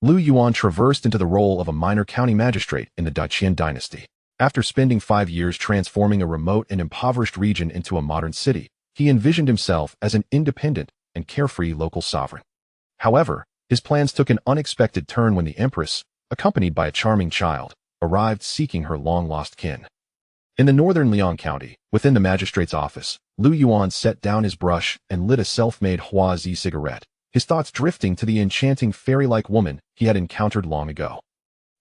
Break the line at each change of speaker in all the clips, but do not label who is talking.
Lu Yuan traversed into the role of a minor county magistrate in the Great Qian Dynasty. After spending 5 years transforming a remote and impoverished region into a modern city, he envisioned himself as an independent and carefree local sovereign. However, his plans took an unexpected turn when the Empress, accompanied by a charming child, arrived seeking her long-lost kin. In the northern Liang County, within the magistrate's office, Lu Yuan set down his brush and lit a self-made Huazi cigarette, his thoughts drifting to the enchanting fairy-like woman he had encountered long ago.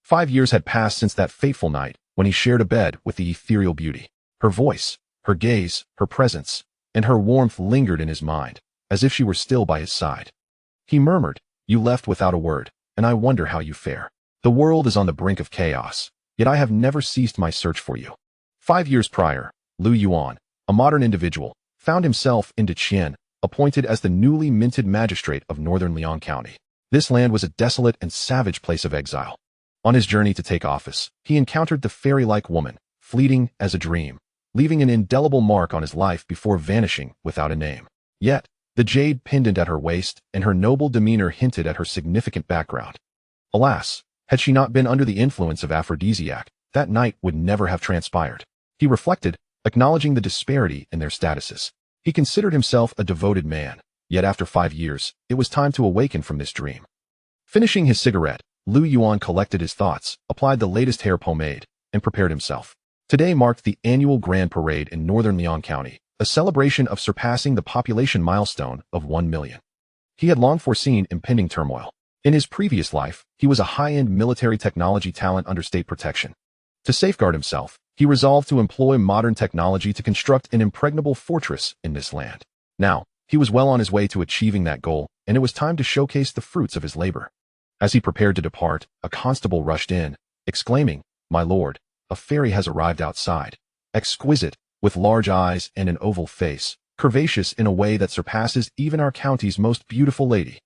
5 years had passed since that fateful night when he shared a bed with the ethereal beauty. Her voice, her gaze, her presence, and her warmth lingered in his mind, as if she were still by his side. He murmured, "You left without a word, and I wonder how you fare. The world is on the brink of chaos, yet I have never ceased my search for you." 5 years prior, Lu Yuan, a modern individual, found himself in Qian, appointed as the newly minted magistrate of northern Liang County. This land was a desolate and savage place of exile. On his journey to take office, he encountered the fairy-like woman, fleeting as a dream, leaving an indelible mark on his life before vanishing without a name. Yet, the jade pendant at her waist and her noble demeanor hinted at her significant background. Alas, had she not been under the influence of aphrodisiac, that night would never have transpired. He reflected, acknowledging the disparity in their statuses. He considered himself a devoted man, yet after 5 years, it was time to awaken from this dream. Finishing his cigarette, Lu Yuan collected his thoughts, applied the latest hair pomade, and prepared himself. Today marked the annual Grand Parade in northern Liang County, a celebration of surpassing the population milestone of 1 million. He had long foreseen impending turmoil. In his previous life, he was a high-end military technology talent under state protection. To safeguard himself, he resolved to employ modern technology to construct an impregnable fortress in this land. Now, he was well on his way to achieving that goal, and it was time to showcase the fruits of his labor. As he prepared to depart, a constable rushed in, exclaiming, "My lord, a fairy has arrived outside. Exquisite, with large eyes and an oval face, curvaceous in a way that surpasses even our county's most beautiful lady.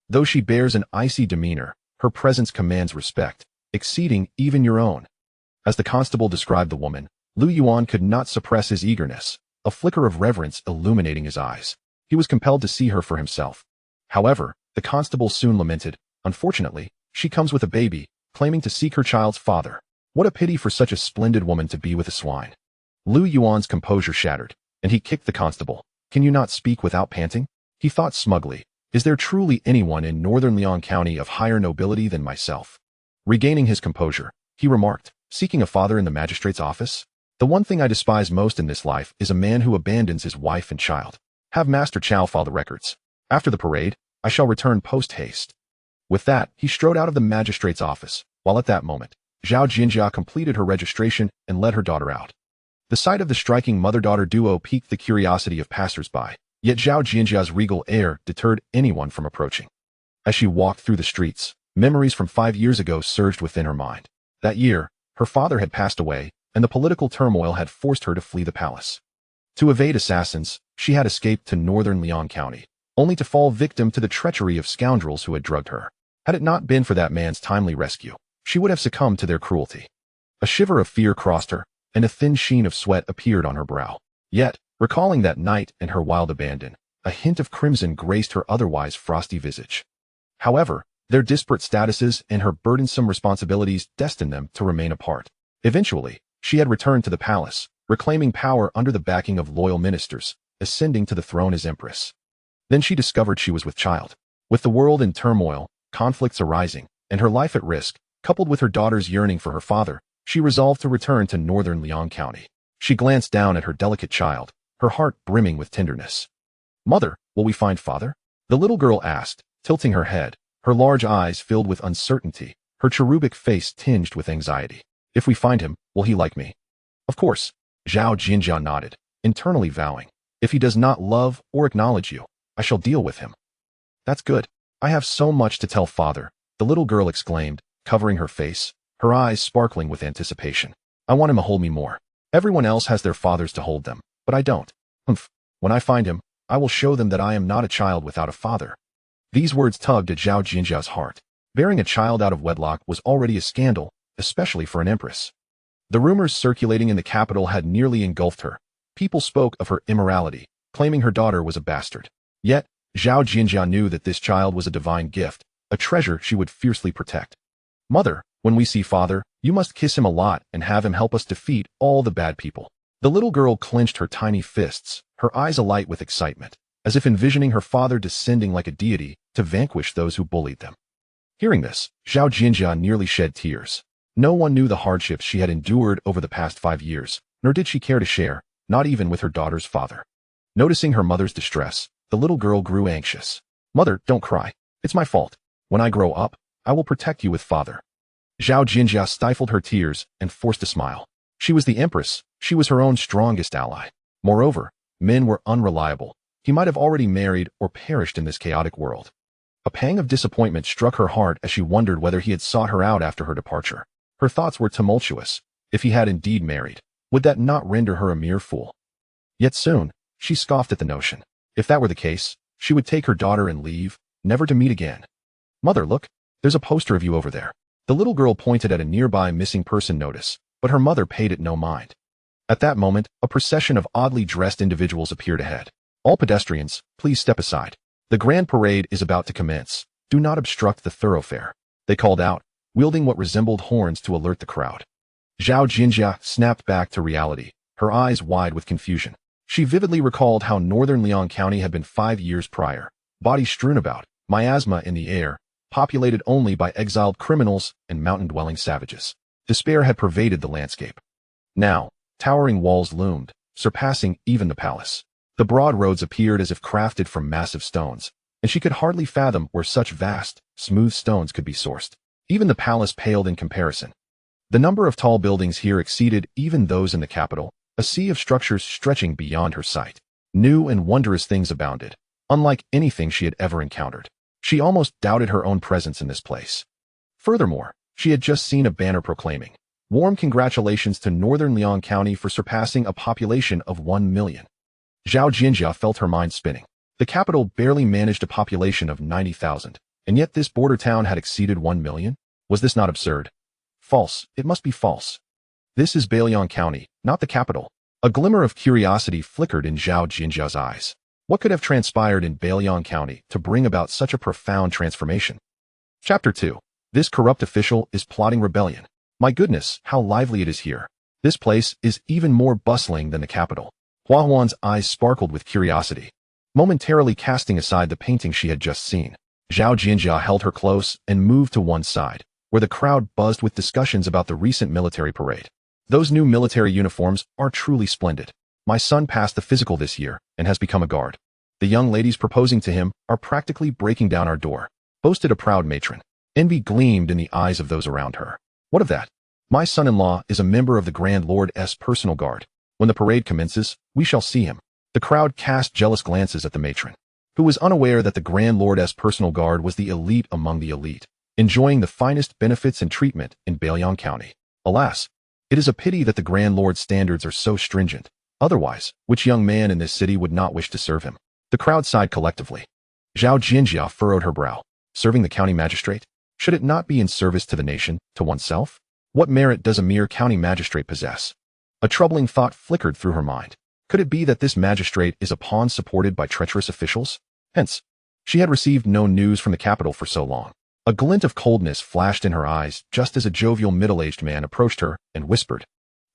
Though she bears an icy demeanor, her presence commands respect, exceeding even your own." As the constable described the woman, Lu Yuan could not suppress his eagerness, a flicker of reverence illuminating his eyes. He was compelled to see her for himself. However, the constable soon lamented, "Unfortunately, she comes with a baby, claiming to seek her child's father. What a pity for such a splendid woman to be with a swine." Lu Yuan's composure shattered, and he kicked the constable. "Can you not speak without panting?" He thought smugly, "Is there truly anyone in northern Liang County of higher nobility than myself?" Regaining his composure, he remarked, "Seeking a father in the magistrate's office? The one thing I despise most in this life is a man who abandons his wife and child. Have Master Chow file the records. After the parade, I shall return post-haste." With that, he strode out of the magistrate's office, while at that moment, Zhao Jinjia completed her registration and led her daughter out. The sight of the striking mother-daughter duo piqued the curiosity of passers-by, yet Zhao Jinjia's regal air deterred anyone from approaching. As she walked through the streets, memories from 5 years ago surged within her mind. That year, her father had passed away, and the political turmoil had forced her to flee the palace. To evade assassins, she had escaped to northern Liang County, only to fall victim to the treachery of scoundrels who had drugged her. Had it not been for that man's timely rescue, she would have succumbed to their cruelty. A shiver of fear crossed her, and a thin sheen of sweat appeared on her brow. Yet, recalling that night and her wild abandon, a hint of crimson graced her otherwise frosty visage. However, their disparate statuses and her burdensome responsibilities destined them to remain apart. Eventually, she had returned to the palace, reclaiming power under the backing of loyal ministers, ascending to the throne as Empress. Then she discovered she was with child. With the world in turmoil, conflicts arising, and her life at risk, coupled with her daughter's yearning for her father, she resolved to return to northern Liang County. She glanced down at her delicate child, her heart brimming with tenderness. "Mother, will we find father?" the little girl asked, tilting her head, her large eyes filled with uncertainty, her cherubic face tinged with anxiety. "If we find him, will he like me?" "Of course," Zhao Jinjia nodded, internally vowing, "If he does not love or acknowledge you, I shall deal with him." "That's good. I have so much to tell father," the little girl exclaimed, covering her face, her eyes sparkling with anticipation. "I want him to hold me more. Everyone else has their fathers to hold them, but I don't. Humph. When I find him, I will show them that I am not a child without a father." These words tugged at Zhao Jinjia's heart. Bearing a child out of wedlock was already a scandal, especially for an empress. The rumors circulating in the capital had nearly engulfed her. People spoke of her immorality, claiming her daughter was a bastard. Yet, Zhao Jinjia knew that this child was a divine gift, a treasure she would fiercely protect. Mother, when we see father, you must kiss him a lot and have him help us defeat all the bad people. The little girl clenched her tiny fists, her eyes alight with excitement, as if envisioning her father descending like a deity to vanquish those who bullied them. Hearing this, Zhao Jinjia nearly shed tears. No one knew the hardships she had endured over the past 5 years, nor did she care to share, not even with her daughter's father. Noticing her mother's distress, the little girl grew anxious. Mother, don't cry. It's my fault. When I grow up, I will protect you with father. Zhao Jinjia stifled her tears and forced a smile. She was the Empress. She was her own strongest ally. Moreover, men were unreliable. He might have already married or perished in this chaotic world. A pang of disappointment struck her heart as she wondered whether he had sought her out after her departure. Her thoughts were tumultuous. If he had indeed married, would that not render her a mere fool? Yet soon, she scoffed at the notion. If that were the case, she would take her daughter and leave, never to meet again. Mother, look, there's a poster of you over there. The little girl pointed at a nearby missing person notice, but her mother paid it no mind. At that moment, a procession of oddly dressed individuals appeared ahead. All pedestrians, please step aside. The grand parade is about to commence. Do not obstruct the thoroughfare. They called out, wielding what resembled horns to alert the crowd. Zhao Jinjia snapped back to reality, her eyes wide with confusion. She vividly recalled how northern Liang County had been 5 years prior, bodies strewn about, miasma in the air, populated only by exiled criminals and mountain-dwelling savages. Despair had pervaded the landscape. Now, towering walls loomed, surpassing even the palace. The broad roads appeared as if crafted from massive stones, and she could hardly fathom where such vast, smooth stones could be sourced. Even the palace paled in comparison. The number of tall buildings here exceeded even those in the capital, a sea of structures stretching beyond her sight. New and wondrous things abounded, unlike anything she had ever encountered. She almost doubted her own presence in this place. Furthermore, she had just seen a banner proclaiming, "Warm congratulations to Northern Liang County for surpassing a population of 1 million. Zhao Jinjia felt her mind spinning. The capital barely managed a population of 90,000, and yet this border town had exceeded 1 million? Was this not absurd? False, it must be false. This is Bailiang County, not the capital. A glimmer of curiosity flickered in Zhao Jinjia's eyes. What could have transpired in Bailiang County to bring about such a profound transformation? Chapter 2. This corrupt official is plotting rebellion. My goodness, how lively it is here. This place is even more bustling than the capital. Hua Huan's eyes sparkled with curiosity. Momentarily casting aside the painting she had just seen, Zhao Jinjia held her close and moved to one side, where the crowd buzzed with discussions about the recent military parade. Those new military uniforms are truly splendid. My son passed the physical this year and has become a guard. The young ladies proposing to him are practically breaking down our door, boasted a proud matron. Envy gleamed in the eyes of those around her. What of that? My son-in-law is a member of the Grand Lord's personal guard. When the parade commences, we shall see him. The crowd cast jealous glances at the matron, who was unaware that the Grand Lord's personal guard was the elite among the elite, enjoying the finest benefits and treatment in Bailiang County. Alas, it is a pity that the Grand Lord's standards are so stringent. Otherwise, which young man in this city would not wish to serve him? The crowd sighed collectively. Zhao Jinjia furrowed her brow. Serving the county magistrate? Should it not be in service to the nation, to oneself? What merit does a mere county magistrate possess? A troubling thought flickered through her mind. Could it be that this magistrate is a pawn supported by treacherous officials? Hence, she had received no news from the capital for so long. A glint of coldness flashed in her eyes just as a jovial middle-aged man approached her and whispered,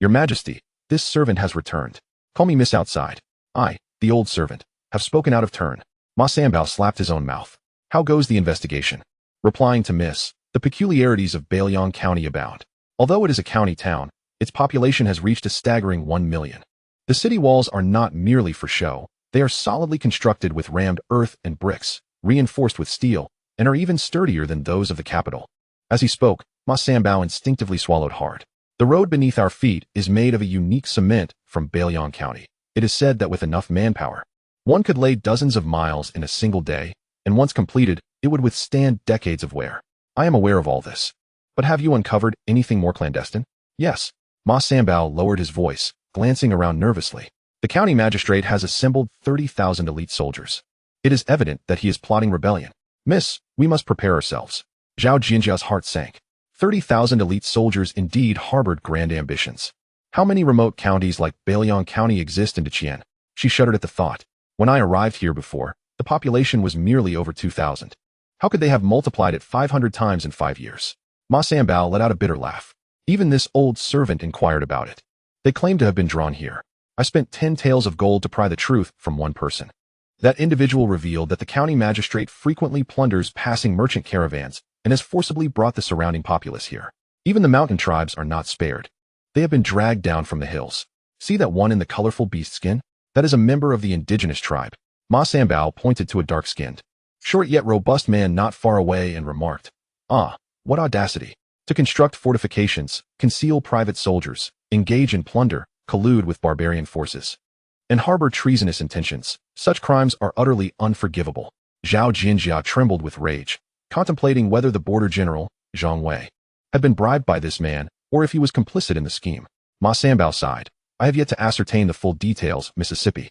"Your Majesty, this servant has returned. Call me Miss outside. I, the old servant, have spoken out of turn." Ma Sambao slapped his own mouth. "How goes the investigation?" Replying to Miss, the peculiarities of Bailiang County abound. Although it is a county town, its population has reached a staggering 1 million. The city walls are not merely for show. They are solidly constructed with rammed earth and bricks, reinforced with steel, and are even sturdier than those of the capital. As he spoke, Ma Sambao instinctively swallowed hard. The road beneath our feet is made of a unique cement from Bailiang County. It is said that with enough manpower, one could lay dozens of miles in a single day, and once completed, it would withstand decades of wear. I am aware of all this. But have you uncovered anything more clandestine? Yes. Ma Sambao lowered his voice, glancing around nervously. The county magistrate has assembled 30,000 elite soldiers. It is evident that he is plotting rebellion. Miss, we must prepare ourselves. Zhao Jinjia's heart sank. 30,000 elite soldiers indeed harbored grand ambitions. How many remote counties like Bailiang County exist in Qian? She shuddered at the thought. When I arrived here before, the population was merely over 2,000. How could they have multiplied it 500 times in 5 years? Ma Sanbao let out a bitter laugh. Even this old servant inquired about it. They claim to have been drawn here. I spent 10 taels of gold to pry the truth from one person. That individual revealed that the county magistrate frequently plunders passing merchant caravans and has forcibly brought the surrounding populace here. Even the mountain tribes are not spared. They have been dragged down from the hills. See that one in the colorful beast skin? That is a member of the indigenous tribe. Ma Sanbao pointed to a dark-skinned, short yet robust man not far away and remarked, "Ah, what audacity! To construct fortifications, conceal private soldiers, engage in plunder, collude with barbarian forces, and harbor treasonous intentions. Such crimes are utterly unforgivable." Zhao Jinjia trembled with rage, contemplating whether the border general, Zhang Wei, had been bribed by this man or if he was complicit in the scheme. Ma Sanbao sighed. "I have yet to ascertain the full details, Mississippi.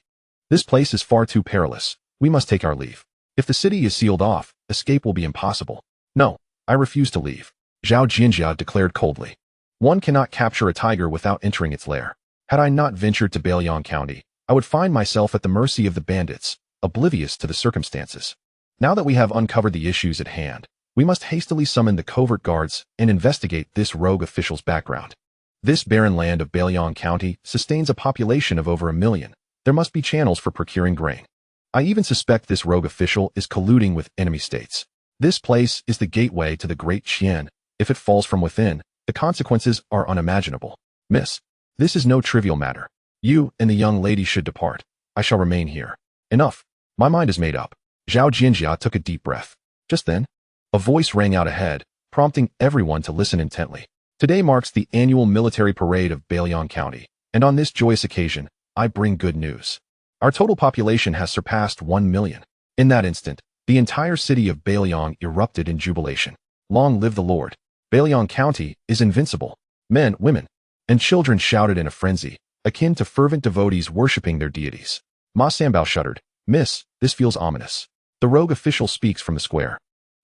This place is far too perilous. We must take our leave. If the city is sealed off, escape will be impossible." "No, I refuse to leave," Zhao Jinjia declared coldly. "One cannot capture a tiger without entering its lair. Had I not ventured to Bailiang County, I would find myself at the mercy of the bandits, oblivious to the circumstances. Now that we have uncovered the issues at hand, we must hastily summon the covert guards and investigate this rogue official's background. This barren land of Bailiang County sustains a population of over 1 million. There must be channels for procuring grain. I even suspect this rogue official is colluding with enemy states. This place is the gateway to the Great Qian. If it falls from within, the consequences are unimaginable. Miss, this is no trivial matter. You and the young lady should depart. I shall remain here. Enough. My mind is made up." Zhao Jinjia took a deep breath. Just then, a voice rang out ahead, prompting everyone to listen intently. "Today marks the annual military parade of Bailiang County, and on this joyous occasion, I bring good news. Our total population has surpassed 1 million. In that instant, the entire city of Bailiang erupted in jubilation. Long live the Lord. Bailiang County is invincible. Men, women, and children shouted in a frenzy, akin to fervent devotees worshipping their deities. Ma Sanbao shuddered. "Miss, this feels ominous. The rogue official speaks from the square,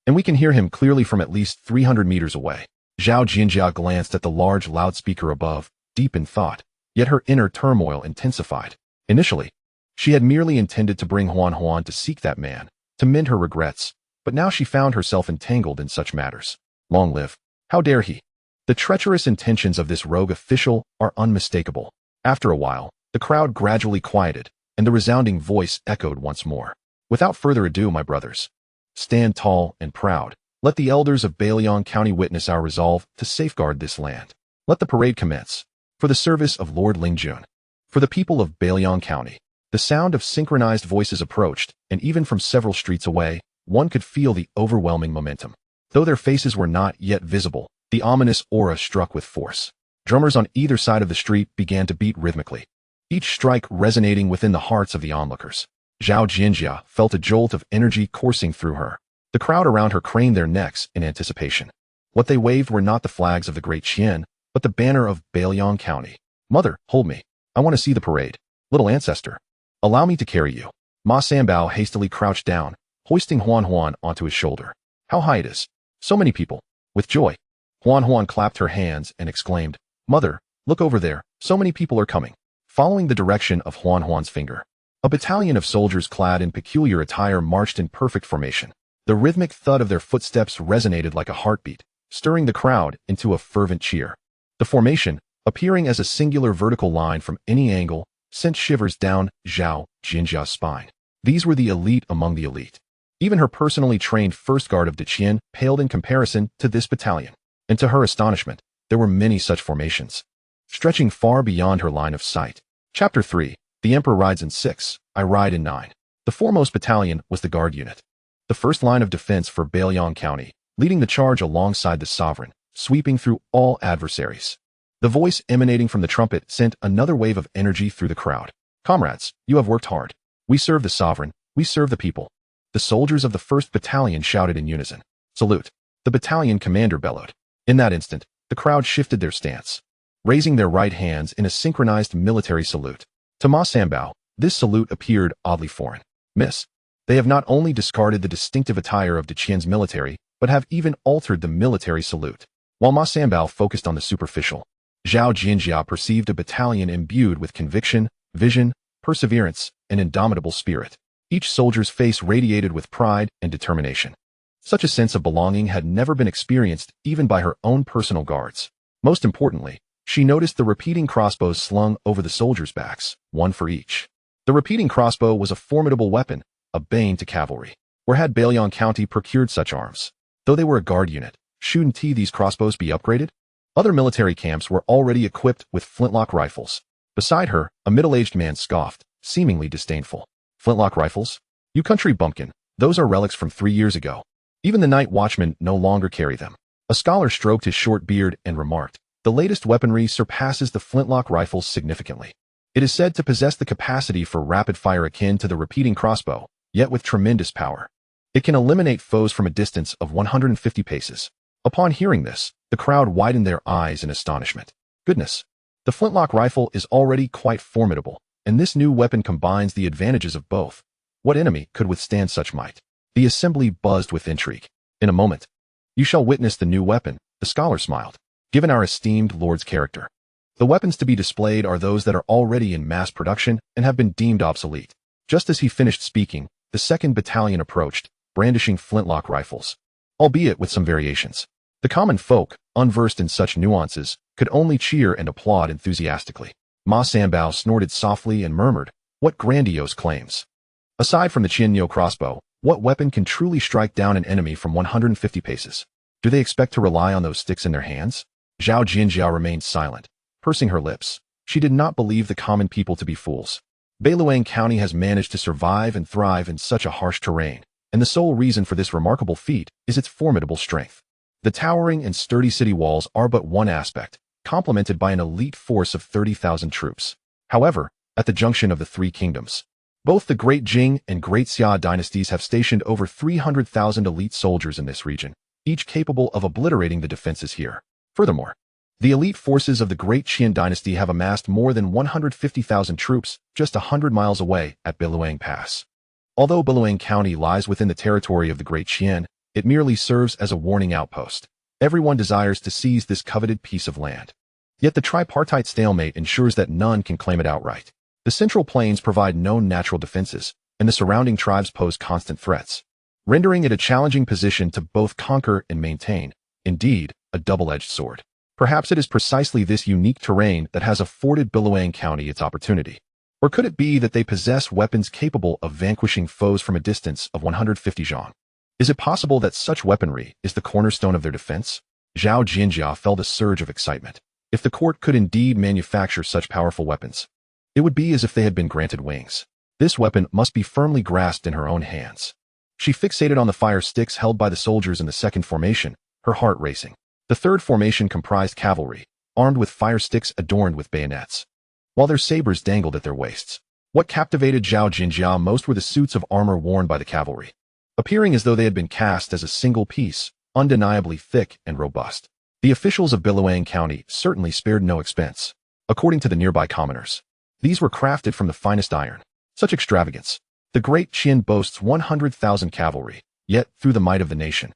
and we can hear him clearly from at least 300 meters away." Zhao Jinjia glanced at the large loudspeaker above, deep in thought, yet her inner turmoil intensified. Initially, she had merely intended to bring Huan to seek that man, to mend her regrets, but now she found herself entangled in such matters. Long live. How dare he? The treacherous intentions of this rogue official are unmistakable. After a while, the crowd gradually quieted, and the resounding voice echoed once more. "Without further ado, my brothers, stand tall and proud. Let the elders of Bailiang County witness our resolve to safeguard this land. Let the parade commence. For the service of Lord Lingjun. For the people of Bailiang County." The sound of synchronized voices approached, and even from several streets away, one could feel the overwhelming momentum. Though their faces were not yet visible, the ominous aura struck with force. Drummers on either side of the street began to beat rhythmically, each strike resonating within the hearts of the onlookers. Zhao Jinjia felt a jolt of energy coursing through her. The crowd around her craned their necks in anticipation. What they waved were not the flags of the Great Qian, but the banner of Bailiang County. "Mother, hold me. I want to see the parade. Little ancestor, allow me to carry you." Ma Sanbao hastily crouched down, hoisting Huan onto his shoulder. "How high it is. So many people." With joy, Huan clapped her hands and exclaimed, "Mother, look over there. So many people are coming." Following the direction of Huan's finger, a battalion of soldiers clad in peculiar attire marched in perfect formation. The rhythmic thud of their footsteps resonated like a heartbeat, stirring the crowd into a fervent cheer. The formation, appearing as a singular vertical line from any angle, sent shivers down Zhao Jinjia's spine. These were the elite among the elite. Even her personally trained first guard of Deqian paled in comparison to this battalion. And to her astonishment, there were many such formations, stretching far beyond her line of sight. Chapter 3. The Emperor rides in 6, I ride in 9. The foremost battalion was the guard unit, the first line of defense for Bailiang County, leading the charge alongside the sovereign, sweeping through all adversaries. The voice emanating from the trumpet sent another wave of energy through the crowd. "Comrades, you have worked hard. We serve the sovereign, we serve the people." The soldiers of the 1st Battalion shouted in unison. "Salute!" the battalion commander bellowed. In that instant, the crowd shifted their stance, raising their right hands in a synchronized military salute. To Ma Sanbao, this salute appeared oddly foreign. "Miss, they have not only discarded the distinctive attire of Deqian's military, but have even altered the military salute." While Ma Sanbao focused on the superficial, Zhao Jinjia perceived a battalion imbued with conviction, vision, perseverance, and indomitable spirit. Each soldier's face radiated with pride and determination. Such a sense of belonging had never been experienced even by her own personal guards. Most importantly, she noticed the repeating crossbows slung over the soldiers' backs, one for each. The repeating crossbow was a formidable weapon, a bane to cavalry. Where had Bailion County procured such arms? Though they were a guard unit, shouldn't these crossbows be upgraded? Other military camps were already equipped with flintlock rifles. Beside her, a middle-aged man scoffed, seemingly disdainful. Flintlock rifles? You country bumpkin, those are relics from 3 years ago. Even the night watchmen no longer carry them. A scholar stroked his short beard and remarked, the latest weaponry surpasses the flintlock rifles significantly. It is said to possess the capacity for rapid fire akin to the repeating crossbow, yet with tremendous power. It can eliminate foes from a distance of 150 paces. Upon hearing this, the crowd widened their eyes in astonishment. Goodness! The flintlock rifle is already quite formidable, and this new weapon combines the advantages of both. What enemy could withstand such might? The assembly buzzed with intrigue. In a moment, you shall witness the new weapon, the scholar smiled. Given our esteemed lord's character, the weapons to be displayed are those that are already in mass production and have been deemed obsolete. Just as he finished speaking, the 2nd Battalion approached, brandishing flintlock rifles, albeit with some variations. The common folk, unversed in such nuances, could only cheer and applaud enthusiastically. Ma Sanbao snorted softly and murmured, what grandiose claims! Aside from the Qian crossbow, what weapon can truly strike down an enemy from 150 paces? Do they expect to rely on those sticks in their hands? Zhao Jinjiao remained silent, pursing her lips. She did not believe the common people to be fools. Beiluang County has managed to survive and thrive in such a harsh terrain, and the sole reason for this remarkable feat is its formidable strength. The towering and sturdy city walls are but one aspect, complemented by an elite force of 30,000 troops. However, at the junction of the 3 kingdoms, both the Great Qian and Great Qian dynasties have stationed over 300,000 elite soldiers in this region, each capable of obliterating the defenses here. Furthermore, the elite forces of the Great Qian Dynasty have amassed more than 150,000 troops just 100 miles away at Beiluang Pass. Although Beiluang County lies within the territory of the Great Qian, it merely serves as a warning outpost. Everyone desires to seize this coveted piece of land. Yet the tripartite stalemate ensures that none can claim it outright. The central plains provide no natural defenses, and the surrounding tribes pose constant threats, rendering it a challenging position to both conquer and maintain. Indeed, a double-edged sword. Perhaps it is precisely this unique terrain that has afforded Beiluang County its opportunity. Or could it be that they possess weapons capable of vanquishing foes from a distance of 150 zhang? Is it possible that such weaponry is the cornerstone of their defense? Zhao Jinjia felt a surge of excitement. If the court could indeed manufacture such powerful weapons, it would be as if they had been granted wings. This weapon must be firmly grasped in her own hands. She fixated on the fire sticks held by the soldiers in the 2nd formation, her heart racing. The 3rd formation comprised cavalry, armed with fire sticks adorned with bayonets, while their sabers dangled at their waists. What captivated Zhao Jinjia most were the suits of armor worn by the cavalry, appearing as though they had been cast as a single piece, undeniably thick and robust. The officials of Beiluang County certainly spared no expense. According to the nearby commoners, these were crafted from the finest iron. Such extravagance! The Great Qian boasts 100,000 cavalry, yet, through the might of the nation,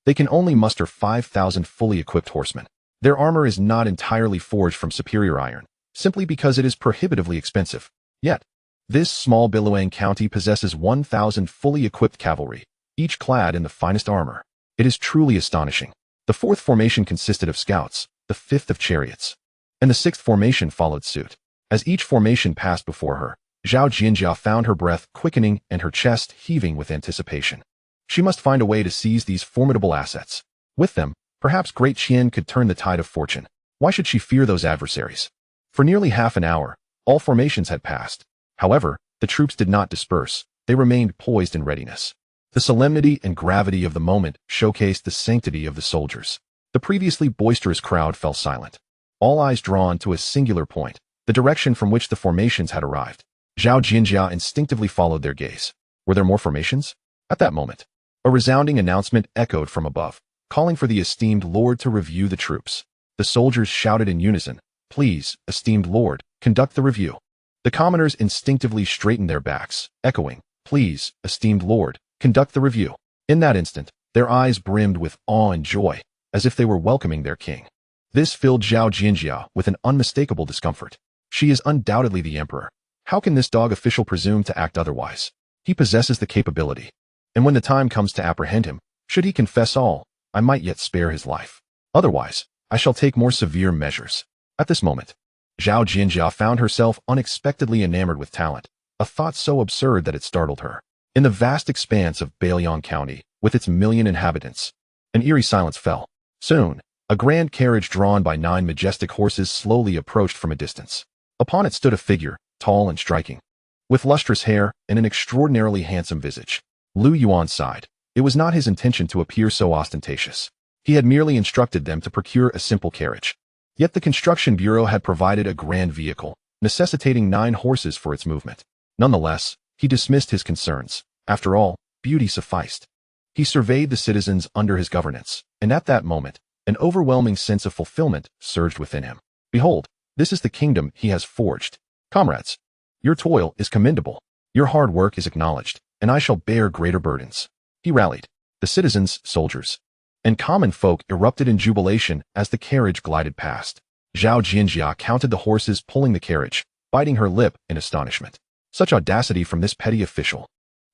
they can only muster 5,000 fully equipped horsemen. Their armor is not entirely forged from superior iron, simply because it is prohibitively expensive. Yet, this small Beiluang County possesses 1,000 fully equipped cavalry, each clad in the finest armor. It is truly astonishing. The 4th formation consisted of scouts, the 5th of chariots, and the 6th formation followed suit. As each formation passed before her, Zhao Jinjia found her breath quickening and her chest heaving with anticipation. She must find a way to seize these formidable assets. With them, perhaps Great Qian could turn the tide of fortune. Why should she fear those adversaries? For nearly half an hour, all formations had passed. However, the troops did not disperse. They remained poised in readiness. The solemnity and gravity of the moment showcased the sanctity of the soldiers. The previously boisterous crowd fell silent, all eyes drawn to a singular point, the direction from which the formations had arrived. Zhao Jinjia instinctively followed their gaze. Were there more formations? At that moment, a resounding announcement echoed from above, calling for the esteemed lord to review the troops. The soldiers shouted in unison, "Please, esteemed lord, conduct the review." The commoners instinctively straightened their backs, echoing, "Please, esteemed lord, conduct the review." In that instant, their eyes brimmed with awe and joy, as if they were welcoming their king. This filled Zhao Jinjia with an unmistakable discomfort. She is undoubtedly the emperor. How can this dog official presume to act otherwise? He possesses the capability. And when the time comes to apprehend him, Should he confess all, I might yet spare his life. Otherwise, I shall take more severe measures. At this moment, Zhao Jinjia found herself unexpectedly enamored with talent, a thought so absurd that it startled her. In the vast expanse of Bailiang County, with its 1,000,000 inhabitants, an eerie silence fell. Soon, a grand carriage drawn by 9 majestic horses slowly approached from a distance. Upon it stood a figure, tall and striking, with lustrous hair and an extraordinarily handsome visage. Lu Yuan sighed. It was not his intention to appear so ostentatious. He had merely instructed them to procure a simple carriage. Yet the construction bureau had provided a grand vehicle, necessitating 9 horses for its movement. Nonetheless, he dismissed his concerns. After all, beauty sufficed. He surveyed the citizens under his governance, and at that moment, an overwhelming sense of fulfillment surged within him. Behold, this is the kingdom he has forged. Comrades, your toil is commendable. Your hard work is acknowledged, and I shall bear greater burdens. He rallied. The citizens, soldiers, and common folk erupted in jubilation as the carriage glided past. Zhao Jinjia counted the horses pulling the carriage, biting her lip in astonishment. Such audacity from this petty official.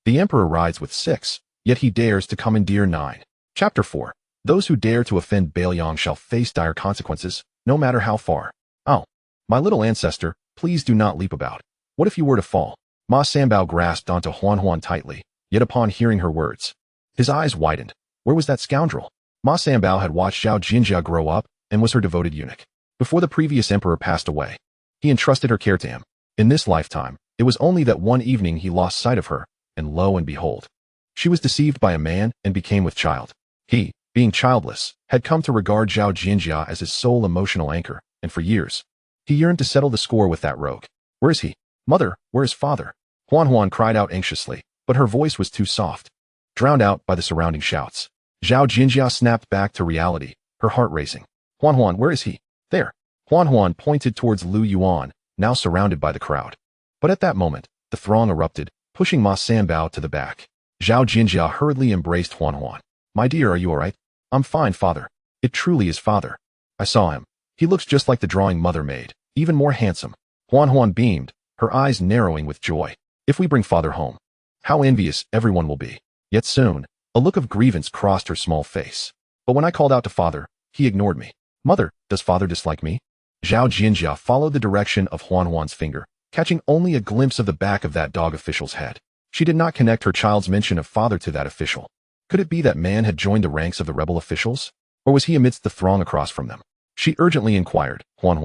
The emperor rides with 6, yet he dares to commandeer 9. Chapter 4. Those who dare to offend Bailiang shall face dire consequences, no matter how far. Oh, my little ancestor, please do not leap about. What if you were to fall? Ma Sanbao grasped onto Huan tightly, yet upon hearing her words, his eyes widened. Where was that scoundrel? Ma Sanbao had watched Zhao Jinjia grow up and was her devoted eunuch. Before the previous emperor passed away, he entrusted her care to him. In this lifetime, it was only that one evening he lost sight of her, and lo and behold, she was deceived by a man and became with child. He, being childless, had come to regard Zhao Jinjia as his sole emotional anchor, and for years, he yearned to settle the score with that rogue. Where is he? Mother, where is father? Huan cried out anxiously, but her voice was too soft, drowned out by the surrounding shouts. Zhao Jinjia snapped back to reality, her heart racing. Huan, where is he? There. Huan pointed towards Lu Yuan, now surrounded by the crowd. But at that moment, the throng erupted, pushing Ma Sanbao to the back. Zhao Jinjia hurriedly embraced Huan. My dear, are you all right? I'm fine, father. It truly is father. I saw him. He looks just like the drawing mother made, even more handsome. Huan beamed, her eyes narrowing with joy. If we bring father home, how envious everyone will be. Yet soon, a look of grievance crossed her small face. But when I called out to father, he ignored me. Mother, does father dislike me? Zhao Jinjia followed the direction of Huan's finger, catching only a glimpse of the back of that dog official's head. She did not connect her child's mention of father to that official. Could it be that man had joined the ranks of the rebel officials? Or was he amidst the throng across from them? She urgently inquired, Huan,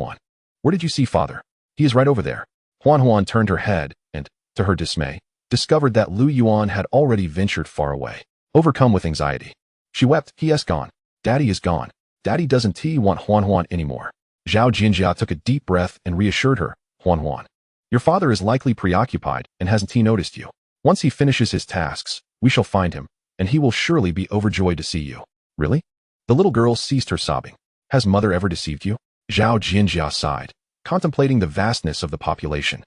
where did you see father? He is right over there. Huan turned her head and, to her dismay, discovered that Lu Yuan had already ventured far away. Overcome with anxiety, she wept. He is gone. Daddy is gone. Daddy doesn't want Huan anymore. Zhao Jinjia took a deep breath and reassured her, Huan. Your father is likely preoccupied and hasn't noticed you. Once he finishes his tasks, we shall find him, and he will surely be overjoyed to see you. Really? The little girl ceased her sobbing. Has mother ever deceived you? Zhao Jinjia sighed, contemplating the vastness of the population.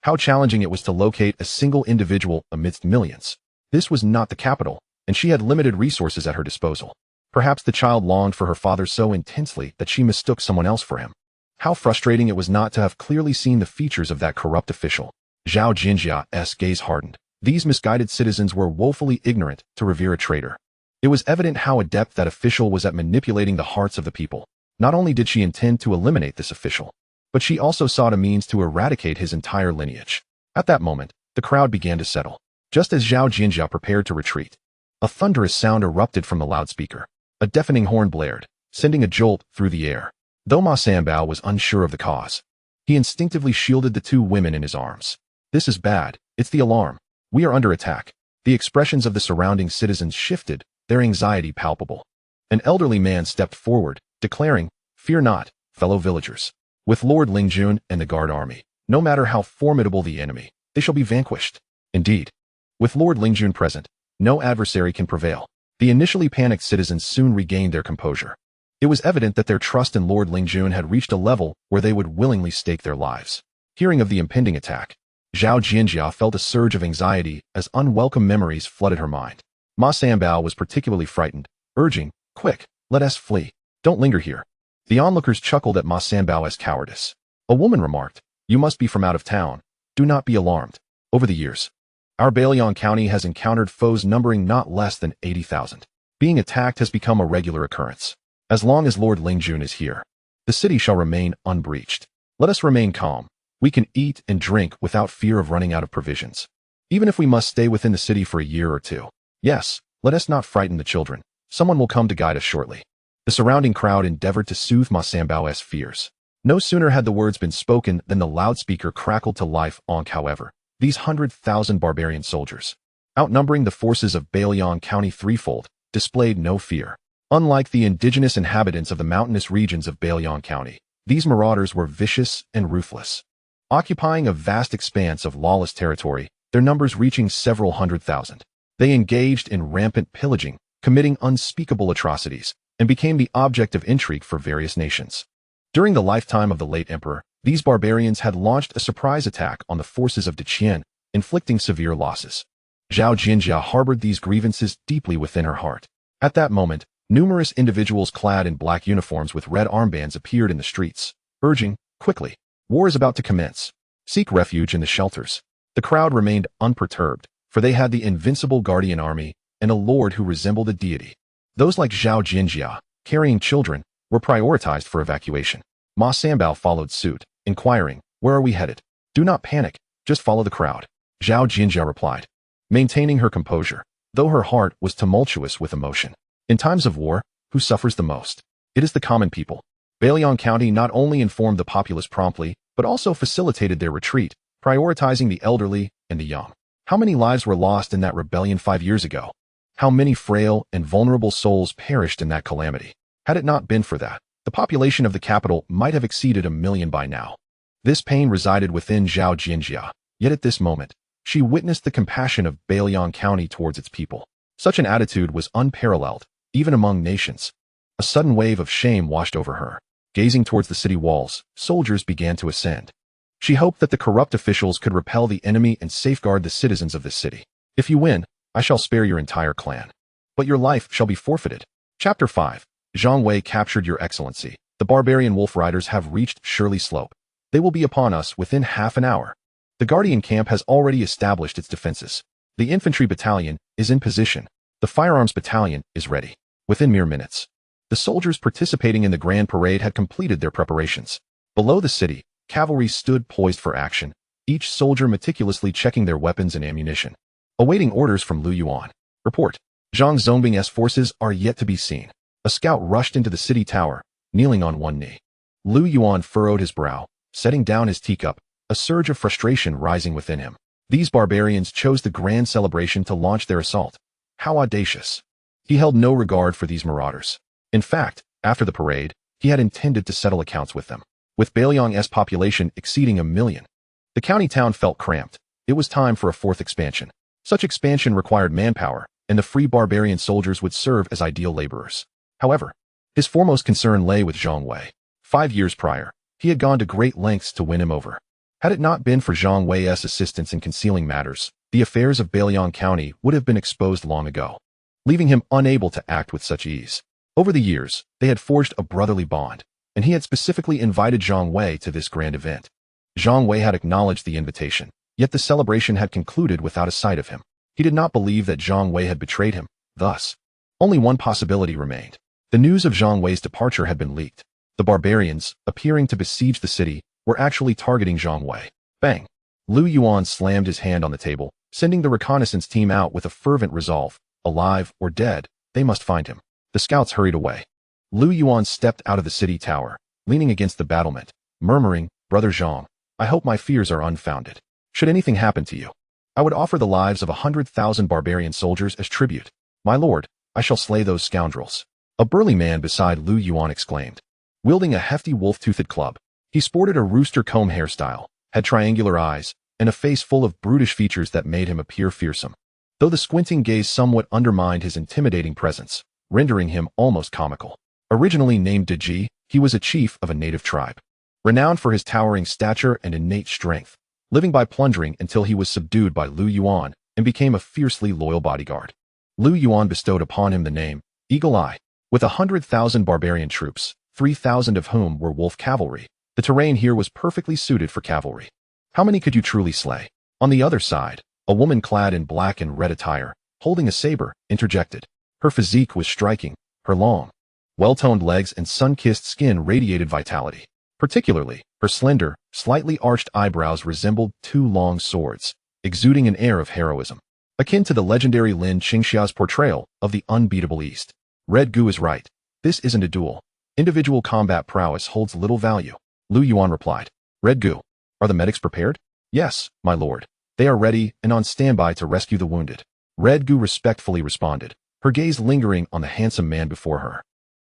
How challenging it was to locate a single individual amidst millions. This was not the capital, and she had limited resources at her disposal. Perhaps the child longed for her father so intensely that she mistook someone else for him. How frustrating it was not to have clearly seen the features of that corrupt official. Zhao Jinjia's gaze hardened. These misguided citizens were woefully ignorant to revere a traitor. It was evident how adept that official was at manipulating the hearts of the people. Not only did she intend to eliminate this official, but she also sought a means to eradicate his entire lineage. At that moment, the crowd began to settle. Just as Zhao Jinjia prepared to retreat, a thunderous sound erupted from the loudspeaker. A deafening horn blared, sending a jolt through the air. Though Ma Sanbao was unsure of the cause, he instinctively shielded the 2 women in his arms. This is bad. It's the alarm. We are under attack. The expressions of the surrounding citizens shifted, their anxiety palpable. An elderly man stepped forward, declaring, Fear not, fellow villagers. With Lord Lingjun and the guard army, no matter how formidable the enemy, they shall be vanquished. Indeed, with Lord Lingjun present, no adversary can prevail. The initially panicked citizens soon regained their composure. It was evident that their trust in Lord Lingjun had reached a level where they would willingly stake their lives. Hearing of the impending attack, Zhao Jinjia felt a surge of anxiety as unwelcome memories flooded her mind. Ma Sanbao was particularly frightened, urging, Quick, let us flee. Don't linger here. The onlookers chuckled at Ma Sanbao's cowardice. A woman remarked, You must be from out of town. Do not be alarmed. Over the years, our Bailiang County has encountered foes numbering not less than 80,000. Being attacked has become a regular occurrence. As long as Lord Lingjun is here, the city shall remain unbreached. Let us remain calm. We can eat and drink without fear of running out of provisions. Even if we must stay within the city for a year or two. Yes, let us not frighten the children. Someone will come to guide us shortly. The surrounding crowd endeavored to soothe Ma Sambao's fears. No sooner had the words been spoken than the loudspeaker crackled to life. However, these 100,000 barbarian soldiers, outnumbering the forces of Bailiang County threefold, displayed no fear. Unlike the indigenous inhabitants of the mountainous regions of Bailiang County, these marauders were vicious and ruthless. Occupying a vast expanse of lawless territory, their numbers reaching several 100,000. They engaged in rampant pillaging, committing unspeakable atrocities, and became the object of intrigue for various nations. During the lifetime of the late emperor, these barbarians had launched a surprise attack on the forces of Qian, inflicting severe losses. Zhao Jinjia harbored these grievances deeply within her heart. At that moment, numerous individuals clad in black uniforms with red armbands appeared in the streets, urging, "Quickly! War is about to commence. Seek refuge in the shelters." The crowd remained unperturbed, for they had the invincible guardian army and a lord who resembled a deity. Those like Zhao Jinjia, carrying children, were prioritized for evacuation. Ma Sambao followed suit, inquiring, "Where are we headed?" "Do not panic, just follow the crowd," Zhao Jinjia replied, maintaining her composure, though her heart was tumultuous with emotion. In times of war, who suffers the most? It is the common people. Bailiang County not only informed the populace promptly, but also facilitated their retreat, prioritizing the elderly and the young. How many lives were lost in that rebellion 5 years ago? How many frail and vulnerable souls perished in that calamity? Had it not been for that, the population of the capital might have exceeded 1 million by now. This pain resided within Zhao Jinjia, yet at this moment, she witnessed the compassion of Bailiang County towards its people. Such an attitude was unparalleled, even among nations. A sudden wave of shame washed over her. Gazing towards the city walls, soldiers began to ascend. She hoped that the corrupt officials could repel the enemy and safeguard the citizens of this city. "If you win, I shall spare your entire clan. But your life shall be forfeited." Chapter 5. Zhang Wei captured your excellency. The barbarian wolf riders have reached Shirley Slope. They will be upon us within half an hour. The Guardian camp has already established its defenses. The infantry battalion is in position. The firearms battalion is ready. Within mere minutes, the soldiers participating in the grand parade had completed their preparations. Below the city, cavalry stood poised for action, each soldier meticulously checking their weapons and ammunition. Awaiting orders from Lu Yuan. Report. Zhang Zongbing's forces are yet to be seen. A scout rushed into the city tower, kneeling on one knee. Lu Yuan furrowed his brow, setting down his teacup, a surge of frustration rising within him. These barbarians chose the grand celebration to launch their assault. How audacious. He held no regard for these marauders. In fact, after the parade, he had intended to settle accounts with them. With Bailiang's population exceeding 1 million, the county town felt cramped. It was time for a fourth expansion. Such expansion required manpower, and the free barbarian soldiers would serve as ideal laborers. However, his foremost concern lay with Zhang Wei. 5 years prior, he had gone to great lengths to win him over. Had it not been for Zhang Wei's assistance in concealing matters, the affairs of Bailiang County would have been exposed long ago, leaving him unable to act with such ease. Over the years, they had forged a brotherly bond, and he had specifically invited Zhang Wei to this grand event. Zhang Wei had acknowledged the invitation, yet the celebration had concluded without a sight of him. He did not believe that Zhang Wei had betrayed him. Thus, only one possibility remained. The news of Zhang Wei's departure had been leaked. The barbarians, appearing to besiege the city, were actually targeting Zhang Wei. Bang! Lu Yuan slammed his hand on the table, sending the reconnaissance team out with a fervent resolve. Alive or dead, they must find him. The scouts hurried away. Lu Yuan stepped out of the city tower, leaning against the battlement, murmuring, "Brother Zhang, I hope my fears are unfounded. Should anything happen to you, I would offer the lives of 100,000 barbarian soldiers as tribute. My lord, I shall slay those scoundrels." A burly man beside Lu Yuan exclaimed. Wielding a hefty wolf-toothed club, he sported a rooster comb hairstyle, had triangular eyes, and a face full of brutish features that made him appear fearsome. Though the squinting gaze somewhat undermined his intimidating presence, rendering him almost comical. Originally named Deji, he was a chief of a native tribe, renowned for his towering stature and innate strength, living by plundering until he was subdued by Lu Yuan and became a fiercely loyal bodyguard. Lu Yuan bestowed upon him the name Eagle Eye. With 100,000 barbarian troops, 3,000 of whom were wolf cavalry, the terrain here was perfectly suited for cavalry. How many could you truly slay? On the other side, a woman clad in black and red attire, holding a saber, interjected. Her physique was striking. Her long, well-toned legs and sun-kissed skin radiated vitality. Particularly, her slender, slightly arched eyebrows resembled two long swords, exuding an air of heroism, akin to the legendary Lin Qingxia's portrayal of the unbeatable East. Red Gu is right. This isn't a duel. Individual combat prowess holds little value. Lu Yuan replied. Red Gu, are the medics prepared? Yes, my lord. They are ready and on standby to rescue the wounded. Red Gu respectfully responded, her gaze lingering on the handsome man before her,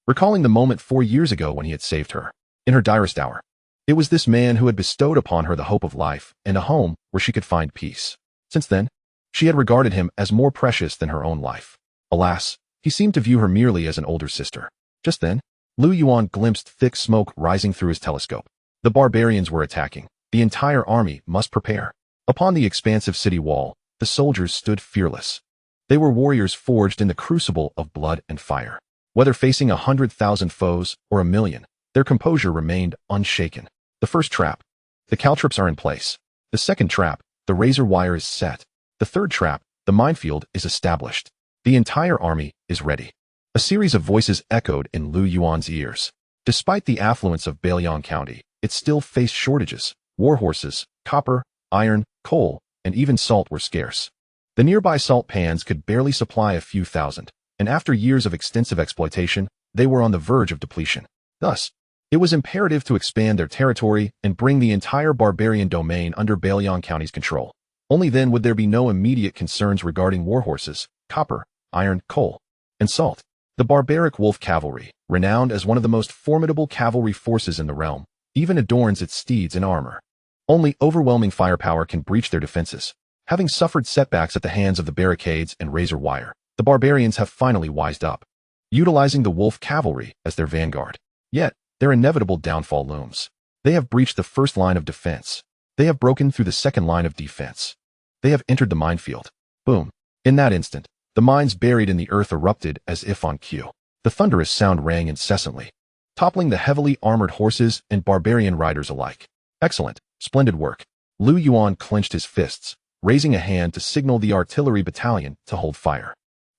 recalling the moment 4 years ago when he had saved her. In her direst hour, it was this man who had bestowed upon her the hope of life and a home where she could find peace. Since then, she had regarded him as more precious than her own life. Alas, he seemed to view her merely as an older sister. Just then, Lu Yuan glimpsed thick smoke rising through his telescope. The barbarians were attacking. The entire army must prepare. Upon the expansive city wall, the soldiers stood fearless. They were warriors forged in the crucible of blood and fire. Whether facing 100,000 foes or 1,000,000, their composure remained unshaken. The first trap. The caltrops are in place. The second trap. The razor wire is set. The third trap. The minefield is established. The entire army is ready. A series of voices echoed in Lu Yuan's ears. Despite the affluence of Bailiang County, it still faced shortages. War horses, copper, iron, coal, and even salt were scarce. The nearby salt pans could barely supply a few thousand, and after years of extensive exploitation, they were on the verge of depletion. Thus, it was imperative to expand their territory and bring the entire barbarian domain under Bailiang County's control. Only then would there be no immediate concerns regarding war horses, copper, iron, coal, and salt. The barbaric wolf cavalry, renowned as one of the most formidable cavalry forces in the realm, even adorns its steeds in armor. Only overwhelming firepower can breach their defenses. Having suffered setbacks at the hands of the barricades and razor wire, the barbarians have finally wised up, utilizing the wolf cavalry as their vanguard. Yet, their inevitable downfall looms. They have breached the first line of defense. They have broken through the second line of defense. They have entered the minefield. Boom. In that instant, the mines buried in the earth erupted as if on cue. The thunderous sound rang incessantly, toppling the heavily armored horses and barbarian riders alike. Excellent. Splendid work. Lu Yuan clenched his fists, raising a hand to signal the artillery battalion to hold fire,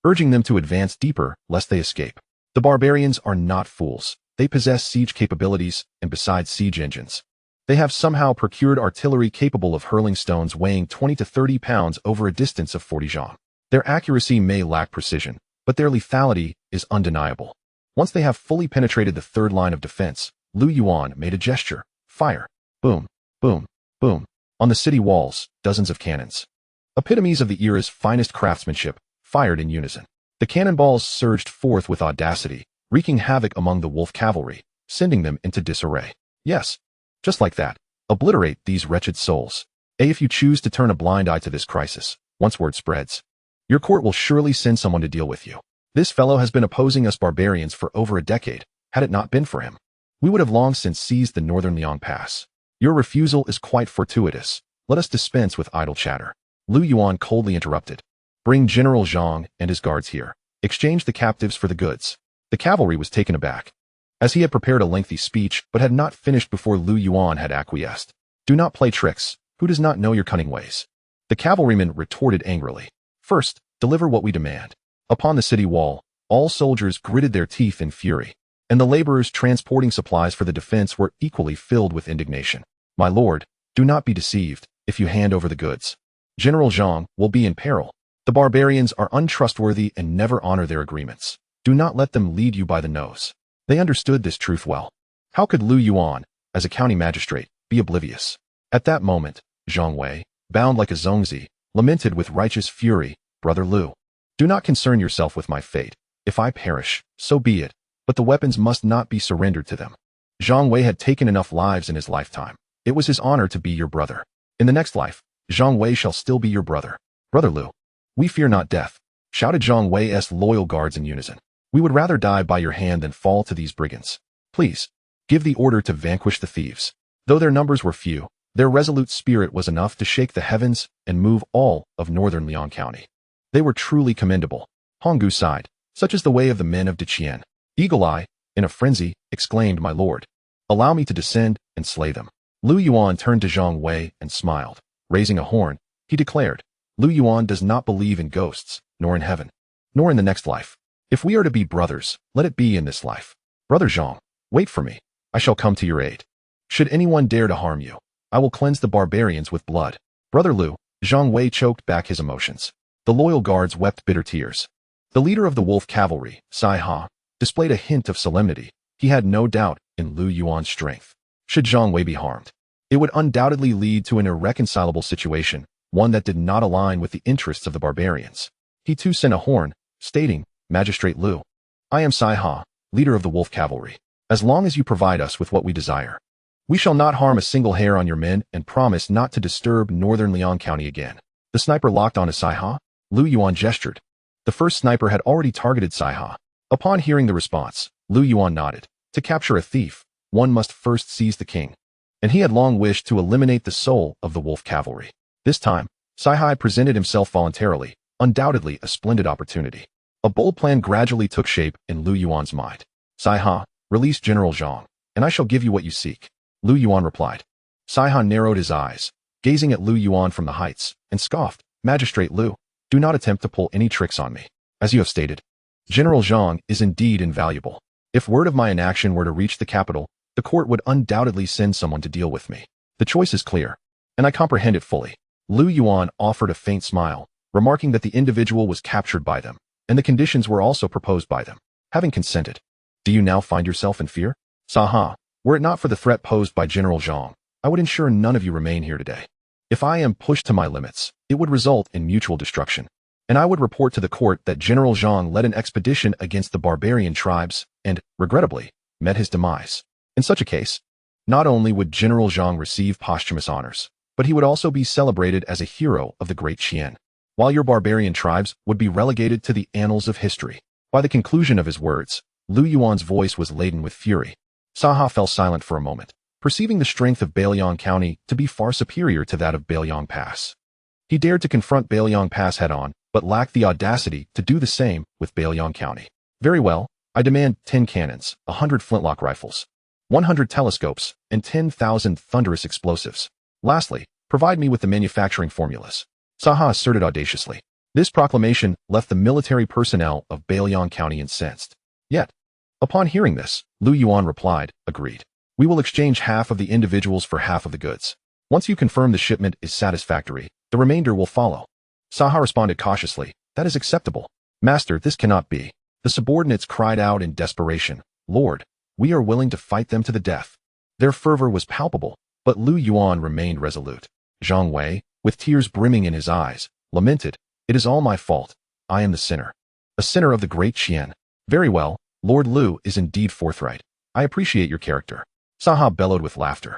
urging them to advance deeper lest they escape. The barbarians are not fools. They possess siege capabilities, and besides siege engines, they have somehow procured artillery capable of hurling stones weighing 20 to 30 pounds over a distance of 40 zhang. Their accuracy may lack precision, but their lethality is undeniable. Once they have fully penetrated the third line of defense, Lu Yuan made a gesture. Fire. Boom, boom, boom. On the city walls, dozens of cannons, epitomes of the era's finest craftsmanship, fired in unison. The cannonballs surged forth with audacity, wreaking havoc among the wolf cavalry, sending them into disarray. Yes, just like that. Obliterate these wretched souls. If you choose to turn a blind eye to this crisis, once word spreads, your court will surely send someone to deal with you. This fellow has been opposing us barbarians for over a decade. Had it not been for him, we would have long since seized the northern Liang Pass. Your refusal is quite fortuitous. Let us dispense with idle chatter. Lu Yuan coldly interrupted. Bring General Zhang and his guards here. Exchange the captives for the goods. The cavalry was taken aback, as he had prepared a lengthy speech but had not finished before Lu Yuan had acquiesced. Do not play tricks. Who does not know your cunning ways? The cavalryman retorted angrily. First, deliver what we demand. Upon the city wall, all soldiers gritted their teeth in fury, and the laborers transporting supplies for the defense were equally filled with indignation. My lord, do not be deceived. If you hand over the goods, General Zhang will be in peril. The barbarians are untrustworthy and never honor their agreements. Do not let them lead you by the nose. They understood this truth well. How could Lu Yuan, as a county magistrate, be oblivious? At that moment, Zhang Wei, bound like a zongzi, lamented with righteous fury, Brother Lu, do not concern yourself with my fate. If I perish, so be it, but the weapons must not be surrendered to them. Zhang Wei had taken enough lives in his lifetime. It was his honor to be your brother. In the next life, Zhang Wei shall still be your brother. Brother Lu, we fear not death, shouted Zhang Wei's loyal guards in unison. We would rather die by your hand than fall to these brigands. Please, give the order to vanquish the thieves. Though their numbers were few, their resolute spirit was enough to shake the heavens and move all of northern Liang County. They were truly commendable. Honggu sighed. Such is the way of the men of Deqian. Eagle Eye, in a frenzy, exclaimed, My lord, allow me to descend and slay them. Lu Yuan turned to Zhang Wei and smiled. Raising a horn, he declared, Lu Yuan does not believe in ghosts, nor in heaven, nor in the next life. If we are to be brothers, let it be in this life. Brother Zhang, wait for me. I shall come to your aid. Should anyone dare to harm you, I will cleanse the barbarians with blood. Brother Lu, Zhang Wei choked back his emotions. The loyal guards wept bitter tears. The leader of the wolf cavalry, Sai Ha, displayed a hint of solemnity. He had no doubt in Lu Yuan's strength. Should Zhang Wei be harmed, it would undoubtedly lead to an irreconcilable situation, one that did not align with the interests of the barbarians. He too sent a horn, stating, Magistrate Lu, I am Sai Ha, leader of the wolf cavalry. As long as you provide us with what we desire, we shall not harm a single hair on your men and promise not to disturb northern Liang County again. The sniper locked onto Sai Ha. Lu Yuan gestured. The first sniper had already targeted Sai Ha. Upon hearing the response, Lu Yuan nodded. To capture a thief, one must first seize the king. And he had long wished to eliminate the soul of the wolf cavalry. This time, Sai Ha presented himself voluntarily, undoubtedly a splendid opportunity. A bold plan gradually took shape in Lu Yuan's mind. Sai Ha, release General Zhang, and I shall give you what you seek. Lu Yuan replied. Sai Ha narrowed his eyes, gazing at Lu Yuan from the heights, and scoffed, Magistrate Lu, do not attempt to pull any tricks on me. As you have stated, General Zhang is indeed invaluable. If word of my inaction were to reach the capital, the court would undoubtedly send someone to deal with me. The choice is clear, and I comprehend it fully. Lu Yuan offered a faint smile, remarking that the individual was captured by them, and the conditions were also proposed by them. Having consented, do you now find yourself in fear? Sai Ha, were it not for the threat posed by General Zhang, I would ensure none of you remain here today. If I am pushed to my limits, it would result in mutual destruction, and I would report to the court that General Zhang led an expedition against the barbarian tribes and, regrettably, met his demise. In such a case, not only would General Zhang receive posthumous honors, but he would also be celebrated as a hero of the Great Qian, while your barbarian tribes would be relegated to the annals of history. By the conclusion of his words, Lu Yuan's voice was laden with fury. Sai Ha fell silent for a moment, perceiving the strength of Bailiang County to be far superior to that of Bailiang Pass. He dared to confront Bailiang Pass head-on, but lacked the audacity to do the same with Bailiang County. Very well, I demand 10 cannons, 100 flintlock rifles, 100 telescopes, and 10,000 thunderous explosives. Lastly, provide me with the manufacturing formulas. Sai Ha asserted audaciously. This proclamation left the military personnel of Bailiang County incensed. Yet, upon hearing this, Lu Yuan replied, agreed. We will exchange half of the individuals for half of the goods. Once you confirm the shipment is satisfactory, the remainder will follow. Sai Ha responded cautiously, that is acceptable. Master, this cannot be. The subordinates cried out in desperation, Lord, we are willing to fight them to the death. Their fervor was palpable, but Lu Yuan remained resolute. Zhang Wei, with tears brimming in his eyes, lamented, it is all my fault. I am the sinner. A sinner of the Great Qian. Very well, Lord Lu is indeed forthright. I appreciate your character. Sai Ha bellowed with laughter.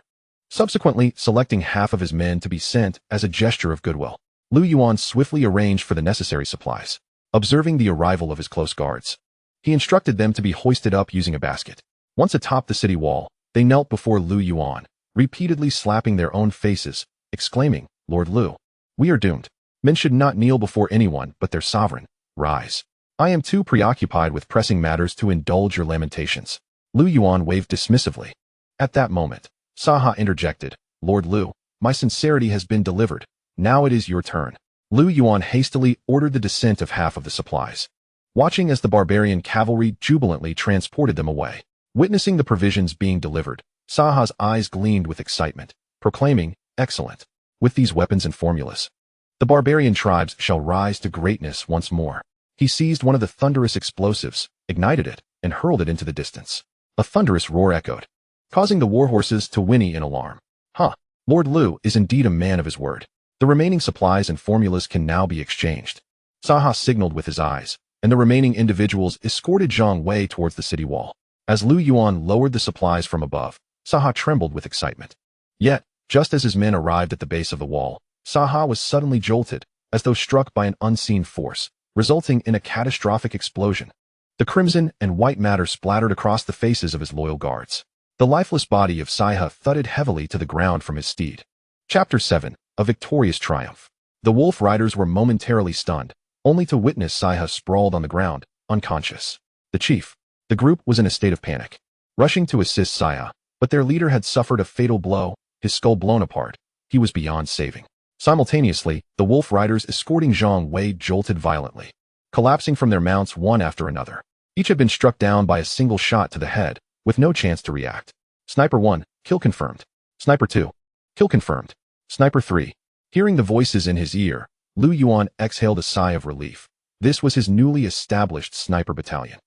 Subsequently, selecting half of his men to be sent as a gesture of goodwill, Lu Yuan swiftly arranged for the necessary supplies. Observing the arrival of his close guards, he instructed them to be hoisted up using a basket. Once atop the city wall, they knelt before Lu Yuan, repeatedly slapping their own faces, exclaiming, Lord Lu, we are doomed. Men should not kneel before anyone but their sovereign. Rise. I am too preoccupied with pressing matters to indulge your lamentations. Lu Yuan waved dismissively. At that moment, Sai Ha interjected, Lord Lu, my sincerity has been delivered. Now it is your turn. Lu Yuan hastily ordered the descent of half of the supplies, watching as the barbarian cavalry jubilantly transported them away. Witnessing the provisions being delivered, Sai Ha's eyes gleamed with excitement, proclaiming, excellent. With these weapons and formulas, the barbarian tribes shall rise to greatness once more. He seized one of the thunderous explosives, ignited it, and hurled it into the distance. A thunderous roar echoed, causing the warhorses to whinny in alarm. Lord Lu is indeed a man of his word. The remaining supplies and formulas can now be exchanged. Sai Ha signaled with his eyes, and the remaining individuals escorted Zhang Wei towards the city wall. As Lu Yuan lowered the supplies from above, Sai Ha trembled with excitement. Yet, just as his men arrived at the base of the wall, Sai Ha was suddenly jolted, as though struck by an unseen force, resulting in a catastrophic explosion. The crimson and white matter splattered across the faces of his loyal guards. The lifeless body of Sai Ha thudded heavily to the ground from his steed. Chapter 7. A victorious triumph. The wolf riders were momentarily stunned, only to witness Sai Ha sprawled on the ground, unconscious. The group was in a state of panic, rushing to assist Sai Ha, but their leader had suffered a fatal blow, his skull blown apart. He was beyond saving. Simultaneously, the wolf riders escorting Zhang Wei jolted violently, collapsing from their mounts one after another. Each had been struck down by a single shot to the head, with no chance to react. Sniper 1, kill confirmed. Sniper 2, kill confirmed. Sniper 3. Hearing the voices in his ear, Lu Yuan exhaled a sigh of relief. This was his newly established sniper battalion.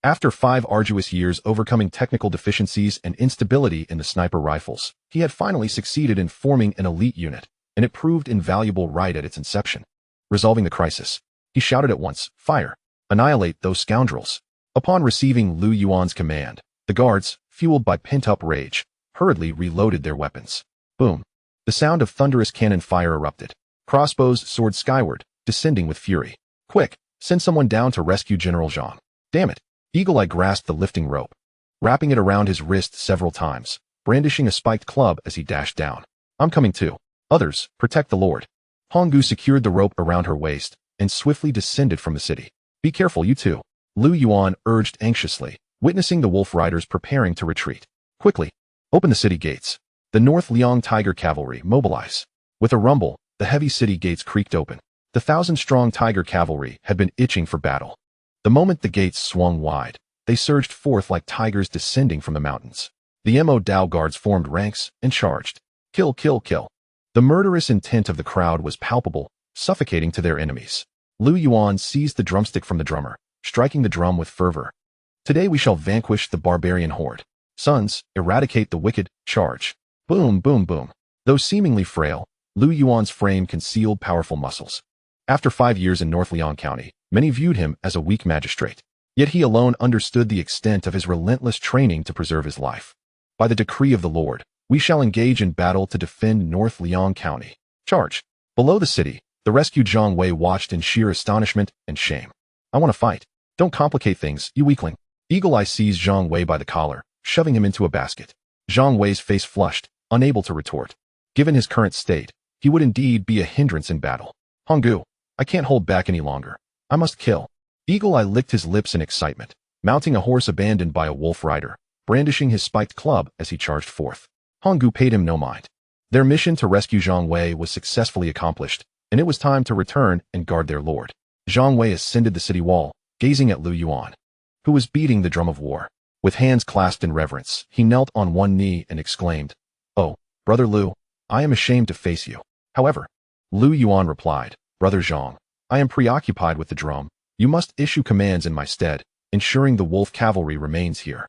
After 5 arduous years overcoming technical deficiencies and instability in the sniper rifles, he had finally succeeded in forming an elite unit, and it proved invaluable right at its inception. Resolving the crisis, he shouted at once, "Fire! Annihilate those scoundrels!" Upon receiving Lu Yuan's command, the guards, fueled by pent-up rage, hurriedly reloaded their weapons. Boom! The sound of thunderous cannon fire erupted. Crossbows soared skyward, descending with fury. "Quick! Send someone down to rescue General Zhang." "Damn it!" Eagle Eye grasped the lifting rope, wrapping it around his wrist several times, brandishing a spiked club as he dashed down. "I'm coming too. Others, protect the Lord." Honggu secured the rope around her waist and swiftly descended from the city. "Be careful, you two," Lu Yuan urged anxiously, witnessing the wolf riders preparing to retreat. "Quickly, open the city gates." The North Liang Tiger Cavalry mobilize. With a rumble, the heavy city gates creaked open. The 1,000-strong Tiger Cavalry had been itching for battle. The moment the gates swung wide, they surged forth like tigers descending from the mountains. The Mo Dao guards formed ranks and charged. Kill, kill, kill. The murderous intent of the crowd was palpable, suffocating to their enemies. Lu Yuan seized the drumstick from the drummer, striking the drum with fervor. "Today we shall vanquish the barbarian horde. Sons, eradicate the wicked, charge." Boom, boom, boom. Though seemingly frail, Lu Yuan's frame concealed powerful muscles. After 5 years in North Liang County, many viewed him as a weak magistrate. Yet he alone understood the extent of his relentless training to preserve his life. "By the decree of the Lord, we shall engage in battle to defend North Liang County. Charge." Below the city, the rescued Zhang Wei watched in sheer astonishment and shame. "I want to fight. Don't complicate things, you weakling." Eagle Eye seized Zhang Wei by the collar, shoving him into a basket. Zhang Wei's face flushed, unable to retort. Given his current state, he would indeed be a hindrance in battle. "Honggu, I can't hold back any longer. I must kill." Eagle Eye licked his lips in excitement, mounting a horse abandoned by a wolf rider, brandishing his spiked club as he charged forth. Honggu paid him no mind. Their mission to rescue Zhang Wei was successfully accomplished, and it was time to return and guard their lord. Zhang Wei ascended the city wall, gazing at Lu Yuan, who was beating the drum of war. With hands clasped in reverence, he knelt on one knee and exclaimed, "Oh, Brother Lu, I am ashamed to face you." However, Lu Yuan replied, "Brother Zhang, I am preoccupied with the drum. You must issue commands in my stead, ensuring the wolf cavalry remains here."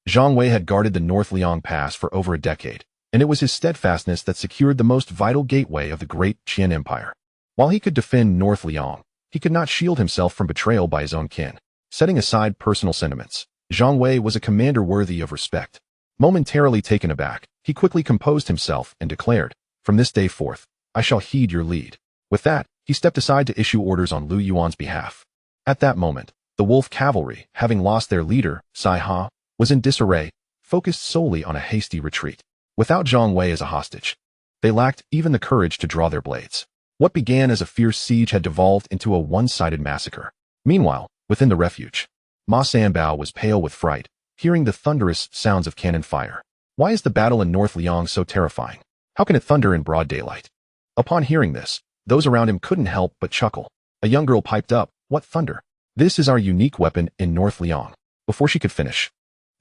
Zhang Wei had guarded the North Liang Pass for over a decade, and it was his steadfastness that secured the most vital gateway of the Great Qian Empire. While he could defend North Liang, he could not shield himself from betrayal by his own kin. Setting aside personal sentiments, Zhang Wei was a commander worthy of respect. Momentarily taken aback, he quickly composed himself and declared, "From this day forth, I shall heed your lead." With that, he stepped aside to issue orders on Lu Yuan's behalf. At that moment, the wolf cavalry, having lost their leader, Sai Ha, was in disarray, focused solely on a hasty retreat. Without Zhang Wei as a hostage, they lacked even the courage to draw their blades. What began as a fierce siege had devolved into a one-sided massacre. Meanwhile, within the refuge, Ma Sanbao was pale with fright, hearing the thunderous sounds of cannon fire. Why is the battle in North Liang so terrifying? How can it thunder in broad daylight? Upon hearing this, those around him couldn't help but chuckle. A young girl piped up, "What thunder? This is our unique weapon in North Liang." Before she could finish,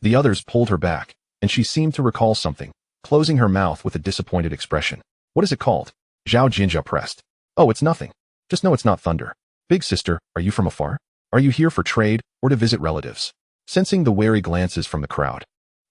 the others pulled her back, and she seemed to recall something, closing her mouth with a disappointed expression. "What is it called?" Zhao Jinjia pressed. "Oh, it's nothing. Just know it's not thunder." "Big sister, are you from afar? Are you here for trade or to visit relatives?" Sensing the wary glances from the crowd,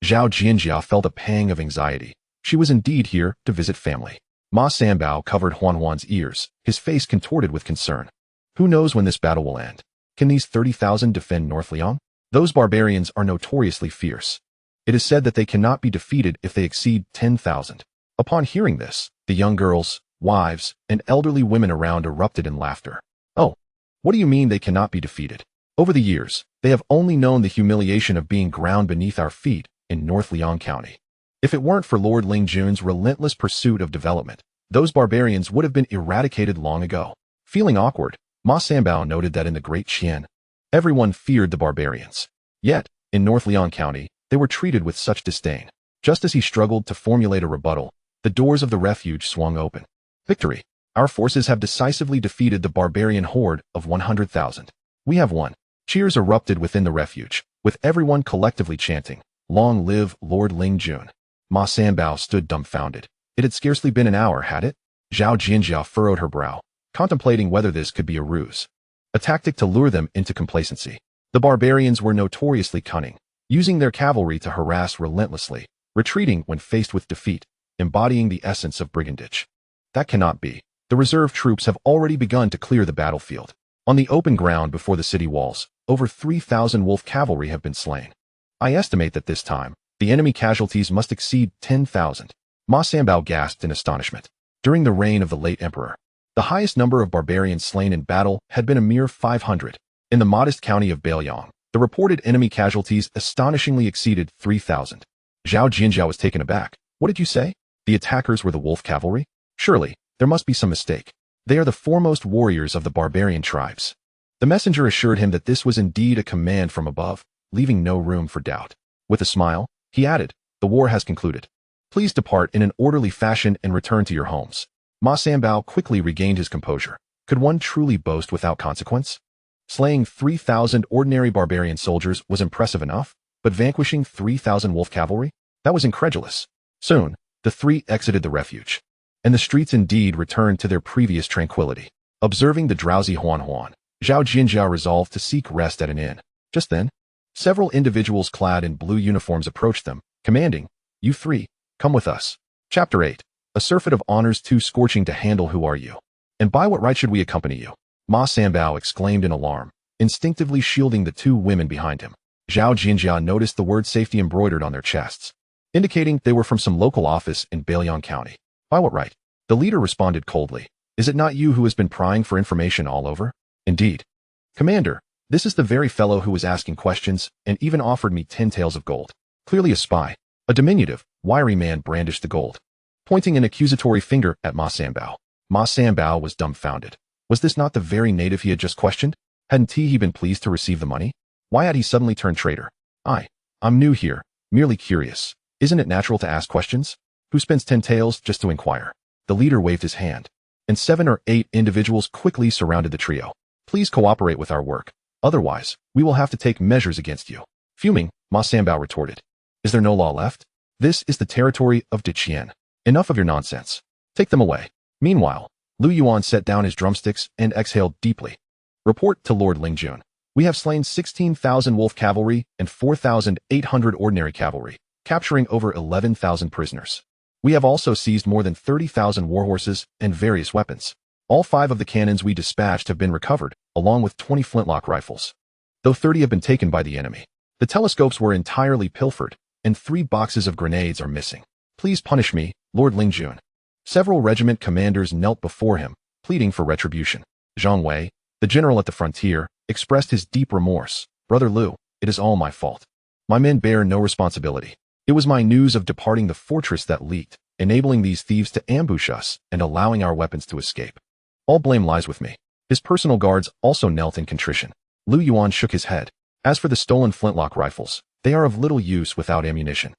Zhao Jinjia felt a pang of anxiety. She was indeed here to visit family. Ma Sanbao covered Huan Huan's ears, his face contorted with concern. "Who knows when this battle will end? Can these 30,000 defend North Liang? Those barbarians are notoriously fierce. It is said that they cannot be defeated if they exceed 10,000. Upon hearing this, the young girls, wives, and elderly women around erupted in laughter. "Oh, what do you mean they cannot be defeated? Over the years, they have only known the humiliation of being ground beneath our feet in North Liang County. If it weren't for Lord Ling Jun's relentless pursuit of development, those barbarians would have been eradicated long ago." Feeling awkward, Ma Sanbao noted that in the Great Qian, everyone feared the barbarians. Yet, in North Liang County, they were treated with such disdain. Just as he struggled to formulate a rebuttal, the doors of the refuge swung open. "Victory! Our forces have decisively defeated the barbarian horde of 100,000. We have won. Cheers erupted within the refuge, with everyone collectively chanting, "Long live Lord Ling Jun." Ma Sanbao stood dumbfounded. It had scarcely been an hour, had it? Zhao Jinjia furrowed her brow, contemplating whether this could be a ruse, a tactic to lure them into complacency. The barbarians were notoriously cunning, using their cavalry to harass relentlessly, retreating when faced with defeat, embodying the essence of brigandage. That cannot be. The reserve troops have already begun to clear the battlefield. On the open ground before the city walls, over 3,000 wolf cavalry have been slain. I estimate that this time, the enemy casualties must exceed 10,000. Ma Sanbao gasped in astonishment. During the reign of the late emperor, the highest number of barbarians slain in battle had been a mere 500. In the modest county of Bailiang, the reported enemy casualties astonishingly exceeded 3,000. Zhao Jinjiao was taken aback. What did you say? The attackers were the wolf cavalry? Surely, there must be some mistake. They are the foremost warriors of the barbarian tribes. The messenger assured him that this was indeed a command from above, leaving no room for doubt. With a smile, he added, "The war has concluded. Please depart in an orderly fashion and return to your homes." Ma Sanbao quickly regained his composure. Could one truly boast without consequence? Slaying 3,000 ordinary barbarian soldiers was impressive enough, but vanquishing 3,000 wolf cavalry? That was incredulous. Soon, the three exited the refuge, and the streets indeed returned to their previous tranquility. Observing the drowsy Huan, Zhao Jinjiao resolved to seek rest at an inn. Just then, several individuals clad in blue uniforms approached them, commanding, "You three, come with us." Chapter 8. A surfeit of honors too scorching to handle. Who are you? And by what right should we accompany you? Ma Sanbao exclaimed in alarm, instinctively shielding the two women behind him. Zhao Jinjia noticed the word safety embroidered on their chests, indicating they were from some local office in Bailiang County. By what right? The leader responded coldly. Is it not you who has been prying for information all over? Indeed. Commander, this is the very fellow who was asking questions and even offered me 10 taels of gold. Clearly a spy. A diminutive, wiry man brandished the gold, pointing an accusatory finger at Ma Sanbao. Ma Sanbao was dumbfounded. Was this not the very native he had just questioned? Hadn't he been pleased to receive the money? Why had he suddenly turned traitor? I'm new here, merely curious. Isn't it natural to ask questions? Who spends 10 taels just to inquire? The leader waved his hand, and 7 or 8 individuals quickly surrounded the trio. Please cooperate with our work. Otherwise, we will have to take measures against you. Fuming, Ma Sanbao retorted. Is there no law left? This is the territory of Qian. Enough of your nonsense. Take them away. Meanwhile, Lu Yuan set down his drumsticks and exhaled deeply. Report to Lord Ling Jun. We have slain 16,000 wolf cavalry and 4,800 ordinary cavalry, capturing over 11,000 prisoners. We have also seized more than 30,000 warhorses and various weapons. All 5 of the cannons we dispatched have been recovered, along with 20 flintlock rifles, though 30 have been taken by the enemy. The telescopes were entirely pilfered, and 3 boxes of grenades are missing. Please punish me, Lord Ling Jun. Several regiment commanders knelt before him, pleading for retribution. Zhang Wei, the general at the frontier, expressed his deep remorse. Brother Lu, it is all my fault. My men bear no responsibility. It was my news of departing the fortress that leaked, enabling these thieves to ambush us and allowing our weapons to escape. All blame lies with me. His personal guards also knelt in contrition. Lu Yuan shook his head. As for the stolen flintlock rifles, they are of little use without ammunition.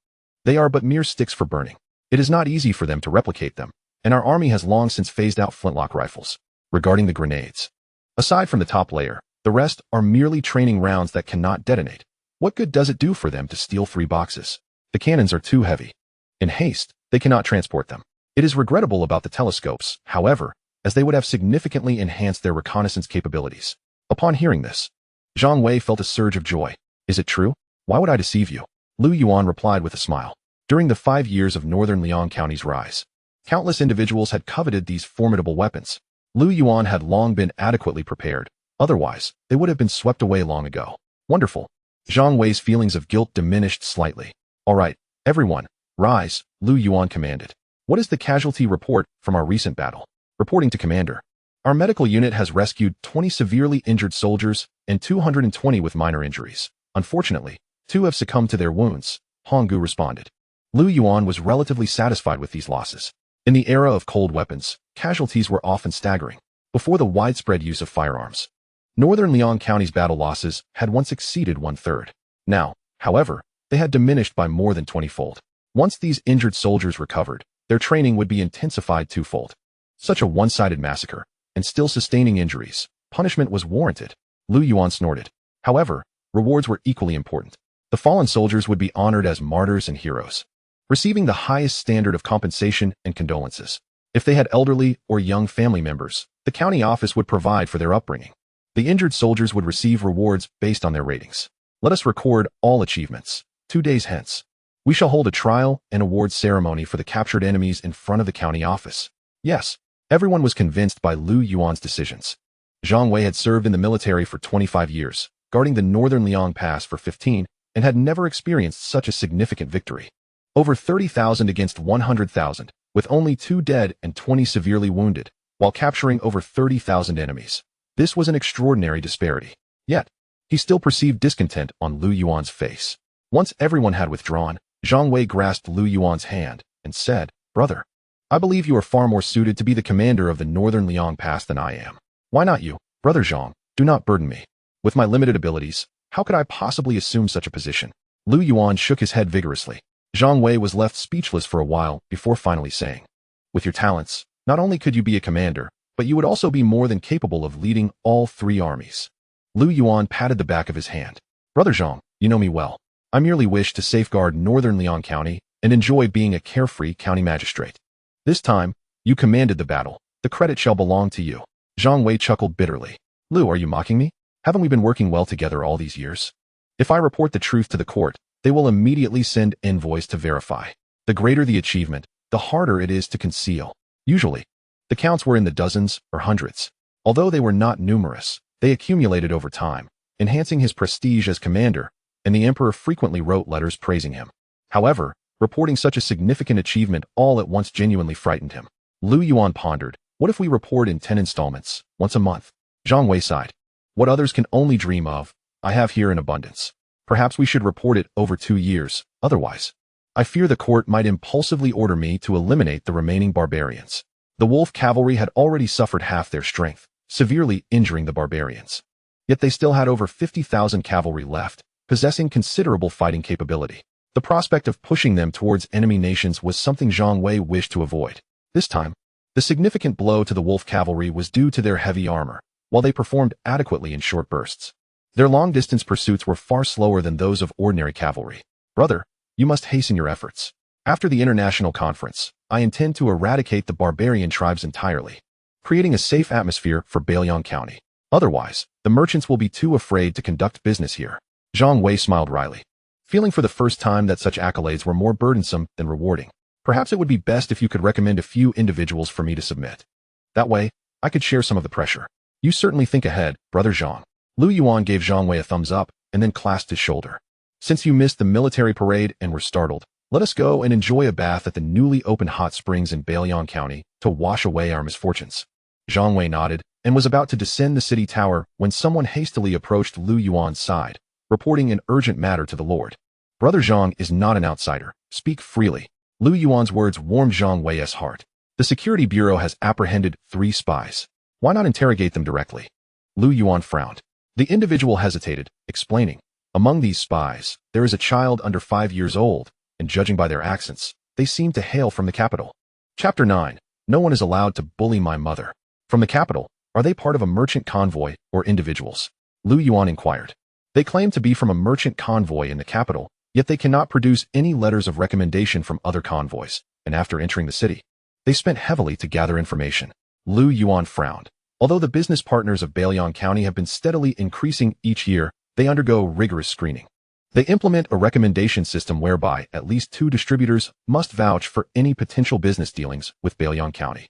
They are but mere sticks for burning. It is not easy for them to replicate them, and our army has long since phased out flintlock rifles. Regarding the grenades, aside from the top layer, the rest are merely training rounds that cannot detonate. What good does it do for them to steal 3 boxes? The cannons are too heavy. In haste, they cannot transport them. It is regrettable about the telescopes, however, as they would have significantly enhanced their reconnaissance capabilities. Upon hearing this, Zhang Wei felt a surge of joy. Is it true? Why would I deceive you? Lu Yuan replied with a smile. During the 5 years of northern Liang County's rise, countless individuals had coveted these formidable weapons. Lu Yuan had long been adequately prepared. Otherwise, they would have been swept away long ago. Wonderful. Zhang Wei's feelings of guilt diminished slightly. All right, everyone, rise, Lu Yuan commanded. What is the casualty report from our recent battle? Reporting to Commander. Our medical unit has rescued 20 severely injured soldiers and 220 with minor injuries. Unfortunately, 2 have succumbed to their wounds, Honggu responded. Lu Yuan was relatively satisfied with these losses. In the era of cold weapons, casualties were often staggering. Before the widespread use of firearms, northern Liang County's battle losses had once exceeded 1/3. Now, however, they had diminished by more than 20-fold. Once these injured soldiers recovered, their training would be intensified 2-fold. Such a one-sided massacre, and still sustaining injuries, punishment was warranted. Lu Yuan snorted. However, rewards were equally important. The fallen soldiers would be honored as martyrs and heroes, receiving the highest standard of compensation and condolences. If they had elderly or young family members, the county office would provide for their upbringing. The injured soldiers would receive rewards based on their ratings. Let us record all achievements. 2 days hence, we shall hold a trial and award ceremony for the captured enemies in front of the county office. Yes, everyone was convinced by Lu Yuan's decisions. Zhang Wei had served in the military for 25 years, guarding the northern Liang Pass for 15, and had never experienced such a significant victory. Over 30,000 against 100,000, with only 2 dead and 20 severely wounded, while capturing over 30,000 enemies. This was an extraordinary disparity. Yet, he still perceived discontent on Lu Yuan's face. Once everyone had withdrawn, Zhang Wei grasped Lu Yuan's hand and said, "Brother, I believe you are far more suited to be the commander of the northern Liang Pass than I am. Why not you, Brother Zhang? Do not burden me. With my limited abilities, how could I possibly assume such a position?" Lu Yuan shook his head vigorously. Zhang Wei was left speechless for a while before finally saying, "With your talents, not only could you be a commander, but you would also be more than capable of leading all 3 armies." Lu Yuan patted the back of his hand. "Brother Zhang, you know me well. I merely wish to safeguard northern Liang County and enjoy being a carefree county magistrate. This time, you commanded the battle. The credit shall belong to you." Zhang Wei chuckled bitterly. "Lu, are you mocking me? Haven't we been working well together all these years? If I report the truth to the court, they will immediately send envoys to verify. The greater the achievement, the harder it is to conceal. Usually, the counts were in the dozens or hundreds. Although they were not numerous, they accumulated over time, enhancing his prestige as commander, and the emperor frequently wrote letters praising him. However, reporting such a significant achievement all at once genuinely frightened him. Lu Yuan pondered, "What if we report in 10 installments, once a month?" Zhang Wei sighed. "What others can only dream of, I have here in abundance. Perhaps we should report it over 2 years, otherwise, I fear the court might impulsively order me to eliminate the remaining barbarians." The wolf cavalry had already suffered half their strength, severely injuring the barbarians. Yet they still had over 50,000 cavalry left, possessing considerable fighting capability. The prospect of pushing them towards enemy nations was something Zhang Wei wished to avoid. This time, the significant blow to the wolf cavalry was due to their heavy armor, while they performed adequately in short bursts. Their long-distance pursuits were far slower than those of ordinary cavalry. "Brother, you must hasten your efforts. After the international conference, I intend to eradicate the barbarian tribes entirely, creating a safe atmosphere for Bailiang County. Otherwise, the merchants will be too afraid to conduct business here." Zhang Wei smiled wryly, feeling for the first time that such accolades were more burdensome than rewarding. "Perhaps it would be best if you could recommend a few individuals for me to submit. That way, I could share some of the pressure." "You certainly think ahead, Brother Zhang." Lu Yuan gave Zhang Wei a thumbs up and then clasped his shoulder. "Since you missed the military parade and were startled, let us go and enjoy a bath at the newly opened hot springs in Bailiang County to wash away our misfortunes." Zhang Wei nodded and was about to descend the city tower when someone hastily approached Lu Yuan's side, reporting an urgent matter to the Lord. "Brother Zhang is not an outsider. Speak freely." Lu Yuan's words warmed Zhang Wei's heart. "The Security Bureau has apprehended 3 spies. Why not interrogate them directly?" Lu Yuan frowned. The individual hesitated, explaining, "Among these spies, there is a child under 5 years old, and judging by their accents, they seem to hail from the capital." Chapter 9. No one is allowed to bully my mother. From the capital, are they part of a merchant convoy or individuals? Lu Yuan inquired. "They claim to be from a merchant convoy in the capital, yet they cannot produce any letters of recommendation from other convoys, and after entering the city, they spent heavily to gather information." Lu Yuan frowned. Although the business partners of Bailiang County have been steadily increasing each year, they undergo rigorous screening. They implement a recommendation system whereby at least 2 distributors must vouch for any potential business dealings with Bailiang County.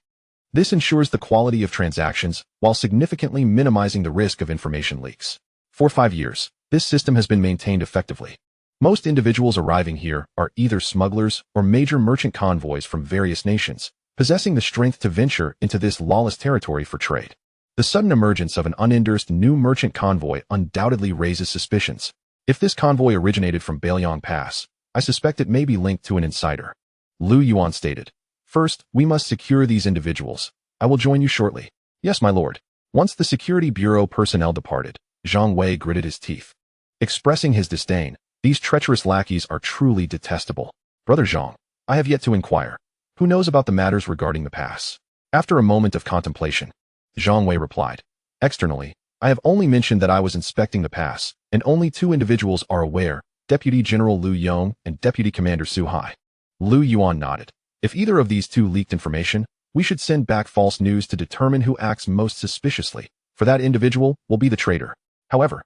This ensures the quality of transactions while significantly minimizing the risk of information leaks. For 5 years, this system has been maintained effectively. Most individuals arriving here are either smugglers or major merchant convoys from various nations, possessing the strength to venture into this lawless territory for trade. The sudden emergence of an unendorsed new merchant convoy undoubtedly raises suspicions. If this convoy originated from Bailiang Pass, I suspect it may be linked to an insider. Lu Yuan stated. "First, we must secure these individuals. I will join you shortly." "Yes, my lord." Once the Security Bureau personnel departed, Zhang Wei gritted his teeth, expressing his disdain. "These treacherous lackeys are truly detestable. Brother Zhang, I have yet to inquire. Who knows about the matters regarding the pass?" After a moment of contemplation, Zhang Wei replied, "Externally, I have only mentioned that I was inspecting the pass, and only two individuals are aware, Deputy General Liu Yong and Deputy Commander Su Hai. Liu Yuan nodded. If either of these two leaked information, we should send back false news to determine who acts most suspiciously, for that individual will be the traitor. However,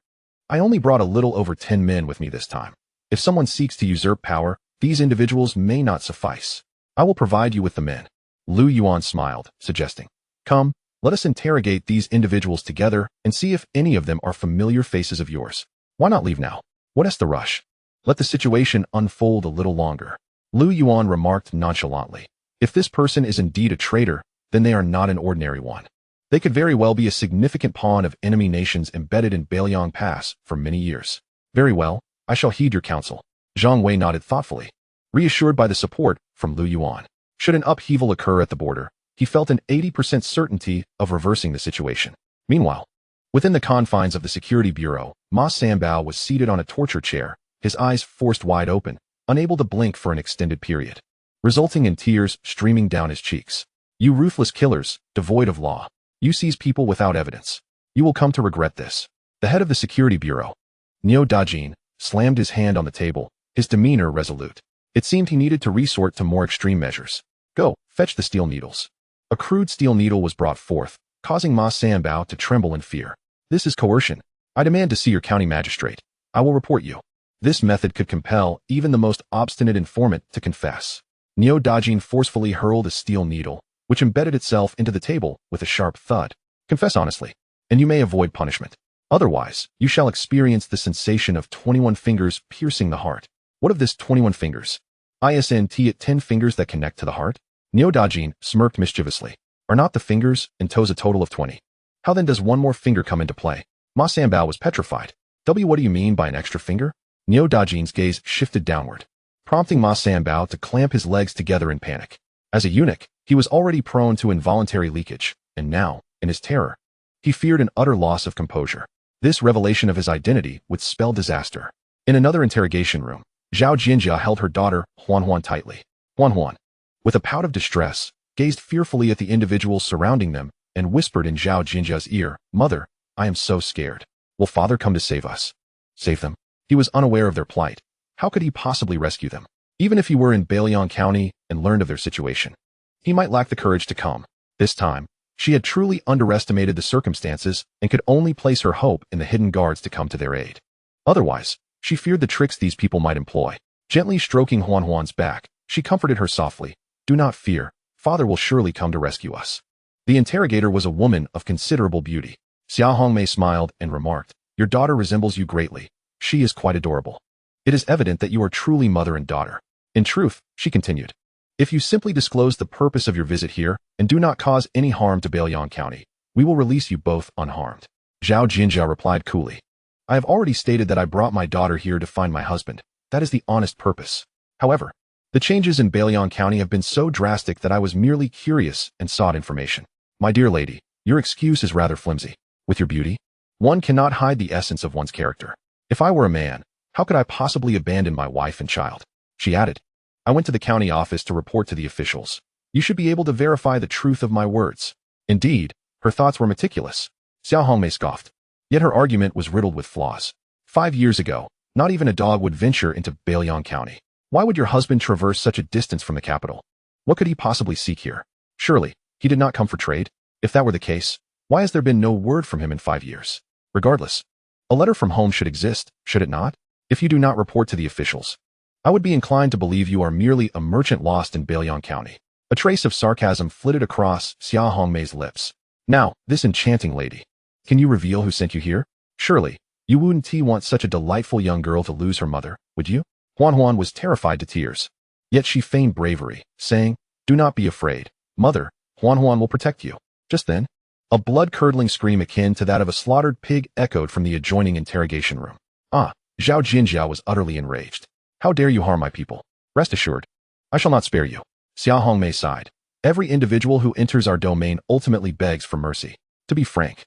I only brought a little over 10 men with me this time. If someone seeks to usurp power, these individuals may not suffice. I will provide you with the men. Liu Yuan smiled, suggesting, come, let us interrogate these individuals together and see if any of them are familiar faces of yours. Why not leave now? What is the rush? Let the situation unfold a little longer. Liu Yuan remarked nonchalantly. If this person is indeed a traitor, then they are not an ordinary one. They could very well be a significant pawn of enemy nations embedded in Bailiang Pass for many years. Very well, I shall heed your counsel. Zhang Wei nodded thoughtfully, reassured by the support from Liu Yuan. Should an upheaval occur at the border, he felt an 80% certainty of reversing the situation. Meanwhile, within the confines of the Security Bureau, Ma Sanbao was seated on a torture chair, his eyes forced wide open, unable to blink for an extended period, resulting in tears streaming down his cheeks. You ruthless killers, devoid of law. You seize people without evidence. You will come to regret this. The head of the Security Bureau, Niu Dajin, slammed his hand on the table, his demeanor resolute. It seemed he needed to resort to more extreme measures. Go, fetch the steel needles. A crude steel needle was brought forth, causing Ma Sanbao to tremble in fear. This is coercion. I demand to see your county magistrate. I will report you. This method could compel even the most obstinate informant to confess. Niu Dajin forcefully hurled a steel needle, which embedded itself into the table with a sharp thud. Confess honestly, and you may avoid punishment. Otherwise, you shall experience the sensation of 21 fingers piercing the heart. What of this 21 fingers? Isn't it 10 fingers that connect to the heart? Niu Dajin smirked mischievously. Are not the fingers and toes a total of 20? How then does one more finger come into play? Ma Sanbao was petrified. What do you mean by an extra finger? Niu Dajin's gaze shifted downward, prompting Ma Sanbao to clamp his legs together in panic. As a eunuch, he was already prone to involuntary leakage, and now, in his terror, he feared an utter loss of composure. This revelation of his identity would spell disaster. In another interrogation room, Zhao Jinjia held her daughter, Huan tightly. Huan, with a pout of distress, gazed fearfully at the individuals surrounding them and whispered in Zhao Jinjia's ear, Mother, I am so scared. Will father come to save us? Save them? He was unaware of their plight. How could he possibly rescue them? Even if he were in Bailiang County and learned of their situation, he might lack the courage to come. This time, she had truly underestimated the circumstances and could only place her hope in the hidden guards to come to their aid. Otherwise, she feared the tricks these people might employ. Gently stroking Huan's back, she comforted her softly. Do not fear, father will surely come to rescue us. The interrogator was a woman of considerable beauty. Xia Hongmei smiled and remarked, Your daughter resembles you greatly. She is quite adorable. It is evident that you are truly mother and daughter. In truth, she continued, if you simply disclose the purpose of your visit here and do not cause any harm to Bailiang County, we will release you both unharmed. Zhao Jinjia replied coolly, I have already stated that I brought my daughter here to find my husband. That is the honest purpose. However, the changes in Bailiang County have been so drastic that I was merely curious and sought information. My dear lady, your excuse is rather flimsy. With your beauty, one cannot hide the essence of one's character. If I were a man, how could I possibly abandon my wife and child? She added, I went to the county office to report to the officials. You should be able to verify the truth of my words. Indeed, her thoughts were meticulous. Xiao Hongmei scoffed. Yet her argument was riddled with flaws. 5 years ago, not even a dog would venture into Bailiang County. Why would your husband traverse such a distance from the capital? What could he possibly seek here? Surely, he did not come for trade. If that were the case, why has there been no word from him in 5 years? Regardless, a letter from home should exist, should it not? If you do not report to the officials, I would be inclined to believe you are merely a merchant lost in Bailiang County. A trace of sarcasm flitted across Xia Hongmei's lips. Now, this enchanting lady. Can you reveal who sent you here? Surely, you wouldn't want such a delightful young girl to lose her mother, would you? Huan was terrified to tears. Yet she feigned bravery, saying, Do not be afraid. Mother, Huan will protect you. Just then, a blood-curdling scream akin to that of a slaughtered pig echoed from the adjoining interrogation room. Ah, Zhao Jinjia was utterly enraged. How dare you harm my people? Rest assured, I shall not spare you. Xia Hongmei sighed. Every individual who enters our domain ultimately begs for mercy. To be frank,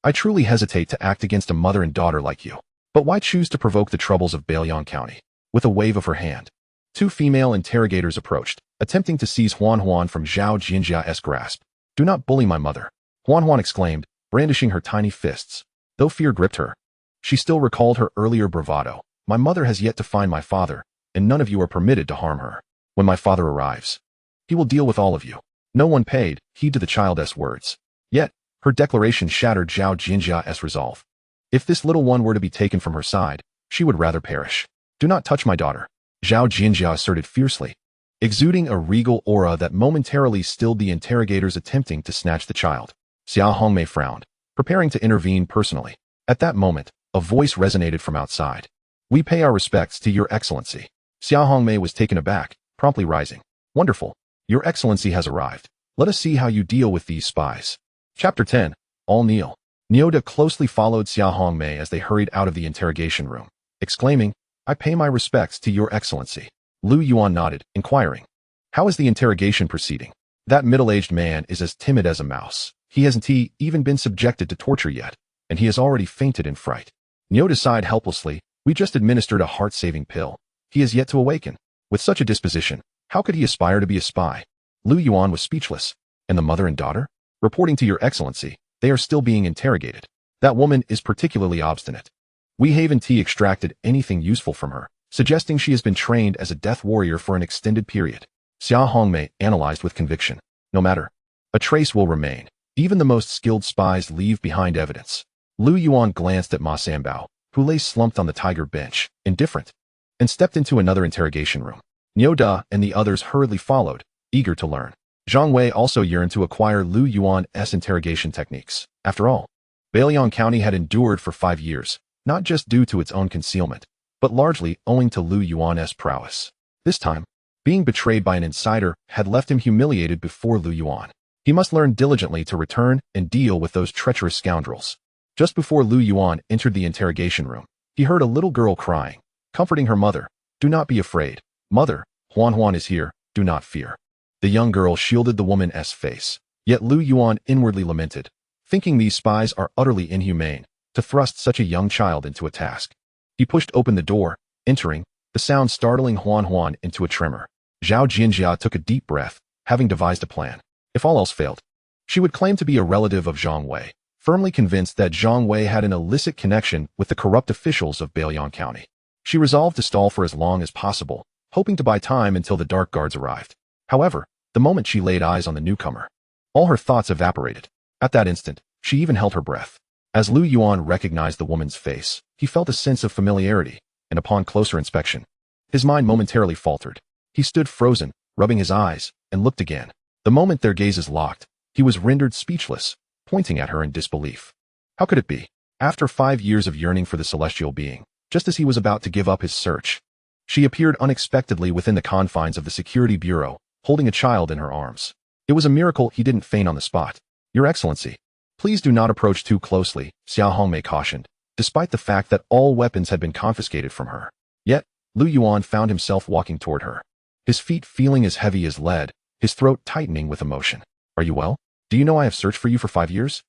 I truly hesitate to act against a mother and daughter like you. But why choose to provoke the troubles of Bailiang County? With a wave of her hand, 2 female interrogators approached, attempting to seize Huan from Zhao Jinjia's grasp. Do not bully my mother, Huan exclaimed, brandishing her tiny fists. Though fear gripped her, she still recalled her earlier bravado. My mother has yet to find my father, and none of you are permitted to harm her. When my father arrives, he will deal with all of you. No one paid heed to the child's words. Yet, her declaration shattered Zhao Jinjia's resolve. If this little one were to be taken from her side, she would rather perish. Do not touch my daughter, Zhao Jinjia asserted fiercely, exuding a regal aura that momentarily stilled the interrogators attempting to snatch the child. Xia Hongmei frowned, preparing to intervene personally. At that moment, a voice resonated from outside. We pay our respects to Your Excellency. Xia Hongmei was taken aback, promptly rising. Wonderful. Your Excellency has arrived. Let us see how you deal with these spies. Chapter 10. All kneel. Nyoda closely followed Xia Hongmei as they hurried out of the interrogation room, exclaiming, I pay my respects to Your Excellency. Lu Yuan nodded, inquiring, how is the interrogation proceeding? That middle-aged man is as timid as a mouse. He hasn't even been subjected to torture yet, and he has already fainted in fright. Nyoda sighed helplessly. We just administered a heart-saving pill. He is yet to awaken. With such a disposition, how could he aspire to be a spy? Lu Yuan was speechless. And the mother and daughter? Reporting to Your Excellency, they are still being interrogated. That woman is particularly obstinate. We haven't extracted anything useful from her, suggesting she has been trained as a death warrior for an extended period. Xia Hongmei analyzed with conviction. No matter. A trace will remain. Even the most skilled spies leave behind evidence. Lu Yuan glanced at Ma Sanbao, who lay slumped on the tiger bench, indifferent, and stepped into another interrogation room. Nyoda and the others hurriedly followed, eager to learn. Zhang Wei also yearned to acquire Lu Yuan's interrogation techniques. After all, Bailiang County had endured for 5 years, not just due to its own concealment, but largely owing to Lu Yuan's prowess. This time, being betrayed by an insider had left him humiliated before Lu Yuan. He must learn diligently to return and deal with those treacherous scoundrels. Just before Lu Yuan entered the interrogation room, he heard a little girl crying, comforting her mother. Do not be afraid. Mother, Huan is here, do not fear. The young girl shielded the woman's face, yet Lu Yuan inwardly lamented, thinking these spies are utterly inhumane, to thrust such a young child into a task. He pushed open the door, entering, the sound startling Huan into a tremor. Zhao Jinjia took a deep breath, having devised a plan. If all else failed, she would claim to be a relative of Zhang Wei, firmly convinced that Zhang Wei had an illicit connection with the corrupt officials of Bailiang County. She resolved to stall for as long as possible, hoping to buy time until the dark guards arrived. However, the moment she laid eyes on the newcomer, all her thoughts evaporated. At that instant, she even held her breath. As Lu Yuan recognized the woman's face, he felt a sense of familiarity, and upon closer inspection, his mind momentarily faltered. He stood frozen, rubbing his eyes, and looked again. The moment their gazes locked, he was rendered speechless, pointing at her in disbelief. How could it be? After 5 years of yearning for the celestial being, just as he was about to give up his search, she appeared unexpectedly within the confines of the security bureau, holding a child in her arms. It was a miracle he didn't faint on the spot. Your Excellency, please do not approach too closely, Xia Hongmei cautioned, despite the fact that all weapons had been confiscated from her. Yet, Lu Yuan found himself walking toward her, his feet feeling as heavy as lead, his throat tightening with emotion. Are you well? Do you know I have searched for you for 5 years?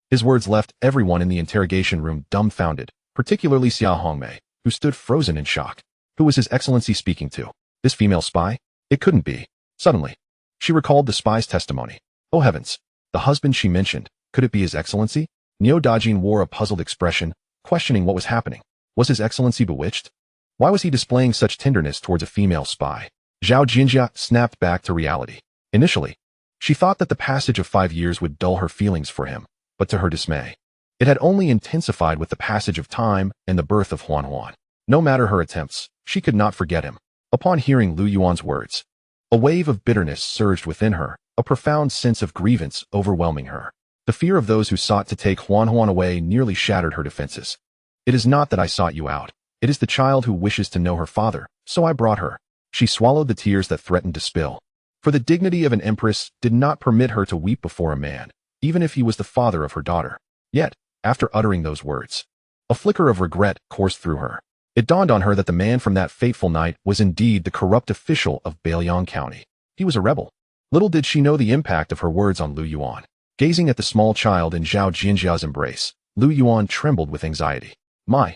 His words left everyone in the interrogation room dumbfounded, particularly Xia Hongmei, who stood frozen in shock. Who was His Excellency speaking to? This female spy? It couldn't be. Suddenly, she recalled the spy's testimony. Oh heavens! The husband she mentioned, could it be His Excellency? Neo Dajin wore a puzzled expression, questioning what was happening. Was His Excellency bewitched? Why was he displaying such tenderness towards a female spy? Zhao Jinjia snapped back to reality. Initially, she thought that the passage of 5 years would dull her feelings for him, but to her dismay, it had only intensified with the passage of time and the birth of Huan. No matter her attempts, she could not forget him. Upon hearing Lu Yuan's words, a wave of bitterness surged within her, a profound sense of grievance overwhelming her. The fear of those who sought to take Huan away nearly shattered her defenses. It is not that I sought you out. It is the child who wishes to know her father, so I brought her. She swallowed the tears that threatened to spill. For the dignity of an empress did not permit her to weep before a man, even if he was the father of her daughter. Yet, after uttering those words, a flicker of regret coursed through her. It dawned on her that the man from that fateful night was indeed the corrupt official of Bailiang County. He was a rebel. Little did she know the impact of her words on Lu Yuan. Gazing at the small child in Zhao Jinjia's embrace, Lu Yuan trembled with anxiety. My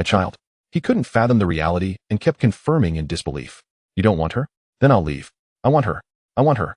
child. He couldn't fathom the reality and kept confirming in disbelief. You don't want her? Then I'll leave. I want her. I want her.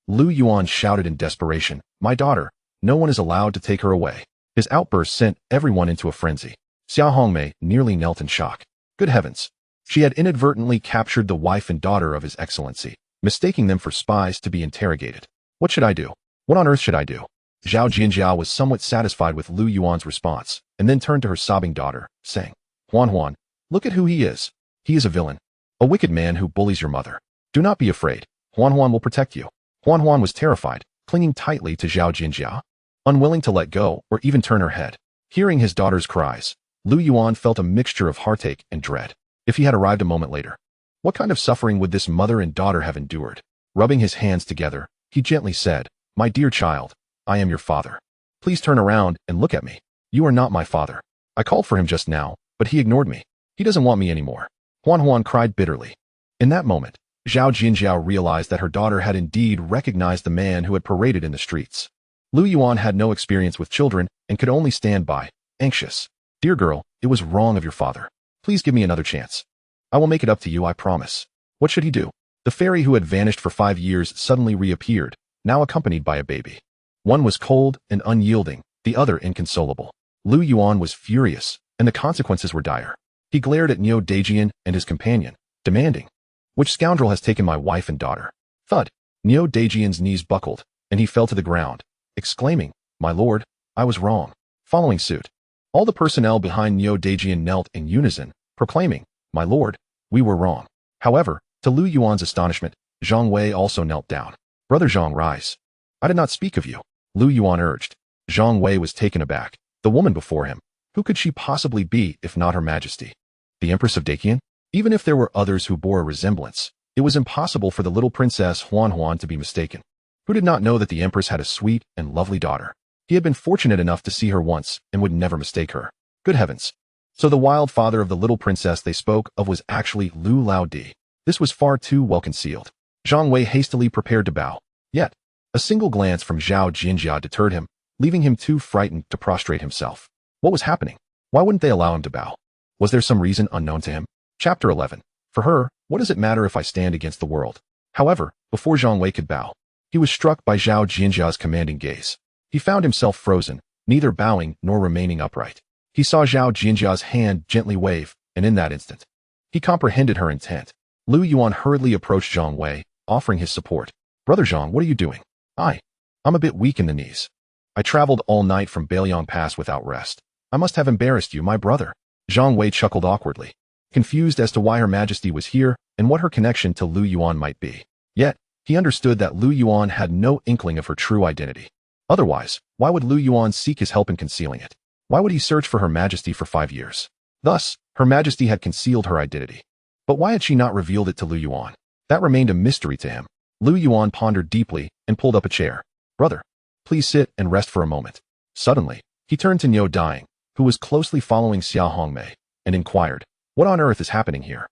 Lu Yuan shouted in desperation. My daughter. No one is allowed to take her away. His outburst sent everyone into a frenzy. Xia Hongmei nearly knelt in shock. Good heavens! She had inadvertently captured the wife and daughter of His Excellency, mistaking them for spies to be interrogated. What should I do? What on earth should I do? Zhao Jinjia was somewhat satisfied with Lu Yuan's response, and then turned to her sobbing daughter, saying, Huan, look at who he is. He is a villain. A wicked man who bullies your mother. Do not be afraid. Huan will protect you. Huan was terrified, clinging tightly to Zhao Jinjia, unwilling to let go or even turn her head. Hearing his daughter's cries, Lu Yuan felt a mixture of heartache and dread. If he had arrived a moment later, what kind of suffering would this mother and daughter have endured? Rubbing his hands together, he gently said, My dear child, I am your father. Please turn around and look at me. You are not my father. I called for him just now, but he ignored me. He doesn't want me anymore. Huan cried bitterly. In that moment, Zhao Jinjiao realized that her daughter had indeed recognized the man who had paraded in the streets. Lu Yuan had no experience with children and could only stand by, anxious. Dear girl, it was wrong of your father. Please give me another chance. I will make it up to you, I promise. What should he do? The fairy who had vanished for 5 years suddenly reappeared, now accompanied by a baby. One was cold and unyielding, the other inconsolable. Lu Yuan was furious, and the consequences were dire. He glared at Niu Dajian and his companion, demanding, Which scoundrel has taken my wife and daughter? Thud! Niu Dajian's knees buckled, and he fell to the ground, exclaiming, My lord, I was wrong. Following suit, all the personnel behind Niu Dajian knelt in unison, proclaiming, My lord, we were wrong. However, to Lu Yuan's astonishment, Zhang Wei also knelt down. Brother Zhang, rise. I did not speak of you, Lu Yuan urged. Zhang Wei was taken aback. The woman before him, who could she possibly be if not Her Majesty? The Empress of Daqian? Even if there were others who bore a resemblance, it was impossible for the little princess Huan to be mistaken. Who did not know that the Empress had a sweet and lovely daughter? He had been fortunate enough to see her once and would never mistake her. Good heavens! So the wild father of the little princess they spoke of was actually Lu Laodi. This was far too well concealed. Zhang Wei hastily prepared to bow. Yet, a single glance from Zhao Jinjia deterred him, leaving him too frightened to prostrate himself. What was happening? Why wouldn't they allow him to bow? Was there some reason unknown to him? Chapter 11. For her, what does it matter if I stand against the world? However, before Zhang Wei could bow, he was struck by Zhao Jinjia's commanding gaze. He found himself frozen, neither bowing nor remaining upright. He saw Zhao Jinjia's hand gently wave, and in that instant, he comprehended her intent. Lu Yuan hurriedly approached Zhang Wei, offering his support. Brother Zhang, what are you doing? I'm a bit weak in the knees. I traveled all night from Bailiang Pass without rest. I must have embarrassed you, my brother. Zhang Wei chuckled awkwardly, confused as to why Her Majesty was here and what her connection to Lu Yuan might be. Yet, he understood that Lu Yuan had no inkling of her true identity. Otherwise, why would Lu Yuan seek his help in concealing it? Why would he search for Her Majesty for 5 years? Thus, Her Majesty had concealed her identity. But why had she not revealed it to Lu Yuan? That remained a mystery to him. Lu Yuan pondered deeply and pulled up a chair. Brother, please sit and rest for a moment. Suddenly, he turned to Niu Dajian, who was closely following Xia Hongmei, and inquired, What on earth is happening here?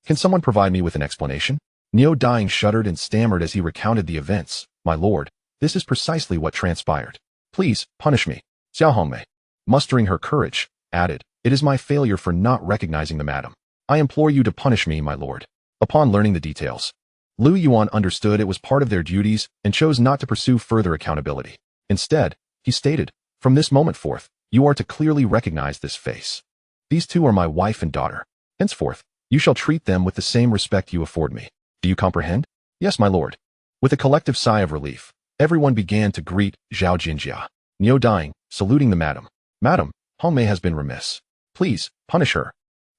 Can someone provide me with an explanation? Niu Dajian shuddered and stammered as he recounted the events. My lord, this is precisely what transpired. Please, punish me. Xia Hongmei, mustering her courage, added, It is my failure for not recognizing the madam. I implore you to punish me, my lord. Upon learning the details, Lu Yuan understood it was part of their duties and chose not to pursue further accountability. Instead, he stated, From this moment forth, you are to clearly recognize this face. These two are my wife and daughter. Henceforth, you shall treat them with the same respect you afford me. Do you comprehend? Yes, my lord. With a collective sigh of relief, everyone began to greet Zhao Jinjia. Niu Dajian, saluting the madam. Madam, Hongmei has been remiss. Please, punish her.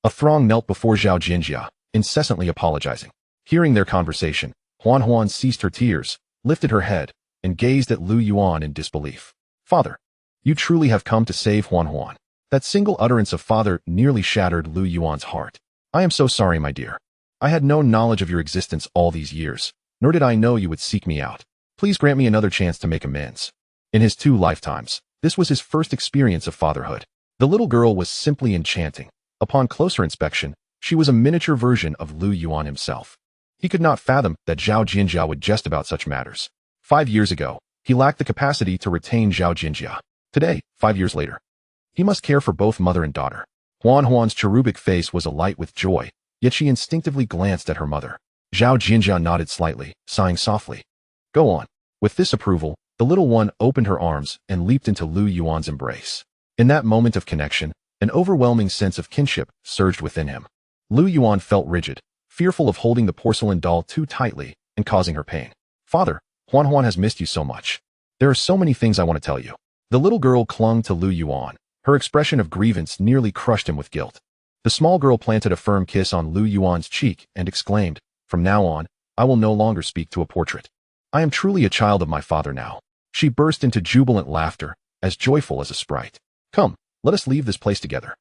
A throng knelt before Zhao Jinjia, incessantly apologizing. Hearing their conversation, Huan ceased her tears, lifted her head, and gazed at Lu Yuan in disbelief. Father, you truly have come to save Huan. That single utterance of father nearly shattered Lu Yuan's heart. I am so sorry, my dear. I had no knowledge of your existence all these years, nor did I know you would seek me out. Please grant me another chance to make amends. In his 2 lifetimes, this was his first experience of fatherhood. The little girl was simply enchanting. Upon closer inspection, she was a miniature version of Lu Yuan himself. He could not fathom that Zhao Jinjia would jest about such matters. 5 years ago, he lacked the capacity to retain Zhao Jinjia. Today, 5 years later, he must care for both mother and daughter. Huan's cherubic face was alight with joy, yet she instinctively glanced at her mother. Zhao Jinjia nodded slightly, sighing softly. Go on. With this approval, the little one opened her arms and leaped into Lu Yuan's embrace. In that moment of connection, an overwhelming sense of kinship surged within him. Lu Yuan felt rigid, fearful of holding the porcelain doll too tightly and causing her pain. Father, Huan has missed you so much. There are so many things I want to tell you. The little girl clung to Lu Yuan. Her expression of grievance nearly crushed him with guilt. The small girl planted a firm kiss on Lu Yuan's cheek and exclaimed, "From now on, I will no longer speak to a portrait. I am truly a child of my father now." She burst into jubilant laughter, as joyful as a sprite. "Come, let us leave this place together."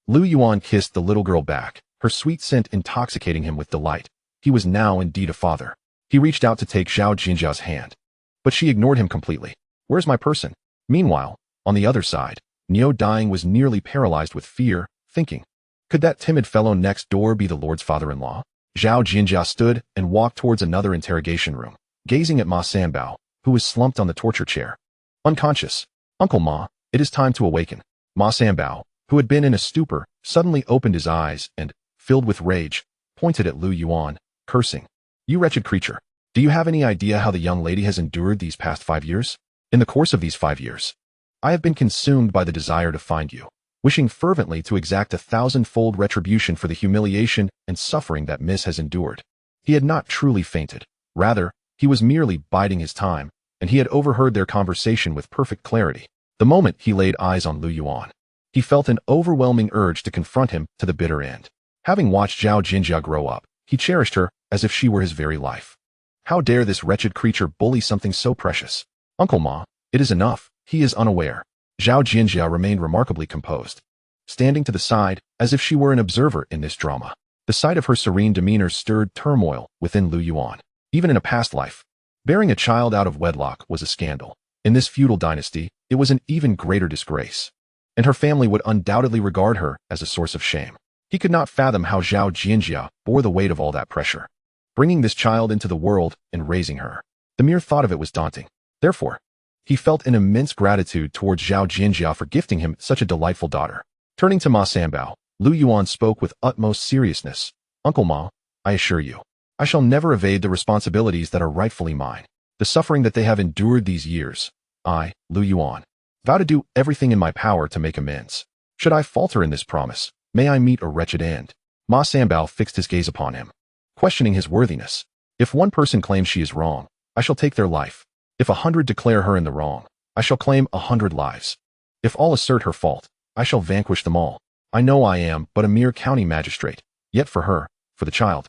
Lu Yuan kissed the little girl back, her sweet scent intoxicating him with delight. He was now indeed a father. He reached out to take Zhao Jinjia's hand, but she ignored him completely. "Where's my person?" Meanwhile, on the other side, Niu Dying was nearly paralyzed with fear, thinking, could that timid fellow next door be the Lord's father-in-law? Zhao Jinjia stood and walked towards another interrogation room, gazing at Ma Sanbao, who was slumped on the torture chair. Unconscious. "Uncle Ma, it is time to awaken." Ma Sanbao, who had been in a stupor, suddenly opened his eyes and, filled with rage, pointed at Lu Yuan, cursing. "You wretched creature. Do you have any idea how the young lady has endured these past 5 years? In the course of these 5 years, I have been consumed by the desire to find you, wishing fervently to exact 1,000-fold retribution for the humiliation and suffering that Miss has endured." He had not truly fainted. Rather, he was merely biding his time, and he had overheard their conversation with perfect clarity. The moment he laid eyes on Lu Yuan, he felt an overwhelming urge to confront him to the bitter end. Having watched Zhao Jinjia grow up, he cherished her as if she were his very life. How dare this wretched creature bully something so precious? "Uncle Ma, it is enough. He is unaware." Zhao Jinjia remained remarkably composed, standing to the side as if she were an observer in this drama. The sight of her serene demeanor stirred turmoil within Lu Yuan. Even in a past life, bearing a child out of wedlock was a scandal. In this feudal dynasty, it was an even greater disgrace, and her family would undoubtedly regard her as a source of shame. He could not fathom how Zhao Jinjia bore the weight of all that pressure, bringing this child into the world and raising her. The mere thought of it was daunting. Therefore, he felt an immense gratitude towards Zhao Jinjia for gifting him such a delightful daughter. Turning to Ma Sanbao, Lu Yuan spoke with utmost seriousness. "Uncle Ma, I assure you, I shall never evade the responsibilities that are rightfully mine. The suffering that they have endured these years, I, Lu Yuan, vow to do everything in my power to make amends. Should I falter in this promise, may I meet a wretched end." Ma Sanbao fixed his gaze upon him, questioning his worthiness. "If one person claims she is wrong, I shall take their life. If 100 declare her in the wrong, I shall claim 100 lives. If all assert her fault, I shall vanquish them all. I know I am but a mere county magistrate, yet for her, for the child,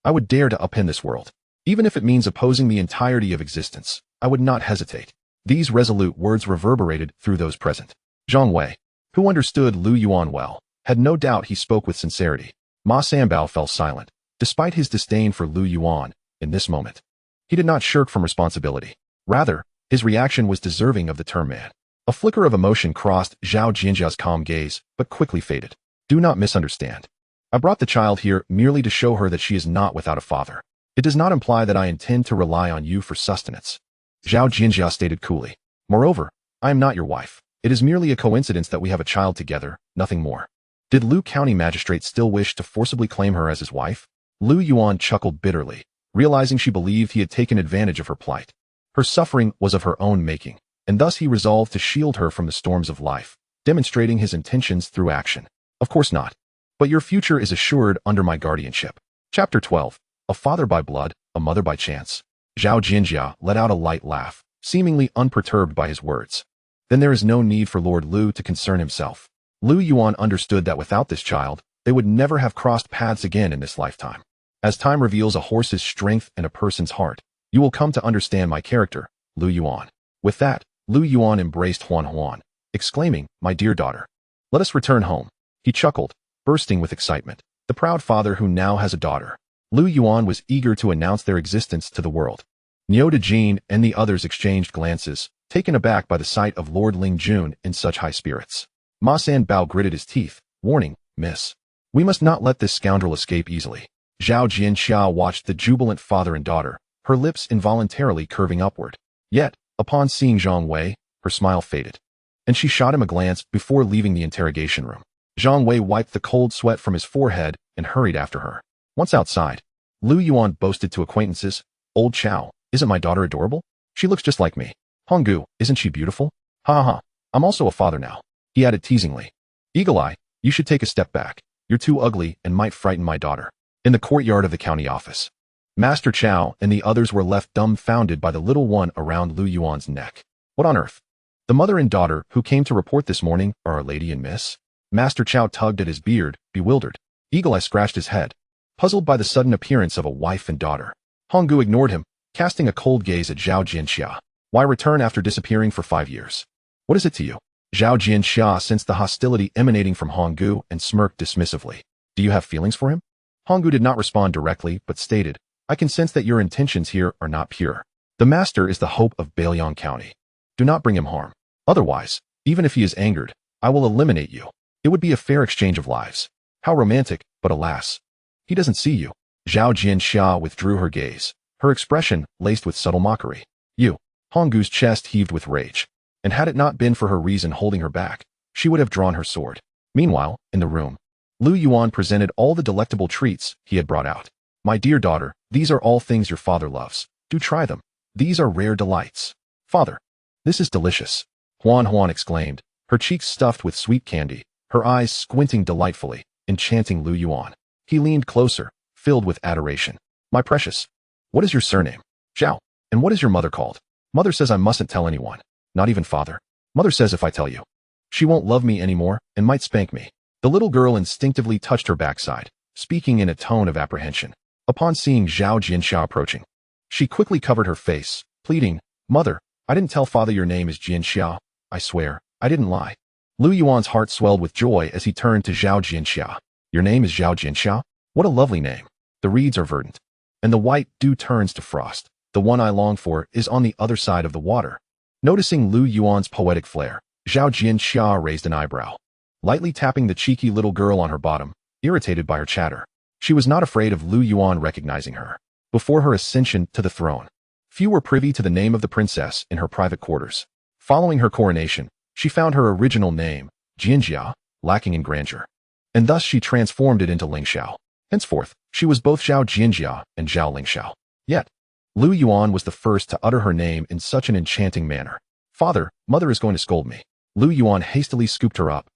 I would dare to upend this world. Even if it means opposing the entirety of existence, I would not hesitate." These resolute words reverberated through those present. Zhang Wei, who understood Lu Yuan well, had no doubt he spoke with sincerity. Ma Sanbao fell silent, despite his disdain for Lu Yuan, in this moment. He did not shirk from responsibility. Rather, his reaction was deserving of the term man. A flicker of emotion crossed Zhao Jinjia's calm gaze, but quickly faded. "Do not misunderstand. I brought the child here merely to show her that she is not without a father. It does not imply that I intend to rely on you for sustenance," Zhao Jinjia stated coolly. "Moreover, I am not your wife. It is merely a coincidence that we have a child together, nothing more." Did Lu County Magistrate still wish to forcibly claim her as his wife? Lu Yuan chuckled bitterly, realizing she believed he had taken advantage of her plight. Her suffering was of her own making, and thus he resolved to shield her from the storms of life, demonstrating his intentions through action. "Of course not. But your future is assured under my guardianship." Chapter 12. A father by blood, a mother by chance. Zhao Jinjia let out a light laugh, seemingly unperturbed by his words. "Then there is no need for Lord Lu to concern himself." Lu Yuan understood that without this child, they would never have crossed paths again in this lifetime. As time reveals a horse's strength and a person's heart, you will come to understand my character, Lu Yuan. With that, Lu Yuan embraced Huan, exclaiming, "My dear daughter, let us return home." He chuckled, bursting with excitement. The proud father who now has a daughter. Lu Yuan was eager to announce their existence to the world. Niu Jin and the others exchanged glances, taken aback by the sight of Lord Ling Jun in such high spirits. Ma Sanbao gritted his teeth, warning, "Miss, we must not let this scoundrel escape easily." Zhao Jinxia watched the jubilant father and daughter, her lips involuntarily curving upward. Yet, upon seeing Zhang Wei, her smile faded, and she shot him a glance before leaving the interrogation room. Zhang Wei wiped the cold sweat from his forehead and hurried after her. Once outside, Lu Yuan boasted to acquaintances, "Old Chow, isn't my daughter adorable? She looks just like me. Honggu, isn't she beautiful? Ha ha ha, I'm also a father now." He added teasingly. Eagle Eye, you should take a step back. You're too ugly and might frighten my daughter. In the courtyard of the county office, Master Chow and the others were left dumbfounded by the little one around Lu Yuan's neck. What on earth? The mother and daughter who came to report this morning are our lady and miss? Master Chow tugged at his beard, bewildered. Eagle Eye scratched his head, puzzled by the sudden appearance of a wife and daughter. Honggu ignored him, casting a cold gaze at Zhao Jianxia. Why return after disappearing for 5 years? What is it to you? Zhao Jianxia sensed the hostility emanating from Honggu and smirked dismissively. Do you have feelings for him? Honggu did not respond directly, but stated, I can sense that your intentions here are not pure. The master is the hope of Bailiang County. Do not bring him harm. Otherwise, even if he is angered, I will eliminate you. It would be a fair exchange of lives. How romantic, but alas. He doesn't see you. Zhao Jianxia withdrew her gaze, her expression laced with subtle mockery. You. Honggu's chest heaved with rage, and had it not been for her reason holding her back, she would have drawn her sword. Meanwhile, in the room, Lu Yuan presented all the delectable treats he had brought out. My dear daughter, these are all things your father loves. Do try them. These are rare delights. Father, this is delicious. Huan exclaimed, her cheeks stuffed with sweet candy, her eyes squinting delightfully, enchanting Lu Yuan. He leaned closer, filled with adoration. My precious, what is your surname? Zhao. And what is your mother called? Mother says I mustn't tell anyone, not even father. Mother says if I tell you, she won't love me anymore and might spank me. The little girl instinctively touched her backside, speaking in a tone of apprehension. Upon seeing Zhao Jianxia approaching, she quickly covered her face, pleading, Mother, I didn't tell father your name is Jianxia. I swear, I didn't lie. Lu Yuan's heart swelled with joy as he turned to Zhao Jianxia. Your name is Zhao Jianxia? What a lovely name. The reeds are verdant, and the white dew turns to frost. The one I long for is on the other side of the water. Noticing Lu Yuan's poetic flair, Zhao Jianxia raised an eyebrow, lightly tapping the cheeky little girl on her bottom, irritated by her chatter. She was not afraid of Lu Yuan recognizing her. Before her ascension to the throne, few were privy to the name of the princess in her private quarters. Following her coronation, she found her original name, Jianjia, lacking in grandeur, and thus she transformed it into Lingxiao. Henceforth, she was both Zhao Jianjia and Zhao Lingxiao. Yet, Lu Yuan was the first to utter her name in such an enchanting manner. Father, mother is going to scold me. Lu Yuan hastily scooped her up,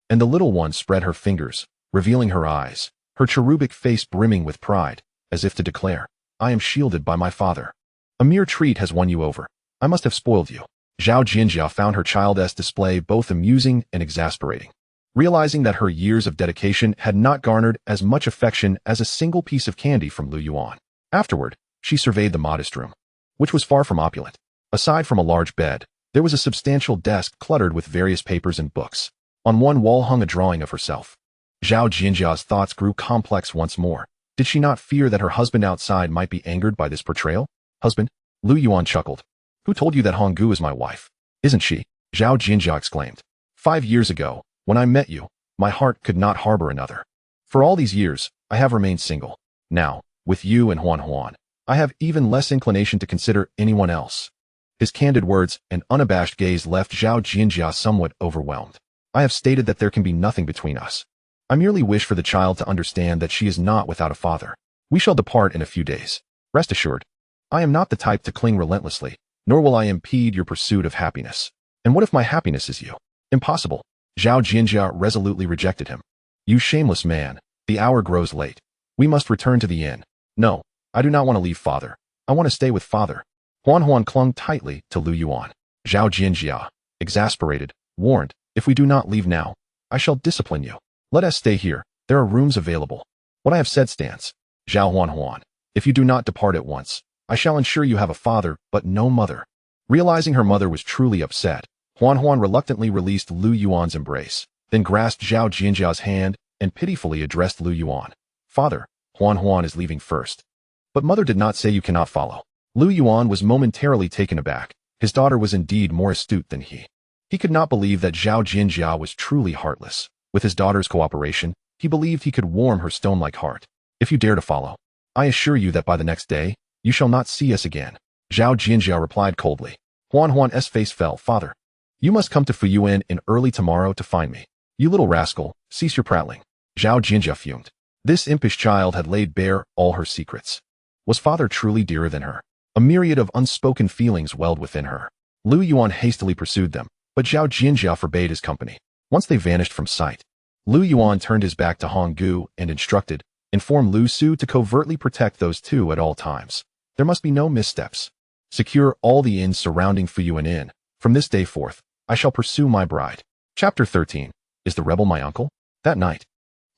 and the little one spread her fingers, revealing her eyes, her cherubic face brimming with pride, as if to declare, I am shielded by my father. A mere treat has won you over. I must have spoiled you. Zhao Jianjia found her childess display both amusing and exasperating. Realizing that her years of dedication had not garnered as much affection as a single piece of candy from Lu Yuan. Afterward, she surveyed the modest room, which was far from opulent. Aside from a large bed, there was a substantial desk cluttered with various papers and books. On one wall hung a drawing of herself. Zhao Jianjia's thoughts grew complex once more. Did she not fear that her husband outside might be angered by this portrayal? Husband? Lu Yuan chuckled. Who told you that Honggu is my wife? Isn't she? Zhao Jianjia exclaimed. 5 years ago, when I met you, my heart could not harbor another. For all these years, I have remained single. Now, with you and Huan, I have even less inclination to consider anyone else. His candid words and unabashed gaze left Zhao Jianjia somewhat overwhelmed. I have stated that there can be nothing between us. I merely wish for the child to understand that she is not without a father. We shall depart in a few days. Rest assured, I am not the type to cling relentlessly, nor will I impede your pursuit of happiness. And what if my happiness is you? Impossible. Zhao Jianjia resolutely rejected him. You shameless man, the hour grows late. We must return to the inn. No, I do not want to leave father. I want to stay with father. Huan clung tightly to Lu Yuan. Zhao Jianjia, exasperated, warned, if we do not leave now, I shall discipline you. Let us stay here. There are rooms available. What I have said stands. Zhao Huan, if you do not depart at once, I shall ensure you have a father, but no mother. Realizing her mother was truly upset, Huan reluctantly released Lu Yuan's embrace, then grasped Zhao Jianjia's hand and pitifully addressed Lu Yuan. Father, Huan is leaving first. But mother did not say you cannot follow. Lu Yuan was momentarily taken aback. His daughter was indeed more astute than he. He could not believe that Zhao Jianjia was truly heartless. With his daughter's cooperation, he believed he could warm her stone-like heart. If you dare to follow, I assure you that by the next day, you shall not see us again. Zhao Jianjia replied coldly. Huan's face fell. Father, you must come to Fuyuan in early tomorrow to find me. You little rascal, cease your prattling. Zhao Jianjia fumed. This impish child had laid bare all her secrets. Was father truly dearer than her? A myriad of unspoken feelings welled within her. Lu Yuan hastily pursued them, but Zhao Jianjia forbade his company. Once they vanished from sight, Lu Yuan turned his back to Honggu and instructed, inform Lu Su to covertly protect those two at all times. There must be no missteps. Secure all the inns surrounding Fuyuan Inn. From this day forth, I shall pursue my bride. Chapter 13. Is the rebel my uncle? That night,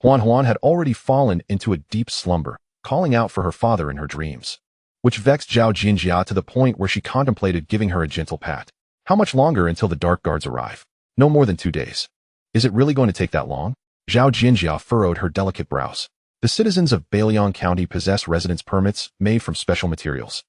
Huan had already fallen into a deep slumber, calling out for her father in her dreams, which vexed Zhao Jinjia to the point where she contemplated giving her a gentle pat. How much longer until the dark guards arrive? No more than 2 days. Is it really going to take that long? Zhao Jinjia furrowed her delicate brows. The citizens of Bailiang County possess residence permits made from special materials,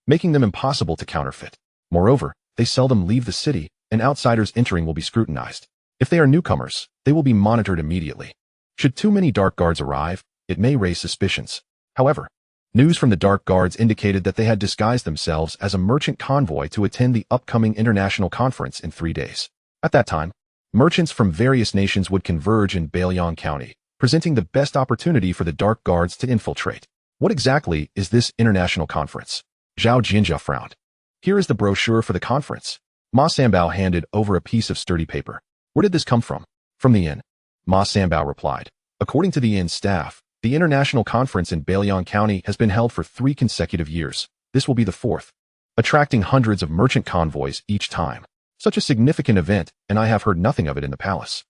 making them impossible to counterfeit. Moreover, they seldom leave the city, and outsiders entering will be scrutinized. If they are newcomers, they will be monitored immediately. Should too many dark guards arrive, it may raise suspicions. However, news from the dark guards indicated that they had disguised themselves as a merchant convoy to attend the upcoming international conference in 3 days. At that time, merchants from various nations would converge in Bailiang County, presenting the best opportunity for the dark guards to infiltrate. What exactly is this international conference? Zhao Jinjia frowned. Here is the brochure for the conference. Ma Sanbao handed over a piece of sturdy paper. Where did this come from? From the inn. Ma Sanbao replied. According to the inn staff, the international conference in Bailiang County has been held for 3 consecutive years. This will be the 4th, attracting hundreds of merchant convoys each time. Such a significant event, and I have heard nothing of it in the palace.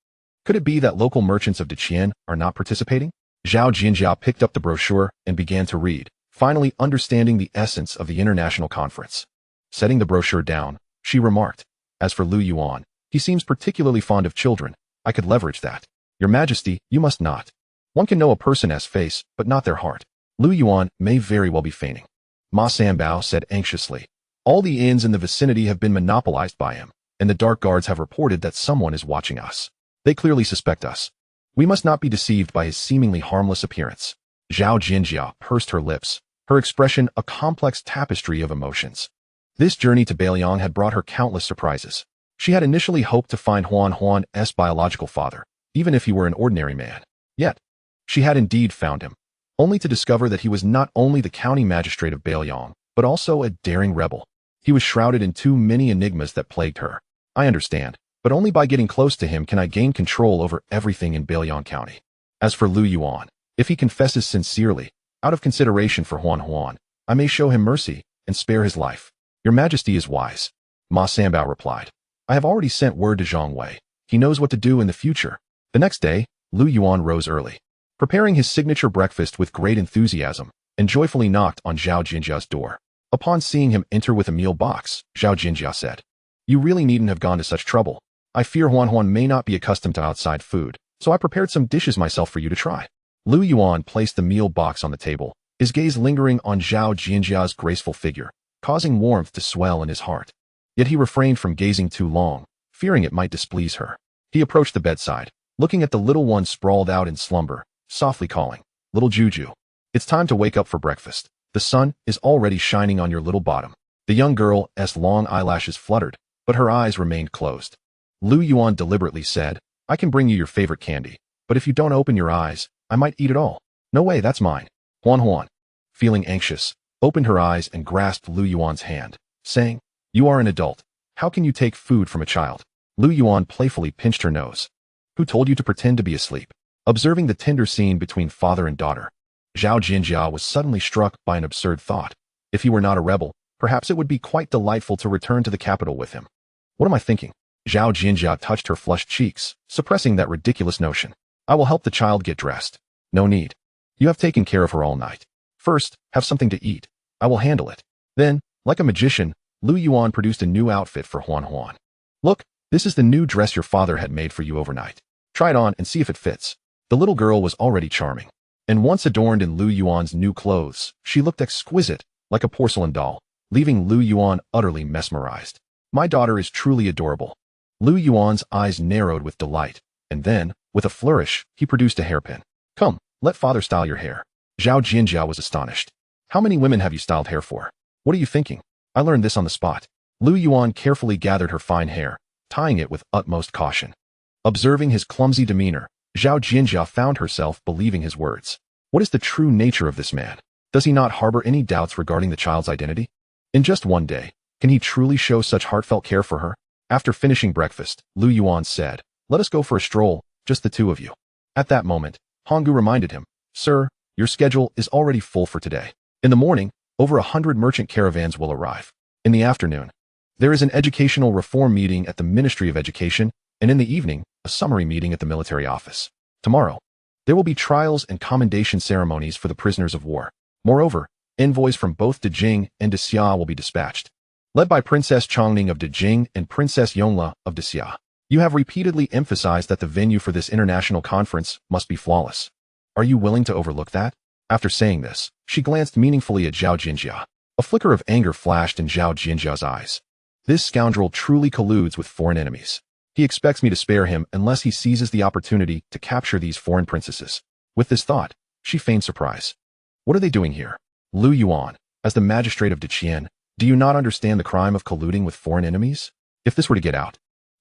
Could it be that local merchants of Deqian are not participating? Zhao Jinjia picked up the brochure and began to read, finally understanding the essence of the international conference. Setting the brochure down, she remarked, as for Lu Yuan, he seems particularly fond of children. I could leverage that. Your Majesty, you must not. One can know a person as face, but not their heart. Lu Yuan may very well be feigning. Ma Sanbao said anxiously. All the inns in the vicinity have been monopolized by him, and the dark guards have reported that someone is watching us. They clearly suspect us. We must not be deceived by his seemingly harmless appearance. Zhao Jinjia pursed her lips, her expression a complex tapestry of emotions. This journey to Bailiang had brought her countless surprises. She had initially hoped to find Huan's biological father, even if he were an ordinary man. Yet, she had indeed found him, only to discover that he was not only the county magistrate of Bailiang, but also a daring rebel. He was shrouded in too many enigmas that plagued her. I understand, but only by getting close to him can I gain control over everything in Bailiang County. As for Lu Yuan, if he confesses sincerely, out of consideration for Huan, I may show him mercy and spare his life. Your Majesty is wise. Ma Sanbao replied. I have already sent word to Zhang Wei. He knows what to do in the future. The next day, Lu Yuan rose early, preparing his signature breakfast with great enthusiasm, and joyfully knocked on Zhao Jinjia's door. Upon seeing him enter with a meal box, Zhao Jinjia said, You really needn't have gone to such trouble. I fear Huan may not be accustomed to outside food, so I prepared some dishes myself for you to try. Lu Yuan placed the meal box on the table, his gaze lingering on Zhao Jinjia's graceful figure, causing warmth to swell in his heart. Yet he refrained from gazing too long, fearing it might displease her. He approached the bedside, looking at the little one sprawled out in slumber, softly calling, Little Juju, it's time to wake up for breakfast. The sun is already shining on your little bottom. The young girl's long eyelashes fluttered, but her eyes remained closed. Lu Yuan deliberately said, I can bring you your favorite candy, but if you don't open your eyes, I might eat it all. No way, that's mine. Huan, feeling anxious, opened her eyes and grasped Lu Yuan's hand, saying, You are an adult. How can you take food from a child? Lu Yuan playfully pinched her nose. Who told you to pretend to be asleep? Observing the tender scene between father and daughter, Zhao Jinjia was suddenly struck by an absurd thought. If he were not a rebel, perhaps it would be quite delightful to return to the capital with him. What am I thinking? Zhao Jinjia touched her flushed cheeks, suppressing that ridiculous notion. I will help the child get dressed. No need. You have taken care of her all night. First, have something to eat. I will handle it. Then, like a magician, Lu Yuan produced a new outfit for Huan. Look, this is the new dress your father had made for you overnight. Try it on and see if it fits. The little girl was already charming, and once adorned in Lu Yuan's new clothes, she looked exquisite, like a porcelain doll, leaving Lu Yuan utterly mesmerized. My daughter is truly adorable. Lu Yuan's eyes narrowed with delight, and then, with a flourish, he produced a hairpin. Come, let father style your hair. Zhao Jinjia was astonished. How many women have you styled hair for? What are you thinking? I learned this on the spot. Lu Yuan carefully gathered her fine hair, tying it with utmost caution. Observing his clumsy demeanor, Zhao Jinjia found herself believing his words. What is the true nature of this man? Does he not harbor any doubts regarding the child's identity? In just one day, can he truly show such heartfelt care for her? After finishing breakfast, Lu Yuan said, Let us go for a stroll, just the two of you. At that moment, Honggu reminded him, Sir, your schedule is already full for today. In the morning, over 100 merchant caravans will arrive. In the afternoon, there is an educational reform meeting at the Ministry of Education, and in the evening, a summary meeting at the military office. Tomorrow, there will be trials and commendation ceremonies for the prisoners of war. Moreover, envoys from both Dejing and Dexia will be dispatched, led by Princess Chongning of Dejing and Princess Yongle of Dexia. You have repeatedly emphasized that the venue for this international conference must be flawless. Are you willing to overlook that? After saying this, she glanced meaningfully at Zhao Jinjia. A flicker of anger flashed in Zhao Jinjia's eyes. This scoundrel truly colludes with foreign enemies. He expects me to spare him unless he seizes the opportunity to capture these foreign princesses. With this thought, she feigned surprise. What are they doing here? Lu Yuan, as the magistrate of Deqian, do you not understand the crime of colluding with foreign enemies? If this were to get out,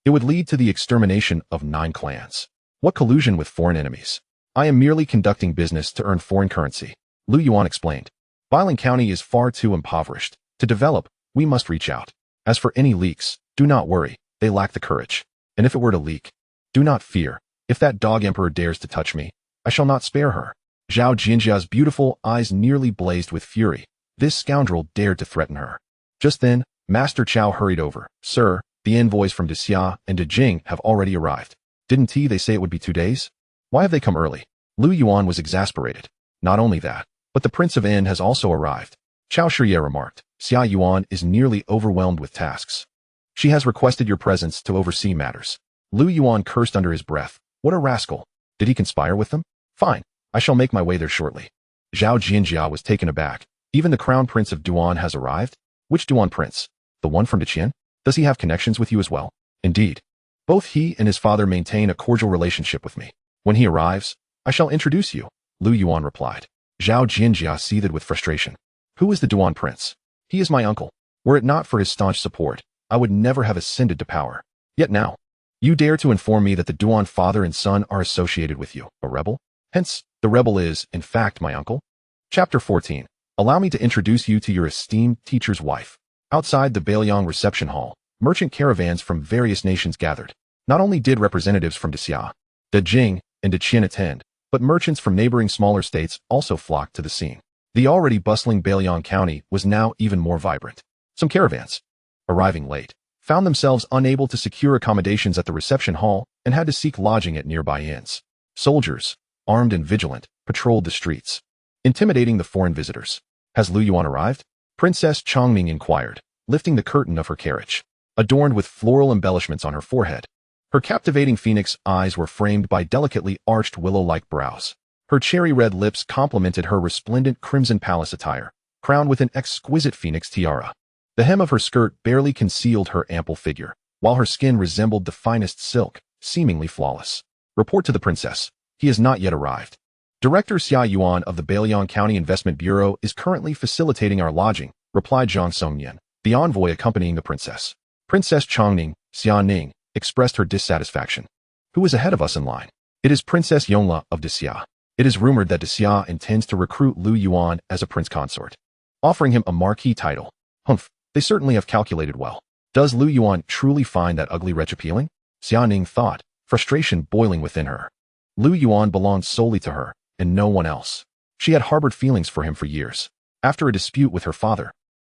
it would lead to the extermination of 9 clans. What collusion with foreign enemies? I am merely conducting business to earn foreign currency, Lu Yuan explained. Bailing County is far too impoverished. To develop, we must reach out. As for any leaks, do not worry, they lack the courage. And if it were to leak, do not fear. If that dog emperor dares to touch me, I shall not spare her. Zhao Jinjia's beautiful eyes nearly blazed with fury. This scoundrel dared to threaten her. Just then, Master Chow hurried over. Sir, the envoys from Dexia and Dejing have already arrived. Didn't they say it would be 2 days? Why have they come early? Lu Yuan was exasperated. Not only that, but the Prince of N has also arrived. Chao Shiye remarked. Xia Yuan is nearly overwhelmed with tasks. She has requested your presence to oversee matters. Lu Yuan cursed under his breath. What a rascal. Did he conspire with them? Fine, I shall make my way there shortly. Zhao Jinjia was taken aback. Even the crown prince of Duan has arrived? Which Duan prince? The one from Deqian? Does he have connections with you as well? Indeed. Both he and his father maintain a cordial relationship with me. When he arrives, I shall introduce you, Lu Yuan replied. Zhao Jinjia seethed with frustration. Who is the Duan prince? He is my uncle. Were it not for his staunch support, I would never have ascended to power. Yet now, you dare to inform me that the Duan father and son are associated with you, a rebel? Hence, the rebel is, in fact, my uncle. Chapter 14. Allow me to introduce you to your esteemed teacher's wife. Outside the Bailiang reception hall, merchant caravans from various nations gathered. Not only did representatives from Dexia, Dejing, and Deqian attend, but merchants from neighboring smaller states also flocked to the scene. The already bustling Bailiang County was now even more vibrant. Some caravans, arriving late, found themselves unable to secure accommodations at the reception hall and had to seek lodging at nearby inns. Soldiers, armed and vigilant, patrolled the streets, intimidating the foreign visitors. Has Lu Yuan arrived? Princess Chongning inquired, lifting the curtain of her carriage, adorned with floral embellishments on her forehead. Her captivating phoenix eyes were framed by delicately arched willow-like brows. Her cherry-red lips complemented her resplendent crimson palace attire, crowned with an exquisite phoenix tiara. The hem of her skirt barely concealed her ample figure, while her skin resembled the finest silk, seemingly flawless. Report to the princess. He has not yet arrived. Director Xia Yuan of the Bailiang County Investment Bureau is currently facilitating our lodging, replied Zhang Songnian, the envoy accompanying the princess. Princess Chongning, Xia Ning, expressed her dissatisfaction. Who is ahead of us in line? It is Princess Yongle of Dexia. It is rumored that Dexia intends to recruit Lu Yuan as a prince consort, offering him a marquee title. Humph, they certainly have calculated well. Does Lu Yuan truly find that ugly wretch appealing? Xia Ning thought, frustration boiling within her. Lu Yuan belonged solely to her, and no one else. She had harbored feelings for him for years. After a dispute with her father,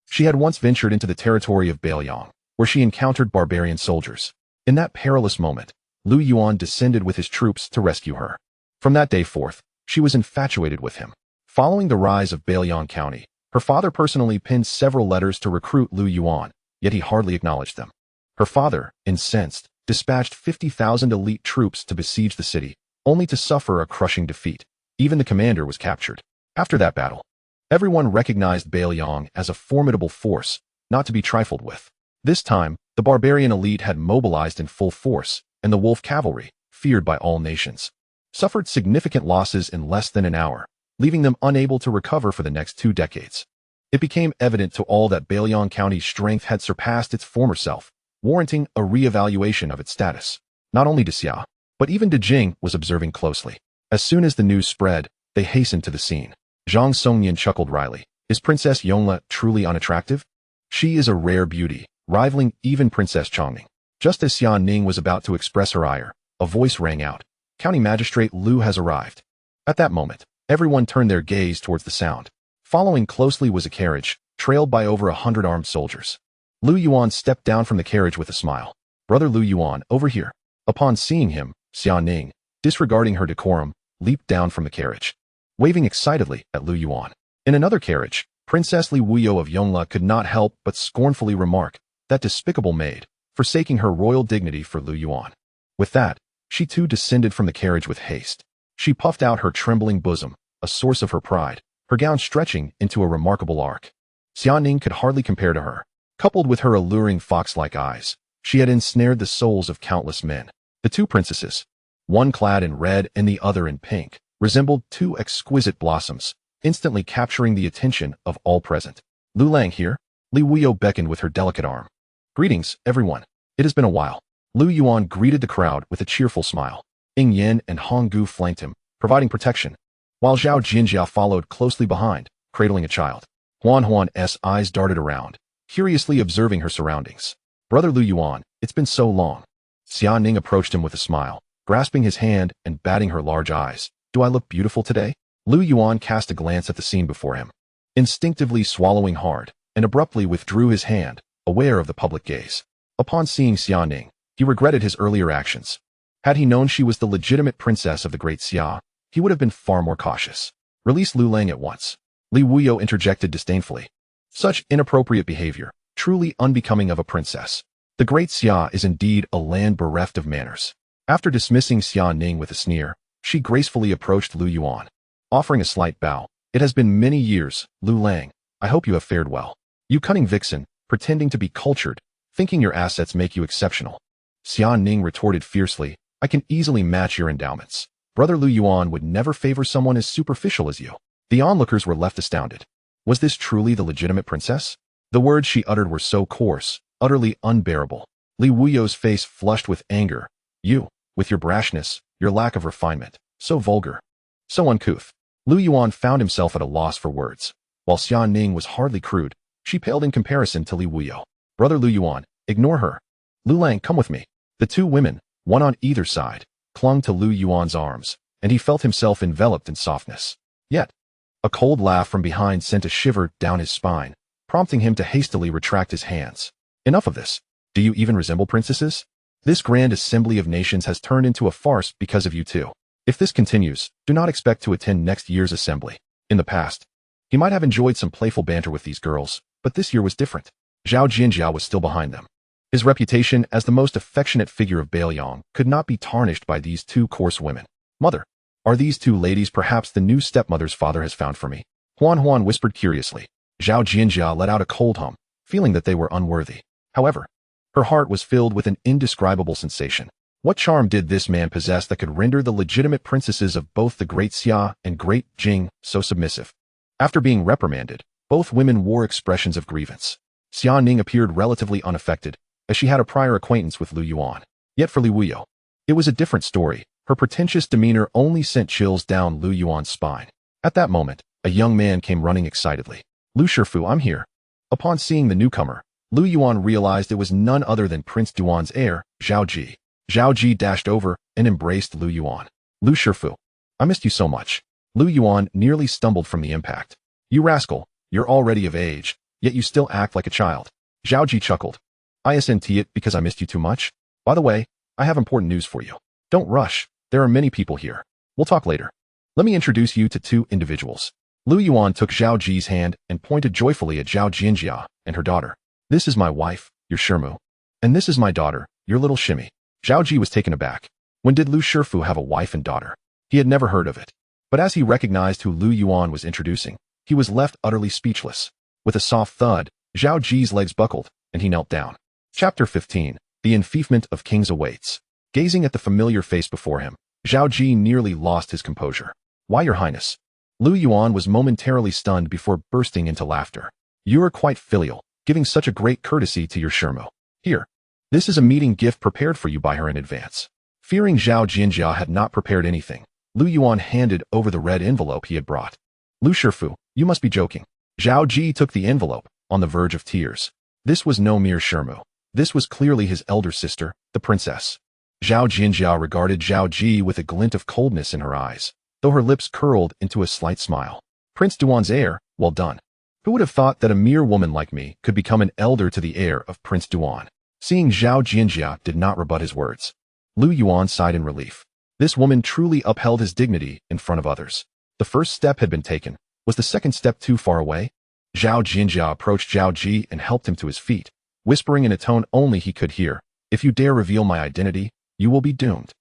she had once ventured into the territory of Bailiang, where she encountered barbarian soldiers. In that perilous moment, Lu Yuan descended with his troops to rescue her. From that day forth, she was infatuated with him. Following the rise of Bailiang County, her father personally penned several letters to recruit Lu Yuan, yet he hardly acknowledged them. Her father, incensed, dispatched 50,000 elite troops to besiege the city, only to suffer a crushing defeat. Even the commander was captured. After that battle, everyone recognized Bailiang as a formidable force, not to be trifled with. This time, the barbarian elite had mobilized in full force, and the wolf cavalry, feared by all nations, suffered significant losses in less than an hour, leaving them unable to recover for the next 2 decades. It became evident to all that Bailiang County's strength had surpassed its former self, warranting a re-evaluation of its status. Not only Dexia, but even Dejing was observing closely. As soon as the news spread, they hastened to the scene. Zhang Songnian chuckled wryly. Is Princess Yongle truly unattractive? She is a rare beauty, rivaling even Princess Chongning. Just as Xia Ning was about to express her ire, a voice rang out. County Magistrate Lu has arrived. At that moment, everyone turned their gaze towards the sound. Following closely was a carriage, trailed by over 100 armed soldiers. Lu Yuan stepped down from the carriage with a smile. Brother Lu Yuan, over here. Upon seeing him, Xia Ning, disregarding her decorum, leaped down from the carriage, waving excitedly at Lu Yuan. In another carriage, Princess Li Wuyo of Yongla could not help but scornfully remark, that despicable maid, forsaking her royal dignity for Lu Yuan. With that, she too descended from the carriage with haste. She puffed out her trembling bosom, a source of her pride, her gown stretching into a remarkable arc. Xia Ning could hardly compare to her. Coupled with her alluring fox-like eyes, she had ensnared the souls of countless men. The two princesses, one clad in red and the other in pink, resembled two exquisite blossoms, instantly capturing the attention of all present. Lu Lang here? Li Wuyo beckoned with her delicate arm. Greetings, everyone. It has been a while. Lu Yuan greeted the crowd with a cheerful smile. Ying Yin and Hong Gu flanked him, providing protection, while Zhao Jinjia followed closely behind, cradling a child. Huan's eyes darted around, curiously observing her surroundings. Brother Lu Yuan, it's been so long. Xia Ning approached him with a smile, grasping his hand and batting her large eyes. Do I look beautiful today? Lu Yuan cast a glance at the scene before him, instinctively swallowing hard, and abruptly withdrew his hand, aware of the public gaze. Upon seeing Xia Ning, he regretted his earlier actions. Had he known she was the legitimate princess of the Great Xia, he would have been far more cautious. Release Lu Lang at once. Li Wuyo interjected disdainfully. Such inappropriate behavior, truly unbecoming of a princess. The Great Xia is indeed a land bereft of manners. After dismissing Xia Ning with a sneer, she gracefully approached Lu Yuan, offering a slight bow. It has been many years, Lu Lang. I hope you have fared well. You cunning vixen, pretending to be cultured, thinking your assets make you exceptional. Xia Ning retorted fiercely, I can easily match your endowments. Brother Lu Yuan would never favor someone as superficial as you. The onlookers were left astounded. Was this truly the legitimate princess? The words she uttered were so coarse, utterly unbearable. Li Wuyo's face flushed with anger. You, with your brashness, your lack of refinement, so vulgar, so uncouth. Lu Yuan found himself at a loss for words. While Xia Ning was hardly crude, she paled in comparison to Li Wuyo. Brother Lu Yuan, ignore her. Lu Lang, come with me. The two women, one on either side, clung to Lu Yuan's arms, and he felt himself enveloped in softness. Yet, a cold laugh from behind sent a shiver down his spine, prompting him to hastily retract his hands. Enough of this. Do you even resemble princesses? This grand assembly of nations has turned into a farce because of you two. If this continues, do not expect to attend next year's assembly. In the past, he might have enjoyed some playful banter with these girls, but this year was different. Zhao Jinjia was still behind them. His reputation as the most affectionate figure of Bailiang could not be tarnished by these two coarse women. Mother, are these two ladies perhaps the new stepmother's father has found for me? Huan whispered curiously. Zhao Jinjia let out a cold hum, feeling that they were unworthy. However, her heart was filled with an indescribable sensation. What charm did this man possess that could render the legitimate princesses of both the Great Xia and Great Jing so submissive? After being reprimanded, both women wore expressions of grievance. Xia Ning appeared relatively unaffected, as she had a prior acquaintance with Lu Yuan. Yet for Li Wuyo, it was a different story. Her pretentious demeanor only sent chills down Lu Yuan's spine. At that moment, a young man came running excitedly. Lu Shifu, I'm here. Upon seeing the newcomer, Lu Yuan realized it was none other than Prince Duan's heir, Zhao Ji. Zhao Ji dashed over and embraced Lu Yuan. Lu Shifu, I missed you so much. Lu Yuan nearly stumbled from the impact. You rascal, you're already of age, yet you still act like a child. Zhao Ji chuckled. Isn't it because I missed you too much? By the way, I have important news for you. Don't rush, there are many people here. We'll talk later. Let me introduce you to two individuals. Lu Yuan took Zhao Ji's hand and pointed joyfully at Zhao Jinjia and her daughter. This is my wife, your Shirmu. And this is my daughter, your little Shimmy. Zhao Ji was taken aback. When did Lu Shifu have a wife and daughter? He had never heard of it. But as he recognized who Lu Yuan was introducing, he was left utterly speechless. With a soft thud, Zhao Ji's legs buckled, and he knelt down. Chapter 15. The enfeoffment of kings awaits. Gazing at the familiar face before him, Zhao Ji nearly lost his composure. Why, your highness? Lu Yuan was momentarily stunned before bursting into laughter. You are quite filial, giving such a great courtesy to your Shirmu. Here. This is a meeting gift prepared for you by her in advance. Fearing Zhao Jinjia had not prepared anything, Lu Yuan handed over the red envelope he had brought. Lu Shifu, you must be joking. Zhao Ji took the envelope, on the verge of tears. This was no mere Shirmu. This was clearly his elder sister, the princess. Zhao Jinjia regarded Zhao Ji with a glint of coldness in her eyes, though her lips curled into a slight smile. Prince Duan's heir, well done. Who would have thought that a mere woman like me could become an elder to the heir of Prince Duan? Seeing Zhao Jinjia did not rebut his words, Lu Yuan sighed in relief. This woman truly upheld his dignity in front of others. The first step had been taken. Was the second step too far away? Zhao Jinjia approached Zhao Ji and helped him to his feet, whispering in a tone only he could hear, "If you dare reveal my identity, you will be doomed."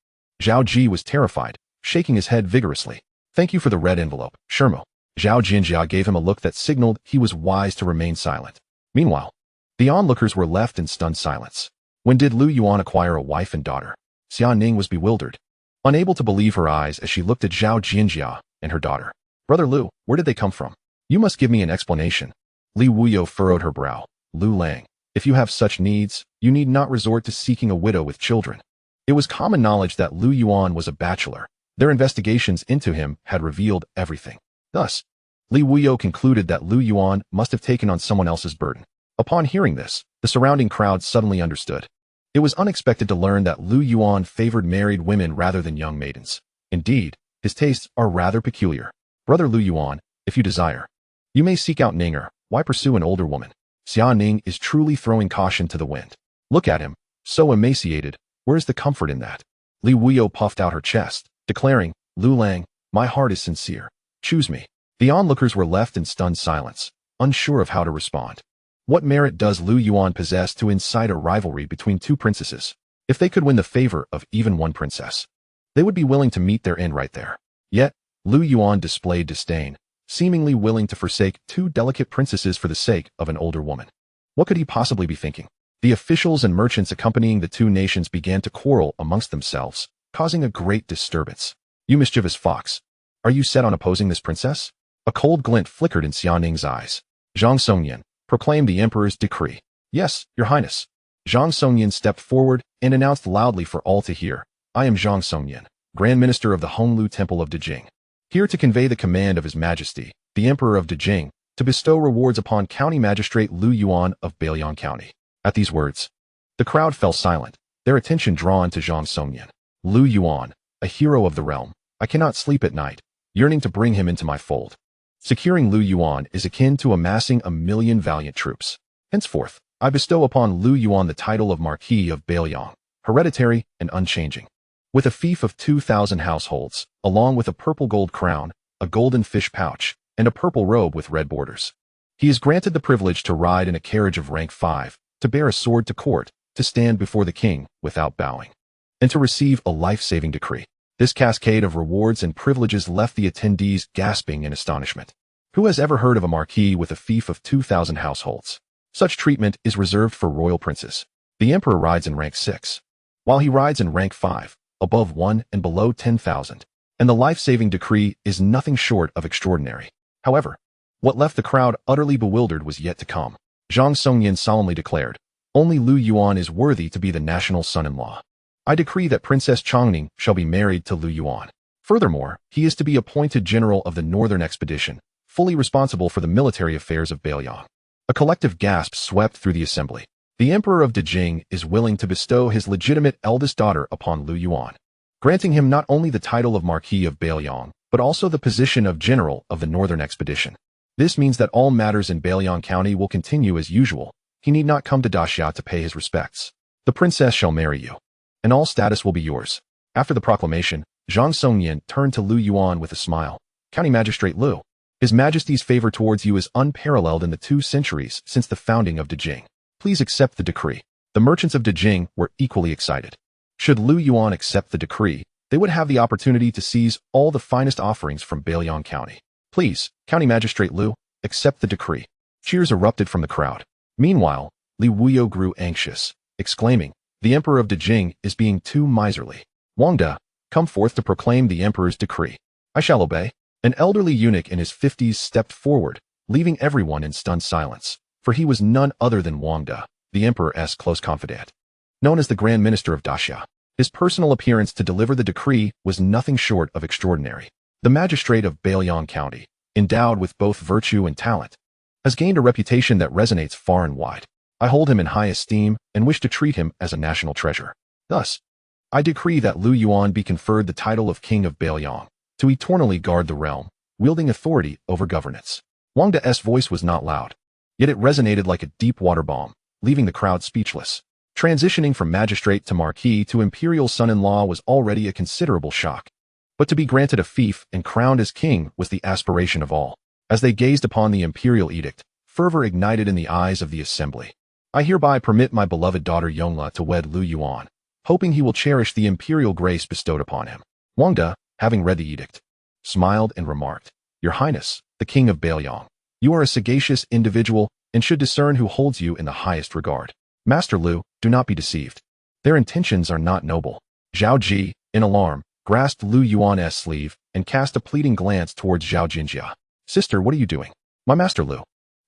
Zhao Ji was terrified, shaking his head vigorously. "Thank you for the red envelope, Shermo." Zhao Jinjia gave him a look that signaled he was wise to remain silent. Meanwhile, the onlookers were left in stunned silence. When did Lu Yuan acquire a wife and daughter? Xia Ning was bewildered, unable to believe her eyes as she looked at Zhao Jinjia and her daughter. "Brother Lu, where did they come from? You must give me an explanation." Li Wuyo furrowed her brow. "Lu Lang, if you have such needs, you need not resort to seeking a widow with children." It was common knowledge that Lu Yuan was a bachelor. Their investigations into him had revealed everything. Thus, Li Wuyo concluded that Lu Yuan must have taken on someone else's burden. Upon hearing this, the surrounding crowd suddenly understood. It was unexpected to learn that Lu Yuan favored married women rather than young maidens. Indeed, his tastes are rather peculiar. "Brother Lu Yuan, if you desire, you may seek out Ninger. Why pursue an older woman? Xia Ning is truly throwing caution to the wind. Look at him, so emaciated. Where's the comfort in that?" Li Wuyo puffed out her chest, declaring, "Lu Lang, my heart is sincere. Choose me." The onlookers were left in stunned silence, unsure of how to respond. What merit does Lu Yuan possess to incite a rivalry between two princesses? If they could win the favor of even one princess, they would be willing to meet their end right there. Yet, Lu Yuan displayed disdain, seemingly willing to forsake two delicate princesses for the sake of an older woman. What could he possibly be thinking? The officials and merchants accompanying the two nations began to quarrel amongst themselves, causing a great disturbance. "You mischievous fox, are you set on opposing this princess?" A cold glint flickered in Xia Ning's eyes. "Zhang Songyan, proclaim the emperor's decree." "Yes, your highness." Zhang Songyan stepped forward and announced loudly for all to hear, "I am Zhang Songyan, Grand Minister of the Honglu Temple of Dejing, here to convey the command of His Majesty, the Emperor of Dejing, to bestow rewards upon County Magistrate Lu Yuan of Bailiang County." At these words, the crowd fell silent, their attention drawn to Zhang Songyan. "Lu Yuan, a hero of the realm. I cannot sleep at night, yearning to bring him into my fold. Securing Lu Yuan is akin to amassing 1,000,000 valiant troops. Henceforth, I bestow upon Lu Yuan the title of Marquis of Bailiang, hereditary and unchanging, with a fief of 2,000 households, along with a purple gold crown, a golden fish pouch, and a purple robe with red borders. He is granted the privilege to ride in a carriage of rank 5, to bear a sword to court, to stand before the king without bowing, and to receive a life-saving decree." This cascade of rewards and privileges left the attendees gasping in astonishment. Who has ever heard of a marquis with a fief of 2,000 households? Such treatment is reserved for royal princes. The emperor rides in rank 6, while he rides in rank 5, above 1 and below 10,000, and the life-saving decree is nothing short of extraordinary. However, what left the crowd utterly bewildered was yet to come. Zhang Songyan solemnly declared, "Only Lu Yuan is worthy to be the national son-in-law. I decree that Princess Chongning shall be married to Lu Yuan. Furthermore, he is to be appointed general of the Northern Expedition, fully responsible for the military affairs of Bailiang." A collective gasp swept through the assembly. The Emperor of Dejing is willing to bestow his legitimate eldest daughter upon Lu Yuan, granting him not only the title of Marquis of Bailiang, but also the position of General of the Northern Expedition. This means that all matters in Bailiang County will continue as usual. He need not come to Daxia to pay his respects. The princess shall marry you, and all status will be yours. After the proclamation, Zhang Songyan turned to Lu Yuan with a smile. "County Magistrate Lu, His Majesty's favor towards you is unparalleled in the 2 centuries since the founding of Dejing. Please accept the decree." The merchants of Dejing were equally excited. Should Lu Yuan accept the decree, they would have the opportunity to seize all the finest offerings from Bailiang County. "Please, County Magistrate Lu, accept the decree." Cheers erupted from the crowd. Meanwhile, Li Wuyo grew anxious, exclaiming, "The Emperor of Dejing is being too miserly. Wangda, come forth to proclaim the Emperor's decree." "I shall obey." An elderly eunuch in his 50s stepped forward, leaving everyone in stunned silence, for he was none other than Wangda, the Emperor's close confidant. Known as the Grand Minister of Daxia, his personal appearance to deliver the decree was nothing short of extraordinary. The magistrate of Bailiang County, endowed with both virtue and talent, has gained a reputation that resonates far and wide. I hold him in high esteem and wish to treat him as a national treasure. Thus, I decree that Lu Yuan be conferred the title of King of Bailiang, to eternally guard the realm, wielding authority over governance. Wang De's voice was not loud, yet it resonated like a deep water bomb, leaving the crowd speechless. Transitioning from magistrate to marquis to imperial son-in-law was already a considerable shock. But to be granted a fief and crowned as king was the aspiration of all. As they gazed upon the imperial edict, fervor ignited in the eyes of the assembly. I hereby permit my beloved daughter Yongle to wed Lu Yuan, hoping he will cherish the imperial grace bestowed upon him. Wang De, having read the edict, smiled and remarked, Your Highness, the King of Bailiang, you are a sagacious individual and should discern who holds you in the highest regard. Master Lu, do not be deceived. Their intentions are not noble. Zhao Ji, in alarm, grasped Lu Yuan's sleeve and cast a pleading glance towards Zhao Jinjia. Sister, what are you doing? My master Lu,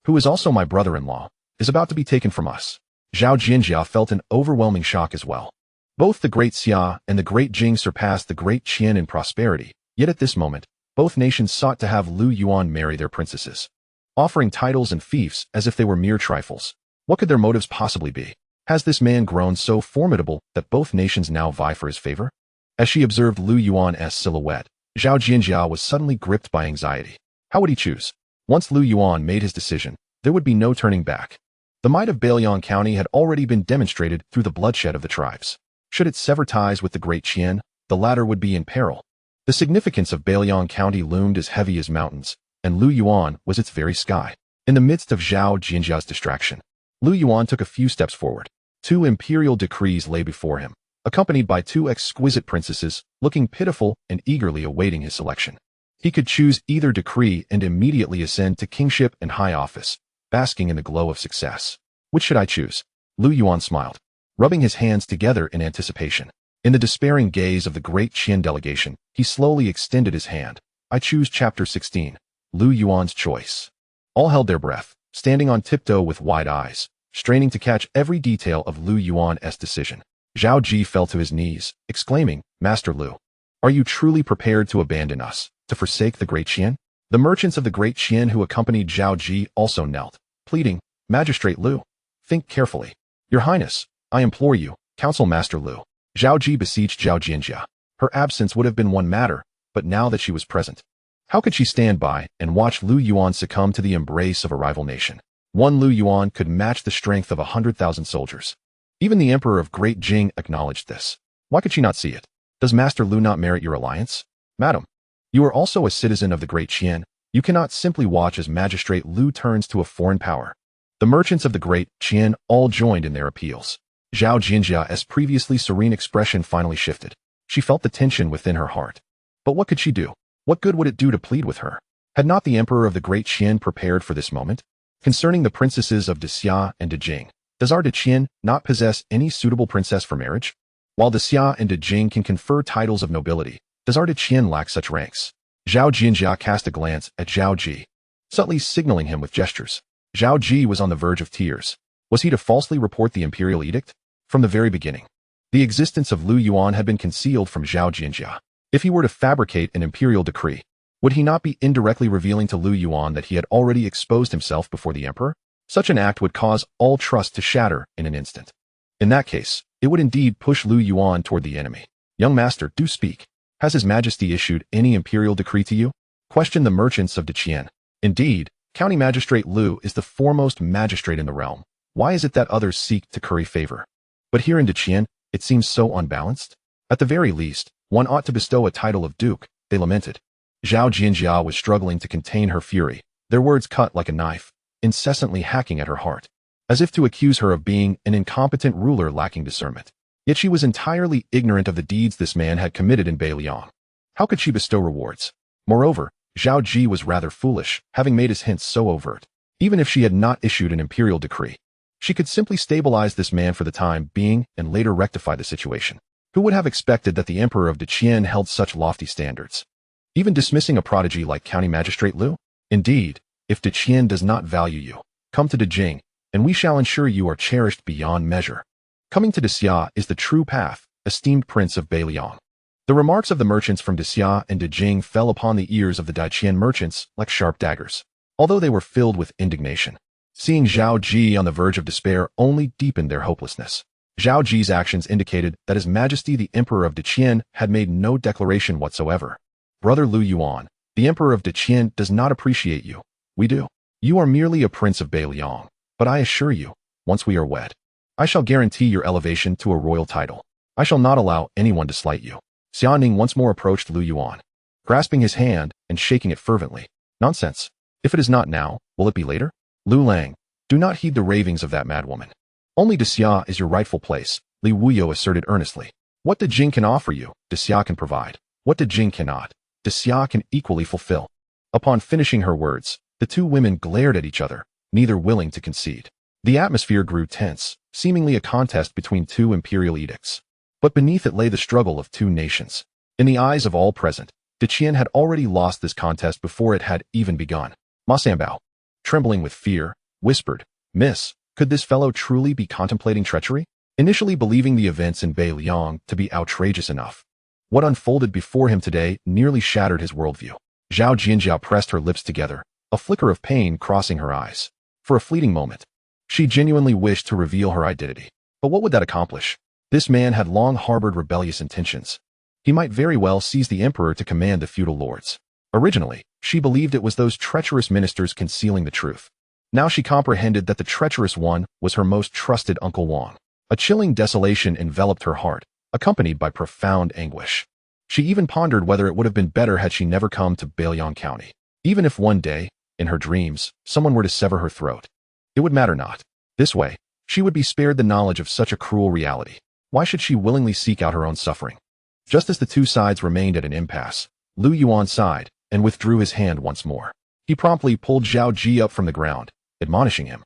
who is also my brother-in-law, is about to be taken from us. Zhao Jinjia felt an overwhelming shock as well. Both the Great Xia and the Great Jing surpassed the Great Qian in prosperity, yet at this moment, both nations sought to have Lu Yuan marry their princesses, offering titles and fiefs as if they were mere trifles. What could their motives possibly be? Has this man grown so formidable that both nations now vie for his favor? As she observed Lu Yuan's silhouette, Zhao Jinjia was suddenly gripped by anxiety. How would he choose? Once Lu Yuan made his decision, there would be no turning back. The might of Bailiang County had already been demonstrated through the bloodshed of the tribes. Should it sever ties with the Great Qian, the latter would be in peril. The significance of Bailiang County loomed as heavy as mountains, and Lu Yuan was its very sky. In the midst of Zhao Jinjia's distraction, Lu Yuan took a few steps forward. 2 imperial decrees lay before him, accompanied by 2 exquisite princesses, looking pitiful and eagerly awaiting his selection. He could choose either decree and immediately ascend to kingship and high office, basking in the glow of success. Which should I choose? Lu Yuan smiled, rubbing his hands together in anticipation. In the despairing gaze of the Great Qian delegation, he slowly extended his hand. I choose Chapter 16, Lu Yuan's choice. All held their breath, standing on tiptoe with wide eyes, straining to catch every detail of Lu Yuan's decision. Zhao Ji fell to his knees, exclaiming, Master Lu, are you truly prepared to abandon us, to forsake the Great Qian? The merchants of the Great Qian who accompanied Zhao Ji also knelt, pleading, Magistrate Lu, think carefully. Your Highness, I implore you, counsel Master Lu. Zhao Ji beseeched Zhao Jinjia. Her absence would have been one matter, but now that she was present, how could she stand by and watch Lu Yuan succumb to the embrace of a rival nation? One Lu Yuan could match the strength of 100,000 soldiers. Even the Emperor of Great Jing acknowledged this. Why could she not see it? Does Master Lu not merit your alliance? Madam, you are also a citizen of the Great Qian. You cannot simply watch as Magistrate Lu turns to a foreign power. The merchants of the Great Qian all joined in their appeals. Zhao Jinjia's previously serene expression finally shifted. She felt the tension within her heart. But what could she do? What good would it do to plead with her? Had not the Emperor of the Great Qian prepared for this moment? Concerning the princesses of de Xia and de Jing, does our de Qian not possess any suitable princess for marriage? While de Xia and de Jing can confer titles of nobility, does our de Qian lack such ranks? Zhao Jinjia cast a glance at Zhao Ji, subtly signaling him with gestures. Zhao Ji was on the verge of tears. Was he to falsely report the imperial edict? From the very beginning, the existence of Lu Yuan had been concealed from Zhao Jinjia. If he were to fabricate an imperial decree, would he not be indirectly revealing to Lu Yuan that he had already exposed himself before the emperor? Such an act would cause all trust to shatter in an instant. In that case, it would indeed push Lu Yuan toward the enemy. Young master, do speak. Has His Majesty issued any imperial decree to you? Questioned the merchants of de Qian. Indeed, County Magistrate Lu is the foremost magistrate in the realm. Why is it that others seek to curry favor? But here in de Qian, it seems so unbalanced. At the very least, one ought to bestow a title of duke, they lamented. Zhao Jinjia was struggling to contain her fury. Their words cut like a knife, incessantly hacking at her heart, as if to accuse her of being an incompetent ruler lacking discernment. Yet she was entirely ignorant of the deeds this man had committed in Bailiang. How could she bestow rewards? Moreover, Zhao Ji was rather foolish, having made his hints so overt. Even if she had not issued an imperial decree, she could simply stabilize this man for the time being and later rectify the situation. Who would have expected that the Emperor of de Qian held such lofty standards, even dismissing a prodigy like County Magistrate Lu? Indeed, if de Qian does not value you, come to de Jing, and we shall ensure you are cherished beyond measure. Coming to de Xia is the true path, esteemed Prince of Bailiang. The remarks of the merchants from de Xia and de Jing fell upon the ears of the Daiqian merchants like sharp daggers, although they were filled with indignation. Seeing Zhao Ji on the verge of despair only deepened their hopelessness. Zhao Ji's actions indicated that His Majesty the Emperor of Daqin had made no declaration whatsoever. Brother Lu Yuan, the Emperor of Daqin does not appreciate you. We do. You are merely a prince of Beiliang, but I assure you, once we are wed, I shall guarantee your elevation to a royal title. I shall not allow anyone to slight you. Xiaoning once more approached Lu Yuan, grasping his hand and shaking it fervently. Nonsense. If it is not now, will it be later? Lu Lang, do not heed the ravings of that madwoman. Only Dixia is your rightful place, Li Wuyo asserted earnestly. What the Jing can offer you, Dixia can provide. What the Jing cannot, Dixia can equally fulfill. Upon finishing her words, the two women glared at each other, neither willing to concede. The atmosphere grew tense, seemingly a contest between two imperial edicts. But beneath it lay the struggle of two nations. In the eyes of all present, Daqin had already lost this contest before it had even begun. Ma Sanbao, trembling with fear, whispered, Miss, could this fellow truly be contemplating treachery? Initially believing the events in Beiliang to be outrageous enough, what unfolded before him today nearly shattered his worldview. Zhao Jinjiao pressed her lips together, a flicker of pain crossing her eyes. For a fleeting moment, she genuinely wished to reveal her identity. But what would that accomplish? This man had long harbored rebellious intentions. He might very well seize the emperor to command the feudal lords. Originally, she believed it was those treacherous ministers concealing the truth. Now she comprehended that the treacherous one was her most trusted Uncle Wang. A chilling desolation enveloped her heart, accompanied by profound anguish. She even pondered whether it would have been better had she never come to Beiliang County. Even if one day, in her dreams, someone were to sever her throat, it would matter not. This way, she would be spared the knowledge of such a cruel reality. Why should she willingly seek out her own suffering? Just as the two sides remained at an impasse, Lu Yuan sighed and withdrew his hand once more. He promptly pulled Zhao Ji up from the ground, admonishing him.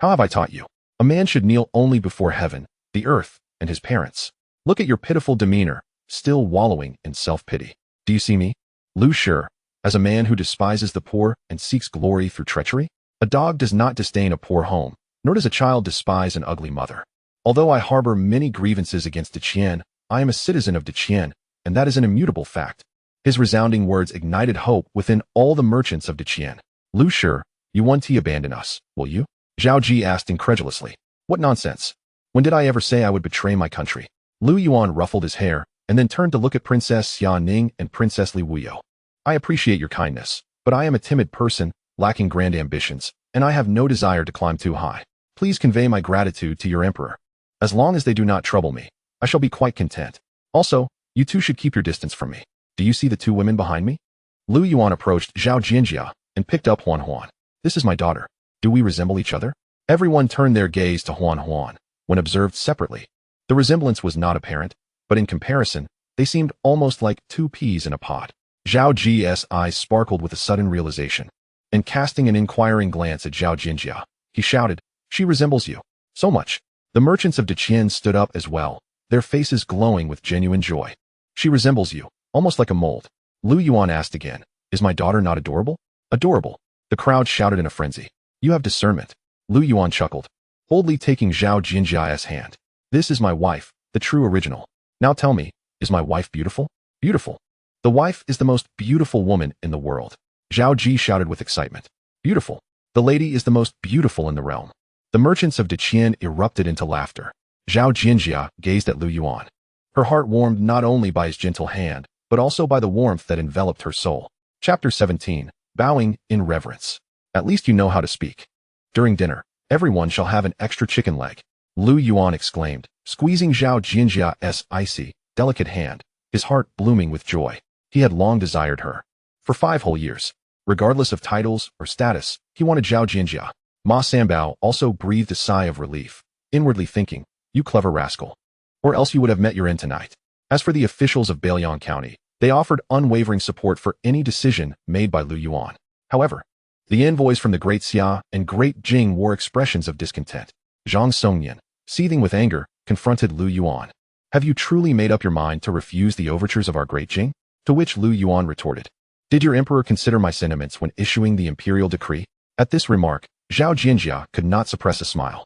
How have I taught you? A man should kneel only before heaven, the earth, and his parents. Look at your pitiful demeanor, still wallowing in self-pity. Do you see me? Lu Shi, as a man who despises the poor and seeks glory through treachery? A dog does not disdain a poor home, nor does a child despise an ugly mother. Although I harbor many grievances against Daqin, I am a citizen of Daqin, and that is an immutable fact. His resounding words ignited hope within all the merchants of Daqin. Lu Shi, you want to abandon us, will you? Zhao Ji asked incredulously. What nonsense. When did I ever say I would betray my country? Lu Yuan ruffled his hair, and then turned to look at Princess Xia Ning and Princess Li Wuyo. I appreciate your kindness, but I am a timid person, lacking grand ambitions, and I have no desire to climb too high. Please convey my gratitude to your emperor. As long as they do not trouble me, I shall be quite content. Also, you two should keep your distance from me. Do you see the two women behind me? Lu Yuan approached Zhao Jinjia and picked up Huan Huan. This is my daughter. Do we resemble each other? Everyone turned their gaze to Huan Huan when observed separately. The resemblance was not apparent, but in comparison, they seemed almost like two peas in a pod. Zhao Ji's eyes sparkled with a sudden realization, and casting an inquiring glance at Zhao Jinjia, he shouted, She resembles you. So much. The merchants of Daqin stood up as well, their faces glowing with genuine joy. She resembles you, almost like a mold. Lu Yuan asked again, Is my daughter not adorable? Adorable. The crowd shouted in a frenzy. You have discernment. Lu Yuan chuckled, boldly taking Zhao Jinjia's hand. This is my wife, the true original. Now tell me, is my wife beautiful? Beautiful. The wife is the most beautiful woman in the world. Zhao Ji shouted with excitement. Beautiful. The lady is the most beautiful in the realm. The merchants of Daqin erupted into laughter. Zhao Jinjia gazed at Lu Yuan. Her heart warmed not only by his gentle hand, but also by the warmth that enveloped her soul. Chapter 17. Bowing in reverence. At least you know how to speak. During dinner, everyone shall have an extra chicken leg. Lu Yuan exclaimed, squeezing Zhao Jinjia's icy, delicate hand, his heart blooming with joy. He had long desired her. For 5 whole years, regardless of titles or status, he wanted Zhao Jinjia. Ma Sanbao also breathed a sigh of relief, inwardly thinking, You clever rascal. Or else you would have met your end tonight. As for the officials of Beiliang County, they offered unwavering support for any decision made by Lu Yuan. However, the envoys from the Great Xia and Great Jing wore expressions of discontent. Zhang Songnian, seething with anger, confronted Lu Yuan. Have you truly made up your mind to refuse the overtures of our Great Jing? To which Lu Yuan retorted, Did your emperor consider my sentiments when issuing the imperial decree? At this remark, Zhao Jinjia could not suppress a smile.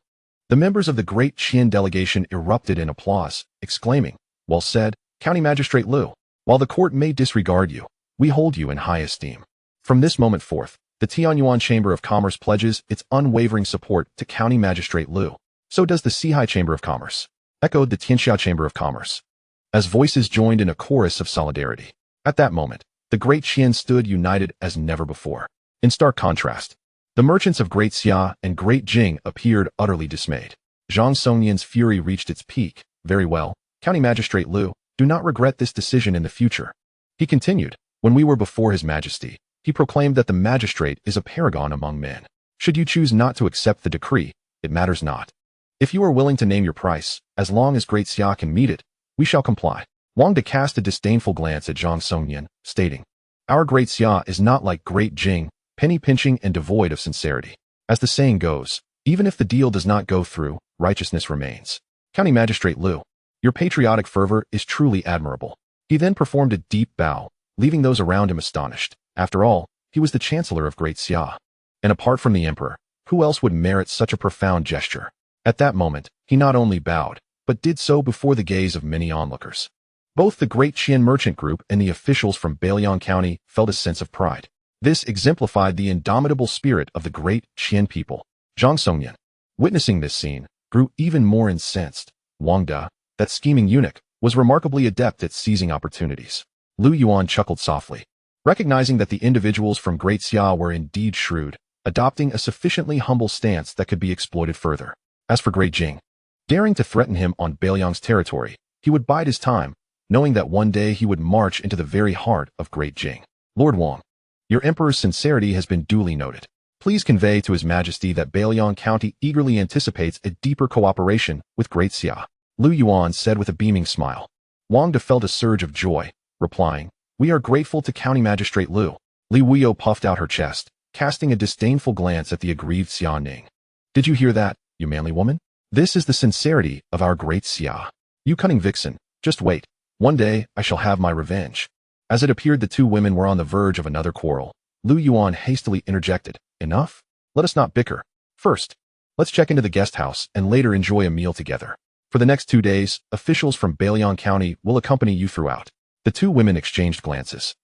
The members of the Great Qian delegation erupted in applause, exclaiming, Well said, County Magistrate Lu. While the court may disregard you, we hold you in high esteem. From this moment forth, the Tianyuan Chamber of Commerce pledges its unwavering support to County Magistrate Lu. So does the Sihai Chamber of Commerce. echoed the Tianxia Chamber of Commerce, as voices joined in a chorus of solidarity. At that moment, the Great Qian stood united as never before. In stark contrast, the merchants of Great Xia and Great Jing appeared utterly dismayed. Zhang Songnian's fury reached its peak. Very well, County Magistrate Liu, do not regret this decision in the future. He continued, when we were before His Majesty, he proclaimed that the magistrate is a paragon among men. Should you choose not to accept the decree, it matters not. If you are willing to name your price, as long as Great Xia can meet it, we shall comply. Wang De cast a disdainful glance at Zhang Songnian, stating, our Great Xia is not like Great Jing, penny-pinching and devoid of sincerity. As the saying goes, even if the deal does not go through, righteousness remains. County Magistrate Liu, your patriotic fervor is truly admirable. He then performed a deep bow, leaving those around him astonished. After all, he was the Chancellor of Great Xia. And apart from the Emperor, who else would merit such a profound gesture? At that moment, he not only bowed, but did so before the gaze of many onlookers. Both the Great Qian merchant group and the officials from Bailiang County felt a sense of pride. This exemplified the indomitable spirit of the Great Qian people. Zhang Songnian, witnessing this scene, grew even more incensed. Wang De, that scheming eunuch, was remarkably adept at seizing opportunities. Lu Yuan chuckled softly, recognizing that the individuals from Great Xia were indeed shrewd, adopting a sufficiently humble stance that could be exploited further. As for Great Jing, daring to threaten him on Bailiang's territory, he would bide his time, knowing that one day he would march into the very heart of Great Jing. Lord Wang, your Emperor's sincerity has been duly noted. Please convey to His Majesty that Bailiang County eagerly anticipates a deeper cooperation with Great Xia. Lu Yuan said with a beaming smile. Wang De felt a surge of joy, replying, we are grateful to County Magistrate Liu. Li Wuyo puffed out her chest, casting a disdainful glance at the aggrieved Xia Ning. Did you hear that, you manly woman? This is the sincerity of our Great Xia. You cunning vixen, just wait. One day, I shall have my revenge. As it appeared the two women were on the verge of another quarrel, Lu Yuan hastily interjected, enough? Let us not bicker. First, let's check into the guest house and later enjoy a meal together. For the next 2 days, officials from Bailiang County will accompany you throughout. The two women exchanged glances,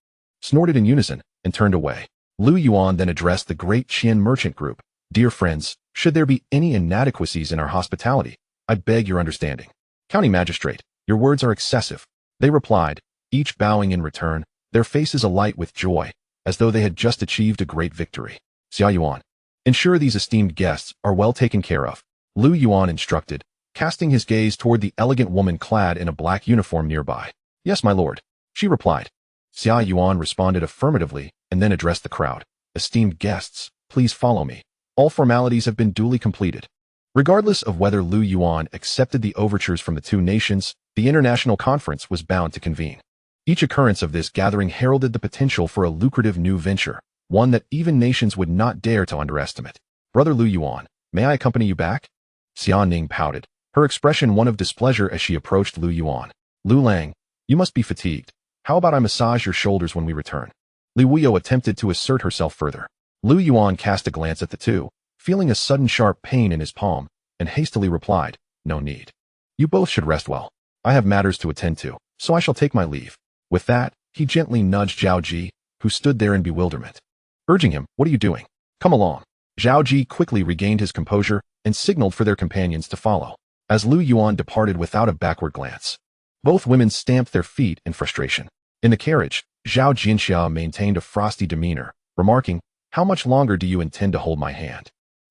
snorted in unison, and turned away. Lu Yuan then addressed the Great Qian merchant group. Dear friends, should there be any inadequacies in our hospitality, I beg your understanding. County Magistrate, your words are excessive. They replied, each bowing in return, their faces alight with joy, as though they had just achieved a great victory. Xia Yuan, ensure these esteemed guests are well taken care of. Lu Yuan instructed, casting his gaze toward the elegant woman clad in a black uniform nearby. Yes, my lord, she replied. Xia Yuan responded affirmatively and then addressed the crowd. Esteemed guests, please follow me. All formalities have been duly completed. Regardless of whether Lu Yuan accepted the overtures from the two nations, the international conference was bound to convene. Each occurrence of this gathering heralded the potential for a lucrative new venture, one that even nations would not dare to underestimate. Brother Lu Yuan, may I accompany you back? Xia Ning pouted, her expression one of displeasure as she approached Lu Yuan. Lu Lang, you must be fatigued. How about I massage your shoulders when we return? Li Wuyo attempted to assert herself further. Lu Yuan cast a glance at the two, feeling a sudden sharp pain in his palm, and hastily replied, no need. You both should rest well. I have matters to attend to, so I shall take my leave. With that, he gently nudged Zhao Ji, who stood there in bewilderment, urging him, what are you doing? Come along. Zhao Ji quickly regained his composure and signaled for their companions to follow. As Lu Yuan departed without a backward glance, both women stamped their feet in frustration. In the carriage, Zhao Jinxia maintained a frosty demeanor, remarking, how much longer do you intend to hold my hand?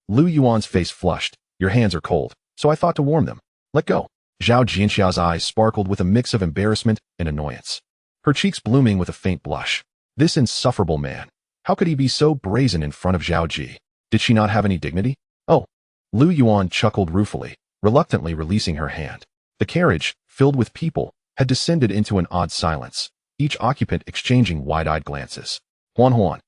Lu Yuan's face flushed. Your hands are cold, so I thought to warm them. Let go. Zhao Jinxia's eyes sparkled with a mix of embarrassment and annoyance, her cheeks blooming with a faint blush. This insufferable man. How could he be so brazen in front of Zhao Ji? Did she not have any dignity? Oh. Lu Yuan chuckled ruefully, reluctantly releasing her hand. The carriage, filled with people, had descended into an odd silence, each occupant exchanging wide-eyed glances. Huan,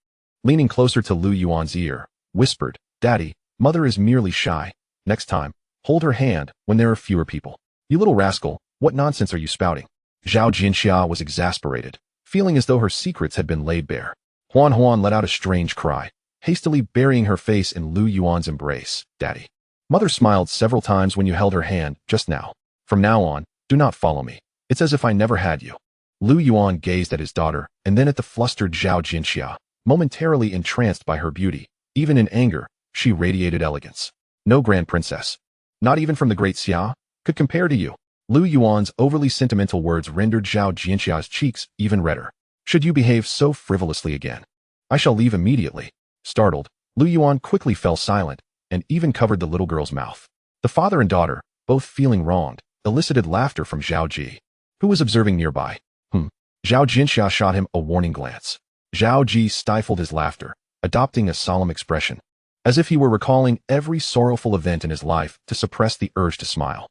leaning closer to Lu Yuan's ear, whispered, Daddy, Mother is merely shy. Next time, hold her hand when there are fewer people. You little rascal, what nonsense are you spouting? Zhao Jinxia was exasperated, feeling as though her secrets had been laid bare. Huan let out a strange cry, hastily burying her face in Lu Yuan's embrace. Daddy. Mother smiled several times when you held her hand, just now. From now on, do not follow me. It's as if I never had you. Lu Yuan gazed at his daughter, and then at the flustered Zhao Jinxia, momentarily entranced by her beauty. Even in anger, she radiated elegance. No grand princess, not even from the Great Xia, could compare to you. Lu Yuan's overly sentimental words rendered Zhao Jianxia's cheeks even redder. Should you behave so frivolously again, I shall leave immediately. Startled, Lu Yuan quickly fell silent and even covered the little girl's mouth. The father and daughter, both feeling wronged, elicited laughter from Zhao Ji, who was observing nearby. Zhao Jianxia shot him a warning glance. Zhao Ji stifled his laughter, adopting a solemn expression, as if he were recalling every sorrowful event in his life to suppress the urge to smile.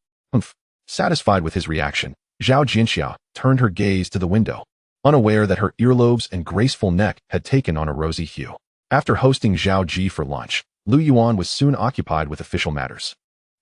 Satisfied with his reaction, Zhao Jianxia turned her gaze to the window, unaware that her earlobes and graceful neck had taken on a rosy hue. After hosting Zhao Ji for lunch, Lu Yuan was soon occupied with official matters.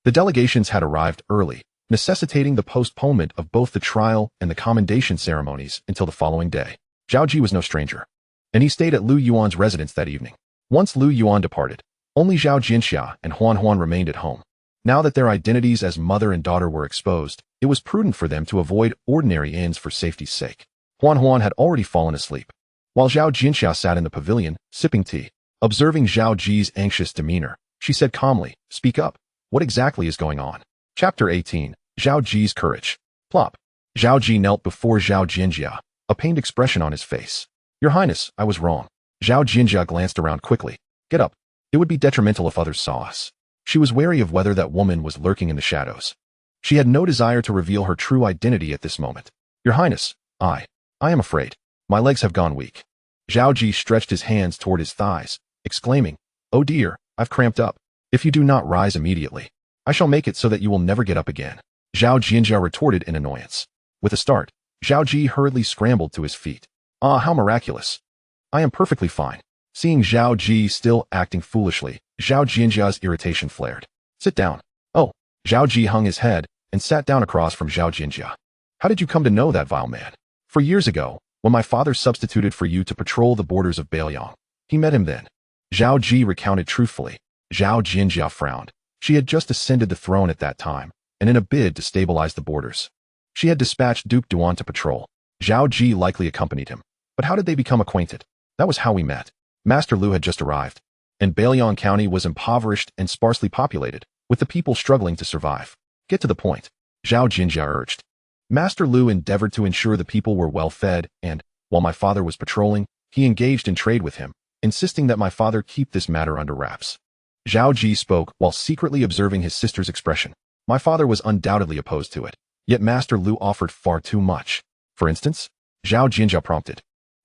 The delegations had arrived early, necessitating the postponement of both the trial and the commendation ceremonies until the following day. Zhao Ji was no stranger, and he stayed at Lu Yuan's residence that evening. Once Lu Yuan departed, only Zhao Jianxia and Huan remained at home. Now that their identities as mother and daughter were exposed, it was prudent for them to avoid ordinary inns for safety's sake. Huan had already fallen asleep, while Zhao Jianxia sat in the pavilion, sipping tea. Observing Zhao Ji's anxious demeanor, she said calmly, "Speak up. What exactly is going on?" Chapter 18, Zhao Ji's Courage. Plop. Zhao Ji knelt before Zhao Jianxia, a pained expression on his face. "Your Highness, I was wrong." Zhao Jianxia glanced around quickly. "Get up. It would be detrimental if others saw us." She was wary of whether that woman was lurking in the shadows. She had no desire to reveal her true identity at this moment. "Your Highness, I am afraid. My legs have gone weak." Zhao Ji stretched his hands toward his thighs, exclaiming, "Oh dear, I've cramped up. If you do not rise immediately, I shall make it so that you will never get up again." Zhao Jianxia retorted in annoyance. With a start, Zhao Ji hurriedly scrambled to his feet. "Ah, how miraculous. I am perfectly fine." Seeing Zhao Ji still acting foolishly, Zhao Jianxia's irritation flared. "Sit down." "Oh." Zhao Ji hung his head and sat down across from Zhao Jianxia. "How did you come to know that vile man?" "For years ago, when my father substituted for you to patrol the borders of Bailiang. He met him then." Zhao Ji recounted truthfully. Zhao Jianxia frowned. She had just ascended the throne at that time, and in a bid to stabilize the borders, she had dispatched Duke Yuan to patrol. Zhao Ji likely accompanied him. But how did they become acquainted? "That was how we met. Master Lu had just arrived, and Bailiang County was impoverished and sparsely populated, with the people struggling to survive." "Get to the point," Zhao Jianxia urged. "Master Lu endeavored to ensure the people were well fed, and, while my father was patrolling, he engaged in trade with him, insisting that my father keep this matter under wraps." Zhao Ji spoke while secretly observing his sister's expression. "My father was undoubtedly opposed to it, yet Master Lu offered far too much." "For instance?" Zhao Jianxia prompted.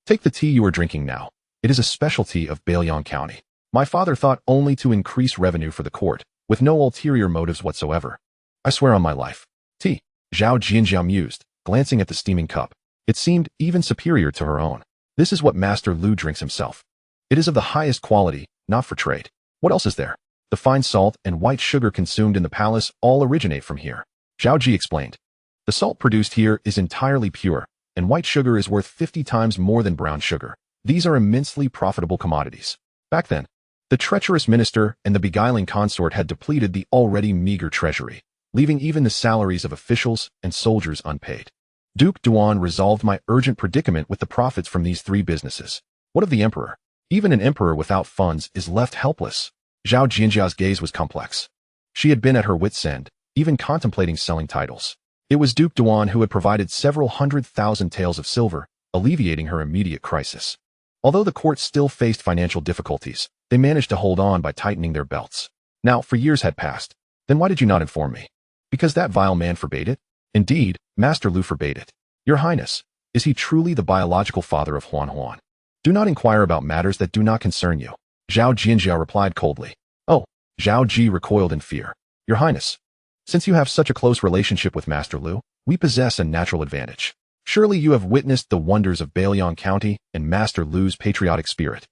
"Take the tea you are drinking now. It is a specialty of Bailiang County. My father thought only to increase revenue for the court, with no ulterior motives whatsoever. I swear on my life." "Tea," Zhao Jianxia mused, glancing at the steaming cup. It seemed even superior to her own. "This is what Master Lu drinks himself. It is of the highest quality, not for trade. What else is there? The fine salt and white sugar consumed in the palace all originate from here." Zhao Ji explained. "The salt produced here is entirely pure, and white sugar is worth 50 times more than brown sugar. These are immensely profitable commodities." Back then, the treacherous minister and the beguiling consort had depleted the already meager treasury, leaving even the salaries of officials and soldiers unpaid. Duke Yuan resolved my urgent predicament with the profits from these three businesses. What of the emperor? Even an emperor without funds is left helpless. Zhao Jianxia's gaze was complex. She had been at her wit's end, even contemplating selling titles. It was Duke Yuan who had provided several 100,000 taels of silver, alleviating her immediate crisis. Although the court still faced financial difficulties, they managed to hold on by tightening their belts. "Now, for years had passed. Then why did you not inform me?" "Because that vile man forbade it." "Indeed, Master Lu forbade it." "Your Highness, is he truly the biological father of Huan?" "Do not inquire about matters that do not concern you," Zhao Jianxia replied coldly. "Oh." Zhao Ji recoiled in fear. "Your Highness, since you have such a close relationship with Master Lu, we possess a natural advantage. Surely you have witnessed the wonders of Bailiang County and Master Lu's patriotic spirit.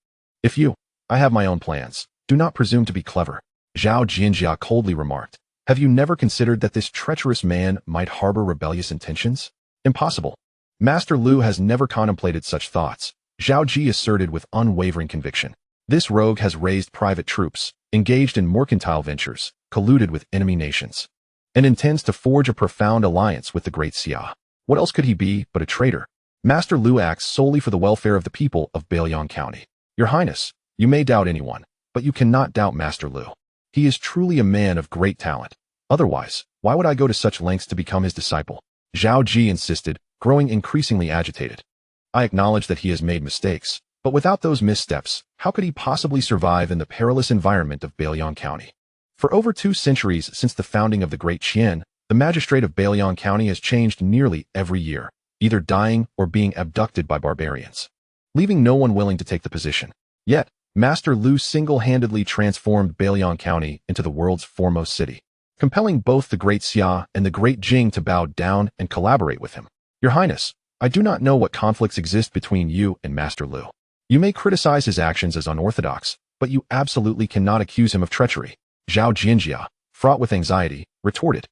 I have my own plans. Do not presume to be clever," Zhao Jianxia coldly remarked. "Have you never considered that this treacherous man might harbor rebellious intentions?" "Impossible. Master Lu has never contemplated such thoughts," Zhao Ji asserted with unwavering conviction. "This rogue has raised private troops, engaged in mercantile ventures, colluded with enemy nations, and intends to forge a profound alliance with the Great Qian. What else could he be but a traitor? Master Lu acts solely for the welfare of the people of Bailiang County. Your Highness, you may doubt anyone, but you cannot doubt Master Lu. He is truly a man of great talent. Otherwise, Why would I go to such lengths to become his disciple? Zhao Ji insisted, growing increasingly agitated. I acknowledge that he has made mistakes, but without those missteps, how could he possibly survive in the perilous environment of Bailiang County? For over 2 centuries since the founding of the Great Qian, the magistrate of Bailiang County has changed nearly every year, either dying or being abducted by barbarians, leaving no one willing to take the position. Yet, Master Lu single-handedly transformed Bailiang County into the world's foremost city, compelling both the Great Xia and the Great Jing to bow down and collaborate with him. Your Highness, I do not know what conflicts exist between you and Master Lu. You may criticize his actions as unorthodox, but you absolutely cannot accuse him of treachery. Zhao Jinjia, fraught with anxiety, retorted.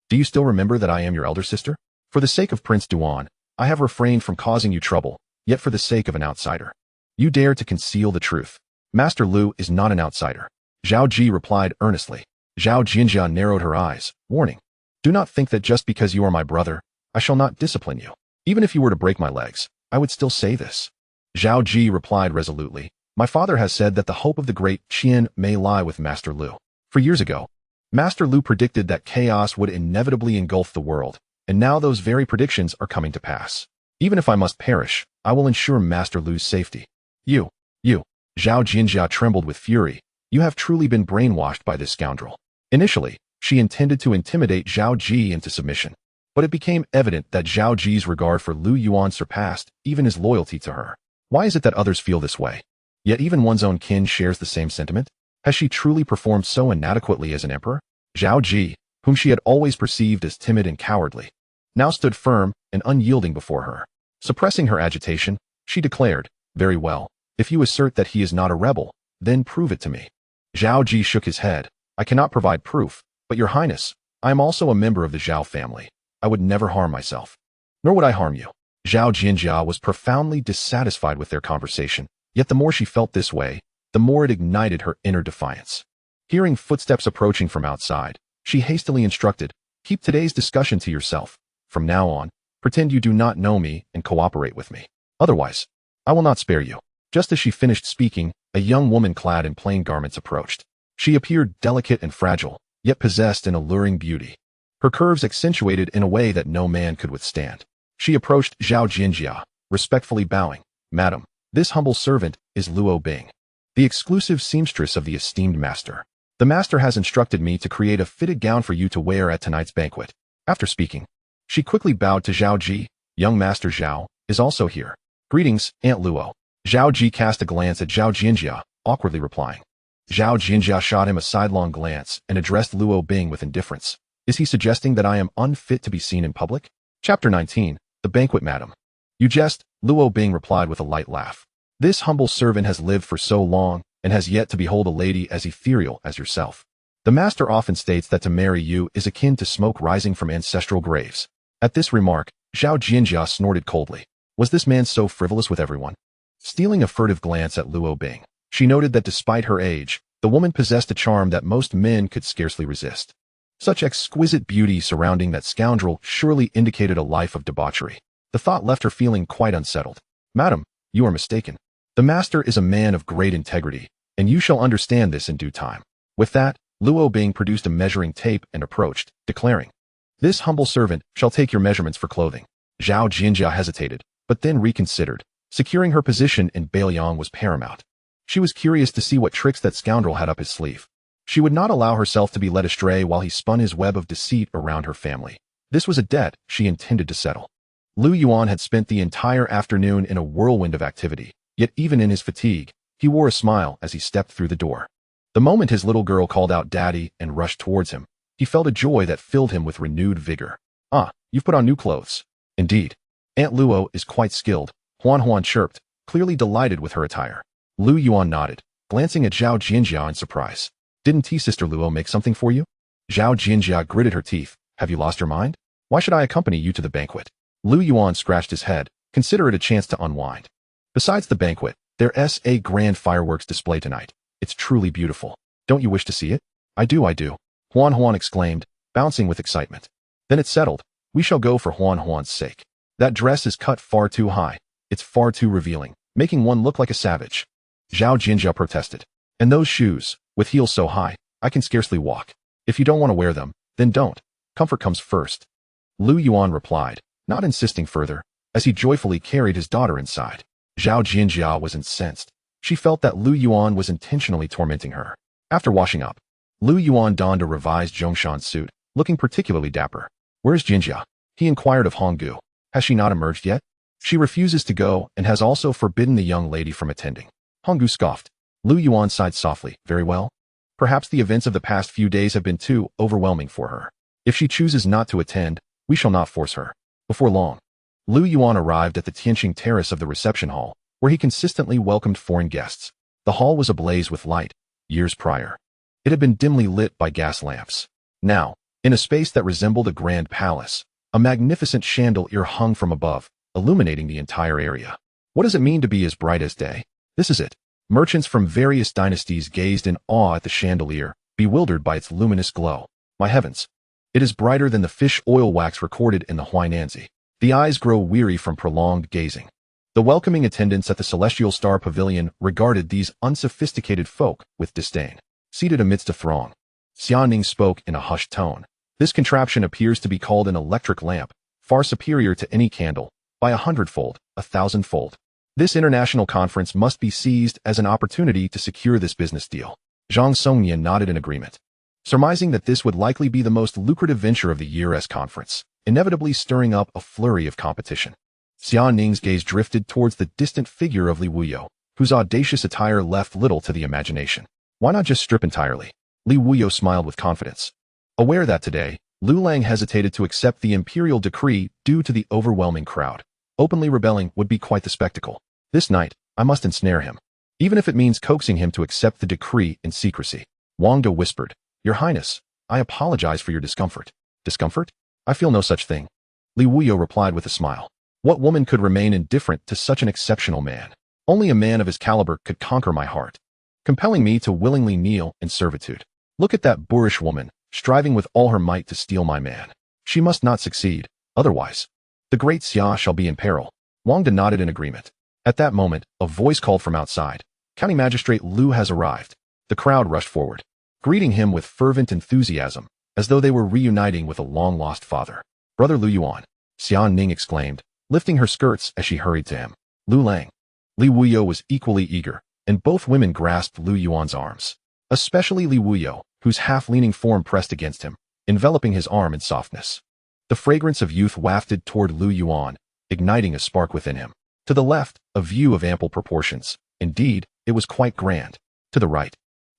Do you still remember that I am your elder sister? For the sake of Prince Yuan, I have refrained from causing you trouble, yet for the sake of an outsider, you dare to conceal the truth. Master Lu is not an outsider. Zhao Ji replied earnestly. Zhao Jinjia narrowed her eyes, warning. Do not think that just because you are my brother, I shall not discipline you. Even if you were to break my legs, I would still say this. Zhao Ji replied resolutely. My father has said that the hope of the Great Qian may lie with Master Lu. For years ago, Master Lu predicted that chaos would inevitably engulf the world, and now those very predictions are coming to pass. Even if I must perish, I will ensure Master Lu's safety. You. Zhao Jinjia trembled with fury. You have truly been brainwashed by this scoundrel. Initially, she intended to intimidate Zhao Ji into submission, but it became evident that Zhao Ji's regard for Lu Yuan surpassed even his loyalty to her. Why is it that others feel this way? Yet even one's own kin shares the same sentiment? Has she truly performed so inadequately as an emperor? Zhao Ji, whom she had always perceived as timid and cowardly, now stood firm and unyielding before her. Suppressing her agitation, she declared, Very well, if you assert that he is not a rebel, then prove it to me. Zhao Ji shook his head. I cannot provide proof, but your highness, I am also a member of the Zhao family. I would never harm myself. Nor would I harm you. Zhao Jinjia was profoundly dissatisfied with their conversation, yet the more she felt this way, the more it ignited her inner defiance. Hearing footsteps approaching from outside, she hastily instructed, Keep today's discussion to yourself. From now on, pretend you do not know me and cooperate with me. Otherwise, I will not spare you. Just as she finished speaking, a young woman clad in plain garments approached. She appeared delicate and fragile, yet possessed an alluring beauty. Her curves accentuated in a way that no man could withstand. She approached Zhao Jinjia, respectfully bowing. Madam, this humble servant is Luo Bing, the exclusive seamstress of the esteemed master. The master has instructed me to create a fitted gown for you to wear at tonight's banquet. After speaking, she quickly bowed to Zhao Ji. Young Master Zhao is also here. Greetings, Aunt Luo. Zhao Ji cast a glance at Zhao Jinjia, awkwardly replying. Zhao Jinjia shot him a sidelong glance and addressed Luo Bing with indifference. Is he suggesting that I am unfit to be seen in public? Chapter 19, The Banquet, Madam. You jest, Luo Bing replied with a light laugh. This humble servant has lived for so long and has yet to behold a lady as ethereal as yourself. The master often states that to marry you is akin to smoke rising from ancestral graves. At this remark, Zhao Jinjia snorted coldly. Was this man so frivolous with everyone? Stealing a furtive glance at Luo Bing, she noted that despite her age, the woman possessed a charm that most men could scarcely resist. Such exquisite beauty surrounding that scoundrel surely indicated a life of debauchery. The thought left her feeling quite unsettled. Madam, you are mistaken. The master is a man of great integrity, and you shall understand this in due time. With that, Luo Bing produced a measuring tape and approached, declaring, This humble servant shall take your measurements for clothing. Zhao Jinjia hesitated, but then reconsidered. Securing her position in Bailiang was paramount. She was curious to see what tricks that scoundrel had up his sleeve. She would not allow herself to be led astray while he spun his web of deceit around her family. This was a debt she intended to settle. Lu Yuan had spent the entire afternoon in a whirlwind of activity, yet even in his fatigue, he wore a smile as he stepped through the door. The moment his little girl called out Daddy and rushed towards him, he felt a joy that filled him with renewed vigor. Ah, you've put on new clothes. Indeed. Aunt Luo is quite skilled, Huan chirped, clearly delighted with her attire. Lu Yuan nodded, glancing at Zhao Jinjia in surprise. Didn't Sister Luo make something for you? Zhao Jinjia gritted her teeth. Have you lost your mind? Why should I accompany you to the banquet? Lu Yuan scratched his head. Consider it a chance to unwind. Besides the banquet, there's a grand fireworks display tonight. It's truly beautiful. Don't you wish to see it? I do. Huan exclaimed, bouncing with excitement. Then it's settled. We shall go for Huan's sake. That dress is cut far too high. It's far too revealing, making one look like a savage. Zhao Jinjia protested. And those shoes, with heels so high, I can scarcely walk. If you don't want to wear them, then don't. Comfort comes first. Lu Yuan replied, not insisting further, as he joyfully carried his daughter inside. Zhao Jinjia was incensed. She felt that Lu Yuan was intentionally tormenting her. After washing up, Lu Yuan donned a revised Zhongshan suit, looking particularly dapper. Where's Jinjia? He inquired of Honggu. Has she not emerged yet? She refuses to go and has also forbidden the young lady from attending. Honggu scoffed. Lu Yuan sighed softly. Very well. Perhaps the events of the past few days have been too overwhelming for her. If she chooses not to attend, we shall not force her. Before long, Lu Yuan arrived at the Tianqing terrace of the reception hall, where he consistently welcomed foreign guests. The hall was ablaze with light. Years prior, it had been dimly lit by gas lamps. Now, in a space that resembled a grand palace, a magnificent chandelier hung from above, illuminating the entire area. What does it mean to be as bright as day? This is it. Merchants from various dynasties gazed in awe at the chandelier, bewildered by its luminous glow. My heavens! It is brighter than the fish oil wax recorded in the Huainanzi. The eyes grow weary from prolonged gazing. The welcoming attendants at the Celestial Star Pavilion regarded these unsophisticated folk with disdain. Seated amidst a throng, Xiaoning spoke in a hushed tone. This contraption appears to be called an electric lamp, far superior to any candle, by 100-fold, 1,000-fold. This international conference must be seized as an opportunity to secure this business deal. Zhang Songnian nodded in agreement, surmising that this would likely be the most lucrative venture of the year's conference, inevitably stirring up a flurry of competition. Xia Ning's gaze drifted towards the distant figure of Li Wuyo, whose audacious attire left little to the imagination. Why not just strip entirely? Li Wuyo smiled with confidence, aware that today, Lu Lang hesitated to accept the imperial decree due to the overwhelming crowd. Openly rebelling would be quite the spectacle. This night, I must ensnare him, even if it means coaxing him to accept the decree in secrecy. Wang De whispered, Your Highness, I apologize for your discomfort. Discomfort? I feel no such thing. Li Wuyo replied with a smile. What woman could remain indifferent to such an exceptional man? Only a man of his caliber could conquer my heart, compelling me to willingly kneel in servitude. Look at that boorish woman, striving with all her might to steal my man. She must not succeed, otherwise the great Xia shall be in peril. Wang De nodded in agreement. At that moment, a voice called from outside. County Magistrate Lu has arrived. The crowd rushed forward, greeting him with fervent enthusiasm, as though they were reuniting with a long-lost father. Brother Lu Yuan, Xian Ning exclaimed, lifting her skirts as she hurried to him. Lu Lang. Li Wuyo was equally eager, and both women grasped Lu Yuan's arms. Especially Li Wuyo, whose half-leaning form pressed against him, enveloping his arm in softness. The fragrance of youth wafted toward Lu Yuan, igniting a spark within him. To the left, a view of ample proportions. Indeed, it was quite grand. To the right,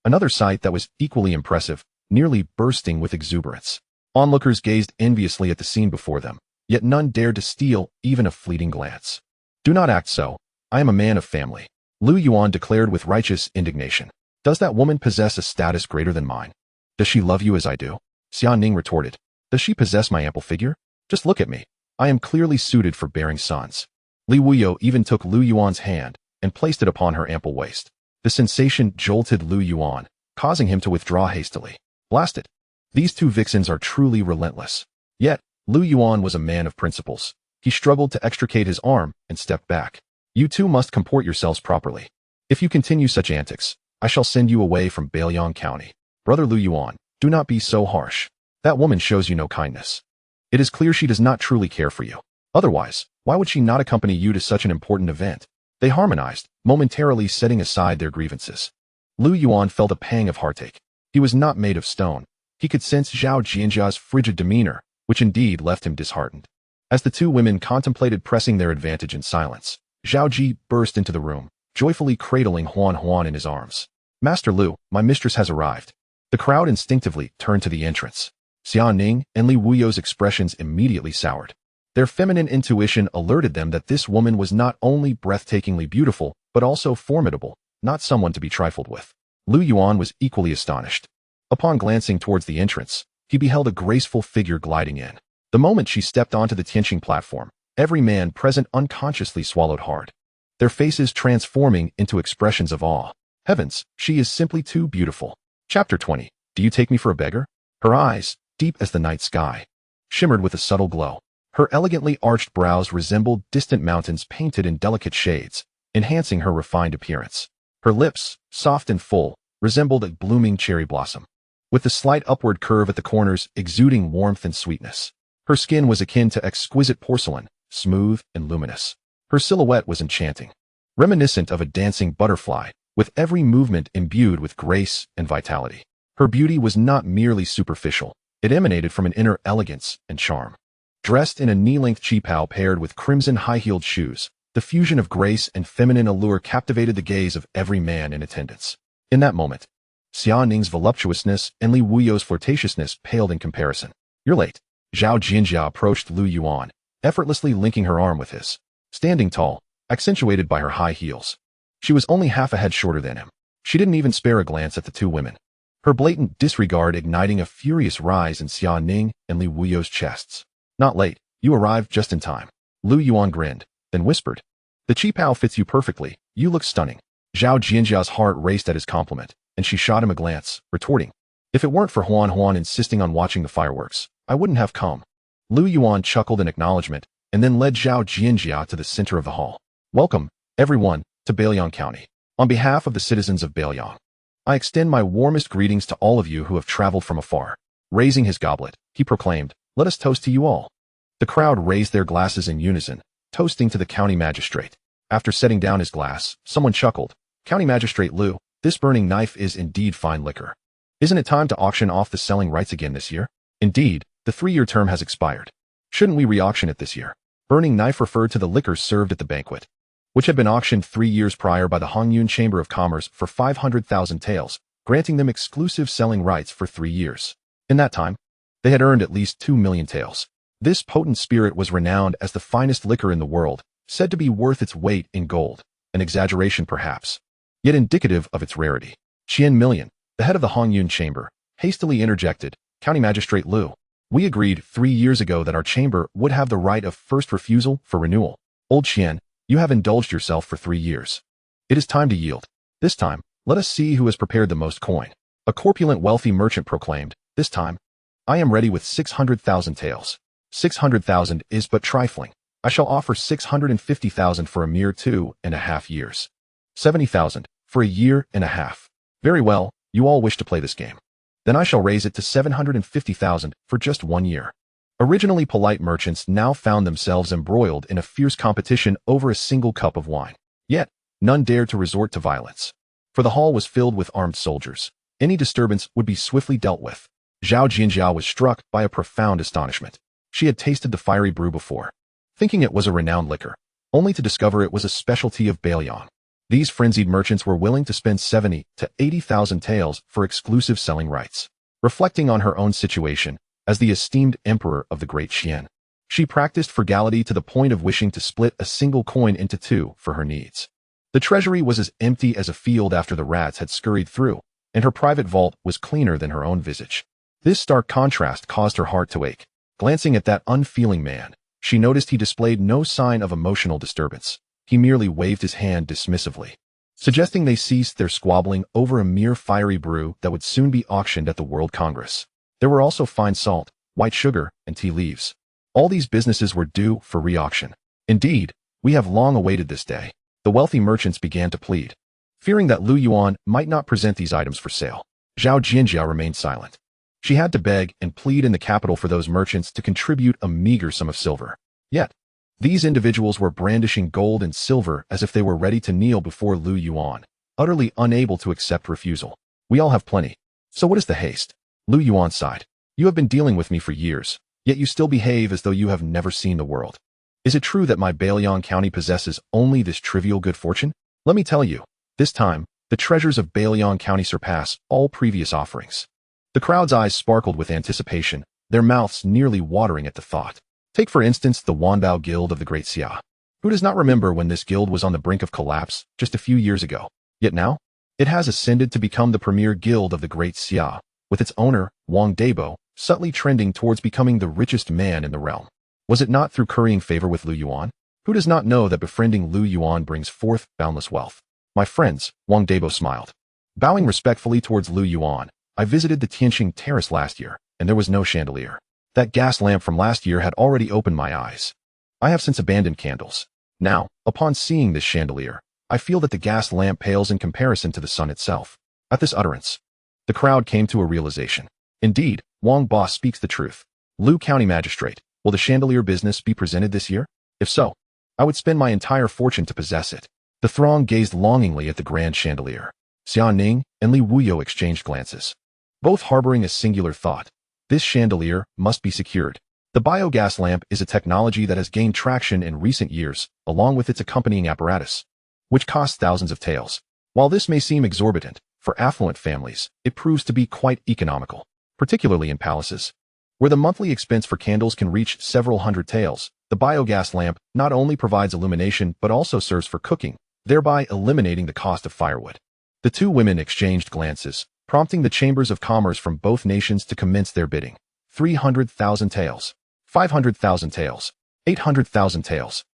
another sight that was equally impressive, nearly bursting with exuberance. Onlookers gazed enviously at the scene before them, yet none dared to steal even a fleeting glance. Do not act so. I am a man of family, Lu Yuan declared with righteous indignation. Does that woman possess a status greater than mine? Does she love you as I do? Xia Ning retorted. Does she possess my ample figure? Just look at me. I am clearly suited for bearing sons. Li Wuyo even took Lu Yuan's hand and placed it upon her ample waist. The sensation jolted Lu Yuan, causing him to withdraw hastily. Blast it. These two vixens are truly relentless. Yet, Lu Yuan was a man of principles. He struggled to extricate his arm and stepped back. You two must comport yourselves properly. If you continue such antics, I shall send you away from Bailiang County. Brother Lu Yuan, do not be so harsh. That woman shows you no kindness. It is clear she does not truly care for you. Otherwise, why would she not accompany you to such an important event? They harmonized, momentarily setting aside their grievances. Lu Yuan felt a pang of heartache. He was not made of stone. He could sense Zhao Jianjia's frigid demeanor, which indeed left him disheartened. As the two women contemplated pressing their advantage in silence, Zhao Ji burst into the room, joyfully cradling Huan Huan in his arms. Master Lu, my mistress has arrived. The crowd instinctively turned to the entrance. Xia Ning and Li Wuyo's expressions immediately soured. Their feminine intuition alerted them that this woman was not only breathtakingly beautiful, but also formidable, not someone to be trifled with. Lu Yuan was equally astonished. Upon glancing towards the entrance, he beheld a graceful figure gliding in. The moment she stepped onto the Tianqing platform, every man present unconsciously swallowed hard, their faces transforming into expressions of awe. Heavens, she is simply too beautiful. Chapter 20. Do you take me for a beggar? Her eyes, deep as the night sky, shimmered with a subtle glow. Her elegantly arched brows resembled distant mountains painted in delicate shades, enhancing her refined appearance. Her lips, soft and full, resembled a blooming cherry blossom. with the slight upward curve at the corners exuding warmth and sweetness. Her skin was akin to exquisite porcelain, smooth and luminous. Her silhouette was enchanting, reminiscent of a dancing butterfly, with every movement imbued with grace and vitality. Her beauty was not merely superficial. It emanated from an inner elegance and charm. Dressed in a knee-length qipao paired with crimson high-heeled shoes, the fusion of grace and feminine allure captivated the gaze of every man in attendance. In that moment, Xia Ning's voluptuousness and Li Wuyo's flirtatiousness paled in comparison. "You're late." Zhao Jinjia approached Lu Yuan, effortlessly linking her arm with his. Standing tall, accentuated by her high heels, she was only half a head shorter than him. She didn't even spare a glance at the two women, her blatant disregard igniting a furious rise in Xia Ning and Li Wuyo's chests. "Not late. You arrived just in time." Lu Yuan grinned, then whispered, "The qipao fits you perfectly. You look stunning." Zhao Jinjia's heart raced at his compliment, and she shot him a glance, retorting, "If it weren't for Huan insisting on watching the fireworks, I wouldn't have come." Lu Yuan chuckled in acknowledgement, and then led Zhao Jinjia to the center of the hall. "Welcome, everyone, to Bailiang County. On behalf of the citizens of Bailiang, I extend my warmest greetings to all of you who have traveled from afar." Raising his goblet, he proclaimed, "Let us toast to you all." The crowd raised their glasses in unison, toasting to the county magistrate. After setting down his glass, someone chuckled, "County Magistrate Lu, this burning knife is indeed fine liquor. Isn't it time to auction off the selling rights again this year? Indeed, the 3-year term has expired. Shouldn't we re-auction it this year?" Burning knife referred to the liquors served at the banquet, which had been auctioned 3 years prior by the Hongyun Chamber of Commerce for 500,000 taels, granting them exclusive selling rights for 3 years. In that time, they had earned at least 2 million taels. This potent spirit was renowned as the finest liquor in the world, said to be worth its weight in gold, an exaggeration perhaps, yet indicative of its rarity. Qian Million, the head of the Hongyun Chamber, hastily interjected, "County Magistrate Lu, we agreed 3 years ago that our chamber would have the right of first refusal for renewal. Old Qian, you have indulged yourself for 3 years. It is time to yield. This time, let us see who has prepared the most coin." A corpulent wealthy merchant proclaimed, "This time, I am ready with 600,000 taels. 600,000 is but trifling. I shall offer 650,000 for a mere 2.5 years. 70,000 for a year and a half. Very well, you all wish to play this game. Then I shall raise it to 750,000 for just 1 year." Originally polite merchants now found themselves embroiled in a fierce competition over a single cup of wine. Yet, none dared to resort to violence, for the hall was filled with armed soldiers. Any disturbance would be swiftly dealt with. Zhao Jinjiao was struck by a profound astonishment. She had tasted the fiery brew before, thinking it was a renowned liquor, only to discover it was a specialty of Bailiang. These frenzied merchants were willing to spend 70 to 80,000 taels for exclusive selling rights. Reflecting on her own situation, as the esteemed emperor of the Great Qian, she practiced frugality to the point of wishing to split a single coin into 2 for her needs. The treasury was as empty as a field after the rats had scurried through, and her private vault was cleaner than her own visage. This stark contrast caused her heart to ache. Glancing at that unfeeling man, she noticed he displayed no sign of emotional disturbance. He merely waved his hand dismissively, suggesting they cease their squabbling over a mere fiery brew that would soon be auctioned at the World Congress. There were also fine salt, white sugar, and tea leaves. All these businesses were due for re-auction. "Indeed, we have long awaited this day," the wealthy merchants began to plead. Fearing that Lu Yuan might not present these items for sale, Zhao Jinjia remained silent. She had to beg and plead in the capital for those merchants to contribute a meager sum of silver. Yet, these individuals were brandishing gold and silver as if they were ready to kneel before Lu Yuan, utterly unable to accept refusal. "We all have plenty. So what is the haste?" Lu Yuan sighed. "You have been dealing with me for years, yet you still behave as though you have never seen the world. Is it true that my Bailiang County possesses only this trivial good fortune? Let me tell you, this time, the treasures of Bailiang County surpass all previous offerings." The crowd's eyes sparkled with anticipation, their mouths nearly watering at the thought. Take for instance the Wanbao Guild of the Great Xia. Who does not remember when this guild was on the brink of collapse just a few years ago? Yet now, it has ascended to become the premier guild of the Great Xia, with its owner, Wang Dabo, subtly trending towards becoming the richest man in the realm. Was it not through currying favor with Lu Yuan? Who does not know that befriending Lu Yuan brings forth boundless wealth? "My friends," Wang Dabo smiled. Bowing respectfully towards Lu Yuan, "I visited the Tianqing Terrace last year, and there was no chandelier. That gas lamp from last year had already opened my eyes. I have since abandoned candles. Now, upon seeing this chandelier, I feel that the gas lamp pales in comparison to the sun itself." At this utterance, The crowd came to a realization. Indeed, Wang Boss speaks the truth. Lu County Magistrate, will the chandelier business be presented this year? If so, I would spend my entire fortune to possess it. The throng gazed longingly at the grand chandelier. Xia Ning and Li Wuyo exchanged glances, both harboring a singular thought. This chandelier must be secured. The biogas lamp is a technology that has gained traction in recent years, along with its accompanying apparatus, which costs thousands of taels. While this may seem exorbitant, for affluent families, it proves to be quite economical, particularly in palaces, where the monthly expense for candles can reach several hundred taels. The biogas lamp not only provides illumination but also serves for cooking, thereby eliminating the cost of firewood. The two women exchanged glances, prompting the chambers of commerce from both nations to commence their bidding. 300,000 taels, 500,000 taels, 800,000 taels.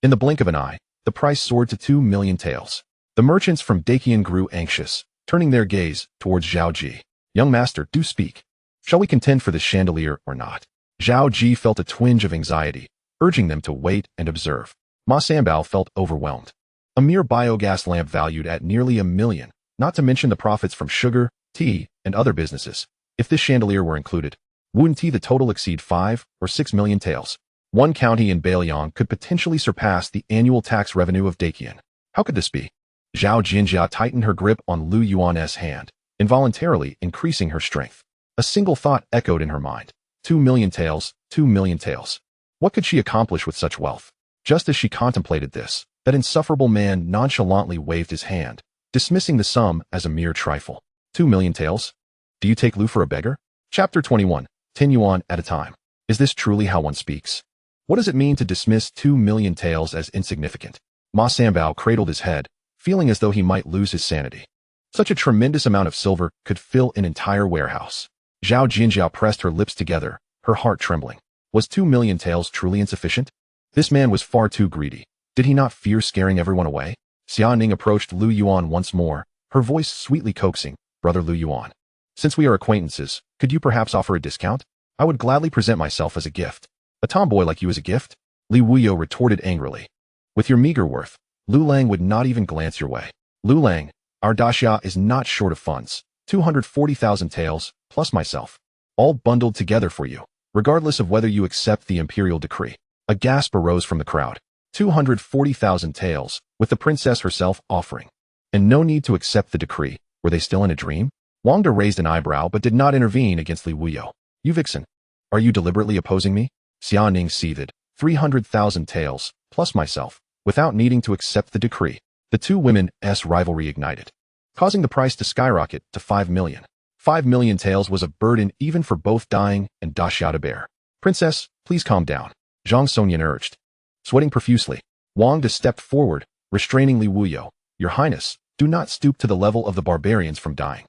In the blink of an eye, the price soared to 2 million taels. The merchants from Daqian grew anxious, turning their gaze towards Zhao Ji. Young master, do speak. Shall we contend for this chandelier or not? Zhao Ji felt a twinge of anxiety, urging them to wait and observe. Ma Sanbao felt overwhelmed. A mere biogas lamp valued at nearly 1 million, not to mention the profits from sugar, tea, and other businesses. If this chandelier were included, wouldn't the total exceed 5 or 6 million taels? One county in Bailiang could potentially surpass the annual tax revenue of Daqian. How could this be? Zhao Jinjia tightened her grip on Lu Yuan's hand, involuntarily increasing her strength. A single thought echoed in her mind. 2 million taels, 2 million taels. What could she accomplish with such wealth? Just as she contemplated this, that insufferable man nonchalantly waved his hand, dismissing the sum as a mere trifle. 2 million taels? Do you take Lu for a beggar? Chapter 21. 10 yuan at a time. Is this truly how one speaks? What does it mean to dismiss 2 million taels as insignificant? Ma Sanbao cradled his head, feeling as though he might lose his sanity. Such a tremendous amount of silver could fill an entire warehouse. Zhao Jinjiao pressed her lips together, her heart trembling. Was 2 million taels truly insufficient? This man was far too greedy. Did he not fear scaring everyone away? Xia Ning approached Lu Yuan once more, her voice sweetly coaxing. Brother Lu Yuan, since we are acquaintances, could you perhaps offer a discount? I would gladly present myself as a gift. A tomboy like you as a gift? Li Wuyo retorted angrily. With your meager worth, Lu Lang would not even glance your way. Lu Lang, our daxia is not short of funds. 240,000 taels, plus myself, all bundled together for you, regardless of whether you accept the imperial decree. A gasp arose from the crowd. 240,000 taels, with the princess herself offering. And no need to accept the decree. Were they still in a dream? Wang De raised an eyebrow but did not intervene against Li Wuyo. You vixen, are you deliberately opposing me? Xia Ning seethed. 300,000 taels, plus myself, without needing to accept the decree. The two women's rivalry ignited, causing the price to skyrocket to 5 million. 5 million taels was a burden even for both dying and daxia to bear. Princess, please calm down, Zhang Sonyan urged. Sweating profusely, Wang De stepped forward, restraining Li Wuyo. Your Highness, do not stoop to the level of the barbarians from dying.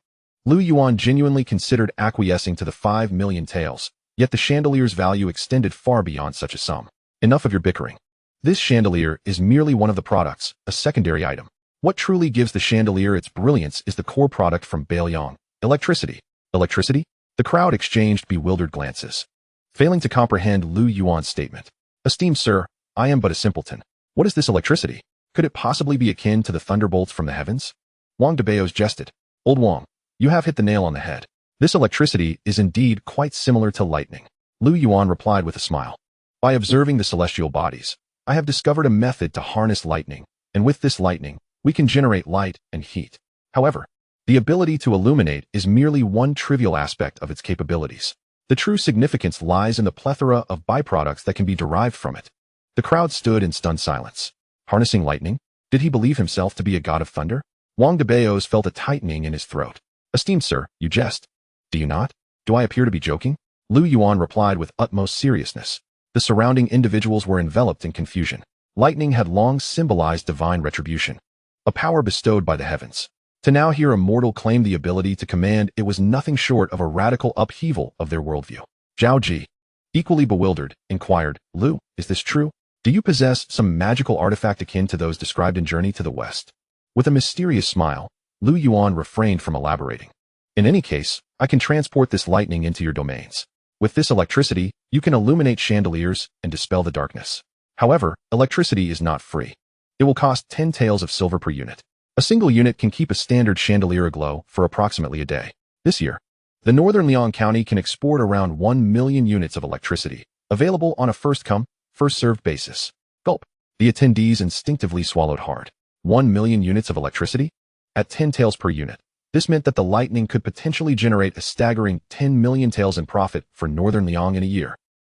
Lu Yuan genuinely considered acquiescing to the 5 million taels, yet the chandelier's value extended far beyond such a sum. Enough of your bickering. This chandelier is merely one of the products, a secondary item. What truly gives the chandelier its brilliance is the core product from Bailiang, electricity. Electricity? The crowd exchanged bewildered glances, failing to comprehend Lu Yuan's statement. Esteemed sir, I am but a simpleton. What is this electricity? Could it possibly be akin to the thunderbolts from the heavens? Wang De Beos jested. Old Wang, you have hit the nail on the head. This electricity is indeed quite similar to lightning. Lu Yuan replied with a smile. By observing the celestial bodies, I have discovered a method to harness lightning, and with this lightning, we can generate light and heat. However, the ability to illuminate is merely one trivial aspect of its capabilities. The true significance lies in the plethora of byproducts that can be derived from it. The crowd stood in stunned silence. Harnessing lightning? Did he believe himself to be a god of thunder? Wang De Beos felt a tightening in his throat. Esteemed sir, you jest. Do you not? Do I appear to be joking? Lu Yuan replied with utmost seriousness. The surrounding individuals were enveloped in confusion. Lightning had long symbolized divine retribution, a power bestowed by the heavens. To now hear a mortal claim the ability to command it was nothing short of a radical upheaval of their worldview. Zhao Ji, equally bewildered, inquired, Lu, is this true? Do you possess some magical artifact akin to those described in Journey to the West? With a mysterious smile, Lu Yuan refrained from elaborating. In any case, I can transport this lightning into your domains. With this electricity, you can illuminate chandeliers and dispel the darkness. However, electricity is not free. It will cost 10 taels of silver per unit. A single unit can keep a standard chandelier aglow for approximately a day. This year, the northern Liang County can export around 1 million units of electricity, available on a first-come, first-served basis. Gulp. The attendees instinctively swallowed hard. 1 million units of electricity? At 10 taels per unit. This meant that the lightning could potentially generate a staggering 10 million taels in profit for northern Liang in a year.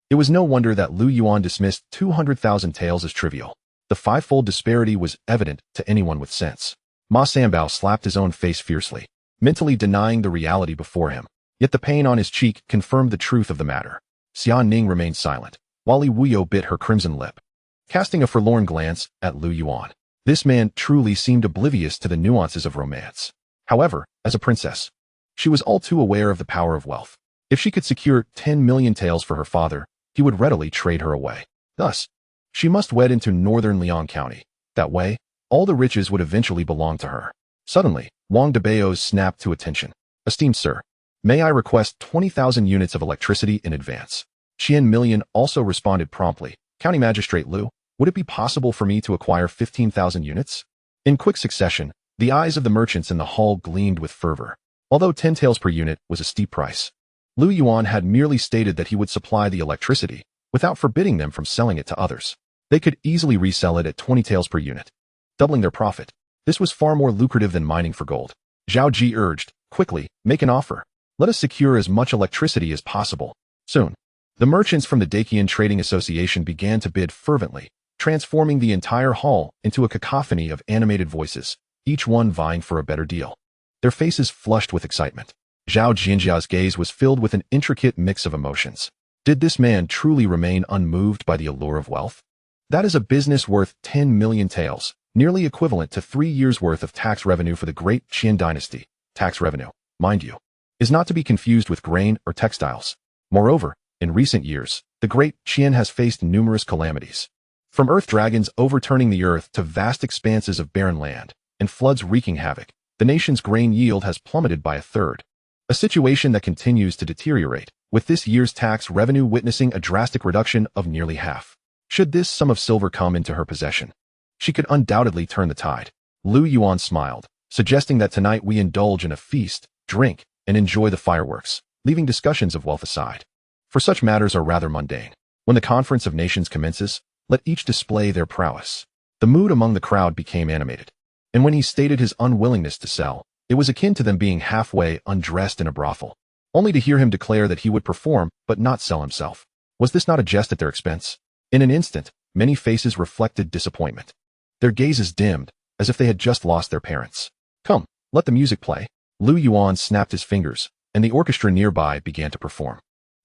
It was no wonder that Lu Yuan dismissed 200,000 taels as trivial. The fivefold disparity was evident to anyone with sense. Ma Sanbao slapped his own face fiercely, mentally denying the reality before him. Yet the pain on his cheek confirmed the truth of the matter. Xia Ning remained silent, while Li Wuyo bit her crimson lip, casting a forlorn glance at Lu Yuan. This man truly seemed oblivious to the nuances of romance. However, as a princess, she was all too aware of the power of wealth. If she could secure 10 million taels for her father, he would readily trade her away. Thus, she must wed into northern Liang County. That way, all the riches would eventually belong to her. Suddenly, Wang Debao's snapped to attention. Esteemed sir, may I request 20,000 units of electricity in advance? Qian Million also responded promptly. County Magistrate Lu, would it be possible for me to acquire 15,000 units? In quick succession, the eyes of the merchants in the hall gleamed with fervor. Although 10 taels per unit was a steep price, Lu Yuan had merely stated that he would supply the electricity, without forbidding them from selling it to others. They could easily resell it at 20 taels per unit, doubling their profit. This was far more lucrative than mining for gold. Zhao Ji urged, quickly, make an offer. Let us secure as much electricity as possible. Soon, the merchants from the Daqian Trading Association began to bid fervently, transforming the entire hall into a cacophony of animated voices, each one vying for a better deal. Their faces flushed with excitement. Zhao Jinjia's gaze was filled with an intricate mix of emotions. Did this man truly remain unmoved by the allure of wealth? That is a business worth 10 million taels, nearly equivalent to 3 years' worth of tax revenue for the Great Qian Dynasty. Tax revenue, mind you, is not to be confused with grain or textiles. Moreover, in recent years, the Great Qian has faced numerous calamities. From earth dragons overturning the earth to vast expanses of barren land, and floods wreaking havoc, the nation's grain yield has plummeted by a third. A situation that continues to deteriorate, with this year's tax revenue witnessing a drastic reduction of nearly half. Should this sum of silver come into her possession, she could undoubtedly turn the tide. Lu Yuan smiled, suggesting that tonight we indulge in a feast, drink, and enjoy the fireworks, leaving discussions of wealth aside. For such matters are rather mundane. When the conference of nations commences, let each display their prowess. The mood among the crowd became animated. And when he stated his unwillingness to sell, it was akin to them being halfway undressed in a brothel, only to hear him declare that he would perform but not sell himself. Was this not a jest at their expense? In an instant, many faces reflected disappointment. Their gazes dimmed, as if they had just lost their parents. Come, let the music play. Lu Yuan snapped his fingers, and the orchestra nearby began to perform.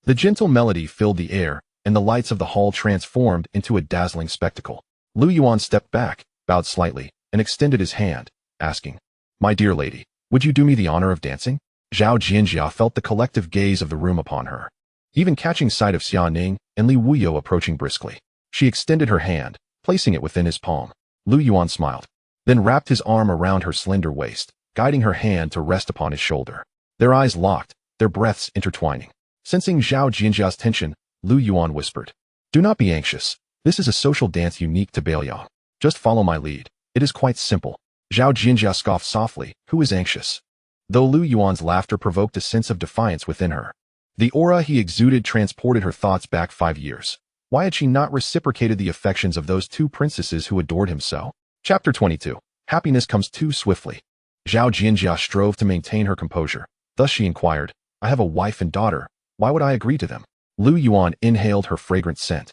The gentle melody filled the air, and the lights of the hall transformed into a dazzling spectacle. Lu Yuan stepped back, bowed slightly, and extended his hand, asking, "My dear lady, would you do me the honor of dancing?" Zhao Jinjia felt the collective gaze of the room upon her. Even catching sight of Xia Ning and Li Wuyo approaching briskly, she extended her hand, placing it within his palm. Lu Yuan smiled, then wrapped his arm around her slender waist, guiding her hand to rest upon his shoulder. Their eyes locked, their breaths intertwining. Sensing Zhao Jinjia's tension, Lu Yuan whispered, "Do not be anxious. This is a social dance unique to Bailiang. Just follow my lead. It is quite simple." Zhao Jinjia scoffed softly. Who is anxious? Though Lu Yuan's laughter provoked a sense of defiance within her. The aura he exuded transported her thoughts back 5 years. Why had she not reciprocated the affections of those two princesses who adored him so? Chapter 22. Happiness comes too swiftly. Zhao Jinjia strove to maintain her composure. Thus she inquired, "I have a wife and daughter. Why would I agree to them?" Lu Yuan inhaled her fragrant scent,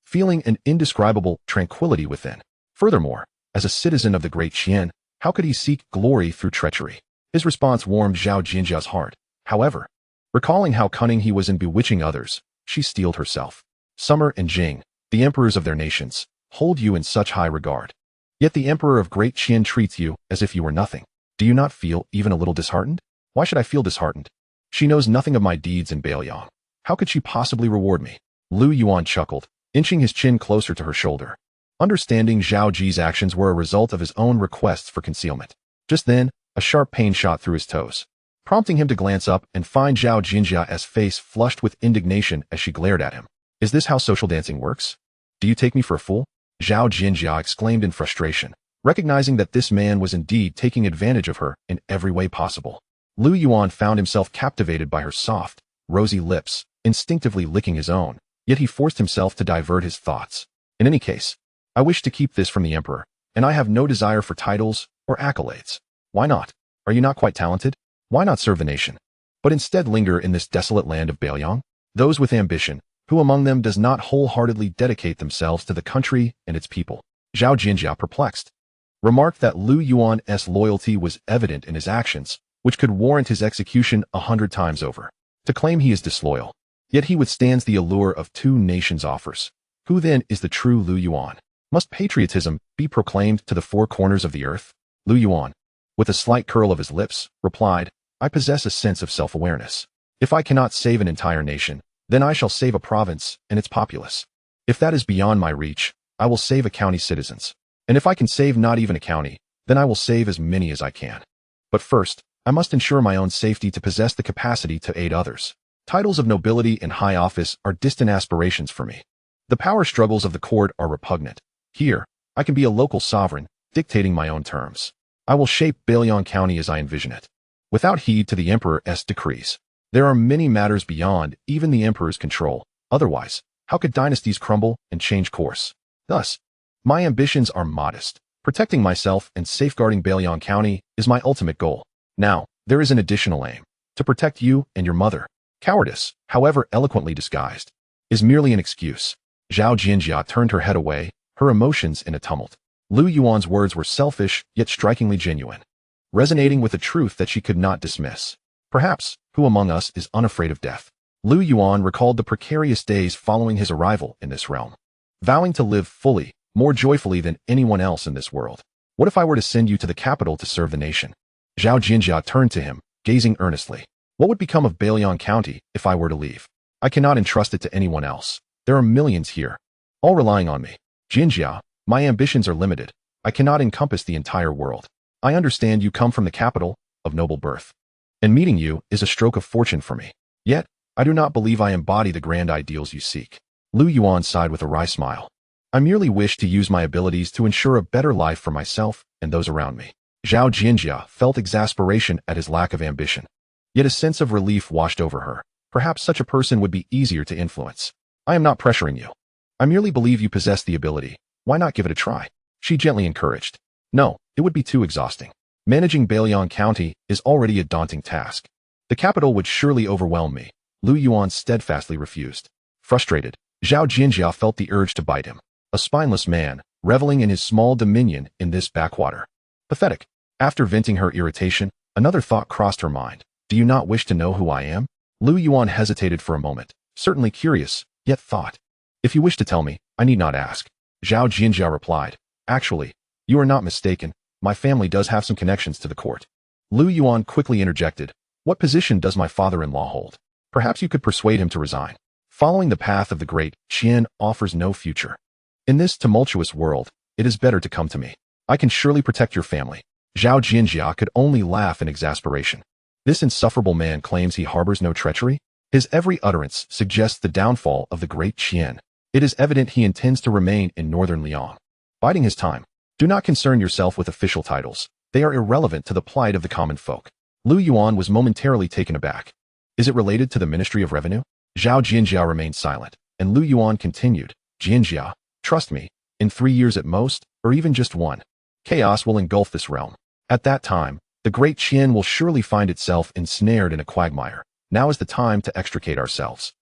feeling an indescribable tranquility within. Furthermore, as a citizen of the Great Qian, how could he seek glory through treachery? His response warmed Zhao Jinjia's heart. However, recalling how cunning he was in bewitching others, she steeled herself. Summer and Jing, the emperors of their nations, hold you in such high regard. Yet the emperor of Great Qian treats you as if you were nothing. Do you not feel even a little disheartened? Why should I feel disheartened? She knows nothing of my deeds in Bailiang. How could she possibly reward me? Lu Yuan chuckled, inching his chin closer to her shoulder. Understanding Zhao Ji's actions were a result of his own requests for concealment. Just then, a sharp pain shot through his toes, prompting him to glance up and find Zhao Jinjia's face flushed with indignation as she glared at him. "Is this how social dancing works? Do you take me for a fool?" Zhao Jinjia exclaimed in frustration, recognizing that this man was indeed taking advantage of her in every way possible. Lu Yuan found himself captivated by her soft, rosy lips, instinctively licking his own, yet he forced himself to divert his thoughts. In any case, I wish to keep this from the emperor, and I have no desire for titles or accolades. Why not? Are you not quite talented? Why not serve the nation, but instead linger in this desolate land of Bailiang? Those with ambition, who among them does not wholeheartedly dedicate themselves to the country and its people? Zhao Jinjia, perplexed, remarked that Lu Yuan's loyalty was evident in his actions, which could warrant his execution 100 times over. To claim he is disloyal, yet he withstands the allure of two nations' offers. Who then is the true Lu Yuan? Must patriotism be proclaimed to the four corners of the earth? Lu Yuan, with a slight curl of his lips, replied, I possess a sense of self-awareness. If I cannot save an entire nation, then I shall save a province and its populace. If that is beyond my reach, I will save a county's citizens. And if I can save not even a county, then I will save as many as I can. But first, I must ensure my own safety to possess the capacity to aid others. Titles of nobility and high office are distant aspirations for me. The power struggles of the court are repugnant. Here, I can be a local sovereign, dictating my own terms. I will shape Bailiang County as I envision it, without heed to the emperor's decrees. There are many matters beyond even the emperor's control. Otherwise, how could dynasties crumble and change course? Thus, my ambitions are modest. Protecting myself and safeguarding Bailiang County is my ultimate goal. Now, there is an additional aim: to protect you and your mother. Cowardice, however eloquently disguised, is merely an excuse. Zhao Jinjia turned her head away, her emotions in a tumult. Lu Yuan's words were selfish, yet strikingly genuine, resonating with a truth that she could not dismiss. Perhaps, who among us is unafraid of death? Lu Yuan recalled the precarious days following his arrival in this realm, vowing to live fully, more joyfully than anyone else in this world. What if I were to send you to the capital to serve the nation? Zhao Jinjia turned to him, gazing earnestly. What would become of Bailiang County if I were to leave? I cannot entrust it to anyone else. There are millions here, all relying on me. Jinjia, my ambitions are limited. I cannot encompass the entire world. I understand you come from the capital, of noble birth, and meeting you is a stroke of fortune for me. Yet, I do not believe I embody the grand ideals you seek. Lu Yuan sighed with a wry smile. I merely wish to use my abilities to ensure a better life for myself and those around me. Zhao Jinjia felt exasperation at his lack of ambition. Yet a sense of relief washed over her. Perhaps such a person would be easier to influence. I am not pressuring you. I merely believe you possess the ability. Why not give it a try? She gently encouraged. No, it would be too exhausting. Managing Bailiang County is already a daunting task. The capital would surely overwhelm me. Lu Yuan steadfastly refused. Frustrated, Zhao Jinjia felt the urge to bite him. A spineless man, reveling in his small dominion in this backwater. Pathetic. After venting her irritation, another thought crossed her mind. Do you not wish to know who I am? Lu Yuan hesitated for a moment, certainly curious, yet thought. If you wish to tell me, I need not ask. Zhao Jinjia replied. Actually, you are not mistaken. My family does have some connections to the court. Lu Yuan quickly interjected. What position does my father-in-law hold? Perhaps you could persuade him to resign. Following the path of the Great Qian offers no future. In this tumultuous world, it is better to come to me. I can surely protect your family. Zhao Jinjia could only laugh in exasperation. This insufferable man claims he harbors no treachery? His every utterance suggests the downfall of the Great Qian. It is evident he intends to remain in northern Liang, biding his time. Do not concern yourself with official titles. They are irrelevant to the plight of the common folk. Lu Yuan was momentarily taken aback. Is it related to the Ministry of Revenue? Zhao Jinjia remained silent, and Lu Yuan continued. Jinjia, trust me, in 3 years at most, or even just 1, chaos will engulf this realm. At that time, the Great Qian will surely find itself ensnared in a quagmire. Now is the time to extricate ourselves,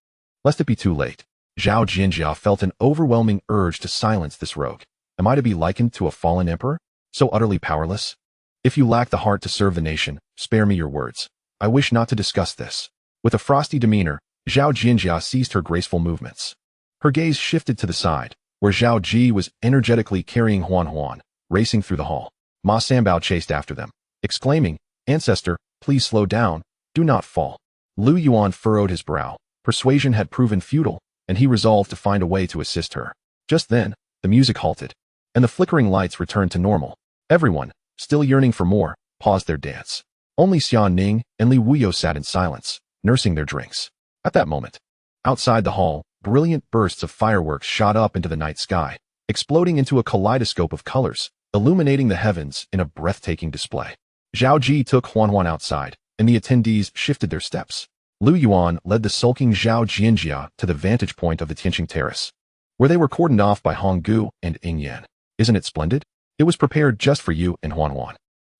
lest it be too late. Zhao Jinjia felt an overwhelming urge to silence this rogue. Am I to be likened to a fallen emperor, so utterly powerless? If you lack the heart to serve the nation, spare me your words. I wish not to discuss this. With a frosty demeanor, Zhao Jinjia ceased her graceful movements. Her gaze shifted to the side, where Zhao Ji was energetically carrying Huan, racing through the hall. Ma Sambao chased after them, exclaiming, Ancestor, please slow down, do not fall. Lu Yuan furrowed his brow. Persuasion had proven futile, and he resolved to find a way to assist her. Just then, the music halted, and the flickering lights returned to normal. Everyone, still yearning for more, paused their dance. Only Xia Ning and Li Wuyo sat in silence, nursing their drinks. At that moment, outside the hall, brilliant bursts of fireworks shot up into the night sky, exploding into a kaleidoscope of colors, illuminating the heavens in a breathtaking display. Zhao Ji took Huan outside, and the attendees shifted their steps. Lu Yuan led the sulking Zhao Jianjia to the vantage point of the Tianqing Terrace, where they were cordoned off by Hong Gu and Ing Yan. Isn't it splendid? It was prepared just for you and Huan Huan.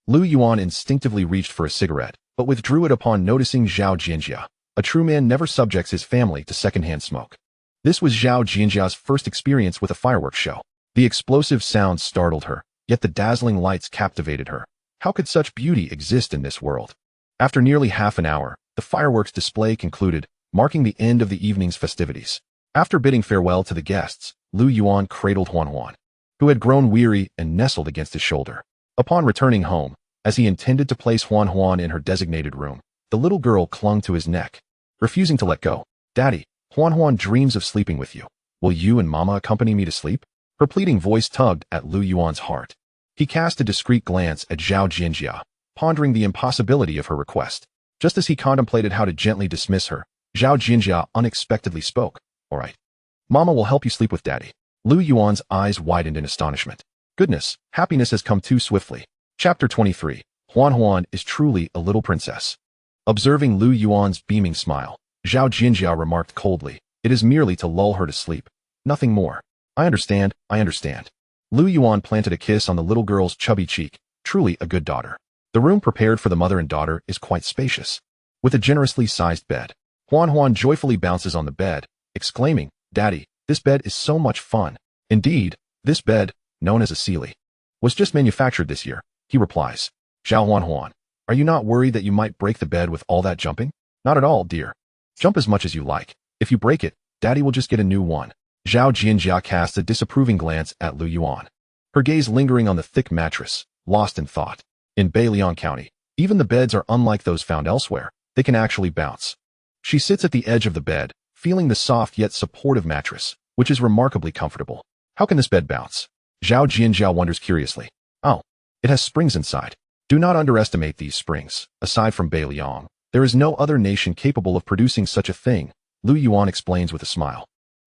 Lu Yuan instinctively reached for a cigarette, but withdrew it upon noticing Zhao Jianjia. A true man never subjects his family to secondhand smoke. This was Zhao Jianjia's first experience with a fireworks show. The explosive sounds startled her, yet the dazzling lights captivated her. How could such beauty exist in this world? After nearly half an hour, the fireworks display concluded, marking the end of the evening's festivities. After bidding farewell to the guests, Lu Yuan cradled Huan Huan, who had grown weary and nestled against his shoulder. Upon returning home, as he intended to place Huan Huan in her designated room, the little girl clung to his neck, refusing to let go. Daddy, Huan Huan dreams of sleeping with you. Will you and Mama accompany me to sleep? Her pleading voice tugged at Lu Yuan's heart. He cast a discreet glance at Zhao Jianjia, pondering the impossibility of her request. Just as he contemplated how to gently dismiss her, Zhao Jianjia unexpectedly spoke. All right. Mama will help you sleep with Daddy. Lu Yuan's eyes widened in astonishment. Goodness, happiness has come too swiftly. Chapter 23. Huan Huan is truly a little princess. Observing Lu Yuan's beaming smile, Zhao Jianjia remarked coldly, it is merely to lull her to sleep. Nothing more. I understand. Lu Yuan planted a kiss on the little girl's chubby cheek, truly a good daughter. The room prepared for the mother and daughter is quite spacious, with a generously sized bed. Huan Huan joyfully bounces on the bed, exclaiming, Daddy, this bed is so much fun. Indeed, this bed, known as a Sealy, was just manufactured this year, he replies. Zhao Huan Huan, are you not worried that you might break the bed with all that jumping? Not at all, dear. Jump as much as you like. If you break it, Daddy will just get a new one. Zhao Jianjia cast a disapproving glance at Lu Yuan, her gaze lingering on the thick mattress, lost in thought. In Bailiang County, even the beds are unlike those found elsewhere. They can actually bounce. She sits at the edge of the bed, feeling the soft yet supportive mattress, which is remarkably comfortable. How can this bed bounce? Zhao Jianjia wonders curiously. Oh, it has springs inside. Do not underestimate these springs. Aside from Bailiang, there is no other nation capable of producing such a thing, Lu Yuan explains with a smile.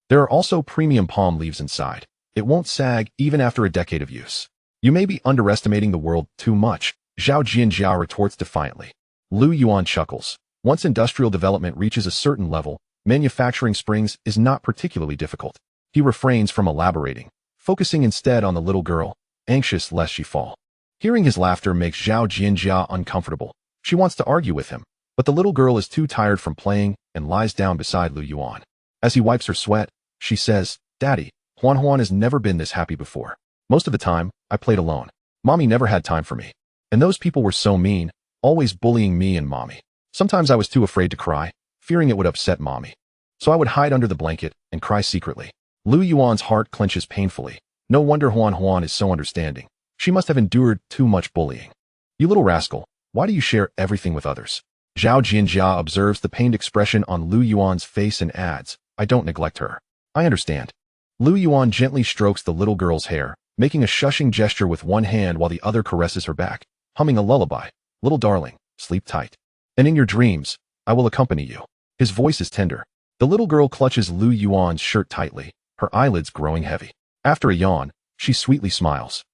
There are also premium palm leaves inside. It won't sag even after a decade of use. You may be underestimating the world too much, Zhao Jianjia retorts defiantly. Lu Yuan chuckles. Once industrial development reaches a certain level, manufacturing springs is not particularly difficult. He refrains from elaborating, focusing instead on the little girl, anxious lest she fall. Hearing his laughter makes Zhao Jianjia uncomfortable. She wants to argue with him, but the little girl is too tired from playing and lies down beside Lu Yuan. As he wipes her sweat, she says, Daddy, Huan Huan has never been this happy before. Most of the time, I played alone. Mommy never had time for me. And those people were so mean, always bullying me and Mommy. Sometimes I was too afraid to cry, fearing it would upset Mommy. So I would hide under the blanket and cry secretly. Lu Yuan's heart clenches painfully. No wonder Huan Huan is so understanding. She must have endured too much bullying. You little rascal, why do you share everything with others? Zhao Jianjia observes the pained expression on Lu Yuan's face and adds, I don't neglect her. I understand. Lu Yuan gently strokes the little girl's hair, making a shushing gesture with one hand while the other caresses her back, humming a lullaby. Little darling, sleep tight. And in your dreams, I will accompany you. His voice is tender. The little girl clutches Lu Yuan's shirt tightly, her eyelids growing heavy. After a yawn, she sweetly smiles.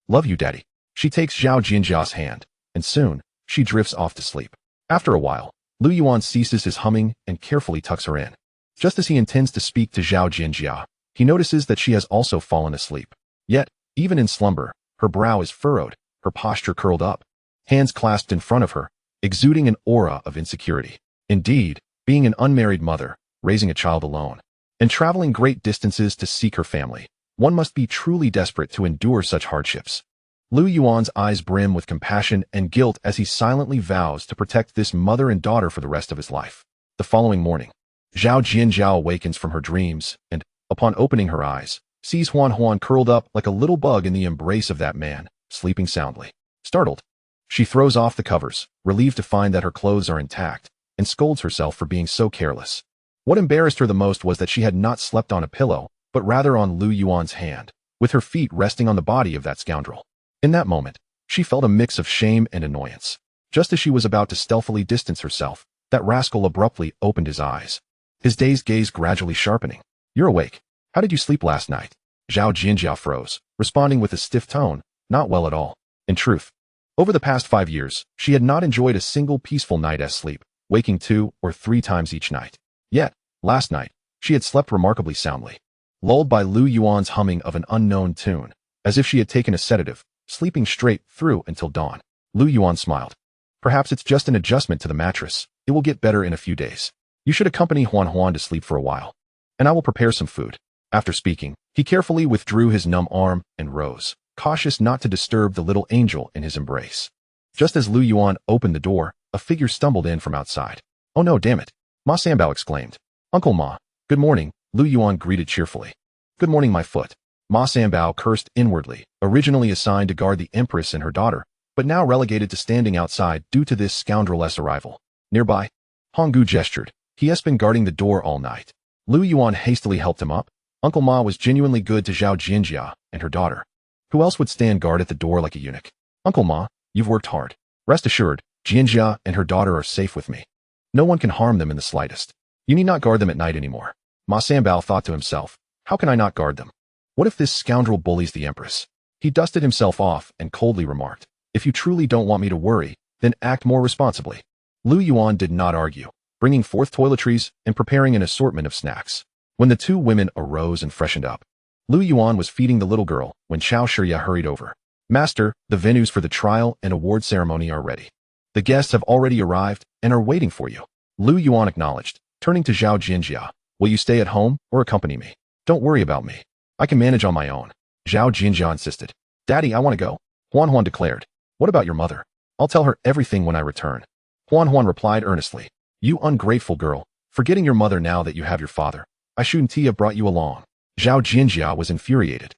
Love you, Daddy. She takes Zhao Jianjia's hand, and soon, she drifts off to sleep. After a while, Lu Yuan ceases his humming and carefully tucks her in. Just as he intends to speak to Zhao Jianjia, he notices that she has also fallen asleep. Yet, even in slumber, her brow is furrowed, her posture curled up, hands clasped in front of her, exuding an aura of insecurity. Indeed, being an unmarried mother, raising a child alone, and traveling great distances to seek her family, one must be truly desperate to endure such hardships. Lu Yuan's eyes brim with compassion and guilt as he silently vows to protect this mother and daughter for the rest of his life. The following morning, Zhao Jianjia awakens from her dreams and, upon opening her eyes, sees Huan Huan curled up like a little bug in the embrace of that man, sleeping soundly. Startled, she throws off the covers, relieved to find that her clothes are intact, and scolds herself for being so careless. What embarrassed her the most was that she had not slept on a pillow, but rather on Lu Yuan's hand, with her feet resting on the body of that scoundrel. In that moment, she felt a mix of shame and annoyance. Just as she was about to stealthily distance herself, that rascal abruptly opened his eyes, his dazed gaze gradually sharpening. You're awake. How did you sleep last night? Zhao Jianjia froze, responding with a stiff tone, not well at all. In truth, Over the past 5 years, she had not enjoyed a single peaceful night's sleep, waking 2 or 3 times each night. Yet, last night, she had slept remarkably soundly. Lulled by Lu Yuan's humming of an unknown tune, as if she had taken a sedative, sleeping straight through until dawn. Lu Yuan smiled. Perhaps it's just an adjustment to the mattress. It will get better in a few days. You should accompany Huan to sleep for a while, and I will prepare some food. After speaking, he carefully withdrew his numb arm and rose, cautious not to disturb the little angel in his embrace. Just as Lu Yuan opened the door, a figure stumbled in from outside. "Oh no, damn it!" Ma Sanbao exclaimed. "Uncle Ma, good morning," Lu Yuan greeted cheerfully. "Good morning, my foot." Ma Sanbao cursed inwardly, originally assigned to guard the Empress and her daughter, but now relegated to standing outside due to this scoundrel's arrival. Nearby, Honggu gestured. "He has been guarding the door all night." Lu Yuan hastily helped him up. Uncle Ma was genuinely good to Zhao Jinjia and her daughter. Who else would stand guard at the door like a eunuch? "Uncle Ma, you've worked hard. Rest assured, Jinjia and her daughter are safe with me. No one can harm them in the slightest. You need not guard them at night anymore." Ma Sanbao thought to himself, how can I not guard them? What if this scoundrel bullies the Empress? He dusted himself off and coldly remarked, "If you truly don't want me to worry, then act more responsibly." Lu Yuan did not argue, bringing forth toiletries and preparing an assortment of snacks. When the two women arose and freshened up, Lu Yuan was feeding the little girl when Qiao Shiya hurried over. "Master, the venues for the trial and award ceremony are ready. The guests have already arrived and are waiting for you." Lu Yuan acknowledged, turning to Zhao Jinjia. "Will you stay at home or accompany me?" "Don't worry about me. I can manage on my own," Zhao Jinjia insisted. "Daddy, I want to go," Huan declared. "What about your mother?" "I'll tell her everything when I return," Huan replied earnestly. "You ungrateful girl, forgetting your mother now that you have your father. I shouldn't have brought you along." Zhao Jinjia was infuriated.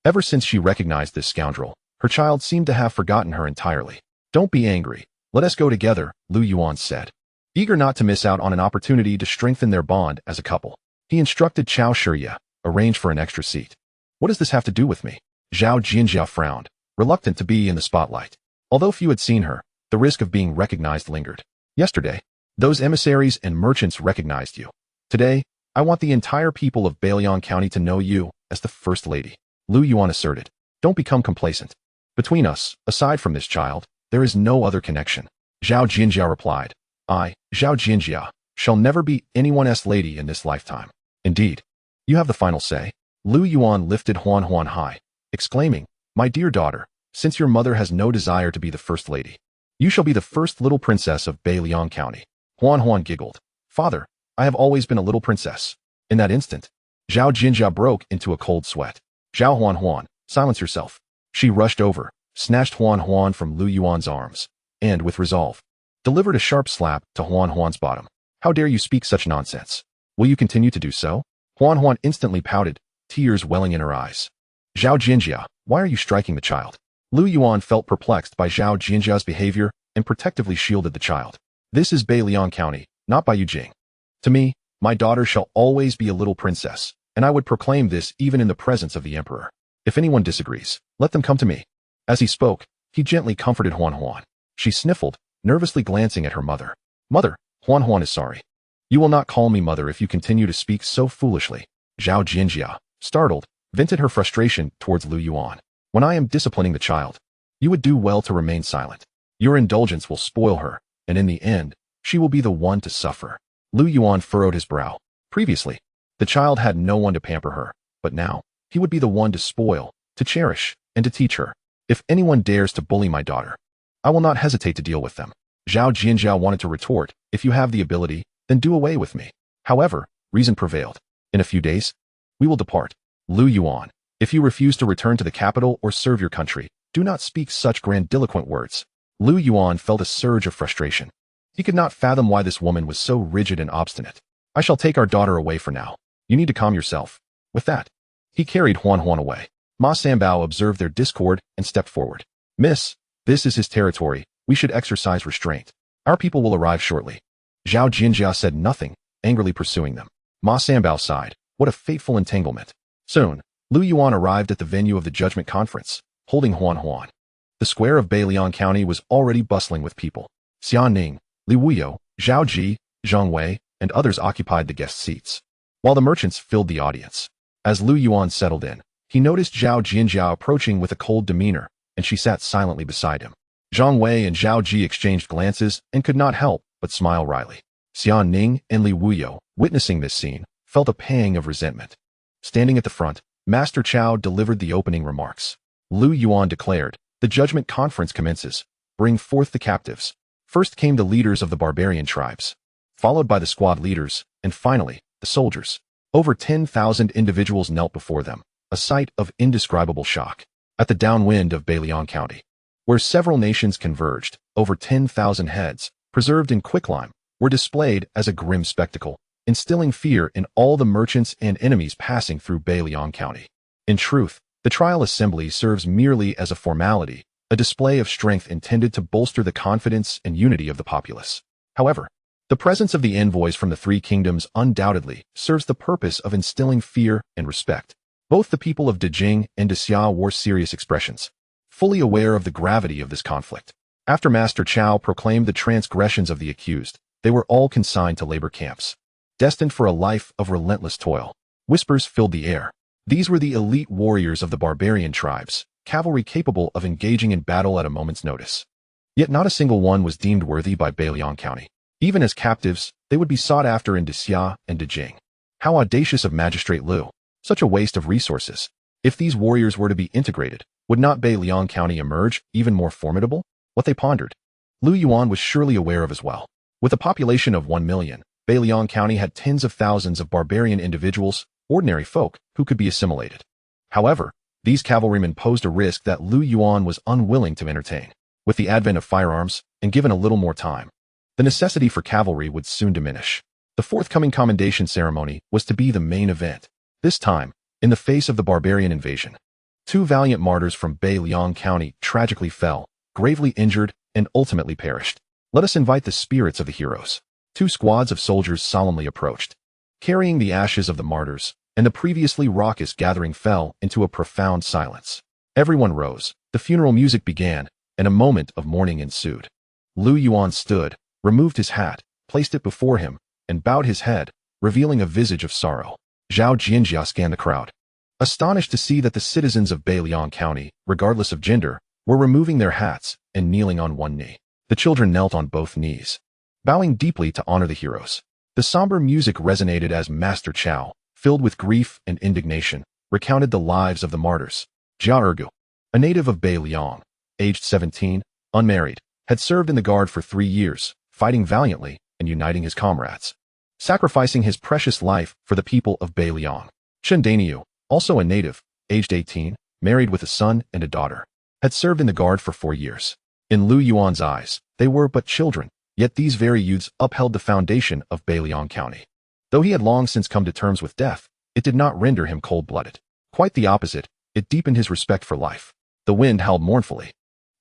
Ever since she recognized this scoundrel, her child seemed to have forgotten her entirely. "Don't be angry. Let us go together," Lu Yuan said. Eager not to miss out on an opportunity to strengthen their bond as a couple, he instructed Qiao Shiya, "Arrange for an extra seat." "What does this have to do with me?" Zhao Jinjia frowned, reluctant to be in the spotlight. Although few had seen her, the risk of being recognized lingered. "Yesterday, those emissaries and merchants recognized you. Today, I want the entire people of Bailiang County to know you as the First Lady," Lu Yuan asserted. "Don't become complacent. Between us, aside from this child, there is no other connection." Zhao Jinjia replied, "I, Zhao Jinjia, shall never be anyone's lady in this lifetime." "Indeed. You have the final say." Lu Yuan lifted Huan high, exclaiming, "My dear daughter, since your mother has no desire to be the First Lady, you shall be the first little princess of Bailiang County." Huan giggled. "Father, I have always been a little princess." In that instant, Zhao Jinjia broke into a cold sweat. "Zhao Huan, silence yourself." She rushed over, snatched Huan from Lu Yuan's arms, and, with resolve, delivered a sharp slap to Huan's bottom. "How dare you speak such nonsense? Will you continue to do so?" Huan instantly pouted, tears welling in her eyes. "Zhao Jinjia, why are you striking the child?" Lu Yuan felt perplexed by Zhao Jinjia's behavior and protectively shielded the child. "This is Bailiang County, not Bai Yujing. To me, my daughter shall always be a little princess, and I would proclaim this even in the presence of the emperor. If anyone disagrees, let them come to me." As he spoke, he gently comforted Huan. She sniffled, nervously glancing at her mother. "Mother, Huan is sorry. You will not call me mother if you continue to speak so foolishly." Zhao Jinjia, startled, vented her frustration towards Lu Yuan. "When I am disciplining the child, you would do well to remain silent. Your indulgence will spoil her, and in the end, she will be the one to suffer." Lu Yuan furrowed his brow. Previously, the child had no one to pamper her, but now, he would be the one to spoil, to cherish, and to teach her. "If anyone dares to bully my daughter, I will not hesitate to deal with them." Zhao Jinjia wanted to retort, "If you have the ability, then do away with me." However, reason prevailed. "In a few days, we will depart. Lu Yuan, if you refuse to return to the capital or serve your country, do not speak such grandiloquent words." Lu Yuan felt a surge of frustration. He could not fathom why this woman was so rigid and obstinate. "I shall take our daughter away for now. You need to calm yourself." With that, he carried Huan away. Ma Sanbao observed their discord and stepped forward. "Miss, this is his territory. We should exercise restraint. Our people will arrive shortly." Zhao Jinjia said nothing, angrily pursuing them. Ma Sanbao sighed. What a fateful entanglement. Soon, Lu Yuan arrived at the venue of the judgment conference, holding Huan. The square of Bailiang County was already bustling with people. Xia Ning, Li Wuyo, Zhao Ji, Zhang Wei, and others occupied the guest seats, while the merchants filled the audience. As Lu Yuan settled in, he noticed Zhao Jinjia approaching with a cold demeanor, and she sat silently beside him. Zhang Wei and Zhao Ji exchanged glances and could not help but smile wryly. Xian Ning and Li Wuyo, witnessing this scene, felt a pang of resentment. Standing at the front, Master Chao delivered the opening remarks. Lu Yuan declared, "The judgment conference commences. Bring forth the captives." First came the leaders of the barbarian tribes, followed by the squad leaders, and finally, the soldiers. Over 10,000 individuals knelt before them, a sight of indescribable shock. At the downwind of Bailiang County, where several nations converged, over 10,000 heads, preserved in quicklime, were displayed as a grim spectacle, instilling fear in all the merchants and enemies passing through Bailiang County. In truth, the trial assembly serves merely as a formality, a display of strength intended to bolster the confidence and unity of the populace. However, the presence of the envoys from the three kingdoms undoubtedly serves the purpose of instilling fear and respect. Both the people of Dejing and Dexia wore serious expressions, fully aware of the gravity of this conflict. After Master Chao proclaimed the transgressions of the accused, they were all consigned to labor camps, destined for a life of relentless toil. Whispers filled the air. These were the elite warriors of the barbarian tribes, cavalry capable of engaging in battle at a moment's notice. Yet not a single one was deemed worthy by Bailiang County. Even as captives, they would be sought after in Dexia and Dejing. How audacious of Magistrate Lu! Such a waste of resources. If these warriors were to be integrated, would not Bailiang County emerge even more formidable? What they pondered, Lu Yuan was surely aware of as well. With a population of 1 million, Bailiang County had tens of thousands of barbarian individuals, ordinary folk, who could be assimilated. However, these cavalrymen posed a risk that Lu Yuan was unwilling to entertain. With the advent of firearms, and given a little more time, the necessity for cavalry would soon diminish. The forthcoming commendation ceremony was to be the main event. This time, in the face of the barbarian invasion, 2 valiant martyrs from Bailiang County tragically fell, gravely injured, and ultimately perished. Let us invite the spirits of the heroes. 2 squads of soldiers solemnly approached, carrying the ashes of the martyrs, and the previously raucous gathering fell into a profound silence. Everyone rose, the funeral music began, and a moment of mourning ensued. Lu Yuan stood, removed his hat, placed it before him, and bowed his head, revealing a visage of sorrow. Zhao Jianjia scanned the crowd, astonished to see that the citizens of Bailiang County, regardless of gender, were removing their hats and kneeling on one knee. The children knelt on both knees, bowing deeply to honor the heroes. The somber music resonated as Master Chao, filled with grief and indignation, recounted the lives of the martyrs. Jia Ergu, a native of Bailiang, aged 17, unmarried, had served in the guard for 3 years, fighting valiantly and uniting his comrades, sacrificing his precious life for the people of Bailiang. Chen Daniu, also a native, aged 18, married with a son and a daughter, had served in the guard for 4 years. In Lu Yuan's eyes, they were but children, yet these very youths upheld the foundation of Bailiang County. Though he had long since come to terms with death, it did not render him cold-blooded. Quite the opposite, it deepened his respect for life. The wind howled mournfully.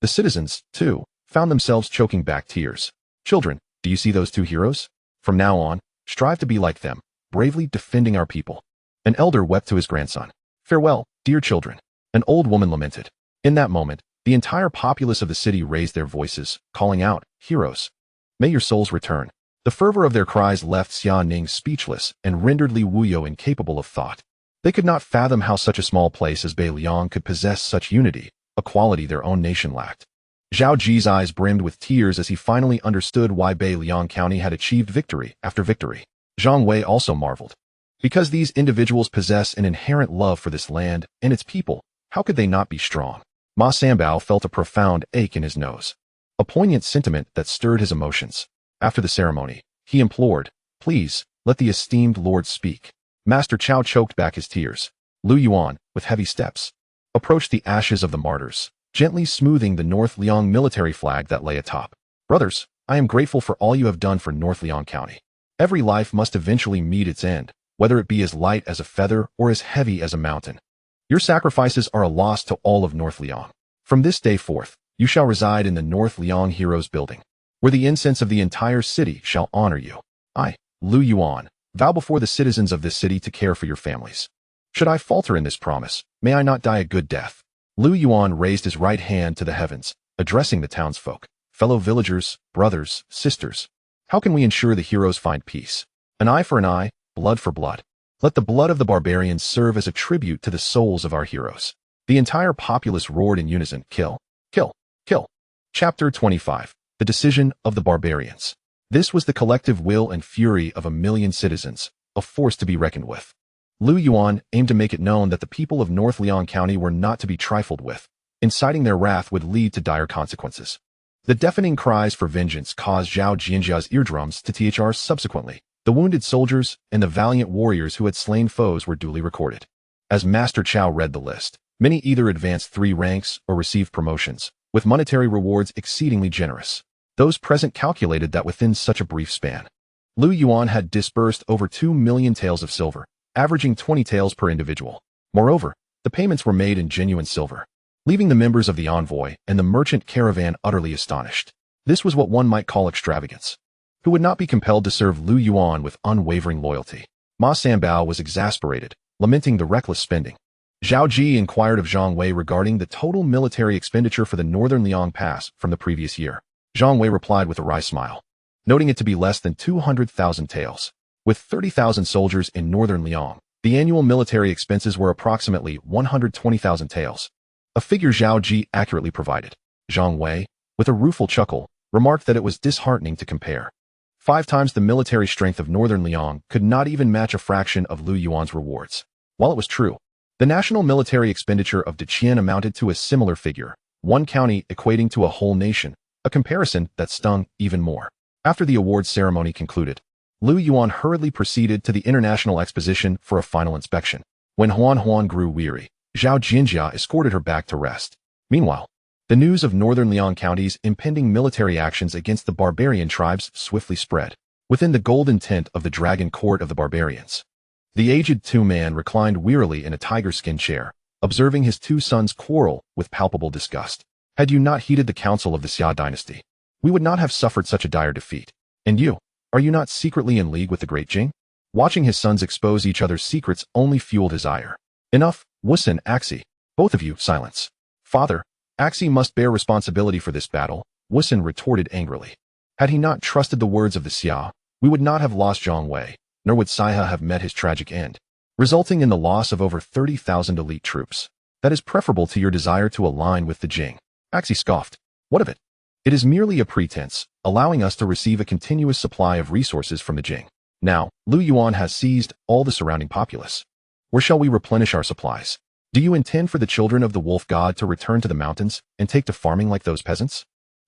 The citizens, too, found themselves choking back tears. Children, do you see those 2 heroes? From now on, strive to be like them, bravely defending our people. An elder wept to his grandson. Farewell, dear children. An old woman lamented. In that moment, the entire populace of the city raised their voices, calling out, "Heroes! May your souls return." The fervor of their cries left Xia Ning speechless and rendered Li Wuyo incapable of thought. They could not fathom how such a small place as Bailiang could possess such unity, a quality their own nation lacked. Zhao Ji's eyes brimmed with tears as he finally understood why Bailiang County had achieved victory after victory. Zhang Wei also marveled. Because these individuals possess an inherent love for this land and its people, how could they not be strong? Ma Sambao felt a profound ache in his nose, a poignant sentiment that stirred his emotions. After the ceremony, he implored, "Please, let the esteemed lord speak." Master Chao choked back his tears. Lu Yuan, with heavy steps, approached the ashes of the martyrs, gently smoothing the North Liang military flag that lay atop. "Brothers, I am grateful for all you have done for North Liang County. Every life must eventually meet its end, whether it be as light as a feather or as heavy as a mountain. Your sacrifices are a loss to all of North Liang. From this day forth, you shall reside in the North Liang Heroes Building, where the incense of the entire city shall honor you. I, Lu Yuan, vow before the citizens of this city to care for your families. Should I falter in this promise, may I not die a good death." Lu Yuan raised his right hand to the heavens, addressing the townsfolk. "Fellow villagers, brothers, sisters, how can we ensure the heroes find peace? An eye for an eye, blood for blood. Let the blood of the barbarians serve as a tribute to the souls of our heroes." The entire populace roared in unison, "Kill! Kill! Kill! Chapter 25. The Decision of the Barbarians. This was the collective will and fury of a million citizens, a force to be reckoned with. Yuan aimed to make it known that the people of North Liang County were not to be trifled with. Inciting their wrath would lead to dire consequences. The deafening cries for vengeance caused Zhao Jianjia's eardrums to thr subsequently. The wounded soldiers and the valiant warriors who had slain foes were duly recorded. As Master Chao read the list, many either advanced 3 ranks or received promotions, with monetary rewards exceedingly generous. Those present calculated that within such a brief span, Yuan had disbursed over 2 million taels of silver, averaging 20 taels per individual. Moreover, the payments were made in genuine silver, leaving the members of the envoy and the merchant caravan utterly astonished. This was what one might call extravagance. Who would not be compelled to serve Yuan with unwavering loyalty? Ma Sanbao was exasperated, lamenting the reckless spending. Zhao Ji inquired of Zhang Wei regarding the total military expenditure for the northern Liang Pass from the previous year. Zhang Wei replied with a wry smile, noting it to be less than 200,000 taels. With 30,000 soldiers in northern Liang, the annual military expenses were approximately 120,000 taels, a figure Zhao Ji accurately provided. Zhang Wei, with a rueful chuckle, remarked that it was disheartening to compare. 5 times the military strength of northern Liang could not even match a fraction of Yuan's rewards. While it was true, the national military expenditure of Qian amounted to a similar figure, one county equating to a whole nation, a comparison that stung even more. After the awards ceremony concluded, Yuan hurriedly proceeded to the International Exposition for a final inspection. When Huan grew weary, Zhao Jinjia escorted her back to rest. Meanwhile, the news of northern Liang County's impending military actions against the barbarian tribes swiftly spread. Within the golden tent of the Dragon Court of the Barbarians, the aged two-man reclined wearily in a tiger-skin chair, observing his 2 sons quarrel with palpable disgust. Had you not heeded the counsel of the Xia dynasty, we would not have suffered such a dire defeat. And you, are you not secretly in league with the Great Jing? Watching his sons expose each other's secrets only fueled his ire. Enough, Wusun, Axi. Both of you, silence. Father, Axi must bear responsibility for this battle, Wusun retorted angrily. Had he not trusted the words of the Xia, we would not have lost Zhang Wei, nor would Saihe have met his tragic end, resulting in the loss of over 30,000 elite troops. That is preferable to your desire to align with the Jing. Axi scoffed. What of it? It is merely a pretense, allowing us to receive a continuous supply of resources from the Jing. Now, Yuan has seized all the surrounding populace. Where shall we replenish our supplies? Do you intend for the children of the wolf god to return to the mountains and take to farming like those peasants?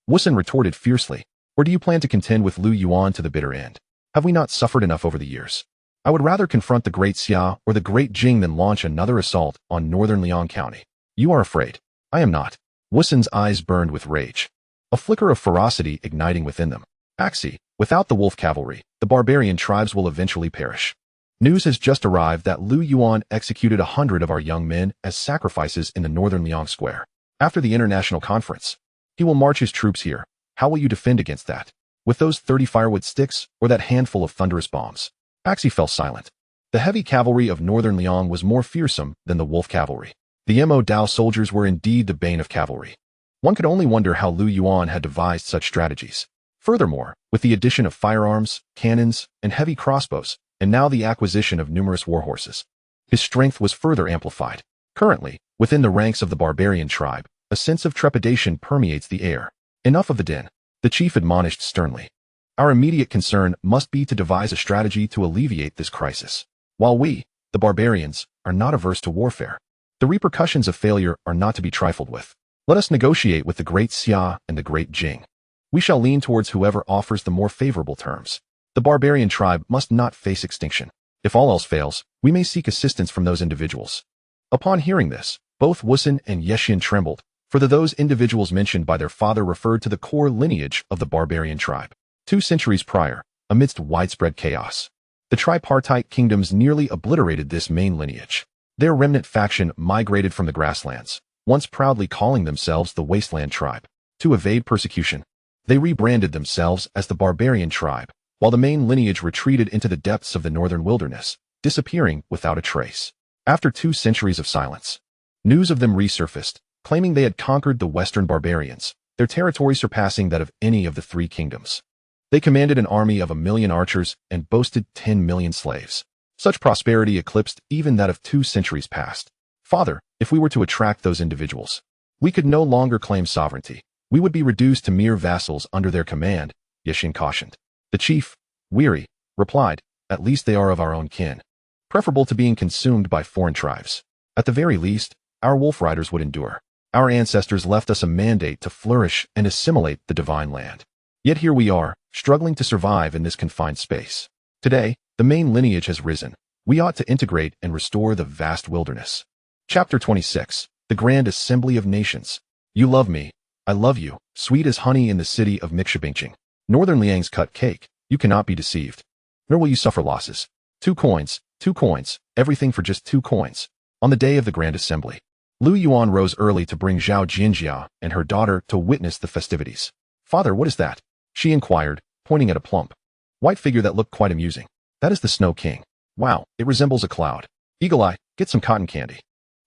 Wusun retorted fiercely. Or do you plan to contend with Yuan to the bitter end? Have we not suffered enough over the years? I would rather confront the Great Xia or the Great Jing than launch another assault on northern Liang County. You are afraid. I am not. Wusun's eyes burned with rage, a flicker of ferocity igniting within them. Axi, without the wolf cavalry, the barbarian tribes will eventually perish. News has just arrived that Yuan executed 100 of our young men as sacrifices in the northern Liang Square. After the international conference, he will march his troops here. How will you defend against that? With those 30 firewood sticks or that handful of thunderous bombs? Axi fell silent. The heavy cavalry of northern Liang was more fearsome than the wolf cavalry. The Mo Dao soldiers were indeed the bane of cavalry. One could only wonder how Yuan had devised such strategies. Furthermore, with the addition of firearms, cannons, and heavy crossbows, and now the acquisition of numerous warhorses, his strength was further amplified. Currently, within the ranks of the barbarian tribe, a sense of trepidation permeates the air. Enough of the din, the chief admonished sternly. Our immediate concern must be to devise a strategy to alleviate this crisis. While we, the barbarians, are not averse to warfare, the repercussions of failure are not to be trifled with. Let us negotiate with the Great Xia and the Great Jing. We shall lean towards whoever offers the more favorable terms. The barbarian tribe must not face extinction. If all else fails, we may seek assistance from those individuals. Upon hearing this, both Wusun and Yexin trembled, for those individuals mentioned by their father referred to the core lineage of the barbarian tribe. 2 centuries prior, amidst widespread chaos, the tripartite kingdoms nearly obliterated this main lineage. Their remnant faction migrated from the grasslands, once proudly calling themselves the Wasteland Tribe. To evade persecution, they rebranded themselves as the Barbarian Tribe, while the main lineage retreated into the depths of the northern wilderness, disappearing without a trace. After 2 centuries of silence, news of them resurfaced, claiming they had conquered the western barbarians, their territory surpassing that of any of the 3 kingdoms. They commanded an army of 1 million archers and boasted 10 million slaves. Such prosperity eclipsed even that of 2 centuries past. Father, if we were to attract those individuals, we could no longer claim sovereignty. We would be reduced to mere vassals under their command, Yixin cautioned. The chief, weary, replied, at least they are of our own kin. Preferable to being consumed by foreign tribes. At the very least, our wolf riders would endure. Our ancestors left us a mandate to flourish and assimilate the divine land. Yet here we are, struggling to survive in this confined space. Today, the main lineage has risen. We ought to integrate and restore the vast wilderness. Chapter 26. The Grand Assembly of Nations. You love me. I love you. Sweet as honey in the city of Mixabingqing. Northern Liang's cut cake. You cannot be deceived. Nor will you suffer losses. 2 coins, 2 coins, everything for just 2 coins. On the day of the Grand Assembly, Lu Yuan rose early to bring Zhao Jinjia and her daughter to witness the festivities. Father, what is that? She inquired, pointing at a plump white figure that looked quite amusing. That is the Snow King. Wow, it resembles a cloud. Eagle Eye, get some cotton candy.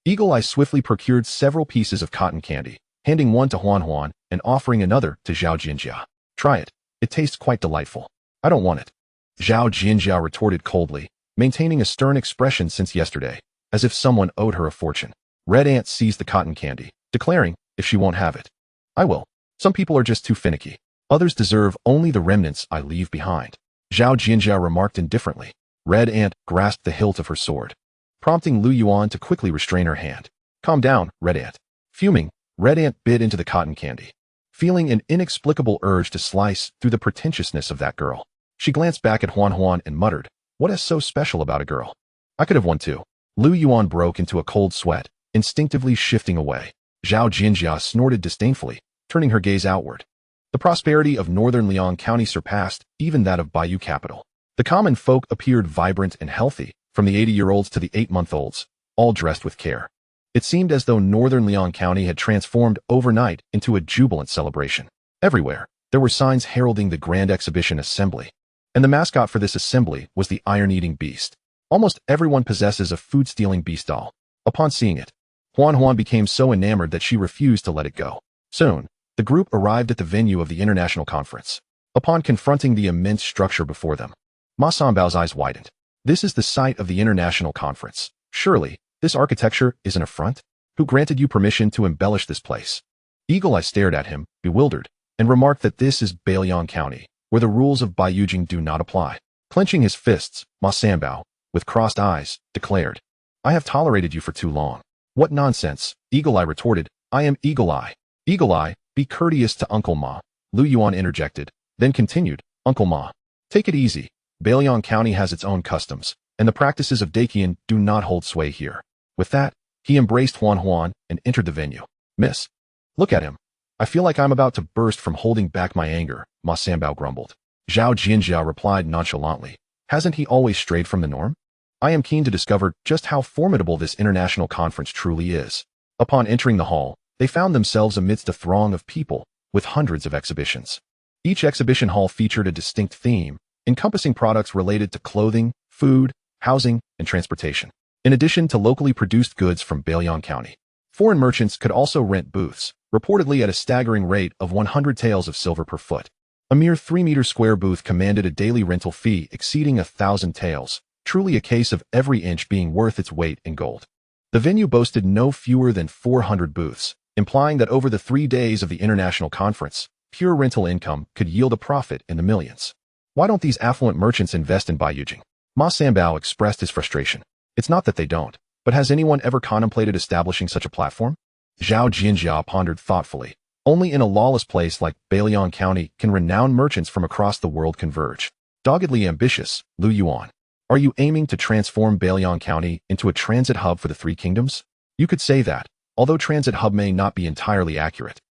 Eagle Eye swiftly procured several pieces of cotton candy, handing one to Huan and offering another to Zhao Jinjia. Try it. It tastes quite delightful. I don't want it. Zhao Jinjia retorted coldly, maintaining a stern expression since yesterday, as if someone owed her a fortune. Red Ant seized the cotton candy, declaring, if she won't have it, I will. Some people are just too finicky. Others deserve only the remnants I leave behind. Zhao Jinjia remarked indifferently. Red Ant grasped the hilt of her sword, prompting Lu Yuan to quickly restrain her hand. Calm down, Red Ant. Fuming, Red Ant bit into the cotton candy, feeling an inexplicable urge to slice through the pretentiousness of that girl. She glanced back at Huan and muttered, what is so special about a girl? I could have won too. Lu Yuan broke into a cold sweat, instinctively shifting away. Zhao Jinjia snorted disdainfully, turning her gaze outward. The prosperity of northern Liang County surpassed even that of Bayou capital. The common folk appeared vibrant and healthy, from the 80-year-olds to the 8-month-olds, all dressed with care. It seemed as though northern Liang County had transformed overnight into a jubilant celebration. Everywhere, there were signs heralding the Grand Exhibition Assembly. And the mascot for this assembly was the iron-eating beast. Almost everyone possesses a food-stealing beast doll. Upon seeing it, Huan became so enamored that she refused to let it go. Soon, the group arrived at the venue of the international conference. Upon confronting the immense structure before them, Ma Sanbao's eyes widened. This is the site of the international conference. Surely, this architecture is an affront? Who granted you permission to embellish this place? Eagle Eye stared at him, bewildered, and remarked that this is Bailiang County, where the rules of Baiyujing do not apply. Clenching his fists, Ma Sanbao, with crossed eyes, declared, I have tolerated you for too long. What nonsense, Eagle Eye retorted. I am Eagle Eye. Eagle Eye, be courteous to Uncle Ma, Lu Yuan interjected, then continued, Uncle Ma, take it easy. Bailiang County has its own customs, and the practices of Daqian do not hold sway here. With that, he embraced Huan and entered the venue. Miss, look at him. I feel like I'm about to burst from holding back my anger, Ma Sanbao grumbled. Zhao Jinjia replied nonchalantly, hasn't he always strayed from the norm? I am keen to discover just how formidable this international conference truly is. Upon entering the hall, they found themselves amidst a throng of people, with hundreds of exhibitions. Each exhibition hall featured a distinct theme, encompassing products related to clothing, food, housing, and transportation. In addition to locally produced goods from Bailiang County, foreign merchants could also rent booths, reportedly at a staggering rate of 100 taels of silver per foot. A mere 3-meter square booth commanded a daily rental fee exceeding 1,000 taels, truly a case of every inch being worth its weight in gold. The venue boasted no fewer than 400 booths, implying that over the 3 days of the international conference, pure rental income could yield a profit in the millions. Why don't these affluent merchants invest in Baiyujing? Ma Sanbao expressed his frustration. It's not that they don't, but has anyone ever contemplated establishing such a platform? Zhao Jinjia pondered thoughtfully. Only in a lawless place like Bailiang County can renowned merchants from across the world converge. Doggedly ambitious, Lu Yuan. Are you aiming to transform Bailiang County into a transit hub for the 3 kingdoms? You could say that, although transit hub may not be entirely accurate.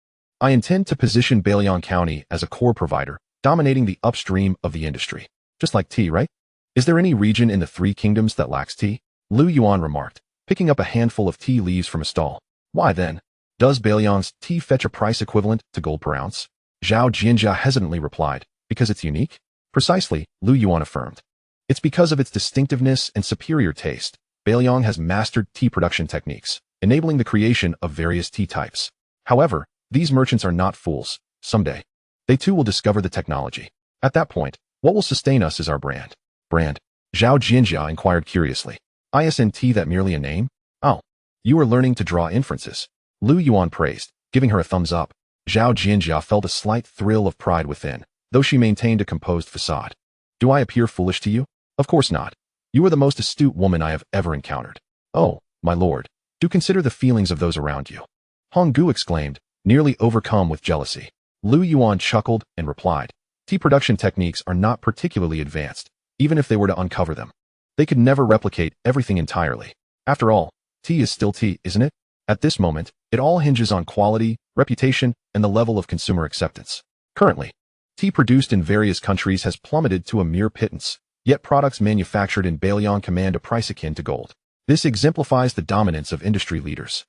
I intend to position Bailiang County as a core provider, dominating the upstream of the industry. Just like tea, right? Is there any region in the 3 kingdoms that lacks tea? Lu Yuan remarked, picking up a handful of tea leaves from a stall. Why then? Does Bailiang's tea fetch a price equivalent to gold per ounce? Zhao Jinjia hesitantly replied, because it's unique? Precisely, Lu Yuan affirmed. It's because of its distinctiveness and superior taste. Bailiang has mastered tea production techniques, enabling the creation of various tea types. However, these merchants are not fools. Someday, they too will discover the technology. At that point, what will sustain us is our brand. Brand? Zhao Jinjia inquired curiously. Isn't tea that merely a name? Oh, you are learning to draw inferences. Lu Yuan praised, giving her a thumbs up. Zhao Jinjia felt a slight thrill of pride within, though she maintained a composed facade. Do I appear foolish to you? Of course not. You are the most astute woman I have ever encountered. Oh, my lord, do consider the feelings of those around you. Honggu exclaimed, nearly overcome with jealousy. Lu Yuan chuckled and replied, tea production techniques are not particularly advanced, even if they were to uncover them. They could never replicate everything entirely. After all, tea is still tea, isn't it? At this moment, it all hinges on quality, reputation, and the level of consumer acceptance. Currently, tea produced in various countries has plummeted to a mere pittance, yet products manufactured in Bailiang command a price akin to gold. This exemplifies the dominance of industry leaders,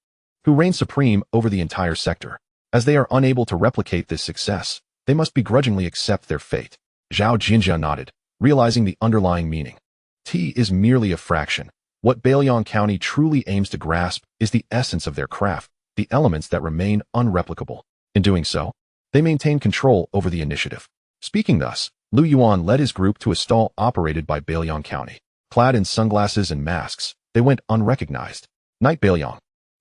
who reign supreme over the entire sector. As they are unable to replicate this success, they must begrudgingly accept their fate. Zhao Jinjia nodded, realizing the underlying meaning. Tea is merely a fraction. What Bailiang County truly aims to grasp is the essence of their craft, the elements that remain unreplicable. In doing so, they maintain control over the initiative. Speaking thus, Lu Yuan led his group to a stall operated by Bailiang County. Clad in sunglasses and masks, they went unrecognized. Night Bailiang.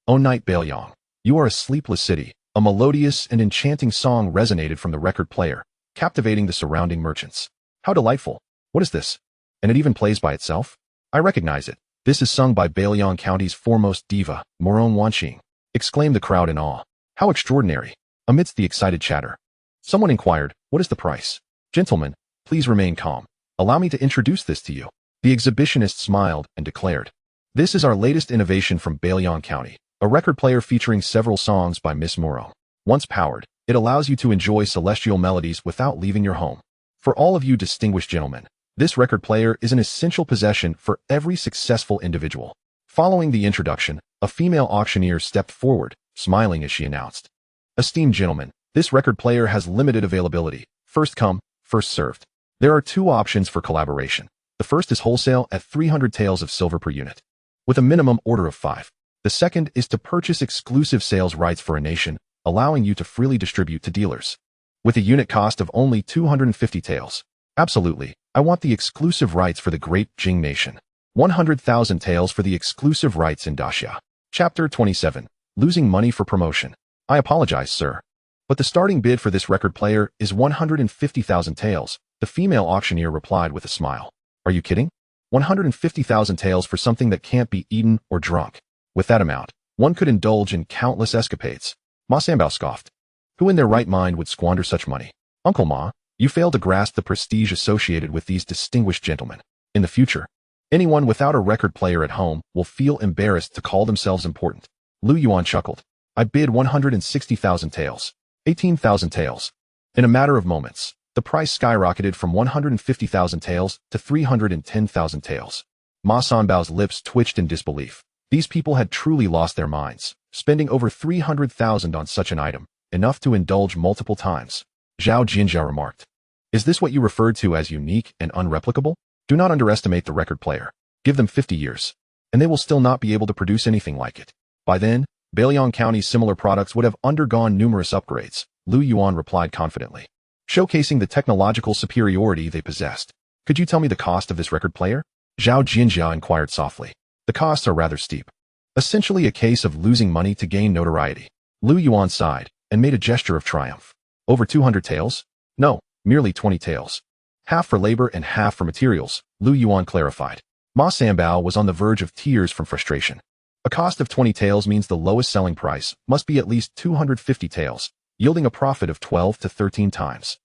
O Night Bailiang, you are a sleepless city. A melodious and enchanting song resonated from the record player, captivating the surrounding merchants. How delightful. What is this? And it even plays by itself? I recognize it. This is sung by Bailiang County's foremost diva, Moron Wanqing, exclaimed the crowd in awe. How extraordinary. Amidst the excited chatter, someone inquired, what is the price? Gentlemen, please remain calm. Allow me to introduce this to you. The exhibitionist smiled and declared, this is our latest innovation from Bailiang County, a record player featuring several songs by Miss Moron. Once powered, it allows you to enjoy celestial melodies without leaving your home. For all of you distinguished gentlemen, this record player is an essential possession for every successful individual. Following the introduction, a female auctioneer stepped forward, smiling as she announced, esteemed gentlemen, this record player has limited availability. First come, first served. There are two options for collaboration. The first is wholesale at 300 taels of silver per unit, with a minimum order of 5. The second is to purchase exclusive sales rights for a nation, allowing you to freely distribute to dealers, with a unit cost of only 250 taels. Absolutely, I want the exclusive rights for the Great Qian Nation. 100,000 taels for the exclusive rights in Daxia. Chapter 27. Losing money for promotion. I apologize, sir, but the starting bid for this record player is 150,000 taels, the female auctioneer replied with a smile. Are you kidding? 150,000 taels for something that can't be eaten or drunk. With that amount, one could indulge in countless escapades. Ma Sambao scoffed. Who in their right mind would squander such money? Uncle Ma, you fail to grasp the prestige associated with these distinguished gentlemen. In the future, anyone without a record player at home will feel embarrassed to call themselves important. Lu Yuan chuckled. I bid 160,000 taels. 18,000 taels. In a matter of moments, the price skyrocketed from 150,000 taels to 310,000 taels. Ma Sanbao's lips twitched in disbelief. These people had truly lost their minds, spending over 300,000 on such an item, enough to indulge multiple times. Zhao Jinjia remarked, is this what you referred to as unique and unreplicable? Do not underestimate the record player. Give them 50 years, and they will still not be able to produce anything like it. By then, Bailiang County's similar products would have undergone numerous upgrades, Lu Yuan replied confidently, showcasing the technological superiority they possessed. Could you tell me the cost of this record player? Zhao Jinjia inquired softly. The costs are rather steep. Essentially a case of losing money to gain notoriety. Lu Yuan sighed and made a gesture of triumph. Over 200 taels? No, merely 20 taels. Half for labor and half for materials, Lu Yuan clarified. Ma Sambao was on the verge of tears from frustration. A cost of 20 taels means the lowest selling price must be at least 250 taels, yielding a profit of 12 to 13 times.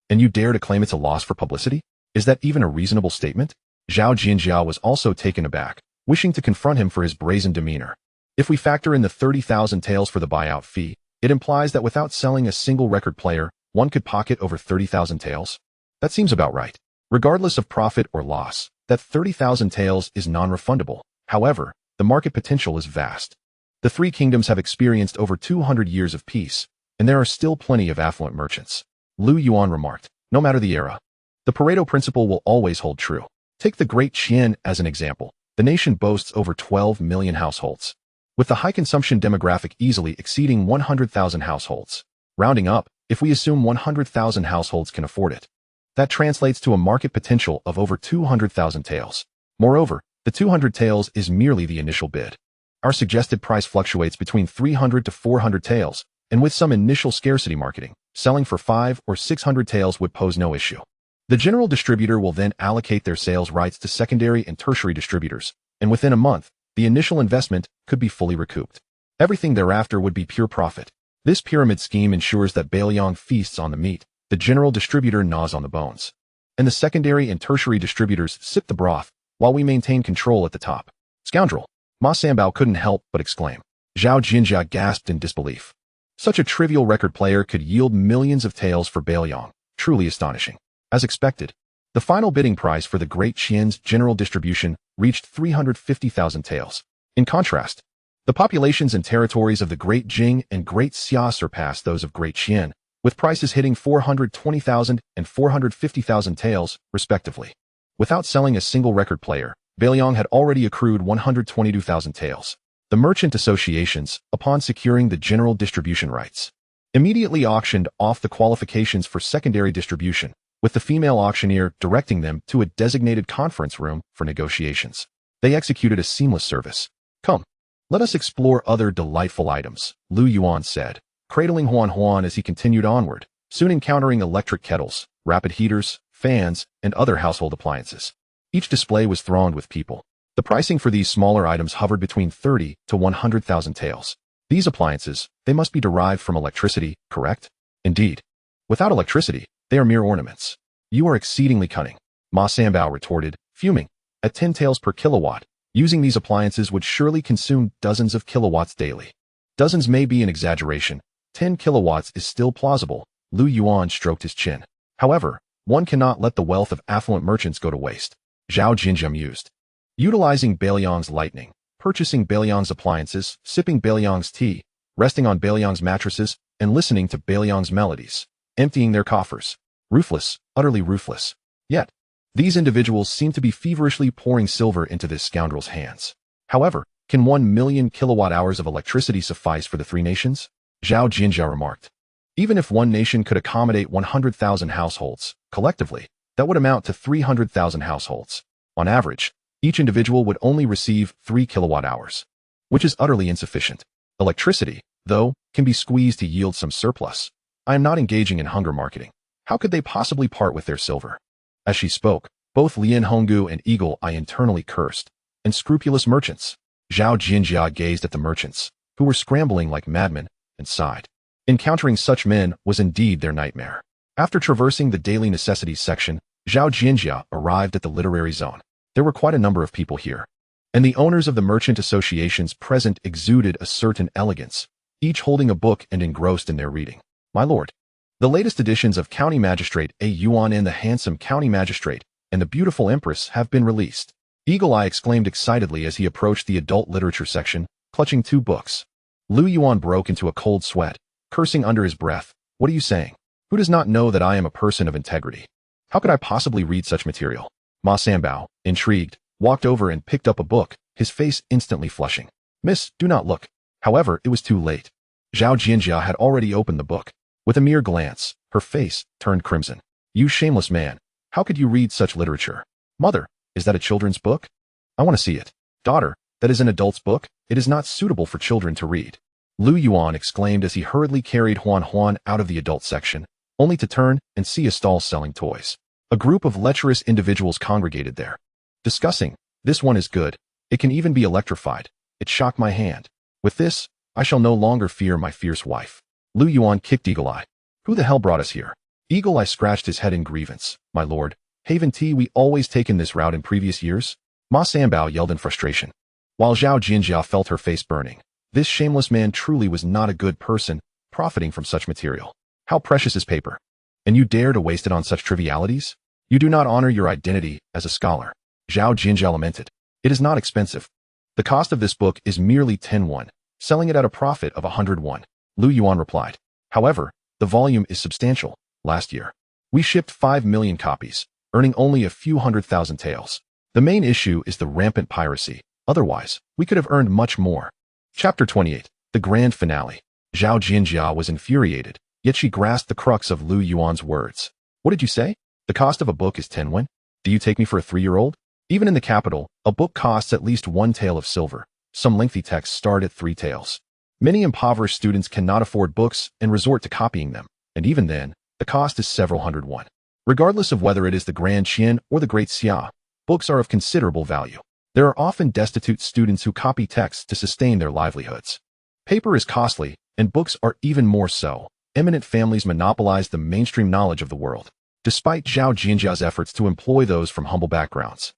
And you dare to claim it's a loss for publicity? Is that even a reasonable statement? Zhao Jinjia was also taken aback, wishing to confront him for his brazen demeanor. If we factor in the 30,000 taels for the buyout fee, it implies that without selling a single record player, one could pocket over 30,000 taels. That seems about right. Regardless of profit or loss, that 30,000 taels is non-refundable. However, the market potential is vast. The Three Kingdoms have experienced over 200 years of peace, and there are still plenty of affluent merchants. Lu Yuan remarked, no matter the era, the Pareto principle will always hold true. Take the Great Qian as an example. The nation boasts over 12 million households, with the high consumption demographic easily exceeding 100,000 households. Rounding up, if we assume 100,000 households can afford it, that translates to a market potential of over 200,000 taels. Moreover, the 200 taels is merely the initial bid. Our suggested price fluctuates between 300 to 400 taels, and with some initial scarcity marketing, selling for 5 or 600 taels would pose no issue. The general distributor will then allocate their sales rights to secondary and tertiary distributors, and within a month, the initial investment could be fully recouped. Everything thereafter would be pure profit. This pyramid scheme ensures that Bailiang feasts on the meat, the general distributor gnaws on the bones, and the secondary and tertiary distributors sip the broth, while we maintain control at the top. Scoundrel! Ma Sanbao couldn't help but exclaim. Zhao Jinjia gasped in disbelief. Such a trivial record player could yield millions of taels for Bailiang, truly astonishing. As expected, the final bidding price for the Great Qian's general distribution reached 350,000 taels. In contrast, the populations and territories of the Great Jing and Great Xia surpassed those of Great Qian, with prices hitting 420,000 and 450,000 taels, respectively. Without selling a single record player, Bailiang had already accrued 122,000 taels. The merchant associations, upon securing the general distribution rights, immediately auctioned off the qualifications for secondary distribution, with the female auctioneer directing them to a designated conference room for negotiations. They executed a seamless service. Come, let us explore other delightful items, Lu Yuan said, cradling Huan Huan as he continued onward, soon encountering electric kettles, rapid heaters, fans, and other household appliances. Each display was thronged with people. The pricing for these smaller items hovered between 30 to 100,000 taels. These appliances, they must be derived from electricity, correct? Indeed. Without electricity, they are mere ornaments. You are exceedingly cunning, Ma Sanbao retorted, fuming. At 10 taels per kilowatt, using these appliances would surely consume dozens of kilowatts daily. Dozens may be an exaggeration. 10 kilowatts is still plausible. Lu Yuan stroked his chin. However, one cannot let the wealth of affluent merchants go to waste. Zhao Jinjia mused. Utilizing Bailiang's lightning, purchasing Bailiang's appliances, sipping Bailiang's tea, resting on Bailiang's mattresses, and listening to Bailiang's melodies, emptying their coffers. Ruthless, utterly ruthless. Yet, these individuals seem to be feverishly pouring silver into this scoundrel's hands. However, can 1 million kilowatt-hours of electricity suffice for the 3 nations? Zhao Jinjia remarked. Even if one nation could accommodate 100,000 households, collectively, that would amount to 300,000 households. On average, each individual would only receive 3 kilowatt-hours, which is utterly insufficient. Electricity, though, can be squeezed to yield some surplus. I am not engaging in hunger marketing. How could they possibly part with their silver? As she spoke, both Lien Honggu and Eagle Eye internally cursed. Unscrupulous merchants. Zhao Jinjia gazed at the merchants, who were scrambling like madmen, and sighed. Encountering such men was indeed their nightmare. After traversing the daily necessities section, Zhao Jinjia arrived at the literary zone. There were quite a number of people here, and the owners of the merchant associations present exuded a certain elegance, each holding a book and engrossed in their reading. My lord, the latest editions of County Magistrate A. Yuan and the handsome County Magistrate and the beautiful Empress have been released. Eagle Eye exclaimed excitedly as he approached the adult literature section, clutching 2 books. Lu Yuan broke into a cold sweat, cursing under his breath. What are you saying? Who does not know that I am a person of integrity? How could I possibly read such material? Ma Sanbao, intrigued, walked over and picked up a book, his face instantly flushing. Miss, do not look. However, it was too late. Zhao Jinjia had already opened the book. With a mere glance, her face turned crimson. You shameless man, how could you read such literature? Mother, is that a children's book? I want to see it. Daughter, that is an adult's book. It is not suitable for children to read. Lu Yuan exclaimed as he hurriedly carried Huan Huan out of the adult section, only to turn and see a stall selling toys. A group of lecherous individuals congregated there, discussing, this one is good. It can even be electrified. It shocked my hand. With this, I shall no longer fear my fierce wife. Lu Yuan kicked Eagle Eye. Who the hell brought us here? Eagle Eye scratched his head in grievance. My lord, haven't we always taken this route in previous years? Ma Sanbao yelled in frustration, while Zhao Jinjia felt her face burning. This shameless man truly was not a good person, profiting from such material. How precious is paper? And you dare to waste it on such trivialities? You do not honor your identity as a scholar. Zhao Jinjia lamented. It is not expensive. The cost of this book is merely 10 won, selling it at a profit of 100 won. Lu Yuan replied. However, the volume is substantial. Last year, we shipped 5 million copies, earning only a few 100,000 taels. The main issue is the rampant piracy. Otherwise, we could have earned much more. Chapter 28. The Grand Finale. Zhao Jinjia was infuriated, yet she grasped the crux of Lu Yuan's words. What did you say? The cost of a book is 10 won? Do you take me for a 3-year-old? Even in the capital, a book costs at least 1 tael of silver. Some lengthy texts start at 3 taels. Many impoverished students cannot afford books and resort to copying them, and even then, the cost is several hundred won. Regardless of whether it is the Grand Qian or the Great Xian, books are of considerable value. There are often destitute students who copy texts to sustain their livelihoods. Paper is costly, and books are even more so. Eminent families monopolize the mainstream knowledge of the world. Despite Zhao Jinjia's efforts to employ those from humble backgrounds,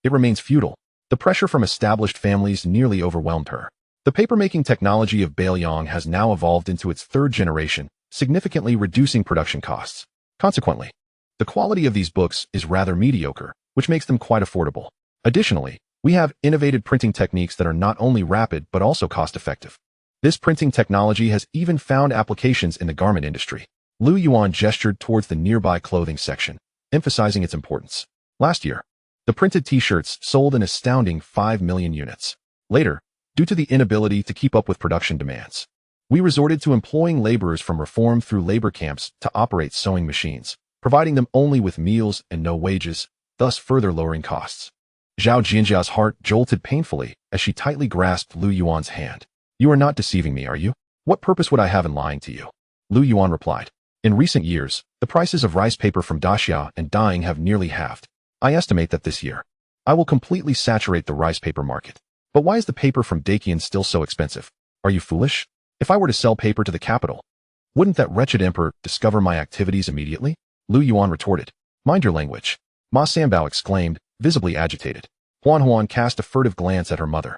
it remains futile. The pressure from established families nearly overwhelmed her. The papermaking technology of Bailiang has now evolved into its third generation, significantly reducing production costs. Consequently, the quality of these books is rather mediocre, which makes them quite affordable. Additionally, we have innovative printing techniques that are not only rapid but also cost-effective. This printing technology has even found applications in the garment industry. Lu Yuan gestured towards the nearby clothing section, emphasizing its importance. Last year, the printed t-shirts sold an astounding 5 million units. Later, due to the inability to keep up with production demands, we resorted to employing laborers from reform through labor camps to operate sewing machines, providing them only with meals and no wages, thus further lowering costs. Zhao Jinjia's heart jolted painfully as she tightly grasped Lu Yuan's hand. You are not deceiving me, are you? What purpose would I have in lying to you? Lu Yuan replied. In recent years, the prices of rice paper from Daxia and dyeing have nearly halved. I estimate that this year, I will completely saturate the rice paper market. But why is the paper from Daqian still so expensive? Are you foolish? If I were to sell paper to the capital, wouldn't that wretched emperor discover my activities immediately? Lu Yuan retorted. Mind your language. Ma Sanbao exclaimed, visibly agitated. Huan cast a furtive glance at her mother,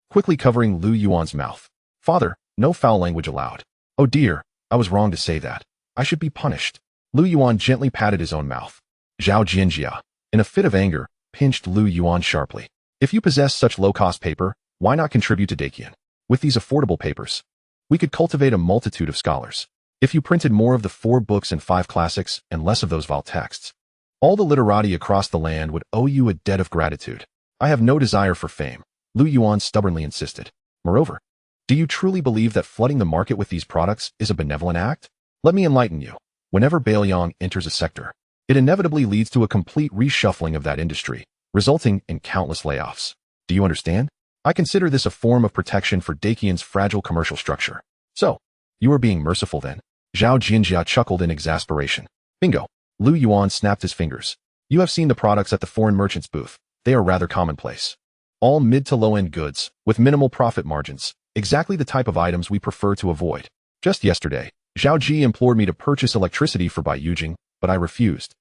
quickly covering Lu Yuan's mouth. Father, no foul language allowed. Oh dear, I was wrong to say that. I should be punished. Lu Yuan gently patted his own mouth. Zhao Jinjia, in a fit of anger, pinched Lu Yuan sharply. If you possess such low-cost paper, why not contribute to Daqian? With these affordable papers, we could cultivate a multitude of scholars. If you printed more of the 4 books and 5 classics and less of those vile texts, all the literati across the land would owe you a debt of gratitude. I have no desire for fame, Lu Yuan stubbornly insisted. Moreover, do you truly believe that flooding the market with these products is a benevolent act? Let me enlighten you. Whenever Bailiang enters a sector, it inevitably leads to a complete reshuffling of that industry, resulting in countless layoffs. Do you understand? I consider this a form of protection for Daqian's fragile commercial structure. So, you are being merciful then? Zhao Jinjia chuckled in exasperation. Bingo. Lu Yuan snapped his fingers. You have seen the products at the foreign merchants' booth. They are rather commonplace. All mid to low-end goods, with minimal profit margins, exactly the type of items we prefer to avoid. Just yesterday, Zhao Ji implored me to purchase electricity for Bai Yujing, but I refused.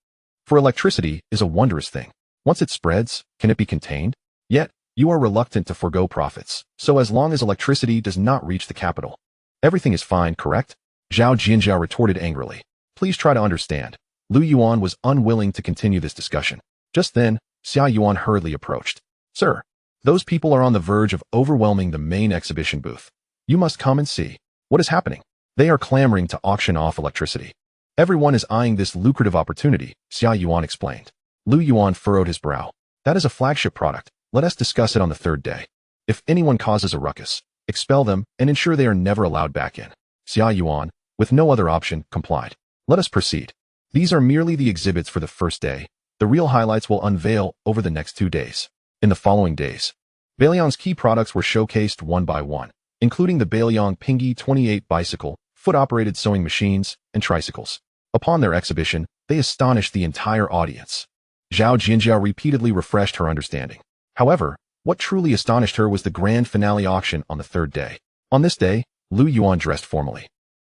For electricity is a wondrous thing. Once it spreads, can it be contained? Yet, you are reluctant to forego profits, so as long as electricity does not reach the capital, everything is fine, correct? Zhao Jinjia retorted angrily. Please try to understand. Lu Yuan was unwilling to continue this discussion. Just then, Xia Yuan hurriedly approached. Sir, those people are on the verge of overwhelming the main exhibition booth. You must come and see. What is happening? They are clamoring to auction off electricity. Everyone is eyeing this lucrative opportunity, Xia Yuan explained. Lu Yuan furrowed his brow. That is a flagship product. Let us discuss it on the 3rd day. If anyone causes a ruckus, expel them and ensure they are never allowed back in. Xia Yuan, with no other option, complied. Let us proceed. These are merely the exhibits for the 1st day. The real highlights will unveil over the next 2 days. In the following days, Bailiang's key products were showcased one by one, including the Bailiang Pingy 28 bicycle, foot-operated sewing machines, and tricycles. Upon their exhibition, they astonished the entire audience. Zhao Jinjia repeatedly refreshed her understanding. However, what truly astonished her was the grand finale auction on the 3rd day. On this day, Lu Yuan dressed formally,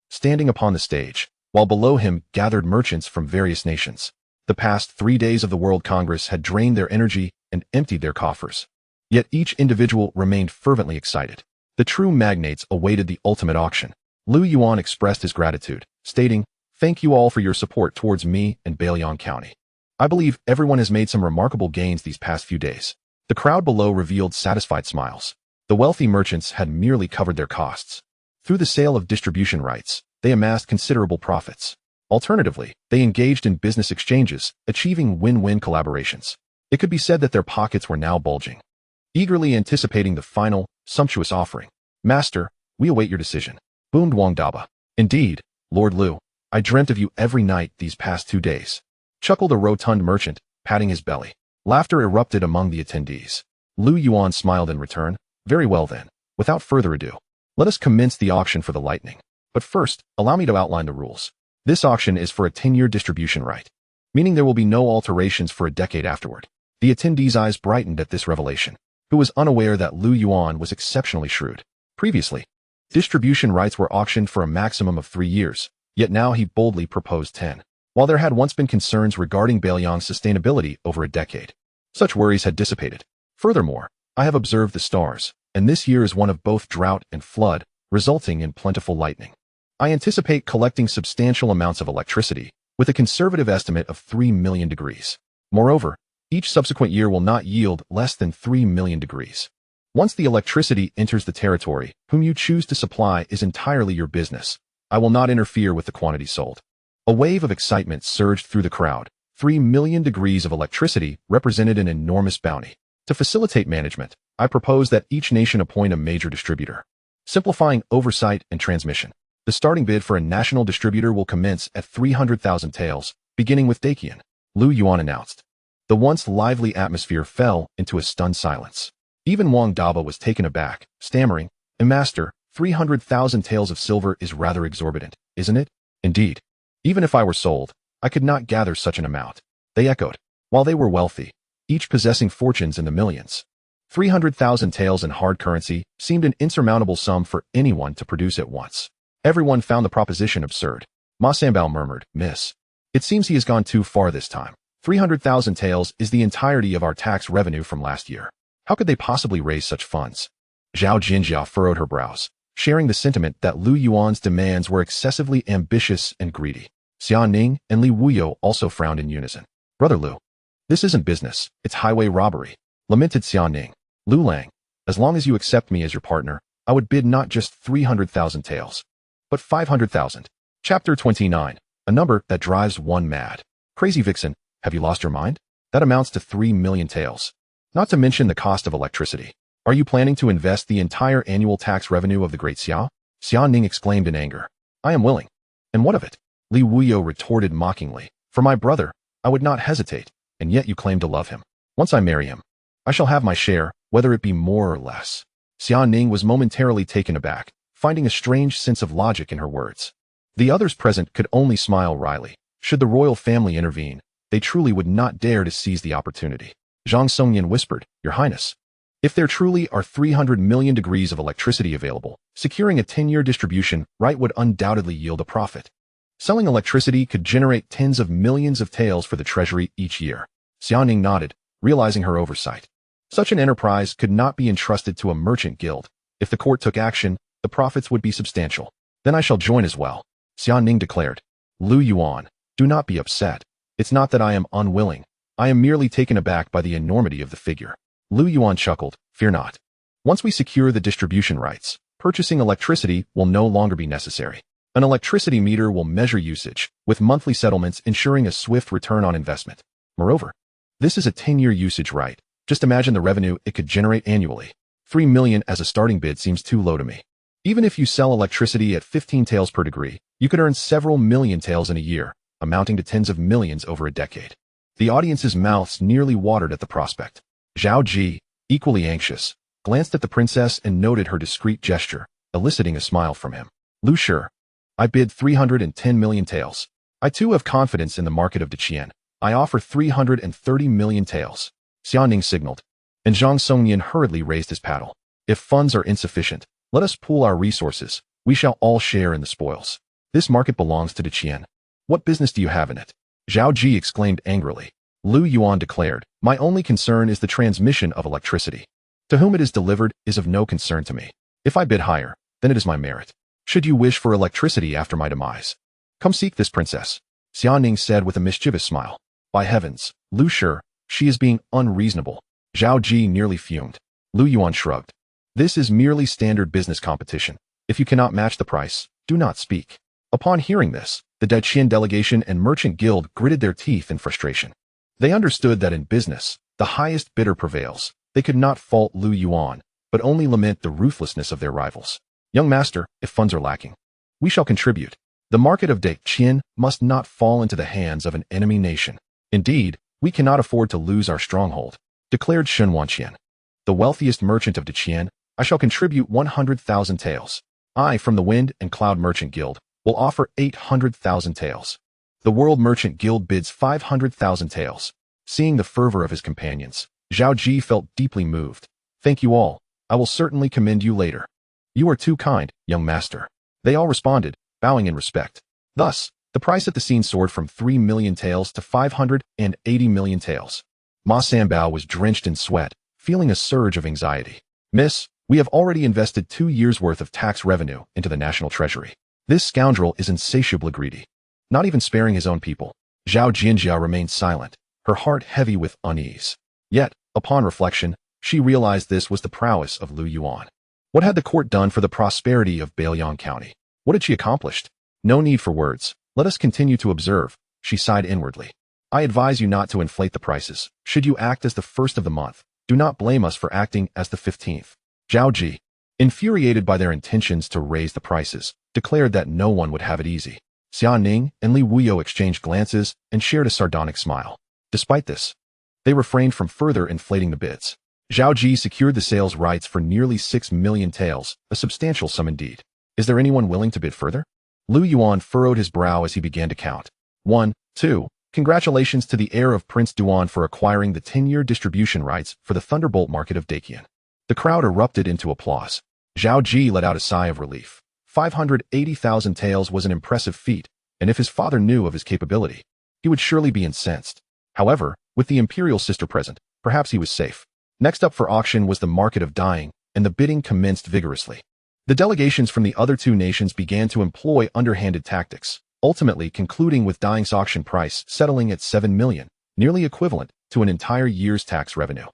standing upon the stage, while below him gathered merchants from various nations. The past 3 days of the World Congress had drained their energy and emptied their coffers. Yet each individual remained fervently excited. The true magnates awaited the ultimate auction. Lu Yuan expressed his gratitude, stating, Thank you all for your support towards me and Bailiang County. I believe everyone has made some remarkable gains these past few days. The crowd below revealed satisfied smiles. The wealthy merchants had merely covered their costs. Through the sale of distribution rights, they amassed considerable profits. Alternatively, they engaged in business exchanges, achieving win-win collaborations. It could be said that their pockets were now bulging, eagerly anticipating the final, sumptuous offering. Master, we await your decision, boomed Wang Daba. Indeed, Lord Lu, I dreamt of you every night these past 2 days, chuckled a rotund merchant, patting his belly. Laughter erupted among the attendees. Lu Yuan smiled in return. Very well then, without further ado, Let us commence the auction for the lightning. But first, allow me to outline the rules. This auction is for a 10-year distribution right, meaning there will be no alterations for a decade afterward. The attendee's eyes brightened at this revelation, who was unaware that Lu Yuan was exceptionally shrewd. Previously, distribution rights were auctioned for a maximum of 3 years, yet now he boldly proposed 10. While there had once been concerns regarding Bailiang's sustainability over a decade, such worries had dissipated. Furthermore, I have observed the stars, and this year is one of both drought and flood, resulting in plentiful lightning. I anticipate collecting substantial amounts of electricity, with a conservative estimate of 3 million degrees. Moreover, each subsequent year will not yield less than 3 million degrees. Once the electricity enters the territory, whom you choose to supply is entirely your business. I will not interfere with the quantity sold. A wave of excitement surged through the crowd. 3 million degrees of electricity represented an enormous bounty. To facilitate management, I propose that each nation appoint a major distributor, simplifying oversight and transmission. The starting bid for a national distributor will commence at 300,000 taels, beginning with Qian. Lu Yuan announced. The once lively atmosphere fell into a stunned silence. Even Wang Daba was taken aback, stammering, "Master, 300,000 taels of silver is rather exorbitant, isn't it?" "Indeed. Even if I were sold, I could not gather such an amount," they echoed. While they were wealthy, each possessing fortunes in the millions, 300,000 taels in hard currency seemed an insurmountable sum for anyone to produce at once. Everyone found the proposition absurd. Ma Sanbao murmured, "Miss, it seems he has gone too far this time. 300,000 taels is the entirety of our tax revenue from last year. How could they possibly raise such funds?" Zhao Jinjia furrowed her brows, sharing the sentiment that Lu Yuan's demands were excessively ambitious and greedy. Xia Ning and Li Wuyo also frowned in unison. "Brother Lu, this isn't business, it's highway robbery," lamented Xia Ning. "Lu Lang, as long as you accept me as your partner, I would bid not just 300,000 taels, but 500,000. Chapter 29, a number that drives one mad. Crazy Vixen, have you lost your mind? That amounts to 3 million taels. Not to mention the cost of electricity. Are you planning to invest the entire annual tax revenue of the Great Xiao? Xia Ning exclaimed in anger. "I am willing." "And what of it?" Li Wuyo retorted mockingly. "For my brother, I would not hesitate, and yet you claim to love him. Once I marry him, I shall have my share, whether it be more or less." Xia Ning was momentarily taken aback, finding a strange sense of logic in her words. The others present could only smile wryly. Should the royal family intervene, they truly would not dare to seize the opportunity. Zhang Songyan whispered, "Your Highness, if there truly are 300 million degrees of electricity available, securing a 10-year distribution right would undoubtedly yield a profit. Selling electricity could generate tens of millions of taels for the treasury each year." Xiaoning nodded, realizing her oversight. Such an enterprise could not be entrusted to a merchant guild. If the court took action, the profits would be substantial. "Then I shall join as well," Xia Ning declared. "Lu Yuan, do not be upset. It's not that I am unwilling. I am merely taken aback by the enormity of the figure." Lu Yuan chuckled, "Fear not. Once we secure the distribution rights, purchasing electricity will no longer be necessary. An electricity meter will measure usage, with monthly settlements ensuring a swift return on investment. Moreover, this is a 10-year usage right. Just imagine the revenue it could generate annually. 3 million as a starting bid seems too low to me. Even if you sell electricity at 15 taels per degree, you could earn several million taels in a year, amounting to tens of millions over a decade." The audience's mouths nearly watered at the prospect. Zhao Ji, equally anxious, glanced at the princess and noted her discreet gesture, eliciting a smile from him. "Lu Shi, I bid 310 million taels. I too have confidence in the market of Deqian. I offer 330 million taels." Xiaoning signaled, and Zhang Songyan hurriedly raised his paddle. "If funds are insufficient, let us pool our resources. We shall all share in the spoils. This market belongs to Deqian. What business do you have in it?" Zhao Ji exclaimed angrily. Lu Yuan declared, "My only concern is the transmission of electricity. To whom it is delivered is of no concern to me. If I bid higher, then it is my merit. Should you wish for electricity after my demise, come seek this princess," Xia Ning said with a mischievous smile. "By heavens, Lu Shi, she is being unreasonable." Zhao Ji nearly fumed. Lu Yuan shrugged. "This is merely standard business competition. If you cannot match the price, do not speak." Upon hearing this, the Daiqian delegation and merchant guild gritted their teeth in frustration. They understood that in business, the highest bidder prevails. They could not fault Lu Yuan, but only lament the ruthlessness of their rivals. "Young master, if funds are lacking, we shall contribute. The market of Deqian must not fall into the hands of an enemy nation. Indeed, we cannot afford to lose our stronghold," declared Shen Wanqian. "The wealthiest merchant of Deqian, I shall contribute 100,000 taels." I, from the Wind and Cloud Merchant Guild, will offer 800,000 taels. The World Merchant Guild bids 500,000 taels. Seeing the fervor of his companions, Zhao Ji felt deeply moved. Thank you all. I will certainly commend you later. You are too kind, young master. They all responded, bowing in respect. Thus, the price at the scene soared from 3 million taels to 580 million taels. Ma Sanbao was drenched in sweat, feeling a surge of anxiety. Miss, we have already invested 2 years' worth of tax revenue into the national treasury. This scoundrel is insatiably greedy. Not even sparing his own people. Zhao Jinjia remained silent, her heart heavy with unease. Yet, upon reflection, she realized this was the prowess of Lu Yuan. What had the court done for the prosperity of Bailiang County? What had she accomplished? No need for words. Let us continue to observe, she sighed inwardly. I advise you not to inflate the prices. Should you act as the 1st of the month, do not blame us for acting as the 15th. Zhao Ji, infuriated by their intentions to raise the prices, declared that no one would have it easy. Xia Ning and Li Wuyo exchanged glances and shared a sardonic smile. Despite this, they refrained from further inflating the bids. Zhao Ji secured the sales rights for nearly 6 million taels, a substantial sum indeed. Is there anyone willing to bid further? Lu Yuan furrowed his brow as he began to count. 1, 2. Congratulations to the heir of Prince Duan for acquiring the 10-year distribution rights for the Thunderbolt market of Daqian. The crowd erupted into applause. Zhao Ji let out a sigh of relief. 580,000 taels was an impressive feat, and if his father knew of his capability, he would surely be incensed. However, with the imperial sister present, perhaps he was safe. Next up for auction was the market of dyeing, and the bidding commenced vigorously. The delegations from the other 2 nations began to employ underhanded tactics, ultimately concluding with dyeing's auction price settling at 7 million, nearly equivalent to an entire year's tax revenue.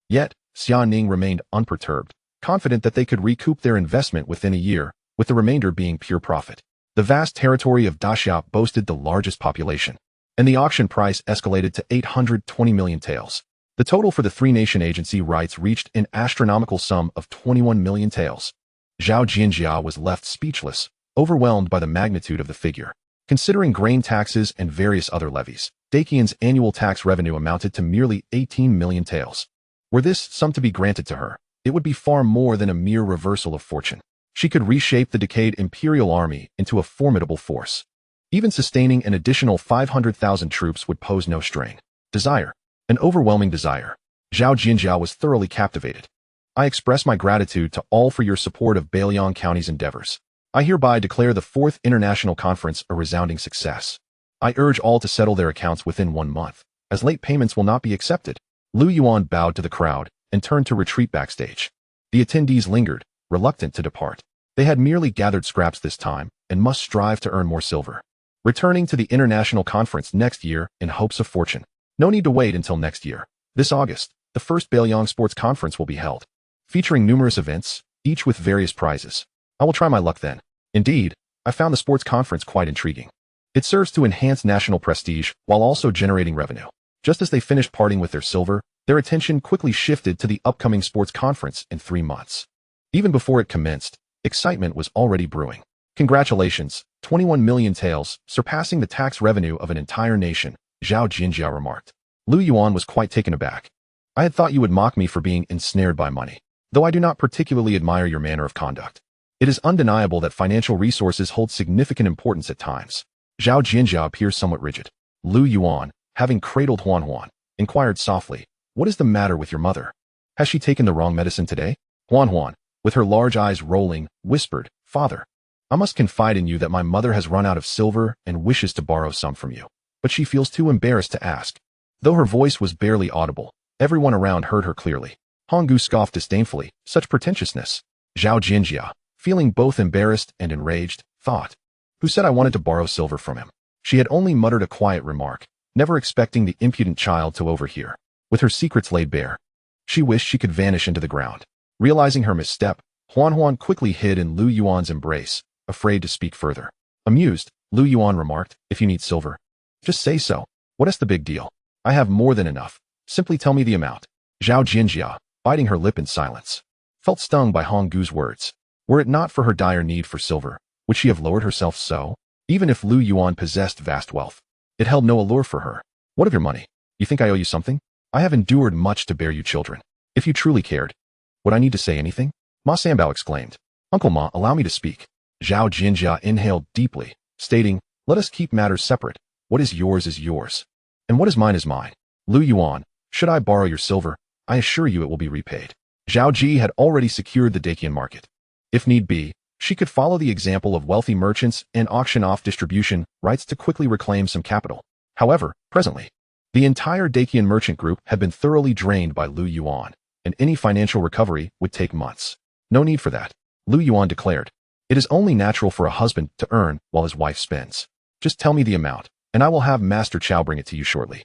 Yet, Xia Ning remained unperturbed, confident that they could recoup their investment within a year, with the remainder being pure profit. The vast territory of Daxia boasted the largest population, and the auction price escalated to 820 million taels. The total for the 3-nation agency rights reached an astronomical sum of 21 million taels. Zhao Jinjia was left speechless, overwhelmed by the magnitude of the figure. Considering grain taxes and various other levies, Daqian's annual tax revenue amounted to merely 18 million taels. Were this sum to be granted to her, it would be far more than a mere reversal of fortune. She could reshape the decayed imperial army into a formidable force. Even sustaining an additional 500,000 troops would pose no strain. Desire. An overwhelming desire. Zhao Jinjia was thoroughly captivated. I express my gratitude to all for your support of Bailiang County's endeavors. I hereby declare the 4th International Conference a resounding success. I urge all to settle their accounts within 1 month, as late payments will not be accepted. Lu Yuan bowed to the crowd and turned to retreat backstage. The attendees lingered, reluctant to depart. They had merely gathered scraps this time and must strive to earn more silver. Returning to the International Conference next year in hopes of fortune. No need to wait until next year. This August, the first Bailiang Sports Conference will be held, featuring numerous events, each with various prizes. I will try my luck then. Indeed, I found the sports conference quite intriguing. It serves to enhance national prestige while also generating revenue. Just as they finished parting with their silver, their attention quickly shifted to the upcoming sports conference in 3 months. Even before it commenced, excitement was already brewing. Congratulations, 21 million taels, surpassing the tax revenue of an entire nation, Zhao Jinjia remarked. Lu Yuan was quite taken aback. I had thought you would mock me for being ensnared by money, though I do not particularly admire your manner of conduct. It is undeniable that financial resources hold significant importance at times. Zhao Jinjia appears somewhat rigid. Lu Yuan, having cradled Huan, inquired softly, what is the matter with your mother? Has she taken the wrong medicine today? Huan, with her large eyes rolling, whispered, Father, I must confide in you that my mother has run out of silver and wishes to borrow some from you, but she feels too embarrassed to ask. Though her voice was barely audible, everyone around heard her clearly. Honggu scoffed disdainfully, such pretentiousness. Zhao Jinjia, feeling both embarrassed and enraged, thought, who said I wanted to borrow silver from him? She had only muttered a quiet remark, never expecting the impudent child to overhear. With her secrets laid bare, she wished she could vanish into the ground. Realizing her misstep, Huan quickly hid in Lu Yuan's embrace, afraid to speak further. Amused, Lu Yuan remarked, if you need silver, just say so. What is the big deal? I have more than enough. Simply tell me the amount. Zhao Jinjia, biting her lip in silence, felt stung by Honggu's words. Were it not for her dire need for silver, would she have lowered herself so? Even if Lu Yuan possessed vast wealth, it held no allure for her. What of your money? You think I owe you something? I have endured much to bear you children. If you truly cared, would I need to say anything? Ma Sanbao exclaimed. Uncle Ma, allow me to speak. Zhao Jinjia inhaled deeply, stating, "Let us keep matters separate. What is yours, and what is mine. Lu Yuan, should I borrow your silver, I assure you it will be repaid." Zhao Ji had already secured the Dacian market. If need be, she could follow the example of wealthy merchants and auction off distribution rights to quickly reclaim some capital. However, presently, the entire Dacian merchant group had been thoroughly drained by Lu Yuan, and any financial recovery would take months. "No need for that," Lu Yuan declared. "It is only natural for a husband to earn while his wife spends. Just tell me the amount, and I will have Master Chow bring it to you shortly."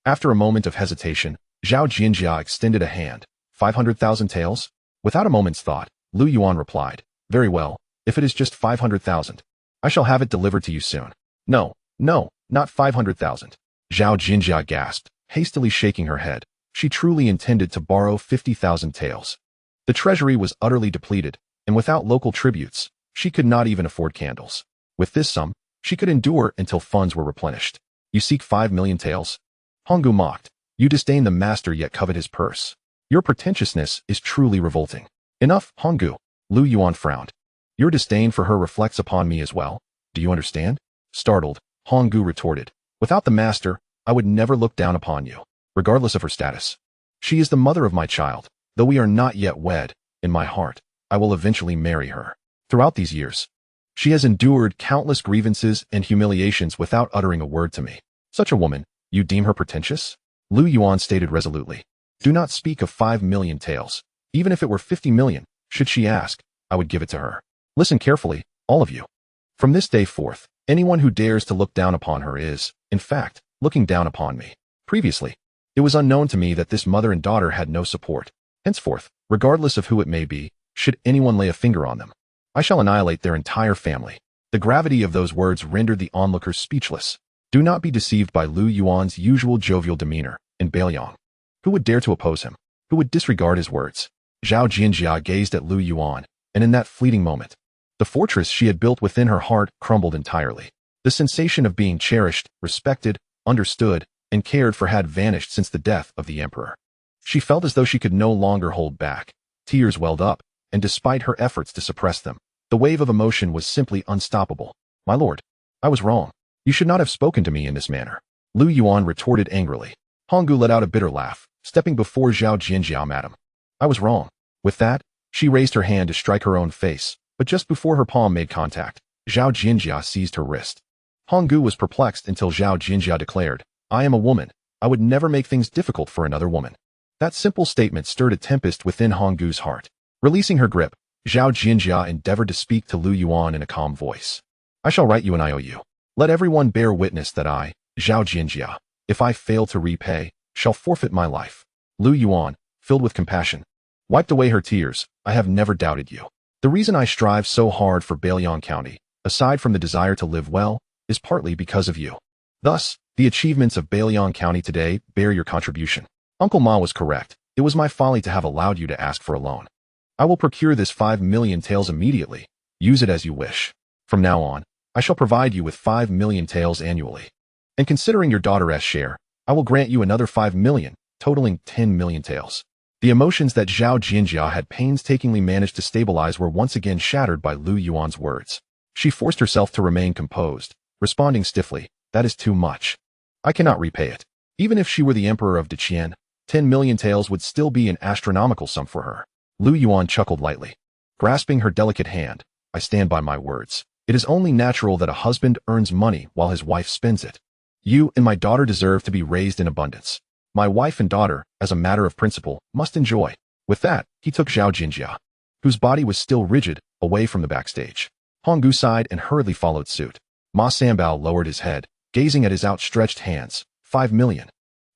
After a moment of hesitation, Zhao Jinjia extended a hand. 500,000 taels? Without a moment's thought, Lu Yuan replied, "Very well, if it is just 500,000. I shall have it delivered to you soon." No, not 500,000. Zhao Jinjia gasped, hastily shaking her head. She truly intended to borrow 50,000 taels. The treasury was utterly depleted, and without local tributes, she could not even afford candles. With this sum, she could endure until funds were replenished. "You seek 5 million taels?" Honggu mocked. "You disdain the master yet covet his purse. Your pretentiousness is truly revolting." "Enough, Honggu," Lu Yuan frowned. "Your disdain for her reflects upon me as well. Do you understand?" Startled, Honggu retorted, "Without the master, I would never look down upon you, regardless of her status. She is the mother of my child. Though we are not yet wed, in my heart, I will eventually marry her. Throughout these years, she has endured countless grievances and humiliations without uttering a word to me. Such a woman, you deem her pretentious?" Lu Yuan stated resolutely. "Do not speak of 5 million taels. Even if it were 50 million, should she ask, I would give it to her. Listen carefully, all of you. From this day forth, anyone who dares to look down upon her is, in fact, looking down upon me. Previously, it was unknown to me that this mother and daughter had no support. Henceforth, regardless of who it may be, should anyone lay a finger on them, I shall annihilate their entire family." The gravity of those words rendered the onlookers speechless. Do not be deceived by Lu Yuan's usual jovial demeanor in Bailiang. Who would dare to oppose him? Who would disregard his words? Zhao Jinjia gazed at Lu Yuan, and in that fleeting moment, the fortress she had built within her heart crumbled entirely. The sensation of being cherished, respected, understood, and cared for had vanished since the death of the emperor. She felt as though she could no longer hold back. Tears welled up, and despite her efforts to suppress them, the wave of emotion was simply unstoppable. "My lord, I was wrong. You should not have spoken to me in this manner," Lu Yuan retorted angrily. Honggu let out a bitter laugh, stepping before Zhao Jinjia. "Madam, I was wrong." With that, she raised her hand to strike her own face, but just before her palm made contact, Zhao Jinjia seized her wrist. Honggu was perplexed until Zhao Jinjia declared, "I am a woman. I would never make things difficult for another woman." That simple statement stirred a tempest within Honggu's heart. Releasing her grip, Zhao Jinjia endeavored to speak to Lu Yuan in a calm voice. "I shall write you an IOU. Let everyone bear witness that I, Zhao Jinjia, if I fail to repay, shall forfeit my life." Lu Yuan, filled with compassion, wiped away her tears. "I have never doubted you. The reason I strive so hard for Bailiang County, aside from the desire to live well, is partly because of you. Thus, the achievements of Bailiang County today bear your contribution. Uncle Ma was correct. It was my folly to have allowed you to ask for a loan. I will procure this 5 million taels immediately. Use it as you wish. From now on, I shall provide you with 5 million taels annually. And considering your daughter's share, I will grant you another 5 million, totaling 10 million taels." The emotions that Zhao Jinjia had painstakingly managed to stabilize were once again shattered by Lu Yuan's words. She forced herself to remain composed, responding stiffly, "That is too much. I cannot repay it." Even if she were the emperor of Dacian, 10 million taels would still be an astronomical sum for her. Lu Yuan chuckled lightly. Grasping her delicate hand, "I stand by my words. It is only natural that a husband earns money while his wife spends it. You and my daughter deserve to be raised in abundance. My wife and daughter, as a matter of principle, must enjoy." With that, he took Zhao Jinjia, whose body was still rigid, away from the backstage. Honggu sighed and hurriedly followed suit. Ma Sambao lowered his head, gazing at his outstretched hands. 5 million.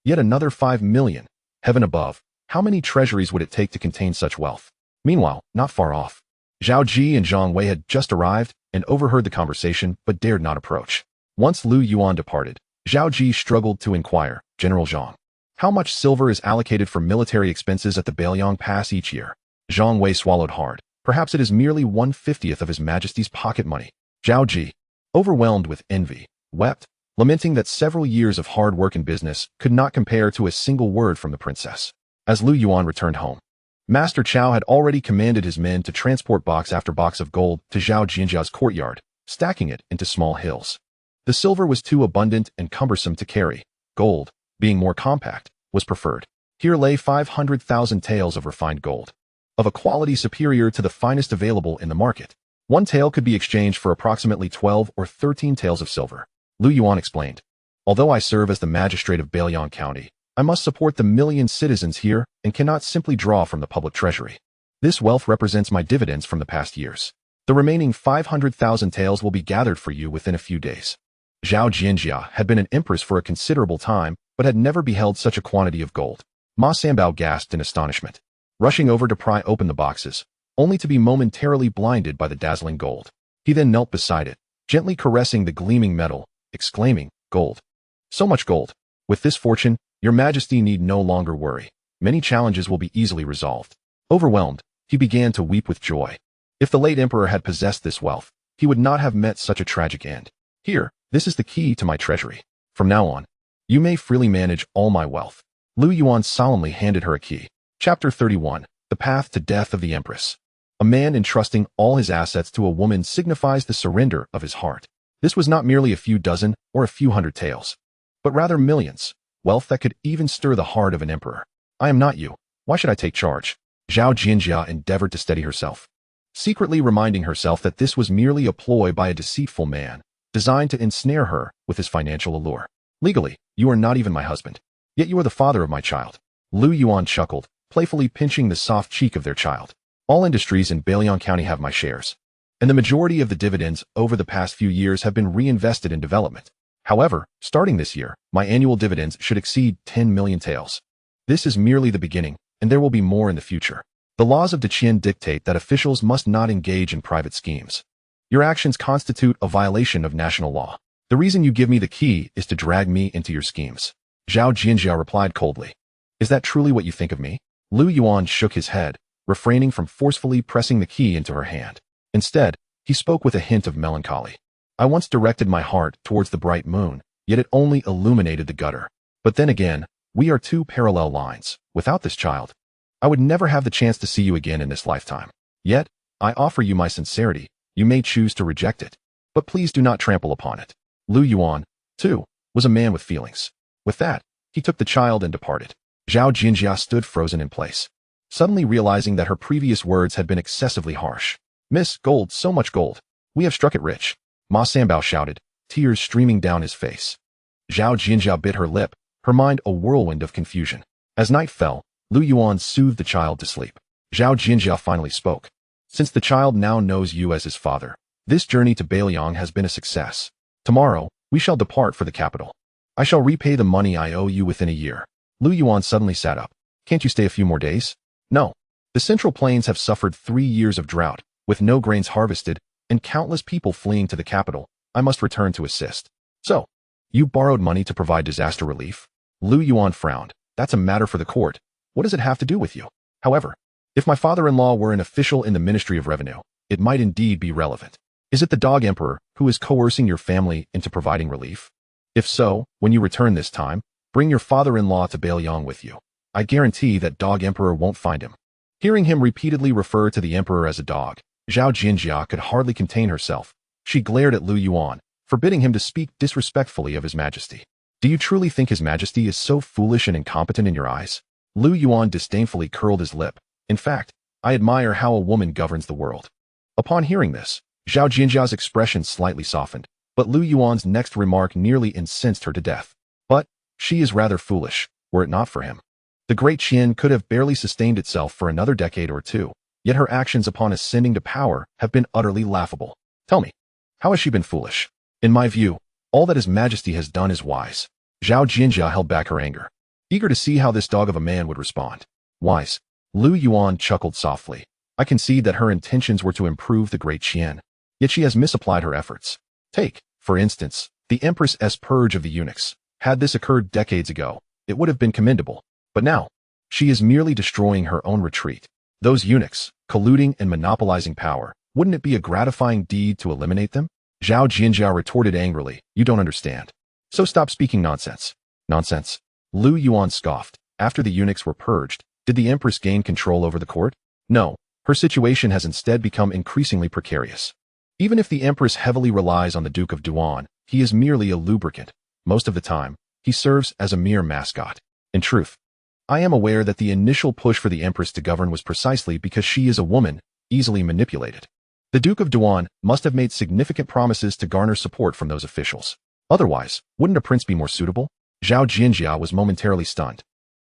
Yet another 5 million. Heaven above, how many treasuries would it take to contain such wealth? Meanwhile, not far off, Zhao Ji and Zhang Wei had just arrived and overheard the conversation but dared not approach. Once Lu Yuan departed, Zhao Ji struggled to inquire, "General Zhang, how much silver is allocated for military expenses at the Bailiang Pass each year?" Zhang Wei swallowed hard. "Perhaps it is merely 1/50th of His Majesty's pocket money." Zhao Ji, overwhelmed with envy, wept, lamenting that several years of hard work and business could not compare to a single word from the princess. As Lu Yuan returned home, Master Chow had already commanded his men to transport box after box of gold to Zhao Jinjia's courtyard, stacking it into small hills. The silver was too abundant and cumbersome to carry. Gold, being more compact, was preferred. Here lay 500,000 taels of refined gold, of a quality superior to the finest available in the market. One tael could be exchanged for approximately 12 or 13 taels of silver. Lu Yuan explained. Although I serve as the magistrate of Bailiang County, I must support the million citizens here and cannot simply draw from the public treasury. This wealth represents my dividends from the past years. The remaining 500,000 taels will be gathered for you within a few days. Zhao Jinjia had been an empress for a considerable time, but had never beheld such a quantity of gold. Ma Sanbao gasped in astonishment, rushing over to pry open the boxes, only to be momentarily blinded by the dazzling gold. He then knelt beside it, gently caressing the gleaming metal, exclaiming, "Gold. So much gold. With this fortune, your majesty need no longer worry. Many challenges will be easily resolved." Overwhelmed, he began to weep with joy. If the late emperor had possessed this wealth, he would not have met such a tragic end. Here, this is the key to my treasury. From now on, you may freely manage all my wealth. Lu Yuan solemnly handed her a key. Chapter 31. The Path to Death of the Empress. A man entrusting all his assets to a woman signifies the surrender of his heart. This was not merely a few dozen or a few hundred taels, but rather millions, wealth that could even stir the heart of an emperor. I am not you. Why should I take charge? Zhao Jinjia endeavored to steady herself, secretly reminding herself that this was merely a ploy by a deceitful man, designed to ensnare her with his financial allure. Legally, you are not even my husband, yet you are the father of my child. Lu Yuan chuckled, playfully pinching the soft cheek of their child. All industries in Bailiang County have my shares, and the majority of the dividends over the past few years have been reinvested in development. However, starting this year, my annual dividends should exceed 10 million taels. This is merely the beginning, and there will be more in the future. The laws of Qian dictate that officials must not engage in private schemes. Your actions constitute a violation of national law. The reason you give me the key is to drag me into your schemes. Zhao Jinjia replied coldly. Is that truly what you think of me? Lu Yuan shook his head, refraining from forcefully pressing the key into her hand. Instead, he spoke with a hint of melancholy. I once directed my heart towards the bright moon, yet it only illuminated the gutter. But then again, we are two parallel lines. Without this child, I would never have the chance to see you again in this lifetime. Yet, I offer you my sincerity. You may choose to reject it, but please do not trample upon it. Lu Yuan, too, was a man with feelings. With that, he took the child and departed. Zhao Jinjia stood frozen in place, suddenly realizing that her previous words had been excessively harsh. Miss, gold, so much gold. We have struck it rich. Ma Sanbao shouted, tears streaming down his face. Zhao Jinjia bit her lip, her mind a whirlwind of confusion. As night fell, Lu Yuan soothed the child to sleep. Zhao Jinjia finally spoke. Since the child now knows you as his father, this journey to Bailiang has been a success. Tomorrow, we shall depart for the capital. I shall repay the money I owe you within a year. Lu Yuan suddenly sat up. Can't you stay a few more days? No. The Central Plains have suffered 3 years of drought, with no grains harvested, and countless people fleeing to the capital. I must return to assist. So, you borrowed money to provide disaster relief? Lu Yuan frowned. That's a matter for the court. What does it have to do with you? However, if my father-in-law were an official in the Ministry of Revenue, it might indeed be relevant. Is it the dog emperor who is coercing your family into providing relief? If so, when you return this time, bring your father-in-law to Bailiang with you. I guarantee that dog emperor won't find him. Hearing him repeatedly refer to the emperor as a dog, Zhao Jinjia could hardly contain herself. She glared at Lu Yuan, forbidding him to speak disrespectfully of his majesty. Do you truly think his majesty is so foolish and incompetent in your eyes? Lu Yuan disdainfully curled his lip. In fact, I admire how a woman governs the world. Upon hearing this, Zhao Jinjia's expression slightly softened, but Lu Yuan's next remark nearly incensed her to death. But she is rather foolish, were it not for him. The Great Qian could have barely sustained itself for another decade or two, yet her actions upon ascending to power have been utterly laughable. Tell me, how has she been foolish? In my view, all that His Majesty has done is wise. Zhao Jinjia held back her anger, eager to see how this dog of a man would respond. Wise. Lu Yuan chuckled softly. I concede that her intentions were to improve the Great Qian, yet she has misapplied her efforts. Take, for instance, the Empress's purge of the eunuchs. Had this occurred decades ago, it would have been commendable. But now, she is merely destroying her own retreat. Those eunuchs, colluding and monopolizing power, wouldn't it be a gratifying deed to eliminate them? Zhao Jinjia retorted angrily, you don't understand. So stop speaking nonsense. Nonsense. Lu Yuan scoffed. After the eunuchs were purged, Did the Empress gain control over the court? No, her situation has instead become increasingly precarious. Even if the Empress heavily relies on the Duke of Yuan, he is merely a lubricant. Most of the time, he serves as a mere mascot. In truth, I am aware that the initial push for the Empress to govern was precisely because she is a woman, easily manipulated. The Duke of Yuan must have made significant promises to garner support from those officials. Otherwise, wouldn't a prince be more suitable? Zhao Jinjia was momentarily stunned,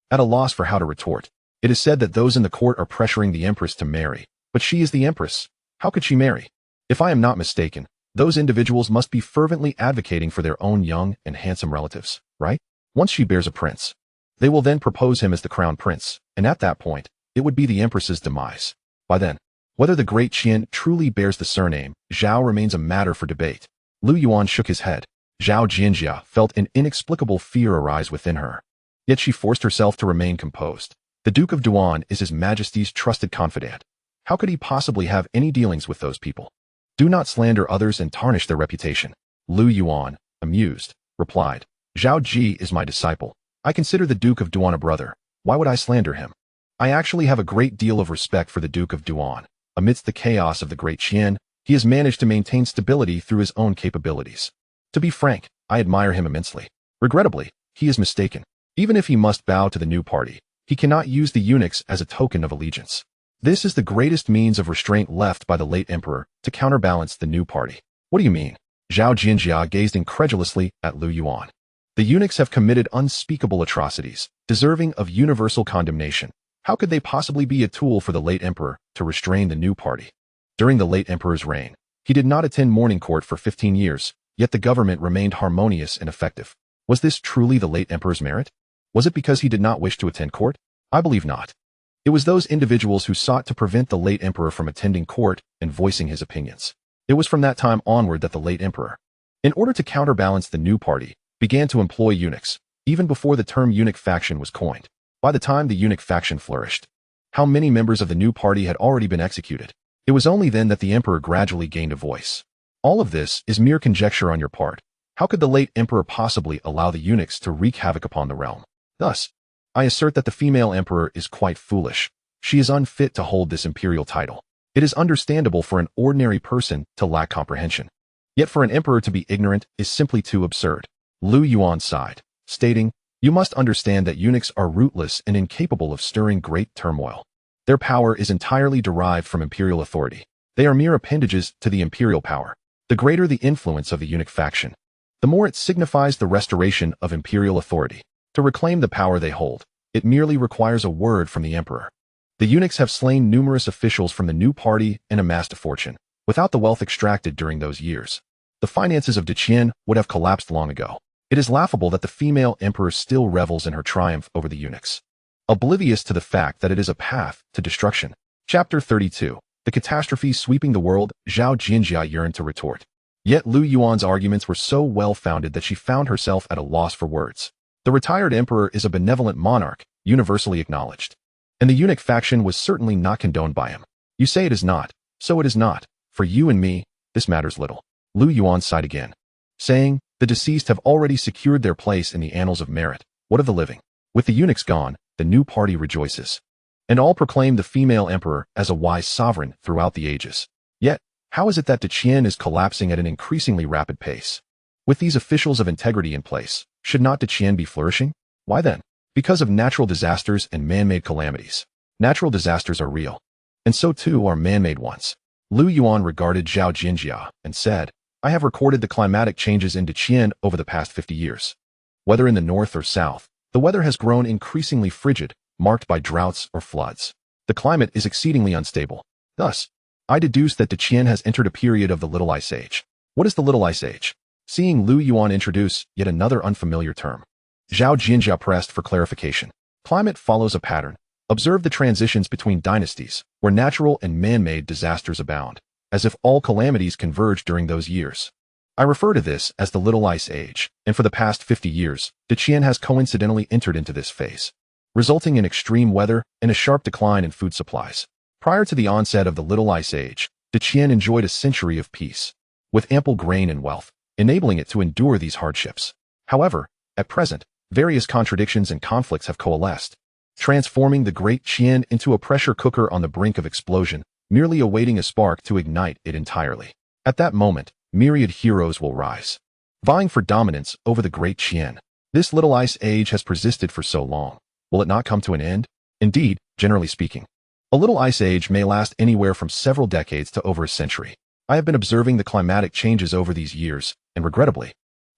at a loss for how to retort. It is said that those in the court are pressuring the Empress to marry, but she is the Empress. How could she marry? If I am not mistaken, those individuals must be fervently advocating for their own young and handsome relatives, right? Once she bears a prince, they will then propose him as the crown prince, and at that point, it would be the Empress's demise. By then, whether the Great Qian truly bears the surname Zhao remains a matter for debate. Lu Yuan shook his head. Zhao Jinjia felt an inexplicable fear arise within her. Yet she forced herself to remain composed. The Duke of Yuan is His Majesty's trusted confidant. How could he possibly have any dealings with those people? Do not slander others and tarnish their reputation. Lu Yuan, amused, replied, Zhao Ji is my disciple. I consider the Duke of Yuan a brother. Why would I slander him? I actually have a great deal of respect for the Duke of Yuan. Amidst the chaos of the Great Qian, he has managed to maintain stability through his own capabilities. To be frank, I admire him immensely. Regrettably, he is mistaken. Even if he must bow to the new party, he cannot use the eunuchs as a token of allegiance. This is the greatest means of restraint left by the late emperor to counterbalance the new party. What do you mean? Zhao Jinjia gazed incredulously at Lu Yuan. The eunuchs have committed unspeakable atrocities, deserving of universal condemnation. How could they possibly be a tool for the late emperor to restrain the new party? During the late emperor's reign, he did not attend morning court for 15 years, yet the government remained harmonious and effective. Was this truly the late emperor's merit? Was it because he did not wish to attend court? I believe not. It was those individuals who sought to prevent the late emperor from attending court and voicing his opinions. It was from that time onward that the late emperor, in order to counterbalance the new party, began to employ eunuchs, even before the term eunuch faction was coined. By the time the eunuch faction flourished, how many members of the new party had already been executed? It was only then that the emperor gradually gained a voice. All of this is mere conjecture on your part. How could the late emperor possibly allow the eunuchs to wreak havoc upon the realm? Thus, I assert that the female emperor is quite foolish. She is unfit to hold this imperial title. It is understandable for an ordinary person to lack comprehension. Yet for an emperor to be ignorant is simply too absurd. Lu Yuan sighed, stating, You must understand that eunuchs are rootless and incapable of stirring great turmoil. Their power is entirely derived from imperial authority. They are mere appendages to the imperial power. The greater the influence of the eunuch faction, the more it signifies the restoration of imperial authority. To reclaim the power they hold, it merely requires a word from the emperor. The eunuchs have slain numerous officials from the new party and amassed a fortune. Without the wealth extracted during those years, the finances of Qian would have collapsed long ago. It is laughable that the female emperor still revels in her triumph over the eunuchs, oblivious to the fact that it is a path to destruction. Chapter 32. The catastrophe sweeping the world. Zhao Jinjia yearned to retort. Yet Lu Yuan's arguments were so well-founded that she found herself at a loss for words. The retired emperor is a benevolent monarch, universally acknowledged. And the eunuch faction was certainly not condoned by him. You say it is not, so it is not. For you and me, this matters little. Lu Yuan sighed again, saying, The deceased have already secured their place in the annals of merit. What of the living? With the eunuchs gone, the new party rejoices. And all proclaim the female emperor as a wise sovereign throughout the ages. Yet, how is it that Qian is collapsing at an increasingly rapid pace? With these officials of integrity in place, should not Qian be flourishing? Why then? Because of natural disasters and man-made calamities. Natural disasters are real, and so too are man-made ones. Lu Yuan regarded Zhao Jinjia and said, I have recorded the climatic changes in Qian over the past 50 years. Whether in the north or south, the weather has grown increasingly frigid, marked by droughts or floods. The climate is exceedingly unstable. Thus, I deduce that Qian has entered a period of the Little Ice Age. What is the Little Ice Age? Seeing Lu Yuan introduce yet another unfamiliar term, Zhao Jinjia pressed for clarification. Climate follows a pattern. Observe the transitions between dynasties, where natural and man-made disasters abound, as if all calamities converge during those years. I refer to this as the Little Ice Age, and for the past 50 years, Qian has coincidentally entered into this phase, resulting in extreme weather and a sharp decline in food supplies. Prior to the onset of the Little Ice Age, Qian enjoyed a century of peace, with ample grain and wealth, enabling it to endure these hardships. However, at present, various contradictions and conflicts have coalesced. transforming the Great Qian into a pressure cooker on the brink of explosion, merely awaiting a spark to ignite it entirely. At that moment, myriad heroes will rise, vying for dominance over the Great Qian. This little ice age has persisted for so long. Will it not come to an end? Indeed, generally speaking, a little ice age may last anywhere from several decades to over a century. I have been observing the climatic changes over these years, and regrettably,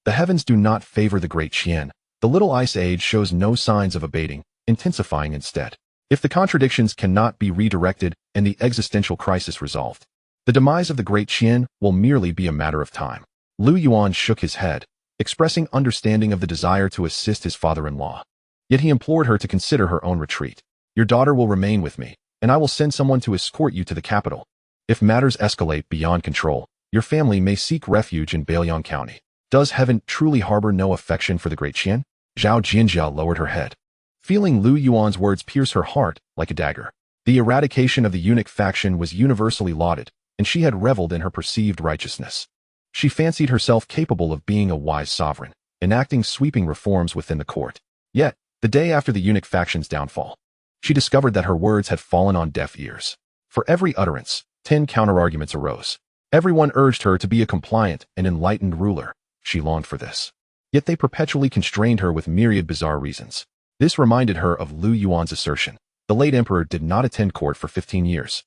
the heavens do not favor the Great Qian. The little ice age shows no signs of abating, intensifying instead. If the contradictions cannot be redirected and the existential crisis resolved, the demise of the Great Qian will merely be a matter of time. Lu Yuan shook his head, expressing understanding of the desire to assist his father-in-law. Yet he implored her to consider her own retreat. Your daughter will remain with me, and I will send someone to escort you to the capital. If matters escalate beyond control, your family may seek refuge in Bailiang County. Does heaven truly harbor no affection for the Great Qian? Zhao Jinjia lowered her head, feeling Lu Yuan's words pierce her heart like a dagger. The eradication of the eunuch faction was universally lauded, and she had reveled in her perceived righteousness. She fancied herself capable of being a wise sovereign, enacting sweeping reforms within the court. Yet, the day after the eunuch faction's downfall, she discovered that her words had fallen on deaf ears. For every utterance, 10 counterarguments arose. Everyone urged her to be a compliant and enlightened ruler. She longed for this. Yet they perpetually constrained her with myriad bizarre reasons. This reminded her of Lu Yuan's assertion. The late emperor did not attend court for 15 years.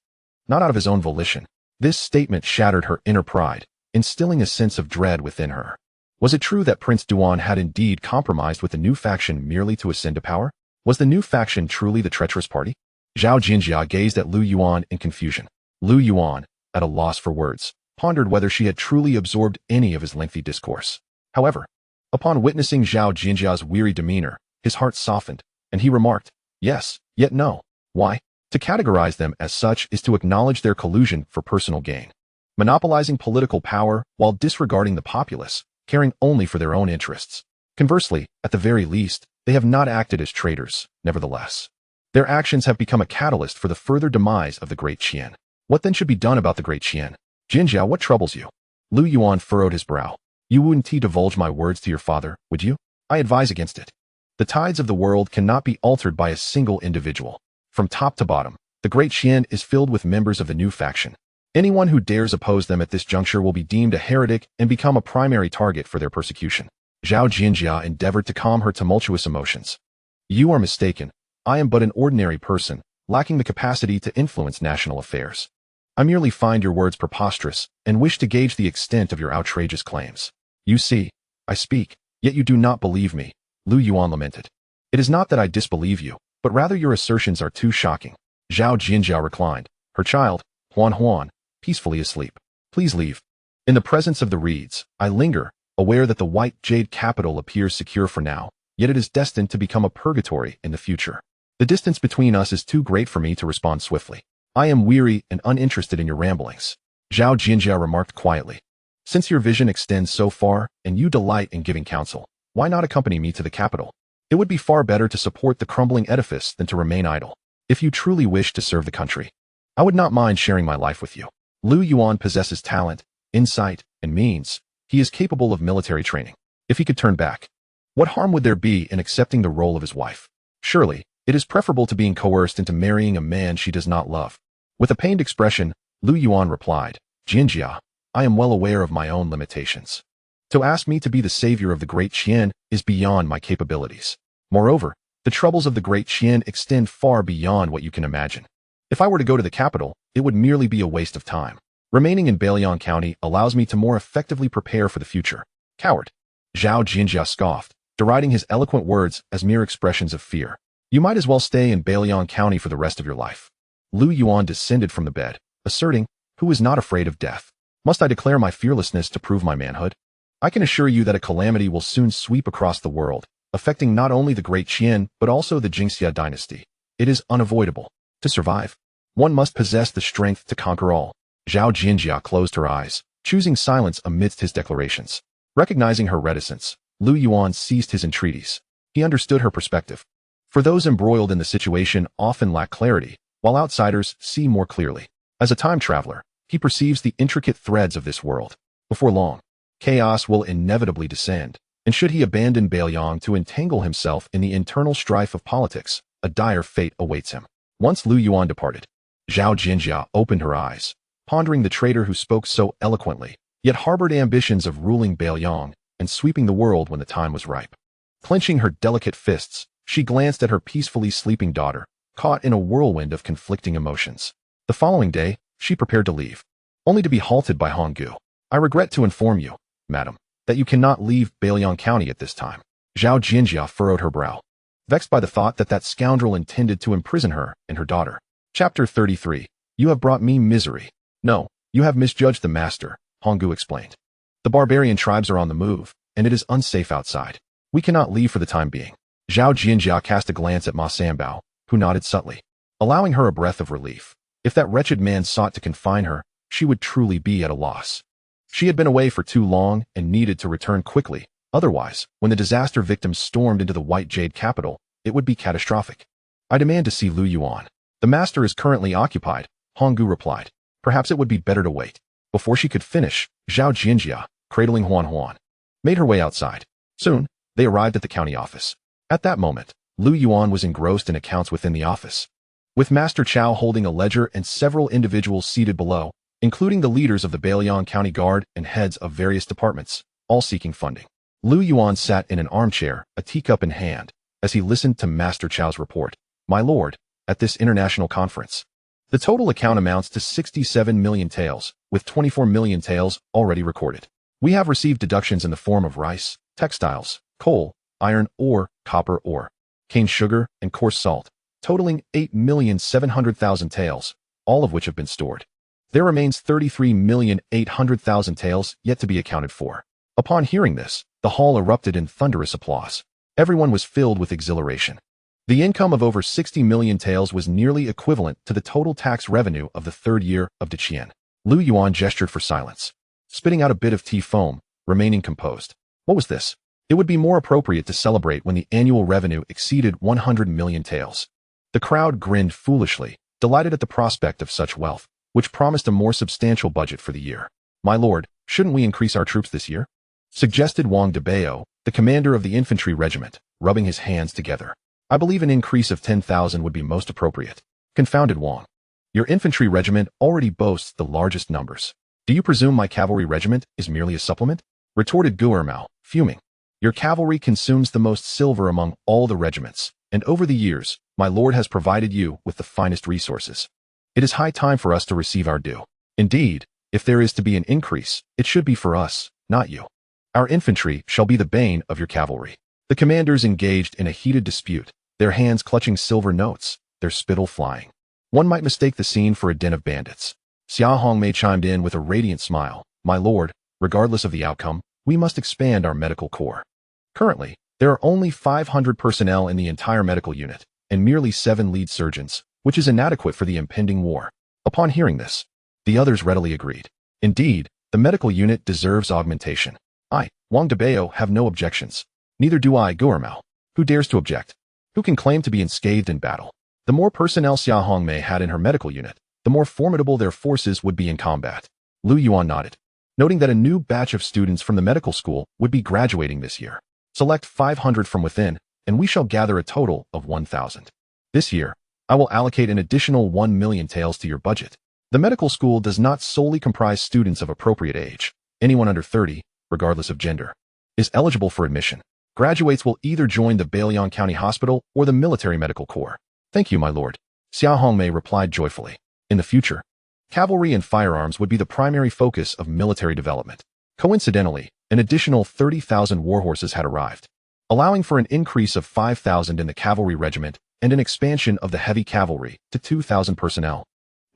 Not out of his own volition. This statement shattered her inner pride, instilling a sense of dread within her. Was it true that Prince Duan had indeed compromised with the new faction merely to ascend to power? Was the new faction truly the treacherous party? Zhao Jinjia gazed at Lu Yuan in confusion. Lu Yuan, at a loss for words, pondered whether she had truly absorbed any of his lengthy discourse. However, upon witnessing Zhao Jinjia's weary demeanor, his heart softened, and he remarked, yes, yet no. Why? To categorize them as such is to acknowledge their collusion for personal gain, monopolizing political power while disregarding the populace, caring only for their own interests. Conversely, at the very least, they have not acted as traitors. Nevertheless, their actions have become a catalyst for the further demise of the Great Qian. What then should be done about the Great Qian? Jinjia, what troubles you? Lu Yuan furrowed his brow. You wouldn't divulge my words to your father, would you? I advise against it. The tides of the world cannot be altered by a single individual. From top to bottom, the Great Qian is filled with members of the new faction. Anyone who dares oppose them at this juncture will be deemed a heretic and become a primary target for their persecution. Zhao Jinjia endeavored to calm her tumultuous emotions. You are mistaken. I am but an ordinary person, lacking the capacity to influence national affairs. I merely find your words preposterous and wish to gauge the extent of your outrageous claims. You see, I speak, yet you do not believe me, Lu Yuan lamented. It is not that I disbelieve you, but rather your assertions are too shocking. Zhao Jinjia reclined, her child, Huan, peacefully asleep. Please leave. In the presence of the reeds, I linger, aware that the white jade capital appears secure for now, yet it is destined to become a purgatory in the future. The distance between us is too great for me to respond swiftly. I am weary and uninterested in your ramblings. Zhao Jinjia remarked quietly. Since your vision extends so far and you delight in giving counsel, why not accompany me to the capital? It would be far better to support the crumbling edifice than to remain idle. If you truly wish to serve the country, I would not mind sharing my life with you. Lu Yuan possesses talent, insight, and means. He is capable of military training. If he could turn back, what harm would there be in accepting the role of his wife? Surely, it is preferable to being coerced into marrying a man she does not love. With a pained expression, Lu Yuan replied, Jinjia, I am well aware of my own limitations. To ask me to be the savior of the Great Qian is beyond my capabilities. Moreover, the troubles of the Great Qian extend far beyond what you can imagine. If I were to go to the capital, it would merely be a waste of time. Remaining in Bailiang County allows me to more effectively prepare for the future. Coward. Zhao Jinjia scoffed, deriding his eloquent words as mere expressions of fear. You might as well stay in Bailiang County for the rest of your life. Lu Yuan descended from the bed, asserting, who is not afraid of death? Must I declare my fearlessness to prove my manhood? I can assure you that a calamity will soon sweep across the world, affecting not only the Great Qian but also the Great Dynasty. It is unavoidable. To survive, one must possess the strength to conquer all. Zhao Jinjia closed her eyes, choosing silence amidst his declarations. Recognizing her reticence, Lu Yuan ceased his entreaties. He understood her perspective. For those embroiled in the situation often lack clarity, while outsiders see more clearly. As a time traveler, he perceives the intricate threads of this world. Before long, chaos will inevitably descend, and should he abandon Bailiang to entangle himself in the internal strife of politics, a dire fate awaits him. Once Lu Yuan departed, Zhao Jinjia opened her eyes, pondering the traitor who spoke so eloquently, yet harbored ambitions of ruling Bailiang and sweeping the world when the time was ripe. Clenching her delicate fists, she glanced at her peacefully sleeping daughter, caught in a whirlwind of conflicting emotions. The following day, she prepared to leave, only to be halted by Honggu. I regret to inform you, madam, that you cannot leave Bailiang County at this time. Zhao Jinjia furrowed her brow, vexed by the thought that that scoundrel intended to imprison her and her daughter. Chapter 33. You have brought me misery. No, you have misjudged the master, Honggu explained. The barbarian tribes are on the move, and it is unsafe outside. We cannot leave for the time being. Zhao Jinjia cast a glance at Ma Sanbao, who nodded subtly, allowing her a breath of relief. If that wretched man sought to confine her, she would truly be at a loss. She had been away for too long and needed to return quickly. Otherwise, when the disaster victims stormed into the White Jade capital, it would be catastrophic. I demand to see Lu Yuan. The master is currently occupied, Honggu replied. Perhaps it would be better to wait. Before she could finish, Zhao Jinjia, cradling Huan, made her way outside. Soon, they arrived at the county office. At that moment, Lu Yuan was engrossed in accounts within the office, with Master Chow holding a ledger and several individuals seated below, including the leaders of the Bailiang County Guard and heads of various departments, all seeking funding. Lu Yuan sat in an armchair, a teacup in hand, as he listened to Master Chow's report. My lord, at this international conference, the total account amounts to 67 million taels, with 24 million taels already recorded. We have received deductions in the form of rice, textiles, coal, iron ore, copper ore, cane sugar, and coarse salt, totaling 8,700,000 taels, all of which have been stored. There remains 33,800,000 taels yet to be accounted for. Upon hearing this, the hall erupted in thunderous applause. Everyone was filled with exhilaration. The income of over 60 million taels was nearly equivalent to the total tax revenue of the third year of Deqian. Lu Yuan gestured for silence, spitting out a bit of tea foam, remaining composed. What was this? It would be more appropriate to celebrate when the annual revenue exceeded 100 million taels. The crowd grinned foolishly, delighted at the prospect of such wealth, which promised a more substantial budget for the year. My lord, shouldn't we increase our troops this year? Suggested Wang Debao, the commander of the infantry regiment, rubbing his hands together. I believe an increase of 10,000 would be most appropriate. Confounded Wang. Your infantry regiment already boasts the largest numbers. Do you presume my cavalry regiment is merely a supplement? Retorted Guillermo, fuming. Your cavalry consumes the most silver among all the regiments, and over the years, my lord has provided you with the finest resources. It is high time for us to receive our due. Indeed, if there is to be an increase, it should be for us, not you. Our infantry shall be the bane of your cavalry. The commanders engaged in a heated dispute, their hands clutching silver notes, their spittle flying. One might mistake the scene for a den of bandits. Xia Hongmei chimed in with a radiant smile. My lord, regardless of the outcome, we must expand our medical corps. Currently, there are only 500 personnel in the entire medical unit, and merely 7 lead surgeons, which is inadequate for the impending war. Upon hearing this, the others readily agreed. Indeed, the medical unit deserves augmentation. I, Wang Debao, have no objections. Neither do I, Guillermo. Who dares to object? Who can claim to be unscathed in battle? The more personnel Xia Hongmei had in her medical unit, the more formidable their forces would be in combat. Lu Yuan nodded, noting that a new batch of students from the medical school would be graduating this year. Select 500 from within, and we shall gather a total of 1,000. This year, I will allocate an additional 1 million taels to your budget. The medical school does not solely comprise students of appropriate age. Anyone under 30, regardless of gender, is eligible for admission. Graduates will either join the Bailiang County Hospital or the Military Medical Corps. Thank you, my lord. Xia Hongmei replied joyfully. In the future, cavalry and firearms would be the primary focus of military development. Coincidentally, an additional 30,000 warhorses had arrived, allowing for an increase of 5,000 in the cavalry regiment and an expansion of the heavy cavalry to 2,000 personnel.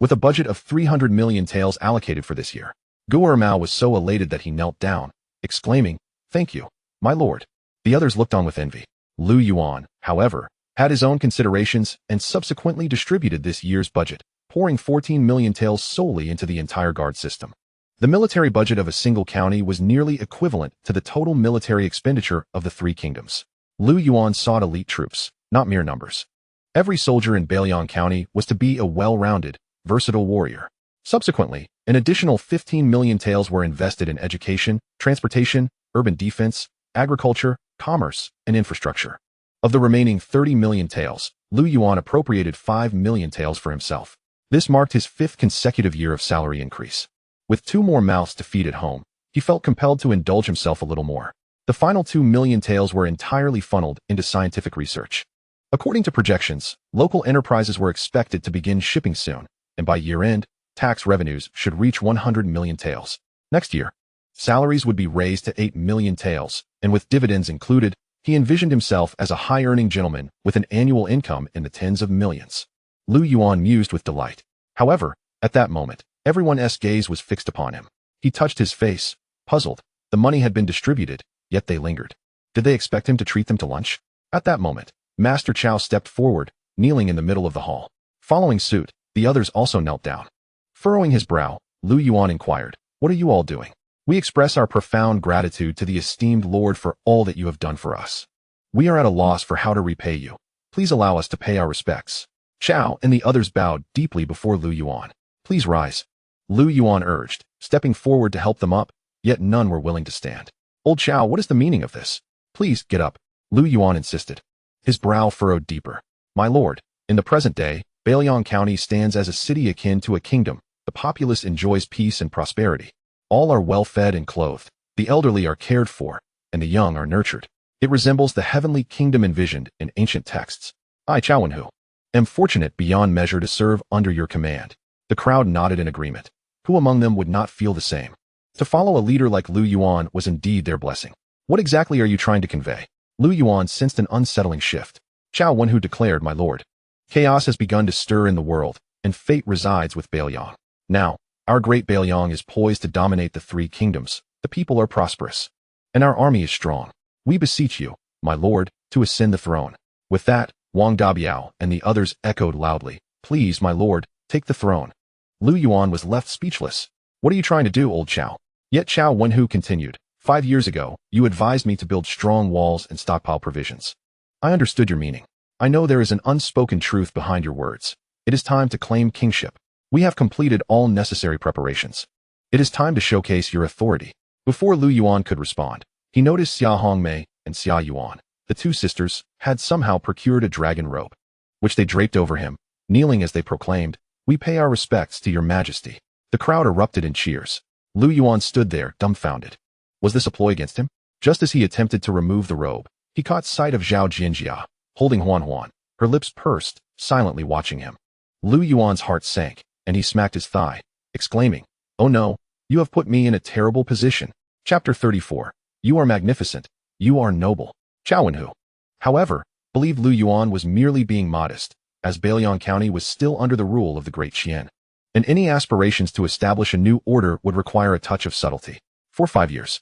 With a budget of 300 million taels allocated for this year, Guillermo was so elated that he knelt down, exclaiming, Thank you, my lord. The others looked on with envy. Lu Yuan, however, had his own considerations and subsequently distributed this year's budget, pouring 14 million taels solely into the entire guard system. The military budget of a single county was nearly equivalent to the total military expenditure of the 3 kingdoms. Lu Yuan sought elite troops, not mere numbers. Every soldier in Bailiang County was to be a well-rounded, versatile warrior. Subsequently, an additional 15 million taels were invested in education, transportation, urban defense, agriculture, commerce, and infrastructure. Of the remaining 30 million taels, Lu Yuan appropriated 5 million taels for himself. This marked his 5th consecutive year of salary increase. With 2 more mouths to feed at home, he felt compelled to indulge himself a little more. The final 2 million taels were entirely funneled into scientific research. According to projections, local enterprises were expected to begin shipping soon, and by year-end, tax revenues should reach 100 million taels. Next year, salaries would be raised to 8 million taels, and with dividends included, he envisioned himself as a high-earning gentleman with an annual income in the tens of millions. Lu Yuan mused with delight. However, at that moment, everyone's gaze was fixed upon him. He touched his face, puzzled. The money had been distributed, yet they lingered. Did they expect him to treat them to lunch? At that moment, Master Chow stepped forward, kneeling in the middle of the hall. Following suit, the others also knelt down. Furrowing his brow, Lu Yuan inquired, "What are you all doing?" "We express our profound gratitude to the esteemed Lord for all that you have done for us. We are at a loss for how to repay you. Please allow us to pay our respects." Chow and the others bowed deeply before Lu Yuan. "Please rise," Lu Yuan urged, stepping forward to help them up, yet none were willing to stand. "Old Chow, what is the meaning of this?" "Please, get up," Lu Yuan insisted. His brow furrowed deeper. "My lord, in the present day, Bailiang County stands as a city akin to a kingdom. The populace enjoys peace and prosperity. All are well-fed and clothed. The elderly are cared for, and the young are nurtured. It resembles the heavenly kingdom envisioned in ancient texts. I, Chow Wen-hu, am fortunate beyond measure to serve under your command." The crowd nodded in agreement. Who among them would not feel the same? To follow a leader like Lu Yuan was indeed their blessing. "What exactly are you trying to convey?" Lu Yuan sensed an unsettling shift. Chow Wen-hu declared, "My lord, chaos has begun to stir in the world, and fate resides with Bailiang. Now, our great Bailiang is poised to dominate the 3 kingdoms. The people are prosperous, and our army is strong. We beseech you, my lord, to ascend the throne." With that, Wang Dabiao and the others echoed loudly, "Please, my lord, take the throne." Lu Yuan was left speechless. "What are you trying to do, old Chow?" Yet Chow Wen-hu continued, "5 years ago, you advised me to build strong walls and stockpile provisions. I understood your meaning. I know there is an unspoken truth behind your words. It is time to claim kingship. We have completed all necessary preparations. It is time to showcase your authority." Before Lu Yuan could respond, he noticed Xia Hongmei and Xia Yuan, the 2 sisters, had somehow procured a dragon robe, which they draped over him, kneeling as they proclaimed, "We pay our respects to your majesty." The crowd erupted in cheers. Lu Yuan stood there, dumbfounded. Was this a ploy against him? Just as he attempted to remove the robe, he caught sight of Zhao Jinjia, holding Huan Huan, her lips pursed, silently watching him. Lu Yuan's heart sank, and he smacked his thigh, exclaiming, "Oh no, you have put me in a terrible position." Chapter 34. You are magnificent. You are noble. Chow Wen-hu, however, believed Lu Yuan was merely being modest, as Bailiang County was still under the rule of the Great Qian, and any aspirations to establish a new order would require a touch of subtlety. For 5 years,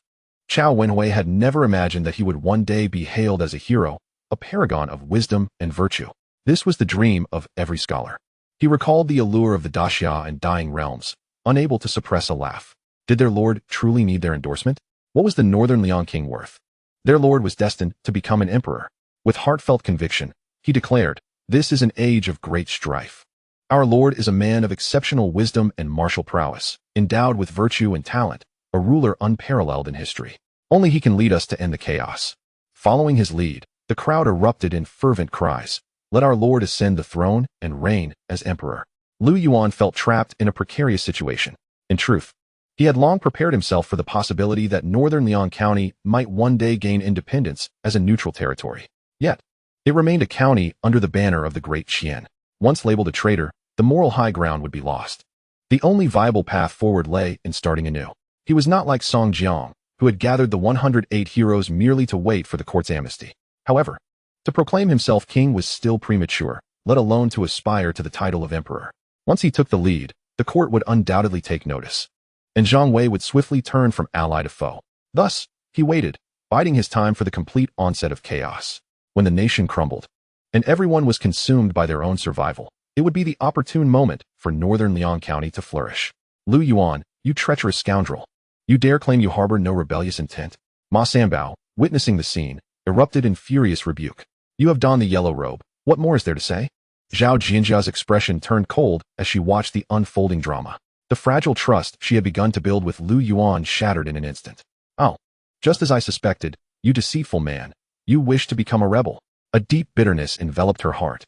Chow Wen-hui had never imagined that he would one day be hailed as a hero, a paragon of wisdom and virtue. This was the dream of every scholar. He recalled the allure of the Daxia and dying realms, unable to suppress a laugh. Did their lord truly need their endorsement? What was the Northern Liang king worth? Their lord was destined to become an emperor. With heartfelt conviction, he declared, "This is an age of great strife. Our lord is a man of exceptional wisdom and martial prowess, endowed with virtue and talent, a ruler unparalleled in history. Only he can lead us to end the chaos." Following his lead, the crowd erupted in fervent cries, "Let our lord ascend the throne and reign as emperor." Lu Yuan felt trapped in a precarious situation. In truth, he had long prepared himself for the possibility that Northern Liang County might one day gain independence as a neutral territory. Yet, it remained a county under the banner of the Great Qian. Once labeled a traitor, the moral high ground would be lost. The only viable path forward lay in starting anew. He was not like Song Jiang, who had gathered the 108 heroes merely to wait for the court's amnesty. However, to proclaim himself king was still premature, let alone to aspire to the title of emperor. Once he took the lead, the court would undoubtedly take notice, and Zhang Wei would swiftly turn from ally to foe. Thus, he waited, biding his time for the complete onset of chaos. When the nation crumbled, and everyone was consumed by their own survival, it would be the opportune moment for Northern Liang County to flourish. "Lu Yuan, you treacherous scoundrel. You dare claim you harbor no rebellious intent?" Ma Sanbao, witnessing the scene, erupted in furious rebuke. "You have donned the yellow robe. What more is there to say?" Zhao Jinjia's expression turned cold as she watched the unfolding drama. The fragile trust she had begun to build with Lu Yuan shattered in an instant. "Oh, just as I suspected, you deceitful man. You wish to become a rebel." A deep bitterness enveloped her heart.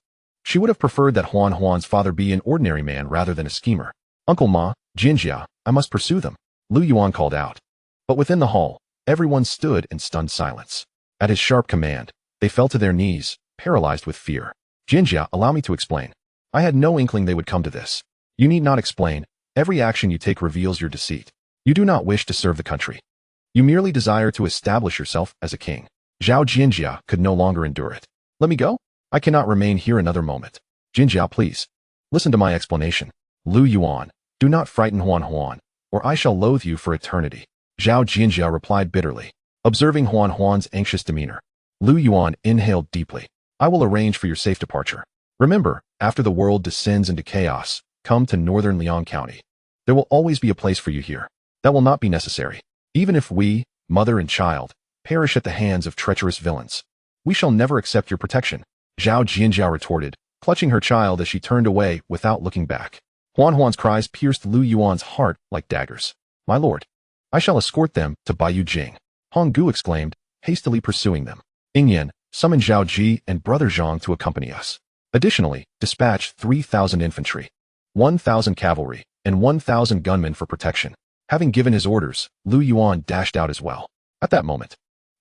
She would have preferred that Huan's father be an ordinary man rather than a schemer. Uncle Ma, Jinjia, I must pursue them, Lu Yuan called out. But within the hall, everyone stood in stunned silence. At his sharp command, they fell to their knees, paralyzed with fear. Jinjia, allow me to explain. I had no inkling they would come to this. You need not explain. Every action you take reveals your deceit. You do not wish to serve the country. You merely desire to establish yourself as a king. Zhao Jinjia could no longer endure it. Let me go? I cannot remain here another moment. Jinjia, please. Listen to my explanation. Lu Yuan, do not frighten Huan, or I shall loathe you for eternity. Zhao Jinjia replied bitterly. Observing Huan's anxious demeanor, Lu Yuan inhaled deeply. I will arrange for your safe departure. Remember, after the world descends into chaos, come to northern Liang County. There will always be a place for you here. That will not be necessary. Even if we, mother and child, perish at the hands of treacherous villains, we shall never accept your protection. Zhao Jinjia retorted, clutching her child as she turned away without looking back. Huan's cries pierced Lu Yuan's heart like daggers. My lord, I shall escort them to Baiyu Jing. Honggu exclaimed, hastily pursuing them. Ingyan, summon Zhao Ji and brother Zhang to accompany us. Additionally, dispatch 3,000 infantry, 1,000 cavalry, and 1,000 gunmen for protection. Having given his orders, Lu Yuan dashed out as well. At that moment,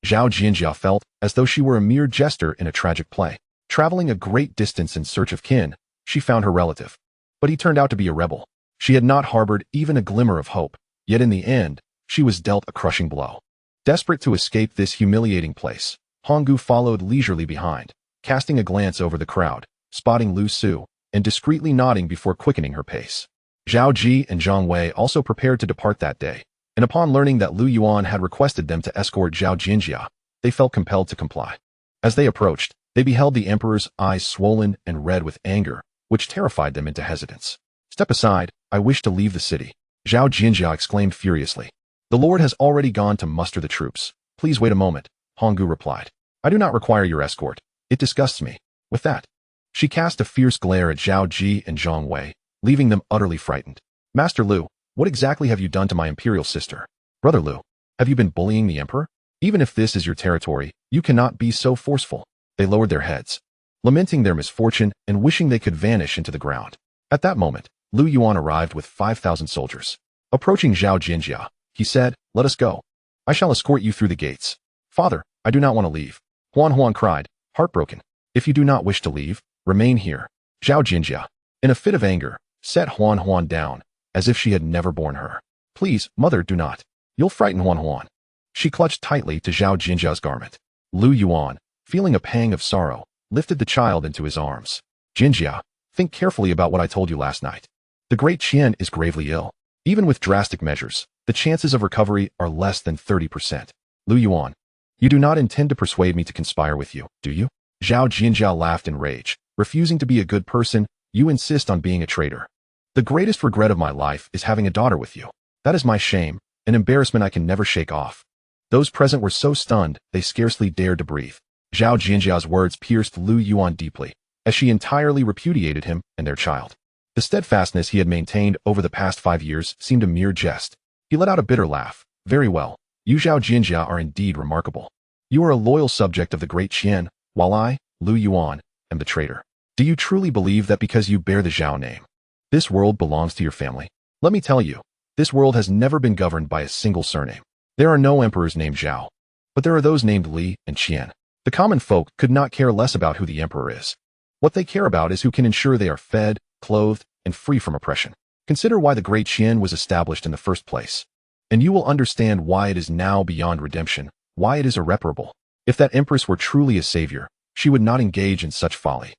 Zhao Jinjia felt as though she were a mere jester in a tragic play. Traveling a great distance in search of kin, she found her relative. But he turned out to be a rebel. She had not harbored even a glimmer of hope, yet in the end, she was dealt a crushing blow. Desperate to escape this humiliating place, Honggu followed leisurely behind, casting a glance over the crowd, spotting Lu Su, and discreetly nodding before quickening her pace. Zhao Ji and Zhang Wei also prepared to depart that day, and upon learning that Lu Yuan had requested them to escort Zhao Jinjia, they felt compelled to comply. As they approached, they beheld the emperor's eyes swollen and red with anger, which terrified them into hesitance. Step aside, I wish to leave the city, Zhao Jinjia exclaimed furiously. The lord has already gone to muster the troops. Please wait a moment, Honggu replied. I do not require your escort. It disgusts me. With that, she cast a fierce glare at Zhao Ji and Zhang Wei, leaving them utterly frightened. Master Lu, what exactly have you done to my imperial sister? Brother Lu, have you been bullying the emperor? Even if this is your territory, you cannot be so forceful. They lowered their heads, lamenting their misfortune and wishing they could vanish into the ground. At that moment, Lu Yuan arrived with 5,000 soldiers. Approaching Zhao Jinjia, he said, let us go. I shall escort you through the gates. Father, I do not want to leave. Huan cried, heartbroken. If you do not wish to leave, remain here. Zhao Jinjia, in a fit of anger, set Huan down, as if she had never borne her. Please, mother, do not. You'll frighten Huan. She clutched tightly to Zhao Jinjia's garment. Lu Yuan, feeling a pang of sorrow, lifted the child into his arms. Jinjia, think carefully about what I told you last night. The Great Qian is gravely ill. Even with drastic measures, the chances of recovery are less than 30%. Lu Yuan, you do not intend to persuade me to conspire with you, do you? Zhao Jinjia laughed in rage. Refusing to be a good person, you insist on being a traitor. The greatest regret of my life is having a daughter with you. That is my shame, an embarrassment I can never shake off. Those present were so stunned, they scarcely dared to breathe. Zhao Jinjia's words pierced Lu Yuan deeply, as she entirely repudiated him and their child. The steadfastness he had maintained over the past 5 years seemed a mere jest. He let out a bitter laugh. Very well, you Zhao Jinjia are indeed remarkable. You are a loyal subject of the Great Qian, while I, Lu Yuan, am the traitor. Do you truly believe that because you bear the Zhao name, this world belongs to your family? Let me tell you, this world has never been governed by a single surname. There are no emperors named Zhao, but there are those named Li and Qian. The common folk could not care less about who the emperor is. What they care about is who can ensure they are fed, clothed, and free from oppression. Consider why the Great Qian was established in the first place, and you will understand why it is now beyond redemption, why it is irreparable. If that empress were truly a savior, she would not engage in such folly.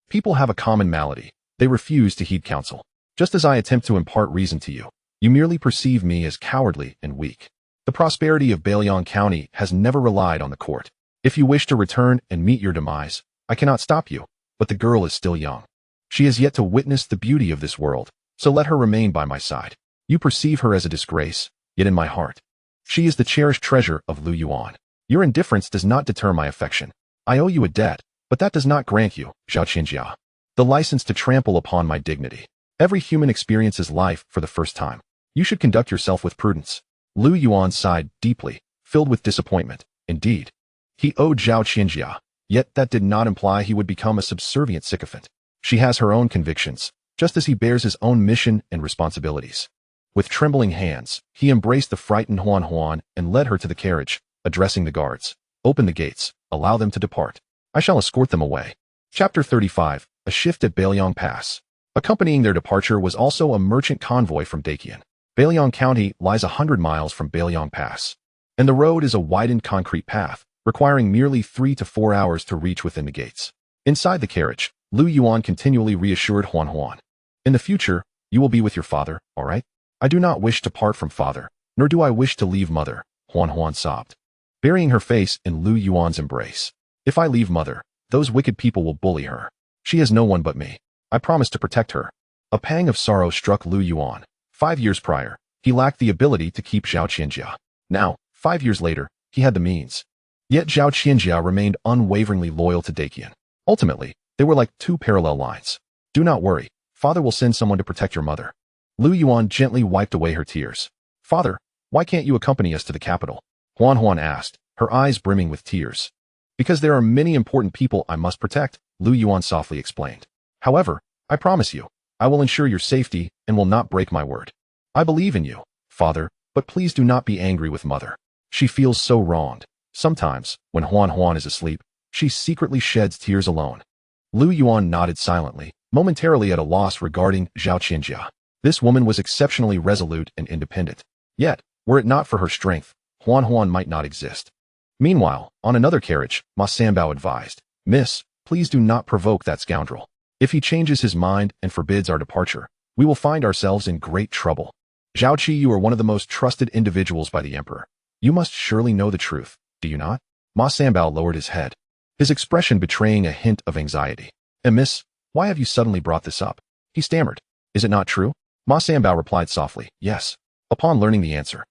People have a common malady. They refuse to heed counsel. Just as I attempt to impart reason to you, you merely perceive me as cowardly and weak. The prosperity of Bailiang County has never relied on the court. If you wish to return and meet your demise, I cannot stop you, but the girl is still young. She has yet to witness the beauty of this world, so let her remain by my side. You perceive her as a disgrace, yet in my heart, she is the cherished treasure of Lu Yuan. Your indifference does not deter my affection. I owe you a debt, but that does not grant you, Zhao Jinjia, the license to trample upon my dignity. Every human experiences life for the first time. You should conduct yourself with prudence. Lu Yuan sighed deeply, filled with disappointment. Indeed, he owed Zhao Jinjia, yet that did not imply he would become a subservient sycophant. She has her own convictions, just as he bears his own mission and responsibilities. With trembling hands, he embraced the frightened Huan and led her to the carriage, addressing the guards. Open the gates, allow them to depart. I shall escort them away. Chapter 35, A Shift at Bailiang Pass. Accompanying their departure was also a merchant convoy from Daqian. Bailiang County lies 100 miles from Bailiang Pass, and the road is a widened concrete path, requiring merely 3 to 4 hours to reach within the gates. Inside the carriage, Yuan continually reassured Huan. In the future, you will be with your father, all right? I do not wish to part from father, nor do I wish to leave mother, Huan sobbed, burying her face in Yuan's embrace. If I leave mother, those wicked people will bully her. She has no one but me. I promise to protect her. A pang of sorrow struck Yuan. 5 years prior, he lacked the ability to keep Zhao Qianjia. Now, 5 years later, he had the means. Yet Zhao Qianjia remained unwaveringly loyal to Daqian. Ultimately, they were like two parallel lines. Do not worry, father will send someone to protect your mother. Yuan gently wiped away her tears. Father, why can't you accompany us to the capital? Huan asked, her eyes brimming with tears. Because there are many important people I must protect, Yuan softly explained. However, I promise you, I will ensure your safety and will not break my word. I believe in you, father, but please do not be angry with mother. She feels so wronged. Sometimes, when Huan is asleep, she secretly sheds tears alone. Yuan nodded silently, momentarily at a loss regarding Zhao Qianjia. This woman was exceptionally resolute and independent. Yet, were it not for her strength, Huan might not exist. Meanwhile, on another carriage, Ma Sanbao advised, Miss, please do not provoke that scoundrel. If he changes his mind and forbids our departure, we will find ourselves in great trouble. Zhao Qi, you are one of the most trusted individuals by the emperor. You must surely know the truth, do you not? Ma Sanbao lowered his head, his expression betraying a hint of anxiety. Miss, why have you suddenly brought this up? He stammered. Is it not true? Ma Sanbao replied softly, yes. Upon learning the answer,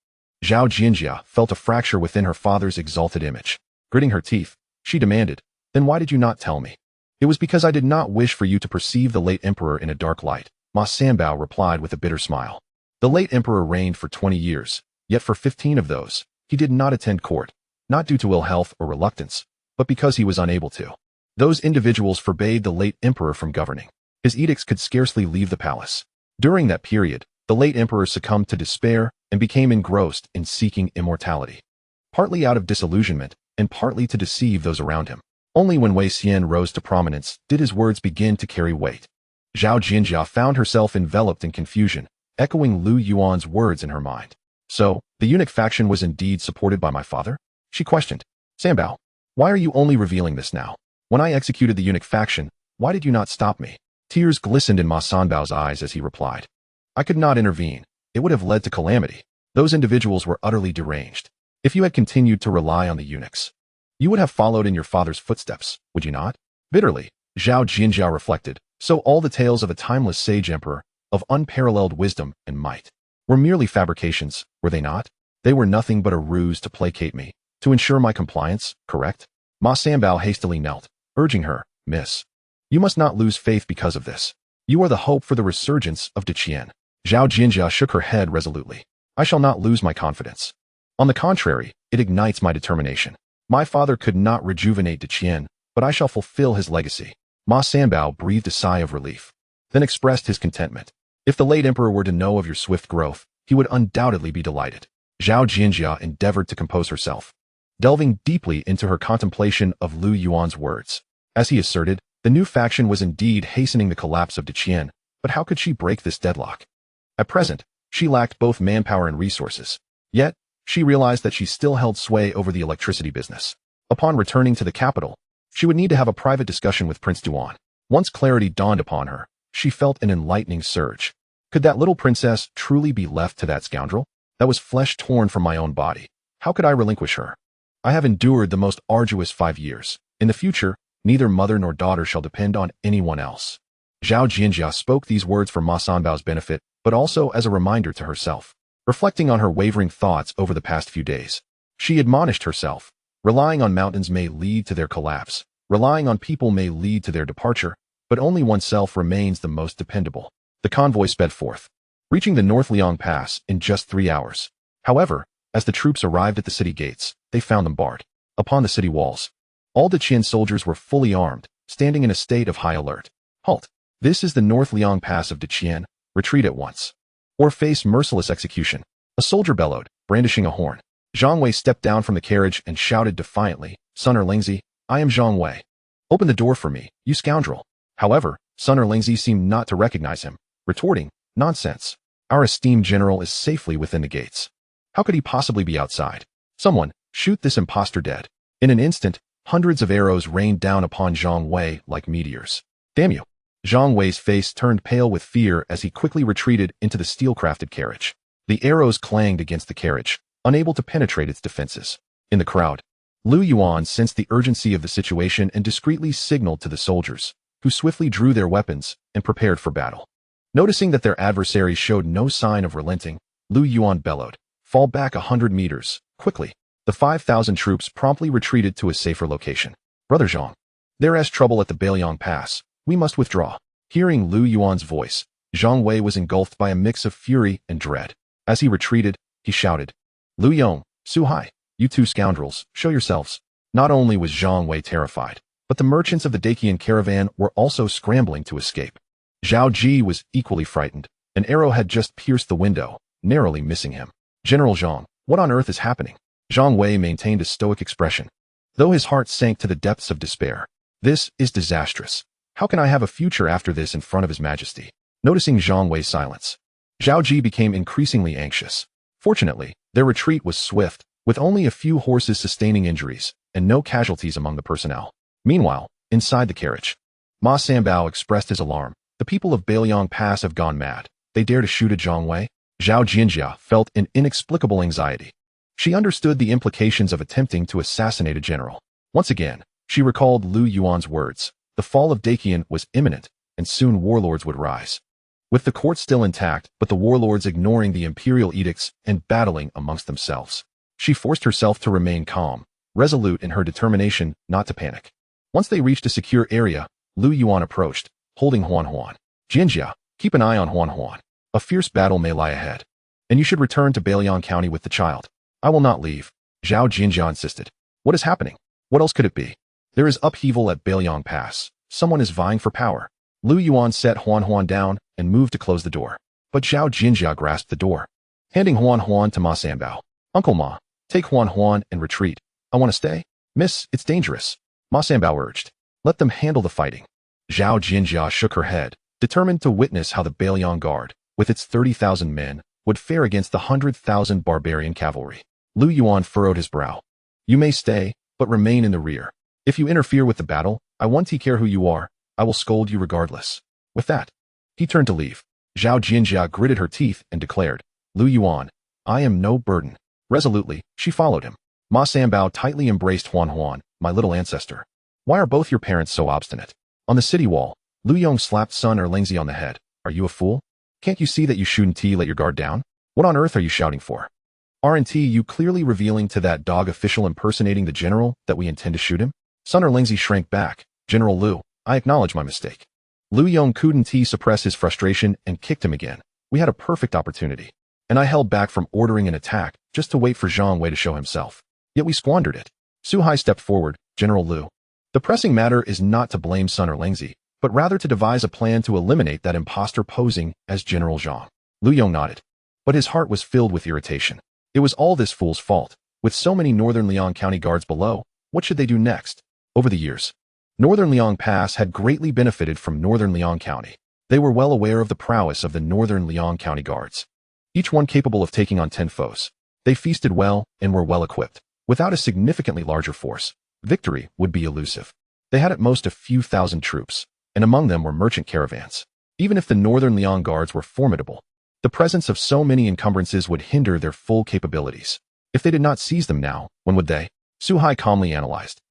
Zhao Qianjia felt a fracture within her father's exalted image. Gritting her teeth, she demanded, then why did you not tell me? It was because I did not wish for you to perceive the late emperor in a dark light, Ma Sanbao replied with a bitter smile. The late emperor reigned for 20 years, yet for 15 of those, he did not attend court, not due to ill health or reluctance, but because he was unable to. Those individuals forbade the late emperor from governing. His edicts could scarcely leave the palace. During that period, the late emperor succumbed to despair and became engrossed in seeking immortality, partly out of disillusionment and partly to deceive those around him. Only when Wei Xian rose to prominence did his words begin to carry weight. Zhao Qianjia found herself enveloped in confusion, echoing Yuan's words in her mind. So, the eunuch faction was indeed supported by my father? She questioned. Sanbao, why are you only revealing this now? When I executed the eunuch faction, why did you not stop me? Tears glistened in Ma Sanbao's eyes as he replied. I could not intervene. It would have led to calamity. Those individuals were utterly deranged. If you had continued to rely on the eunuchs, you would have followed in your father's footsteps, would you not? Bitterly, Zhao Qianjia reflected, so all the tales of a timeless sage emperor, of unparalleled wisdom and might, were merely fabrications, were they not? They were nothing but a ruse to placate me, to ensure my compliance, correct? Ma Sanbao hastily knelt, urging her, Miss, you must not lose faith because of this. You are the hope for the resurgence of Daqian. Zhao Qianjia shook her head resolutely. I shall not lose my confidence. On the contrary, it ignites my determination. My father could not rejuvenate Daqian, but I shall fulfill his legacy. Ma Sanbao breathed a sigh of relief, then expressed his contentment. If the late emperor were to know of your swift growth, he would undoubtedly be delighted. Zhao Qianjia endeavored to compose herself, delving deeply into her contemplation of Yuan's words. As he asserted, the new faction was indeed hastening the collapse of Daqian, but how could she break this deadlock? At present, she lacked both manpower and resources. Yet, she realized that she still held sway over the electricity business. Upon returning to the capital, she would need to have a private discussion with Prince Yuan. Once clarity dawned upon her, she felt an enlightening surge. Could that little princess truly be left to that scoundrel? That was flesh torn from my own body. How could I relinquish her? I have endured the most arduous 5 years. In the future, neither mother nor daughter shall depend on anyone else. Zhao Qianjia spoke these words for Ma Sanbao's benefit, but also as a reminder to herself. Reflecting on her wavering thoughts over the past few days, she admonished herself, relying on mountains may lead to their collapse, relying on people may lead to their departure, but only oneself remains the most dependable. The convoy sped forth, reaching the North Liang Pass in just 3 hours. However, as the troops arrived at the city gates, they found them barred. Upon the city walls, all Daqian soldiers were fully armed, standing in a state of high alert. Halt! This is the North Liang Pass of Daqin. Retreat at once, or face merciless execution. A soldier bellowed, brandishing a horn. Zhang Wei stepped down from the carriage and shouted defiantly, Sun Erlingzi, I am Zhang Wei. Open the door for me, you scoundrel. However, Sun Erlingzi seemed not to recognize him, retorting, nonsense. Our esteemed general is safely within the gates. How could he possibly be outside? Someone, shoot this impostor dead. In an instant, hundreds of arrows rained down upon Zhang Wei like meteors. Damn you. Zhang Wei's face turned pale with fear as he quickly retreated into the steel-crafted carriage. The arrows clanged against the carriage, unable to penetrate its defenses. In the crowd, Lu Yuan sensed the urgency of the situation and discreetly signaled to the soldiers, who swiftly drew their weapons and prepared for battle. Noticing that their adversaries showed no sign of relenting, Lu Yuan bellowed, fall back 100 meters, quickly. The 5,000 troops promptly retreated to a safer location. Brother Zhang, there is trouble at the Bailiang Pass. We must withdraw. Hearing Lu Yuan's voice, Zhang Wei was engulfed by a mix of fury and dread. As he retreated, he shouted, Lu Yong, Su Hai, you two scoundrels, show yourselves. Not only was Zhang Wei terrified, but the merchants of the Dacian caravan were also scrambling to escape. Zhao Ji was equally frightened. An arrow had just pierced the window, narrowly missing him. General Zhang, what on earth is happening? Zhang Wei maintained a stoic expression, though his heart sank to the depths of despair. This is disastrous. How can I have a future after this in front of His Majesty? Noticing Zhang Wei's silence, Zhao Ji became increasingly anxious. Fortunately, their retreat was swift, with only a few horses sustaining injuries, and no casualties among the personnel. Meanwhile, inside the carriage, Ma Sanbao expressed his alarm. The people of Bailiang Pass have gone mad. They dare to shoot at Zhang Wei? Zhao Jinjia felt an inexplicable anxiety. She understood the implications of attempting to assassinate a general. Once again, she recalled Lu Yuan's words. The fall of Dacian was imminent, and soon warlords would rise. With the court still intact, but the warlords ignoring the imperial edicts and battling amongst themselves, she forced herself to remain calm, resolute in her determination not to panic. Once they reached a secure area, Lu Yuan approached, holding Huan Huan. Jinjia, keep an eye on Huan Huan. A fierce battle may lie ahead, and you should return to Bailiang County with the child. I will not leave, Zhao Jinjia insisted. What is happening? What else could it be? There is upheaval at Bailiang Pass. Someone is vying for power. Lu Yuan set Huan Huan down and moved to close the door. But Zhao Jinjia grasped the door, handing Huan Huan to Ma Sanbao. Uncle Ma, take Huan Huan and retreat. I want to stay. Miss, it's dangerous, Ma Sanbao urged. Let them handle the fighting. Zhao Jinjia shook her head, determined to witness how the Bailiang Guard, with its 30,000 men, would fare against the 100,000 barbarian cavalry. Lu Yuan furrowed his brow. You may stay, but remain in the rear. If you interfere with the battle, I won't care who you are. I will scold you regardless. With that, he turned to leave. Zhao Jinjia gritted her teeth and declared, Lu Yuan, I am no burden. Resolutely, she followed him. Ma Sanbao tightly embraced Huan Huan, my little ancestor. Why are both your parents so obstinate? On the city wall, Lu Yong slapped Sun Erlingzi on the head. Are you a fool? Can't you see that you shouldn't let your guard down? What on earth are you shouting for? Aren't you clearly revealing to that dog official impersonating the general that we intend to shoot him? Sun Erlingzi shrank back. General Lu, I acknowledge my mistake. Lu Yong couldn't suppress his frustration and kicked him again. We had a perfect opportunity, and I held back from ordering an attack just to wait for Zhang Wei to show himself. Yet we squandered it. Su Hai stepped forward. General Lu, the pressing matter is not to blame Sun Erlingzi, but rather to devise a plan to eliminate that impostor posing as General Zhang. Lu Yong nodded, but his heart was filled with irritation. It was all this fool's fault. With so many Northern Liang County guards below, what should they do next? Over the years, Northern Liang Pass had greatly benefited from Northern Liang County. They were well aware of the prowess of the Northern Liang County guards, each one capable of taking on 10 foes. They feasted well and were well equipped. Without a significantly larger force, victory would be elusive. They had at most a few thousand troops, and among them were merchant caravans. Even if the Northern Liang guards were formidable, the presence of so many encumbrances would hinder their full capabilities. If they did not seize them now, when would they? Su Hai calmly analyzed.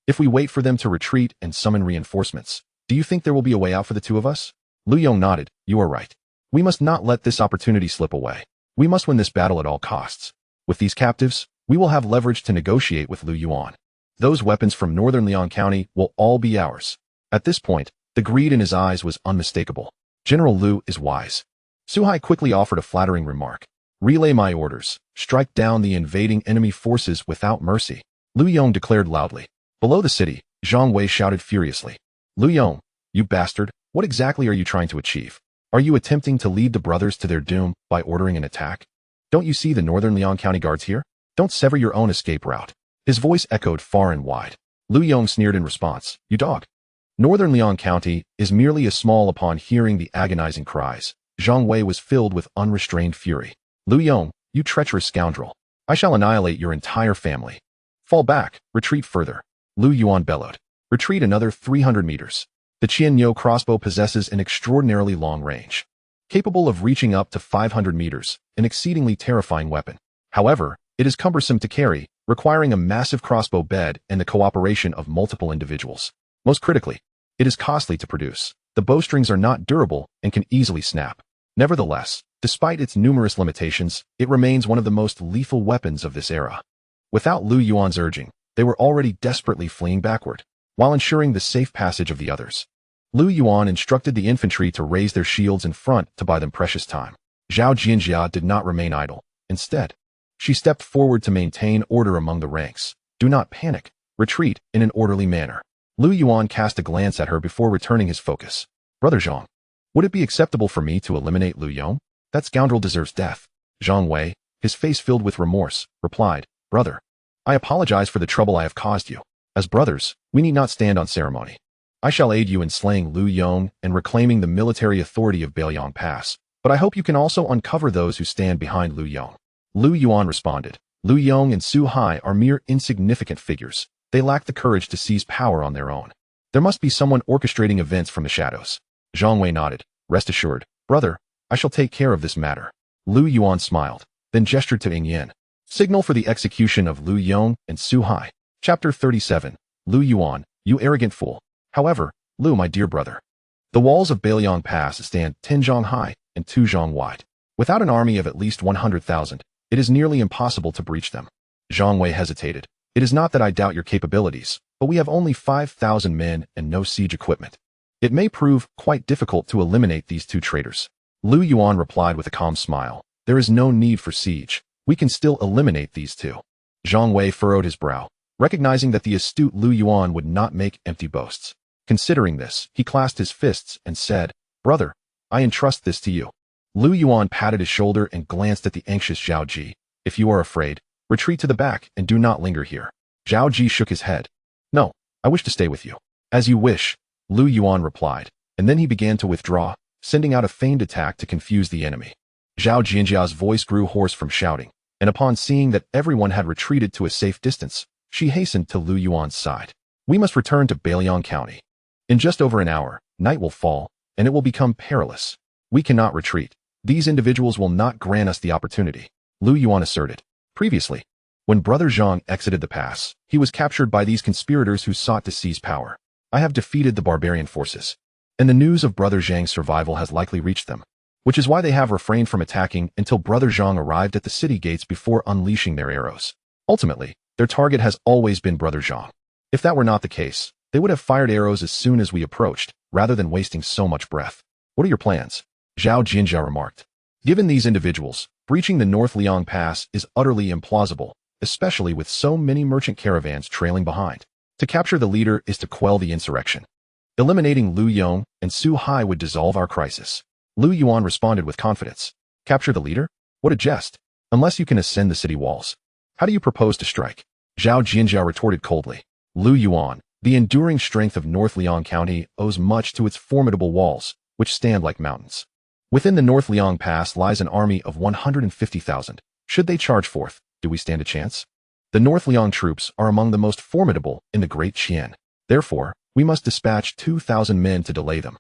If we wait for them to retreat and summon reinforcements, do you think there will be a way out for the two of us? Lu Yong nodded. You are right. We must not let this opportunity slip away. We must win this battle at all costs. With these captives, we will have leverage to negotiate with Lu Yuan. Those weapons from Northern Liang County will all be ours. At this point, the greed in his eyes was unmistakable. General Lu is wise. Su Hai quickly offered a flattering remark. Relay my orders. Strike down the invading enemy forces without mercy. Lu Yong declared loudly. Below the city, Zhang Wei shouted furiously. Lu Yong, you bastard, What exactly are you trying to achieve? Are you attempting to lead the brothers to their doom by ordering an attack? Don't you see the Northern Liang County guards here? Don't sever your own escape route. His voice echoed far and wide. Lu Yong sneered in response. You dog. Northern Liang County is merely a small. Upon hearing the agonizing cries, Zhang Wei was filled with unrestrained fury. Lu Yong, you treacherous scoundrel. I shall annihilate your entire family. Fall back, retreat further. Lu Yuan bellowed. Retreat another 300 meters. The Qian crossbow possesses an extraordinarily long range, capable of reaching up to 500 meters, an exceedingly terrifying weapon. However, it is cumbersome to carry, requiring a massive crossbow bed and the cooperation of multiple individuals. Most critically, it is costly to produce. The bowstrings are not durable and can easily snap. Nevertheless, despite its numerous limitations, it remains one of the most lethal weapons of this era. Without Lu Yuan's urging, they were already desperately fleeing backward, while ensuring the safe passage of the others. Lu Yuan instructed the infantry to raise their shields in front to buy them precious time. Zhao Jianjia did not remain idle. Instead, she stepped forward to maintain order among the ranks. Do not panic. Retreat in an orderly manner. Lu Yuan cast a glance at her before returning his focus. Brother Zhang, would it be acceptable for me to eliminate Lu Yong? That scoundrel deserves death. Zhang Wei, his face filled with remorse, replied, Brother, I apologize for the trouble I have caused you. As brothers, we need not stand on ceremony. I shall aid you in slaying Lu Yong and reclaiming the military authority of Bailiang Pass, but I hope you can also uncover those who stand behind Lu Yong. Lu Yuan responded. Lu Yong and Su Hai are mere insignificant figures. They lack the courage to seize power on their own. There must be someone orchestrating events from the shadows. Zhang Wei nodded. Rest assured, brother, I shall take care of this matter. Lu Yuan smiled, then gestured to Ying Yin. Signal for the execution of Lu Yong and Su Hai. Chapter 37. Lu Yuan, you arrogant fool. However, Lu, my dear brother, the walls of Bailiang Pass stand 10 zhang high and 2 zhang wide. Without an army of at least 100,000, it is nearly impossible to breach them. Zhang Wei hesitated. It is not that I doubt your capabilities, but we have only 5,000 men and no siege equipment. It may prove quite difficult to eliminate these two traitors. Lu Yuan replied with a calm smile. There is no need for siege. We can still eliminate these two. Zhang Wei furrowed his brow, recognizing that the astute Lu Yuan would not make empty boasts. Considering this, he clasped his fists and said, Brother, I entrust this to you. Lu Yuan patted his shoulder and glanced at the anxious Zhao Ji. If you are afraid, retreat to the back and do not linger here. Zhao Ji shook his head. No, I wish to stay with you. As you wish, Lu Yuan replied, and then he began to withdraw, sending out a feigned attack to confuse the enemy. Zhao Jianjia's voice grew hoarse from shouting, and upon seeing that everyone had retreated to a safe distance, she hastened to Lu Yuan's side. We must return to Bailiang County. In just over an hour, night will fall, and it will become perilous. We cannot retreat. These individuals will not grant us the opportunity, Lu Yuan asserted. Previously, when Brother Zhang exited the pass, he was captured by these conspirators who sought to seize power. I have defeated the barbarian forces, and the news of Brother Zhang's survival has likely reached them, which is why they have refrained from attacking until Brother Zhang arrived at the city gates before unleashing their arrows. Ultimately, their target has always been Brother Zhang. If that were not the case, they would have fired arrows as soon as we approached, rather than wasting so much breath. What are your plans? Zhao Jinjia remarked. Given these individuals, breaching the North Liang Pass is utterly implausible, especially with so many merchant caravans trailing behind. To capture the leader is to quell the insurrection. Eliminating Lu Yong and Su Hai would dissolve our crisis. Lu Yuan responded with confidence. Capture the leader? What a jest. Unless you can ascend the city walls. How do you propose to strike? Zhao Jinjia retorted coldly. Lu Yuan, the enduring strength of North Liang County owes much to its formidable walls, which stand like mountains. Within the North Liang Pass lies an army of 150,000. Should they charge forth, do we stand a chance? The North Liang troops are among the most formidable in the Great Qian. Therefore, we must dispatch 2,000 men to delay them,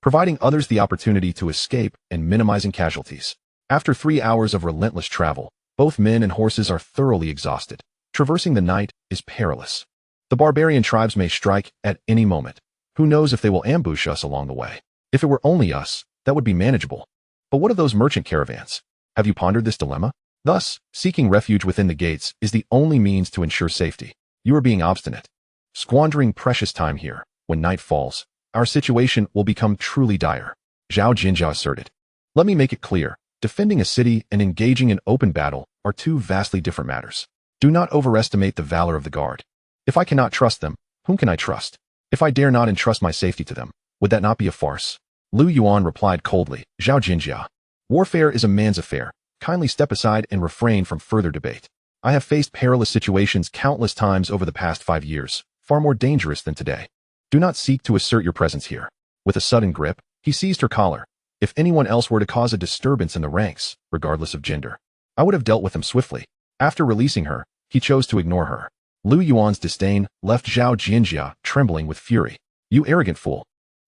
providing others the opportunity to escape and minimizing casualties. After 3 hours of relentless travel, both men and horses are thoroughly exhausted. Traversing the night is perilous. The barbarian tribes may strike at any moment. Who knows if they will ambush us along the way? If it were only us, that would be manageable. But what of those merchant caravans? Have you pondered this dilemma? Thus, seeking refuge within the gates is the only means to ensure safety. You are being obstinate, squandering precious time here. When night falls, our situation will become truly dire, Zhao Jinjia asserted. Let me make it clear. Defending a city and engaging in open battle are two vastly different matters. Do not overestimate the valor of the guard. If I cannot trust them, whom can I trust? If I dare not entrust my safety to them, Would that not be a farce? Lu Yuan replied coldly, Zhao Jinjia. Warfare is a man's affair. Kindly step aside and refrain from further debate. I have faced perilous situations countless times over the past 5 years, far more dangerous than today. Do not seek to assert your presence here. With a sudden grip, he seized her collar. If anyone else were to cause a disturbance in the ranks, regardless of gender, I would have dealt with him swiftly. After releasing her, he chose to ignore her. Lu Yuan's disdain left Zhao Jinjia trembling with fury. You arrogant fool.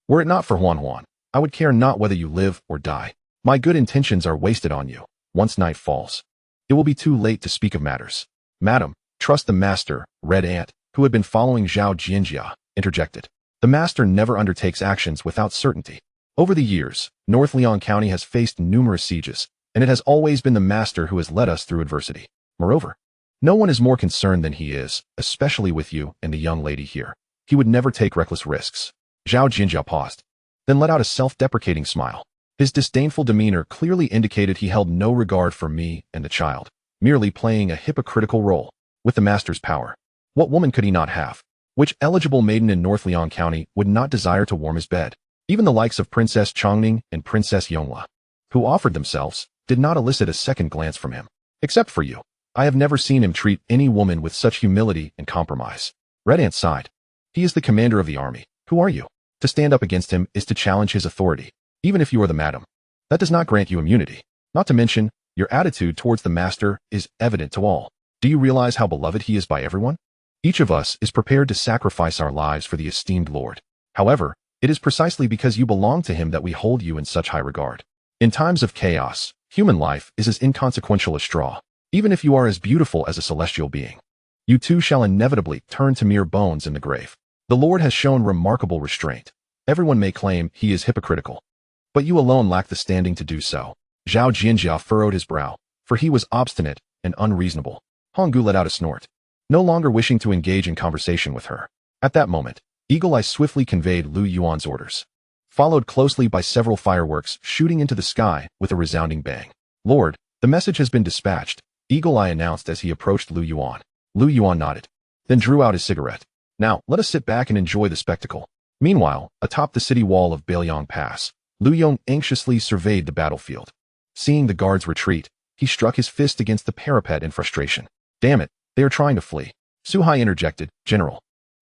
Were it not for Huan, I would care not whether you live or die. My good intentions are wasted on you. Once night falls, it will be too late to speak of matters. Madam, trust the master, Red Ant, who had been following Zhao Jinjia, interjected. The master never undertakes actions without certainty. Over the years, North Liang County has faced numerous sieges, and it has always been the master who has led us through adversity. Moreover, no one is more concerned than he is, especially with you and the young lady here. He would never take reckless risks. Zhao Jinjia paused, then let out a self-deprecating smile. His disdainful demeanor clearly indicated he held no regard for me and the child, merely playing a hypocritical role. With the master's power, what woman could he not have? Which eligible maiden in North Liang County would not desire to warm his bed? Even the likes of Princess Chongning and Princess Yonghua, who offered themselves, did not elicit a second glance from him. Except for you, I have never seen him treat any woman with such humility and compromise. Red Ant sighed. He is the commander of the army. Who are you? To stand up against him is to challenge his authority. Even if you are the madam, that does not grant you immunity. Not to mention, your attitude towards the master is evident to all. Do you realize how beloved he is by everyone? Each of us is prepared to sacrifice our lives for the esteemed lord. However, it is precisely because you belong to him that we hold you in such high regard. In times of chaos, human life is as inconsequential as straw. Even if you are as beautiful as a celestial being, you too shall inevitably turn to mere bones in the grave. The Lord has shown remarkable restraint. Everyone may claim he is hypocritical, but you alone lack the standing to do so. Zhao Jinjia furrowed his brow, for he was obstinate and unreasonable. Honggu let out a snort, no longer wishing to engage in conversation with her. At that moment, Eagle Eye swiftly conveyed Lu Yuan's orders, followed closely by several fireworks shooting into the sky with a resounding bang. Lord, the message has been dispatched, Eagle Eye announced as he approached Lu Yuan. Lu Yuan nodded, then drew out his cigarette. Now, let us sit back and enjoy the spectacle. Meanwhile, atop the city wall of Bailiang Pass, Lu Yong anxiously surveyed the battlefield. Seeing the guards retreat, he struck his fist against the parapet in frustration. Damn it, they are trying to flee. Su Hai interjected, General.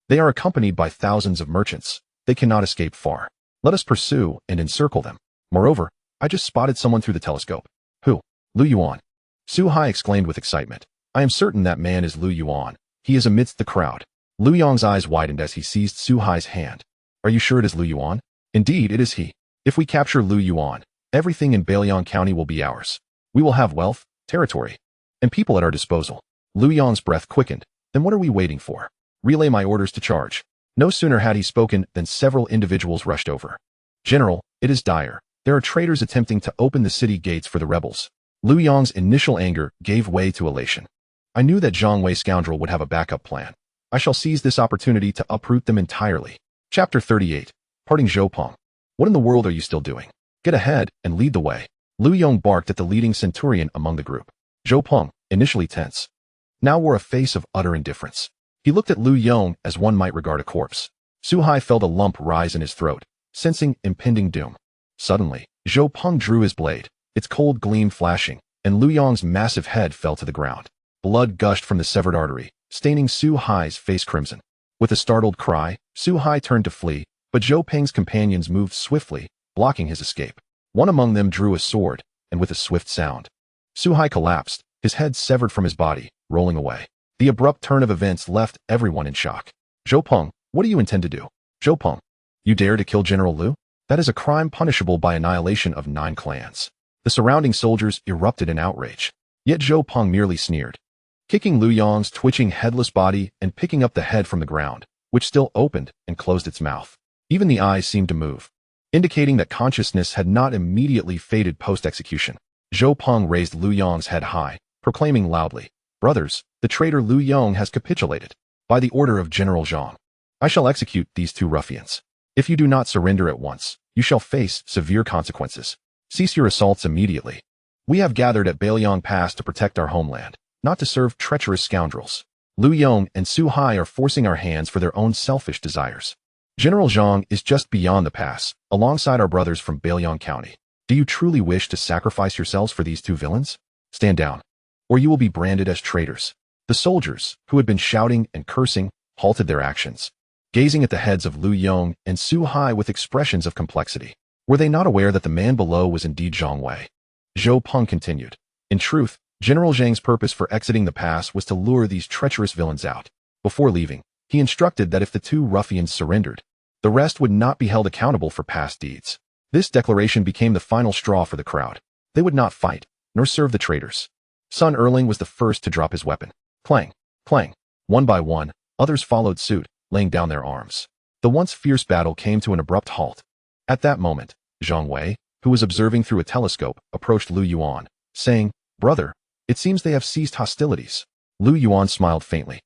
They are accompanied by thousands of merchants. They cannot escape far. Let us pursue and encircle them. Moreover, I just spotted someone through the telescope. Who? Lu Yuan. Su Hai exclaimed with excitement. I am certain that man is Lu Yuan. He is amidst the crowd. Lu Yong's eyes widened as he seized Su Hai's hand. Are you sure it is Lu Yuan? Indeed, it is he. If we capture Lu Yuan, everything in Bailiang County will be ours. We will have wealth, territory, and people at our disposal. Lu Yong's breath quickened. Then what are we waiting for? Relay my orders to charge. No sooner had he spoken than several individuals rushed over. General, it is dire. There are traitors attempting to open the city gates for the rebels. Lu Yong's initial anger gave way to elation. I knew that Zhang Wei scoundrel would have a backup plan. I shall seize this opportunity to uproot them entirely. Chapter 38. Parting Zhou Peng. What in the world are you still doing? Get ahead and lead the way. Lu Yong barked at the leading centurion among the group. Zhou Peng, initially tense, now wore a face of utter indifference. He looked at Lu Yong as one might regard a corpse. Su Hai felt a lump rise in his throat, sensing impending doom. Suddenly, Zhou Peng drew his blade, its cold gleam flashing, and Lu Yong's massive head fell to the ground. Blood gushed from the severed artery, staining Su Hai's face crimson. With a startled cry, Su Hai turned to flee, but Zhou Peng's companions moved swiftly, blocking his escape. One among them drew a sword, and with a swift sound, Su Hai collapsed, his head severed from his body, rolling away. The abrupt turn of events left everyone in shock. Zhou Peng, what do you intend to do? Zhou Peng, you dare to kill General Lu? That is a crime punishable by annihilation of 9 clans. The surrounding soldiers erupted in outrage. Yet Zhou Peng merely sneered, kicking Lu Yong's twitching headless body and picking up the head from the ground, which still opened and closed its mouth. Even the eyes seemed to move, indicating that consciousness had not immediately faded post-execution. Zhou Peng raised Lu Yong's head high, proclaiming loudly, Brothers, the traitor Lu Yong has capitulated. By the order of General Zhang, I shall execute these 2 ruffians. If you do not surrender at once, you shall face severe consequences. Cease your assaults immediately. We have gathered at Bailiang Pass to protect our homeland, not to serve treacherous scoundrels. Lu Yong and Su Hai are forcing our hands for their own selfish desires. General Zhang is just beyond the pass, alongside our brothers from Bailiang County. Do you truly wish to sacrifice yourselves for these two villains? Stand down, or you will be branded as traitors. The soldiers, who had been shouting and cursing, halted their actions, gazing at the heads of Lu Yong and Su Hai with expressions of complexity. Were they not aware that the man below was indeed Zhang Wei? Zhou Peng continued. In truth, General Zhang's purpose for exiting the pass was to lure these treacherous villains out. Before leaving, he instructed that if the two ruffians surrendered, the rest would not be held accountable for past deeds. This declaration became the final straw for the crowd. They would not fight, nor serve the traitors. Sun Erling was the first to drop his weapon. Clang, clang. One by one, others followed suit, laying down their arms. The once fierce battle came to an abrupt halt. At that moment, Zhang Wei, who was observing through a telescope, approached Lu Yuan, saying, "Brother, it seems they have ceased hostilities." Lu Yuan smiled faintly.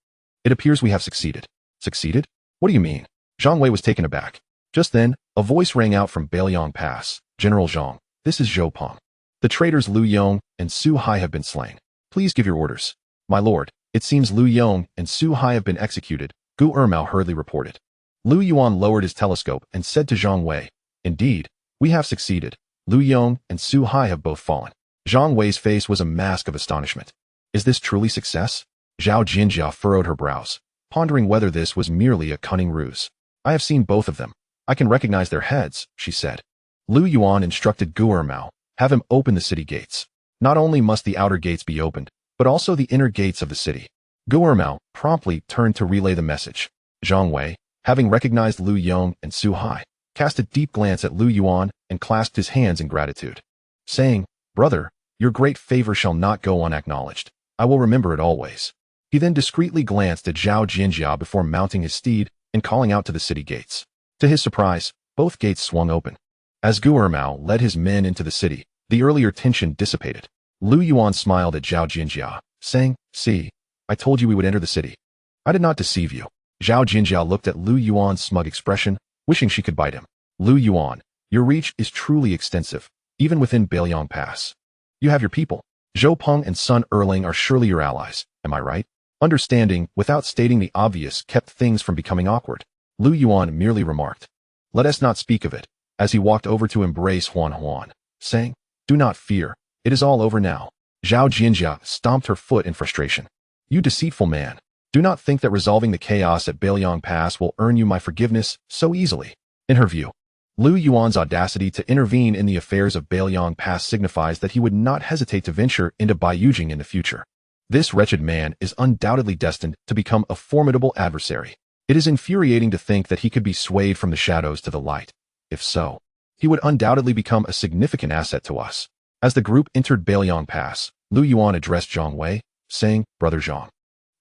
"It appears we have succeeded." "Succeeded? What do you mean?" Zhang Wei was taken aback. Just then, a voice rang out from Bailiang Pass. "General Zhang, this is Zhou Peng. The traitors Lu Yong and Su Hai have been slain. Please give your orders." "My lord, it seems Lu Yong and Su Hai have been executed," Gu Ermao hurriedly reported. Lu Yuan lowered his telescope and said to Zhang Wei, "Indeed, we have succeeded. Lu Yong and Su Hai have both fallen." Zhang Wei's face was a mask of astonishment. Is this truly success? Zhao Jinjia furrowed her brows, pondering whether this was merely a cunning ruse. "I have seen both of them. I can recognize their heads," she said. Lu Yuan instructed Gu Ermao, "Have him open the city gates. Not only must the outer gates be opened, but also the inner gates of the city." Gu Ermao promptly turned to relay the message. Zhang Wei, having recognized Lu Yong and Su Hai, cast a deep glance at Lu Yuan and clasped his hands in gratitude, saying, "Brother, your great favor shall not go unacknowledged. I will remember it always." He then discreetly glanced at Zhao Jinjia before mounting his steed and calling out to the city gates. To his surprise, both gates swung open. As Gu Ermao led his men into the city, the earlier tension dissipated. Lu Yuan smiled at Zhao Jinjia, saying, "See, I told you we would enter the city. I did not deceive you." Zhao Jinjia looked at Lu Yuan's smug expression, wishing she could bite him. "Lu Yuan, your reach is truly extensive, even within Bailiang Pass. You have your people. Zhou Peng and Sun Erling are surely your allies, am I right?" Understanding, without stating the obvious, kept things from becoming awkward. Lu Yuan merely remarked, "Let us not speak of it," as he walked over to embrace Huan, saying, "Do not fear, it is all over now." Zhao Jinjia stomped her foot in frustration. "You deceitful man. Do not think that resolving the chaos at Bailiang Pass will earn you my forgiveness so easily." In her view, Lu Yuan's audacity to intervene in the affairs of Bailiang Pass signifies that he would not hesitate to venture into Baiyujing in the future. This wretched man is undoubtedly destined to become a formidable adversary. It is infuriating to think that he could be swayed from the shadows to the light. If so, he would undoubtedly become a significant asset to us. As the group entered Bailiang Pass, Lu Yuan addressed Zhang Wei, saying, "Brother Zhang,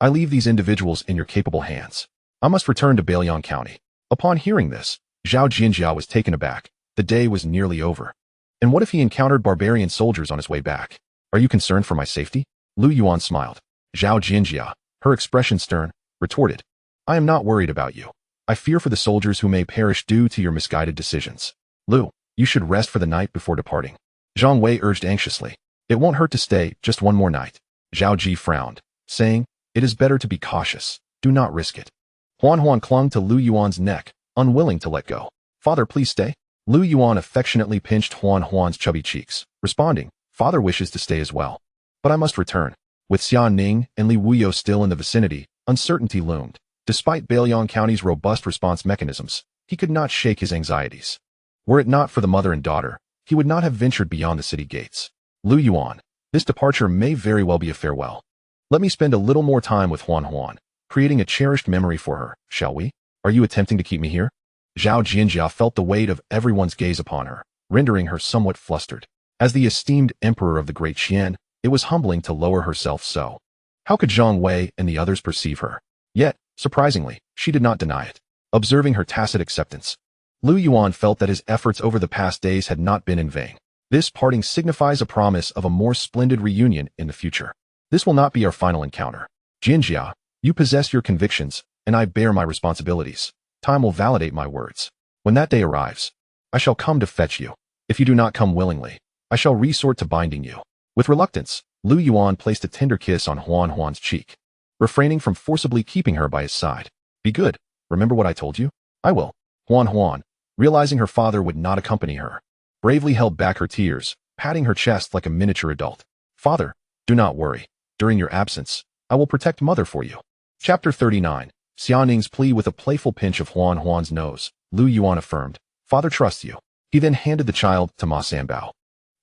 I leave these individuals in your capable hands. I must return to Bailiang County." Upon hearing this, Zhao Jinjia was taken aback. The day was nearly over. And what if he encountered barbarian soldiers on his way back? "Are you concerned for my safety?" Lu Yuan smiled. Zhao Jinjia, her expression stern, retorted, "I am not worried about you. I fear for the soldiers who may perish due to your misguided decisions. Lu, you should rest for the night before departing." Zhang Wei urged anxiously, "It won't hurt to stay just one more night." Zhao Ji frowned, saying, "It is better to be cautious. Do not risk it." Huan clung to Lu Yuan's neck, unwilling to let go. "Father, please stay." Lu Yuan affectionately pinched Huan's chubby cheeks, responding, "Father wishes to stay as well. But I must return." With Xia Ning and Li Wuyo still in the vicinity, uncertainty loomed. Despite Bailiang County's robust response mechanisms, he could not shake his anxieties. Were it not for the mother and daughter, he would not have ventured beyond the city gates. "Lu Yuan, this departure may very well be a farewell. Let me spend a little more time with Huan, creating a cherished memory for her, shall we? Are you attempting to keep me here?" Zhao Jinjia felt the weight of everyone's gaze upon her, rendering her somewhat flustered. As the esteemed emperor of the Great Qian, it was humbling to lower herself so. How could Zhang Wei and the others perceive her? Yet, surprisingly, she did not deny it. Observing her tacit acceptance, Lu Yuan felt that his efforts over the past days had not been in vain. This parting signifies a promise of a more splendid reunion in the future. This will not be our final encounter. Jinjia, you possess your convictions, and I bear my responsibilities. Time will validate my words. When that day arrives, I shall come to fetch you. If you do not come willingly, I shall resort to binding you. With reluctance, Lu Yuan placed a tender kiss on Huan's cheek, refraining from forcibly keeping her by his side. "Be good. Remember what I told you?" "I will." Huan, realizing her father would not accompany her, bravely held back her tears, patting her chest like a miniature adult. Father, do not worry. During your absence, I will protect mother for you. Chapter 39. Xianing's plea. With a playful pinch of Huan's nose, Lu Yuan affirmed, Father trusts you. He then handed the child to Ma Sanbao,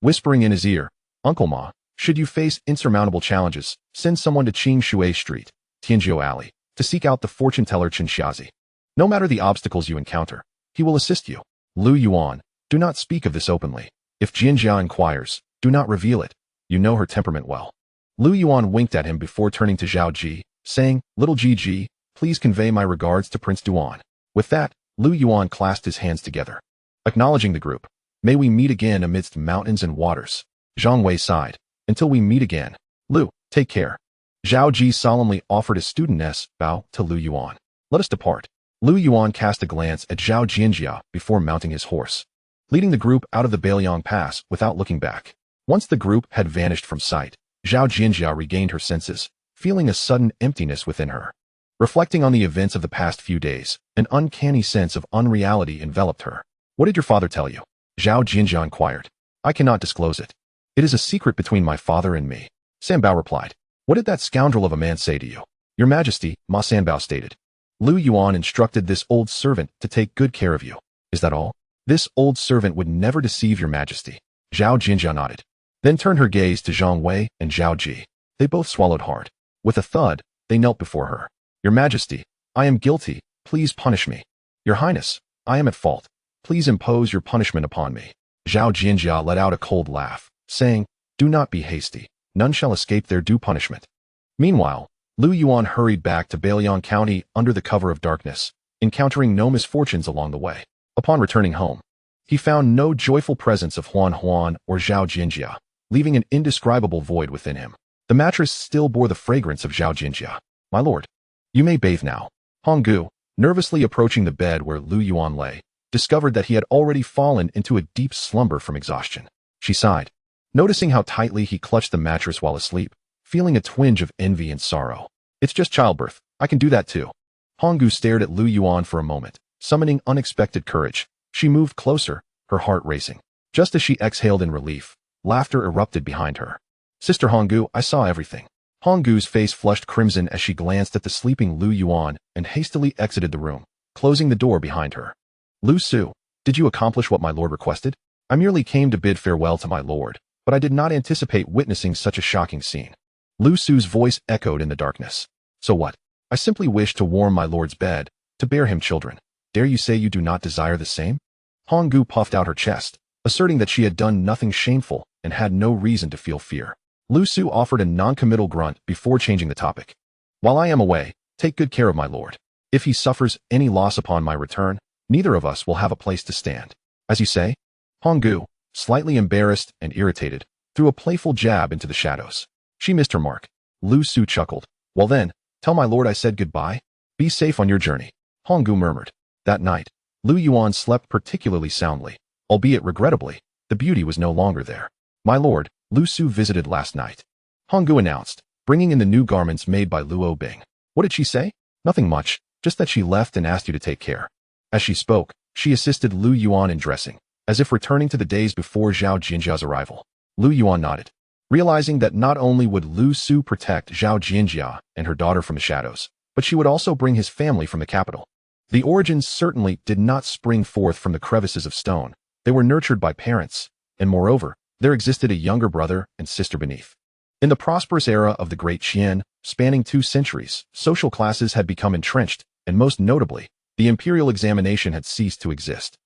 whispering in his ear, Uncle Ma, should you face insurmountable challenges, send someone to Qingshui Street, Tianjiu Alley, to seek out the fortune teller Chen Xiazi. No matter the obstacles you encounter, he will assist you. Lu Yuan, do not speak of this openly. If Jinjia inquires, do not reveal it. You know her temperament well. Lu Yuan winked at him before turning to Zhao Ji, saying, Little Ji, please convey my regards to Prince Duan. With that, Lu Yuan clasped his hands together, acknowledging the group. May we meet again amidst mountains and waters. Zhang Wei sighed. Until we meet again. Lu, take care. Zhao Ji solemnly offered a studentess bow to Lu Yuan. Let us depart. Lu Yuan cast a glance at Zhao Jinjia before mounting his horse, leading the group out of the Bailiang Pass without looking back. Once the group had vanished from sight, Zhao Jinjia regained her senses, feeling a sudden emptiness within her. Reflecting on the events of the past few days, an uncanny sense of unreality enveloped her. What did your father tell you? Zhao Jinjia inquired. I cannot disclose it. It is a secret between my father and me. Sanbao replied. What did that scoundrel of a man say to you? Your Majesty, Ma Sanbao stated. Lu Yuan instructed this old servant to take good care of you. Is that all? This old servant would never deceive your Majesty. Zhao Jinjia nodded, then turned her gaze to Zhang Wei and Zhao Ji. They both swallowed hard. With a thud, they knelt before her. Your Majesty, I am guilty. Please punish me. Your Highness, I am at fault. Please impose your punishment upon me. Zhao Jinjia let out a cold laugh, saying, Do not be hasty. None shall escape their due punishment. Meanwhile, Lu Yuan hurried back to Bailiang County under the cover of darkness, encountering no misfortunes along the way. Upon returning home, he found no joyful presence of Huan or Zhao Jinjia, leaving an indescribable void within him. The mattress still bore the fragrance of Zhao Jinjia. My lord, you may bathe now. Honggu, nervously approaching the bed where Lu Yuan lay, discovered that he had already fallen into a deep slumber from exhaustion. She sighed, noticing how tightly he clutched the mattress while asleep, feeling a twinge of envy and sorrow. It's just childbirth. I can do that too. Honggu stared at Lu Yuan for a moment, summoning unexpected courage. She moved closer, her heart racing. Just as she exhaled in relief, laughter erupted behind her. Sister Honggu, I saw everything. Honggu's face flushed crimson as she glanced at the sleeping Lu Yuan and hastily exited the room, closing the door behind her. Lu Su, did you accomplish what my lord requested? I merely came to bid farewell to my lord, but I did not anticipate witnessing such a shocking scene. Lu Su's voice echoed in the darkness. So what? I simply wish to warm my lord's bed, to bear him children. Dare you say you do not desire the same? Honggu puffed out her chest, asserting that she had done nothing shameful and had no reason to feel fear. Lu Su offered a non-committal grunt before changing the topic. While I am away, take good care of my lord. If he suffers any loss upon my return, neither of us will have a place to stand. As you say? Honggu, slightly embarrassed and irritated, threw a playful jab into the shadows. She missed her mark. Lu Su chuckled. Well then, tell my lord I said goodbye. Be safe on your journey. Honggu murmured. That night, Lu Yuan slept particularly soundly, albeit regrettably, the beauty was no longer there. My lord, Lu Su visited last night. Honggu announced, bringing in the new garments made by Luo Bing. What did she say? Nothing much, just that she left and asked you to take care. As she spoke, she assisted Lu Yuan in dressing, as if returning to the days before Zhao Jinjia's arrival. Lu Yuan nodded, realizing that not only would Lu Su protect Zhao Jinjia and her daughter from the shadows, but she would also bring his family from the capital. The origins certainly did not spring forth from the crevices of stone. They were nurtured by parents, and moreover, there existed a younger brother and sister beneath. In the prosperous era of the Great Qian, spanning 2 centuries, social classes had become entrenched, and most notably, the imperial examination had ceased to exist.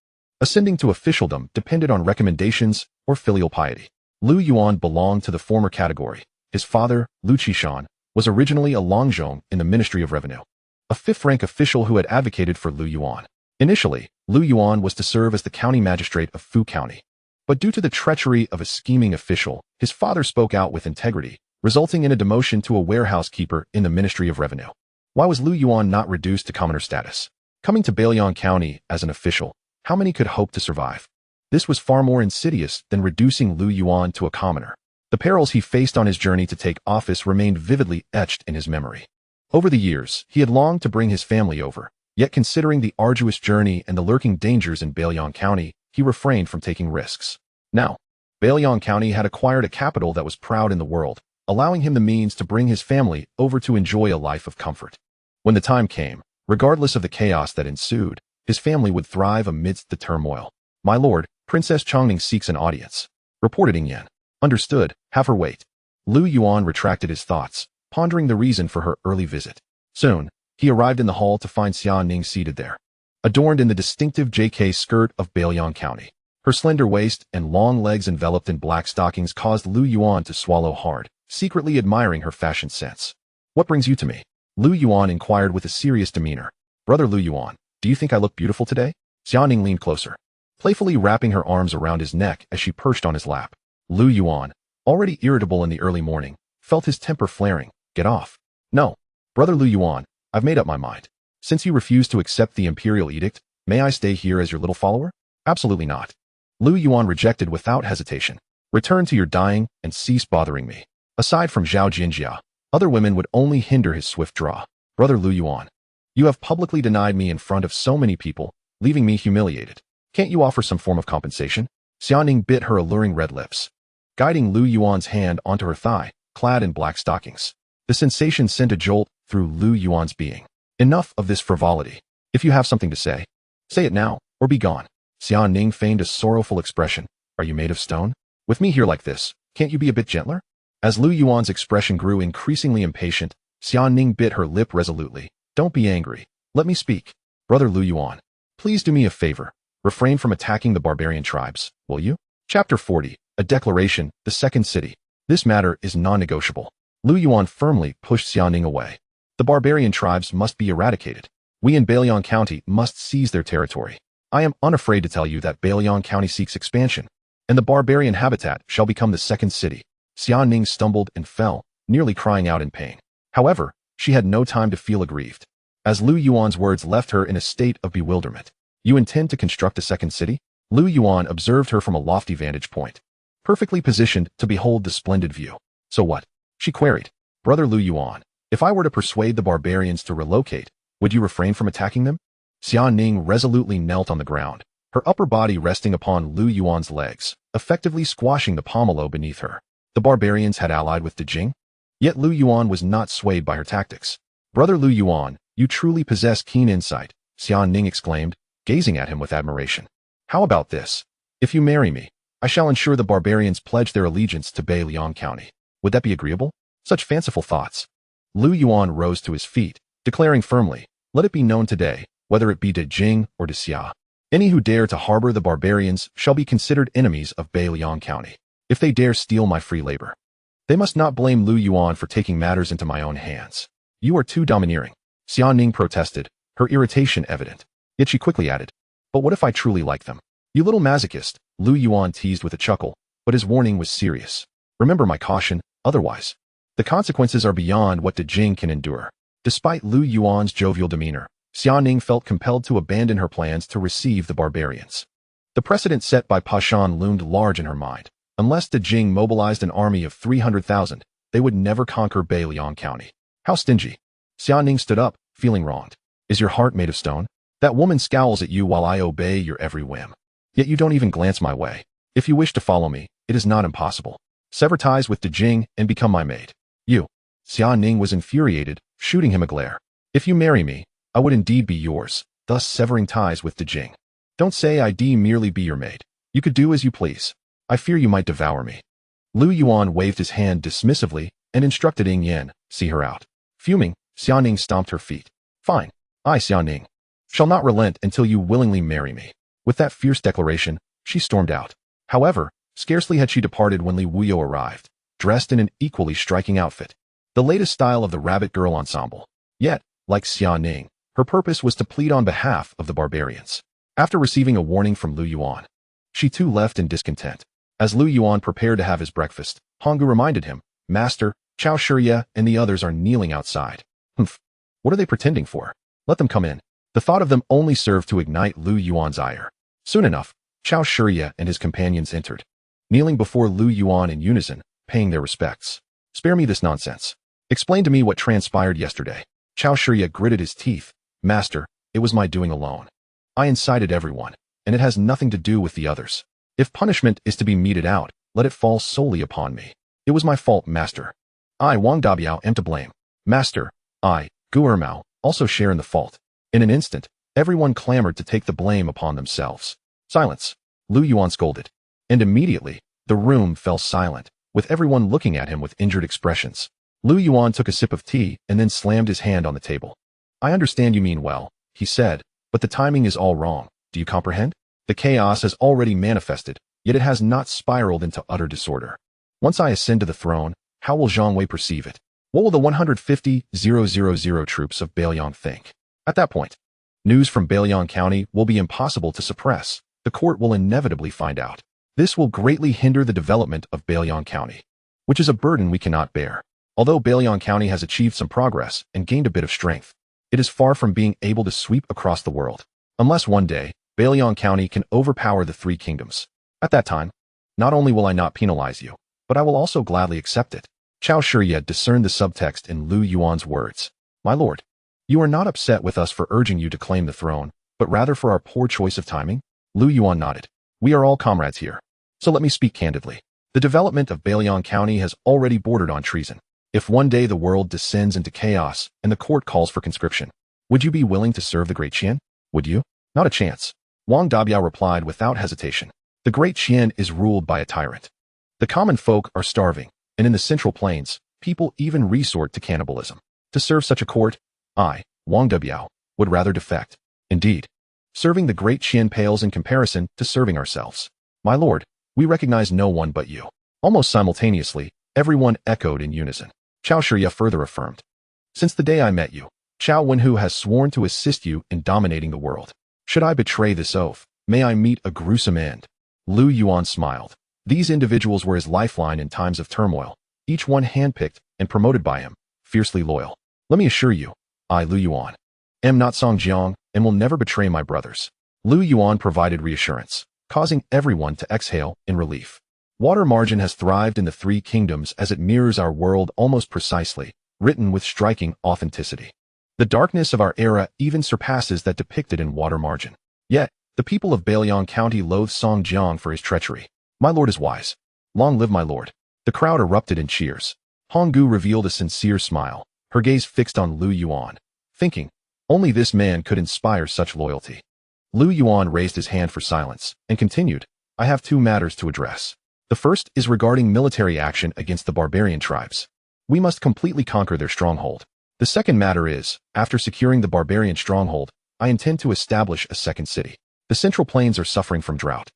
Ascending to officialdom depended on recommendations or filial piety. Lu Yuan belonged to the former category. His father, Lu Qishan, was originally a Longzhong in the Ministry of Revenue, a 5th-rank official who had advocated for Lu Yuan. Initially, Lu Yuan was to serve as the county magistrate of Fu County. But due to the treachery of a scheming official, his father spoke out with integrity, resulting in a demotion to a warehouse keeper in the Ministry of Revenue. Why was Lu Yuan not reduced to commoner status? Coming to Bailiang County as an official, how many could hope to survive? This was far more insidious than reducing Lu Yuan to a commoner. The perils he faced on his journey to take office remained vividly etched in his memory. Over the years, he had longed to bring his family over, Yet considering the arduous journey and the lurking dangers in Bailiang County, he refrained from taking risks. Now, Bailiang County had acquired a capital that was proud in the world, allowing him the means to bring his family over to enjoy a life of comfort. When the time came, regardless of the chaos that ensued, his family would thrive amidst the turmoil. "My lord, Princess Chongning seeks an audience," reported Yuan. "Understood, have her wait." Yuan retracted his thoughts, pondering the reason for her early visit. Soon, he arrived in the hall to find Xia Ning seated there, adorned in the distinctive JK skirt of Bailiang County. Her slender waist and long legs enveloped in black stockings caused Yuan to swallow hard, secretly admiring her fashion sense. "What brings you to me?" Yuan inquired with a serious demeanor. "Brother Yuan, do you think I look beautiful today?" Xia Ning leaned closer, playfully wrapping her arms around his neck as she perched on his lap. Yuan, already irritable in the early morning, felt his temper flaring. "Get off." "No. Brother Yuan, I've made up my mind. Since you refuse to accept the imperial edict, may I stay here as your little follower?" "Absolutely not." Yuan rejected without hesitation. "Return to your dying and cease bothering me." Aside from Zhao Jinjia, other women would only hinder his swift draw. "Brother Yuan, you have publicly denied me in front of so many people, leaving me humiliated. Can't you offer some form of compensation?" Xia Ning bit her alluring red lips, guiding Yuan's hand onto her thigh, clad in black stockings. The sensation sent a jolt through Yuan's being. "Enough of this frivolity. If you have something to say it now, or be gone." Xia Ning feigned a sorrowful expression. "Are you made of stone? With me here like this, can't you be a bit gentler?" As Yuan's expression grew increasingly impatient, Xia Ning bit her lip resolutely. "Don't be angry. Let me speak. Brother Yuan, please do me a favor. Refrain from attacking the barbarian tribes, will you?" Chapter 40, A Declaration, the Second City. "This matter is non-negotiable." Yuan firmly pushed Xia Ning away. "The barbarian tribes must be eradicated. We in Bailiang County must seize their territory. I am unafraid to tell you that Bailiang County seeks expansion, and the barbarian habitat shall become the second city." Xia Ning stumbled and fell, nearly crying out in pain. However, she had no time to feel aggrieved, as Yuan's words left her in a state of bewilderment. "You intend to construct a second city?" Yuan observed her from a lofty vantage point, perfectly positioned to behold the splendid view. "So what?" she queried. "Brother Yuan, if I were to persuade the barbarians to relocate, would you refrain from attacking them?" Xia Ning resolutely knelt on the ground, her upper body resting upon Yuan's legs, effectively squashing the pomelo beneath her. The barbarians had allied with Jing, yet Yuan was not swayed by her tactics. "Brother Yuan, you truly possess keen insight," Xia Ning exclaimed, gazing at him with admiration. "How about this? If you marry me, I shall ensure the barbarians pledge their allegiance to Bailiang County. Would that be agreeable?" Such fanciful thoughts. Yuan rose to his feet, declaring firmly, "Let it be known today, whether it be de Jing or de Xia. Any who dare to harbor the barbarians shall be considered enemies of Bailiang County. If they dare steal my free labor, they must not blame Yuan for taking matters into my own hands." "You are too domineering," Xia Ning protested, her irritation evident. Yet she quickly added, "But what if I truly like them?" "You little masochist," Yuan teased with a chuckle, but his warning was serious. "Remember my caution, otherwise the consequences are beyond what de Jing can endure." Despite Yuan's jovial demeanor, Xia Ning felt compelled to abandon her plans to receive the barbarians. The precedent set by Pashan loomed large in her mind. Unless the Jing mobilized an army of 300,000, they would never conquer Bailiang County. How stingy. Xia Ning stood up, feeling wronged. "Is your heart made of stone? That woman scowls at you while I obey your every whim. Yet you don't even glance my way. If you wish to follow me, it is not impossible. Sever ties with de Jing and become my maid." "You." Xia Ning was infuriated, shooting him a glare. "If you marry me, I would indeed be yours, thus severing ties with de Jing. Don't say I'd merely be your maid. You could do as you please. I fear you might devour me." Yuan waved his hand dismissively and instructed Yin, "See her out." Fuming, Xia Ning stomped her feet. "Fine. I, Xia Ning, shall not relent until you willingly marry me." With that fierce declaration, she stormed out. However, scarcely had she departed when Li Wuyo arrived, dressed in an equally striking outfit, the latest style of the Rabbit Girl ensemble. Yet, like Xia Ning, her purpose was to plead on behalf of the barbarians. After receiving a warning from Yuan, she too left in discontent. As Yuan prepared to have his breakfast, Honggu reminded him, "Master, Chao Shiye and the others are kneeling outside." "Humph. What are they pretending for? Let them come in." The thought of them only served to ignite Yuan's ire. Soon enough, Chao Shiye and his companions entered, kneeling before Yuan in unison, paying their respects. "Spare me this nonsense. Explain to me what transpired yesterday." Chao Shiye gritted his teeth. "Master, it was my doing alone. I incited everyone, and it has nothing to do with the others. If punishment is to be meted out, let it fall solely upon me. It was my fault, master. I, Wang Dabiao, am to blame. Master, I, Gu Ermao, also share in the fault. In an instant, everyone clamored to take the blame upon themselves. Silence, Lu Yuan scolded. And immediately, the room fell silent, with everyone looking at him with injured expressions. Lu Yuan took a sip of tea and then slammed his hand on the table. I understand you mean well, he said, but the timing is all wrong. Do you comprehend? The chaos has already manifested, yet it has not spiraled into utter disorder. Once I ascend to the throne, how will Zhang Wei perceive it? What will the 150,000 troops of Bailiang think? At that point, news from Bailiang County will be impossible to suppress. The court will inevitably find out. This will greatly hinder the development of Bailiang County, which is a burden we cannot bear. Although Bailiang County has achieved some progress and gained a bit of strength, it is far from being able to sweep across the world. Unless one day, Bailiang County can overpower the three kingdoms. At that time, not only will I not penalize you, but I will also gladly accept it. Chao Shiye discerned the subtext in Lu Yuan's words. My lord, you are not upset with us for urging you to claim the throne, but rather for our poor choice of timing? Lu Yuan nodded. We are all comrades here. So let me speak candidly. The development of Bailiang County has already bordered on treason. If one day the world descends into chaos and the court calls for conscription, would you be willing to serve the Great Qian? Would you? Not a chance. Wang Dabiao replied without hesitation. The Great Qian is ruled by a tyrant. The common folk are starving, and in the Central Plains, people even resort to cannibalism. To serve such a court, I, Wang Dabiao, would rather defect. Indeed, serving the Great Qian pales in comparison to serving ourselves. My lord, we recognize no one but you. Almost simultaneously, everyone echoed in unison. Chao Shiye further affirmed. Since the day I met you, Chao Wenhu has sworn to assist you in dominating the world. Should I betray this oath, may I meet a gruesome end. Lu Yuan smiled. These individuals were his lifeline in times of turmoil, each one handpicked and promoted by him, fiercely loyal. Let me assure you, I, Lu Yuan, am not Songjiang and will never betray my brothers. Lu Yuan provided reassurance, causing everyone to exhale in relief. Water margin has thrived in the three kingdoms as it mirrors our world almost precisely, written with striking authenticity. The darkness of our era even surpasses that depicted in water margin. Yet, the people of Bailiang County loathe Song Jiang for his treachery. My lord is wise. Long live my lord. The crowd erupted in cheers. Honggu revealed a sincere smile, her gaze fixed on Lu Yuan, thinking, only this man could inspire such loyalty. Lu Yuan raised his hand for silence and continued, I have two matters to address. The first is regarding military action against the barbarian tribes. We must completely conquer their stronghold. The second matter is, after securing the barbarian stronghold, I intend to establish a second city. The Central Plains are suffering from drought,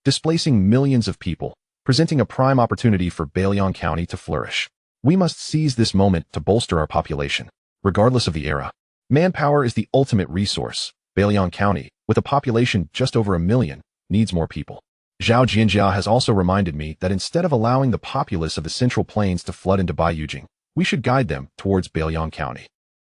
displacing millions of people, presenting a prime opportunity for Bailiang County to flourish. We must seize this moment to bolster our population, regardless of the era. Manpower is the ultimate resource. Bailiang County, with a population just over 1 million, needs more people. Zhao Jianjia has also reminded me that instead of allowing the populace of the Central Plains to flood into Baiyujing, we should guide them towards Bailiang County.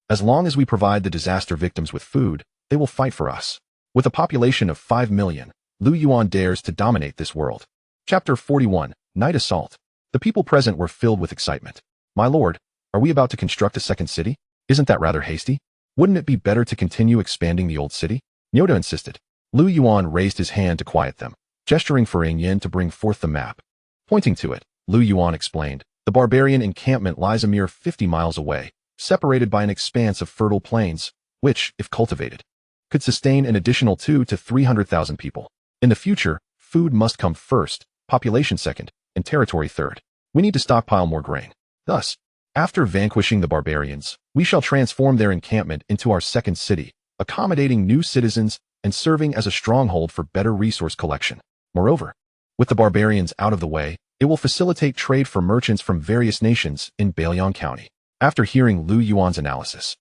As long as we provide the disaster victims with food, they will fight for us. With a population of 5 million, Lu Yuan dares to dominate this world. Chapter 41, Night Assault. The people present were filled with excitement. My lord, are we about to construct a second city? Isn't that rather hasty? Wouldn't it be better to continue expanding the old city? Nyoda insisted. Lu Yuan raised his hand to quiet them, gesturing for Yin Yin to bring forth the map. Pointing to it, Lu Yuan explained, the barbarian encampment lies a mere 50 miles away, separated by an expanse of fertile plains, which, if cultivated, could sustain an additional 200,000 to 300,000 people. In the future, food must come first, population second, and territory third. We need to stockpile more grain. Thus, after vanquishing the barbarians, we shall transform their encampment into our second city, accommodating new citizens and serving as a stronghold for better resource collection. Moreover, with the barbarians out of the way, it will facilitate trade for merchants from various nations in Bailiang County. After hearing Lu Yuan's analysis,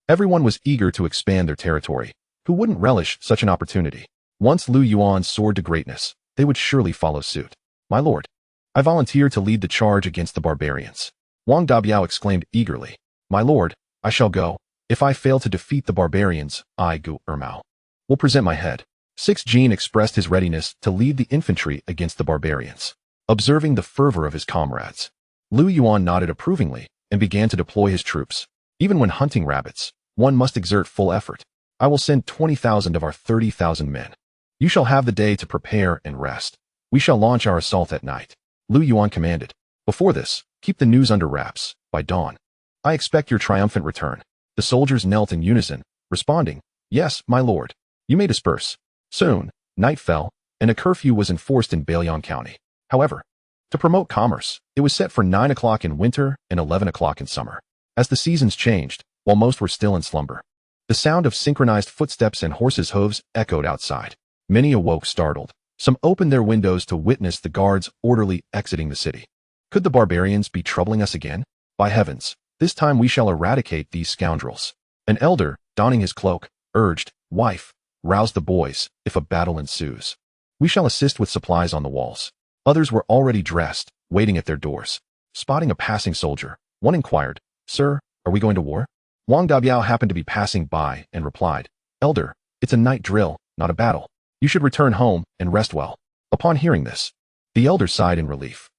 everyone was eager to expand their territory. Who wouldn't relish such an opportunity? Once Lu Yuan soared to greatness, they would surely follow suit. My lord, I volunteer to lead the charge against the barbarians. Wang Dabiao exclaimed eagerly. My lord, I shall go. If I fail to defeat the barbarians, I, Gu Ermao, will present my head. Six Jin expressed his readiness to lead the infantry against the barbarians. Observing the fervor of his comrades, Lu Yuan nodded approvingly and began to deploy his troops. Even when hunting rabbits, one must exert full effort. I will send 20,000 of our 30,000 men. You shall have the day to prepare and rest. We shall launch our assault at night. Lu Yuan commanded. Before this, keep the news under wraps. By dawn, I expect your triumphant return. The soldiers knelt in unison, responding, Yes, my lord. You may disperse. Soon, night fell, and a curfew was enforced in Bailiang County. However, to promote commerce, it was set for 9 o'clock in winter and 11 o'clock in summer. As the seasons changed, while most were still in slumber, the sound of synchronized footsteps and horses' hooves echoed outside. Many awoke startled. Some opened their windows to witness the guards orderly exiting the city. Could the barbarians be troubling us again? By heavens, this time we shall eradicate these scoundrels. An elder, donning his cloak, urged, Wife, rouse the boys, if a battle ensues. We shall assist with supplies on the walls. Others were already dressed, waiting at their doors. Spotting a passing soldier, one inquired, Sir, are we going to war? Wang Dabiao happened to be passing by and replied, Elder, it's a night drill, not a battle. You should return home and rest well. Upon hearing this, the elder sighed in relief.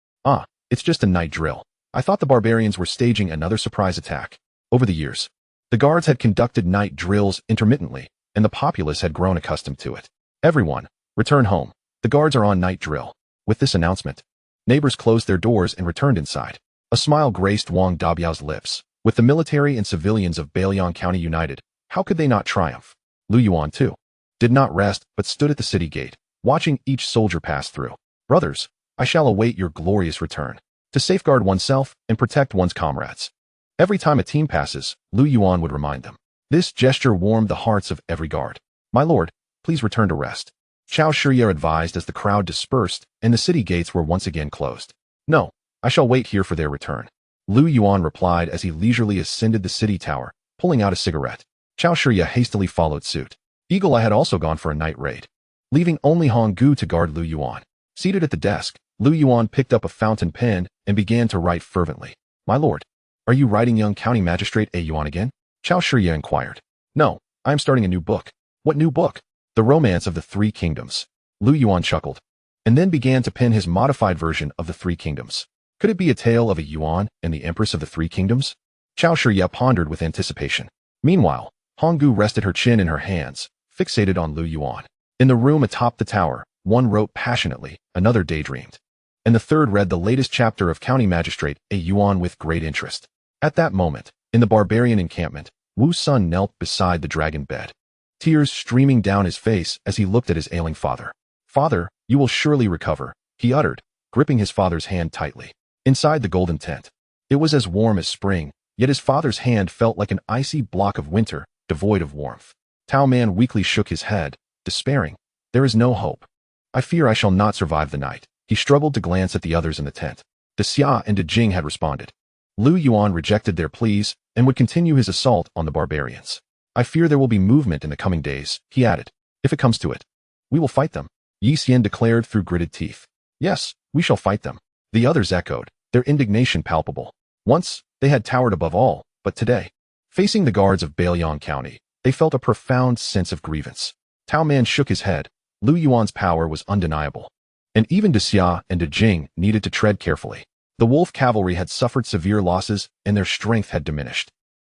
It's just a night drill. I thought the barbarians were staging another surprise attack. Over the years, the guards had conducted night drills intermittently, and the populace had grown accustomed to it. Everyone, return home. The guards are on night drill. With this announcement, neighbors closed their doors and returned inside. A smile graced Wang Dabiao's lips. With the military and civilians of Bailiang County united, how could they not triumph? Lu Yuan, too, did not rest but stood at the city gate, watching each soldier pass through. Brothers, I shall await your glorious return, to safeguard oneself and protect one's comrades. Every time a team passes, Lu Yuan would remind them. This gesture warmed the hearts of every guard. My lord, please return to rest. Chao Shiye advised as the crowd dispersed and the city gates were once again closed. No, I shall wait here for their return. Lu Yuan replied as he leisurely ascended the city tower, pulling out a cigarette. Chao Shiye hastily followed suit. Eagle Eye had also gone for a night raid, leaving only Hong Gu to guard Lu Yuan. Seated at the desk, Lu Yuan picked up a fountain pen and began to write fervently. My lord, are you writing young county magistrate A. Yuan again? Chao Shiye inquired. No, I am starting a new book. What new book? The Romance of the Three Kingdoms. Lu Yuan chuckled, and then began to pen his modified version of the Three Kingdoms. Could it be a tale of a Yuan and the Empress of the Three Kingdoms? Chao Shiye pondered with anticipation. Meanwhile, Hong Gu rested her chin in her hands, fixated on Lu Yuan. In the room atop the tower, one wrote passionately, another daydreamed, and the third read the latest chapter of County Magistrate A. Yuan with great interest. At that moment, in the barbarian encampment, Wu Sun knelt beside the dragon bed, tears streaming down his face as he looked at his ailing father. Father, you will surely recover, he uttered, gripping his father's hand tightly. Inside the golden tent, it was as warm as spring, yet his father's hand felt like an icy block of winter, devoid of warmth. Tao Man weakly shook his head, despairing. There is no hope. I fear I shall not survive the night. He struggled to glance at the others in the tent. De Xia and De Jing had responded. Lu Yuan rejected their pleas and would continue his assault on the barbarians. I fear there will be movement in the coming days, he added. If it comes to it, we will fight them, Yi Xian declared through gritted teeth. Yes, we shall fight them. The others echoed, their indignation palpable. Once, they had towered above all, but today, facing the guards of Bailiang County, they felt a profound sense of grievance. Tao Man shook his head. Lu Yuan's power was undeniable, and even De Xia and De Jing needed to tread carefully. The wolf cavalry had suffered severe losses and their strength had diminished.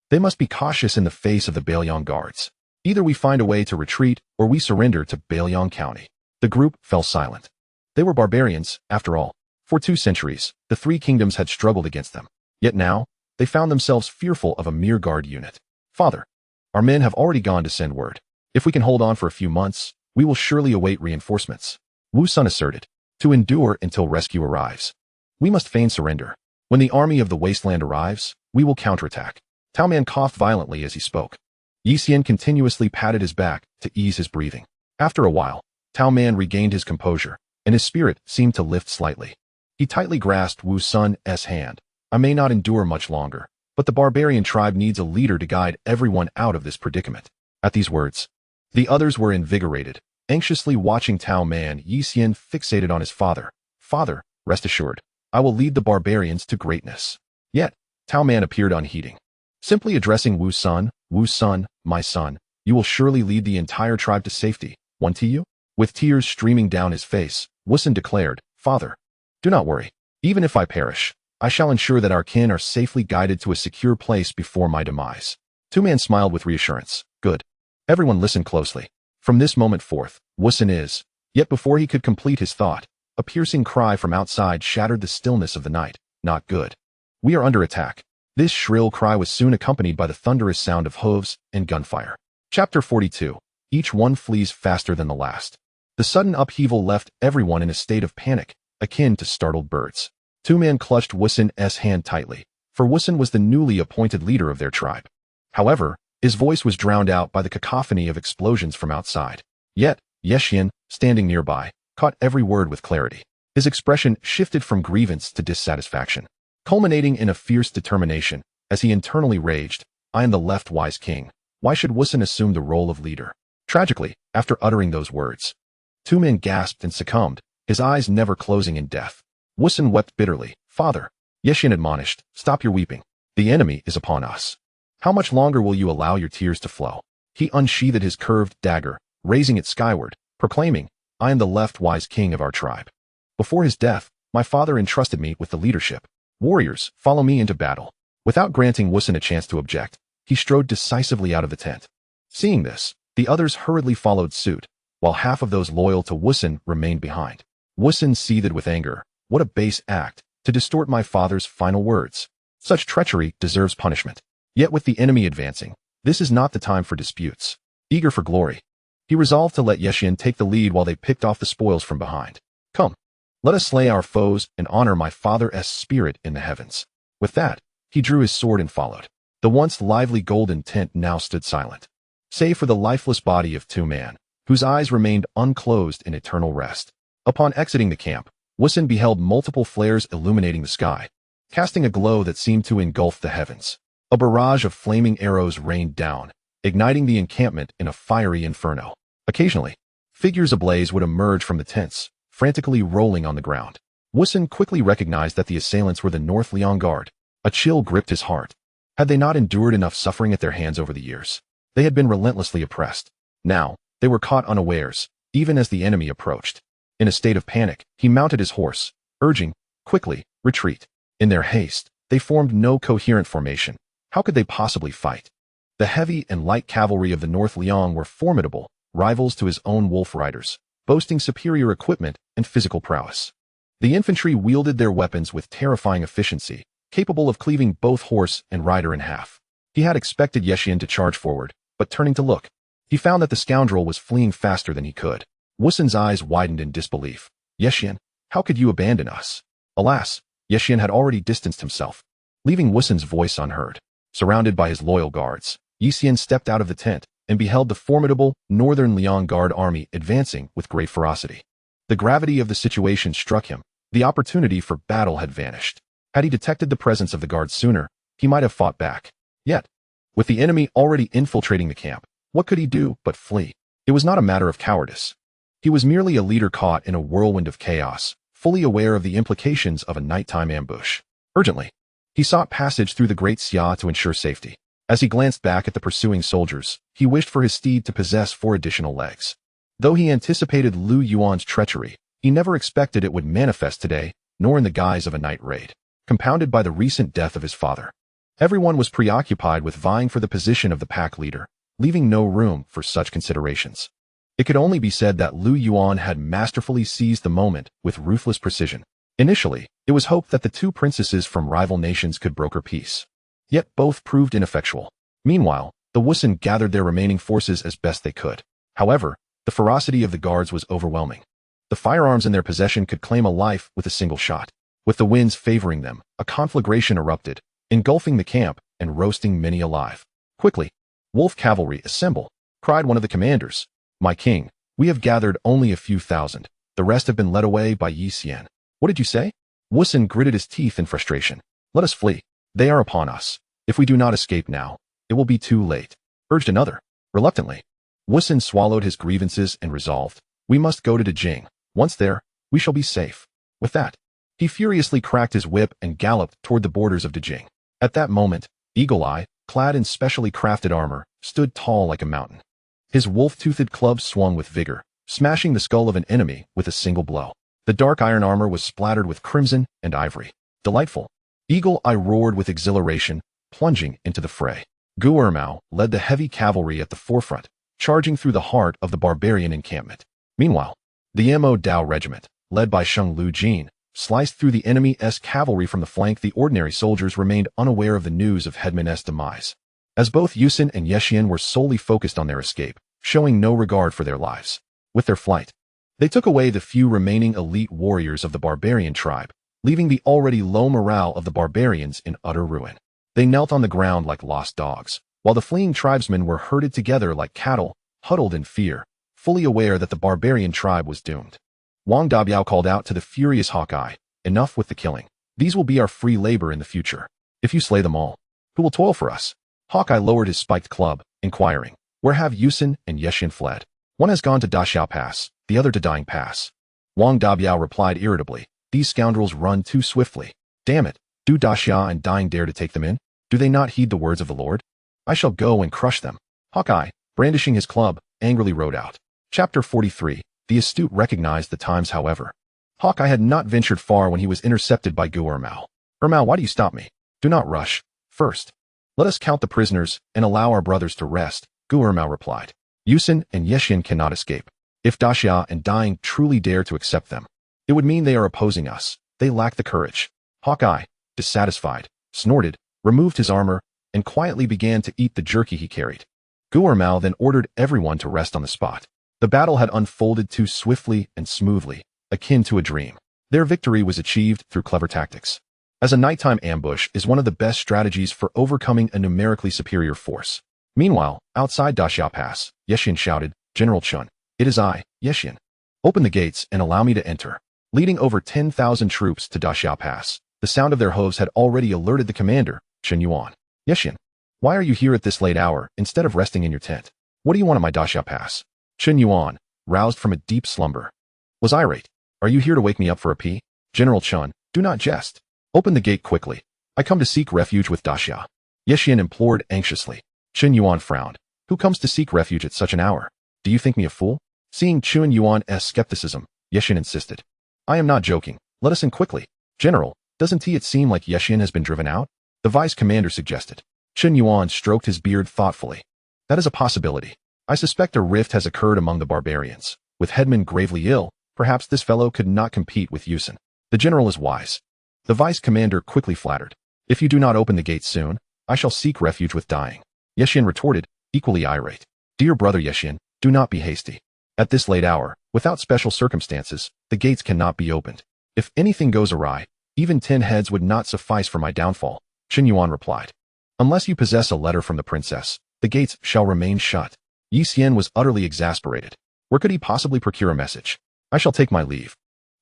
They must be cautious in the face of the Bailiang guards. Either we find a way to retreat or we surrender to Bailiang County. The group fell silent. They were barbarians, after all. For 2 centuries, the Three Kingdoms had struggled against them. Yet now, they found themselves fearful of a mere guard unit. Father, our men have already gone to send word. If we can hold on for a few months, we will surely await reinforcements. Wu Sun asserted, to endure until rescue arrives. We must feign surrender. When the army of the wasteland arrives, we will counterattack. Tao Man coughed violently as he spoke. Yi Xian continuously patted his back to ease his breathing. After a while, Tao Man regained his composure, and his spirit seemed to lift slightly. He tightly grasped Wu Sun's hand. I may not endure much longer, but the barbarian tribe needs a leader to guide everyone out of this predicament. At these words, the others were invigorated, anxiously watching Tao Man. Yi Xian fixated on his father. Father, rest assured, I will lead the barbarians to greatness. Yet, Tao Man appeared unheeding. Simply addressing Wu Sun, my son, you will surely lead the entire tribe to safety, won't you? With tears streaming down his face, Wu Sun declared, Father, do not worry. Even if I perish, I shall ensure that our kin are safely guided to a secure place before my demise. Tao Man smiled with reassurance. Good. Everyone listened closely. From this moment forth, Wusun is. Yet before he could complete his thought, a piercing cry from outside shattered the stillness of the night. Not good. We are under attack. This shrill cry was soon accompanied by the thunderous sound of hooves and gunfire. Chapter 42. Each one flees faster than the last. The sudden upheaval left everyone in a state of panic, akin to startled birds. Two men clutched Wusun's hand tightly, for Wusun was the newly appointed leader of their tribe. However, his voice was drowned out by the cacophony of explosions from outside. Yet, Yexian, standing nearby, caught every word with clarity. His expression shifted from grievance to dissatisfaction, culminating in a fierce determination, as he internally raged, I am the left-wise king. Why should Wusun assume the role of leader? Tragically, after uttering those words, two men gasped and succumbed, his eyes never closing in death. Wusun wept bitterly. Father, Yexian admonished, stop your weeping. The enemy is upon us. How much longer will you allow your tears to flow? He unsheathed his curved dagger, raising it skyward, proclaiming, I am the left-wise king of our tribe. Before his death, my father entrusted me with the leadership. Warriors, follow me into battle. Without granting Wusun a chance to object, he strode decisively out of the tent. Seeing this, the others hurriedly followed suit, while half of those loyal to Wusun remained behind. Wusun seethed with anger. What a base act, to distort my father's final words. Such treachery deserves punishment. Yet with the enemy advancing, this is not the time for disputes. Eager for glory, he resolved to let Yexian take the lead while they picked off the spoils from behind. Come, let us slay our foes and honor my father's spirit in the heavens. With that, he drew his sword and followed. The once lively golden tent now stood silent, save for the lifeless body of two men, whose eyes remained unclosed in eternal rest. Upon exiting the camp, Wusun beheld multiple flares illuminating the sky, casting a glow that seemed to engulf the heavens. A barrage of flaming arrows rained down, igniting the encampment in a fiery inferno. Occasionally, figures ablaze would emerge from the tents, frantically rolling on the ground. Wusun quickly recognized that the assailants were the North Liang Guard. A chill gripped his heart. Had they not endured enough suffering at their hands over the years? They had been relentlessly oppressed. Now, they were caught unawares, even as the enemy approached. In a state of panic, he mounted his horse, urging, quickly, retreat. In their haste, they formed no coherent formation. How could they possibly fight? The heavy and light cavalry of the North Liang were formidable, rivals to his own wolf riders, boasting superior equipment and physical prowess. The infantry wielded their weapons with terrifying efficiency, capable of cleaving both horse and rider in half. He had expected Yexian to charge forward, but turning to look, he found that the scoundrel was fleeing faster than he could. Wusun's eyes widened in disbelief. Yexian, how could you abandon us? Alas, Yexian had already distanced himself, leaving Wusun's voice unheard. Surrounded by his loyal guards, Yexian stepped out of the tent and beheld the formidable Northern Liang Guard army advancing with great ferocity. The gravity of the situation struck him. The opportunity for battle had vanished. Had he detected the presence of the guards sooner, he might have fought back. Yet, with the enemy already infiltrating the camp, what could he do but flee? It was not a matter of cowardice. He was merely a leader caught in a whirlwind of chaos, fully aware of the implications of a nighttime ambush. Urgently, he sought passage through the Great Qian to ensure safety. As he glanced back at the pursuing soldiers, he wished for his steed to possess 4 additional legs. Though he anticipated Lu Yuan's treachery, he never expected it would manifest today, nor in the guise of a night raid, compounded by the recent death of his father. Everyone was preoccupied with vying for the position of the pack leader, leaving no room for such considerations. It could only be said that Lu Yuan had masterfully seized the moment with ruthless precision. Initially, it was hoped that the two princesses from rival nations could broker peace. Yet both proved ineffectual. Meanwhile, the Wusun gathered their remaining forces as best they could. However, the ferocity of the guards was overwhelming. The firearms in their possession could claim a life with a single shot. With the winds favoring them, a conflagration erupted, engulfing the camp and roasting many alive. Quickly, wolf cavalry, assemble, cried one of the commanders. My king, we have gathered only a few thousand. The rest have been led away by Yexian. What did you say? Wusun gritted his teeth in frustration. Let us flee. They are upon us. If we do not escape now, it will be too late, urged another. Reluctantly, Wusun swallowed his grievances and resolved, we must go to Dajing. Once there, we shall be safe. With that, he furiously cracked his whip and galloped toward the borders of Dajing. At that moment, Eagle Eye, clad in specially crafted armor, stood tall like a mountain. His wolf-toothed club swung with vigor, smashing the skull of an enemy with a single blow. The dark iron armor was splattered with crimson and ivory. Delightful. Eagle Eye roared with exhilaration, plunging into the fray. Gu Ermao led the heavy cavalry at the forefront, charging through the heart of the barbarian encampment. Meanwhile, the Mo Dao regiment, led by Sheng Lu Jin, sliced through the enemy's cavalry from the flank. The ordinary soldiers remained unaware of the news of Headman's demise, as both Yuan and Yexian were solely focused on their escape, showing no regard for their lives. With their flight, they took away the few remaining elite warriors of the barbarian tribe, leaving the already low morale of the barbarians in utter ruin. They knelt on the ground like lost dogs, while the fleeing tribesmen were herded together like cattle, huddled in fear, fully aware that the barbarian tribe was doomed. Wang Dabiao called out to the furious Hawkeye, "Enough with the killing. These will be our free labor in the future. If you slay them all, who will toil for us?" Hawkeye lowered his spiked club, inquiring, "Where have Yuan and Yexian fled? One has gone to Daxiao Pass, the other to Dying Pass." Wang Dabiao replied irritably, "These scoundrels run too swiftly. Damn it, do Daxia and Dying dare to take them in? Do they not heed the words of the Lord? I shall go and crush them." Hawkeye, brandishing his club, angrily rode out. Chapter 43. The astute recognized the times. However, Hawkeye had not ventured far when he was intercepted by Gu Ermao. "Ermao, why do you stop me? Do not rush. First, let us count the prisoners and allow our brothers to rest," Gu Ermao replied. "Yuan and Yexian cannot escape. If Daxia and Dying truly dare to accept them, it would mean they are opposing us. They lack the courage." Hawkeye, dissatisfied, snorted, removed his armor, and quietly began to eat the jerky he carried. Gu Ermao then ordered everyone to rest on the spot. The battle had unfolded too swiftly and smoothly, akin to a dream. Their victory was achieved through clever tactics, as a nighttime ambush is one of the best strategies for overcoming a numerically superior force. Meanwhile, outside Daxiao Pass, Yexian shouted, "General Chun, it is I, Yexian. Open the gates and allow me to enter." Leading over 10,000 troops to Daxiao Pass, the sound of their hooves had already alerted the commander, Chen Yuan. "Yexian, why are you here at this late hour instead of resting in your tent? What do you want at my Daxiao Pass?" Chen Yuan, roused from a deep slumber, was irate. "Are you here to wake me up for a pee? General Chun, do not jest. Open the gate quickly. I come to seek refuge with Daxia." Yexian implored anxiously. Chen Yuan frowned. "Who comes to seek refuge at such an hour? Do you think me a fool?" Seeing Chen Yuan's skepticism, Yexian insisted, "I am not joking. Let us in quickly." "General, doesn't it seem like Yexian has been driven out?" the vice commander suggested. Chen Yuan stroked his beard thoughtfully. "That is a possibility. I suspect a rift has occurred among the barbarians. With Headman gravely ill, perhaps this fellow could not compete with Yuan. The general is wise." The vice commander quickly flattered. "If you do not open the gates soon, I shall seek refuge with Dying." Yexian retorted, equally irate. "Dear brother Yexian, do not be hasty. At this late hour, without special circumstances, the gates cannot be opened. If anything goes awry, even 10 heads would not suffice for my downfall," Chen Yuan replied. "Unless you possess a letter from the princess, the gates shall remain shut." Yi Xian was utterly exasperated. Where could he possibly procure a message? "I shall take my leave.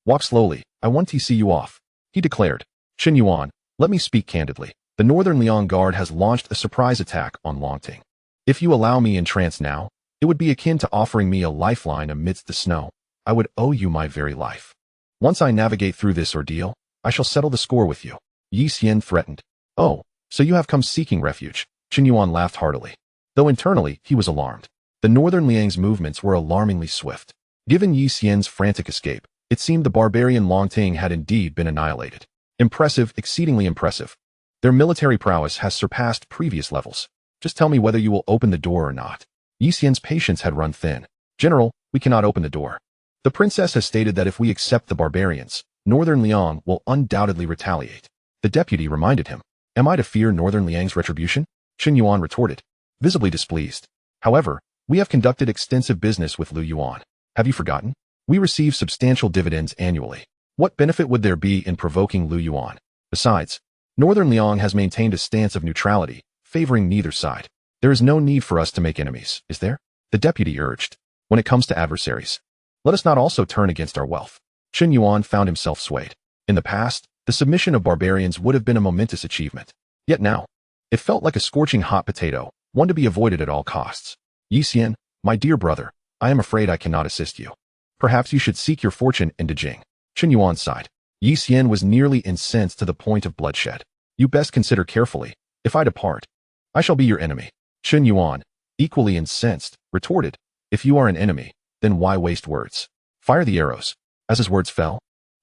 Walk slowly, I want to see you off," he declared. "Chen Yuan, let me speak candidly. The Northern Liang Guard has launched a surprise attack on Longting. If you allow me in trance now, it would be akin to offering me a lifeline amidst the snow. I would owe you my very life. Once I navigate through this ordeal, I shall settle the score with you," Yi Xian threatened. "Oh, so you have come seeking refuge," Chen Yuan laughed heartily. Though internally, he was alarmed. The Northern Liang's movements were alarmingly swift. Given Yi Xian's frantic escape, it seemed the barbarian Longting had indeed been annihilated. Impressive, exceedingly impressive. Their military prowess has surpassed previous levels. Just tell me whether you will open the door or not. Yi Xian's patience had run thin. "General, we cannot open the door. The princess has stated that if we accept the barbarians, Northern Liang will undoubtedly retaliate." The deputy reminded him. "Am I to fear Northern Liang's retribution?" Chen Yuan retorted, visibly displeased. "However, we have conducted extensive business with Lu Yuan. Have you forgotten? We receive substantial dividends annually. What benefit would there be in provoking Lu Yuan? Besides, Northern Liang has maintained a stance of neutrality, favoring neither side. There is no need for us to make enemies, is there?" the deputy urged. "When it comes to adversaries, let us not also turn against our wealth." Chen Yuan found himself swayed. In the past, the submission of barbarians would have been a momentous achievement. Yet now, it felt like a scorching hot potato, one to be avoided at all costs. "Yi Xian, my dear brother, I am afraid I cannot assist you. Perhaps you should seek your fortune in Dejing." Chen Yuan sighed. Yi Xian was nearly incensed to the point of bloodshed. "You best consider carefully. If I depart, I shall be your enemy." Chen Yuan, equally incensed, retorted, "If you are an enemy, then why waste words? Fire the arrows." As his words fell,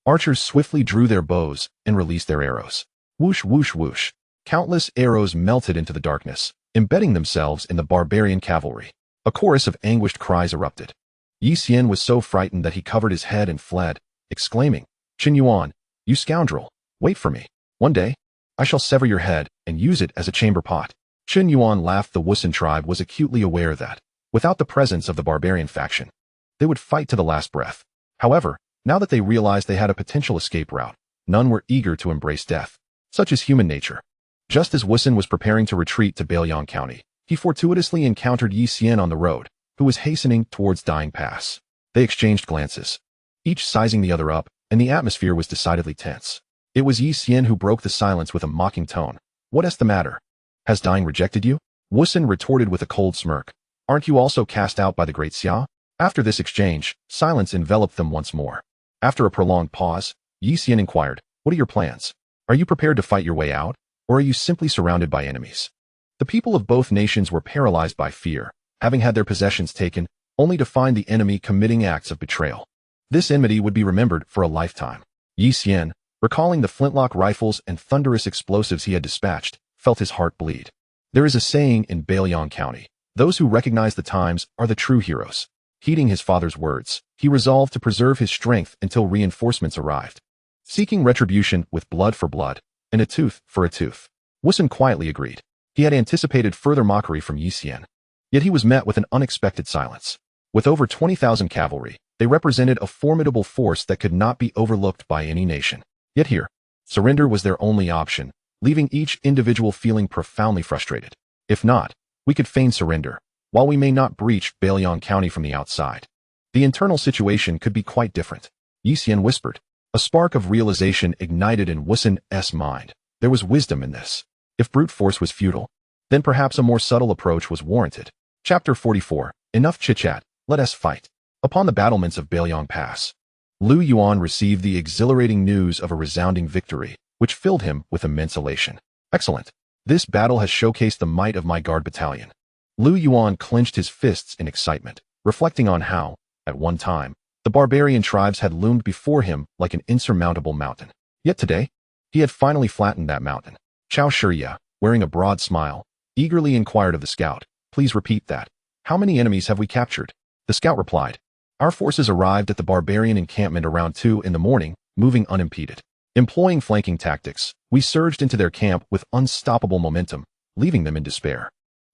archers swiftly drew their bows and released their arrows. Whoosh, whoosh, whoosh. Countless arrows melted into the darkness, embedding themselves in the barbarian cavalry. A chorus of anguished cries erupted. Yi Xian was so frightened that he covered his head and fled, exclaiming, "Qin Yuan, you scoundrel, wait for me. One day, I shall sever your head and use it as a chamber pot." Qin Yuan laughed. The Wusun tribe was acutely aware that, without the presence of the barbarian faction, they would fight to the last breath. However, now that they realized they had a potential escape route, none were eager to embrace death. Such is human nature. Just as Wusun was preparing to retreat to Bailiang County, he fortuitously encountered Yi Xian on the road, who was hastening towards Dying Pass. They exchanged glances, each sizing the other up, and the atmosphere was decidedly tense. It was Yi Xian who broke the silence with a mocking tone. "What is the matter? Has Dying rejected you?" Wusun retorted with a cold smirk. "Aren't you also cast out by the Great Xia?" After this exchange, silence enveloped them once more. After a prolonged pause, Yi Xian inquired, "What are your plans? Are you prepared to fight your way out, or are you simply surrounded by enemies?" The people of both nations were paralyzed by fear, having had their possessions taken, only to find the enemy committing acts of betrayal. This enmity would be remembered for a lifetime. Yi Xian, recalling the flintlock rifles and thunderous explosives he had dispatched, felt his heart bleed. There is a saying in Bailiang County, "Those who recognize the times are the true heroes." Heeding his father's words, he resolved to preserve his strength until reinforcements arrived. Seeking retribution with blood for blood, and a tooth for a tooth, Wusun quietly agreed. He had anticipated further mockery from Yi Xian. Yet he was met with an unexpected silence. With over 20,000 cavalry, they represented a formidable force that could not be overlooked by any nation. Yet here, surrender was their only option, leaving each individual feeling profoundly frustrated. "If not, we could feign surrender, while we may not breach Bailiang County from the outside. The internal situation could be quite different," Yi Xian whispered. A spark of realization ignited in Wusun's mind. There was wisdom in this. If brute force was futile, then perhaps a more subtle approach was warranted. Chapter 44. Enough chit-chat, let us fight. Upon the battlements of Bailiang Pass, Lu Yuan received the exhilarating news of a resounding victory, which filled him with immense elation. "Excellent. This battle has showcased the might of my guard battalion." Lu Yuan clenched his fists in excitement, reflecting on how, at one time, the barbarian tribes had loomed before him like an insurmountable mountain. Yet today, he had finally flattened that mountain. Chao Shiya, wearing a broad smile, eagerly inquired of the scout, "Please repeat that. How many enemies have we captured?" The scout replied, "Our forces arrived at the barbarian encampment around 2 in the morning, moving unimpeded. Employing flanking tactics, we surged into their camp with unstoppable momentum, leaving them in despair.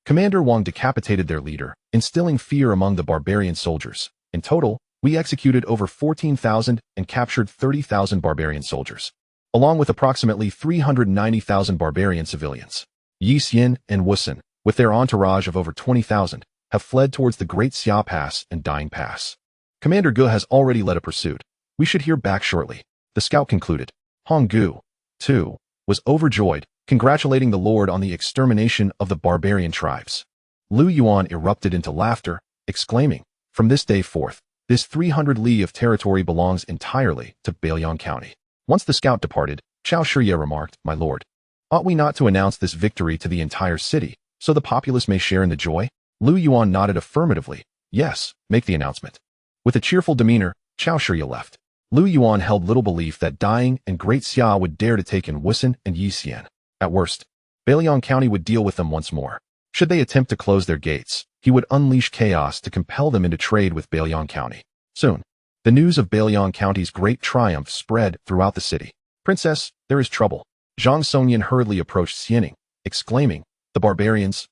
Commander Wang decapitated their leader, instilling fear among the barbarian soldiers. In total, we executed over 14,000 and captured 30,000 barbarian soldiers, along with approximately 390,000 barbarian civilians. Yi Xian and Wusun, with their entourage of over 20,000, have fled towards the Great Xia Pass and Dying Pass. Commander Gu has already led a pursuit. We should hear back shortly," the scout concluded. Hong Gu, too, was overjoyed, congratulating the Lord on the extermination of the barbarian tribes. Lu Yuan erupted into laughter, exclaiming, "From this day forth, this 300 li of territory belongs entirely to Bailiang County." Once the scout departed, Chao Shiya remarked, "My lord, ought we not to announce this victory to the entire city, so the populace may share in the joy?" Lu Yuan nodded affirmatively. "Yes, make the announcement." With a cheerful demeanor, Chao Shiya left. Lu Yuan held little belief that Dying and Great Xia would dare to take in Wusun and Yi Xian. At worst, Bailiang County would deal with them once more. Should they attempt to close their gates, he would unleash chaos to compel them into trade with Bailiang County. Soon, the news of Bailiang County's great triumph spread throughout the city. "Princess, there is trouble." Zhang Songyan hurriedly approached Xianing, exclaiming, the barbarians,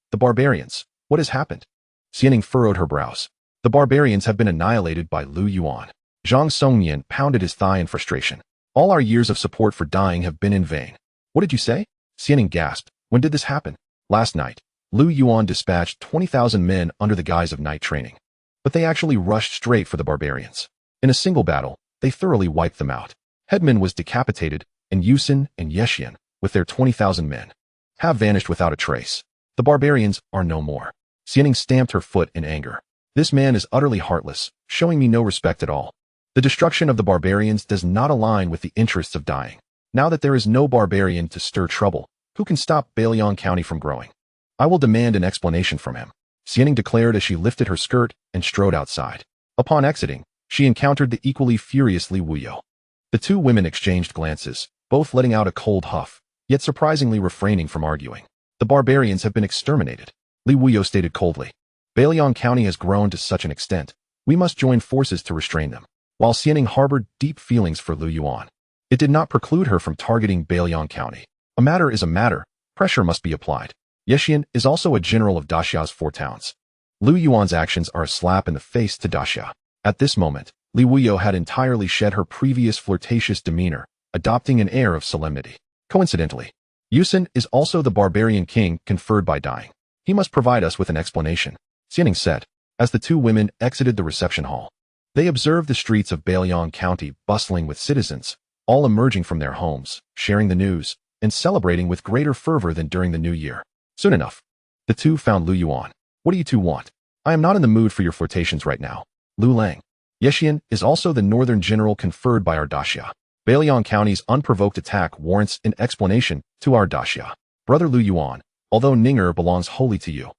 what has happened?" Xianing furrowed her brows. "The barbarians have been annihilated by Lu Yuan." Zhang Songyan pounded his thigh in frustration. "All our years of support for Dying have been in vain." "What did you say?" Xianing gasped. "When did this happen?" "Last night, Lu Yuan dispatched 20,000 men under the guise of night training. But they actually rushed straight for the barbarians. In a single battle, they thoroughly wiped them out. Headman was decapitated, and Yusun and Yeshian, with their 20,000 men, have vanished without a trace. The barbarians are no more." Xianing stamped her foot in anger. "This man is utterly heartless, showing me no respect at all. The destruction of the barbarians does not align with the interests of Dying. Now that there is no barbarian to stir trouble, who can stop Bailiang County from growing? I will demand an explanation from him," Xianing declared as she lifted her skirt and strode outside. Upon exiting, she encountered the equally furious Li Wuyo. The two women exchanged glances, both letting out a cold huff, yet surprisingly refraining from arguing. "The barbarians have been exterminated," Li Wuyo stated coldly. Bailiang County has grown to such an extent, we must join forces to restrain them. While Xianing harbored deep feelings for Lu Yuan, it did not preclude her from targeting Bailiang County. A matter is a matter, pressure must be applied. Yexian is also a general of Daxia's 4 towns. Lu Yuan's actions are a slap in the face to Daxia. At this moment, Li Wuyo had entirely shed her previous flirtatious demeanor, adopting an air of solemnity. Coincidentally, Yuan is also the barbarian king conferred by dying. He must provide us with an explanation, Xianing said, as the 2 women exited the reception hall. They observed the streets of Bailiang County bustling with citizens, all emerging from their homes, sharing the news, and celebrating with greater fervor than during the New Year. Soon enough, the 2 found Lu Yuan. What do you 2 want? I am not in the mood for your flirtations right now. Lu Lang. Yexian is also the northern general conferred by our Daxia. Bailiang County's unprovoked attack warrants an explanation to our Daxia. Brother Lu Yuan, although Ning'er belongs wholly to you.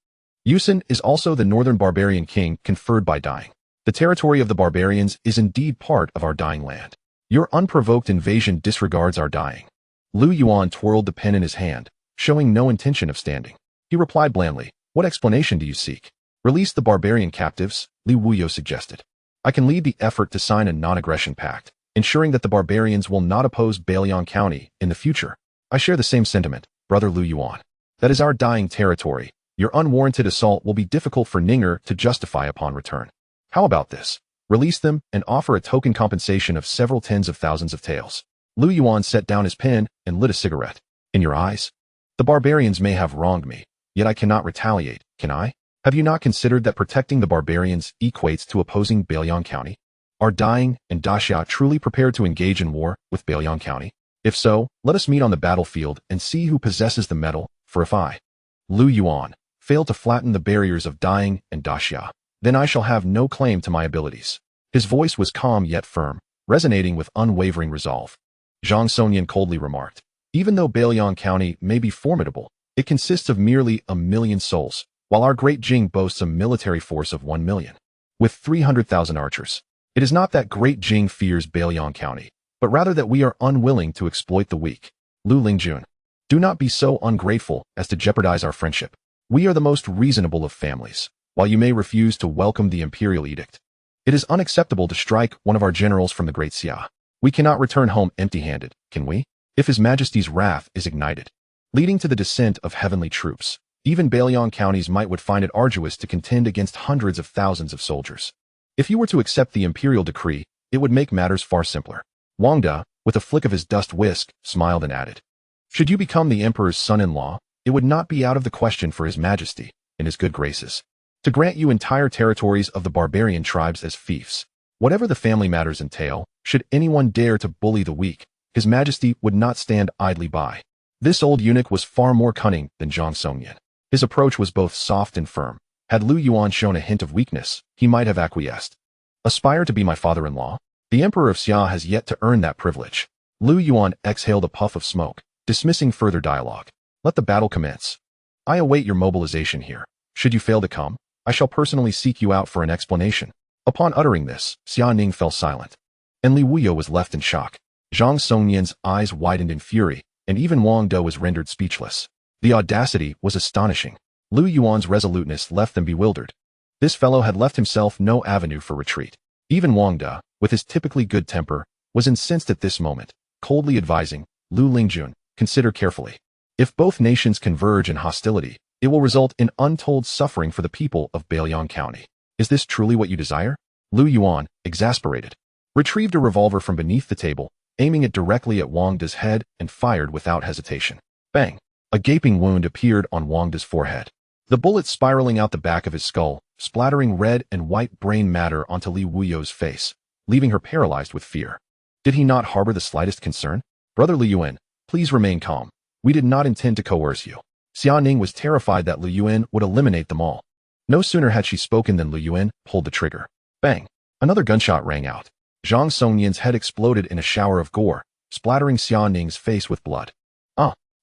Yuan is also the northern barbarian king conferred by dying. The territory of the barbarians is indeed part of our dying land. Your unprovoked invasion disregards our dying. Lu Yuan twirled the pen in his hand, showing no intention of standing. He replied blandly, what explanation do you seek? Release the barbarian captives, Li Wuyo suggested. I can lead the effort to sign a non-aggression pact, ensuring that the barbarians will not oppose Bailiang County in the future. I share the same sentiment, Brother Lu Yuan. That is our dying territory. Your unwarranted assault will be difficult for Ning'er to justify upon return. How about this? Release them and offer a token compensation of several tens of thousands of taels. Lu Yuan set down his pen and lit a cigarette. In your eyes? The barbarians may have wronged me, yet I cannot retaliate, can I? Have you not considered that protecting the barbarians equates to opposing Bailiang County? Are Dying and Daxia truly prepared to engage in war with Bailiang County? If so, let us meet on the battlefield and see who possesses the metal, for if I, Lu Yuan, fail to flatten the barriers of Dying and Daxia, then I shall have no claim to my abilities. His voice was calm yet firm, resonating with unwavering resolve. Zhang Sonyan coldly remarked, even though Bailiang County may be formidable, it consists of merely 1,000,000 souls, while our Great Jing boasts a military force of 1,000,000. With 300,000 archers. It is not that Great Jing fears Bailiang County, but rather that we are unwilling to exploit the weak. Lu Lingjun, do not be so ungrateful as to jeopardize our friendship. We are the most reasonable of families, while you may refuse to welcome the imperial edict. It is unacceptable to strike one of our generals from the Great Xia. We cannot return home empty-handed, can we? If His Majesty's wrath is ignited, leading to the descent of heavenly troops, even Bailiang County's might would find it arduous to contend against hundreds of thousands of soldiers. If you were to accept the imperial decree, it would make matters far simpler. Wang De, with a flick of his dust whisk, smiled and added, should you become the emperor's son-in-law, it would not be out of the question for His Majesty, in his good graces, to grant you entire territories of the barbarian tribes as fiefs. Whatever the family matters entail, should anyone dare to bully the weak, His Majesty would not stand idly by. This old eunuch was far more cunning than Zhang Sonyan. His approach was both soft and firm. Had Lu Yuan shown a hint of weakness, he might have acquiesced. Aspire to be my father-in-law? The Emperor of Xia has yet to earn that privilege. Lu Yuan exhaled a puff of smoke, dismissing further dialogue. Let the battle commence. I await your mobilization here. Should you fail to come, I shall personally seek you out for an explanation. Upon uttering this, Xia Ning fell silent, and Li Wuyo was left in shock. Zhang Songyan's eyes widened in fury, and even Wang De was rendered speechless. The audacity was astonishing. Lu Yuan's resoluteness left them bewildered. This fellow had left himself no avenue for retreat. Even Wang De, with his typically good temper, was incensed at this moment, coldly advising, Lu Lingjun, consider carefully. If both nations converge in hostility, it will result in untold suffering for the people of Bailiang County. Is this truly what you desire? Lu Yuan, exasperated, retrieved a revolver from beneath the table, aiming it directly at Wang De's head and fired without hesitation. Bang! A gaping wound appeared on Wang De's forehead. The bullet spiraling out the back of his skull, splattering red and white brain matter onto Li Wuyo's face, leaving her paralyzed with fear. Did he not harbor the slightest concern? Brother Li Yuan, please remain calm. We did not intend to coerce you. Xia Ning was terrified that Li Yuan would eliminate them all. No sooner had she spoken than Li Yuan pulled the trigger. Bang! Another gunshot rang out. Zhang Songyan's head exploded in a shower of gore, splattering Xia Ning's face with blood.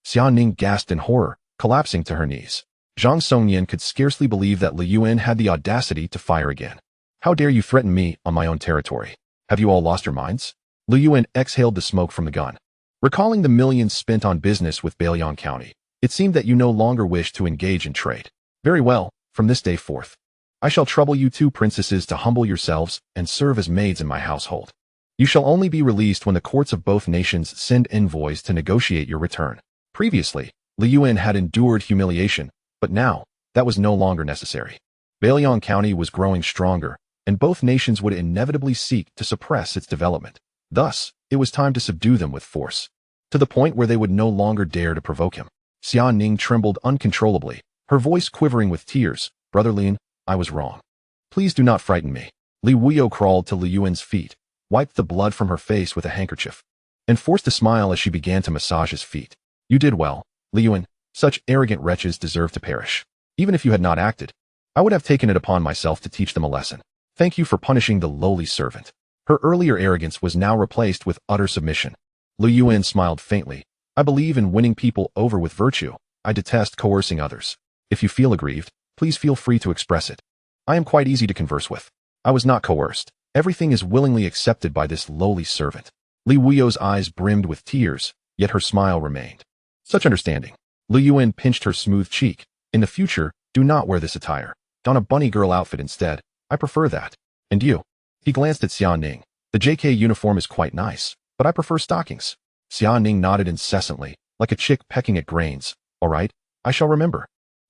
Xia Ning gasped in horror, collapsing to her knees. Zhang Songyan could scarcely believe that Li Yuan had the audacity to fire again. How dare you threaten me on my own territory? Have you all lost your minds? Li Yuan exhaled the smoke from the gun. Recalling the millions spent on business with Bailiang County, it seemed that you no longer wished to engage in trade. Very well, from this day forth, I shall trouble you two princesses to humble yourselves and serve as maids in my household. You shall only be released when the courts of both nations send envoys to negotiate your return. Previously, Yuan had endured humiliation, but now, that was no longer necessary. Bailiang County was growing stronger, and both nations would inevitably seek to suppress its development. Thus, it was time to subdue them with force, to the point where they would no longer dare to provoke him. Xia Ning trembled uncontrollably, her voice quivering with tears. Brother Lin, I was wrong. Please do not frighten me. Li Wuyo crawled to Li Yuan's feet, wiped the blood from her face with a handkerchief, and forced a smile as she began to massage his feet. You did well, Li Yuan. Such arrogant wretches deserve to perish. Even if you had not acted, I would have taken it upon myself to teach them a lesson. Thank you for punishing the lowly servant. Her earlier arrogance was now replaced with utter submission. Li Yuan smiled faintly. I believe in winning people over with virtue. I detest coercing others. If you feel aggrieved, please feel free to express it. I am quite easy to converse with. I was not coerced. Everything is willingly accepted by this lowly servant. Li Wuyo's eyes brimmed with tears, yet her smile remained. Such understanding. Li Yuan pinched her smooth cheek. In the future, do not wear this attire. Don a bunny girl outfit instead. I prefer that. And you? He glanced at Xia Ning. The JK uniform is quite nice, but I prefer stockings. Xia Ning nodded incessantly, like a chick pecking at grains. All right, I shall remember.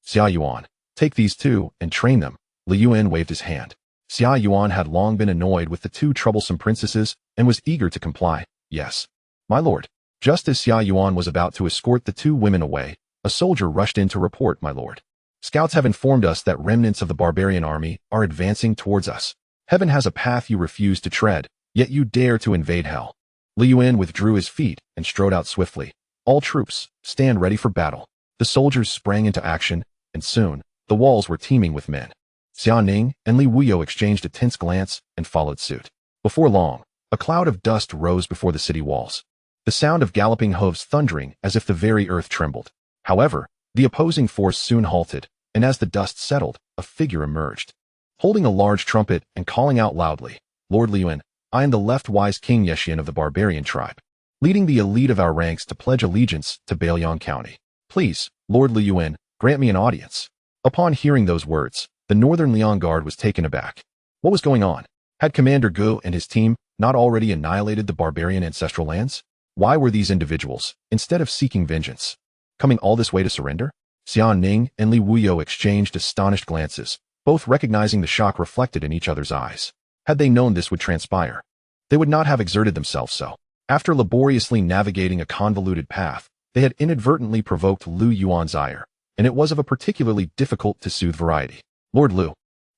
Xia Yuan, take these two and train them. Li Yuan waved his hand. Xia Yuan had long been annoyed with the two troublesome princesses and was eager to comply. Yes, my lord. Just as Xia Yuan was about to escort the two women away, a soldier rushed in to report, my lord. Scouts have informed us that remnants of the barbarian army are advancing towards us. Heaven has a path you refuse to tread, yet you dare to invade hell. Li Yuan withdrew his feet and strode out swiftly. All troops, stand ready for battle. The soldiers sprang into action, and soon, the walls were teeming with men. Xia Ning and Li Wuyo exchanged a tense glance and followed suit. Before long, a cloud of dust rose before the city walls, the sound of galloping hooves thundering as if the very earth trembled. However, the opposing force soon halted, and as the dust settled, a figure emerged. Holding a large trumpet and calling out loudly, Lord Li Yuan, I am the left-wise King Yexian of the barbarian tribe, leading the elite of our ranks to pledge allegiance to Bailiang County. Please, Lord Li Yuan, grant me an audience. Upon hearing those words, the Northern Liang Guard was taken aback. What was going on? Had Commander Gu and his team not already annihilated the barbarian ancestral lands? Why were these individuals, instead of seeking vengeance, coming all this way to surrender? Xia Ning and Li Wuyo exchanged astonished glances, both recognizing the shock reflected in each other's eyes. Had they known this would transpire, they would not have exerted themselves so. After laboriously navigating a convoluted path, they had inadvertently provoked Lu Yuan's ire, and it was of a particularly difficult to soothe variety. Lord Lu,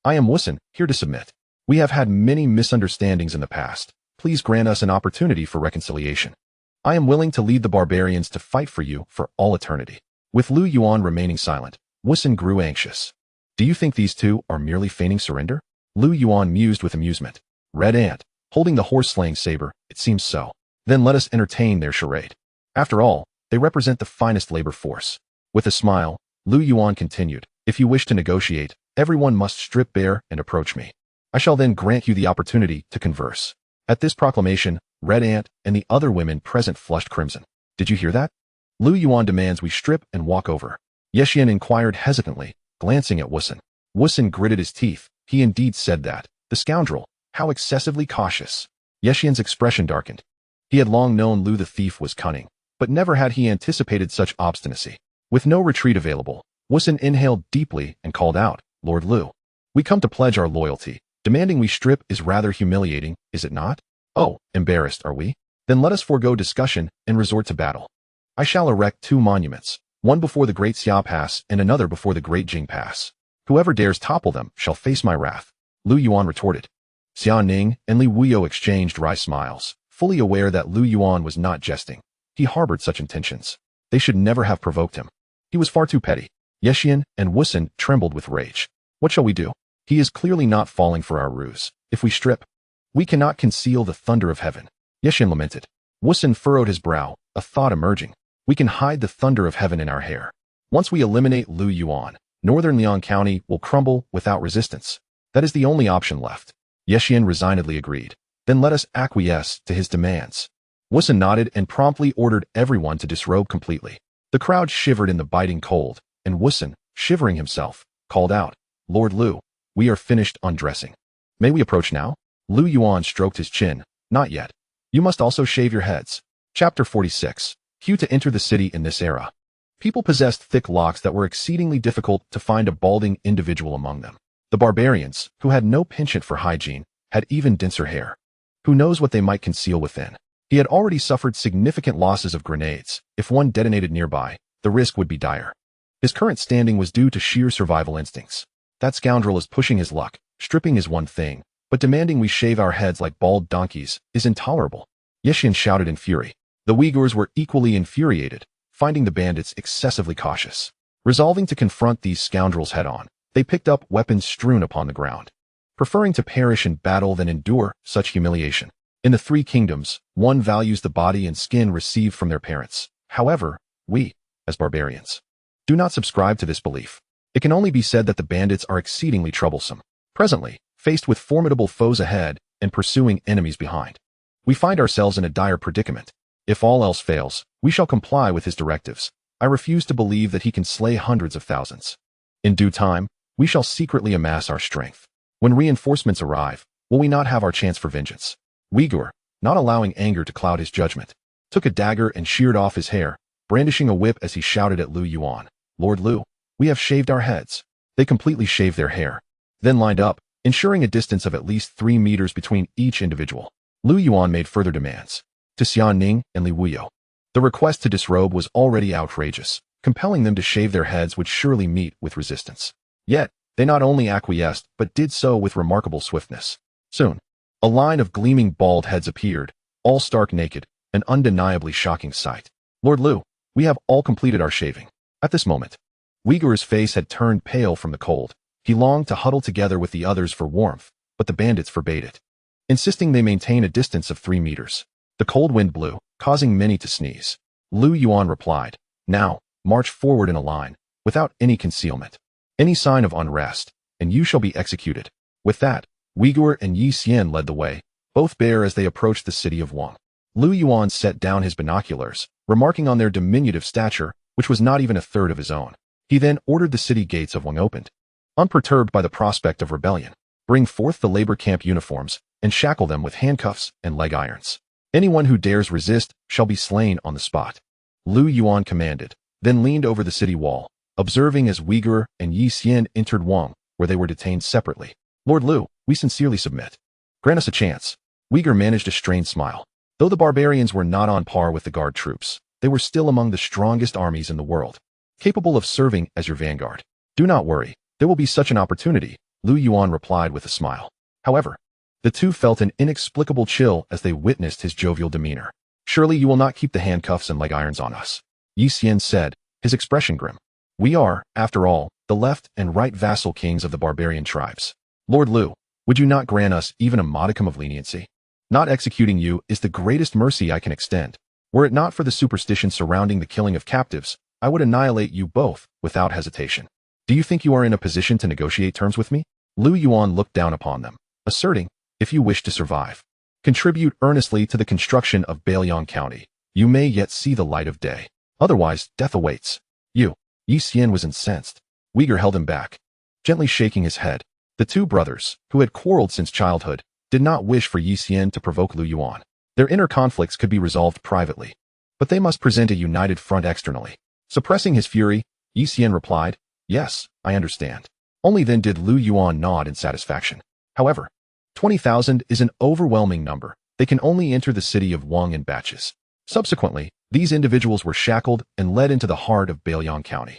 I am Wusun, here to submit. We have had many misunderstandings in the past. Please grant us an opportunity for reconciliation. I am willing to lead the barbarians to fight for you for all eternity. With Lu Yuan remaining silent, Wusun grew anxious. Do you think these two are merely feigning surrender? Lu Yuan mused with amusement. Red Ant, holding the horse-slaying saber, it seems so. Then let us entertain their charade. After all, they represent the finest labor force. With a smile, Lu Yuan continued, if you wish to negotiate, everyone must strip bare and approach me. I shall then grant you the opportunity to converse. At this proclamation, Red Ant and the other women present flushed crimson. Did you hear that? Lu Yuan demands we strip and walk over. Yexian inquired hesitantly, glancing at Wusun. Wusun gritted his teeth. He indeed said that. The scoundrel, how excessively cautious. Yexian's expression darkened. He had long known Lu the thief was cunning, but never had he anticipated such obstinacy. With no retreat available, Wusun inhaled deeply and called out, Lord Lu, we come to pledge our loyalty. Demanding we strip is rather humiliating, is it not? Oh, embarrassed are we? Then let us forego discussion and resort to battle. I shall erect two monuments, one before the Great Xia Pass and another before the Great Jing Pass. Whoever dares topple them shall face my wrath. Lu Yuan retorted. Xia Ning and Li Wuyo exchanged wry smiles, fully aware that Lu Yuan was not jesting. He harbored such intentions. They should never have provoked him. He was far too petty. Yexian and Wusun trembled with rage. What shall we do? He is clearly not falling for our ruse. If we strip, we cannot conceal the thunder of heaven. Yexian lamented. Wusun furrowed his brow, a thought emerging. We can hide the thunder of heaven in our hair. Once we eliminate Lu Yuan, Northern Liang County will crumble without resistance. That is the only option left. Yexian resignedly agreed. Then let us acquiesce to his demands. Wusun nodded and promptly ordered everyone to disrobe completely. The crowd shivered in the biting cold, and Wusun, shivering himself, called out, Lord Lu, we are finished undressing. May we approach now? Lu Yuan stroked his chin. Not yet. You must also shave your heads. Chapter 46. Cue to enter the city in this era. People possessed thick locks that were exceedingly difficult to find a balding individual among them. The barbarians, who had no penchant for hygiene, had even denser hair. Who knows what they might conceal within? He had already suffered significant losses of grenades. If one detonated nearby, the risk would be dire. His current standing was due to sheer survival instincts. That scoundrel is pushing his luck. Stripping is one thing, but demanding we shave our heads like bald donkeys is intolerable. Yixian shouted in fury. The Uyghurs were equally infuriated, finding the bandits excessively cautious. Resolving to confront these scoundrels head-on, they picked up weapons strewn upon the ground, preferring to perish in battle than endure such humiliation. In the three kingdoms, one values the body and skin received from their parents. However, we, as barbarians, do not subscribe to this belief. It can only be said that the bandits are exceedingly troublesome. Presently, faced with formidable foes ahead and pursuing enemies behind, we find ourselves in a dire predicament. If all else fails, we shall comply with his directives. I refuse to believe that he can slay hundreds of thousands. In due time, we shall secretly amass our strength. When reinforcements arrive, will we not have our chance for vengeance? Uyghur, not allowing anger to cloud his judgment, took a dagger and sheared off his hair, brandishing a whip as he shouted at Lu Yuan. Lord Lu, we have shaved our heads. They completely shaved their hair, then lined up, ensuring a distance of at least 3 meters between each individual. Lu Yuan made further demands to Xianning and Li Wuyo. The request to disrobe was already outrageous. Compelling them to shave their heads would surely meet with resistance. Yet, they not only acquiesced, but did so with remarkable swiftness. Soon, a line of gleaming bald heads appeared, all stark naked, an undeniably shocking sight. Lord Lu, we have all completed our shaving. At this moment, Uyghur's face had turned pale from the cold. He longed to huddle together with the others for warmth, but the bandits forbade it, insisting they maintain a distance of 3 meters. The cold wind blew, causing many to sneeze. Lu Yuan replied, now, march forward in a line, without any concealment, any sign of unrest, and you shall be executed. With that, Uyghur and Yi Xian led the way, both bare as they approached the city of Wang. Lu Yuan set down his binoculars, remarking on their diminutive stature, which was not even a third of his own. He then ordered the city gates of Wang opened. Unperturbed by the prospect of rebellion, bring forth the labor camp uniforms and shackle them with handcuffs and leg irons. Anyone who dares resist shall be slain on the spot. Lu Yuan commanded, then leaned over the city wall, observing as Uyghur and Yi Xian entered Wang, where they were detained separately. Lord Lu, we sincerely submit. Grant us a chance. Uyghur managed a strained smile. Though the barbarians were not on par with the guard troops, they were still among the strongest armies in the world, capable of serving as your vanguard. Do not worry. There will be such an opportunity, Lu Yuan replied with a smile. However, the two felt an inexplicable chill as they witnessed his jovial demeanor. Surely you will not keep the handcuffs and leg irons on us, Yi Xian said, his expression grim. We are, after all, the left and right vassal kings of the barbarian tribes. Lord Lu, would you not grant us even a modicum of leniency? Not executing you is the greatest mercy I can extend. Were it not for the superstition surrounding the killing of captives, I would annihilate you both without hesitation. Do you think you are in a position to negotiate terms with me? Lu Yuan looked down upon them, asserting, if you wish to survive, contribute earnestly to the construction of Bailiang County. You may yet see the light of day. Otherwise, death awaits. You. Yi Xian was incensed. Uyghur held him back, gently shaking his head. The two brothers, who had quarreled since childhood, did not wish for Yi Xian to provoke Lu Yuan. Their inner conflicts could be resolved privately, but they must present a united front externally. Suppressing his fury, Yi Xian replied, yes, I understand. Only then did Lu Yuan nod in satisfaction. However, 20,000 is an overwhelming number. They can only enter the city of Wang in batches. Subsequently, these individuals were shackled and led into the heart of Bailiang County.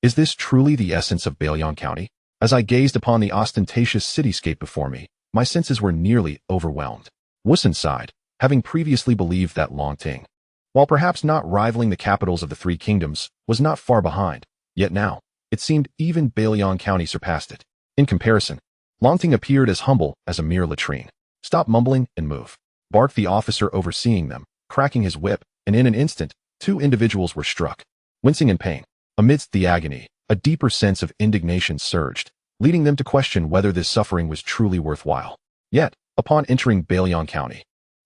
Is this truly the essence of Bailiang County? As I gazed upon the ostentatious cityscape before me, my senses were nearly overwhelmed. Wusun sighed, having previously believed that Longting, while perhaps not rivaling the capitals of the three kingdoms, was not far behind, yet now, it seemed even Bailiang County surpassed it. In comparison, Longting appeared as humble as a mere latrine. Stop mumbling and move, barked the officer overseeing them, cracking his whip, and in an instant, 2 individuals were struck, wincing in pain. Amidst the agony, a deeper sense of indignation surged, leading them to question whether this suffering was truly worthwhile. Yet, upon entering Bailiang County,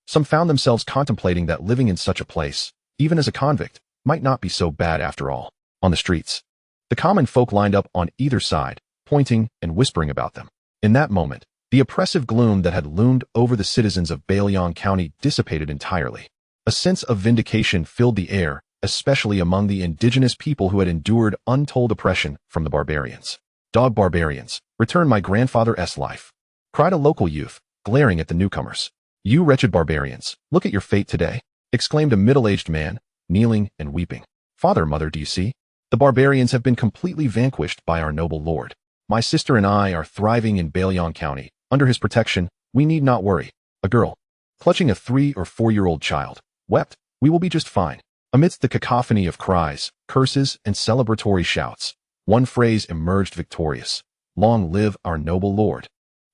some found themselves contemplating that living in such a place, even as a convict, might not be so bad after all. On the streets, the common folk lined up on either side, pointing and whispering about them. In that moment, the oppressive gloom that had loomed over the citizens of Bailiang County dissipated entirely. A sense of vindication filled the air, especially among the indigenous people who had endured untold oppression from the barbarians. "Dog barbarians, return my grandfather's life," cried a local youth, glaring at the newcomers. "You wretched barbarians, look at your fate today," exclaimed a middle-aged man, kneeling and weeping. "Father, mother, do you see? The barbarians have been completely vanquished by our noble lord. My sister and I are thriving in Bailiang County. Under his protection, we need not worry." A girl, clutching a 3 or 4-year-old child, wept, "We will be just fine." Amidst the cacophony of cries, curses, and celebratory shouts, one phrase emerged victorious: "Long live our noble lord."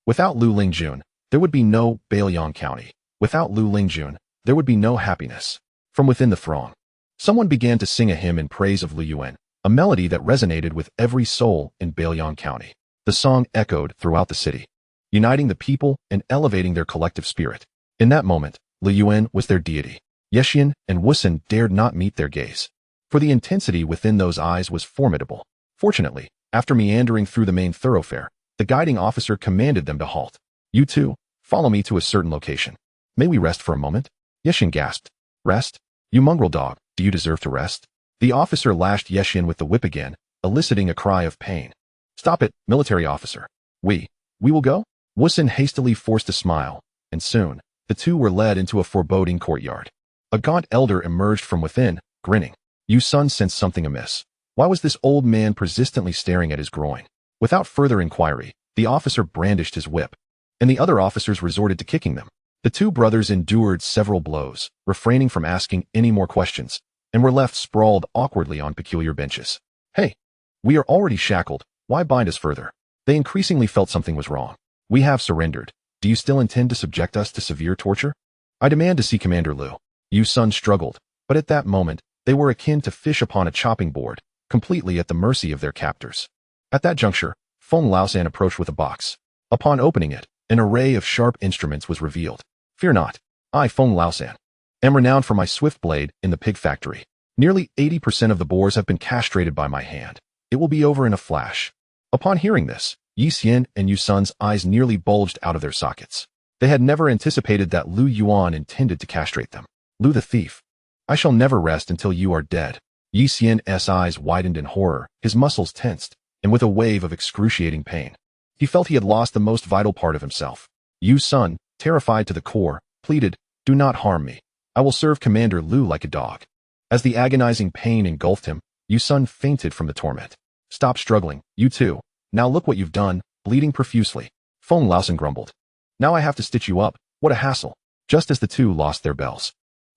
Without Lu Lingjun, there would be no Bailiang County. Without Lu Lingjun, there would be no happiness. From within the throng, someone began to sing a hymn in praise of Lu Yuan, a melody that resonated with every soul in Bailiang County. The song echoed throughout the city, uniting the people and elevating their collective spirit. In that moment, Lu Yuan was their deity. Yexian and Wusun dared not meet their gaze, for the intensity within those eyes was formidable. Fortunately, after meandering through the main thoroughfare, the guiding officer commanded them to halt. "You two, follow me to a certain location." "May we rest for a moment?" Yexian gasped. "Rest? You mongrel dog, do you deserve to rest?" The officer lashed Yexian with the whip again, eliciting a cry of pain. "Stop it, military officer. We will go?" Wusun hastily forced a smile, and soon, the two were led into a foreboding courtyard. A gaunt elder emerged from within, grinning. Yuan sensed something amiss. Why was this old man persistently staring at his groin? Without further inquiry, the officer brandished his whip, and the other officers resorted to kicking them. The two brothers endured several blows, refraining from asking any more questions, and were left sprawled awkwardly on peculiar benches. "Hey, we are already shackled, why bind us further?" They increasingly felt something was wrong. "We have surrendered. Do you still intend to subject us to severe torture?" "I demand to see Commander Lu." Yuan struggled, but at that moment, they were akin to fish upon a chopping board, completely at the mercy of their captors. At that juncture, Feng Laosan approached with a box. Upon opening it, an array of sharp instruments was revealed. "Fear not. I, Feng Laosan, am renowned for my swift blade in the pig factory. Nearly 80% of the boars have been castrated by my hand. It will be over in a flash." Upon hearing this, Yi Xian and Yuan's eyes nearly bulged out of their sockets. They had never anticipated that Lu Yuan intended to castrate them. "Lu the thief. I shall never rest until you are dead." Yi Xian's eyes widened in horror, his muscles tensed, and with a wave of excruciating pain, he felt he had lost the most vital part of himself. Yuan, terrified to the core, pleaded, "Do not harm me. I will serve Commander Lu like a dog." As the agonizing pain engulfed him, Yuan fainted from the torment. "Stop struggling, you two. Now look what you've done," bleeding profusely. Feng Laosan grumbled. "Now I have to stitch you up, what a hassle." Just as the two lost their bells,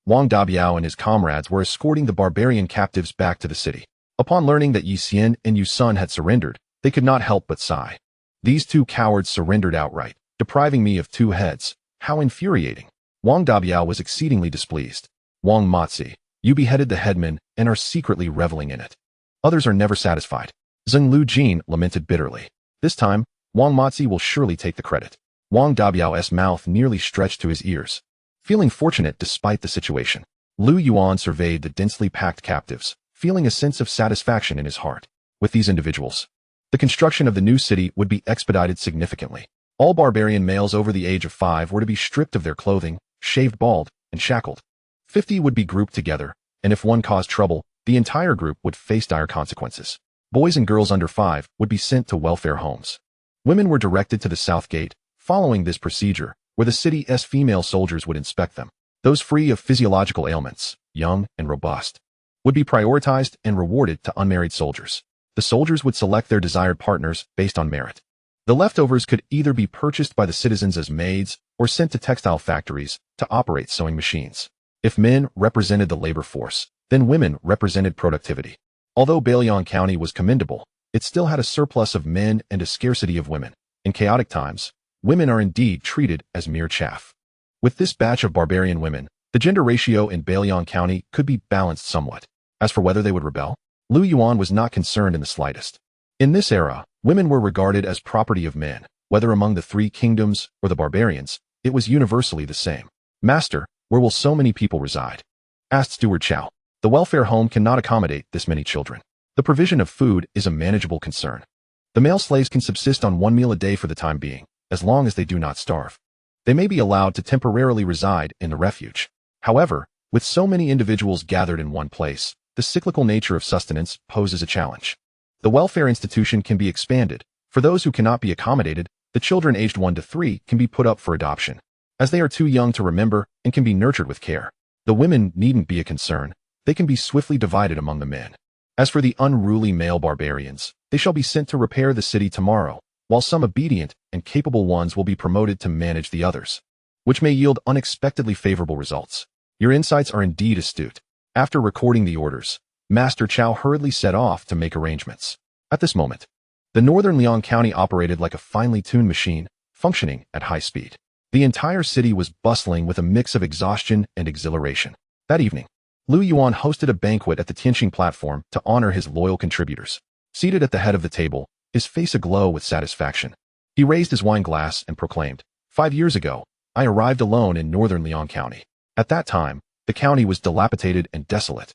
Wang Dabiao and his comrades were escorting the barbarian captives back to the city. Upon learning that Yi Xian and Yuan had surrendered, they could not help but sigh. "These two cowards surrendered outright, depriving me of 2 heads. How infuriating." Wang Dabiao was exceedingly displeased. "Wang Matzi, you beheaded the headman and are secretly reveling in it. Others are never satisfied." Zheng Lu Jin lamented bitterly. "This time, Wang Matzi will surely take the credit." Wang Dabiao's mouth nearly stretched to his ears. Feeling fortunate despite the situation, Lu Yuan surveyed the densely packed captives, feeling a sense of satisfaction in his heart. With these individuals, the construction of the new city would be expedited significantly. All barbarian males over the age of 5 were to be stripped of their clothing, shaved bald, and shackled. 50 would be grouped together, and if one caused trouble, the entire group would face dire consequences. Boys and girls under 5 would be sent to welfare homes. Women were directed to the south gate, following this procedure, where the city's female soldiers would inspect them. Those free of physiological ailments, young and robust, would be prioritized and rewarded to unmarried soldiers. The soldiers would select their desired partners based on merit. The leftovers could either be purchased by the citizens as maids or sent to textile factories to operate sewing machines. If men represented the labor force, then women represented productivity. Although Bailiang County was commendable, it still had a surplus of men and a scarcity of women. In chaotic times, women are indeed treated as mere chaff. With this batch of barbarian women, the gender ratio in Bailiang County could be balanced somewhat. As for whether they would rebel, Lu Yuan was not concerned in the slightest. In this era, women were regarded as property of men. Whether among the 3 kingdoms or the barbarians, it was universally the same. "Master, where will so many people reside?" asked Steward Chow. "The welfare home cannot accommodate this many children. The provision of food is a manageable concern." The male slaves can subsist on 1 meal a day for the time being, as long as they do not starve. They may be allowed to temporarily reside in the refuge. However, with so many individuals gathered in one place, the cyclical nature of sustenance poses a challenge. The welfare institution can be expanded. For those who cannot be accommodated, the children aged 1 to 3 can be put up for adoption, as they are too young to remember and can be nurtured with care. The women needn't be a concern. They can be swiftly divided among the men. As for the unruly male barbarians, they shall be sent to repair the city tomorrow, while some obedient and capable ones will be promoted to manage the others, which may yield unexpectedly favorable results. Your insights are indeed astute. After recording the orders, Master Chow hurriedly set off to make arrangements. At this moment, the northern Liang County operated like a finely tuned machine, functioning at high speed. The entire city was bustling with a mix of exhaustion and exhilaration. That evening, Lu Yuan hosted a banquet at the Tianqing platform to honor his loyal contributors. Seated at the head of the table, his face aglow with satisfaction, he raised his wine glass and proclaimed, 5 years ago, I arrived alone in northern Liang County. At that time, the county was dilapidated and desolate,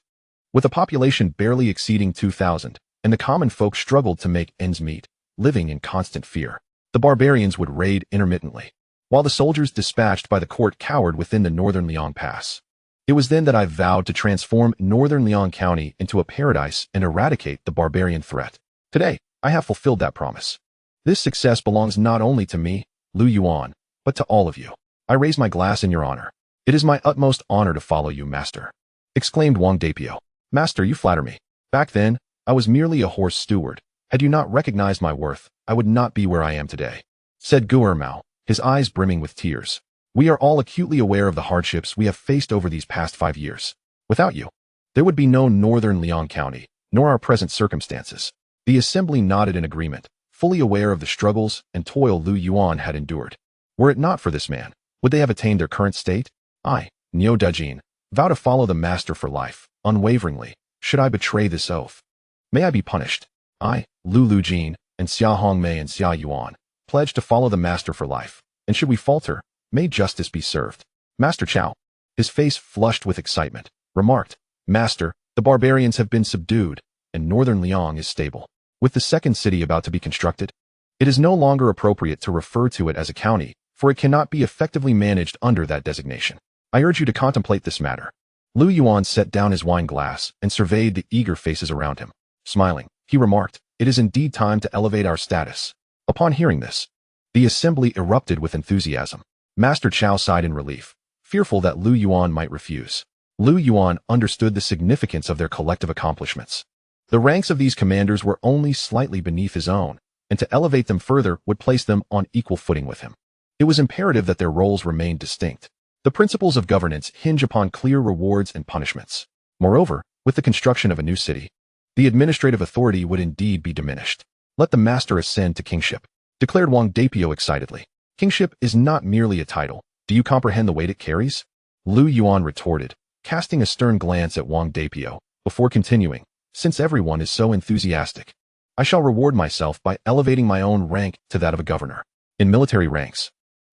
with a population barely exceeding 2,000, and the common folk struggled to make ends meet, living in constant fear. The barbarians would raid intermittently, while the soldiers dispatched by the court cowered within the northern Liang Pass. It was then that I vowed to transform northern Liang County into a paradise and eradicate the barbarian threat. Today, I have fulfilled that promise. This success belongs not only to me, Lu Yuan, but to all of you. I raise my glass in your honor. It is my utmost honor to follow you, master, exclaimed Wang Dapio. Master, you flatter me. Back then, I was merely a horse steward. Had you not recognized my worth, I would not be where I am today, said Guermao, his eyes brimming with tears. We are all acutely aware of the hardships we have faced over these past 5 years. Without you, there would be no northern Liang County, nor our present circumstances. The assembly nodded in agreement, fully aware of the struggles and toil Lu Yuan had endured. Were it not for this man, would they have attained their current state? I, Niu Dajin, vow to follow the master for life, unwaveringly. Should I betray this oath, may I be punished. I, Lu Lujin, and Xia Hongmei and Xia Yuan, pledge to follow the master for life, and should we falter, may justice be served. Master Chow, his face flushed with excitement, remarked, Master, the barbarians have been subdued, and northern Liang is stable. With the second city about to be constructed, it is no longer appropriate to refer to it as a county, for it cannot be effectively managed under that designation. I urge you to contemplate this matter. Lu Yuan set down his wine glass and surveyed the eager faces around him. Smiling, he remarked, It is indeed time to elevate our status. Upon hearing this, the assembly erupted with enthusiasm. Master Chow sighed in relief, fearful that Lu Yuan might refuse. Lu Yuan understood the significance of their collective accomplishments. The ranks of these commanders were only slightly beneath his own, and to elevate them further would place them on equal footing with him. It was imperative that their roles remained distinct. The principles of governance hinge upon clear rewards and punishments. Moreover, with the construction of a new city, the administrative authority would indeed be diminished. Let the master ascend to kingship, declared Wang Dapio excitedly. Kingship is not merely a title. Do you comprehend the weight it carries? Lu Yuan retorted, casting a stern glance at Wang Dapio, before continuing, Since everyone is so enthusiastic, I shall reward myself by elevating my own rank to that of a governor. In military ranks,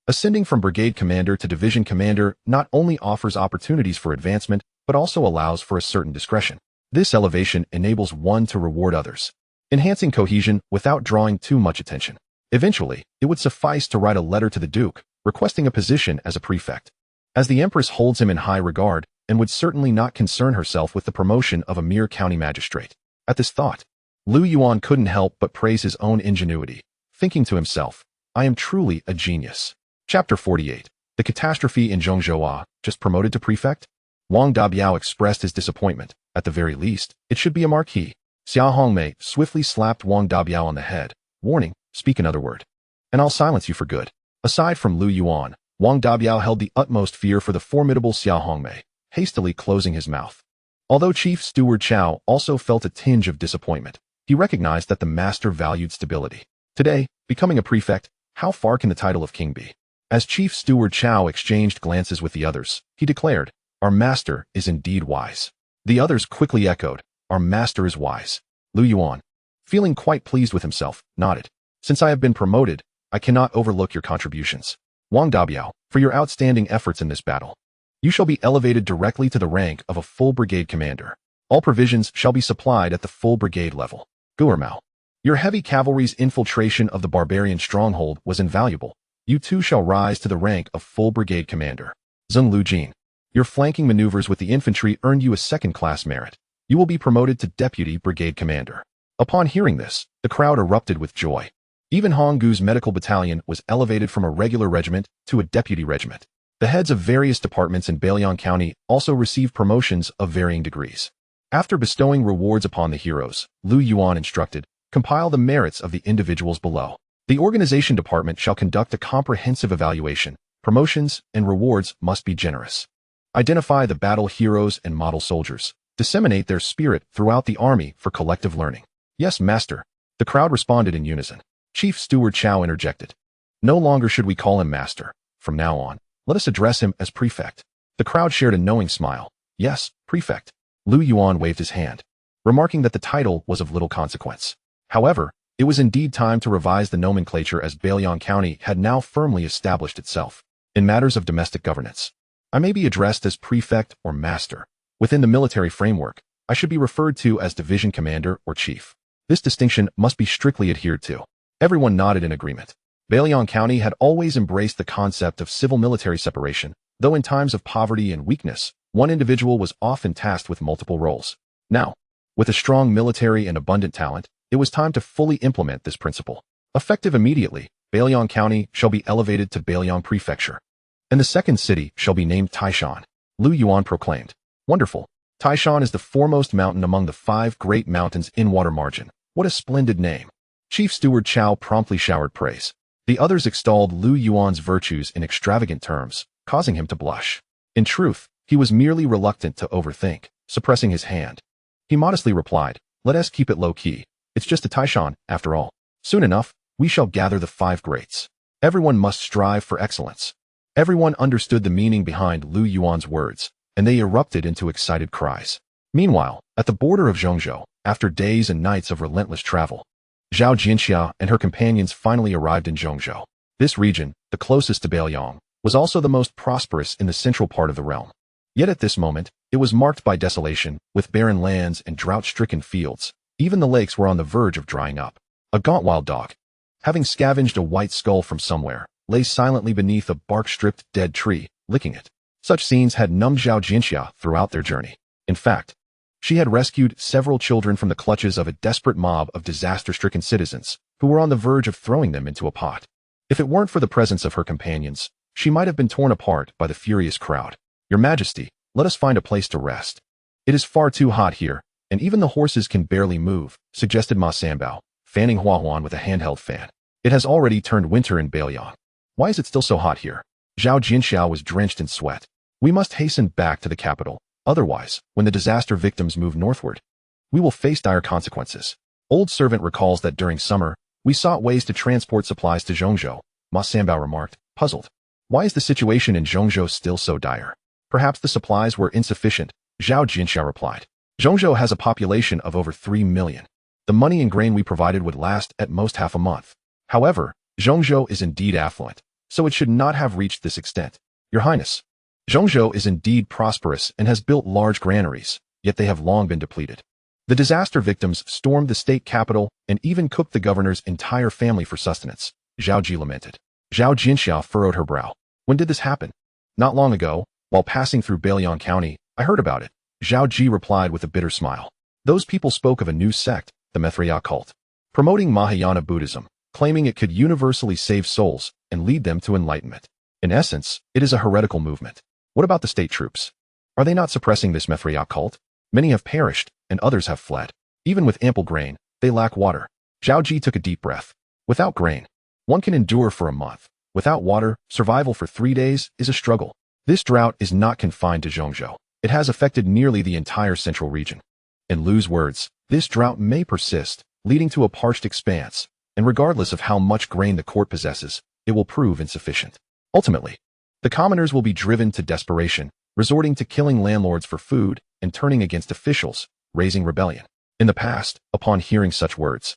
ascending from brigade commander to division commander not only offers opportunities for advancement, but also allows for a certain discretion. This elevation enables one to reward others, enhancing cohesion without drawing too much attention. Eventually, it would suffice to write a letter to the Duke, requesting a position as a prefect, as the Empress holds him in high regard and would certainly not concern herself with the promotion of a mere county magistrate. At this thought, Lu Yuan couldn't help but praise his own ingenuity, thinking to himself, I am truly a genius. Chapter 48. The catastrophe in Zhongzhou, just promoted to prefect? Wang Dabiao expressed his disappointment. At the very least, it should be a marquis. Xia Hongmei swiftly slapped Wang Dabiao on the head, warning, speak another word, and I'll silence you for good. Aside from Lu Yuan, Wang Dabiao held the utmost fear for the formidable Xia Hongmei, hastily closing his mouth. Although Chief Steward Chow also felt a tinge of disappointment, he recognized that the master valued stability. Today, becoming a prefect, how far can the title of king be? As Chief Steward Chow exchanged glances with the others, he declared, Our master is indeed wise. The others quickly echoed, Our master is wise. Lu Yuan, feeling quite pleased with himself, nodded. Since I have been promoted, I cannot overlook your contributions. Wang Dabiao, for your outstanding efforts in this battle. You shall be elevated directly to the rank of a full brigade commander. All provisions shall be supplied at the full brigade level. Guermao, Your heavy cavalry's infiltration of the barbarian stronghold was invaluable. You too shall rise to the rank of full brigade commander. Zheng Lujin. Your flanking maneuvers with the infantry earned you a second-class merit. You will be promoted to deputy brigade commander. Upon hearing this, the crowd erupted with joy. Even Honggu's medical battalion was elevated from a regular regiment to a deputy regiment. The heads of various departments in Bailiang County also received promotions of varying degrees. After bestowing rewards upon the heroes, Lu Yuan instructed, compile the merits of the individuals below. The organization department shall conduct a comprehensive evaluation. Promotions and rewards must be generous. Identify the battle heroes and model soldiers. Disseminate their spirit throughout the army for collective learning. Yes, master. The crowd responded in unison. Chief Steward Chow interjected. No longer should we call him master. From now on, let us address him as prefect. The crowd shared a knowing smile. Yes, prefect. Lu Yuan waved his hand, remarking that the title was of little consequence. However, it was indeed time to revise the nomenclature as Bailiang County had now firmly established itself. In matters of domestic governance, I may be addressed as prefect or master. Within the military framework, I should be referred to as division commander or chief. This distinction must be strictly adhered to. Everyone nodded in agreement. Bailiang County had always embraced the concept of civil-military separation, though in times of poverty and weakness, one individual was often tasked with multiple roles. Now, with a strong military and abundant talent, it was time to fully implement this principle. Effective immediately, Bailiang County shall be elevated to Bailiang Prefecture, and the second city shall be named Taishan. Lu Yuan proclaimed. Wonderful. Taishan is the foremost mountain among the 5 great mountains in water margin. What a splendid name. Chief Steward Chow promptly showered praise. The others extolled Lu Yuan's virtues in extravagant terms, causing him to blush. In truth, he was merely reluctant to overthink, suppressing his hand. He modestly replied, let us keep it low-key. It's just a Taishan, after all. Soon enough, we shall gather the 5 greats. Everyone must strive for excellence. Everyone understood the meaning behind Lu Yuan's words, and they erupted into excited cries. Meanwhile, at the border of Zhongzhou, after days and nights of relentless travel, Zhao Jinxia and her companions finally arrived in Zhongzhou. This region, the closest to Bailiang, was also the most prosperous in the central part of the realm. Yet at this moment, it was marked by desolation, with barren lands and drought-stricken fields. Even the lakes were on the verge of drying up. A gaunt wild dog, having scavenged a white skull from somewhere, lay silently beneath a bark-stripped dead tree, licking it. Such scenes had numbed Zhao Jinxia throughout their journey. In fact, she had rescued several children from the clutches of a desperate mob of disaster-stricken citizens who were on the verge of throwing them into a pot. If it weren't for the presence of her companions, she might have been torn apart by the furious crowd. Your Majesty, let us find a place to rest. It is far too hot here, and even the horses can barely move, suggested Ma Sanbao, fanning Hua Huan with a handheld fan. It has already turned winter in Bailiang. Why is it still so hot here? Zhao Jinxiao was drenched in sweat. We must hasten back to the capital. Otherwise, when the disaster victims move northward, we will face dire consequences. Old servant recalls that during summer, we sought ways to transport supplies to Zhongzhou, Ma Sanbao remarked, puzzled. Why is the situation in Zhongzhou still so dire? Perhaps the supplies were insufficient, Zhao Jinxiao replied. Zhongzhou has a population of over 3 million. The money and grain we provided would last at most half a month. However, Zhongzhou is indeed affluent, so it should not have reached this extent. Your Highness, Zhongzhou is indeed prosperous and has built large granaries, yet they have long been depleted. The disaster victims stormed the state capital and even cooked the governor's entire family for sustenance, Zhao Ji lamented. Zhao Jinxiao furrowed her brow. When did this happen? Not long ago, while passing through Bailiang County, I heard about it, Zhao Ji replied with a bitter smile. Those people spoke of a new sect, the Maitreya cult, promoting Mahayana Buddhism, claiming it could universally save souls and lead them to enlightenment. In essence, it is a heretical movement. What about the state troops? Are they not suppressing this Maitreya cult? Many have perished, and others have fled. Even with ample grain, they lack water. Zhao Ji took a deep breath. Without grain, one can endure for a month. Without water, survival for 3 days is a struggle. This drought is not confined to Zhongzhou. It has affected nearly the entire central region. In Lu's words, this drought may persist, leading to a parched expanse, and regardless of how much grain the court possesses, it will prove insufficient. Ultimately, the commoners will be driven to desperation, resorting to killing landlords for food and turning against officials, raising rebellion. In the past, upon hearing such words,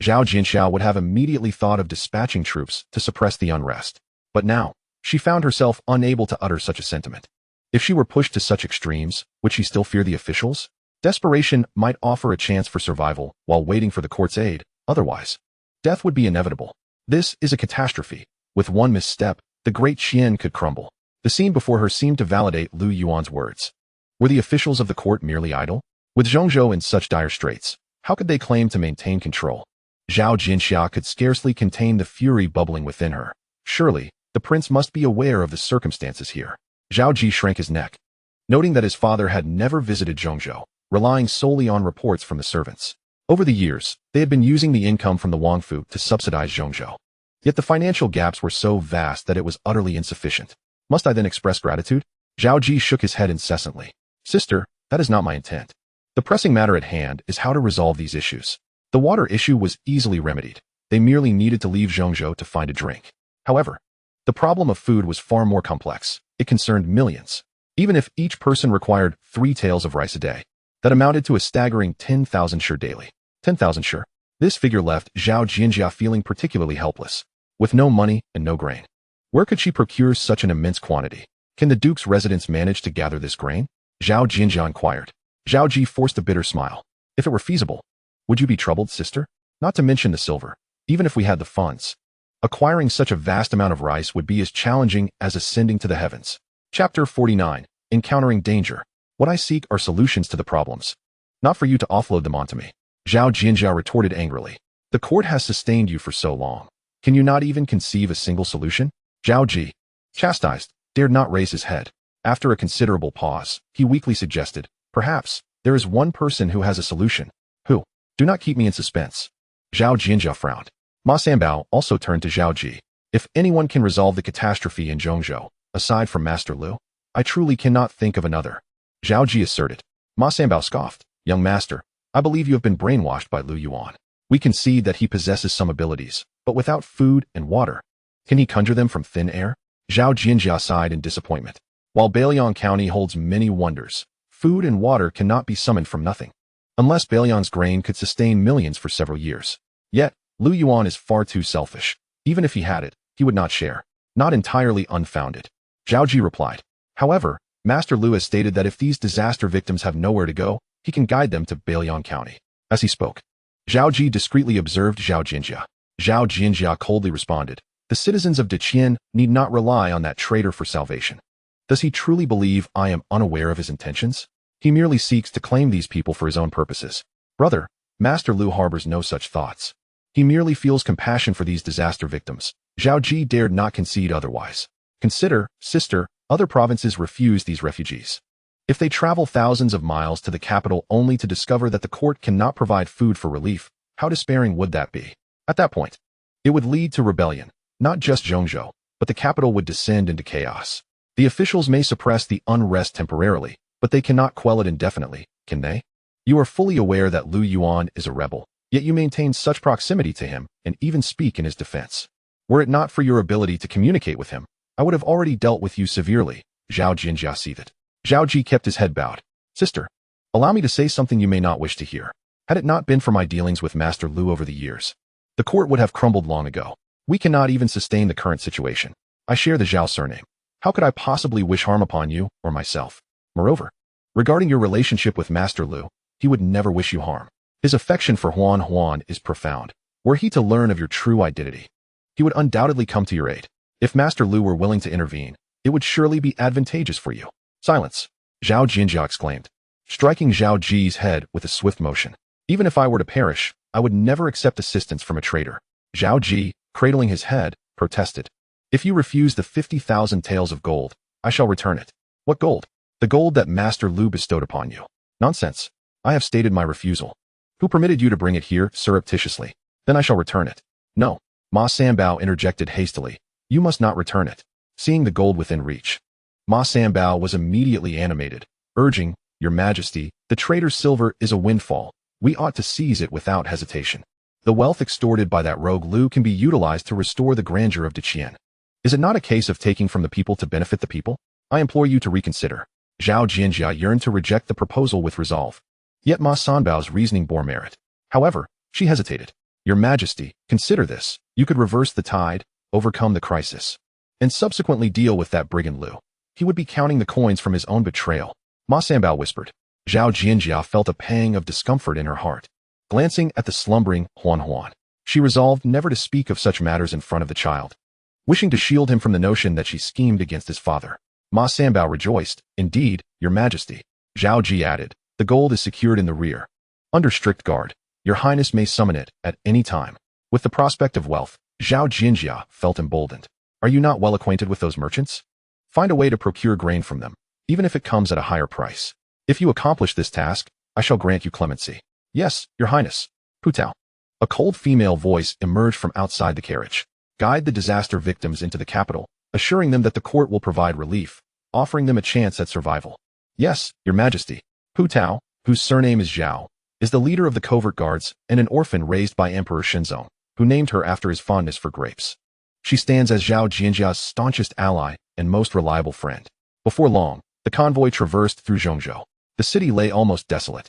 Zhao Jinxiao would have immediately thought of dispatching troops to suppress the unrest. But now, she found herself unable to utter such a sentiment. If she were pushed to such extremes, would she still fear the officials? Desperation might offer a chance for survival while waiting for the court's aid, Otherwise, death would be inevitable. This is a catastrophe. With one misstep, the Great Qian could crumble. The scene before her seemed to validate Lu Yuan's words. Were the officials of the court merely idle? With Zhongzhou in such dire straits, how could they claim to maintain control? Zhao Jinxia could scarcely contain the fury bubbling within her. Surely, the prince must be aware of the circumstances here. Zhao Ji shrank his neck, noting that his father had never visited Zhongzhou, relying solely on reports from the servants. Over the years, they had been using the income from the Wangfu to subsidize Zhongzhou. Yet the financial gaps were so vast that it was utterly insufficient. Must I then express gratitude? Zhao Ji shook his head incessantly. Sister, that is not my intent. The pressing matter at hand is how to resolve these issues. The water issue was easily remedied. They merely needed to leave Zhongzhou to find a drink. However, the problem of food was far more complex. It concerned millions. Even if each person required 3 taels of rice a day, that amounted to a staggering 10,000 shur daily. 10,000 shur. This figure left Zhao Jinjia feeling particularly helpless. With no money and no grain, where could she procure such an immense quantity? Can the duke's residents manage to gather this grain? Zhao Jinjia inquired. Zhao Ji forced a bitter smile. If it were feasible, would you be troubled, sister? Not to mention the silver. Even if we had the funds, acquiring such a vast amount of rice would be as challenging as ascending to the heavens. Chapter 49. Encountering danger. What I seek are solutions to the problems, not for you to offload them onto me. Zhao Jinjia retorted angrily. The court has sustained you for so long. Can you not even conceive a single solution? Zhao Ji, chastised, dared not raise his head. After a considerable pause, he weakly suggested, perhaps, there is one person who has a solution. Who? Do not keep me in suspense. Zhao Jinjia frowned. Ma Sanbao also turned to Zhao Ji. If anyone can resolve the catastrophe in Zhongzhou, aside from Master Lu, I truly cannot think of another. Zhao Ji asserted. Ma Sanbao scoffed. Young master, I believe you have been brainwashed by Lu Yuan. We concede that he possesses some abilities, but without food and water, can he conjure them from thin air? Zhao Jinjia sighed in disappointment. While Bailiang County holds many wonders, food and water cannot be summoned from nothing, unless Bailiang's grain could sustain millions for several years. Yet, Lu Yuan is far too selfish. Even if he had it, he would not share. Not entirely unfounded. Zhao Ji replied. However, Master Lu has stated that if these disaster victims have nowhere to go, he can guide them to Bailiang County. As he spoke, Zhao Ji discreetly observed Zhao Jinjia. Zhao Jinjia coldly responded, the citizens of Deqian need not rely on that traitor for salvation. Does he truly believe I am unaware of his intentions? He merely seeks to claim these people for his own purposes. Brother, Master Lu harbors no such thoughts. He merely feels compassion for these disaster victims. Zhao Ji dared not concede otherwise. Consider, sister, other provinces refuse these refugees. If they travel thousands of miles to the capital only to discover that the court cannot provide food for relief, how despairing would that be? At that point, it would lead to rebellion. Not just Zhongzhou, but the capital would descend into chaos. The officials may suppress the unrest temporarily, but they cannot quell it indefinitely, can they? You are fully aware that Lu Yuan is a rebel, yet you maintain such proximity to him and even speak in his defense. Were it not for your ability to communicate with him, I would have already dealt with you severely. Zhao Jinjia seethed. Zhao Ji kept his head bowed. Sister, allow me to say something you may not wish to hear. Had it not been for my dealings with Master Lu over the years, the court would have crumbled long ago. We cannot even sustain the current situation. I share the Zhao surname. How could I possibly wish harm upon you or myself? Moreover, regarding your relationship with Master Lu, he would never wish you harm. His affection for Huan is profound. Were he to learn of your true identity, he would undoubtedly come to your aid. If Master Lu were willing to intervene, it would surely be advantageous for you. Silence, Zhao Jinjia exclaimed, striking Zhao Ji's head with a swift motion. Even if I were to perish, I would never accept assistance from a traitor. Zhao Ji, cradling his head, protested. If you refuse the 50,000 taels of gold, I shall return it. What gold? The gold that Master Lu bestowed upon you. Nonsense. I have stated my refusal. Who permitted you to bring it here surreptitiously? Then I shall return it. No. Ma Sanbao interjected hastily. You must not return it. Seeing the gold within reach, Ma Sanbao was immediately animated, urging, Your Majesty, the traitor's silver is a windfall. We ought to seize it without hesitation. The wealth extorted by that rogue Lu can be utilized to restore the grandeur of Deqian. Is it not a case of taking from the people to benefit the people? I implore you to reconsider. Zhao Jinjia yearned to reject the proposal with resolve. Yet Ma Sanbao's reasoning bore merit. However, she hesitated. Your Majesty, consider this. You could reverse the tide, overcome the crisis, and subsequently deal with that brigand Lu. He would be counting the coins from his own betrayal. Ma Sanbao whispered. Zhao Jinjia felt a pang of discomfort in her heart. glancing at the slumbering Huan. She resolved never to speak of such matters in front of the child, wishing to shield him from the notion that she schemed against his father. Ma Sanbao rejoiced. Indeed, your majesty. Zhao Ji added, the gold is secured in the rear, under strict guard. Your highness may summon it at any time. With the prospect of wealth, Zhao Jinjia felt emboldened. Are you not well acquainted with those merchants? Find a way to procure grain from them, even if it comes at a higher price. If you accomplish this task, I shall grant you clemency. Yes, your highness. Putao. A cold female voice emerged from outside the carriage. Guide the disaster victims into the capital, assuring them that the court will provide relief, offering them a chance at survival. Yes, your majesty. Putao, whose surname is Zhao, is the leader of the covert guards and an orphan raised by Emperor Shenzong, who named her after his fondness for grapes. She stands as Zhao Jinjia's staunchest ally and most reliable friend. Before long, the convoy traversed through Zhongzhou. The city lay almost desolate,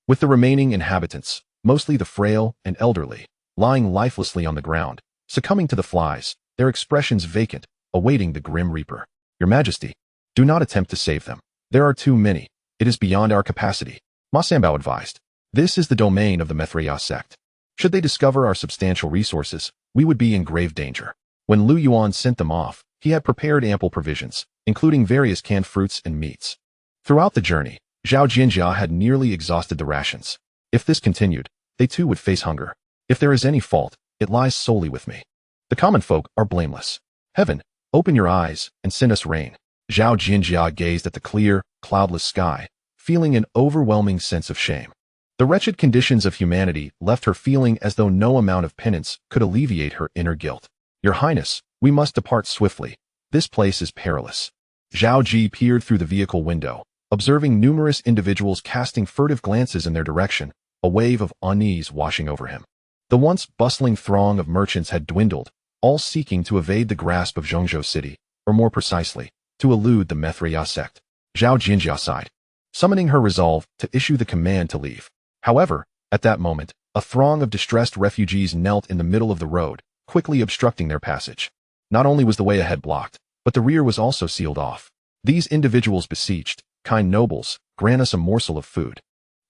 with the remaining inhabitants, mostly the frail and elderly, lying lifelessly on the ground, succumbing to the flies, their expressions vacant, awaiting the grim reaper. Your majesty, do not attempt to save them. There are too many. It is beyond our capacity. Ma Sanbao advised. This is the domain of the metropolis sect. Should they discover our substantial resources, we would be in grave danger. When Lu Yuan sent them off, he had prepared ample provisions, including various canned fruits and meats. Throughout the journey, Zhao Jinjia had nearly exhausted the rations. If this continued, they too would face hunger. If there is any fault, it lies solely with me. The common folk are blameless. Heaven, open your eyes and send us rain. Zhao Jinjia gazed at the clear, cloudless sky, feeling an overwhelming sense of shame. The wretched conditions of humanity left her feeling as though no amount of penance could alleviate her inner guilt. Your highness, we must depart swiftly. This place is perilous. Zhao Ji peered through the vehicle window, observing numerous individuals casting furtive glances in their direction, a wave of unease washing over him. The once bustling throng of merchants had dwindled, all seeking to evade the grasp of Zhongzhou city, or more precisely, to elude the metropolis sect. Zhao Jinjia sighed, summoning her resolve to issue the command to leave. However, at that moment, a throng of distressed refugees knelt in the middle of the road, quickly obstructing their passage. Not only was the way ahead blocked, but the rear was also sealed off. These individuals beseeched, kind nobles, grant us a morsel of food.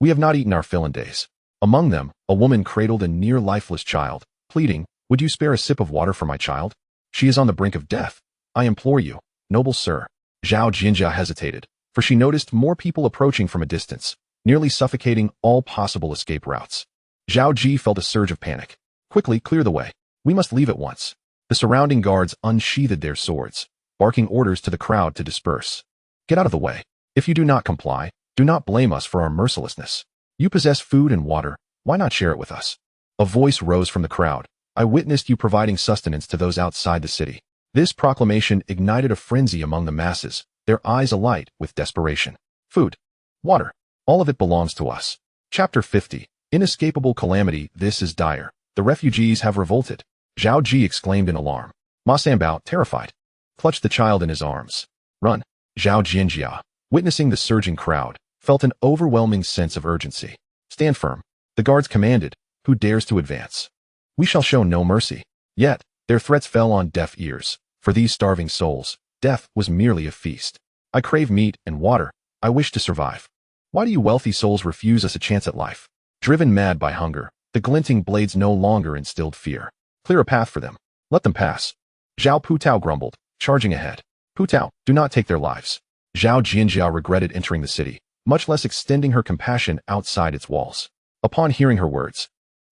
We have not eaten our fill in days. Among them, a woman cradled a near lifeless child, pleading, would you spare a sip of water for my child? She is on the brink of death. I implore you, noble sir. Zhao Jinjia hesitated, for she noticed more people approaching from a distance, nearly suffocating all possible escape routes. Zhao Ji felt a surge of panic. Quickly, clear the way. We must leave at once. The surrounding guards unsheathed their swords, barking orders to the crowd to disperse. Get out of the way. If you do not comply, do not blame us for our mercilessness. You possess food and water, why not share it with us? A voice rose from the crowd. I witnessed you providing sustenance to those outside the city. This proclamation ignited a frenzy among the masses, their eyes alight with desperation. Food. Water. All of it belongs to us. Chapter 50. Inescapable calamity. This is dire. The refugees have revolted. Zhao Ji exclaimed in alarm. Ma Sanbao, terrified, clutched the child in his arms. Run. Zhao Jinjia, witnessing the surging crowd, felt an overwhelming sense of urgency. Stand firm. The guards commanded. Who dares to advance? We shall show no mercy. Yet, their threats fell on deaf ears. For these starving souls, death was merely a feast. I crave meat and water. I wish to survive. Why do you wealthy souls refuse us a chance at life? Driven mad by hunger, the glinting blades no longer instilled fear. Clear a path for them. Let them pass. Zhao Putao grumbled, charging ahead. Putao, do not take their lives. Zhao Jinjia regretted entering the city, much less extending her compassion outside its walls. Upon hearing her words,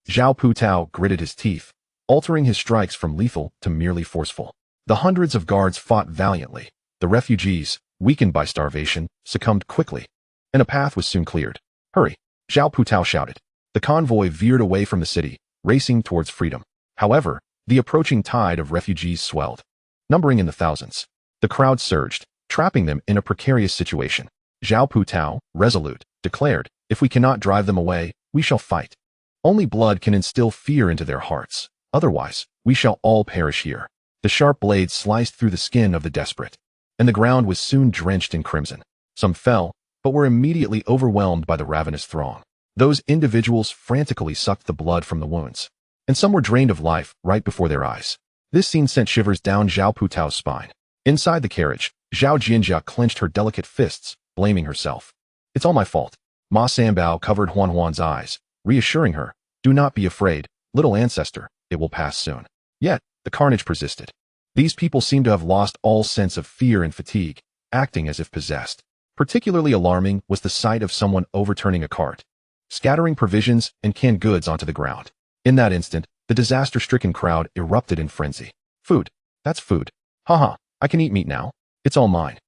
Zhao Putao gritted his teeth, altering his strikes from lethal to merely forceful. The hundreds of guards fought valiantly. The refugees, weakened by starvation, succumbed quickly, and a path was soon cleared. Hurry, Zhao Putao shouted. The convoy veered away from the city, racing towards freedom. However, the approaching tide of refugees swelled, numbering in the thousands. The crowd surged, trapping them in a precarious situation. Zhao Putao, resolute, declared, if we cannot drive them away, we shall fight. Only blood can instill fear into their hearts. Otherwise, we shall all perish here. The sharp blades sliced through the skin of the desperate, and the ground was soon drenched in crimson. Some fell, but were immediately overwhelmed by the ravenous throng. Those individuals frantically sucked the blood from the wounds, and some were drained of life right before their eyes. This scene sent shivers down Zhao Putao's spine. Inside the carriage, Zhao Jinjia clenched her delicate fists, blaming herself. It's all my fault. Ma Sanbao covered Huan's eyes, reassuring her. "Do not be afraid, little ancestor, it will pass soon." Yet, the carnage persisted. These people seemed to have lost all sense of fear and fatigue, acting as if possessed. Particularly alarming was the sight of someone overturning a cart, scattering provisions and canned goods onto the ground. In that instant, the disaster-stricken crowd erupted in frenzy. "Food. That's food. Haha, I can eat meat now. It's all mine."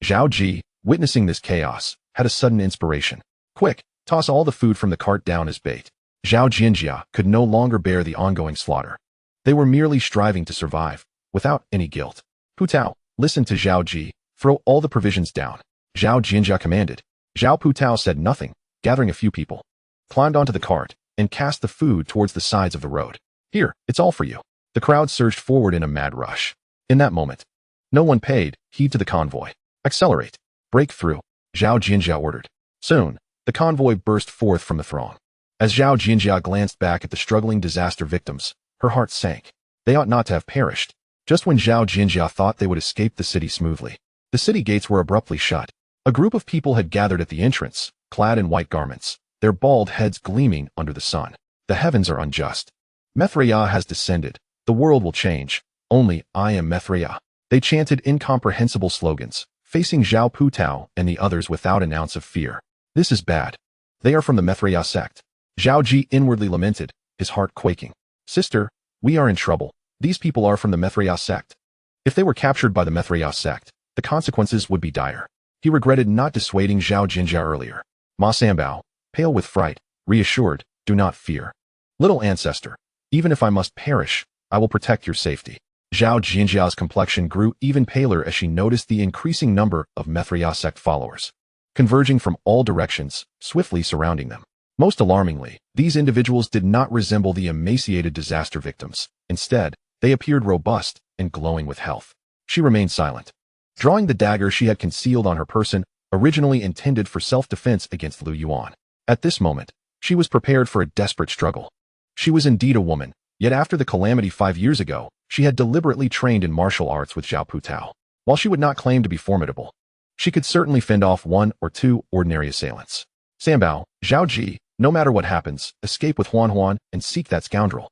Zhao Ji, witnessing this chaos, had a sudden inspiration. "Quick, toss all the food from the cart down as bait." Zhao Jinjia could no longer bear the ongoing slaughter. They were merely striving to survive, without any guilt. "Pu Tao, listen to Zhao Ji, throw all the provisions down." Zhao Jinjia commanded. Zhao Pu Tao said nothing, gathering a few people, climbed onto the cart, and cast the food towards the sides of the road. "Here, it's all for you." The crowd surged forward in a mad rush. In that moment, no one paid heed to the convoy. "Accelerate. Break through," Zhao Jinjia ordered. Soon, the convoy burst forth from the throng. As Zhao Jinjia glanced back at the struggling disaster victims, her heart sank. They ought not to have perished. Just when Zhao Jinjia thought they would escape the city smoothly, the city gates were abruptly shut. A group of people had gathered at the entrance, clad in white garments, their bald heads gleaming under the sun. "The heavens are unjust. Mithriya has descended. The world will change. Only I am Mithriya." They chanted incomprehensible slogans, facing Zhao Pu Tao and the others without an ounce of fear. "This is bad. They are from the Mithriya sect." Zhao Ji inwardly lamented, his heart quaking. "Sister, we are in trouble. These people are from the Mithriya sect. If they were captured by the Mithriya sect, the consequences would be dire." He regretted not dissuading Zhao Jinjia earlier. Ma Sanbao, pale with fright, reassured, "Do not fear. Little ancestor, even if I must perish, I will protect your safety." Zhao Jinjia's complexion grew even paler as she noticed the increasing number of Mithriya sect followers, converging from all directions, swiftly surrounding them. Most alarmingly, these individuals did not resemble the emaciated disaster victims. Instead, they appeared robust and glowing with health. She remained silent, drawing the dagger she had concealed on her person, originally intended for self-defense against Lu Yuan. At this moment, she was prepared for a desperate struggle. She was indeed a woman, yet after the calamity 5 years ago, she had deliberately trained in martial arts with Zhao Pu Tao. While she would not claim to be formidable, she could certainly fend off 1 or 2 ordinary assailants. "Sanbao, Zhao Ji, no matter what happens, escape with Huan and seek that scoundrel."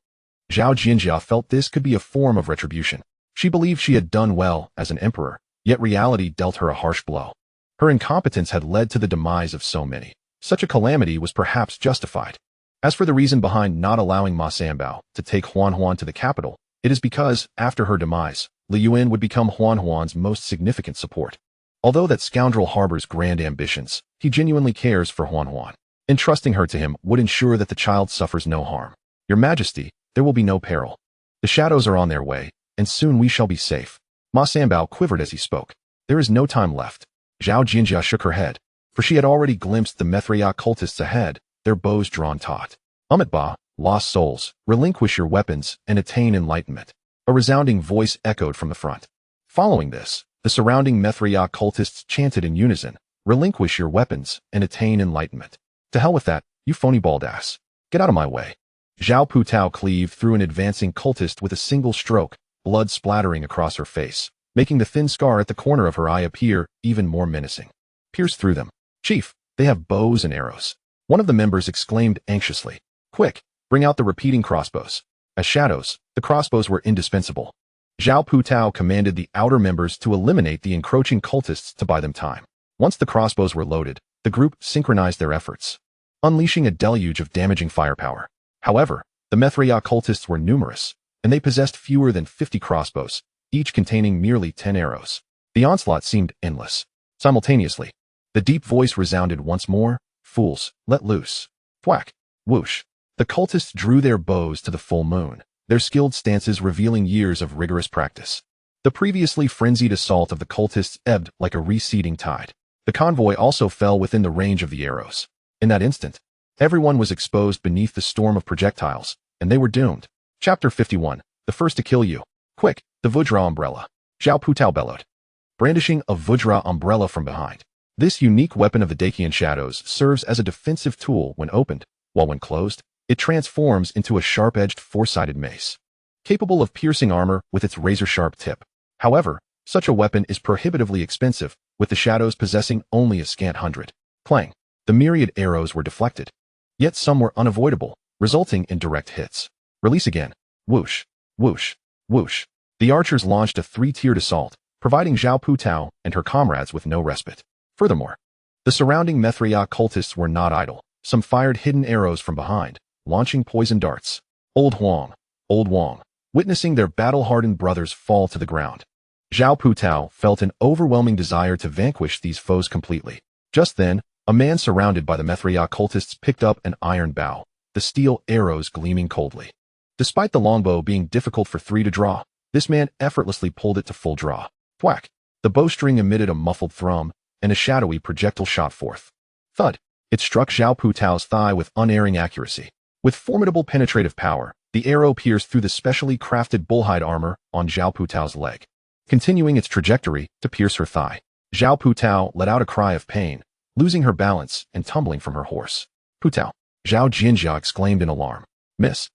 Zhao Jinjia felt this could be a form of retribution. She believed she had done well as an emperor, yet reality dealt her a harsh blow. Her incompetence had led to the demise of so many. Such a calamity was perhaps justified. As for the reason behind not allowing Ma Sanbao to take Huan to the capital, it is because, after her demise, Li Yuan would become Huan's most significant support. Although that scoundrel harbors grand ambitions, he genuinely cares for Huan. Entrusting her to him would ensure that the child suffers no harm. "Your Majesty, there will be no peril. The shadows are on their way, and soon we shall be safe." Ma Sanbao quivered as he spoke. "There is no time left." Zhao Jinjia shook her head, for she had already glimpsed the Mithriya cultists ahead, their bows drawn taut. "Ba, lost souls, relinquish your weapons and attain enlightenment." A resounding voice echoed from the front. Following this, the surrounding Mithriya cultists chanted in unison, "Relinquish your weapons and attain enlightenment." "To hell with that, you phony bald ass. Get out of my way." Zhao Pu Tao cleaved through an advancing cultist with a single stroke, blood splattering across her face, making the thin scar at the corner of her eye appear even more menacing. "Pierce through them. Chief, they have bows and arrows." One of the members exclaimed anxiously. "Quick, bring out the repeating crossbows." As shadows, the crossbows were indispensable. Zhao Pu Tao commanded the outer members to eliminate the encroaching cultists to buy them time. Once the crossbows were loaded, the group synchronized their efforts, unleashing a deluge of damaging firepower. However, the Mithriya cultists were numerous, and they possessed fewer than 50 crossbows, each containing merely 10 arrows. The onslaught seemed endless. Simultaneously, the deep voice resounded once more, "Fools, let loose." Thwack, whoosh. The cultists drew their bows to the full moon, their skilled stances revealing years of rigorous practice. The previously frenzied assault of the cultists ebbed like a receding tide. The convoy also fell within the range of the arrows. In that instant, everyone was exposed beneath the storm of projectiles, and they were doomed. Chapter 51, The First to Kill You. "Quick, the Vajra umbrella." Zhao Pu Tao bellowed, brandishing a Vajra umbrella from behind. This unique weapon of the Dacian shadows serves as a defensive tool when opened, while when closed, it transforms into a sharp-edged four-sided mace, capable of piercing armor with its razor-sharp tip. However, such a weapon is prohibitively expensive, with the shadows possessing only a scant 100. Clang. The myriad arrows were deflected. Yet some were unavoidable, resulting in direct hits. Release again. Whoosh, whoosh, whoosh. The archers launched a three-tiered assault, providing Zhao Putao and her comrades with no respite. Furthermore, the surrounding Mithria cultists were not idle. Some fired hidden arrows from behind, launching poison darts. Old Huang, witnessing their battle-hardened brothers fall to the ground. Zhao Putao felt an overwhelming desire to vanquish these foes completely. Just then, a man surrounded by the Mithria cultists picked up an iron bow, the steel arrows gleaming coldly. Despite the longbow being difficult for three to draw, this man effortlessly pulled it to full draw. Thwack! The bowstring emitted a muffled thrum, and a shadowy projectile shot forth. Thud! It struck Zhao Putao's thigh with unerring accuracy. With formidable penetrative power, the arrow pierced through the specially crafted bullhide armor on Zhao Putao's leg, continuing its trajectory to pierce her thigh. Zhao Putao let out a cry of pain, losing her balance and tumbling from her horse. Putao! Zhao Jinjia exclaimed in alarm. Miss!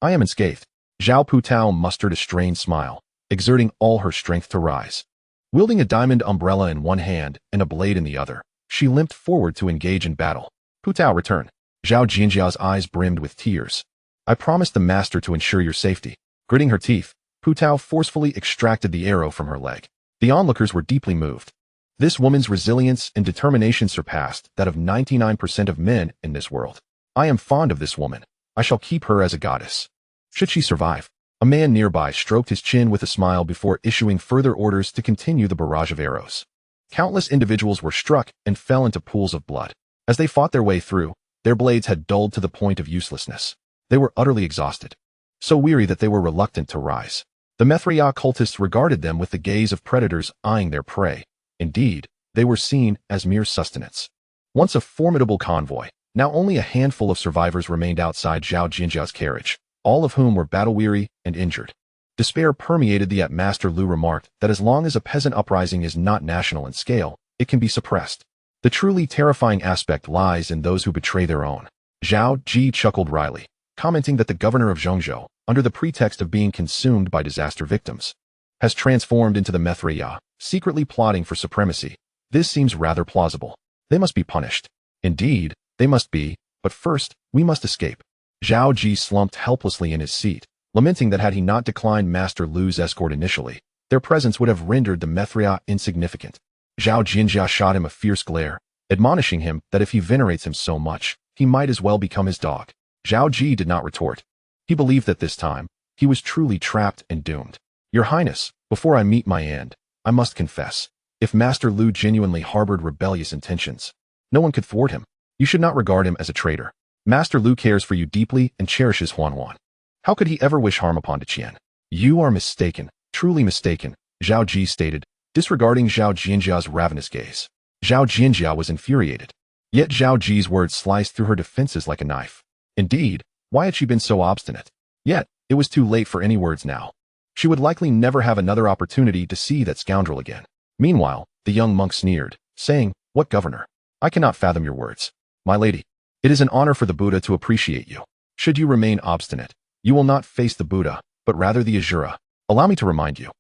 I am unscathed. Zhao Putao mustered a strained smile, exerting all her strength to rise. Wielding a diamond umbrella in one hand and a blade in the other, she limped forward to engage in battle. Putao, return. Zhao Jinjia's eyes brimmed with tears. I promised the master to ensure your safety. Gritting her teeth, Putao forcefully extracted the arrow from her leg. The onlookers were deeply moved. This woman's resilience and determination surpassed that of 99% of men in this world. I am fond of this woman. I shall keep her as a goddess. Should she survive? A man nearby stroked his chin with a smile before issuing further orders to continue the barrage of arrows. Countless individuals were struck and fell into pools of blood. As they fought their way through, their blades had dulled to the point of uselessness. They were utterly exhausted, so weary that they were reluctant to rise. The Mithria cultists regarded them with the gaze of predators eyeing their prey. Indeed, they were seen as mere sustenance. Once a formidable convoy, now only a handful of survivors remained outside Zhao Jinjia's carriage, all of whom were battle-weary and injured. Despair permeated the air. Master Lu remarked that as long as a peasant uprising is not national in scale, it can be suppressed. The truly terrifying aspect lies in those who betray their own. Zhao Ji chuckled wryly, commenting that the governor of Zhongzhou, under the pretext of being consumed by disaster victims, has transformed into the Mithria, secretly plotting for supremacy. This seems rather plausible. They must be punished. Indeed, they must be, but first, we must escape. Zhao Ji slumped helplessly in his seat, lamenting that had he not declined Master Lu's escort initially, their presence would have rendered the Mithria insignificant. Zhao Jinjia shot him a fierce glare, admonishing him that if he venerates him so much, he might as well become his dog. Zhao Ji did not retort. He believed that this time, he was truly trapped and doomed. Your Highness, before I meet my end, I must confess, if Master Lu genuinely harbored rebellious intentions, no one could thwart him. You should not regard him as a traitor. Master Lu cares for you deeply and cherishes Huan. How could he ever wish harm upon Qian? You are mistaken, truly mistaken, Zhao Ji stated, disregarding Zhao Jinjia's ravenous gaze. Zhao Jinjia was infuriated. Yet Zhao Ji's words sliced through her defenses like a knife. Indeed, why had she been so obstinate? Yet, it was too late for any words now. She would likely never have another opportunity to see that scoundrel again. Meanwhile, the young monk sneered, saying, What governor? I cannot fathom your words. My lady, it is an honor for the Buddha to appreciate you. Should you remain obstinate, you will not face the Buddha, but rather the Asura. Allow me to remind you.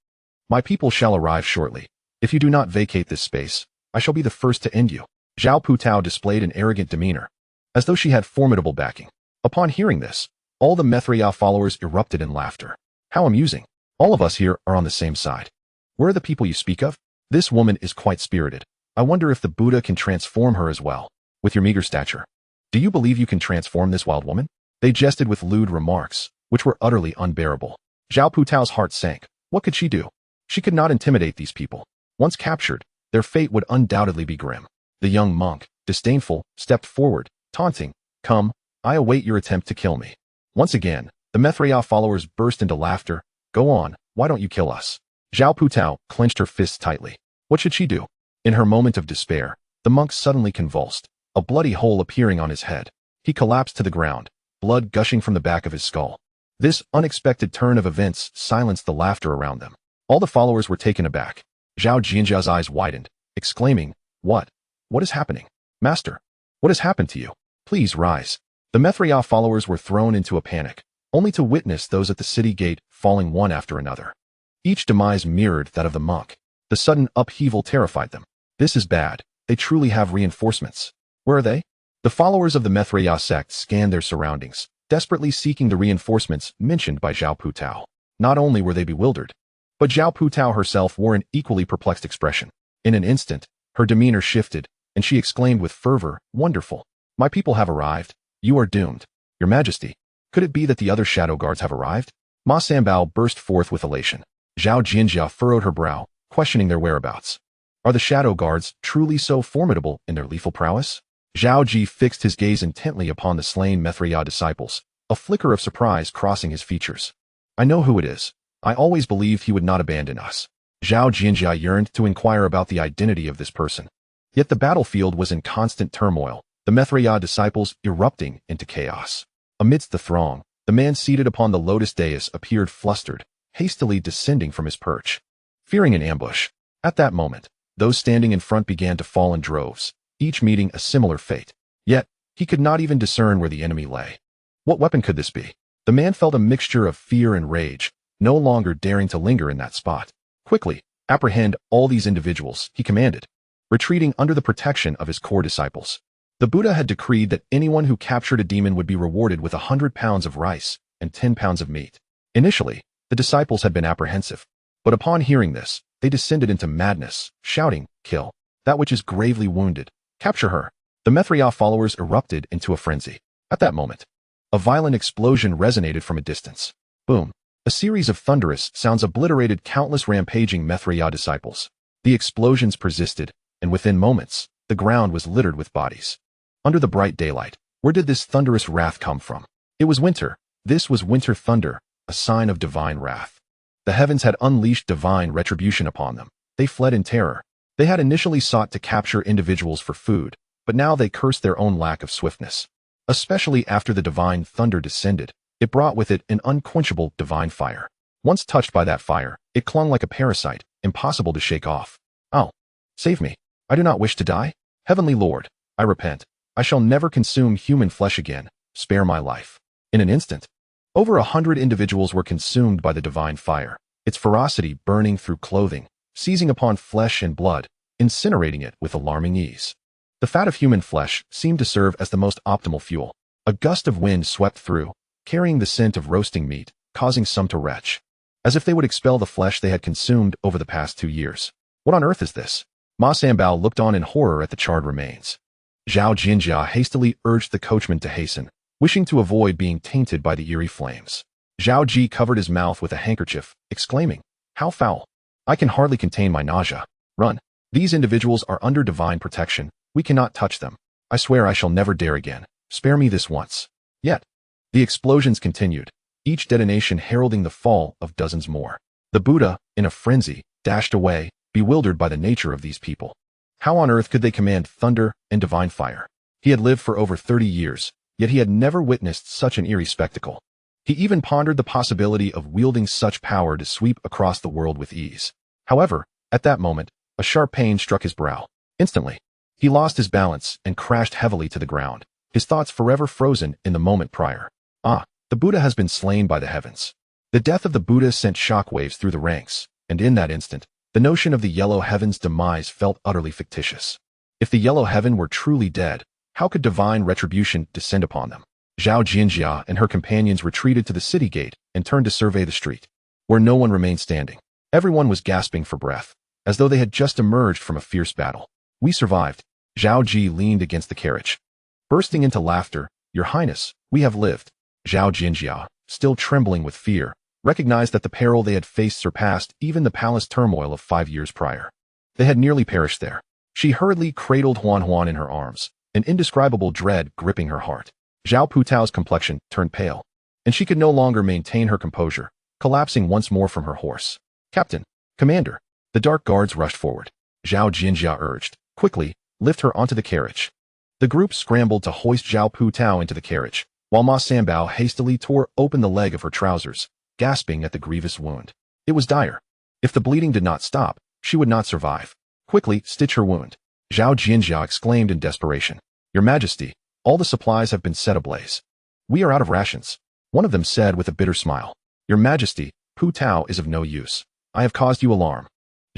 My people shall arrive shortly. If you do not vacate this space, I shall be the first to end you. Zhao Putao displayed an arrogant demeanor, as though she had formidable backing. Upon hearing this, all the Mithria followers erupted in laughter. How amusing. All of us here are on the same side. Where are the people you speak of? This woman is quite spirited. I wonder if the Buddha can transform her as well. With your meager stature, do you believe you can transform this wild woman? They jested with lewd remarks, which were utterly unbearable. Zhao Putao's heart sank. What could she do? She could not intimidate these people. Once captured, their fate would undoubtedly be grim. The young monk, disdainful, stepped forward, taunting, Come, I await your attempt to kill me. Once again, the Mithria followers burst into laughter. Go on, why don't you kill us? Zhao Putao clenched her fists tightly. What should she do? In her moment of despair, the monk suddenly convulsed, a bloody hole appearing on his head. He collapsed to the ground, blood gushing from the back of his skull. This unexpected turn of events silenced the laughter around them. All the followers were taken aback. Zhao Jinjia's eyes widened, exclaiming, What? What is happening? Master, what has happened to you? Please rise. The Mithria followers were thrown into a panic, only to witness those at the city gate falling one after another. Each demise mirrored that of the monk. The sudden upheaval terrified them. This is bad. They truly have reinforcements. Where are they? The followers of the Mithraea sect scanned their surroundings, desperately seeking the reinforcements mentioned by Zhao Putao. Not only were they bewildered, but Zhao Putao herself wore an equally perplexed expression. In an instant, her demeanor shifted, and she exclaimed with fervor, "Wonderful! My people have arrived. You are doomed. Your Majesty, could it be that the other shadow guards have arrived?" Ma Sanbao burst forth with elation. Zhao Jinjia furrowed her brow, questioning their whereabouts. Are the shadow guards truly so formidable in their lethal prowess? Zhao Ji fixed his gaze intently upon the slain Mithraea disciples, a flicker of surprise crossing his features. "I know who it is. I always believed he would not abandon us." Zhao Jinjia yearned to inquire about the identity of this person. Yet the battlefield was in constant turmoil, the Mithraea disciples erupting into chaos. Amidst the throng, the man seated upon the lotus dais appeared flustered, hastily descending from his perch. Fearing an ambush, at that moment, those standing in front began to fall in droves, each meeting a similar fate. Yet, he could not even discern where the enemy lay. What weapon could this be? The man felt a mixture of fear and rage, no longer daring to linger in that spot. "Quickly, apprehend all these individuals," he commanded, retreating under the protection of his core disciples. The Buddha had decreed that anyone who captured a demon would be rewarded with 100 pounds of rice and 10 pounds of meat. Initially, the disciples had been apprehensive, but upon hearing this, they descended into madness, shouting, "Kill that which is gravely wounded. Capture her." The Mithraea followers erupted into a frenzy. At that moment, a violent explosion resonated from a distance. Boom! A series of thunderous sounds obliterated countless rampaging Mithraea disciples. The explosions persisted, and within moments, the ground was littered with bodies. Under the bright daylight, where did this thunderous wrath come from? It was winter. This was winter thunder, a sign of divine wrath. The heavens had unleashed divine retribution upon them. They fled in terror. They had initially sought to capture individuals for food, but now they cursed their own lack of swiftness. Especially after the divine thunder descended, it brought with it an unquenchable divine fire. Once touched by that fire, it clung like a parasite, impossible to shake off. "Oh, save me. I do not wish to die. Heavenly Lord, I repent. I shall never consume human flesh again. Spare my life." In an instant, over 100 individuals were consumed by the divine fire, its ferocity burning through clothing, seizing upon flesh and blood, incinerating it with alarming ease. The fat of human flesh seemed to serve as the most optimal fuel. A gust of wind swept through, carrying the scent of roasting meat, causing some to retch, as if they would expel the flesh they had consumed over the past 2 years. What on earth is this? Ma Sanbao looked on in horror at the charred remains. Zhao Jinjia hastily urged the coachman to hasten, wishing to avoid being tainted by the eerie flames. Zhao Ji covered his mouth with a handkerchief, exclaiming, "How foul! I can hardly contain my nausea. Run. These individuals are under divine protection. We cannot touch them. I swear I shall never dare again. Spare me this once." Yet, the explosions continued, each detonation heralding the fall of dozens more. The Buddha, in a frenzy, dashed away, bewildered by the nature of these people. How on earth could they command thunder and divine fire? He had lived for over 30 years, yet he had never witnessed such an eerie spectacle. He even pondered the possibility of wielding such power to sweep across the world with ease. However, at that moment, a sharp pain struck his brow. Instantly, he lost his balance and crashed heavily to the ground, his thoughts forever frozen in the moment prior. The Buddha has been slain by the heavens. The death of the Buddha sent shockwaves through the ranks, and in that instant, the notion of the yellow heaven's demise felt utterly fictitious. If the yellow heaven were truly dead, how could divine retribution descend upon them? Zhao Jinjia and her companions retreated to the city gate and turned to survey the street, where no one remained standing. Everyone was gasping for breath, as though they had just emerged from a fierce battle. "We survived." Zhao Ji leaned against the carriage, bursting into laughter. "Your Highness, we have lived." Zhao Jinjia, still trembling with fear, recognized that the peril they had faced surpassed even the palace turmoil of 5 years prior. They had nearly perished there. She hurriedly cradled Huan in her arms, an indescribable dread gripping her heart. Zhao Putao's complexion turned pale, and she could no longer maintain her composure, collapsing once more from her horse. "Captain, Commander." The dark guards rushed forward. Zhao Jinjia urged, "Quickly, lift her onto the carriage." The group scrambled to hoist Zhao Putao into the carriage, while Ma Sanbao hastily tore open the leg of her trousers, gasping at the grievous wound. It was dire. If the bleeding did not stop, she would not survive. "Quickly, stitch her wound." Zhao Jinjia exclaimed in desperation. "Your Majesty, all the supplies have been set ablaze. We are out of rations." One of them said with a bitter smile, "Your Majesty, Putao is of no use. I have caused you alarm."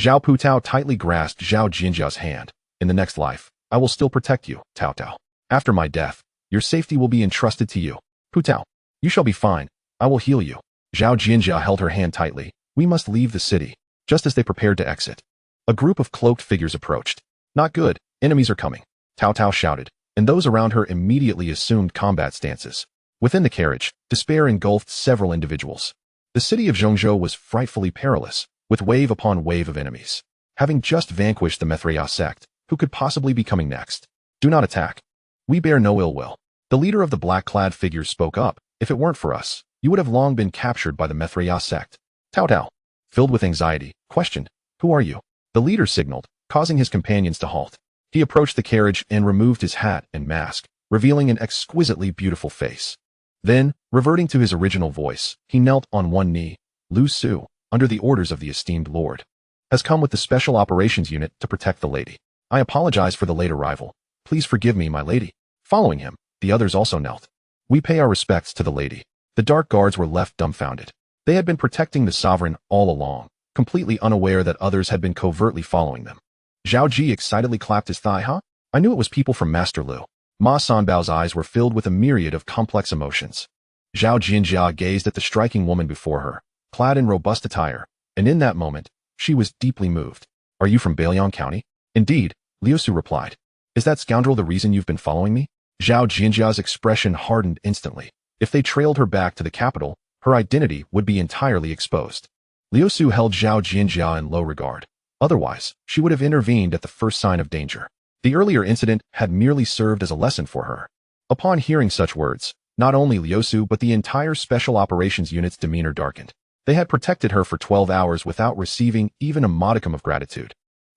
Zhao Putao tightly grasped Zhao Jinjia's hand. "In the next life, I will still protect you, Tao Tao." After my death, your safety will be entrusted to you. Pu Tao, you shall be fine. I will heal you. Zhao Jianjia held her hand tightly. We must leave the city. Just as they prepared to exit, a group of cloaked figures approached. Not good. Enemies are coming. Tao Tao shouted, and those around her immediately assumed combat stances. Within the carriage, despair engulfed several individuals. The city of Zhongzhou was frightfully perilous, with wave upon wave of enemies. Having just vanquished the Mithraea sect, who could possibly be coming next? Do not attack. We bear no ill will. The leader of the black-clad figures spoke up. If it weren't for us, you would have long been captured by the Mithraea sect. Tao Tao, filled with anxiety, questioned, who are you? The leader signaled, causing his companions to halt. He approached the carriage and removed his hat and mask, revealing an exquisitely beautiful face. Then, reverting to his original voice, he knelt on one knee. Lu Su, under the orders of the esteemed lord, has come with the Special Operations Unit to protect the lady. I apologize for the late arrival. Please forgive me, my lady. Following him, the others also knelt. We pay our respects to the lady. The dark guards were left dumbfounded. They had been protecting the sovereign all along, completely unaware that others had been covertly following them. Zhao Ji excitedly clapped his thigh. Huh? I knew it was people from Master Lu. Ma Sanbao's eyes were filled with a myriad of complex emotions. Zhao Jianjia gazed at the striking woman before her, clad in robust attire, and in that moment, she was deeply moved. Are you from Bailiang County? Indeed, Liu Su replied. Is that scoundrel the reason you've been following me? Zhao Jianjia's expression hardened instantly. If they trailed her back to the capital, her identity would be entirely exposed. Liu Su held Zhao Jianjia in low regard. Otherwise, she would have intervened at the first sign of danger. The earlier incident had merely served as a lesson for her. Upon hearing such words, not only Liu Su but the entire Special Operations Unit's demeanor darkened. They had protected her for 12 hours without receiving even a modicum of gratitude.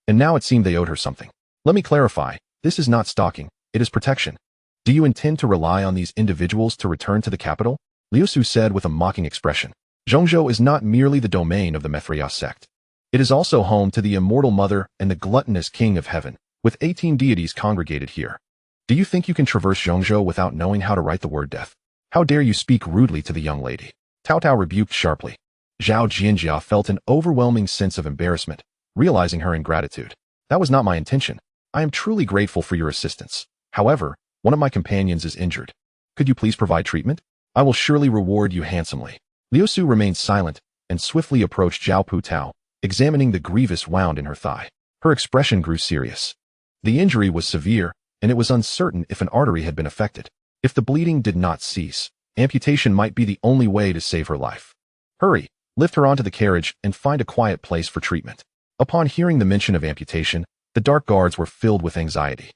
And now it seemed they owed her something. Let me clarify, this is not stalking, it is protection. Do you intend to rely on these individuals to return to the capital? Liu Su said with a mocking expression. Zhongzhou is not merely the domain of the Mithraea sect. It is also home to the immortal mother and the gluttonous king of heaven, with 18 deities congregated here. Do you think you can traverse Zhongzhou without knowing how to write the word death? How dare you speak rudely to the young lady? Tao Tao rebuked sharply. Zhao Jianjia felt an overwhelming sense of embarrassment, realizing her ingratitude. That was not my intention. I am truly grateful for your assistance. However, one of my companions is injured. Could you please provide treatment? I will surely reward you handsomely. Liu Su remained silent and swiftly approached Zhao Pu Tao, examining the grievous wound in her thigh. Her expression grew serious. The injury was severe, and it was uncertain if an artery had been affected. If the bleeding did not cease, amputation might be the only way to save her life. Hurry, lift her onto the carriage and find a quiet place for treatment. Upon hearing the mention of amputation, the dark guards were filled with anxiety.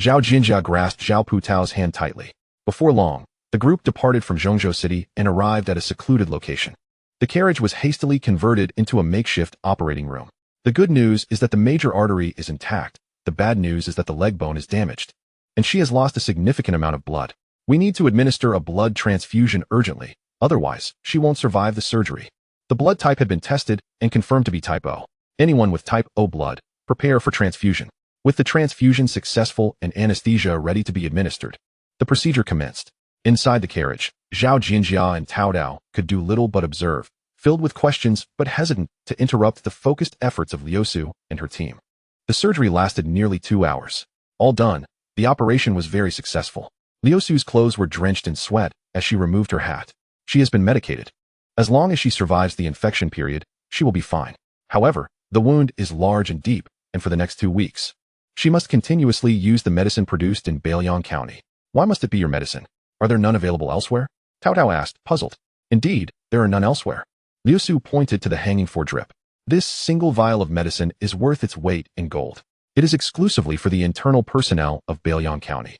Zhao Jinjia grasped Zhao Pu Tao's hand tightly. Before long, the group departed from Zhongzhou City and arrived at a secluded location. The carriage was hastily converted into a makeshift operating room. The good news is that the major artery is intact. The bad news is that the leg bone is damaged, and she has lost a significant amount of blood. We need to administer a blood transfusion urgently, otherwise, she won't survive the surgery. The blood type had been tested and confirmed to be type O. Anyone with type O blood, prepare for transfusion. With the transfusion successful and anesthesia ready to be administered, the procedure commenced. Inside the carriage, Zhao Jinjia and Tao Dao could do little but observe, filled with questions but hesitant to interrupt the focused efforts of Liu Su and her team. The surgery lasted nearly 2 hours. All done, the operation was very successful. Liu Su's clothes were drenched in sweat as she removed her hat. She has been medicated. As long as she survives the infection period, she will be fine. However, the wound is large and deep, and for the next 2 weeks, she must continuously use the medicine produced in Bailiang County. Why must it be your medicine? Are there none available elsewhere? Tao Tao asked, puzzled. Indeed, there are none elsewhere. Liu Su pointed to the hanging for drip. This single vial of medicine is worth its weight in gold. It is exclusively for the internal personnel of Bailiang County,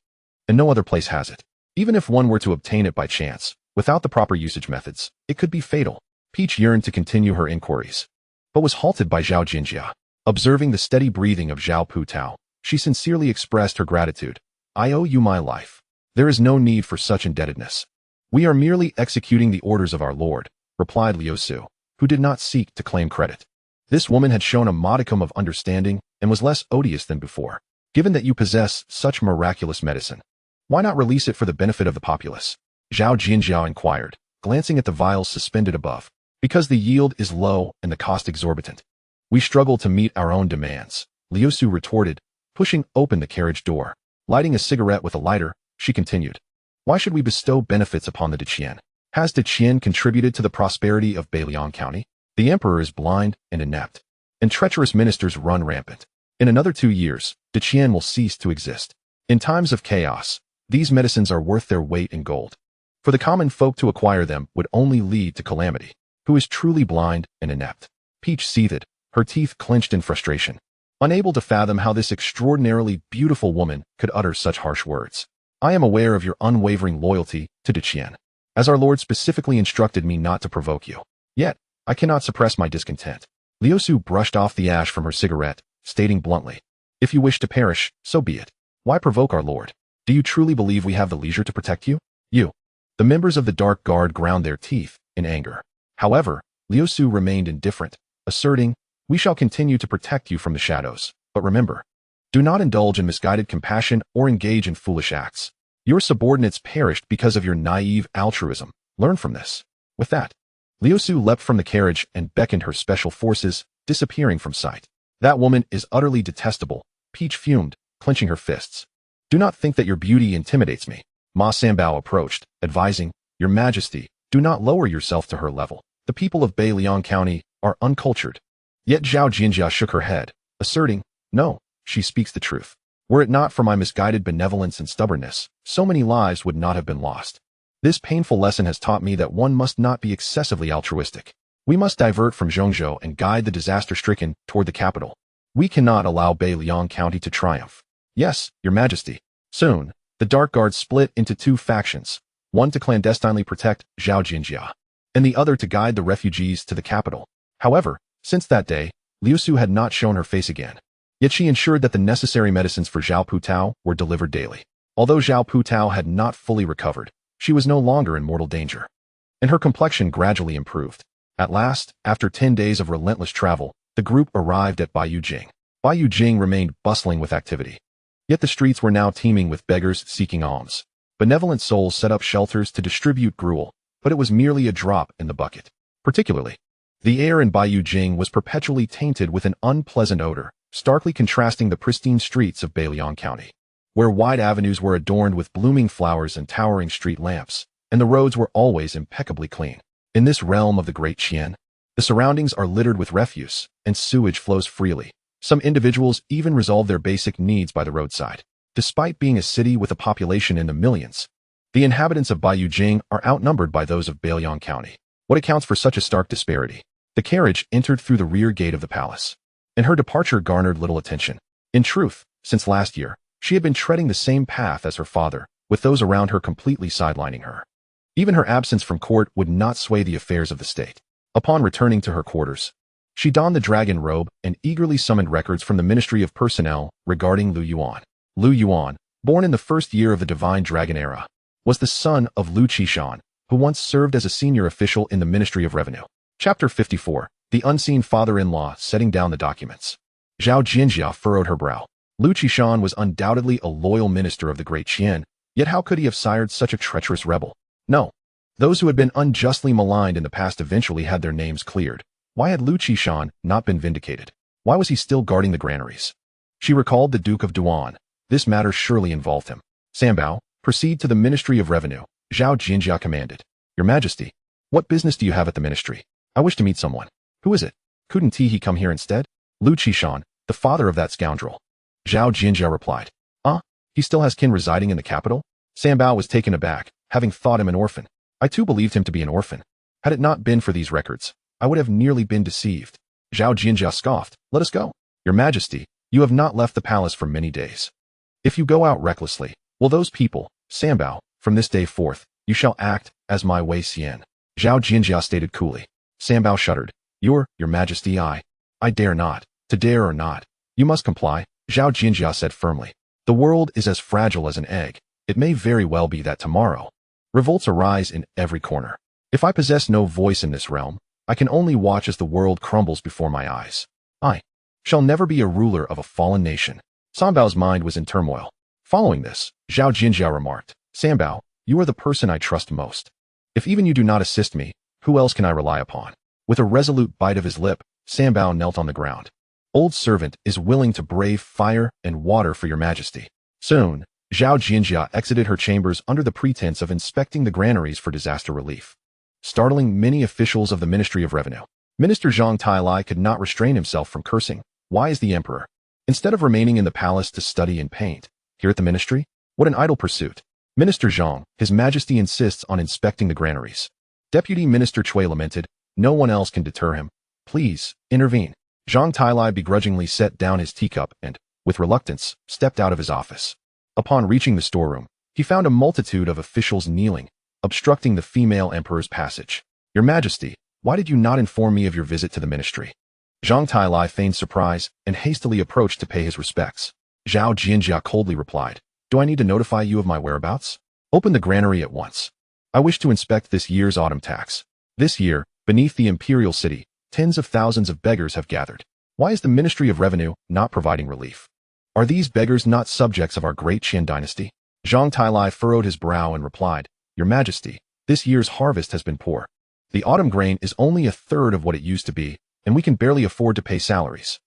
and no other place has it. Even if one were to obtain it by chance, without the proper usage methods, it could be fatal. Peach yearned to continue her inquiries, but was halted by Zhao Jinjia. Observing the steady breathing of Zhao Pu Tao, she sincerely expressed her gratitude. I owe you my life. There is no need for such indebtedness. We are merely executing the orders of our Lord, replied Liu Su, who did not seek to claim credit. This woman had shown a modicum of understanding and was less odious than before. Given that you possess such miraculous medicine, why not release it for the benefit of the populace? Zhao Jinjiao inquired, glancing at the vials suspended above. Because the yield is low and the cost exorbitant. We struggle to meet our own demands, Liu Su retorted, pushing open the carriage door. Lighting a cigarette with a lighter, she continued. Why should we bestow benefits upon the Qian? Has Qian contributed to the prosperity of Bailiang County? The emperor is blind and inept, and treacherous ministers run rampant. In another 2 years, Qian will cease to exist. In times of chaos, these medicines are worth their weight in gold. For the common folk to acquire them would only lead to calamity. Who is truly blind and inept? Peach seethed, her teeth clenched in frustration, unable to fathom how this extraordinarily beautiful woman could utter such harsh words. I am aware of your unwavering loyalty to Qian, as our Lord specifically instructed me not to provoke you. Yet, I cannot suppress my discontent. Liu Su brushed off the ash from her cigarette, stating bluntly, if you wish to perish, so be it. Why provoke our Lord? Do you truly believe we have the leisure to protect you? You. The members of the Dark Guard ground their teeth in anger. However, Liu Su remained indifferent, asserting, we shall continue to protect you from the shadows. But remember, do not indulge in misguided compassion or engage in foolish acts. Your subordinates perished because of your naive altruism. Learn from this. With that, Liu Su leapt from the carriage and beckoned her special forces, disappearing from sight. That woman is utterly detestable, Peach fumed, clenching her fists. Do not think that your beauty intimidates me. Ma Sanbao approached, advising, Your Majesty, do not lower yourself to her level. The people of Bailiang County are uncultured. Yet Zhao Jinjia shook her head, asserting, no, she speaks the truth. Were it not for my misguided benevolence and stubbornness, so many lives would not have been lost. This painful lesson has taught me that one must not be excessively altruistic. We must divert from Zhongzhou and guide the disaster-stricken toward the capital. We cannot allow Bailiang County to triumph. Yes, Your Majesty. Soon, the Dark Guard split into 2 factions, one to clandestinely protect Zhao Jinjia, and the other to guide the refugees to the capital. However, since that day, Liu Su had not shown her face again. Yet she ensured that the necessary medicines for Zhao Putao were delivered daily. Although Zhao Putao had not fully recovered, she was no longer in mortal danger, and her complexion gradually improved. At last, after 10 days of relentless travel, the group arrived at Baiyujing. Baiyujing remained bustling with activity. Yet the streets were now teeming with beggars seeking alms. Benevolent souls set up shelters to distribute gruel, but it was merely a drop in the bucket. Particularly, the air in Baiyujing was perpetually tainted with an unpleasant odor, starkly contrasting the pristine streets of Bailiang County, where wide avenues were adorned with blooming flowers and towering street lamps, and the roads were always impeccably clean. In this realm of the Great Qian, the surroundings are littered with refuse, and sewage flows freely. Some individuals even resolve their basic needs by the roadside. Despite being a city with a population in the millions, the inhabitants of Baiyujing are outnumbered by those of Bailiang County. What accounts for such a stark disparity? The carriage entered through the rear gate of the palace, and her departure garnered little attention. In truth, since last year, she had been treading the same path as her father, with those around her completely sidelining her. Even her absence from court would not sway the affairs of the state. Upon returning to her quarters, she donned the dragon robe and eagerly summoned records from the Ministry of Personnel regarding Lu Yuan. Lu Yuan, born in the first year of the Divine Dragon Era, was the son of Lu Qishan, who once served as a senior official in the Ministry of Revenue. Chapter 54, The Unseen Father-in-Law Setting Down the Documents. Zhao Jinjia furrowed her brow. Lu Qishan was undoubtedly a loyal minister of the Great Qian, yet how could he have sired such a treacherous rebel? No. Those who had been unjustly maligned in the past eventually had their names cleared. Why had Lu Qishan not been vindicated? Why was he still guarding the granaries? She recalled the Duke of Duan. This matter surely involved him. Sanbao, proceed to the Ministry of Revenue, Zhao Jinjia commanded. Your Majesty, what business do you have at the ministry? I wish to meet someone. Who is it? Couldn't he come here instead? Lu Qishan, the father of that scoundrel. Zhao Jinjia replied. He still has kin residing in the capital? Sanbao was taken aback, having thought him an orphan. I too believed him to be an orphan. Had it not been for these records, I would have nearly been deceived. Zhao Jinjia scoffed. Let us go. Your Majesty, you have not left the palace for many days. If you go out recklessly, will those people, Sanbao, from this day forth, you shall act as my Wei Xian. Zhao Jinjia stated coolly. Sanbao shuddered. Your Majesty, I dare not. To dare or not, you must comply, Zhao Jinjia said firmly. The world is as fragile as an egg. It may very well be that tomorrow revolts arise in every corner. If I possess no voice in this realm, I can only watch as the world crumbles before my eyes. I shall never be a ruler of a fallen nation. Sanbao's mind was in turmoil. Following this, Zhao Jinjia remarked, Sanbao, you are the person I trust most. If even you do not assist me, who else can I rely upon? With a resolute bite of his lip, Sanbao knelt on the ground. Old servant is willing to brave fire and water for your Majesty. Soon, Zhao Jinjia exited her chambers under the pretense of inspecting the granaries for disaster relief, startling many officials of the Ministry of Revenue. Minister Zhang Tailai could not restrain himself from cursing. Why is the emperor, instead of remaining in the palace to study and paint, here at the ministry? What an idle pursuit. Minister Zhang, His Majesty insists on inspecting the granaries. Deputy Minister Cui lamented. No one else can deter him. Please, intervene. Zhang Tailai begrudgingly set down his teacup and, with reluctance, stepped out of his office. Upon reaching the storeroom, he found a multitude of officials kneeling, obstructing the female emperor's passage. Your Majesty, why did you not inform me of your visit to the ministry? Zhang Tailai feigned surprise and hastily approached to pay his respects. Zhao Jinjia coldly replied, Do I need to notify you of my whereabouts? Open the granary at once. I wish to inspect this year's autumn tax. This year, beneath the imperial city, tens of thousands of beggars have gathered. Why is the Ministry of Revenue not providing relief? Are these beggars not subjects of our Great Qian Dynasty? Zhang Tailai furrowed his brow and replied, Your Majesty, this year's harvest has been poor. The autumn grain is only a third of what it used to be, and we can barely afford to pay salaries.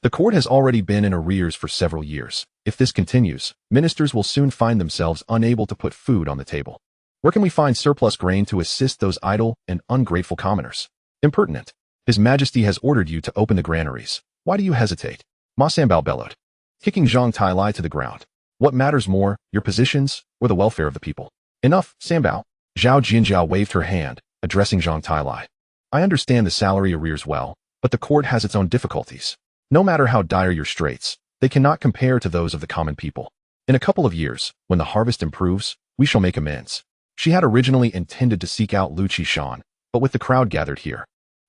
The court has already been in arrears for several years. If this continues, ministers will soon find themselves unable to put food on the table. Where can we find surplus grain to assist those idle and ungrateful commoners? Impertinent. His Majesty has ordered you to open the granaries. Why do you hesitate? Ma Sanbao bellowed, kicking Zhang Tailai to the ground. What matters more, your positions or the welfare of the people? Enough, Sanbao. Zhao Jinjiao waved her hand, addressing Zhang Tailai. I understand the salary arrears well, but the court has its own difficulties. No matter how dire your straits, they cannot compare to those of the common people. In a couple of years, when the harvest improves, we shall make amends. She had originally intended to seek out Lu Qishan, but with the crowd gathered here,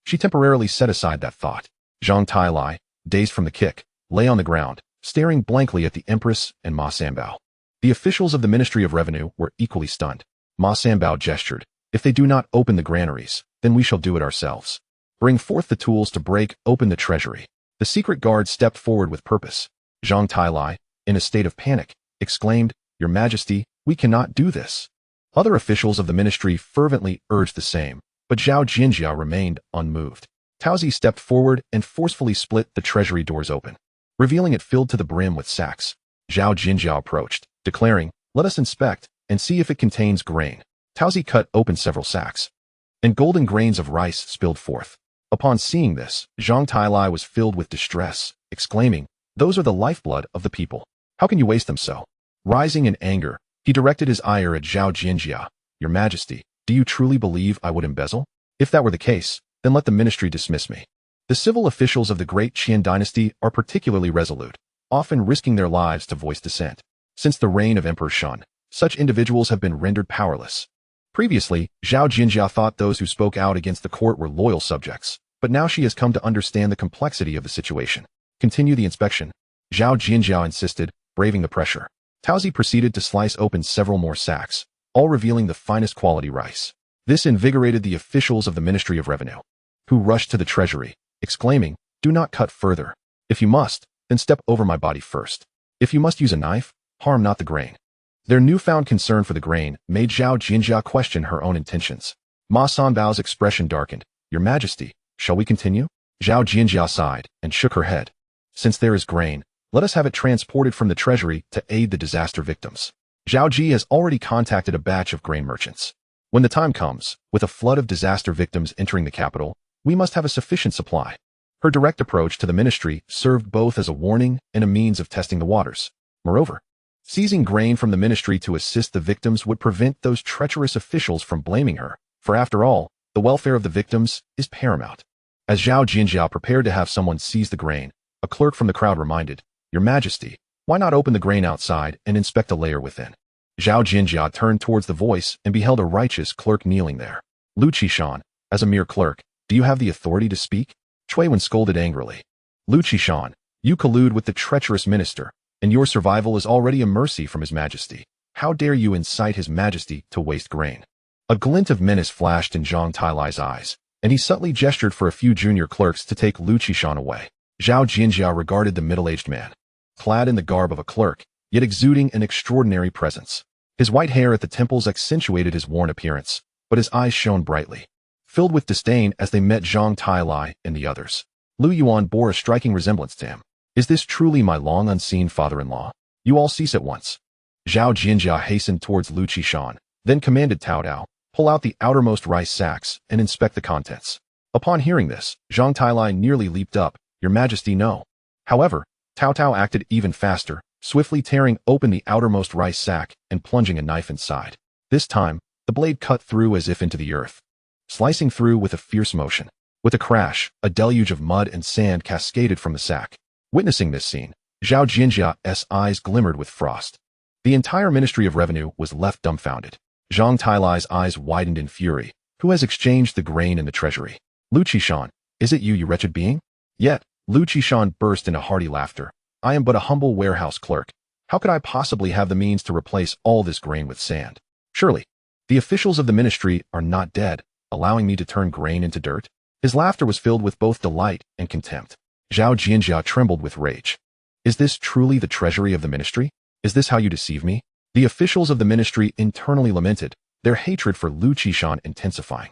she temporarily set aside that thought. Zhang Tailai, dazed from the kick, lay on the ground, staring blankly at the Empress and Ma Sanbao. The officials of the Ministry of Revenue were equally stunned. Ma Sanbao gestured. If they do not open the granaries, then we shall do it ourselves. Bring forth the tools to break open the treasury. The secret guard stepped forward with purpose. Zhang Tailai, in a state of panic, exclaimed, Your Majesty, we cannot do this. Other officials of the ministry fervently urged the same, but Zhao Jinjia remained unmoved. Taozi stepped forward and forcefully split the treasury doors open, revealing it filled to the brim with sacks. Zhao Jinjia approached, declaring, Let us inspect and see if it contains grain. Taozi cut open several sacks, and golden grains of rice spilled forth. Upon seeing this, Zhang Tailai was filled with distress, exclaiming, Those are the lifeblood of the people. How can you waste them so? Rising in anger, he directed his ire at Zhao Jinjia. Your Majesty, do you truly believe I would embezzle? If that were the case, then let the ministry dismiss me. The civil officials of the Great Qian Dynasty are particularly resolute, often risking their lives to voice dissent. Since the reign of Emperor Shun, such individuals have been rendered powerless. Previously, Zhao Jinjia thought those who spoke out against the court were loyal subjects, but now she has come to understand the complexity of the situation. Continue the inspection, Zhao Jinjia insisted, braving the pressure. Taozi proceeded to slice open several more sacks, all revealing the finest quality rice. This invigorated the officials of the Ministry of Revenue, who rushed to the treasury, exclaiming, Do not cut further. If you must, then step over my body first. If you must use a knife, harm not the grain. Their newfound concern for the grain made Zhao Jinjia question her own intentions. Ma Sanbao's expression darkened. Your Majesty, shall we continue? Zhao Jinjia sighed and shook her head. Since there is grain, let us have it transported from the treasury to aid the disaster victims. Zhao Ji has already contacted a batch of grain merchants. When the time comes, with a flood of disaster victims entering the capital, we must have a sufficient supply. Her direct approach to the ministry served both as a warning and a means of testing the waters. Moreover, seizing grain from the ministry to assist the victims would prevent those treacherous officials from blaming her, for after all, the welfare of the victims is paramount. As Zhao Jinjia prepared to have someone seize the grain, a clerk from the crowd reminded, Your Majesty, why not open the grain outside and inspect the layer within? Zhao Jinjia turned towards the voice and beheld a righteous clerk kneeling there. Lu Qishan, as a mere clerk, do you have the authority to speak? Cui Wen scolded angrily. Lu Qishan, you collude with the treacherous minister, and your survival is already a mercy from His Majesty. How dare you incite His Majesty to waste grain? A glint of menace flashed in Zhang Tailai's eyes, and he subtly gestured for a few junior clerks to take Lu Qishan away. Zhao Jinjia regarded the middle-aged man, clad in the garb of a clerk, yet exuding an extraordinary presence. His white hair at the temples accentuated his worn appearance, but his eyes shone brightly, filled with disdain as they met Zhang Tailai and the others. Lu Yuan bore a striking resemblance to him. Is this truly my long-unseen father-in-law? You all cease at once. Zhao Jinjia hastened towards Lu Qishan, then commanded Cao Tao, pull out the outermost rice sacks and inspect the contents. Upon hearing this, Zhang Tailai nearly leaped up. Your Majesty, no. However, Cao Tao acted even faster, swiftly tearing open the outermost rice sack and plunging a knife inside. This time, the blade cut through as if into the earth, slicing through with a fierce motion. With a crash, a deluge of mud and sand cascaded from the sack. Witnessing this scene, Zhao Jinjia's eyes glimmered with frost. The entire Ministry of Revenue was left dumbfounded. Zhang Tailai's eyes widened in fury. Who has exchanged the grain in the treasury? Lu Qishan, is it you, you wretched being? Yet, Lu Qishan burst into hearty laughter. I am but a humble warehouse clerk. How could I possibly have the means to replace all this grain with sand? Surely, the officials of the ministry are not dead, allowing me to turn grain into dirt? His laughter was filled with both delight and contempt. Zhao Jinjia trembled with rage. Is this truly the treasury of the ministry? Is this how you deceive me? The officials of the ministry internally lamented, their hatred for Lu Qishan intensifying.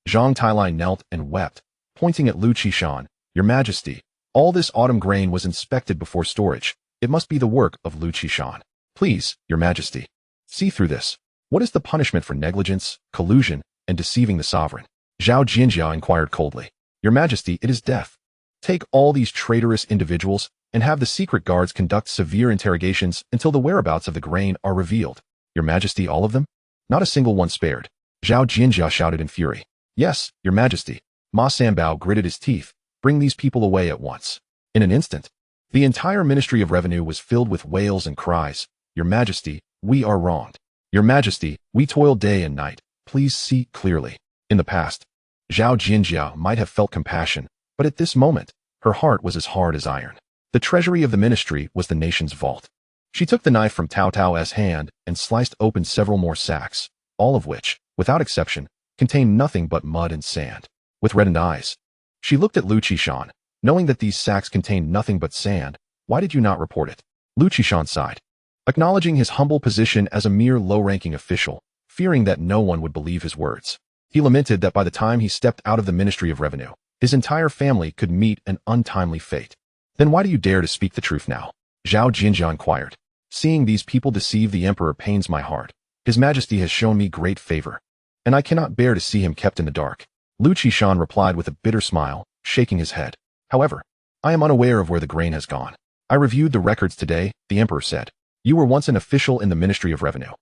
Zhang Tailai knelt and wept, pointing at Lu Qishan. Your Majesty, all this autumn grain was inspected before storage. It must be the work of Lu Qishan. Please, Your Majesty, see through this. What is the punishment for negligence, collusion, and deceiving the sovereign? Zhao Jinjia inquired coldly. Your Majesty, it is death. Take all these traitorous individuals and have the secret guards conduct severe interrogations until the whereabouts of the grain are revealed. Your Majesty, all of them? Not a single one spared. Zhao Jinjia shouted in fury. Yes, Your Majesty. Ma Sanbao gritted his teeth. Bring these people away at once. In an instant, the entire Ministry of Revenue was filled with wails and cries. Your Majesty, we are wronged. Your Majesty, we toil day and night. Please see clearly. In the past, Zhao Jinjia might have felt compassion, but at this moment, her heart was as hard as iron. The treasury of the ministry was the nation's vault. She took the knife from Cao Tao's hand and sliced open several more sacks, all of which, without exception, contained nothing but mud and sand. With reddened eyes, she looked at Lu Qishan. Knowing that these sacks contained nothing but sand, why did you not report it? Lu Qishan sighed, acknowledging his humble position as a mere low-ranking official, fearing that no one would believe his words. He lamented that by the time he stepped out of the Ministry of Revenue, his entire family could meet an untimely fate. Then why do you dare to speak the truth now? Zhao Jinjia inquired. Seeing these people deceive the emperor pains my heart. His Majesty has shown me great favor, and I cannot bear to see him kept in the dark. Lu Qishan replied with a bitter smile, shaking his head. However, I am unaware of where the grain has gone. I reviewed the records today, the emperor said. You were once an official in the Ministry of Revenue,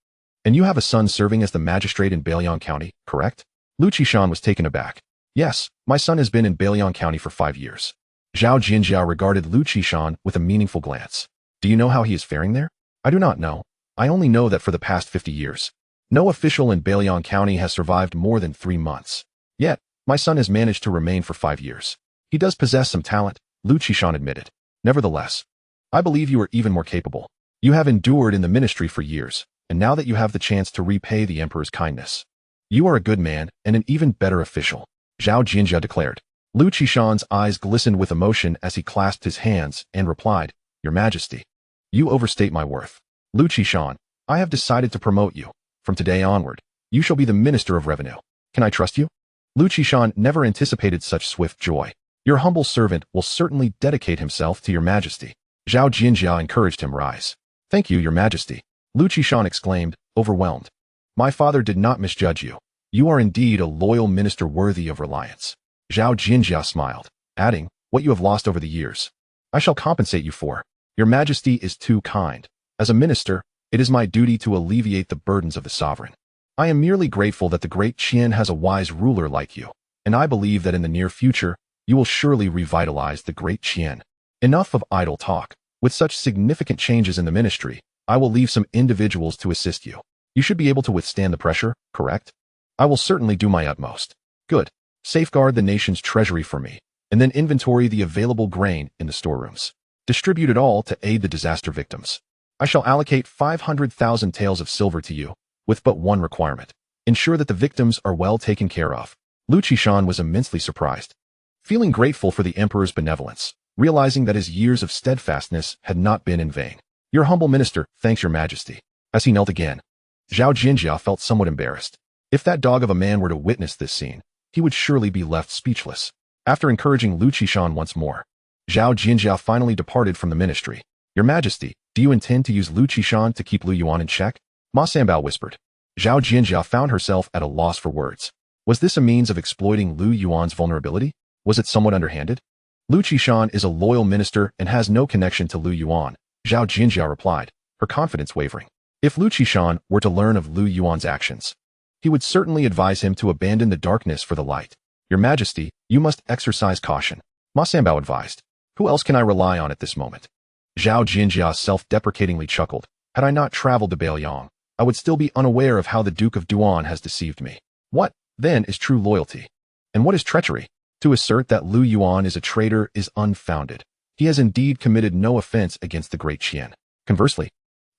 and you have a son serving as the magistrate in Bailiang County, correct? Lu Qishan was taken aback. Yes, my son has been in Bailiang County for 5 years. Zhao Jinjia regarded Lu Qishan with a meaningful glance. Do you know how he is faring there? I do not know. I only know that for the past 50 years, no official in Bailiang County has survived more than 3 months. Yet, my son has managed to remain for 5 years. He does possess some talent, Lu Qishan admitted. Nevertheless, I believe you are even more capable. You have endured in the ministry for years, and now that you have the chance to repay the emperor's kindness, you are a good man and an even better official, Zhao Jinjia declared. Lu Qishan's eyes glistened with emotion as he clasped his hands and replied, Your Majesty, you overstate my worth. Lu Qishan, I have decided to promote you. From today onward, you shall be the Minister of Revenue. Can I trust you? Lu Qishan never anticipated such swift joy. Your humble servant will certainly dedicate himself to Your Majesty. Zhao Jinjia encouraged him rise. Thank you, Your Majesty. Lu Qishan exclaimed, overwhelmed. My father did not misjudge you. You are indeed a loyal minister worthy of reliance. Zhao Jinjia smiled, adding, what you have lost over the years, I shall compensate you for. Your Majesty is too kind. As a minister, it is my duty to alleviate the burdens of the sovereign. I am merely grateful that the Great Qian has a wise ruler like you, and I believe that in the near future, you will surely revitalize the Great Qian. Enough of idle talk. With such significant changes in the ministry, I will leave some individuals to assist you. You should be able to withstand the pressure, correct? I will certainly do my utmost. Good. Safeguard the nation's treasury for me, and then inventory the available grain in the storerooms. Distribute it all to aid the disaster victims. I shall allocate 500,000 taels of silver to you, with but one requirement. Ensure that the victims are well taken care of. Lu Qishan was immensely surprised, feeling grateful for the emperor's benevolence, realizing that his years of steadfastness had not been in vain. Your humble minister thanks Your Majesty. As he knelt again, Zhao Jinjia felt somewhat embarrassed. If that dog of a man were to witness this scene, he would surely be left speechless. After encouraging Lu Qishan once more, Zhao Jinjia finally departed from the ministry. Your Majesty, Do you intend to use Lu Qishan to keep Lu Yuan in check? Ma Sanbao whispered. Zhao Jinjia found herself at a loss for words. Was this a means of exploiting Lu Yuan's vulnerability? Was it somewhat underhanded? Lu Qishan is a loyal minister and has no connection to Lu Yuan, Zhao Jinjia replied, her confidence wavering. If Lu Qishan were to learn of Lu Yuan's actions, he would certainly advise him to abandon the darkness for the light. Your Majesty, you must exercise caution, Ma Sanbao advised. Who else can I rely on at this moment? Zhao Jinjia self-deprecatingly chuckled. Had I not traveled to Baoyang, I would still be unaware of how the Duke of Duan has deceived me. What, then, is true loyalty? And what is treachery? To assert that Lu Yuan is a traitor is unfounded. He has indeed committed no offense against the Great Qian. Conversely,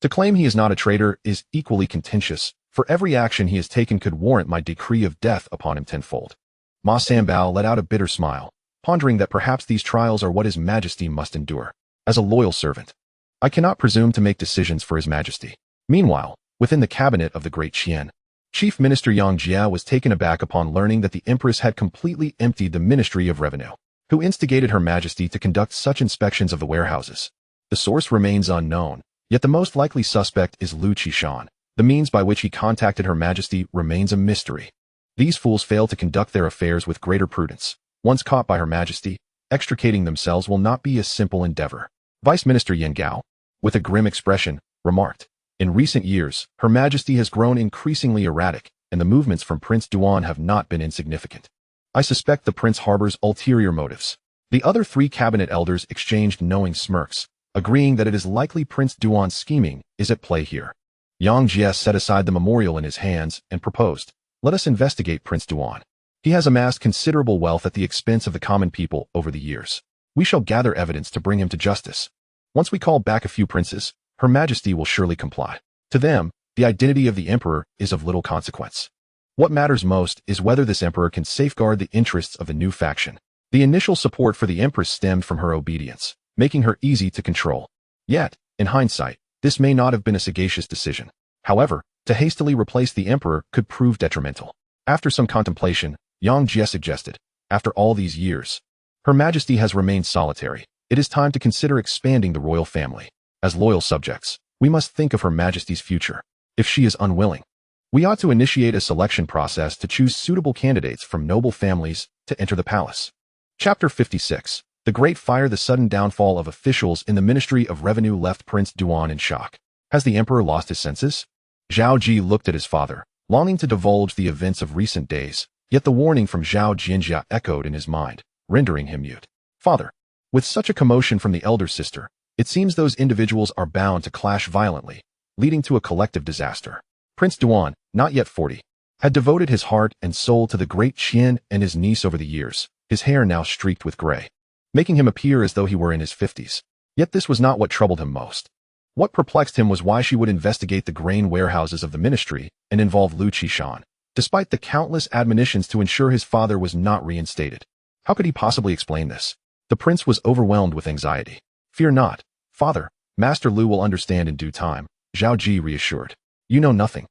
to claim he is not a traitor is equally contentious, for every action he has taken could warrant my decree of death upon him tenfold. Ma Sanbao let out a bitter smile, pondering that perhaps these trials are what His Majesty must endure. As a loyal servant, I cannot presume to make decisions for His Majesty. Meanwhile, within the cabinet of the Great Qian, Chief Minister Yang Jia was taken aback upon learning that the Empress had completely emptied the Ministry of Revenue. Who instigated Her Majesty to conduct such inspections of the warehouses? The source remains unknown, yet the most likely suspect is Lu Qishan. The means by which he contacted Her Majesty remains a mystery. These fools fail to conduct their affairs with greater prudence. Once caught by Her Majesty, extricating themselves will not be a simple endeavor. Vice Minister Yan Gao, with a grim expression, remarked. In recent years, Her Majesty has grown increasingly erratic, and the movements from Prince Duan have not been insignificant. I suspect the prince harbors ulterior motives. The other three cabinet elders exchanged knowing smirks, agreeing that it is likely Prince Duan's scheming is at play here. Yang Jia set aside the memorial in his hands and proposed, let us investigate Prince Duan. He has amassed considerable wealth at the expense of the common people over the years. We shall gather evidence to bring him to justice. Once we call back a few princes, Her Majesty will surely comply. To them, the identity of the emperor is of little consequence. What matters most is whether this emperor can safeguard the interests of the new faction. The initial support for the Empress stemmed from her obedience, making her easy to control. Yet, in hindsight, this may not have been a sagacious decision. However, to hastily replace the emperor could prove detrimental. After some contemplation, Yang Jie suggested, after all these years, Her Majesty has remained solitary. It is time to consider expanding the royal family. As loyal subjects, we must think of Her Majesty's future. If she is unwilling, we ought to initiate a selection process to choose suitable candidates from noble families to enter the palace. Chapter 56. The Great Fire. The sudden downfall of officials in the Ministry of Revenue left Prince Duan in shock. Has the emperor lost his senses? Zhao Ji looked at his father, longing to divulge the events of recent days, yet the warning from Zhao Jinjia echoed in his mind, rendering him mute. Father, with such a commotion from the elder sister, it seems those individuals are bound to clash violently, leading to a collective disaster. Prince Duan, not yet 40, had devoted his heart and soul to the Great Qian and his niece over the years, his hair now streaked with gray, making him appear as though he were in his 50s. Yet this was not what troubled him most. What perplexed him was why she would investigate the grain warehouses of the ministry and involve Lu Qishan, despite the countless admonitions to ensure his father was not reinstated. How could he possibly explain this? The prince was overwhelmed with anxiety. Fear not, father, Master Lu will understand in due time, Zhao Ji reassured. You know nothing.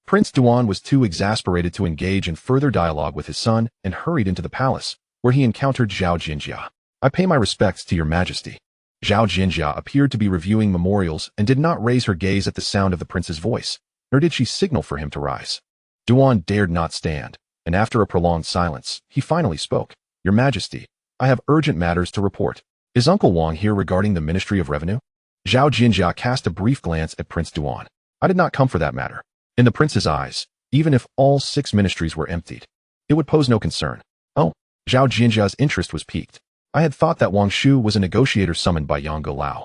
Prince Duan was too exasperated to engage in further dialogue with his son and hurried into the palace, where he encountered Zhao Jinjia. I pay my respects to your majesty. Zhao Jinjia appeared to be reviewing memorials and did not raise her gaze at the sound of the prince's voice, nor did she signal for him to rise. Duan dared not stand, and after a prolonged silence, he finally spoke. Your majesty, I have urgent matters to report. Is Uncle Wang here regarding the Ministry of Revenue? Zhao Jinjia cast a brief glance at Prince Duan. I did not come for that matter. In the prince's eyes, even if all 6 ministries were emptied, it would pose no concern. Oh, Zhao Jinjia's interest was piqued. I had thought that Wang Shu was a negotiator summoned by Yang Golao.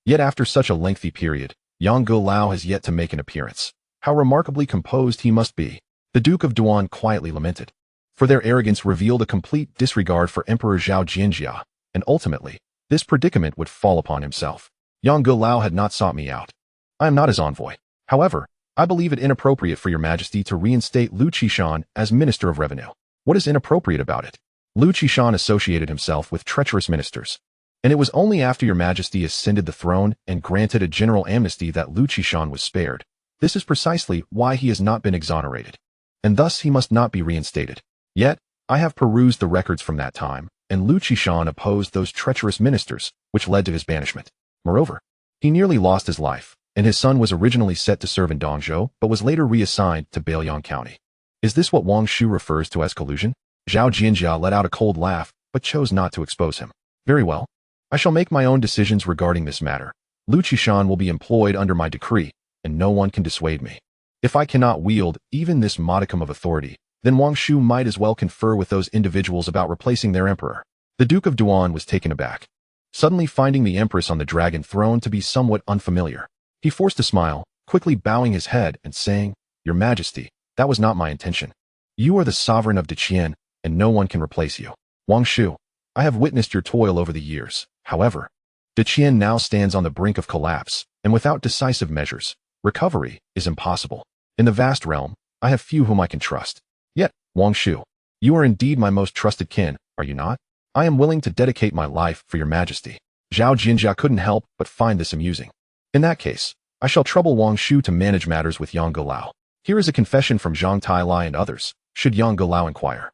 Yet after such a lengthy period, Yang Golao has yet to make an appearance. How remarkably composed he must be. The Duke of Duan quietly lamented. For their arrogance revealed a complete disregard for Emperor Zhao Jinjia, and ultimately, this predicament would fall upon himself. Yang Golao had not sought me out. I am not his envoy. However, I believe it inappropriate for your majesty to reinstate Lu Qishan as Minister of Revenue. What is inappropriate about it? Lu Qishan associated himself with treacherous ministers, and it was only after your majesty ascended the throne and granted a general amnesty that Lu Qishan was spared. This is precisely why he has not been exonerated, and thus he must not be reinstated. Yet, I have perused the records from that time, and Lu Qishan opposed those treacherous ministers, which led to his banishment. Moreover, He nearly lost his life, and his son was originally set to serve in Dongzhou but was later reassigned to Bailiang County. Is this what Wang Shu refers to as collusion? Zhao Jianjia let out a cold laugh, but chose not to expose him. Very well. I shall make my own decisions regarding this matter. Lu Qishan will be employed under my decree, and no one can dissuade me. If I cannot wield even this modicum of authority, then Wang Shu might as well confer with those individuals about replacing their emperor. The Duke of Yuan was taken aback, suddenly finding the Empress on the dragon throne to be somewhat unfamiliar. He forced a smile, quickly bowing his head and saying, Your Majesty, that was not my intention. You are the sovereign of Deqian, and no one can replace you. Wang Shu, I have witnessed your toil over the years. However, Deqian now stands on the brink of collapse, and without decisive measures, recovery is impossible. In the vast realm, I have few whom I can trust. Yet, Wang Shu, you are indeed my most trusted kin, are you not? I am willing to dedicate my life for your majesty. Zhao Jinjia couldn't help but find this amusing. In that case, I shall trouble Wang Shu to manage matters with Yang Golao. Here is a confession from Zhang Tailai and others, should Yang Golao inquire.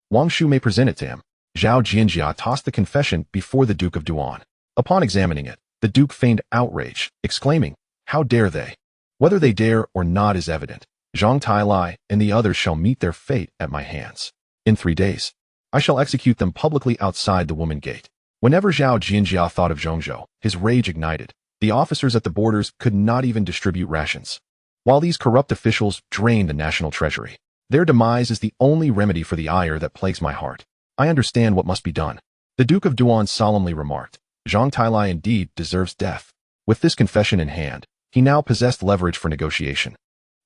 Wang Shu may present it to him. Zhao Jinjia tossed the confession before the Duke of Yuan. Upon examining it, the Duke feigned outrage, exclaiming, How dare they? Whether they dare or not is evident. Zhang Tailai and the others shall meet their fate at my hands. In 3 days, I shall execute them publicly outside the woman gate. Whenever Zhao Jinjia thought of Zhongzhou, his rage ignited. The officers at the borders could not even distribute rations, while these corrupt officials drained the national treasury. Their demise is the only remedy for the ire that plagues my heart. I understand what must be done. The Duke of Yuan solemnly remarked, Zhang Tailai indeed deserves death. With this confession in hand, he now possessed leverage for negotiation,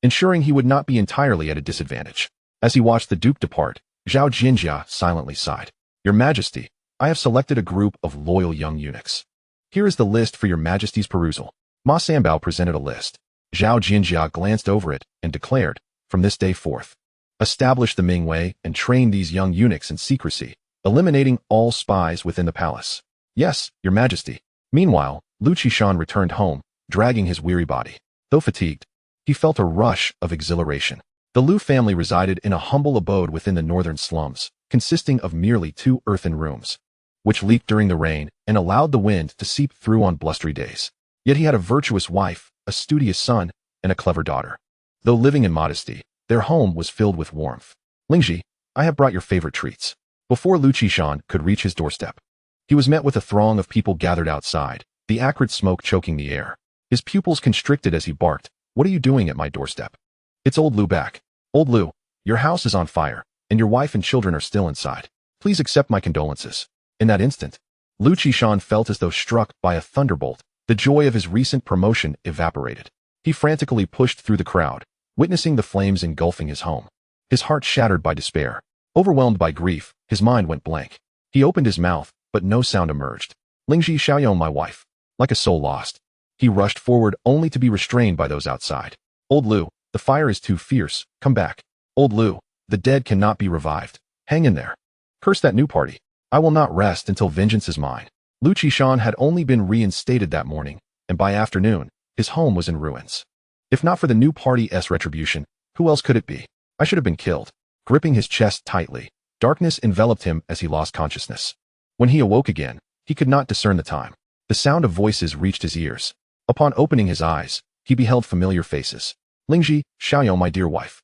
ensuring he would not be entirely at a disadvantage. As he watched the Duke depart, Zhao Jinjia silently sighed. Your Majesty, I have selected a group of loyal young eunuchs. Here is the list for your Majesty's perusal. Ma Sanbao presented a list. Zhao Jinjia glanced over it and declared, From this day forth, establish the Ming Way and train these young eunuchs in secrecy, eliminating all spies within the palace. Yes, your Majesty. Meanwhile, Lu Qishan returned home, dragging his weary body. Though fatigued, he felt a rush of exhilaration. The Lu family resided in a humble abode within the northern slums, consisting of merely 2 earthen rooms, which leaked during the rain and allowed the wind to seep through on blustery days. Yet he had a virtuous wife, a studious son, and a clever daughter. Though living in modesty, their home was filled with warmth. Lingji, I have brought your favorite treats. Before Lu Qishan could reach his doorstep, he was met with a throng of people gathered outside, the acrid smoke choking the air. His pupils constricted as he barked, What are you doing at my doorstep? It's old Lu back. Old Lu, your house is on fire, and your wife and children are still inside. Please accept my condolences. In that instant, Lu Qishan felt as though struck by a thunderbolt. The joy of his recent promotion evaporated. He frantically pushed through the crowd, witnessing the flames engulfing his home. His heart shattered by despair. Overwhelmed by grief, his mind went blank. He opened his mouth, but no sound emerged. Lingji Xiaoyong, my wife. Like a soul lost, he rushed forward only to be restrained by those outside. Old Lu, the fire is too fierce. Come back. Old Lu, the dead cannot be revived. Hang in there. Curse that new party. I will not rest until vengeance is mine. Lu Qishan had only been reinstated that morning, and by afternoon, his home was in ruins. If not for the new party's retribution, who else could it be? I should have been killed. Gripping his chest tightly, darkness enveloped him as he lost consciousness. When he awoke again, he could not discern the time. The sound of voices reached his ears. Upon opening his eyes, he beheld familiar faces. Lingji, Xiaoyong, my dear wife.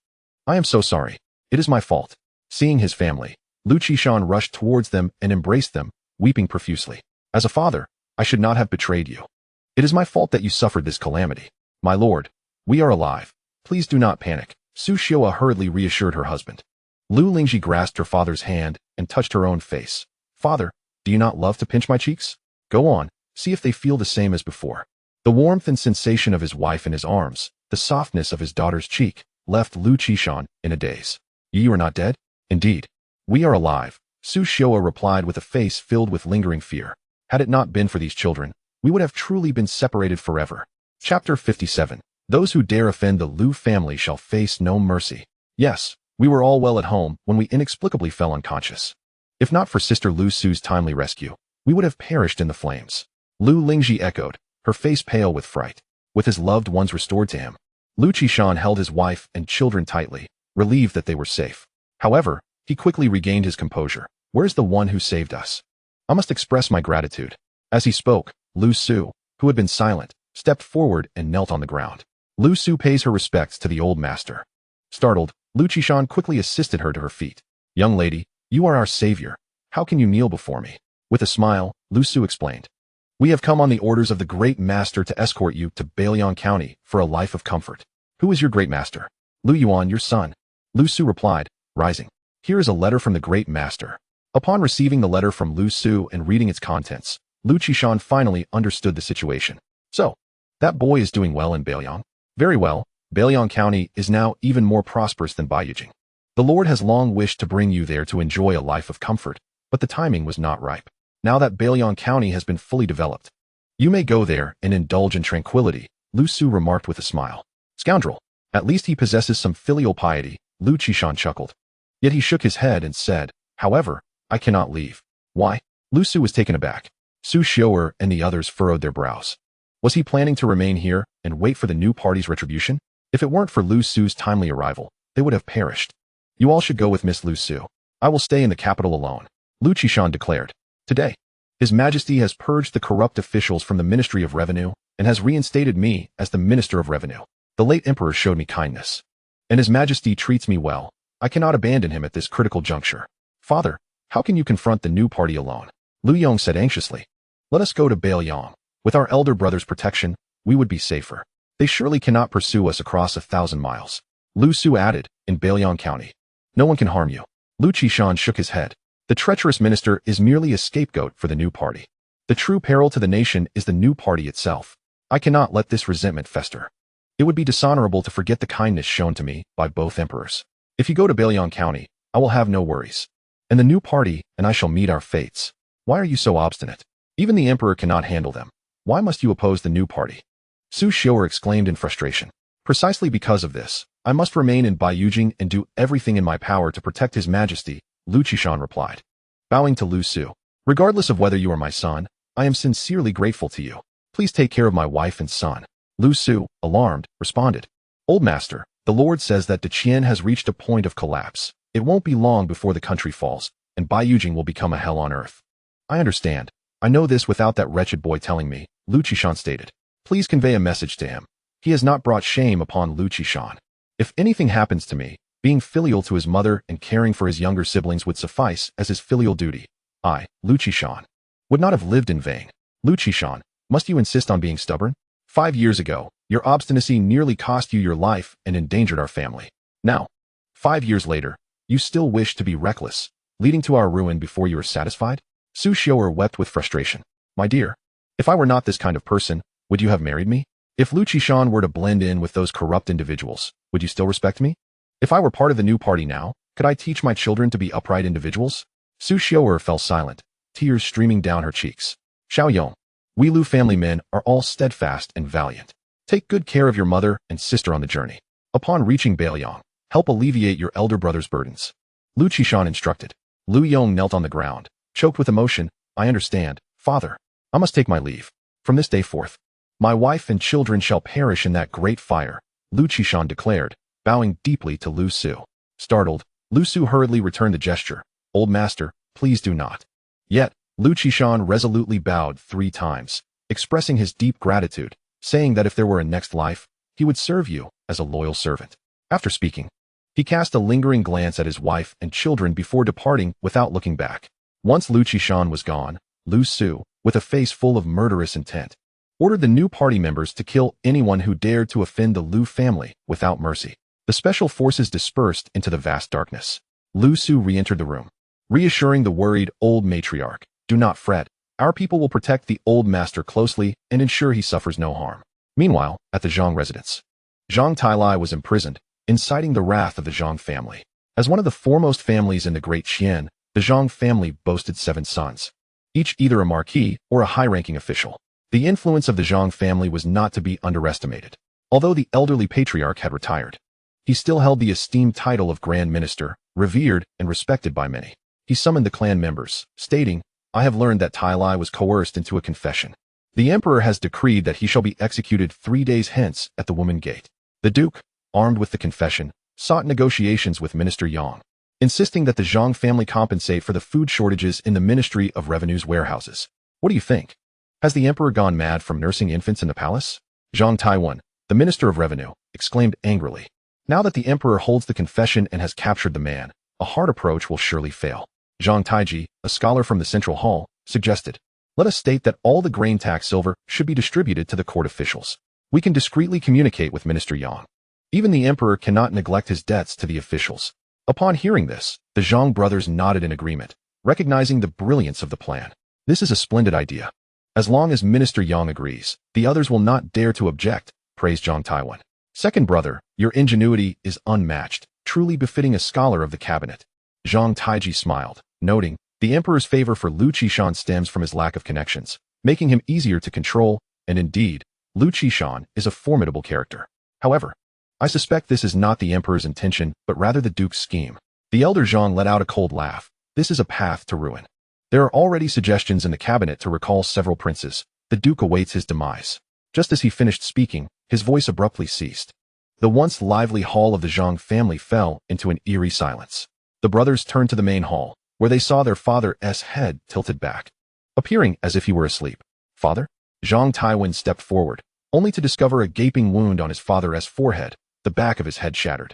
I am so sorry. It is my fault. Seeing his family, Lu Qishan rushed towards them and embraced them, weeping profusely. As a father, I should not have betrayed you. It is my fault that you suffered this calamity. My lord, we are alive. Please do not panic. Su Xiua hurriedly reassured her husband. Lu Lingji grasped her father's hand and touched her own face. Father, do you not love to pinch my cheeks? Go on, see if they feel the same as before. The warmth and sensation of his wife in his arms, the softness of his daughter's cheek, left Lu Qishan in a daze. You are not dead? Indeed. We are alive, Su Xiua replied with a face filled with lingering fear. Had it not been for these children, we would have truly been separated forever. Chapter 57. Those who dare offend the Lu family shall face no mercy. Yes, we were all well at home when we inexplicably fell unconscious. If not for Sister Lu Su's timely rescue, we would have perished in the flames. Lu Lingji echoed, her face pale with fright. With his loved ones restored to him, Lu Qishan held his wife and children tightly, relieved that they were safe. However, he quickly regained his composure. Where's the one who saved us? I must express my gratitude. As he spoke, Lu Su, who had been silent, stepped forward and knelt on the ground. Lu Su pays her respects to the old master. Startled, Lu Qishan quickly assisted her to her feet. Young lady, you are our savior. How can you kneel before me? With a smile, Lu Su explained. We have come on the orders of the great master to escort you to Bailiang County for a life of comfort. Who is your great master? Lu Yuan, your son. Lu Su replied, rising. Here is a letter from the great master. Upon receiving the letter from Lu Su and reading its contents, Lu Qishan finally understood the situation. So, that boy is doing well in Bailiang? Very well, Bailiang County is now even more prosperous than Baiyujing. The Lord has long wished to bring you there to enjoy a life of comfort, but the timing was not ripe. Now that Bailiang County has been fully developed, you may go there and indulge in tranquility, Lu Su remarked with a smile. Scoundrel! At least he possesses some filial piety, Lu Qishan chuckled. Yet he shook his head and said, however, I cannot leave. Why? Lu Su was taken aback. Su Xiu'er and the others furrowed their brows. Was he planning to remain here and wait for the new party's retribution? If it weren't for Lu Su's timely arrival, they would have perished. You all should go with Miss Lu Su. I will stay in the capital alone, Lu Qishan declared. Today, His Majesty has purged the corrupt officials from the Ministry of Revenue and has reinstated me as the Minister of Revenue. The late Emperor showed me kindness, and His Majesty treats me well. I cannot abandon him at this critical juncture. Father, how can you confront the new party alone? Lu Yong said anxiously. Let us go to Bailiang. With our elder brother's protection, we would be safer. They surely cannot pursue us across 1,000 miles. Lu Su added, in Bailiang County. No one can harm you. Lu Qishan shook his head. The treacherous minister is merely a scapegoat for the new party. The true peril to the nation is the new party itself. I cannot let this resentment fester. It would be dishonorable to forget the kindness shown to me by both emperors. If you go to Bailiang County, I will have no worries. And the new party and I shall meet our fates. Why are you so obstinate? Even the emperor cannot handle them. Why must you oppose the new party? Su Xiu'er exclaimed in frustration. Precisely because of this, I must remain in Baiyujing and do everything in my power to protect His Majesty, Lu Qishan replied. Bowing to Lu Su. Regardless of whether you are my son, I am sincerely grateful to you. Please take care of my wife and son. Lu Su, alarmed, responded. Old master, the Lord says that Qian has reached a point of collapse. It won't be long before the country falls, and Baiyujing will become a hell on earth. I understand. I know this without that wretched boy telling me, Lu Qishan stated. Please convey a message to him. He has not brought shame upon Lu Qishan. If anything happens to me, being filial to his mother and caring for his younger siblings would suffice as his filial duty. I, Lu Qishan, would not have lived in vain. Lu Qishan, must you insist on being stubborn? 5 years ago, your obstinacy nearly cost you your life and endangered our family. Now, 5 years later, you still wish to be reckless, leading to our ruin before you are satisfied? Su Xiu'er wept with frustration. My dear, if I were not this kind of person, would you have married me? If Lu Qishan were to blend in with those corrupt individuals, would you still respect me? If I were part of the new party now, could I teach my children to be upright individuals? Su Xiu'er fell silent, tears streaming down her cheeks. Xiaoyong, we Lu family men are all steadfast and valiant. Take good care of your mother and sister on the journey. Upon reaching Bailiang, help alleviate your elder brother's burdens. Lu Qishan instructed. Lu Yong knelt on the ground, choked with emotion. I understand, father. I must take my leave. From this day forth, my wife and children shall perish in that great fire, Lu Qishan declared, bowing deeply to Lu Su. Startled, Lu Su hurriedly returned the gesture. Old master, please do not. Yet, Lu Qishan resolutely bowed 3 times, expressing his deep gratitude, saying that if there were a next life, he would serve you as a loyal servant. After speaking, he cast a lingering glance at his wife and children before departing without looking back. Once Lu Qishan was gone, Lu Su, with a face full of murderous intent, ordered the new party members to kill anyone who dared to offend the Lu family without mercy. The special forces dispersed into the vast darkness. Lu Su re-entered the room, reassuring the worried old matriarch. Do not fret. Our people will protect the old master closely and ensure he suffers no harm. Meanwhile, at the Zhang residence, Zhang Tailai was imprisoned, inciting the wrath of the Zhang family. As one of the foremost families in the Great Qian, the Zhang family boasted 7 sons, each either a marquis or a high-ranking official. The influence of the Zhang family was not to be underestimated. Although the elderly patriarch had retired, he still held the esteemed title of Grand Minister, revered and respected by many. He summoned the clan members, stating, I have learned that Tailai was coerced into a confession. The emperor has decreed that he shall be executed 3 days hence at the Woman Gate. The duke, armed with the confession, sought negotiations with Minister Yang, insisting that the Zhang family compensate for the food shortages in the Ministry of Revenue's warehouses. What do you think? Has the emperor gone mad from nursing infants in the palace? Zhang Taiwan, the Minister of Revenue, exclaimed angrily. Now that the emperor holds the confession and has captured the man, a hard approach will surely fail. Zhang Taiji, a scholar from the Central Hall, suggested, let us state that all the grain tax silver should be distributed to the court officials. We can discreetly communicate with Minister Yang. Even the emperor cannot neglect his debts to the officials. Upon hearing this, the Zhang brothers nodded in agreement, recognizing the brilliance of the plan. This is a splendid idea. As long as Minister Yang agrees, the others will not dare to object, praised Zhang Taiwan. Second brother, your ingenuity is unmatched, truly befitting a scholar of the cabinet. Zhang Taiji smiled, noting, the emperor's favor for Lu Qishan stems from his lack of connections, making him easier to control, and indeed, Lu Qishan is a formidable character. However, I suspect this is not the emperor's intention, but rather the duke's scheme. The elder Zhang let out a cold laugh. This is a path to ruin. There are already suggestions in the cabinet to recall several princes. The duke awaits his demise. Just as he finished speaking, his voice abruptly ceased. The once lively hall of the Zhang family fell into an eerie silence. The brothers turned to the main hall, where they saw their father's head tilted back, appearing as if he were asleep. Father? Zhang Taiwan stepped forward, only to discover a gaping wound on his father's forehead, the back of his head shattered.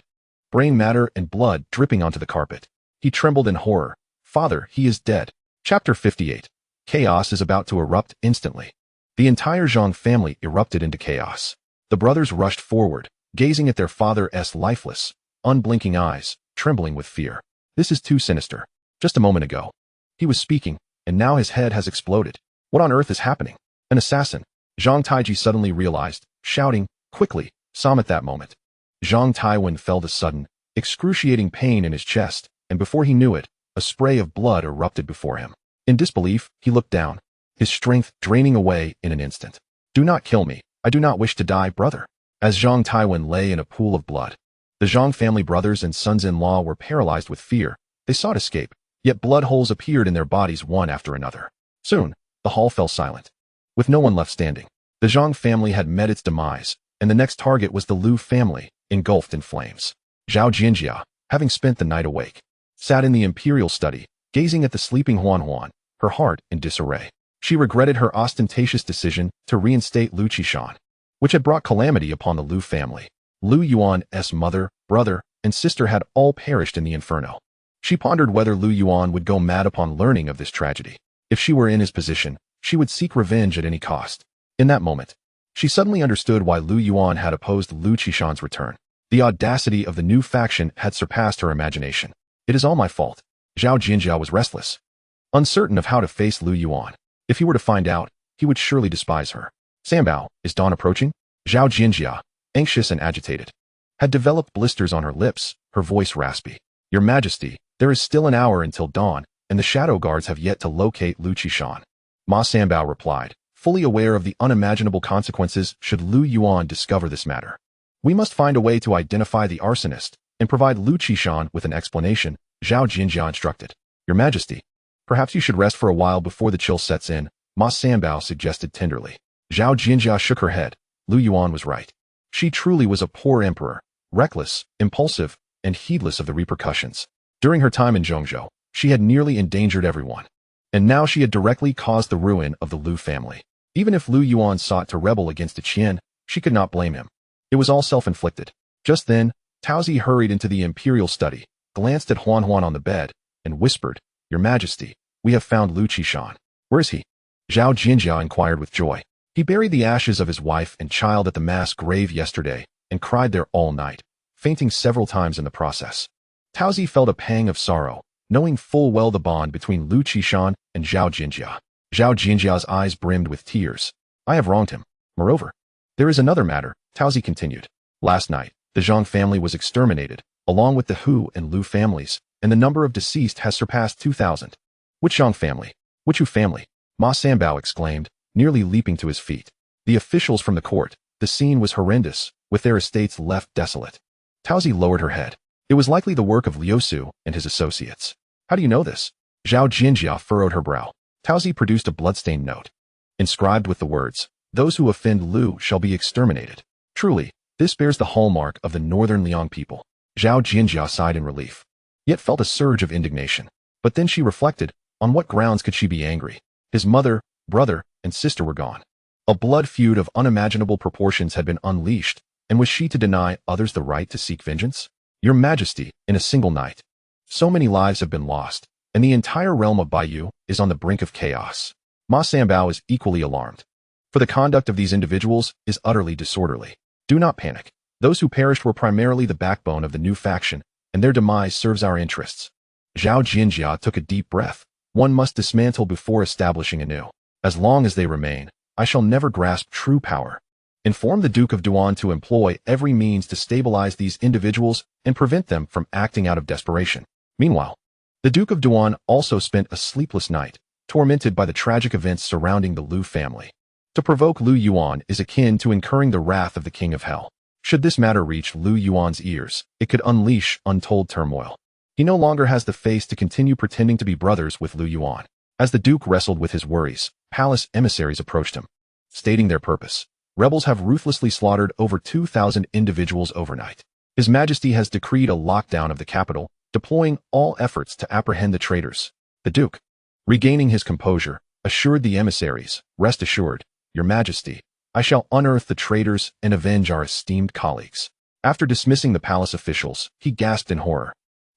Brain matter and blood dripping onto the carpet. He trembled in horror. Father, he is dead. Chapter 58. Chaos is about to erupt instantly. The entire Zhang family erupted into chaos. The brothers rushed forward, gazing at their father's lifeless, unblinking eyes, trembling with fear. This is too sinister. Just a moment ago, he was speaking, and now his head has exploded. What on earth is happening? An assassin. Zhang Taiji suddenly realized, shouting, quickly, Sam at that moment. Zhang Taiwan felt a sudden, excruciating pain in his chest, and before he knew it, a spray of blood erupted before him. In disbelief, he looked down, his strength draining away in an instant. Do not kill me. I do not wish to die, brother. As Zhang Taiwan lay in a pool of blood, the Zhang family brothers and sons-in-law were paralyzed with fear. They sought escape, yet blood holes appeared in their bodies one after another. Soon, the hall fell silent. With no one left standing, the Zhang family had met its demise, and the next target was the Lu family, engulfed in flames. Zhao Jinjia, having spent the night awake, sat in the imperial study, gazing at the sleeping Huan, her heart in disarray. She regretted her ostentatious decision to reinstate Lu Qishan, which had brought calamity upon the Lu family. Lu Yuan's mother, brother, and sister had all perished in the inferno. She pondered whether Lu Yuan would go mad upon learning of this tragedy. If she were in his position, she would seek revenge at any cost. In that moment, she suddenly understood why Lu Yuan had opposed Lu Qishan's return. The audacity of the new faction had surpassed her imagination. It is all my fault. Zhao Jinjia was restless, uncertain of how to face Lu Yuan. If he were to find out, he would surely despise her. Sambao, is dawn approaching? Zhao Jinjia, anxious and agitated, had developed blisters on her lips, her voice raspy. Your Majesty, there is still an hour until dawn, and the shadow guards have yet to locate Lu Qishan. Ma Sambao replied, fully aware of the unimaginable consequences should Lu Yuan discover this matter. We must find a way to identify the arsonist and provide Lu Qishan with an explanation, Zhao Jinjia instructed. Your Majesty, perhaps you should rest for a while before the chill sets in, Ma Sambao suggested tenderly. Zhao Jinjia shook her head. Lu Yuan was right. She truly was a poor emperor, reckless, impulsive, and heedless of the repercussions. During her time in Zhongzhou, she had nearly endangered everyone. And now she had directly caused the ruin of the Lu family. Even if Lu Yuan sought to rebel against Qian, she could not blame him. It was all self-inflicted. Just then, Taozi hurried into the imperial study, glanced at Huan on the bed, and whispered, Your Majesty, we have found Lu Qishan. Where is he? Zhao Jinjia inquired with joy. He buried the ashes of his wife and child at the mass grave yesterday, and cried there all night, fainting several times in the process. Taozi felt a pang of sorrow, knowing full well the bond between Lu Qishan and Zhao Jinjia. Zhao Jinjia's eyes brimmed with tears. I have wronged him. Moreover, there is another matter, Taozi continued. Last night, the Zhang family was exterminated, along with the Hu and Lu families, and the number of deceased has surpassed 2,000. Which Zhang family? Which Hu family? Ma Sambao exclaimed, nearly leaping to his feet. The officials from the court. The scene was horrendous, with their estates left desolate. Taozi lowered her head. It was likely the work of Liu Su and his associates. How do you know this? Zhao Jinjia furrowed her brow. Taozi produced a bloodstained note, inscribed with the words, Those who offend Lu shall be exterminated. Truly, this bears the hallmark of the northern Liang people. Zhao Jinjia sighed in relief, yet felt a surge of indignation. But then she reflected, on what grounds could she be angry? His mother, brother, and sister were gone. A blood feud of unimaginable proportions had been unleashed, and was she to deny others the right to seek vengeance? Your Majesty, in a single night. So many lives have been lost, and the entire realm of Baiyu is on the brink of chaos. Ma Sanbao is equally alarmed. For the conduct of these individuals is utterly disorderly. Do not panic. Those who perished were primarily the backbone of the new faction, and their demise serves our interests. Zhao Jianjia took a deep breath. One must dismantle before establishing anew. As long as they remain, I shall never grasp true power. Inform the Duke of Duan to employ every means to stabilize these individuals and prevent them from acting out of desperation. Meanwhile, the Duke of Duan also spent a sleepless night, tormented by the tragic events surrounding the Lu family. To provoke Lu Yuan is akin to incurring the wrath of the King of Hell. Should this matter reach Lu Yuan's ears, it could unleash untold turmoil. He no longer has the face to continue pretending to be brothers with Lu Yuan. As the Duke wrestled with his worries, palace emissaries approached him, stating their purpose. Rebels have ruthlessly slaughtered over 2,000 individuals overnight. His Majesty has decreed a lockdown of the capital, deploying all efforts to apprehend the traitors. The Duke, regaining his composure, assured the emissaries, "Rest assured, Your Majesty, I shall unearth the traitors and avenge our esteemed colleagues." After dismissing the palace officials, he gasped in horror.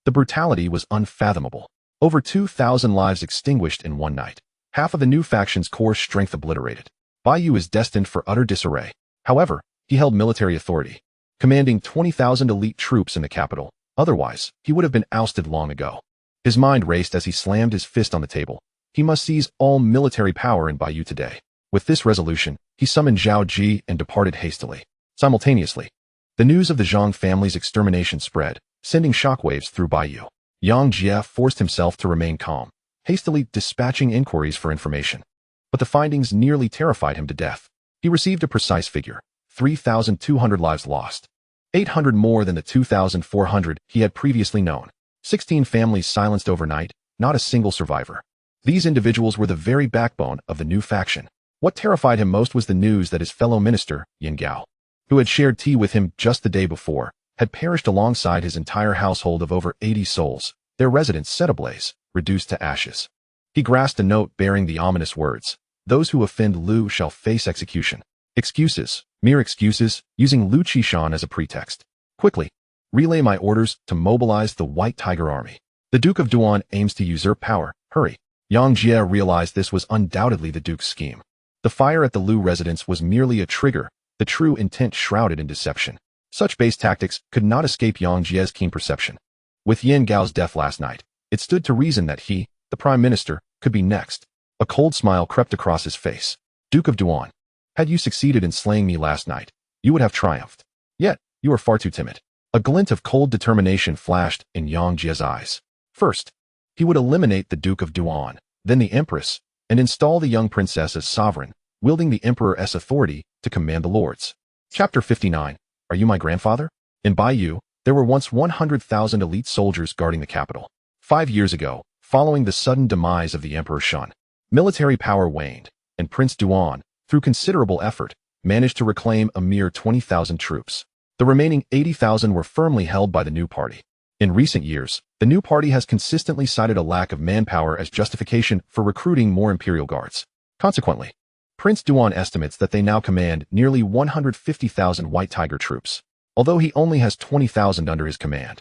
The brutality was unfathomable. Over 2,000 lives extinguished in one night. Half of the new faction's core strength obliterated. Baiyu is destined for utter disarray. However, he held military authority, commanding 20,000 elite troops in the capital. Otherwise, he would have been ousted long ago. His mind raced as he slammed his fist on the table. He must seize all military power in Baiyu today. With this resolution, he summoned Zhao Ji and departed hastily. Simultaneously, the news of the Zhang family's extermination spread, sending shockwaves through Baiyu. Yang Jie forced himself to remain calm, hastily dispatching inquiries for information. But the findings nearly terrified him to death. He received a precise figure: 3,200 lives lost. 800 more than the 2,400 he had previously known. 16 families silenced overnight, not a single survivor. These individuals were the very backbone of the new faction. What terrified him most was the news that his fellow minister, Yin Gao, who had shared tea with him just the day before, had perished alongside his entire household of over 80 souls, their residence set ablaze, reduced to ashes. He grasped a note bearing the ominous words: "Those who offend Lu shall face execution." Excuses, mere excuses, using Lu Qishan as a pretext. Quickly, relay my orders to mobilize the White Tiger Army. The Duke of Duan aims to usurp power. Hurry. Yang Jie realized this was undoubtedly the Duke's scheme. The fire at the Lu residence was merely a trigger, the true intent shrouded in deception. Such base tactics could not escape Yang Jie's keen perception. With Yin Gao's death last night, it stood to reason that he, the Prime Minister, could be next. A cold smile crept across his face. Duke of Duan, had you succeeded in slaying me last night, you would have triumphed. Yet, you are far too timid. A glint of cold determination flashed in Yang Jie's eyes. First, he would eliminate the Duke of Duan, then the Empress, and install the young princess as sovereign, wielding the Emperor's authority to command the lords. Chapter 59. Are you my grandfather? In Baiyu, there were once 100,000 elite soldiers guarding the capital. 5 years ago, following the sudden demise of the Emperor Shun, military power waned, and Prince Duan, through considerable effort, managed to reclaim a mere 20,000 troops. The remaining 80,000 were firmly held by the new party. In recent years, the new party has consistently cited a lack of manpower as justification for recruiting more imperial guards. Consequently, Prince Duan estimates that they now command nearly 150,000 White Tiger troops, although he only has 20,000 under his command.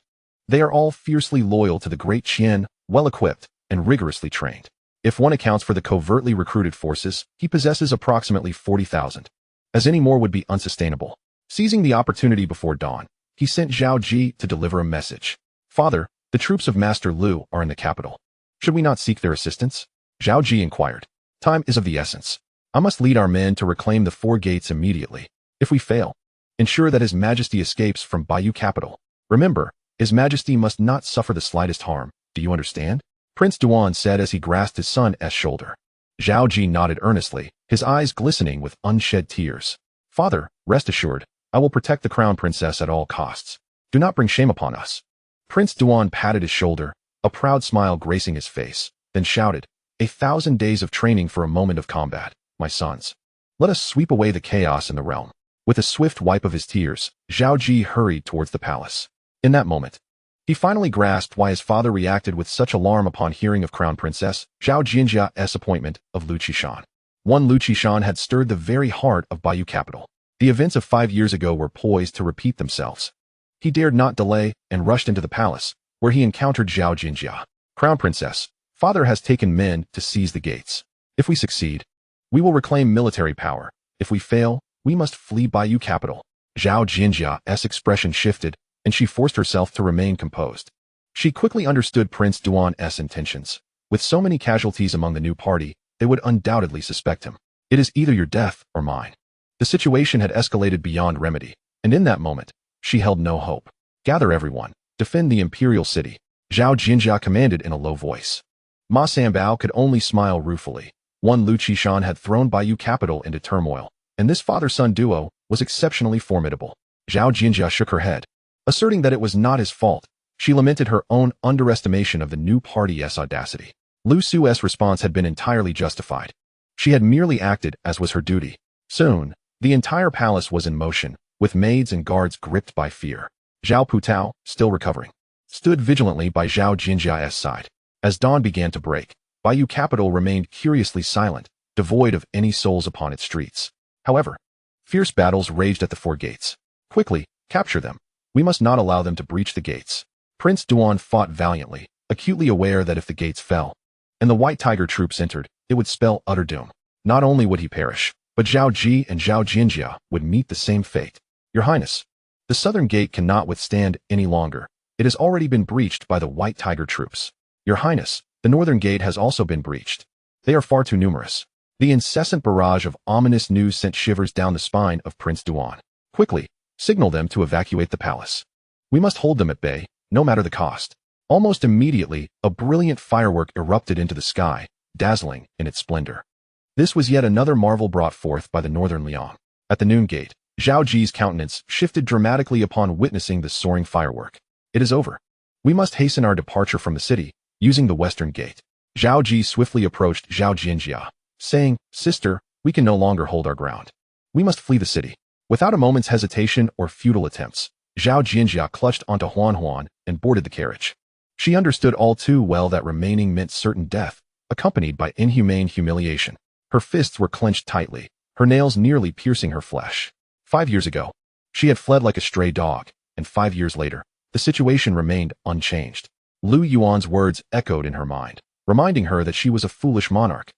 They are all fiercely loyal to the Great Qian, well-equipped, and rigorously trained. If one accounts for the covertly recruited forces, he possesses approximately 40,000. As any more would be unsustainable. Seizing the opportunity before dawn, he sent Zhao Ji to deliver a message. "Father, the troops of Master Lu are in the capital. Should we not seek their assistance?" Zhao Ji inquired. "Time is of the essence. I must lead our men to reclaim the 4 gates immediately. If we fail, ensure that His Majesty escapes from Baiyu capital. Remember, His Majesty must not suffer the slightest harm. Do you understand?" Prince Duan said as he grasped his son's shoulder. Zhao Ji nodded earnestly, his eyes glistening with unshed tears. "Father, rest assured, I will protect the crown princess at all costs. Do not bring shame upon us." Prince Duan patted his shoulder, a proud smile gracing his face, then shouted, "1,000 days of training for a moment of combat, my sons. Let us sweep away the chaos in the realm." With a swift wipe of his tears, Zhao Ji hurried towards the palace. In that moment, he finally grasped why his father reacted with such alarm upon hearing of Crown Princess Zhao Jianjia's appointment of Lu Qishan. One Lu Qishan had stirred the very heart of Bayou capital. The events of 5 years ago were poised to repeat themselves. He dared not delay and rushed into the palace, where he encountered Zhao Jinjia. Crown Princess, father has taken men to seize the gates. If we succeed, we will reclaim military power. If we fail, we must flee Bayou capital. Zhao Jinjia's expression shifted, and she forced herself to remain composed. She quickly understood Prince Yuan's intentions. With so many casualties among the new party, they would undoubtedly suspect him. It is either your death or mine. The situation had escalated beyond remedy, and in that moment, she held no hope. Gather everyone. Defend the imperial city. Zhao Jinjia commanded in a low voice. Ma Sanbao could only smile ruefully. One Lu Qishan had thrown Bayou capital into turmoil, and this father-son duo was exceptionally formidable. Zhao Jinjia shook her head, asserting that it was not his fault. She lamented her own underestimation of the new party's audacity. Lu Su's response had been entirely justified. She had merely acted as was her duty. Soon, the entire palace was in motion, with maids and guards gripped by fear. Zhao Putao, still recovering, stood vigilantly by Zhao Jinjia's side. As dawn began to break, Bayou capital remained curiously silent, devoid of any souls upon its streets. However, fierce battles raged at the 4 gates. Quickly, capture them. We must not allow them to breach the gates. Prince Yuan fought valiantly, acutely aware that if the gates fell, and the White Tiger troops entered, it would spell utter doom. Not only would he perish, but Zhao Ji and Zhao Jinjia would meet the same fate. Your Highness, the southern gate cannot withstand any longer. It has already been breached by the White Tiger troops. Your Highness, the northern gate has also been breached. They are far too numerous. The incessant barrage of ominous news sent shivers down the spine of Prince Yuan. Quickly, signal them to evacuate the palace. We must hold them at bay, no matter the cost. Almost immediately, a brilliant firework erupted into the sky, dazzling in its splendor. This was yet another marvel brought forth by the northern Liang. At the noon gate, Zhao Ji's countenance shifted dramatically upon witnessing the soaring firework. It is over. We must hasten our departure from the city, using the western gate. Zhao Ji swiftly approached Zhao Jinjia, saying, Sister, we can no longer hold our ground. We must flee the city. Without a moment's hesitation or futile attempts, Zhao Jinjia clutched onto Huan and boarded the carriage. She understood all too well that remaining meant certain death, accompanied by inhumane humiliation. Her fists were clenched tightly, her nails nearly piercing her flesh. 5 years ago, she had fled like a stray dog, and 5 years later, the situation remained unchanged. Lu Yuan's words echoed in her mind, reminding her that she was a foolish monarch,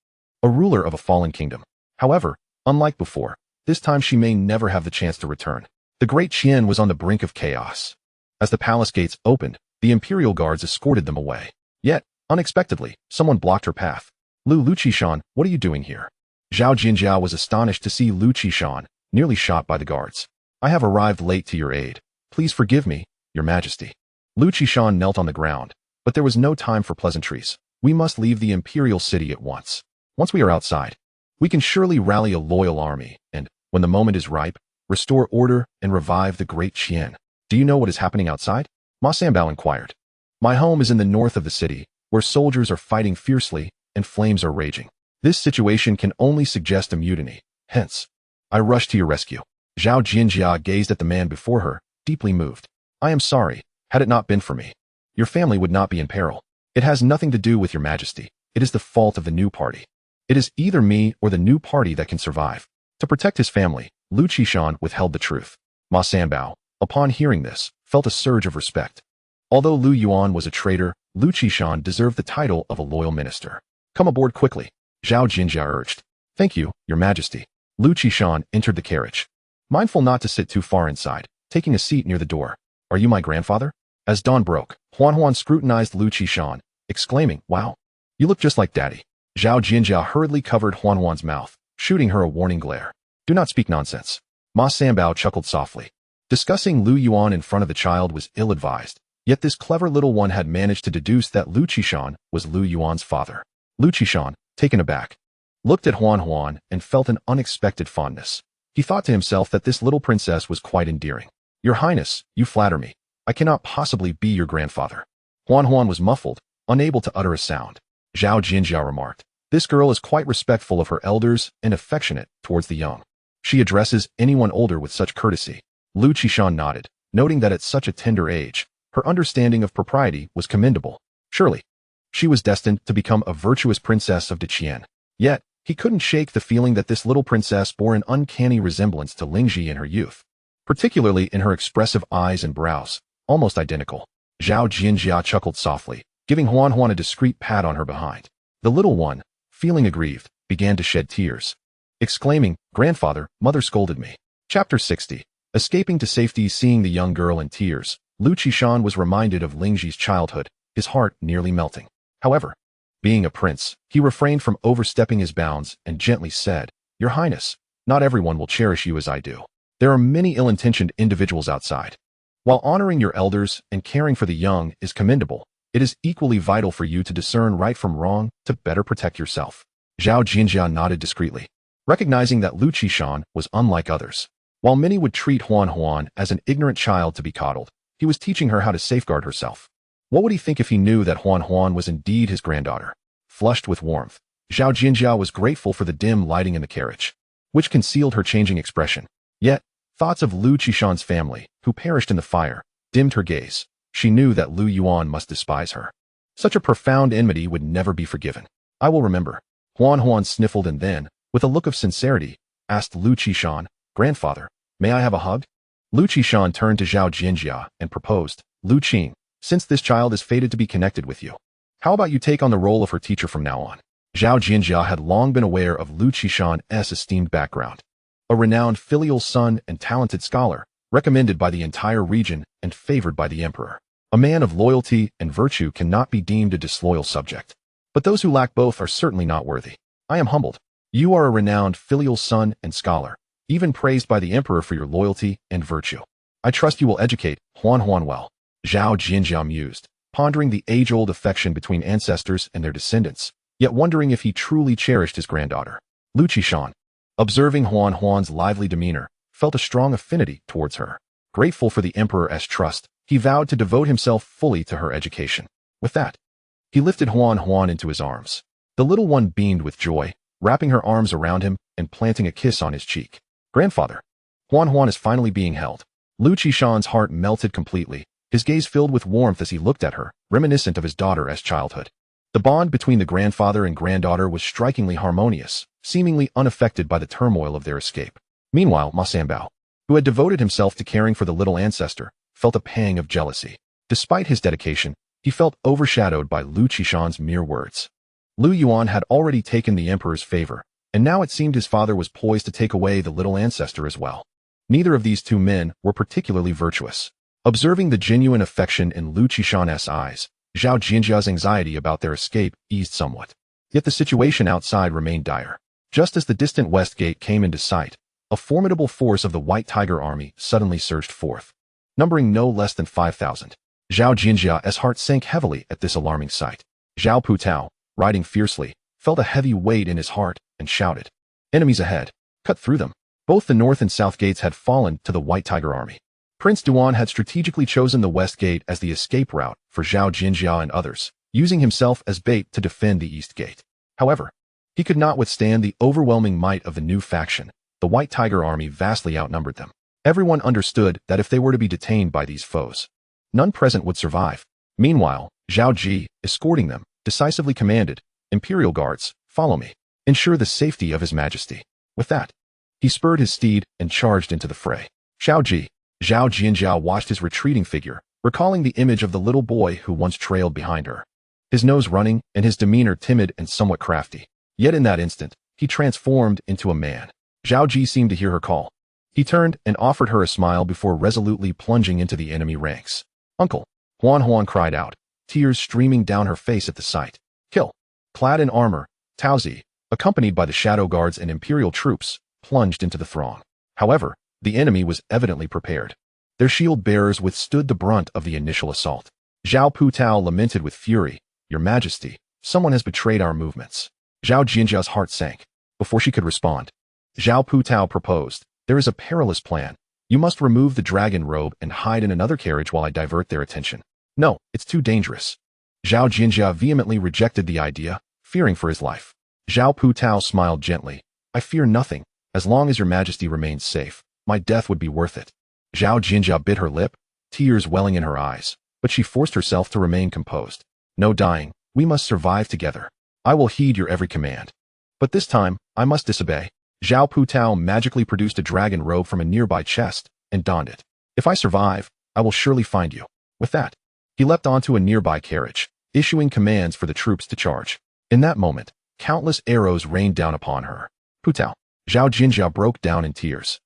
a ruler of a fallen kingdom. However, unlike before, this time she may never have the chance to return. The Great Qian was on the brink of chaos. As the palace gates opened, the imperial guards escorted them away. Yet, unexpectedly, someone blocked her path. Lu Qishan, what are you doing here? Zhao Jinjia was astonished to see Lu Qishan, nearly shot by the guards. I have arrived late to your aid. Please forgive me, Your Majesty. Lu Qishan knelt on the ground, but there was no time for pleasantries. We must leave the imperial city at once. Once we are outside, we can surely rally a loyal army, and, when the moment is ripe, restore order and revive the Great Qian. Do you know what is happening outside? Ma Sanbao inquired. My home is in the north of the city, where soldiers are fighting fiercely and flames are raging. This situation can only suggest a mutiny. Hence, I rushed to your rescue. Zhao Jinjia gazed at the man before her, deeply moved. I am sorry. Had it not been for me, your family would not be in peril. It has nothing to do with your majesty. It is the fault of the new party. It is either me or the new party that can survive. To protect his family, Lu Qishan withheld the truth. Ma Sanbao, upon hearing this, felt a surge of respect. Although Lu Yuan was a traitor, Lu Qishan deserved the title of a loyal minister. Come aboard quickly, Zhao Jinjia urged. Thank you, your majesty. Lu Qishan entered the carriage, mindful not to sit too far inside, taking a seat near the door. Are you my grandfather? As dawn broke, Huan scrutinized Lu Qishan, exclaiming, Wow, you look just like daddy. Zhao Jinjia hurriedly covered Huan's mouth, shooting her a warning glare. Do not speak nonsense. Ma Sanbao chuckled softly. Discussing Lu Yuan in front of the child was ill-advised, yet this clever little one had managed to deduce that Lu Qishan was Lu Yuan's father. Lu Qishan, taken aback, looked at Huan and felt an unexpected fondness. He thought to himself that this little princess was quite endearing. Your Highness, you flatter me. I cannot possibly be your grandfather. Huan was muffled, unable to utter a sound. Zhao Jinjia remarked, This girl is quite respectful of her elders and affectionate towards the young. She addresses anyone older with such courtesy. Lu Qishan nodded, noting that at such a tender age, her understanding of propriety was commendable. Surely, she was destined to become a virtuous princess of Qian. Yet, He couldn't shake the feeling that this little princess bore an uncanny resemblance to Lingji in her youth, particularly in her expressive eyes and brows, almost identical. Zhao Jianjia chuckled softly, giving Huan Huan a discreet pat on her behind. The little one, feeling aggrieved, began to shed tears, exclaiming, "Grandfather, mother scolded me." Chapter 60. Escaping to safety. Seeing the young girl in tears, Lu Qishan was reminded of Lingji's childhood, his heart nearly melting. However, being a prince, he refrained from overstepping his bounds and gently said, "Your Highness, not everyone will cherish you as I do. There are many ill-intentioned individuals outside. While honoring your elders and caring for the young is commendable, it is equally vital for you to discern right from wrong to better protect yourself." Zhao Jinjia nodded discreetly, recognizing that Lu Qishan was unlike others. While many would treat Huan Huan as an ignorant child to be coddled, he was teaching her how to safeguard herself. What would he think if he knew that Huan Huan was indeed his granddaughter? Flushed with warmth, Zhao Jinjia was grateful for the dim lighting in the carriage, which concealed her changing expression. Yet, thoughts of Lu Qishan's family, who perished in the fire, dimmed her gaze. She knew that Lu Yuan must despise her. Such a profound enmity would never be forgiven. "I will remember." Huan Huan sniffled and then, with a look of sincerity, asked Lu Qishan, "Grandfather, may I have a hug?" Lu Qishan turned to Zhao Jinjia and proposed, "Lu Qing, since this child is fated to be connected with you, how about you take on the role of her teacher from now on?" Zhao Jinjia had long been aware of Lu Qishan's esteemed background. A renowned filial son and talented scholar, recommended by the entire region and favored by the emperor. A man of loyalty and virtue cannot be deemed a disloyal subject. But those who lack both are certainly not worthy. I am humbled. You are a renowned filial son and scholar, even praised by the emperor for your loyalty and virtue. I trust you will educate Huan Huan well. Zhao Jinjia mused, pondering the age-old affection between ancestors and their descendants, yet wondering if he truly cherished his granddaughter. Lu Qishan, observing Huan Huan's lively demeanor, felt a strong affinity towards her. Grateful for the emperor's trust, he vowed to devote himself fully to her education. With that, he lifted Huan Huan into his arms. The little one beamed with joy, wrapping her arms around him and planting a kiss on his cheek. "Grandfather." Huan Huan is finally being held. Lu Qishan's heart melted completely, his gaze filled with warmth as he looked at her, reminiscent of his daughter's childhood. The bond between the grandfather and granddaughter was strikingly harmonious, seemingly unaffected by the turmoil of their escape. Meanwhile, Ma Sanbao, who had devoted himself to caring for the little ancestor, felt a pang of jealousy. Despite his dedication, he felt overshadowed by Lu Qishan's mere words. Lu Yuan had already taken the emperor's favor, and now it seemed his father was poised to take away the little ancestor as well. Neither of these two men were particularly virtuous. Observing the genuine affection in Lu Qishan's eyes, Zhao Jinjia's anxiety about their escape eased somewhat. Yet the situation outside remained dire. Just as the distant west gate came into sight, a formidable force of the White Tiger army suddenly surged forth, numbering no less than 5,000. Zhao Jinjia's heart sank heavily at this alarming sight. Zhao Putao, riding fiercely, felt a heavy weight in his heart and shouted, "Enemies ahead! Cut through them!" Both the north and south gates had fallen to the White Tiger army. Prince Duan had strategically chosen the west gate as the escape route for Zhao Jinjia and others, using himself as bait to defend the east gate. However, he could not withstand the overwhelming might of the new faction. The White Tiger army vastly outnumbered them. Everyone understood that if they were to be detained by these foes, none present would survive. Meanwhile, Zhao Ji, escorting them, decisively commanded, "Imperial guards, follow me. Ensure the safety of His Majesty." With that, he spurred his steed and charged into the fray. Zhao Jinjia watched his retreating figure, recalling the image of the little boy who once trailed behind her. His nose running and his demeanor timid and somewhat crafty. Yet in that instant, he transformed into a man. Zhao Ji seemed to hear her call. He turned and offered her a smile before resolutely plunging into the enemy ranks. "Uncle!" Huan Huan cried out, tears streaming down her face at the sight. "Kill!" Clad in armor, Taozi, accompanied by the shadow guards and imperial troops, plunged into the throng. However, the enemy was evidently prepared. Their shield bearers withstood the brunt of the initial assault. Zhao Putao lamented with fury, "Your Majesty, someone has betrayed our movements." Zhao Jinjia's heart sank. Before she could respond, Zhao Putao proposed, "There is a perilous plan. You must remove the dragon robe and hide in another carriage while I divert their attention." "No, it's too dangerous." Zhao Jinjia vehemently rejected the idea, fearing for his life. Zhao Putao smiled gently, "I fear nothing. As long as Your Majesty remains safe, my death would be worth it." Zhao Jinjia bit her lip, tears welling in her eyes, but she forced herself to remain composed. "No dying. We must survive together. I will heed your every command." But this time, I must disobey. Zhao Putao magically produced a dragon robe from a nearby chest and donned it. If I survive, I will surely find you. With that, he leapt onto a nearby carriage, issuing commands for the troops to charge. In that moment, countless arrows rained down upon her. Putao. Zhao Jinjia broke down in tears.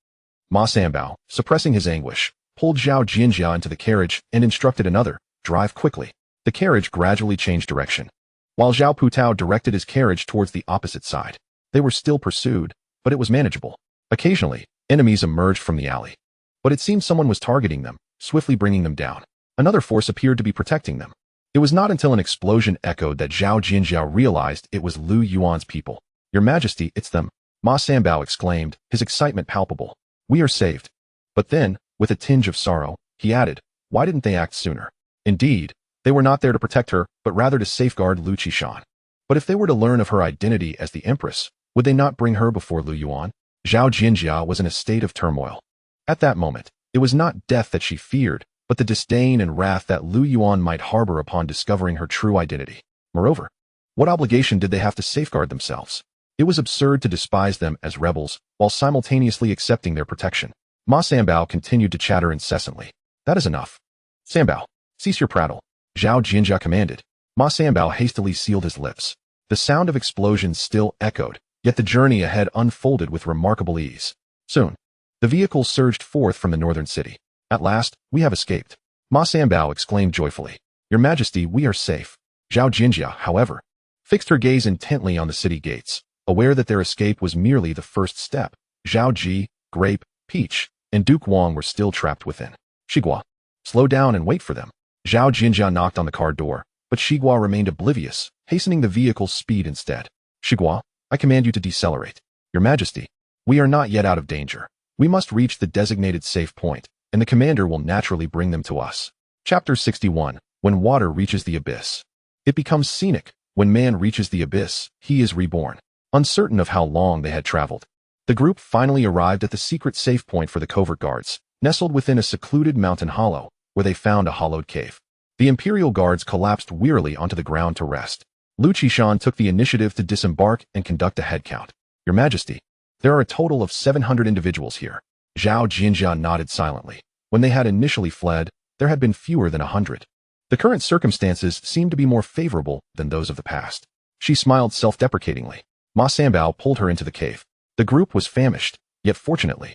Ma Sanbao, suppressing his anguish, pulled Zhao Jinjia into the carriage and instructed another, drive quickly. The carriage gradually changed direction, while Zhao Putao directed his carriage towards the opposite side. They were still pursued, but it was manageable. Occasionally, enemies emerged from the alley, but it seemed someone was targeting them, swiftly bringing them down. Another force appeared to be protecting them. It was not until an explosion echoed that Zhao Jinjiao realized it was Lu Yuan's people. Your Majesty, it's them, Ma Sanbao exclaimed, his excitement palpable. We are saved. But then, with a tinge of sorrow, he added, why didn't they act sooner? Indeed, they were not there to protect her, but rather to safeguard Lu Qishan. But if they were to learn of her identity as the Empress, would they not bring her before Lu Yuan? Zhao Jinjia was in a state of turmoil. At that moment, it was not death that she feared, but the disdain and wrath that Lu Yuan might harbor upon discovering her true identity. Moreover, what obligation did they have to safeguard themselves? It was absurd to despise them as rebels, while simultaneously accepting their protection. Ma Sanbao continued to chatter incessantly. That is enough. Sanbao, cease your prattle. Zhao Jinjia commanded. Ma Sanbao hastily sealed his lips. The sound of explosions still echoed, yet the journey ahead unfolded with remarkable ease. Soon, the vehicles surged forth from the northern city. At last, we have escaped. Ma Sanbao exclaimed joyfully. Your Majesty, we are safe. Zhao Jinjia, however, fixed her gaze intently on the city gates, aware that their escape was merely the first step. Zhao Ji, Grape, Peach, and Duke Wang were still trapped within. Shigua, slow down and wait for them. Zhao Jinjia knocked on the car door, but Shigua remained oblivious, hastening the vehicle's speed instead. Shigua, I command you to decelerate. Your Majesty, we are not yet out of danger. We must reach the designated safe point, and the commander will naturally bring them to us. Chapter 61. When water reaches the abyss. It becomes scenic. When man reaches the abyss, he is reborn. Uncertain of how long they had traveled, the group finally arrived at the secret safe point for the covert guards, nestled within a secluded mountain hollow, where they found a hollowed cave. The Imperial guards collapsed wearily onto the ground to rest. Lu Qishan took the initiative to disembark and conduct a head count. Your Majesty, there are a total of 700 individuals here. Zhao Jinjia nodded silently. When they had initially fled, there had been fewer than 100. The current circumstances seemed to be more favorable than those of the past. She smiled self-deprecatingly. Ma Sanbao pulled her into the cave. The group was famished, yet fortunately,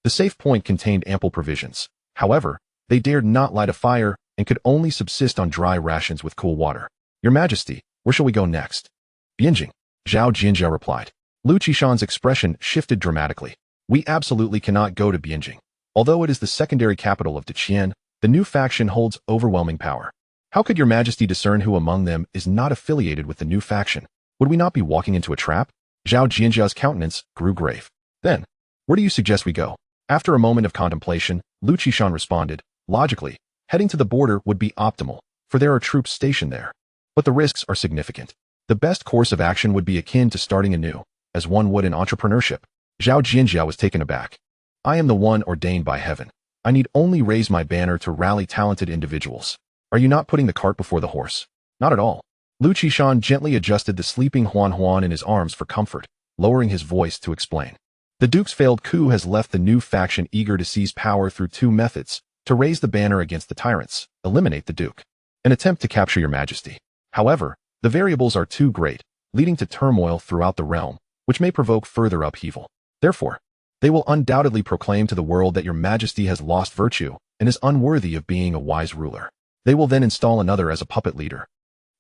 the safe point contained ample provisions. However, they dared not light a fire and could only subsist on dry rations with cool water. Your Majesty, where shall we go next? Bianjing, Zhao Jinjia replied. Lu Qishan's expression shifted dramatically. We absolutely cannot go to Bianjing. Although it is the secondary capital of Daqin, the new faction holds overwhelming power. How could your Majesty discern who among them is not affiliated with the new faction? Would we not be walking into a trap? Zhao Jinjia's countenance grew grave. Then, where do you suggest we go? After a moment of contemplation, Lu Qishan responded, logically, heading to the border would be optimal, for there are troops stationed there. But the risks are significant. The best course of action would be akin to starting anew, as one would in entrepreneurship. Zhao Jinjia was taken aback. I am the one ordained by heaven. I need only raise my banner to rally talented individuals. Are you not putting the cart before the horse? Not at all. Lu Qishan gently adjusted the sleeping Huan in his arms for comfort, lowering his voice to explain. The Duke's failed coup has left the new faction eager to seize power through two methods: to raise the banner against the tyrants, eliminate the Duke, and attempt to capture your Majesty. However, the variables are too great, leading to turmoil throughout the realm, which may provoke further upheaval. Therefore, they will undoubtedly proclaim to the world that your Majesty has lost virtue and is unworthy of being a wise ruler. They will then install another as a puppet leader,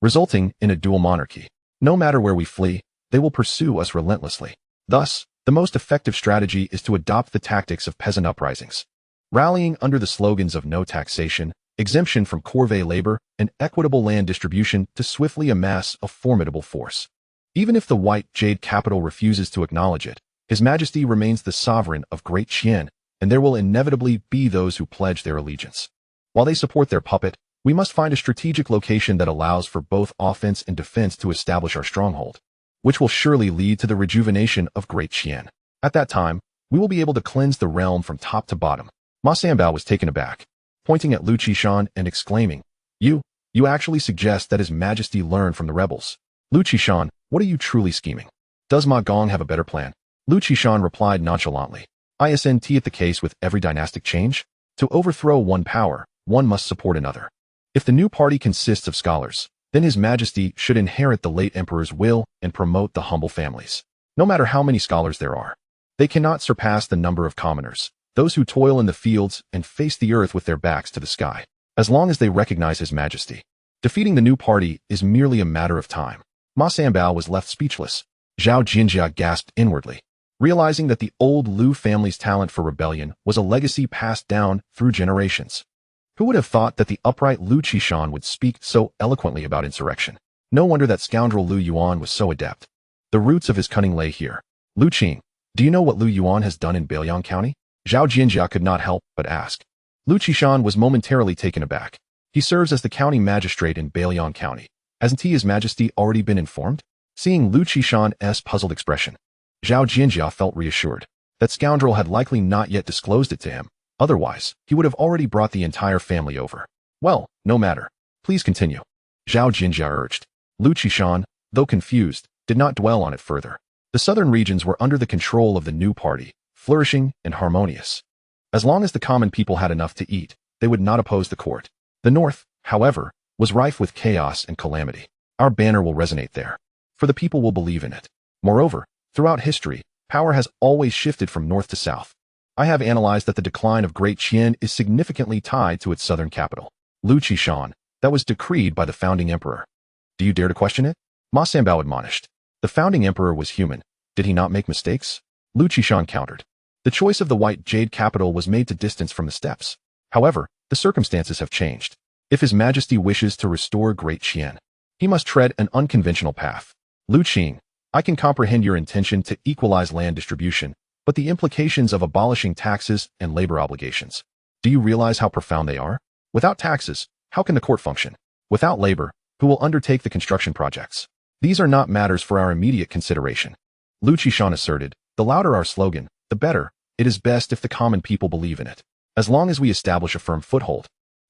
resulting in a dual monarchy. No matter where we flee, they will pursue us relentlessly. Thus, the most effective strategy is to adopt the tactics of peasant uprisings, rallying under the slogans of no taxation, exemption from corvée labor, and equitable land distribution to swiftly amass a formidable force. Even if the white jade capital refuses to acknowledge it, His Majesty remains the sovereign of Great Qian, and there will inevitably be those who pledge their allegiance. While they support their puppet, we must find a strategic location that allows for both offense and defense to establish our stronghold, which will surely lead to the rejuvenation of Great Qian. At that time, we will be able to cleanse the realm from top to bottom. Ma Sanbao was taken aback, pointing at Lu Qishan and exclaiming, You actually suggest that His Majesty learn from the rebels. Lu Qishan, what are you truly scheming? Does Ma Gong have a better plan? Lu Qishan replied nonchalantly. Isn't it the case with every dynastic change? To overthrow one power, one must support another. If the new party consists of scholars, then His Majesty should inherit the late emperor's will and promote the humble families. No matter how many scholars there are, they cannot surpass the number of commoners, those who toil in the fields and face the earth with their backs to the sky, as long as they recognize His Majesty. Defeating the new party is merely a matter of time. Ma Sanbao was left speechless. Zhao Jinjia gasped inwardly, realizing that the old Lu family's talent for rebellion was a legacy passed down through generations. Who would have thought that the upright Lu Qishan would speak so eloquently about insurrection? No wonder that scoundrel Lu Yuan was so adept. The roots of his cunning lay here. Lu Qing, do you know what Lu Yuan has done in Bailiang County? Zhao Jinjia could not help but ask. Lu Qishan was momentarily taken aback. He serves as the county magistrate in Bailiang County. Hasn't His Majesty already been informed? Seeing Lu Qishan's puzzled expression, Zhao Jinjia felt reassured. That scoundrel had likely not yet disclosed it to him. Otherwise, he would have already brought the entire family over. Well, no matter. Please continue. Zhao Jinjia urged. Lu Qishan, though confused, did not dwell on it further. The southern regions were under the control of the new party, flourishing and harmonious. As long as the common people had enough to eat, they would not oppose the court. The north, however, was rife with chaos and calamity. Our banner will resonate there, for the people will believe in it. Moreover, throughout history, power has always shifted from north to south. I have analyzed that the decline of Great Qian is significantly tied to its southern capital, Lu Qishan, that was decreed by the founding emperor. Do you dare to question it? Ma Sanbao admonished. The founding emperor was human. Did he not make mistakes? Lu Qishan countered. The choice of the white jade capital was made to distance from the steppes. However, the circumstances have changed. If His Majesty wishes to restore Great Qian, he must tread an unconventional path. Lu Qing, I can comprehend your intention to equalize land distribution, but the implications of abolishing taxes and labor obligations. Do you realize how profound they are? Without taxes, how can the court function? Without labor, who will undertake the construction projects? These are not matters for our immediate consideration. Lu Qishan asserted, the louder our slogan, the better. It is best if the common people believe in it. As long as we establish a firm foothold,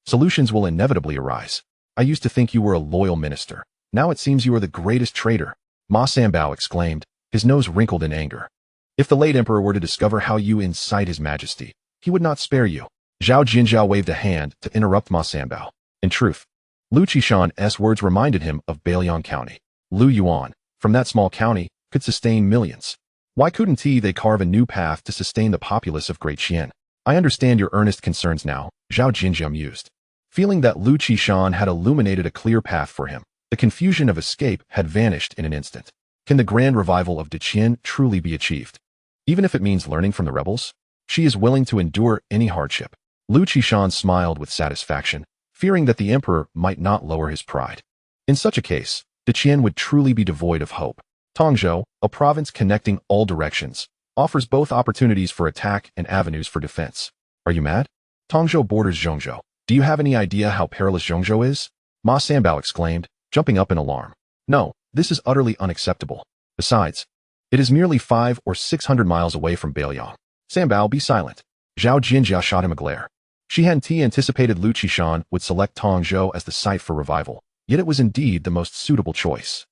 solutions will inevitably arise. I used to think you were a loyal minister. Now it seems you are the greatest traitor. Ma Sanbao exclaimed, his nose wrinkled in anger. If the late emperor were to discover how you incite His Majesty, he would not spare you. Zhao Jinjiao waved a hand to interrupt Ma Sanbao. In truth, Lu Qishan's words reminded him of Bailiang County. Lu Yuan, from that small county, could sustain millions. Why couldn't they carve a new path to sustain the populace of Great Qian? I understand your earnest concerns now, Zhao Jinjia mused. Feeling that Lu Qishan had illuminated a clear path for him, the confusion of escape had vanished in an instant. Can the grand revival of Deqian truly be achieved? Even if it means learning from the rebels? She is willing to endure any hardship. Lu Qishan smiled with satisfaction, fearing that the emperor might not lower his pride. In such a case, Deqian would truly be devoid of hope. Tongzhou, a province connecting all directions, offers both opportunities for attack and avenues for defense. Are you mad? Tongzhou borders Zhongzhou. Do you have any idea how perilous Zhongzhou is? Ma Sanbao exclaimed, jumping up in alarm. No, this is utterly unacceptable. Besides, it is merely 500 or 600 miles away from Bailiang. Sanbao, be silent. Zhao Jinjia shot him a glare. She hadn't anticipated Lu Qishan would select Tongzhou as the site for revival, yet it was indeed the most suitable choice.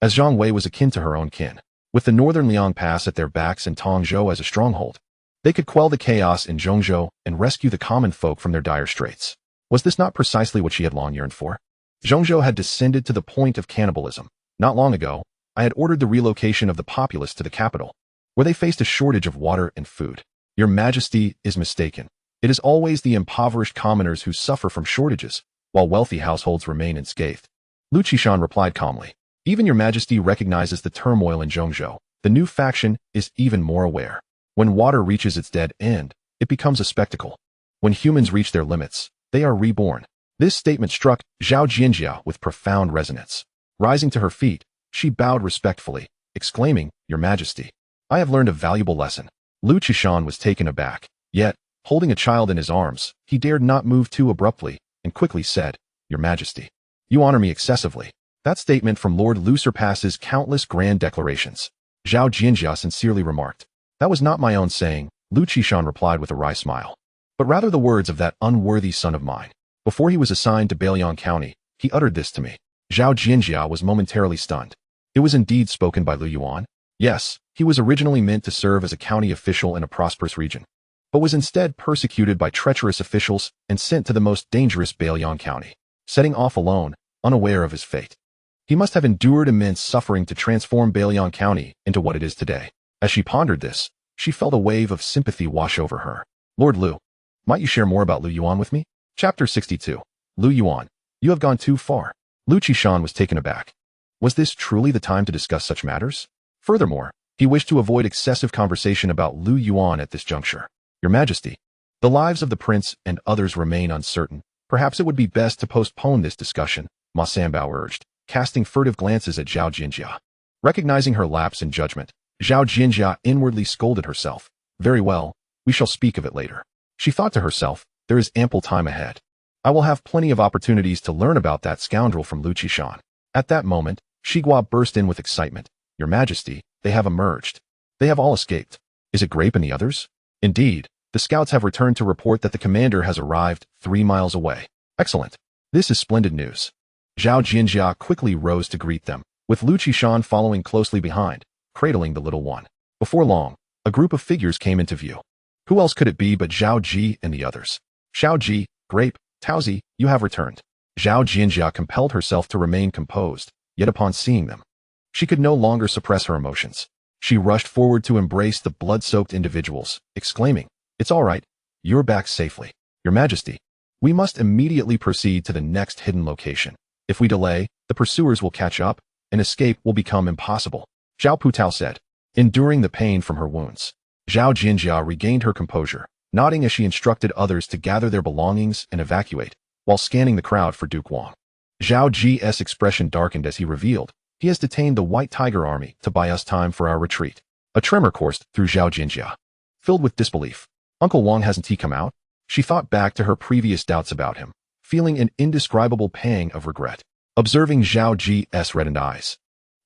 As Zhang Wei was akin to her own kin, with the northern Liang Pass at their backs and Tongzhou as a stronghold, they could quell the chaos in Zhongzhou and rescue the common folk from their dire straits. Was this not precisely what she had long yearned for? Zhongzhou had descended to the point of cannibalism. Not long ago, I had ordered the relocation of the populace to the capital, where they faced a shortage of water and food. Your Majesty is mistaken. It is always the impoverished commoners who suffer from shortages, while wealthy households remain unscathed. Lu Qishan replied calmly. Even Your Majesty recognizes the turmoil in Zhongzhou. The new faction is even more aware. When water reaches its dead end, it becomes a spectacle. When humans reach their limits, they are reborn. This statement struck Zhao Jinjia with profound resonance. Rising to her feet, she bowed respectfully, exclaiming, Your Majesty, I have learned a valuable lesson. Lu Qishan was taken aback, yet, holding a child in his arms, he dared not move too abruptly, and quickly said, Your Majesty, you honor me excessively. That statement from Lord Lu surpasses countless grand declarations. Zhao Jinjia sincerely remarked. That was not my own saying, Lu Qishan replied with a wry smile, but rather the words of that unworthy son of mine. Before he was assigned to Bailiang County, he uttered this to me. Zhao Jinjia was momentarily stunned. It was indeed spoken by Lu Yuan. Yes, he was originally meant to serve as a county official in a prosperous region, but was instead persecuted by treacherous officials and sent to the most dangerous Bailiang County, setting off alone, unaware of his fate. He must have endured immense suffering to transform Bailiang County into what it is today. As she pondered this, she felt a wave of sympathy wash over her. Lord Lu, might you share more about Lu Yuan with me? Chapter 62. Lu Yuan, you have gone too far. Lu Qishan was taken aback. Was this truly the time to discuss such matters? Furthermore, he wished to avoid excessive conversation about Lu Yuan at this juncture. Your Majesty, the lives of the prince and others remain uncertain. Perhaps it would be best to postpone this discussion, Ma Sanbao urged, casting furtive glances at Zhao Jinjia. Recognizing her lapse in judgment, Zhao Jinjia inwardly scolded herself. Very well, we shall speak of it later. She thought to herself, there is ample time ahead. I will have plenty of opportunities to learn about that scoundrel from Lu Qishan. At that moment, Shiguo burst in with excitement. Your Majesty, they have emerged. They have all escaped. Is it Grape and the others? Indeed, the scouts have returned to report that the commander has arrived 3 miles away. Excellent. This is splendid news. Zhao Jinjia quickly rose to greet them, with Lu Qishan following closely behind, cradling the little one. Before long, a group of figures came into view. Who else could it be but Zhao Ji and the others? Xiao Ji, Grape, Taozi, you have returned. Zhao Jinjia compelled herself to remain composed, yet upon seeing them, she could no longer suppress her emotions. She rushed forward to embrace the blood-soaked individuals, exclaiming, It's all right. You're back safely. Your Majesty, we must immediately proceed to the next hidden location. If we delay, the pursuers will catch up, and escape will become impossible. Zhao Putao said, enduring the pain from her wounds. Zhao Jinjia regained her composure, nodding as she instructed others to gather their belongings and evacuate, while scanning the crowd for Duke Wang. Zhao Ji's expression darkened as he revealed, he has detained the White Tiger Army to buy us time for our retreat. A tremor coursed through Zhao Jinjia. Filled with disbelief, Uncle Wang, hasn't he come out? She thought back to her previous doubts about him, feeling an indescribable pang of regret. Observing Zhao Ji's reddened eyes,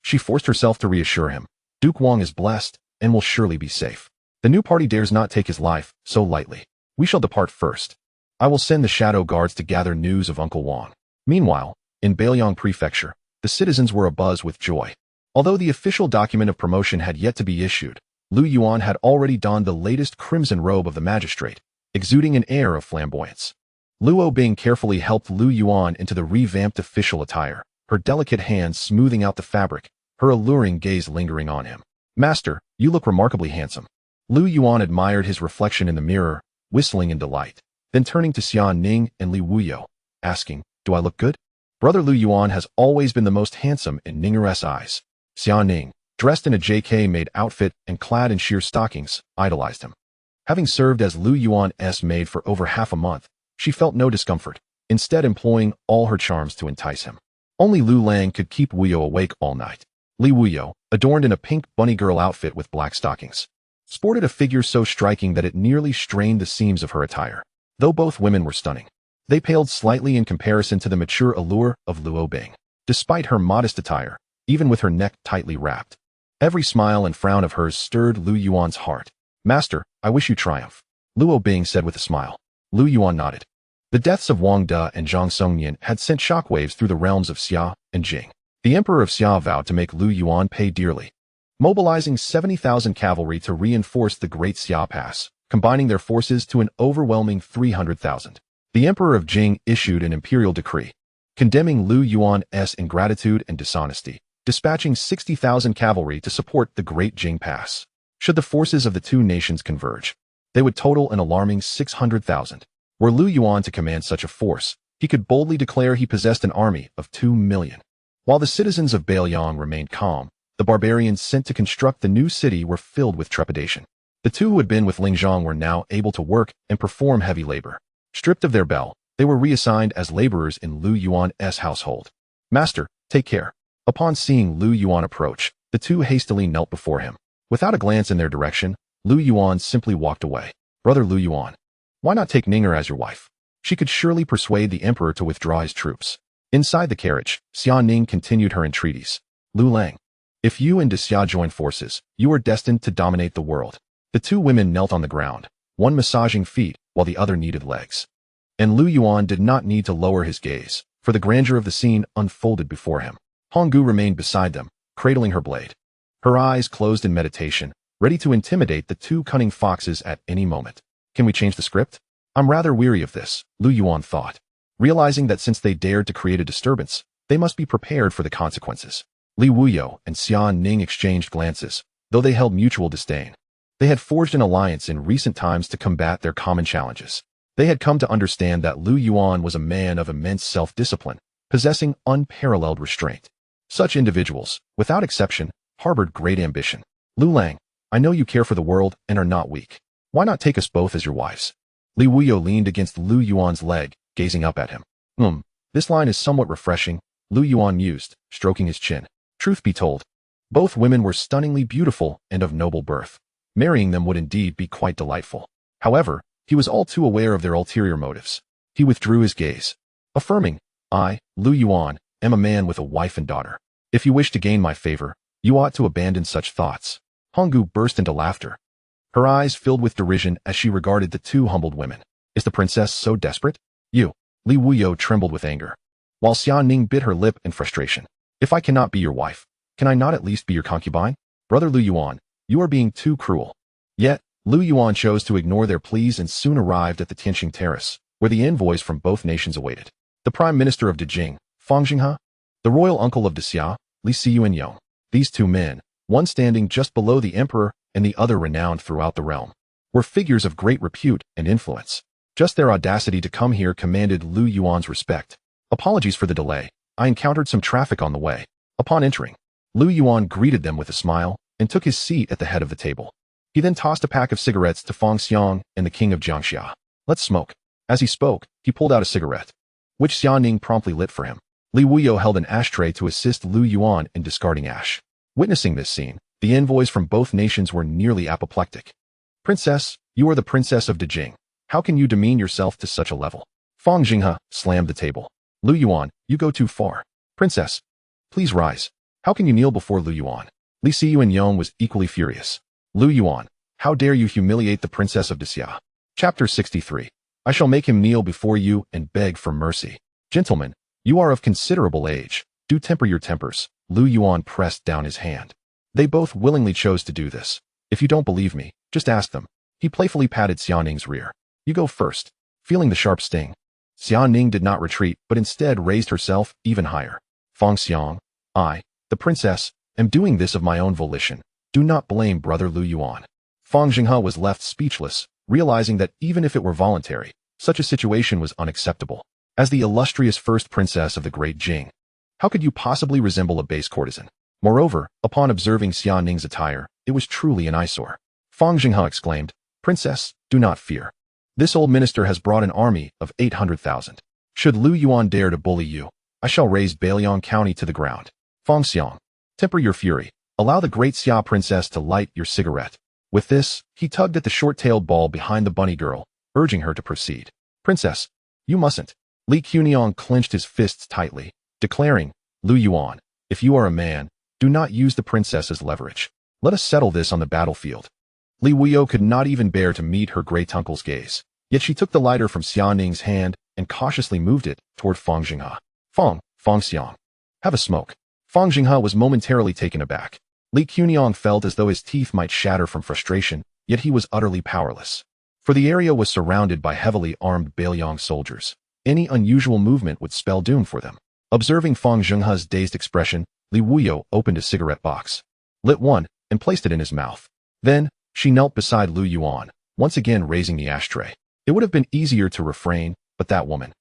she forced herself to reassure him. Duke Wang is blessed and will surely be safe. The new party dares not take his life so lightly. We shall depart first. I will send the shadow guards to gather news of Uncle Wang. Meanwhile, in Bailiang Prefecture, the citizens were abuzz with joy. Although the official document of promotion had yet to be issued, Lu Yuan had already donned the latest crimson robe of the magistrate, exuding an air of flamboyance. Luo Bing carefully helped Lu Yuan into the revamped official attire, her delicate hands smoothing out the fabric, her alluring gaze lingering on him. Master, you look remarkably handsome. Lu Yuan admired his reflection in the mirror, whistling in delight, then turning to Xia Ning and Li Wuyo, asking, do I look good? Brother Lu Yuan has always been the most handsome in Ning'er's eyes. Xia Ning, dressed in a JK-made outfit and clad in sheer stockings, idolized him. Having served as Lu Yuan's maid for over half a month, she felt no discomfort, instead employing all her charms to entice him. Only Lu Lang could keep Wuyo awake all night. Li Wuyo, adorned in a pink bunny girl outfit with black stockings, sported a figure so striking that it nearly strained the seams of her attire. Though both women were stunning, they paled slightly in comparison to the mature allure of Luo Bing. Despite her modest attire, even with her neck tightly wrapped, every smile and frown of hers stirred Lu Yuan's heart. Master, I wish you triumph, Luo Bing said with a smile. Lu Yuan nodded. The deaths of Wang De and Zhang Songnian had sent shockwaves through the realms of Xia and Jing. The Emperor of Xia vowed to make Lu Yuan pay dearly, mobilizing 70,000 cavalry to reinforce the Great Xia Pass, combining their forces to an overwhelming 300,000. The Emperor of Jing issued an imperial decree, condemning Lu Yuan's ingratitude and dishonesty, dispatching 60,000 cavalry to support the Great Jing Pass. Should the forces of the two nations converge, they would total an alarming 600,000. Were Lu Yuan to command such a force, he could boldly declare he possessed an army of 2 million. While the citizens of Bailiang remained calm, the barbarians sent to construct the new city were filled with trepidation. The two who had been with Lingzhong were now able to work and perform heavy labor. Stripped of their bell, they were reassigned as laborers in Lu Yuan's household. Master, take care. Upon seeing Lu Yuan approach, the two hastily knelt before him. Without a glance in their direction, Lu Yuan simply walked away. Brother Lu Yuan, why not take Ning'er as your wife? She could surely persuade the emperor to withdraw his troops. Inside the carriage, Xia Ning continued her entreaties. Lu Lang, if you and Xia join forces, you are destined to dominate the world. The two women knelt on the ground, one massaging feet while the other kneaded legs. And Lu Yuan did not need to lower his gaze, for the grandeur of the scene unfolded before him. Honggu remained beside them, cradling her blade. her eyes closed in meditation, ready to intimidate the two cunning foxes at any moment. Can we change the script? I'm rather weary of this, Lu Yuan thought, realizing that since they dared to create a disturbance, they must be prepared for the consequences. Li Wuyo and Xian Ning exchanged glances, though they held mutual disdain. They had forged an alliance in recent times to combat their common challenges. They had come to understand that Lu Yuan was a man of immense self-discipline, possessing unparalleled restraint. Such individuals, without exception, harbored great ambition. Lu Lang, I know you care for the world and are not weak. Why not take us both as your wives? Li Wuyo leaned against Lu Yuan's leg, gazing up at him. This line is somewhat refreshing, Lu Yuan mused, stroking his chin. Truth be told, both women were stunningly beautiful and of noble birth. Marrying them would indeed be quite delightful. However, he was all too aware of their ulterior motives. He withdrew his gaze, affirming, I, Lu Yuan, am a man with a wife and daughter. If you wish to gain my favor, you ought to abandon such thoughts. Honggu burst into laughter. Her eyes filled with derision as she regarded the two humbled women. Is the princess so desperate? You. Li Wuyo trembled with anger, while Xian Ning bit her lip in frustration. If I cannot be your wife, can I not at least be your concubine? Brother Lu Yuan, you are being too cruel. Yet, Lu Yuan chose to ignore their pleas and soon arrived at the Tianqing Terrace, where the envoys from both nations awaited. The Prime Minister of Dejing, Fang Jinghe, the royal uncle of Dexia, Li Siyuanyong. These two men, one standing just below the emperor and the other renowned throughout the realm, were figures of great repute and influence. Just their audacity to come here commanded Lu Yuan's respect. Apologies for the delay. I encountered some traffic on the way. Upon entering, Lu Yuan greeted them with a smile and took his seat at the head of the table. He then tossed a pack of cigarettes to Fang Xiang and the king of Jiangxia. Let's smoke. As he spoke, he pulled out a cigarette, which Xian Ning promptly lit for him. Li Wuyo held an ashtray to assist Lu Yuan in discarding ash. Witnessing this scene, the envoys from both nations were nearly apoplectic. Princess, you are the princess of Dejing. How can you demean yourself to such a level? Fang Jinghe slammed the table. Lu Yuan, you go too far. Princess, please rise. How can you kneel before Lu Yuan? Li Siyuanyong was equally furious. Lu Yuan, how dare you humiliate the princess of Dexia? Chapter 63. I shall make him kneel before you and beg for mercy. Gentlemen, you are of considerable age. Do temper your tempers. Lu Yuan pressed down his hand. They both willingly chose to do this. If you don't believe me, just ask them. He playfully patted Xian Ning's rear. You go first. Feeling the sharp sting, Xian Ning did not retreat, but instead raised herself even higher. Fang Xiang, I, the princess, am doing this of my own volition. Do not blame brother Lu Yuan. Fang Jinghe was left speechless, realizing that even if it were voluntary, such a situation was unacceptable. As the illustrious first princess of the Great Jing, how could you possibly resemble a base courtesan? Moreover, upon observing Xian Ning's attire, it was truly an eyesore. Fang Jinghe exclaimed, Princess, do not fear. This old minister has brought an army of 800,000. Should Lu Yuan dare to bully you, I shall raze Bailiang County to the ground. Fang Xiang, temper your fury. Allow the great Xia princess to light your cigarette. With this, he tugged at the short-tailed ball behind the bunny girl, urging her to proceed. Princess, you mustn't. Li Qian clenched his fists tightly, declaring, Lu Yuan, if you are a man, do not use the princess as leverage. Let us settle this on the battlefield. Li Wuyo could not even bear to meet her great uncle's gaze, yet she took the lighter from Xian Ning's hand and cautiously moved it toward Fang Jinghe. Fang Xiang, have a smoke. Fang Jinghe was momentarily taken aback. Li Qian felt as though his teeth might shatter from frustration, yet he was utterly powerless. For the area was surrounded by heavily armed Bailiang soldiers. Any unusual movement would spell doom for them. Observing Fang Jinghe's dazed expression, Li Wuyo opened a cigarette box, lit one, and placed it in his mouth. Then, she knelt beside Lu Yuan, once again raising the ashtray. It would have been easier to refrain, but that woman,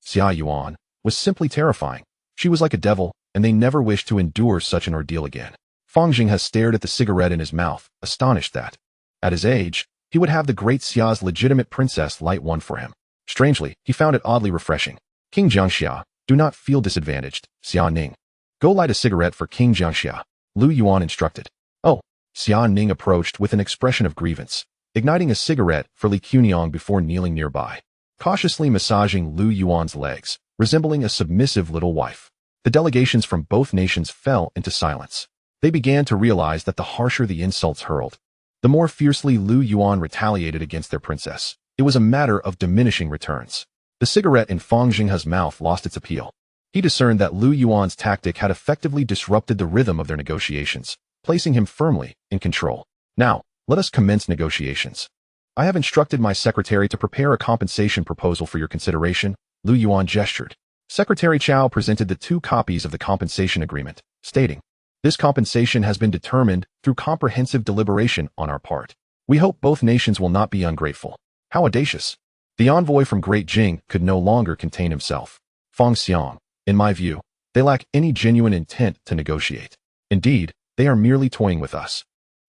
Xia Yuan, was simply terrifying. She was like a devil, and they never wished to endure such an ordeal again. Fang Jinghe stared at the cigarette in his mouth, astonished that, at his age, he would have the great Xia's legitimate princess light one for him. Strangely, he found it oddly refreshing. King Jiangxia, do not feel disadvantaged, Xian Ning. Go light a cigarette for King Jiangxia, Lu Yuan instructed. Oh, Xian Ning approached with an expression of grievance, igniting a cigarette for Li Qian before kneeling nearby, cautiously massaging Lu Yuan's legs, resembling a submissive little wife. The delegations from both nations fell into silence. They began to realize that the harsher the insults hurled, the more fiercely Lu Yuan retaliated against their princess. It was a matter of diminishing returns. The cigarette in Fang Jinghe's mouth lost its appeal. He discerned that Lu Yuan's tactic had effectively disrupted the rhythm of their negotiations, placing him firmly in control. Now, let us commence negotiations. I have instructed my secretary to prepare a compensation proposal for your consideration, Lu Yuan gestured. Secretary Chao presented the 2 copies of the compensation agreement, stating, "This compensation has been determined through comprehensive deliberation on our part. We hope both nations will not be ungrateful." How audacious! The envoy from Great Qing could no longer contain himself. Feng Xiang, in my view, they lack any genuine intent to negotiate. Indeed, they are merely toying with us.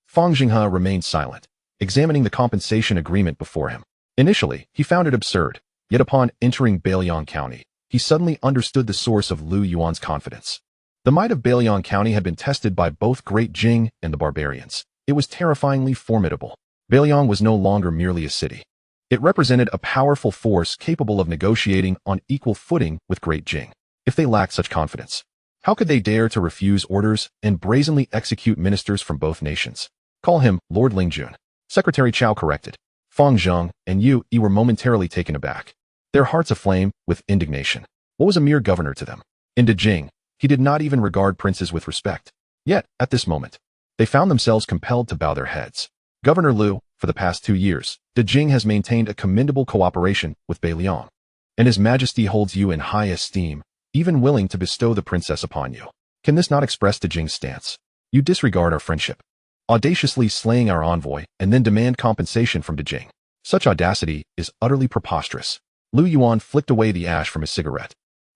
Feng Jinghe remained silent, examining the compensation agreement before him. Initially, he found it absurd, yet upon entering Bailiang County, he suddenly understood the source of Lu Yuan's confidence. The might of Bailiang County had been tested by both Great Qing and the barbarians. It was terrifyingly formidable. Bailiang was no longer merely a city. It represented a powerful force capable of negotiating on equal footing with Great Qing. If they lacked such confidence, how could they dare to refuse orders and brazenly execute ministers from both nations? Call him Lord Lingjun. Secretary Chao corrected. Feng Zheng and Yu were momentarily taken aback, their hearts aflame with indignation. What was a mere governor to them? In Dejing, he did not even regard princes with respect. Yet, at this moment, they found themselves compelled to bow their heads. Governor Lu, for the past 2 years, Dejing has maintained a commendable cooperation with Bailiang, and His Majesty holds you in high esteem, even willing to bestow the princess upon you. Can this not express Dejing's stance? You disregard our friendship, audaciously slaying our envoy, and then demand compensation from Dejing. Such audacity is utterly preposterous. Lu Yuan flicked away the ash from his cigarette.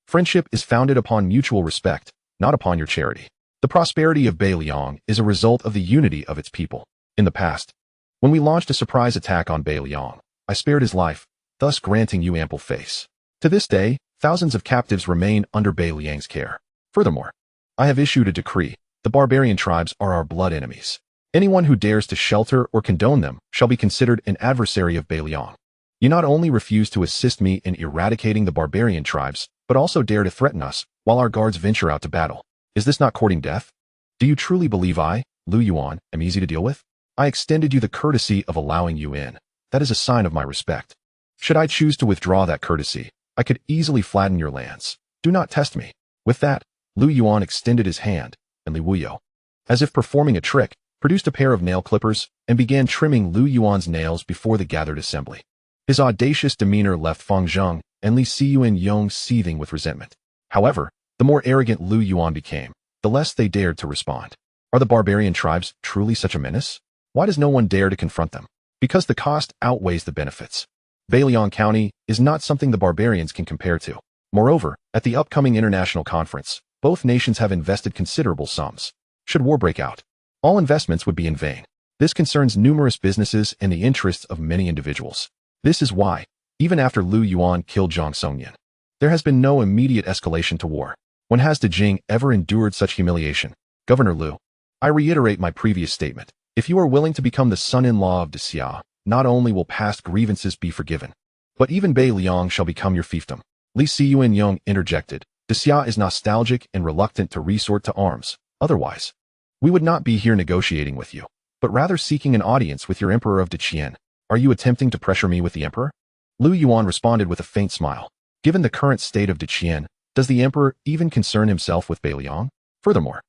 Friendship is founded upon mutual respect, not upon your charity. The prosperity of Bailiang is a result of the unity of its people. In the past, when we launched a surprise attack on Bailiang, I spared his life, thus granting you ample face. To this day, thousands of captives remain under Bailiang's care. Furthermore, I have issued a decree. The barbarian tribes are our blood enemies. Anyone who dares to shelter or condone them shall be considered an adversary of Bailiang. You not only refuse to assist me in eradicating the barbarian tribes, but also dare to threaten us while our guards venture out to battle. Is this not courting death? Do you truly believe I, Lu Yuan, am easy to deal with? I extended you the courtesy of allowing you in. That is a sign of my respect. Should I choose to withdraw that courtesy, I could easily flatten your lands. Do not test me. With that, Lu Yuan extended his hand, and Li Wuyo, as if performing a trick, produced a pair of nail clippers and began trimming Lu Yuan's nails before the gathered assembly. His audacious demeanor left Feng Zheng and Li Siyuan seething with resentment. However, the more arrogant Lu Yuan became, the less they dared to respond. Are the barbarian tribes truly such a menace? Why does no one dare to confront them? Because the cost outweighs the benefits. Bailiang County is not something the barbarians can compare to. Moreover, at the upcoming international conference, both nations have invested considerable sums. Should war break out, all investments would be in vain. This concerns numerous businesses and the interests of many individuals. This is why, even after Lu Yuan killed Zhang Songyan, there has been no immediate escalation to war. When has Dejing ever endured such humiliation? Governor Lu, I reiterate my previous statement. If you are willing to become the son-in-law of Xia, not only will past grievances be forgiven, but even Bailiang shall become your fiefdom. Li Siyuan interjected. Xia is nostalgic and reluctant to resort to arms. Otherwise, we would not be here negotiating with you, but rather seeking an audience with your emperor of Deqian. Are you attempting to pressure me with the emperor? Lu Yuan responded with a faint smile. Given the current state of Deqian, does the emperor even concern himself with Bailiang? Furthermore,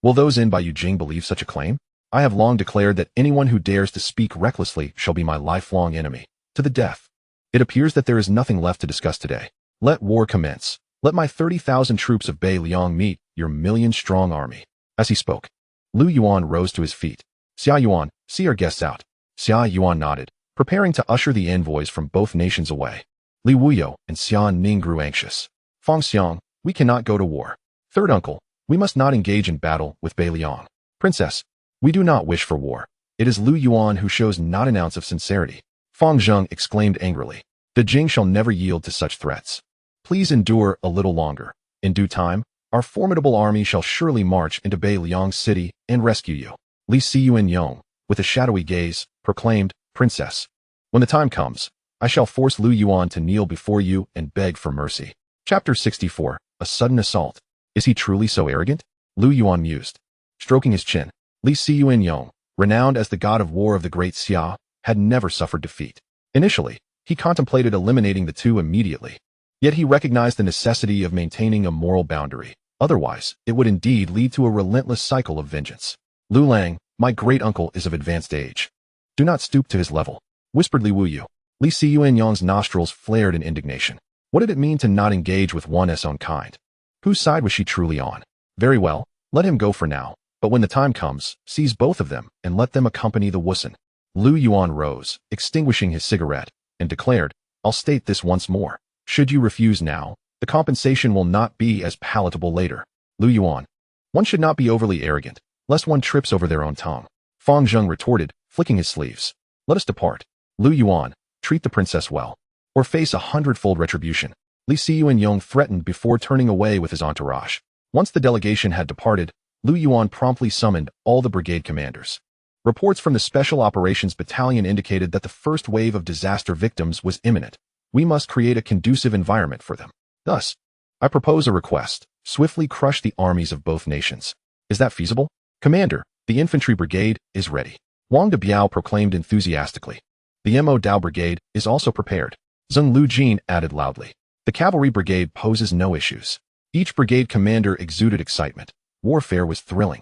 will those in by Yujing believe such a claim? I have long declared that anyone who dares to speak recklessly shall be my lifelong enemy, to the death. It appears that there is nothing left to discuss today. Let war commence. Let my 30,000 troops of Bailiang meet your million-strong army. As he spoke, Lu Yuan rose to his feet. Xia Yuan, see our guests out. Xia Yuan nodded, preparing to usher the envoys from both nations away. Li Wuyo and Xian Ning grew anxious. Feng Xiang, we cannot go to war. Third uncle, we must not engage in battle with Bailiang. Princess, we do not wish for war. It is Lu Yuan who shows not an ounce of sincerity. Feng Zheng exclaimed angrily. The Jing shall never yield to such threats. Please endure a little longer. In due time, our formidable army shall surely march into Bailiang city and rescue you. Li Siyuan, with a shadowy gaze, proclaimed, Princess, when the time comes, I shall force Lu Yuan to kneel before you and beg for mercy. Chapter 64, A Sudden Assault. Is he truly so arrogant? Lu Yuan mused. Stroking his chin, Li Siyuan, renowned as the god of war of the Great Xia, had never suffered defeat. Initially, he contemplated eliminating the two immediately. Yet he recognized the necessity of maintaining a moral boundary. Otherwise, it would indeed lead to a relentless cycle of vengeance. Lu Lang, my great-uncle is of advanced age. Do not stoop to his level, whispered Li Wuyu. Li Siyuanyang's nostrils flared in indignation. What did it mean to not engage with one's own kind? Whose side was she truly on? Very well, let him go for now, but when the time comes, seize both of them and let them accompany the Wusun. Lu Yuan rose, extinguishing his cigarette, and declared, I'll state this once more. Should you refuse now, the compensation will not be as palatable later. Lu Yuan. One should not be overly arrogant, lest one trips over their own tongue. Fang Zheng retorted, flicking his sleeves. Let us depart. Lu Yuan, treat the princess well, or face 100-fold retribution. Li Siyuanyang threatened before turning away with his entourage. Once the delegation had departed, Lu Yuan promptly summoned all the brigade commanders. Reports from the Special Operations Battalion indicated that the first wave of disaster victims was imminent. We must create a conducive environment for them. Thus, I propose a request. Swiftly crush the armies of both nations. Is that feasible? Commander, the infantry brigade is ready. Wang de Biao proclaimed enthusiastically. The Mo Dao brigade is also prepared. Zheng Lujin added loudly. The cavalry brigade poses no issues. Each brigade commander exuded excitement. Warfare was thrilling.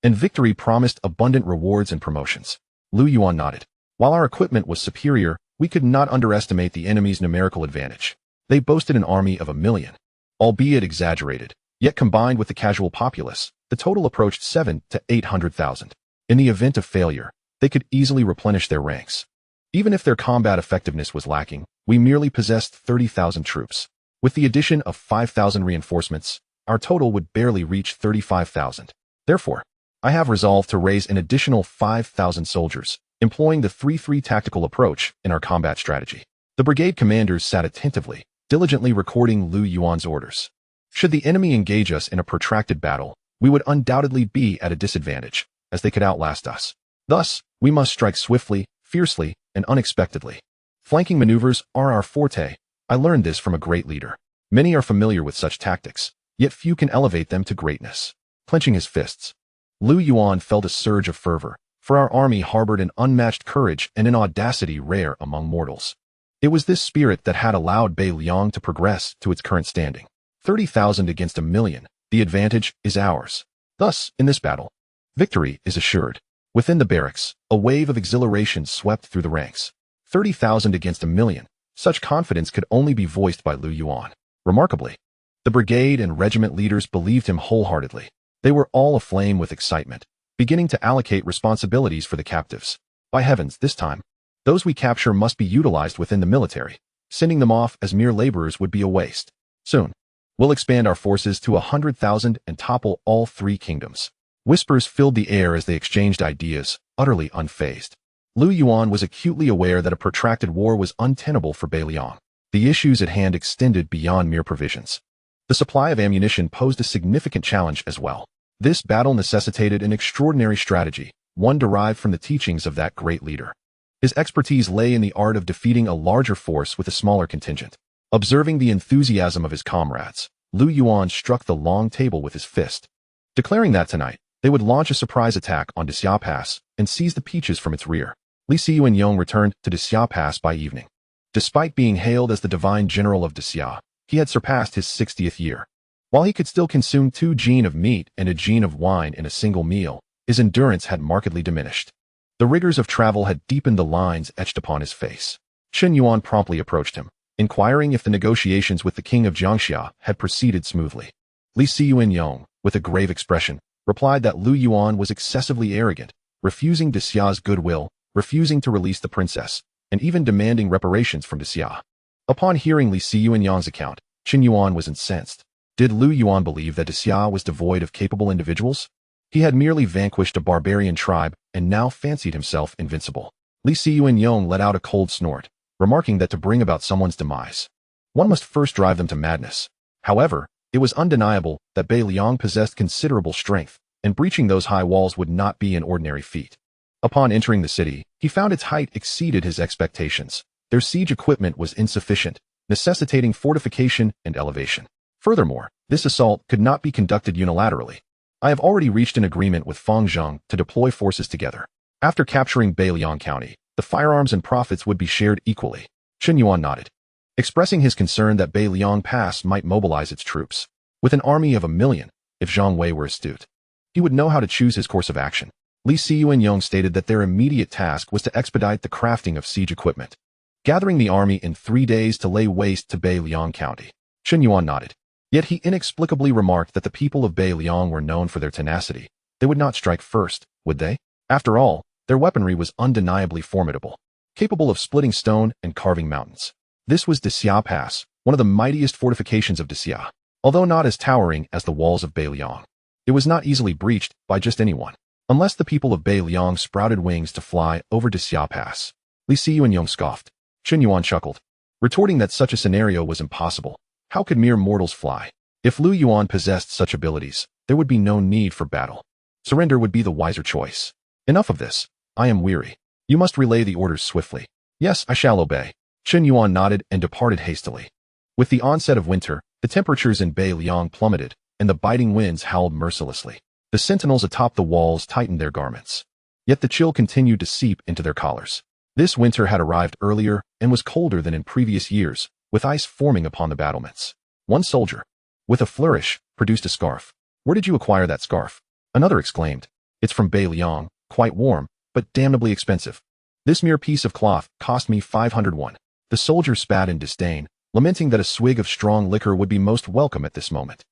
And victory promised abundant rewards and promotions. Lu Yuan nodded. While our equipment was superior, we could not underestimate the enemy's numerical advantage. They boasted an army of 1 million. Albeit exaggerated, yet combined with the casual populace, the total approached 700,000 to 800,000. In the event of failure, they could easily replenish their ranks. Even if their combat effectiveness was lacking, we merely possessed 30,000 troops. With the addition of 5,000 reinforcements, our total would barely reach 35,000. Therefore, I have resolved to raise an additional 5,000 soldiers, employing the 3-3 tactical approach in our combat strategy. The brigade commanders sat attentively, diligently recording Lu Yuan's orders. Should the enemy engage us in a protracted battle, we would undoubtedly be at a disadvantage, as they could outlast us. Thus, we must strike swiftly, fiercely, and unexpectedly. Flanking maneuvers are our forte. I learned this from a great leader. Many are familiar with such tactics, yet few can elevate them to greatness. Clenching his fists, Lu Yuan felt a surge of fervor, for our army harbored an unmatched courage and an audacity rare among mortals. It was this spirit that had allowed Bei Liang to progress to its current standing. 30,000 against 1 million, the advantage is ours. Thus, in this battle, victory is assured. Within the barracks, a wave of exhilaration swept through the ranks. 30,000 against 1 million. Such confidence could only be voiced by Lu Yuan. Remarkably, the brigade and regiment leaders believed him wholeheartedly. They were all aflame with excitement, beginning to allocate responsibilities for the captives. By heavens, this time, those we capture must be utilized within the military. Sending them off as mere laborers would be a waste. Soon, we'll expand our forces to 100,000 and topple all 3 kingdoms. Whispers filled the air as they exchanged ideas, utterly unfazed. Lu Yuan was acutely aware that a protracted war was untenable for Bei Liang. The issues at hand extended beyond mere provisions. The supply of ammunition posed a significant challenge as well. This battle necessitated an extraordinary strategy, one derived from the teachings of that great leader. His expertise lay in the art of defeating a larger force with a smaller contingent. Observing the enthusiasm of his comrades, Lu Yuan struck the long table with his fist, declaring that tonight, they would launch a surprise attack on Dixia Pass and seize the peaches from its rear. Li Siyuanyang returned to Dixia Pass by evening. Despite being hailed as the divine general of Dixia, he had surpassed his 60th year. While he could still consume 2 jin of meat and a jin of wine in a single meal, his endurance had markedly diminished. The rigors of travel had deepened the lines etched upon his face. Chen Yuan promptly approached him, inquiring if the negotiations with the king of Jiangxia had proceeded smoothly. Li Siyuanyang, with a grave expression, replied that Lu Yuan was excessively arrogant, refusing Dixia's goodwill, refusing to release the princess, and even demanding reparations from Dixia. Upon hearing Li Siyuanyang's account, Chen Yuan was incensed. Did Lu Yuan believe that Dixia was devoid of capable individuals? He had merely vanquished a barbarian tribe and now fancied himself invincible. Li Siyuanyang let out a cold snort, remarking that to bring about someone's demise, one must first drive them to madness. However, it was undeniable that Bei Liang possessed considerable strength, and breaching those high walls would not be an ordinary feat. Upon entering the city, he found its height exceeded his expectations. Their siege equipment was insufficient, necessitating fortification and elevation. Furthermore, this assault could not be conducted unilaterally. I have already reached an agreement with Fang Zheng to deploy forces together. After capturing Bei Liang County, the firearms and profits would be shared equally. Chen Yuan nodded, expressing his concern that Bei Liang Pass might mobilize its troops. With an army of 1 million, if Zhang Wei were astute, he would know how to choose his course of action. Li Siyu and Yong stated that their immediate task was to expedite the crafting of siege equipment, gathering the army in 3 days to lay waste to Beiliang County. Yuan nodded. Yet he inexplicably remarked that the people of Beiliang were known for their tenacity. They would not strike first, would they? After all, their weaponry was undeniably formidable, capable of splitting stone and carving mountains. This was Dixia Pass, one of the mightiest fortifications of Dixia, although not as towering as the walls of Beiliang. It was not easily breached by just anyone, unless the people of Beiliang sprouted wings to fly over Dixia Pass. Li Siyu and Yong scoffed. Yuan chuckled, retorting that such a scenario was impossible. How could mere mortals fly? If Lu Yuan possessed such abilities, there would be no need for battle. Surrender would be the wiser choice. Enough of this. I am weary. You must relay the orders swiftly. Yes, I shall obey. Yuan nodded and departed hastily. With the onset of winter, the temperatures in Beiliang plummeted, and the biting winds howled mercilessly. The sentinels atop the walls tightened their garments. Yet the chill continued to seep into their collars. This winter had arrived earlier and was colder than in previous years, with ice forming upon the battlements. One soldier, with a flourish, produced a scarf. Where did you acquire that scarf? Another exclaimed. It's from Beiliang, quite warm, but damnably expensive. This mere piece of cloth cost me 500 won. The soldier spat in disdain, lamenting that a swig of strong liquor would be most welcome at this moment.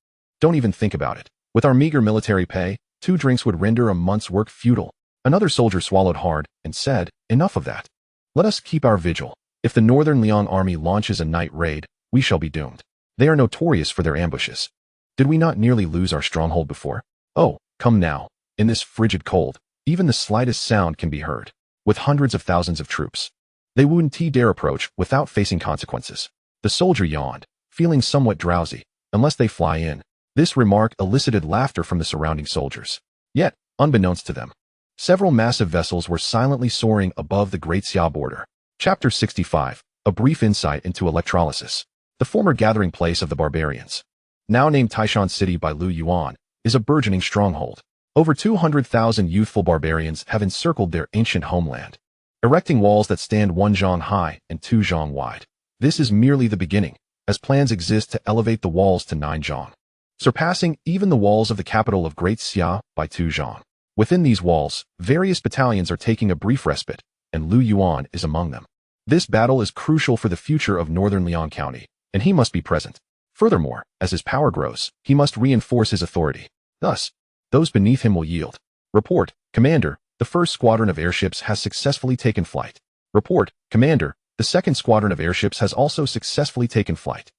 Don't even think about it. With our meager military pay, 2 drinks would render a month's work futile. Another soldier swallowed hard and said, enough of that. Let us keep our vigil. If the Northern Liang army launches a night raid, we shall be doomed. They are notorious for their ambushes. Did we not nearly lose our stronghold before? Oh, come now. In this frigid cold, even the slightest sound can be heard. With hundreds of thousands of troops, they wouldn't dare approach without facing consequences. The soldier yawned, feeling somewhat drowsy. Unless they fly in. This remark elicited laughter from the surrounding soldiers. Yet, unbeknownst to them, several massive vessels were silently soaring above the Great Xia border. Chapter 65, A Brief Insight into Electrolysis. The former gathering place of the barbarians, now named Taishan City by Lu Yuan, is a burgeoning stronghold. Over 200,000 youthful barbarians have encircled their ancient homeland, erecting walls that stand 1 zhang high and 2 zhang wide. This is merely the beginning, as plans exist to elevate the walls to 9 zhang, surpassing even the walls of the capital of Great Xia by 2 zhang. Within these walls, various battalions are taking a brief respite, and Lu Yuan is among them. This battle is crucial for the future of Northern Liang County, and he must be present. Furthermore, as his power grows, he must reinforce his authority. Thus, those beneath him will yield. Report, Commander, the first squadron of airships has successfully taken flight. Report, Commander, the second squadron of airships has also successfully taken flight.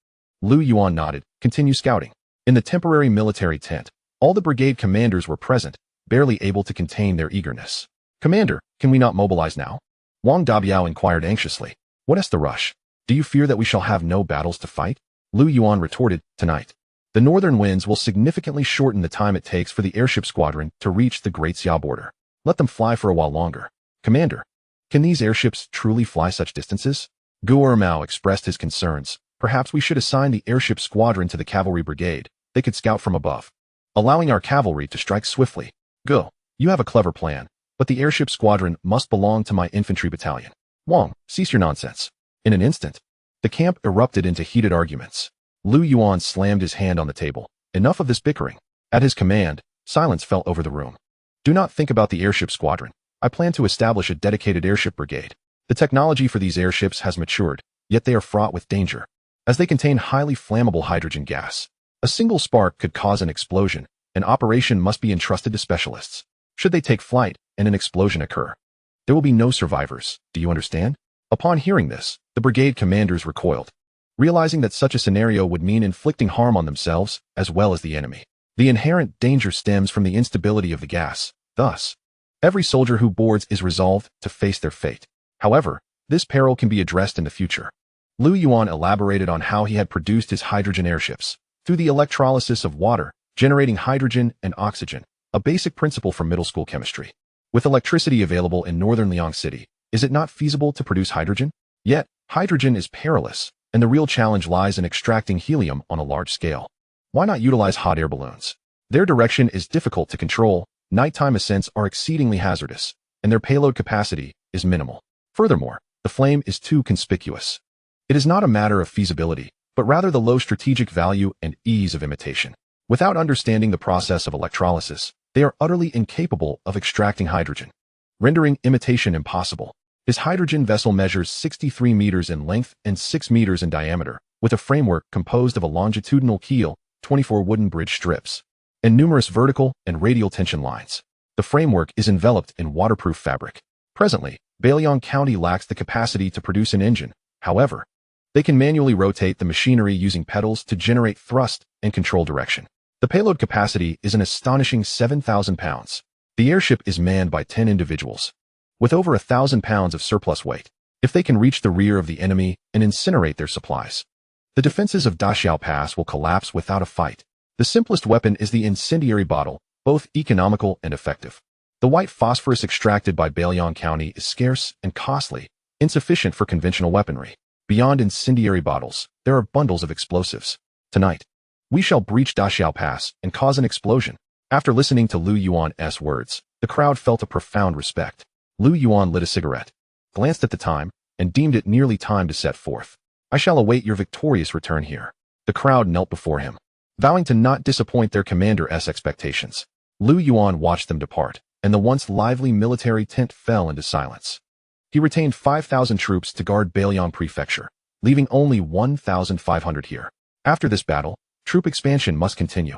Lu Yuan nodded, continue scouting. In the temporary military tent, all the brigade commanders were present, barely able to contain their eagerness. Commander, can we not mobilize now? Wang Dabiao inquired anxiously. What is the rush? Do you fear that we shall have no battles to fight? Lu Yuan retorted, tonight. The northern winds will significantly shorten the time it takes for the airship squadron to reach the Great Xia border. Let them fly for a while longer. Commander, can these airships truly fly such distances? Guo Mao expressed his concerns. Perhaps we should assign the airship squadron to the cavalry brigade. They could scout from above, allowing our cavalry to strike swiftly. Go. You have a clever plan, but the airship squadron must belong to my infantry battalion. Wang, cease your nonsense. In an instant, the camp erupted into heated arguments. Lu Yuan slammed his hand on the table. Enough of this bickering. At his command, silence fell over the room. Do not think about the airship squadron. I plan to establish a dedicated airship brigade. The technology for these airships has matured, yet they are fraught with danger, as they contain highly flammable hydrogen gas. A single spark could cause an explosion. An operation must be entrusted to specialists. Should they take flight and an explosion occur, there will be no survivors. Do you understand? Upon hearing this, the brigade commanders recoiled, realizing that such a scenario would mean inflicting harm on themselves as well as the enemy. The inherent danger stems from the instability of the gas. Thus, every soldier who boards is resolved to face their fate. However, this peril can be addressed in the future. Lu Yuan elaborated on how he had produced his hydrogen airships through the electrolysis of water, generating hydrogen and oxygen, a basic principle from middle school chemistry. With electricity available in northern Liang City, is it not feasible to produce hydrogen? Yet, hydrogen is perilous, and the real challenge lies in extracting helium on a large scale. Why not utilize hot air balloons? Their direction is difficult to control, nighttime ascents are exceedingly hazardous, and their payload capacity is minimal. Furthermore, the flame is too conspicuous. It is not a matter of feasibility, but rather the low strategic value and ease of imitation. Without understanding the process of electrolysis, They are utterly incapable of extracting hydrogen, rendering imitation impossible. His hydrogen vessel measures 63 meters in length and 6 meters in diameter, with a framework composed of a longitudinal keel, 24 wooden bridge strips, and numerous vertical and radial tension lines. The framework is enveloped in waterproof fabric. Presently, Bailiang County lacks the capacity to produce an engine. However, they can manually rotate the machinery using pedals to generate thrust and control direction. The payload capacity is an astonishing 7,000 pounds. The airship is manned by 10 individuals, with over 1,000 pounds of surplus weight. If they can reach the rear of the enemy and incinerate their supplies, the defenses of Daxiao Pass will collapse without a fight. The simplest weapon is the incendiary bottle, both economical and effective. The white phosphorus extracted by Bailiang County is scarce and costly, insufficient for conventional weaponry. Beyond incendiary bottles, there are bundles of explosives. Tonight, we shall breach Daxiao Pass and cause an explosion. After listening to Lu Yuan's words, the crowd felt a profound respect. Lu Yuan lit a cigarette, glanced at the time, and deemed it nearly time to set forth. I shall await your victorious return here. The crowd knelt before him, vowing to not disappoint their commander's expectations. Lu Yuan watched them depart, and the once lively military tent fell into silence. He retained 5,000 troops to guard Bailiang Prefecture, leaving only 1,500 here. After this battle, troop expansion must continue.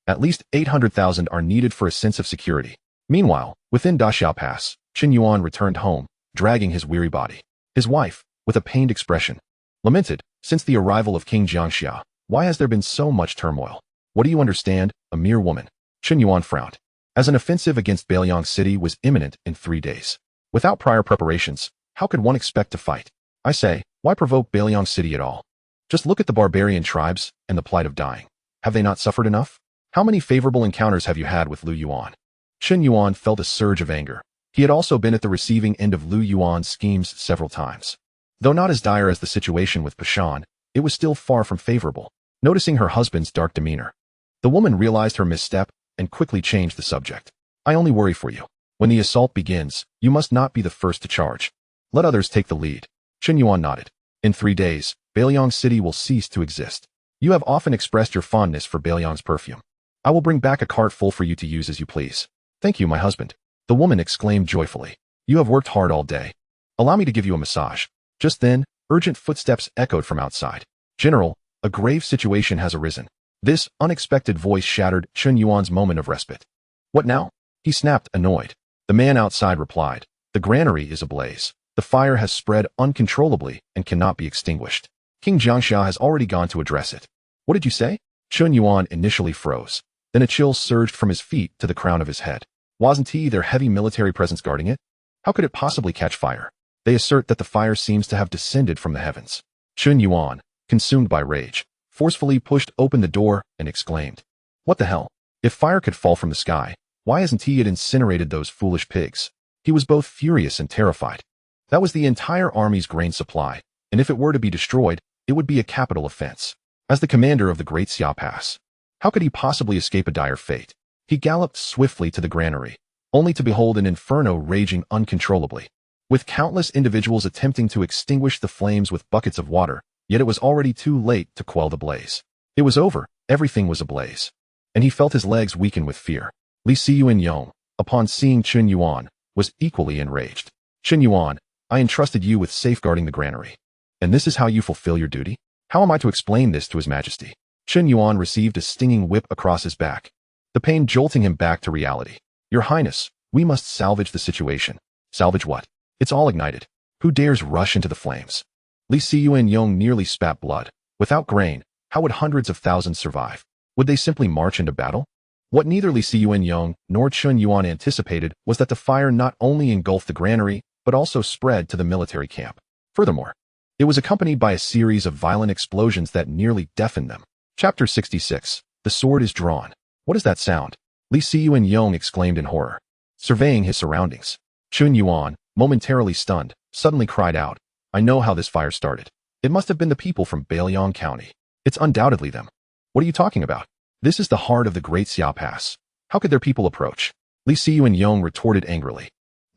At least 800,000 are needed for a sense of security. Meanwhile, within Daxiao Pass, Qin Yuan returned home, dragging his weary body. His wife, with a pained expression, lamented, "Since the arrival of King Jiangxia, why has there been so much turmoil? What do you understand, a mere woman?" Qin Yuan frowned, as an offensive against Bailiang City was imminent in 3 days. Without prior preparations, how could one expect to fight? I say, why provoke Bailiang City at all? Just look at the barbarian tribes and the plight of dying. Have they not suffered enough? How many favorable encounters have you had with Lu Yuan? Qin Yuan felt a surge of anger. He had also been at the receiving end of Lu Yuan's schemes several times. Though not as dire as the situation with Pashan, it was still far from favorable. Noticing her husband's dark demeanor, the woman realized her misstep and quickly changed the subject. I only worry for you. When the assault begins, you must not be the first to charge. Let others take the lead. Qin Yuan nodded. In 3 days, Bailiang City will cease to exist. You have often expressed your fondness for Bailiang's perfume. I will bring back a cart full for you to use as you please. Thank you, my husband. The woman exclaimed joyfully. You have worked hard all day. Allow me to give you a massage. Just then, urgent footsteps echoed from outside. General, a grave situation has arisen. This unexpected voice shattered Qin Yuan's moment of respite. What now? He snapped, annoyed. The man outside replied, the granary is ablaze. The fire has spread uncontrollably and cannot be extinguished. King Jiangxia has already gone to address it. What did you say? Qin Yuan initially froze. Then a chill surged from his feet to the crown of his head. Wasn't their heavy military presence guarding it? How could it possibly catch fire? They assert that the fire seems to have descended from the heavens. Qin Yuan, consumed by rage, forcefully pushed open the door and exclaimed, what the hell? If fire could fall from the sky, why hasn't he incinerated those foolish pigs? He was both furious and terrified. That was the entire army's grain supply, and if it were to be destroyed, it would be a capital offense. As the commander of the Great Qian Pass, how could he possibly escape a dire fate? He galloped swiftly to the granary, only to behold an inferno raging uncontrollably, with countless individuals attempting to extinguish the flames with buckets of water, yet it was already too late to quell the blaze. It was over, everything was ablaze, and he felt his legs weaken with fear. Li Siyuan, upon seeing Qin Yuan, was equally enraged. Qin Yuan, I entrusted you with safeguarding the granary, and this is how you fulfill your duty? How am I to explain this to His Majesty? Qin Yuan received a stinging whip across his back, the pain jolting him back to reality. Your Highness, we must salvage the situation. Salvage what? It's all ignited. Who dares rush into the flames? Li Siyuan nearly spat blood. Without grain, how would hundreds of thousands survive? Would they simply march into battle? What neither Li Siyuan nor Qin Yuan anticipated was that the fire not only engulfed the granary, but also spread to the military camp. Furthermore, it was accompanied by a series of violent explosions that nearly deafened them. Chapter 66. The sword is drawn. What is that sound? Li Siyuan exclaimed in horror, surveying his surroundings. Qin Yuan, momentarily stunned, suddenly cried out, I know how this fire started. It must have been the people from Bailiang County. It's undoubtedly them. What are you talking about? This is the heart of the Great Qian Pass. How could their people approach? Li Siyuan retorted angrily.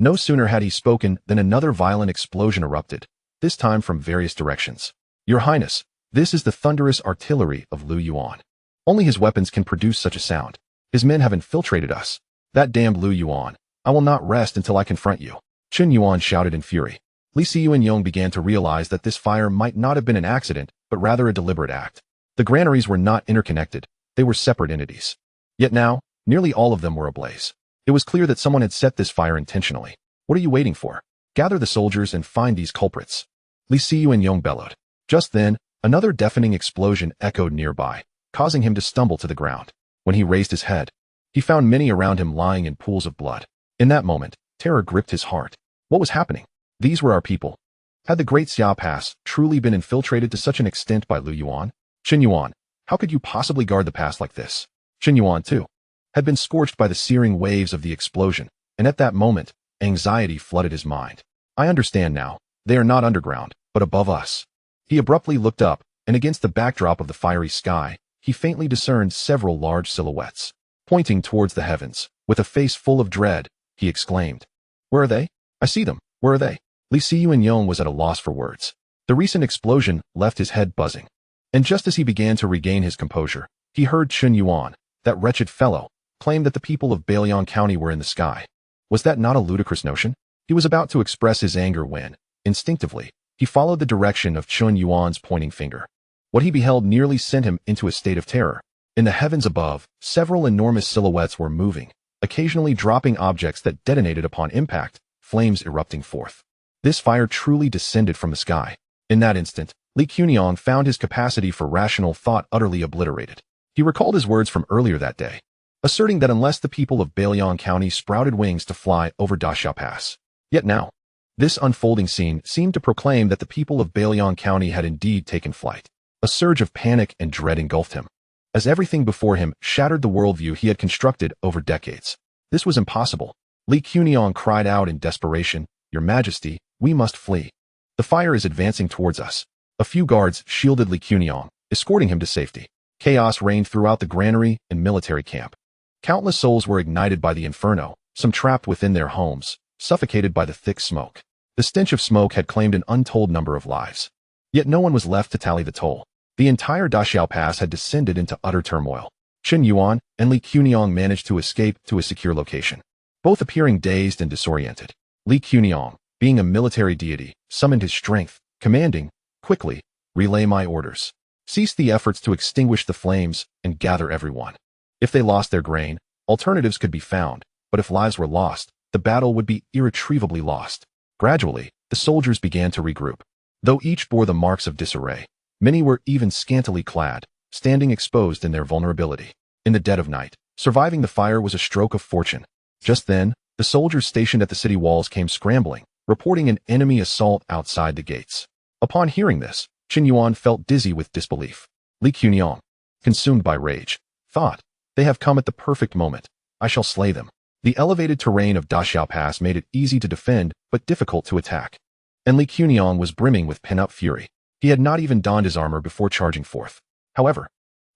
No sooner had he spoken than another violent explosion erupted, this time from various directions. Your Highness, this is the thunderous artillery of Lu Yuan. Only his weapons can produce such a sound. His men have infiltrated us. That damned Lu Yuan. I will not rest until I confront you. Chen Yuan shouted in fury. Li Xiu and Yong began to realize that this fire might not have been an accident, but rather a deliberate act. The granaries were not interconnected. They were separate entities. Yet now, nearly all of them were ablaze. It was clear that someone had set this fire intentionally. What are you waiting for? Gather the soldiers and find these culprits. Li Xiu and Yong bellowed. Just then, another deafening explosion echoed nearby, causing him to stumble to the ground. When he raised his head, he found many around him lying in pools of blood. In that moment, terror gripped his heart. What was happening? These were our people. Had the Great Xia Pass truly been infiltrated to such an extent by Lu Yuan? Chen Yuan, how could you possibly guard the pass like this? Chen Yuan, too, had been scorched by the searing waves of the explosion, and at that moment, anxiety flooded his mind. I understand now. They are not underground, but above us. He abruptly looked up, and against the backdrop of the fiery sky, he faintly discerned several large silhouettes. Pointing towards the heavens, with a face full of dread, he exclaimed, "Where are they? I see them. Where are they?" Li Xiu and Yong was at a loss for words. The recent explosion left his head buzzing. And just as he began to regain his composure, he heard Chen Yuan, that wretched fellow, claim that the people of Bailiang County were in the sky. Was that not a ludicrous notion? He was about to express his anger when, instinctively, he followed the direction of Chen Yuan's pointing finger. What he beheld nearly sent him into a state of terror. In the heavens above, several enormous silhouettes were moving, occasionally dropping objects that detonated upon impact, flames erupting forth. This fire truly descended from the sky. In that instant, Li Qian found his capacity for rational thought utterly obliterated. He recalled his words from earlier that day, asserting that unless the people of Bailiang County sprouted wings to fly over Dashia Pass. Yet now, this unfolding scene seemed to proclaim that the people of Bailiang County had indeed taken flight. A surge of panic and dread engulfed him, as everything before him shattered the worldview he had constructed over decades. This was impossible. Li Qian cried out in desperation, "Your Majesty, we must flee. The fire is advancing towards us." A few guards shielded Li Qian, escorting him to safety. Chaos reigned throughout the granary and military camp. Countless souls were ignited by the inferno, some trapped within their homes, suffocated by the thick smoke. The stench of smoke had claimed an untold number of lives. Yet no one was left to tally the toll. The entire Dashia Pass had descended into utter turmoil. Chen Yuan and Li Qian managed to escape to a secure location, both appearing dazed and disoriented. Li Qian, being a military deity, summoned his strength, commanding, "Quickly, relay my orders. Cease the efforts to extinguish the flames and gather everyone." If they lost their grain, alternatives could be found, but if lives were lost, the battle would be irretrievably lost. Gradually, the soldiers began to regroup. Though each bore the marks of disarray, many were even scantily clad, standing exposed in their vulnerability. In the dead of night, surviving the fire was a stroke of fortune. Just then, the soldiers stationed at the city walls came scrambling, reporting an enemy assault outside the gates. Upon hearing this, Chen Yuan felt dizzy with disbelief. Li Qian, consumed by rage, thought, "They have come at the perfect moment. I shall slay them." The elevated terrain of Dashia Pass made it easy to defend, but difficult to attack. And Li Qian was brimming with pent-up fury. He had not even donned his armor before charging forth. However,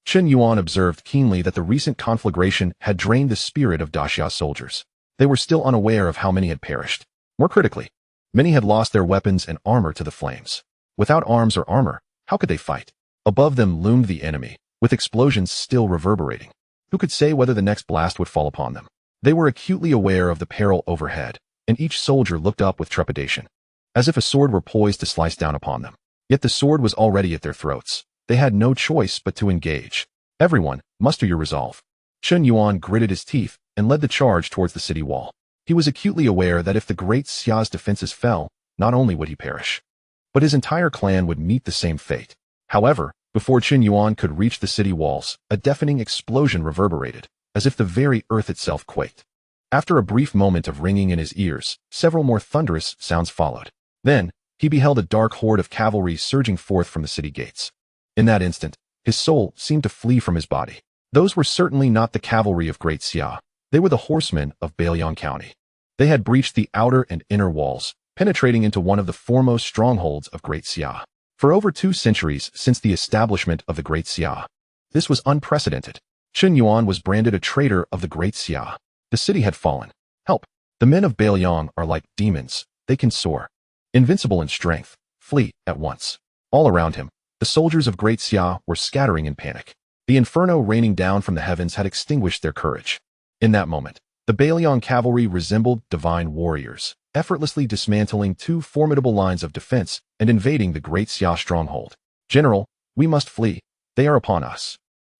Chen Yuan observed keenly that the recent conflagration had drained the spirit of Dashia's soldiers. They were still unaware of how many had perished. More critically, many had lost their weapons and armor to the flames. Without arms or armor, how could they fight? Above them loomed the enemy, with explosions still reverberating. Who could say whether the next blast would fall upon them? They were acutely aware of the peril overhead, and each soldier looked up with trepidation, as if a sword were poised to slice down upon them. Yet the sword was already at their throats. They had no choice but to engage. "Everyone, muster your resolve." Chen Yuan gritted his teeth and led the charge towards the city wall. He was acutely aware that if the Great Xia's defenses fell, not only would he perish, but his entire clan would meet the same fate. However, before Chen Yuan could reach the city walls, a deafening explosion reverberated, as if the very earth itself quaked. After a brief moment of ringing in his ears, several more thunderous sounds followed. Then, he beheld a dark horde of cavalry surging forth from the city gates. In that instant, his soul seemed to flee from his body. Those were certainly not the cavalry of Great Xia. They were the horsemen of Bailiang County. They had breached the outer and inner walls, penetrating into one of the foremost strongholds of Great Xia. For over 2 centuries since the establishment of the Great Xia, this was unprecedented. Chen Yuan was branded a traitor of the Great Xia. The city had fallen. Help! The men of Bailiang are like demons. They can soar, invincible in strength. Flee at once. All around him, the soldiers of Great Xia were scattering in panic. The inferno raining down from the heavens had extinguished their courage. In that moment, The Bailiang cavalry resembled divine warriors, effortlessly dismantling two formidable lines of defense and invading the Great Xia stronghold. "General, we must flee. They are upon us."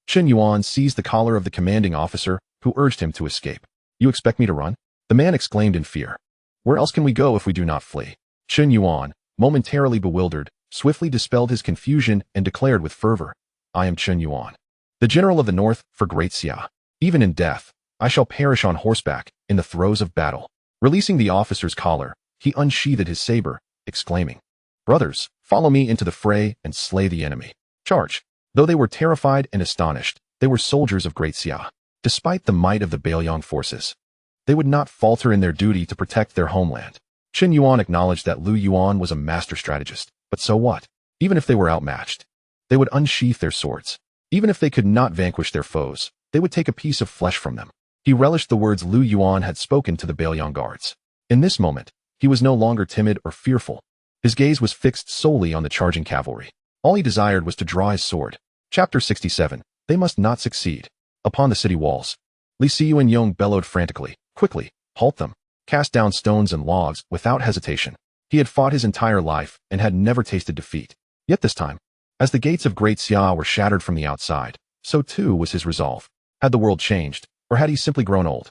Chen Yuan seized the collar of the commanding officer, who urged him to escape. "You expect me to run?" The man exclaimed in fear. "Where else can we go if we do not flee?" Chen Yuan, momentarily bewildered, swiftly dispelled his confusion and declared with fervor, "I am Chen Yuan, the general of the north for Great Xia. Even in death, I shall perish on horseback in the throes of battle." Releasing the officer's collar, he unsheathed his saber, exclaiming, "Brothers, follow me into the fray and slay the enemy. Charge!" Though they were terrified and astonished, they were soldiers of Great Xia. Despite the might of the Bailiang forces, they would not falter in their duty to protect their homeland. Chen Yuan acknowledged that Lu Yuan was a master strategist, but so what? Even if they were outmatched, they would unsheath their swords. Even if they could not vanquish their foes, they would take a piece of flesh from them. He relished the words Lu Yuan had spoken to the Bailiang guards. In this moment, he was no longer timid or fearful. His gaze was fixed solely on the charging cavalry. All he desired was to draw his sword. Chapter 67. They must not succeed. Upon the city walls, Li Siyuan bellowed frantically, "Quickly, halt them." Cast down stones and logs without hesitation. He had fought his entire life and had never tasted defeat. Yet this time, as the gates of Great Xia were shattered from the outside, so too was his resolve. Had the world changed, or had he simply grown old?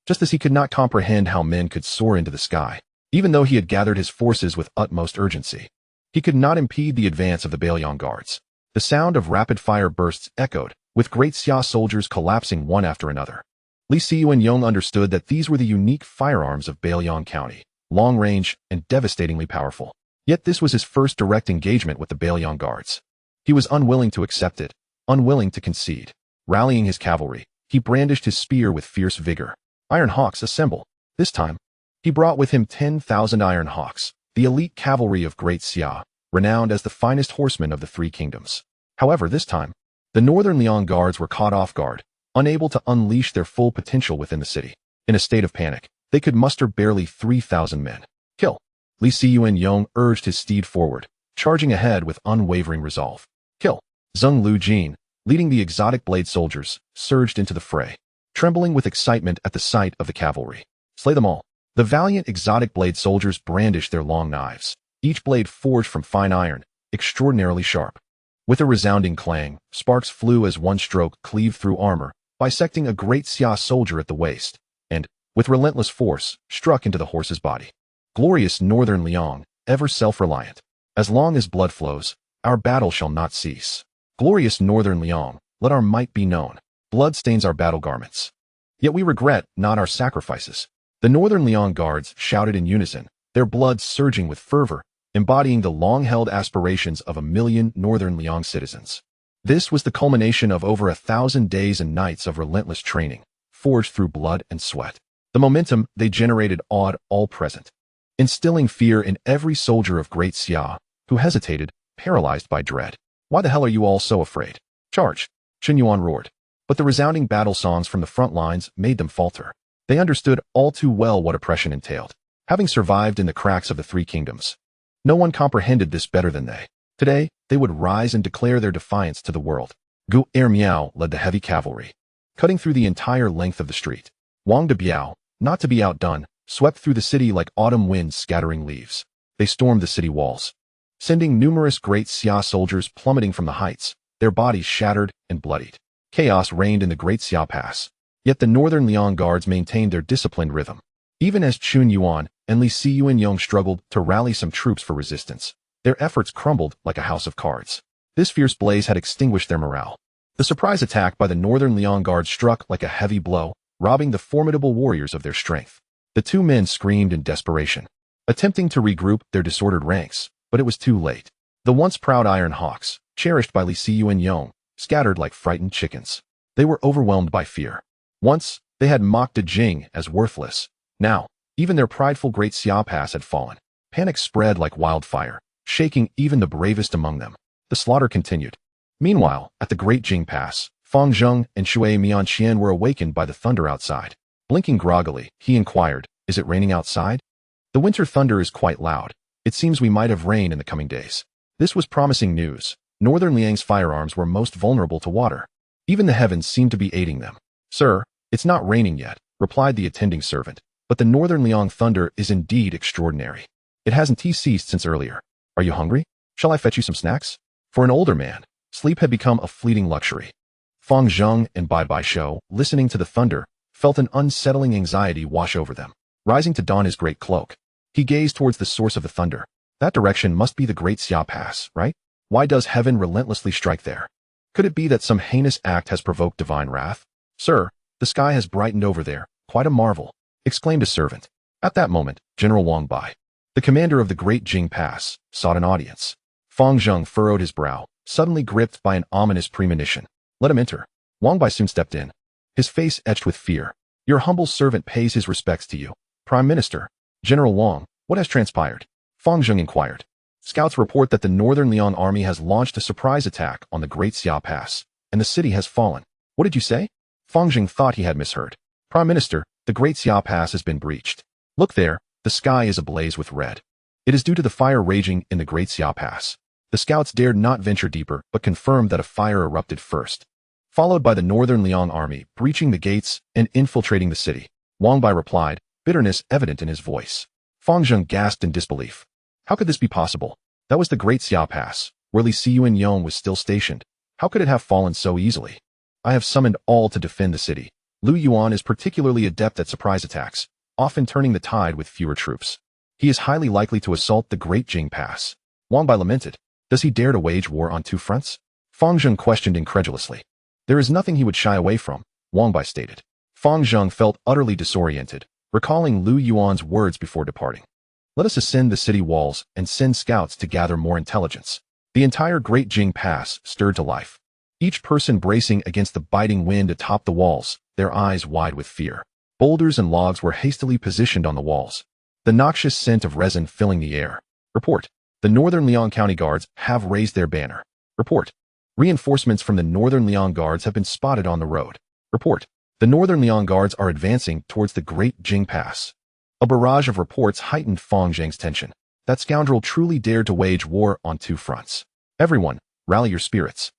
Just as he could not comprehend how men could soar into the sky, even though he had gathered his forces with utmost urgency, he could not impede the advance of the Bailiang guards. The sound of rapid-fire bursts echoed, with Great Xia soldiers collapsing one after another. Li Siyuan understood that these were the unique firearms of Bailiang County, long-range and devastatingly powerful. Yet this was his first direct engagement with the Bailiang guards. He was unwilling to accept it, unwilling to concede. Rallying his cavalry, he brandished his spear with fierce vigor. "Iron Hawks, assemble." This time, he brought with him 10,000 Iron Hawks, the elite cavalry of Great Xia, renowned as the finest horsemen of the Three Kingdoms. However, this time, the Northern Liang guards were caught off guard, unable to unleash their full potential within the city. In a state of panic, they could muster barely 3,000 men. "Kill!" Li Siyuan urged his steed forward, charging ahead with unwavering resolve. "Kill!" Zheng Lu Jin, leading the exotic blade soldiers, surged into the fray, trembling with excitement at the sight of the cavalry. "Slay them all." The valiant exotic blade soldiers brandished their long knives, each blade forged from fine iron, extraordinarily sharp. With a resounding clang, sparks flew as one stroke cleaved through armor, bisecting a Great Xia soldier at the waist, and, with relentless force, struck into the horse's body. Glorious Northern Liang, ever self-reliant. As long as blood flows, our battle shall not cease. Glorious Northern Liang, let our might be known. Blood stains our battle garments. Yet we regret not our sacrifices. The Northern Liang guards shouted in unison, their blood surging with fervor, embodying the long-held aspirations of 1,000,000 Northern Liang citizens. This was the culmination of over 1,000 days and nights of relentless training, forged through blood and sweat. The momentum they generated awed all present, instilling fear in every soldier of Great Xia, who hesitated, paralyzed by dread. "Why the hell are you all so afraid? Charge!" Chen Yuan roared. But the resounding battle songs from the front lines made them falter. They understood all too well what oppression entailed, having survived in the cracks of the Three Kingdoms. No one comprehended this better than they. Today, they would rise and declare their defiance to the world. Gu Er Miao led the heavy cavalry, cutting through the entire length of the street. Wang De Biao, not to be outdone, swept through the city like autumn winds scattering leaves. They stormed the city walls, sending numerous Great Xia soldiers plummeting from the heights, their bodies shattered and bloodied. Chaos reigned in the Great Xia Pass, yet the Northern Liang guards maintained their disciplined rhythm. Even as Chen Yuan and Li Siyuan struggled to rally some troops for resistance, their efforts crumbled like a house of cards. This fierce blaze had extinguished their morale. The surprise attack by the Northern Liang guards struck like a heavy blow, robbing the formidable warriors of their strength. The two men screamed in desperation, attempting to regroup their disordered ranks, but it was too late. The once proud Iron Hawks, cherished by Li Siyuan, scattered like frightened chickens. They were overwhelmed by fear. Once, they had mocked De Jing as worthless. Now, even their prideful Great Xia Pass had fallen. Panic spread like wildfire, shaking even the bravest among them. The slaughter continued. Meanwhile, at the Great Jing Pass, Fang Zheng and Shui Mianqian were awakened by the thunder outside. Blinking groggily, he inquired, "Is it raining outside?" "The winter thunder is quite loud. It seems we might have rain in the coming days." This was promising news. Northern Liang's firearms were most vulnerable to water. Even the heavens seemed to be aiding them. "Sir, it's not raining yet, replied the attending servant. But the northern Liang thunder is indeed extraordinary. It hasn't ceased since earlier. Are you hungry? Shall I fetch you some snacks? For an older man, sleep had become a fleeting luxury. Fang Zheng and Bai Bai Shou, listening to the thunder, felt an unsettling anxiety wash over them. Rising to don his great cloak, he gazed towards the source of the thunder. That direction must be the Great Xia Pass, right? Why does heaven relentlessly strike there? Could it be that some heinous act has provoked divine wrath? Sir, the sky has brightened over there, quite a marvel, exclaimed a servant. At that moment, General Wang Bai, the commander of the Great Jing Pass, sought an audience. Fang Zheng furrowed his brow, suddenly gripped by an ominous premonition. Let him enter. Wang Bai soon stepped in, his face etched with fear. Your humble servant pays his respects to you, Prime Minister. General Wang, what has transpired? Fang Zheng inquired. Scouts report that the Northern Liang army has launched a surprise attack on the Great Xia Pass, and the city has fallen. What did you say? Fang Zheng thought he had misheard. Prime Minister, the Great Xia Pass has been breached. Look there, the sky is ablaze with red. It is due to the fire raging in the Great Xia Pass. The scouts dared not venture deeper, but confirmed that a fire erupted first, followed by the Northern Liang army breaching the gates and infiltrating the city. Wang Bai replied, bitterness evident in his voice. Fang Zheng gasped in disbelief. How could this be possible? That was the Great Xia Pass, where Li Yuan was still stationed. How could it have fallen so easily? I have summoned all to defend the city. Lu Yuan is particularly adept at surprise attacks, often turning the tide with fewer troops. He is highly likely to assault the Great Jing Pass. Wang Bai lamented. Does he dare to wage war on two fronts? Fang Zheng questioned incredulously. There is nothing he would shy away from, Wang Bai stated. Fang Zheng felt utterly disoriented, recalling Lu Yuan's words before departing. Let us ascend the city walls and send scouts to gather more intelligence. The entire Great Jing Pass stirred to life. Each person bracing against the biting wind atop the walls, their eyes wide with fear. Boulders and logs were hastily positioned on the walls, the noxious scent of resin filling the air. Report. The Northern Liang County Guards have raised their banner. Report. Reinforcements from the Northern Liang Guards have been spotted on the road. Report. The Northern Liang Guards are advancing towards the Great Jing Pass. A barrage of reports heightened Fang Zheng's tension. That scoundrel truly dared to wage war on two fronts. Everyone, rally your spirits.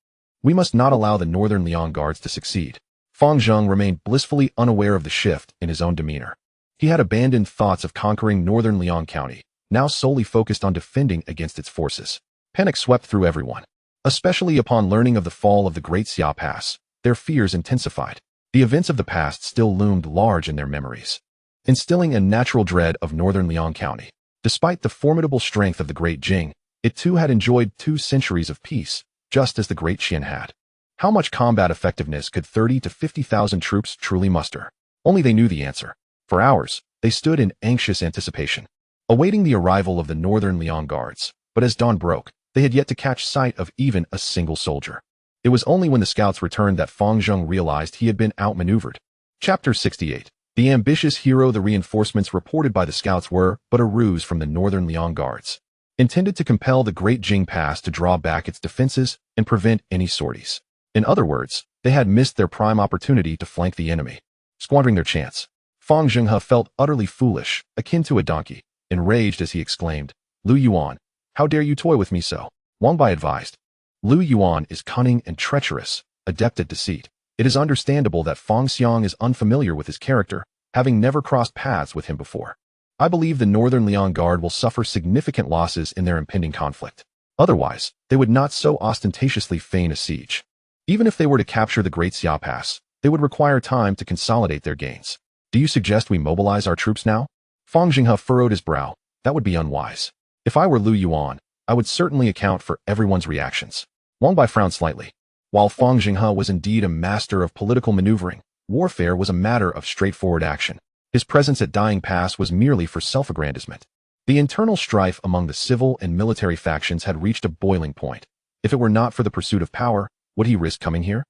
We must not allow the Northern Liang Guards to succeed. Fang Zheng remained blissfully unaware of the shift in his own demeanor. He had abandoned thoughts of conquering Northern Liang County, now solely focused on defending against its forces. Panic swept through everyone. Especially upon learning of the fall of the Great Xia Pass, their fears intensified. The events of the past still loomed large in their memories, instilling a natural dread of Northern Liang County. Despite the formidable strength of the Great Jing, it too had enjoyed 2 centuries of peace, just as the Great Qian had. How much combat effectiveness could 30 to 50,000 troops truly muster? Only they knew the answer. For hours, they stood in anxious anticipation, awaiting the arrival of the Northern Liang Guards. But as dawn broke, they had yet to catch sight of even a single soldier. It was only when the scouts returned that Fang Zheng realized he had been outmaneuvered. Chapter 68. The ambitious hero. The reinforcements reported by the scouts were but a ruse from the Northern Liang Guards, intended to compel the Great Jing Pass to draw back its defenses and prevent any sorties. In other words, they had missed their prime opportunity to flank the enemy, squandering their chance. Fang Zheng felt utterly foolish, akin to a donkey, enraged as he exclaimed, Lu Yuan, how dare you toy with me so? Wang Bai advised. Lu Yuan is cunning and treacherous, adept at deceit. It is understandable that Fang Xiang is unfamiliar with his character, having never crossed paths with him before. I believe the Northern Liang Guard will suffer significant losses in their impending conflict. Otherwise, they would not so ostentatiously feign a siege. Even if they were to capture the Great Xia Pass, they would require time to consolidate their gains. Do you suggest we mobilize our troops now? Fang Zheng furrowed his brow. That would be unwise. If I were Lu Yuan, I would certainly account for everyone's reactions. Wang Bai frowned slightly. While Fang Zheng was indeed a master of political maneuvering, warfare was a matter of straightforward action. His presence at Dying Pass was merely for self-aggrandizement. The internal strife among the civil and military factions had reached a boiling point. If it were not for the pursuit of power, would he risk coming here?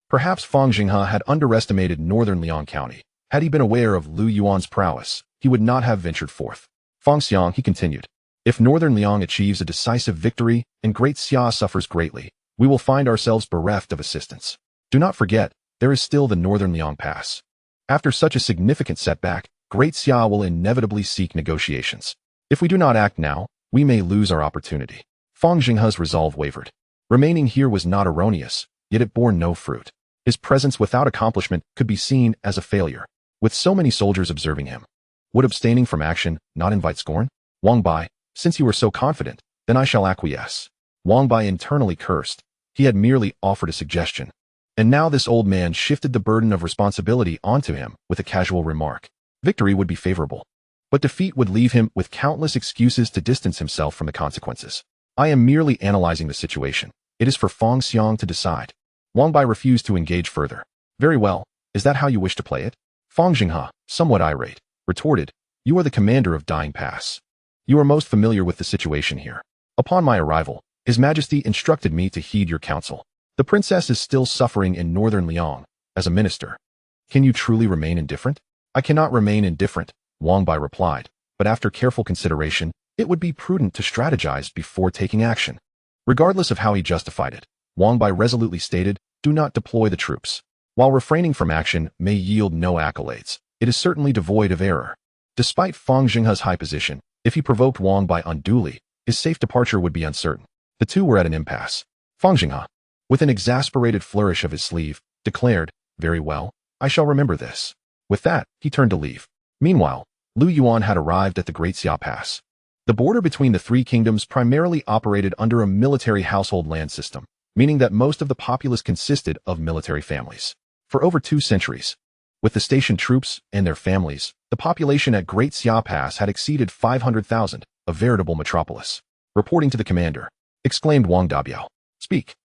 Perhaps Fang Zheng had underestimated Northern Liang County. Had he been aware of Lu Yuan's prowess, he would not have ventured forth. Fang Xiang, he continued, if Northern Liang achieves a decisive victory and Great Xia suffers greatly, we will find ourselves bereft of assistance. Do not forget, there is still the Northern Liang Pass. After such a significant setback, Great Xia will inevitably seek negotiations. If we do not act now, we may lose our opportunity. Fang Zheng's resolve wavered. Remaining here was not erroneous, yet it bore no fruit. His presence without accomplishment could be seen as a failure. with so many soldiers observing him. Would abstaining from action not invite scorn? Wang Bai, since you are so confident, then I shall acquiesce. Wang Bai internally cursed. He had merely offered a suggestion. And now this old man shifted the burden of responsibility onto him with a casual remark. Victory would be favorable, but defeat would leave him with countless excuses to distance himself from the consequences. I am merely analyzing the situation. It is for Feng Xiang to decide. Wang Bai refused to engage further. Very well, is that how you wish to play it? Feng Jinghe, somewhat irate, retorted, you are the commander of Dying Pass. You are most familiar with the situation here. Upon my arrival, His Majesty instructed me to heed your counsel. The princess is still suffering in northern Liang. As a minister, can you truly remain indifferent? I cannot remain indifferent, Wang Bai replied, but after careful consideration, it would be prudent to strategize before taking action. Regardless of how he justified it, Wang Bai resolutely stated, do not deploy the troops. While refraining from action may yield no accolades, it is certainly devoid of error. Despite Feng Jinghe's high position, if he provoked Wang Bai unduly, his safe departure would be uncertain. The two were at an impasse. Feng Jinghe, with an exasperated flourish of his sleeve, declared, very well, I shall remember this. With that, he turned to leave. Meanwhile, Lu Yuan had arrived at the Great Qian Pass. The border between the three kingdoms primarily operated under a military household land system, meaning that most of the populace consisted of military families. For over 2 centuries, with the stationed troops and their families, the population at Great Qian Pass had exceeded 500,000, a veritable metropolis. Reporting to the commander, exclaimed Wang Dabiao. Speak.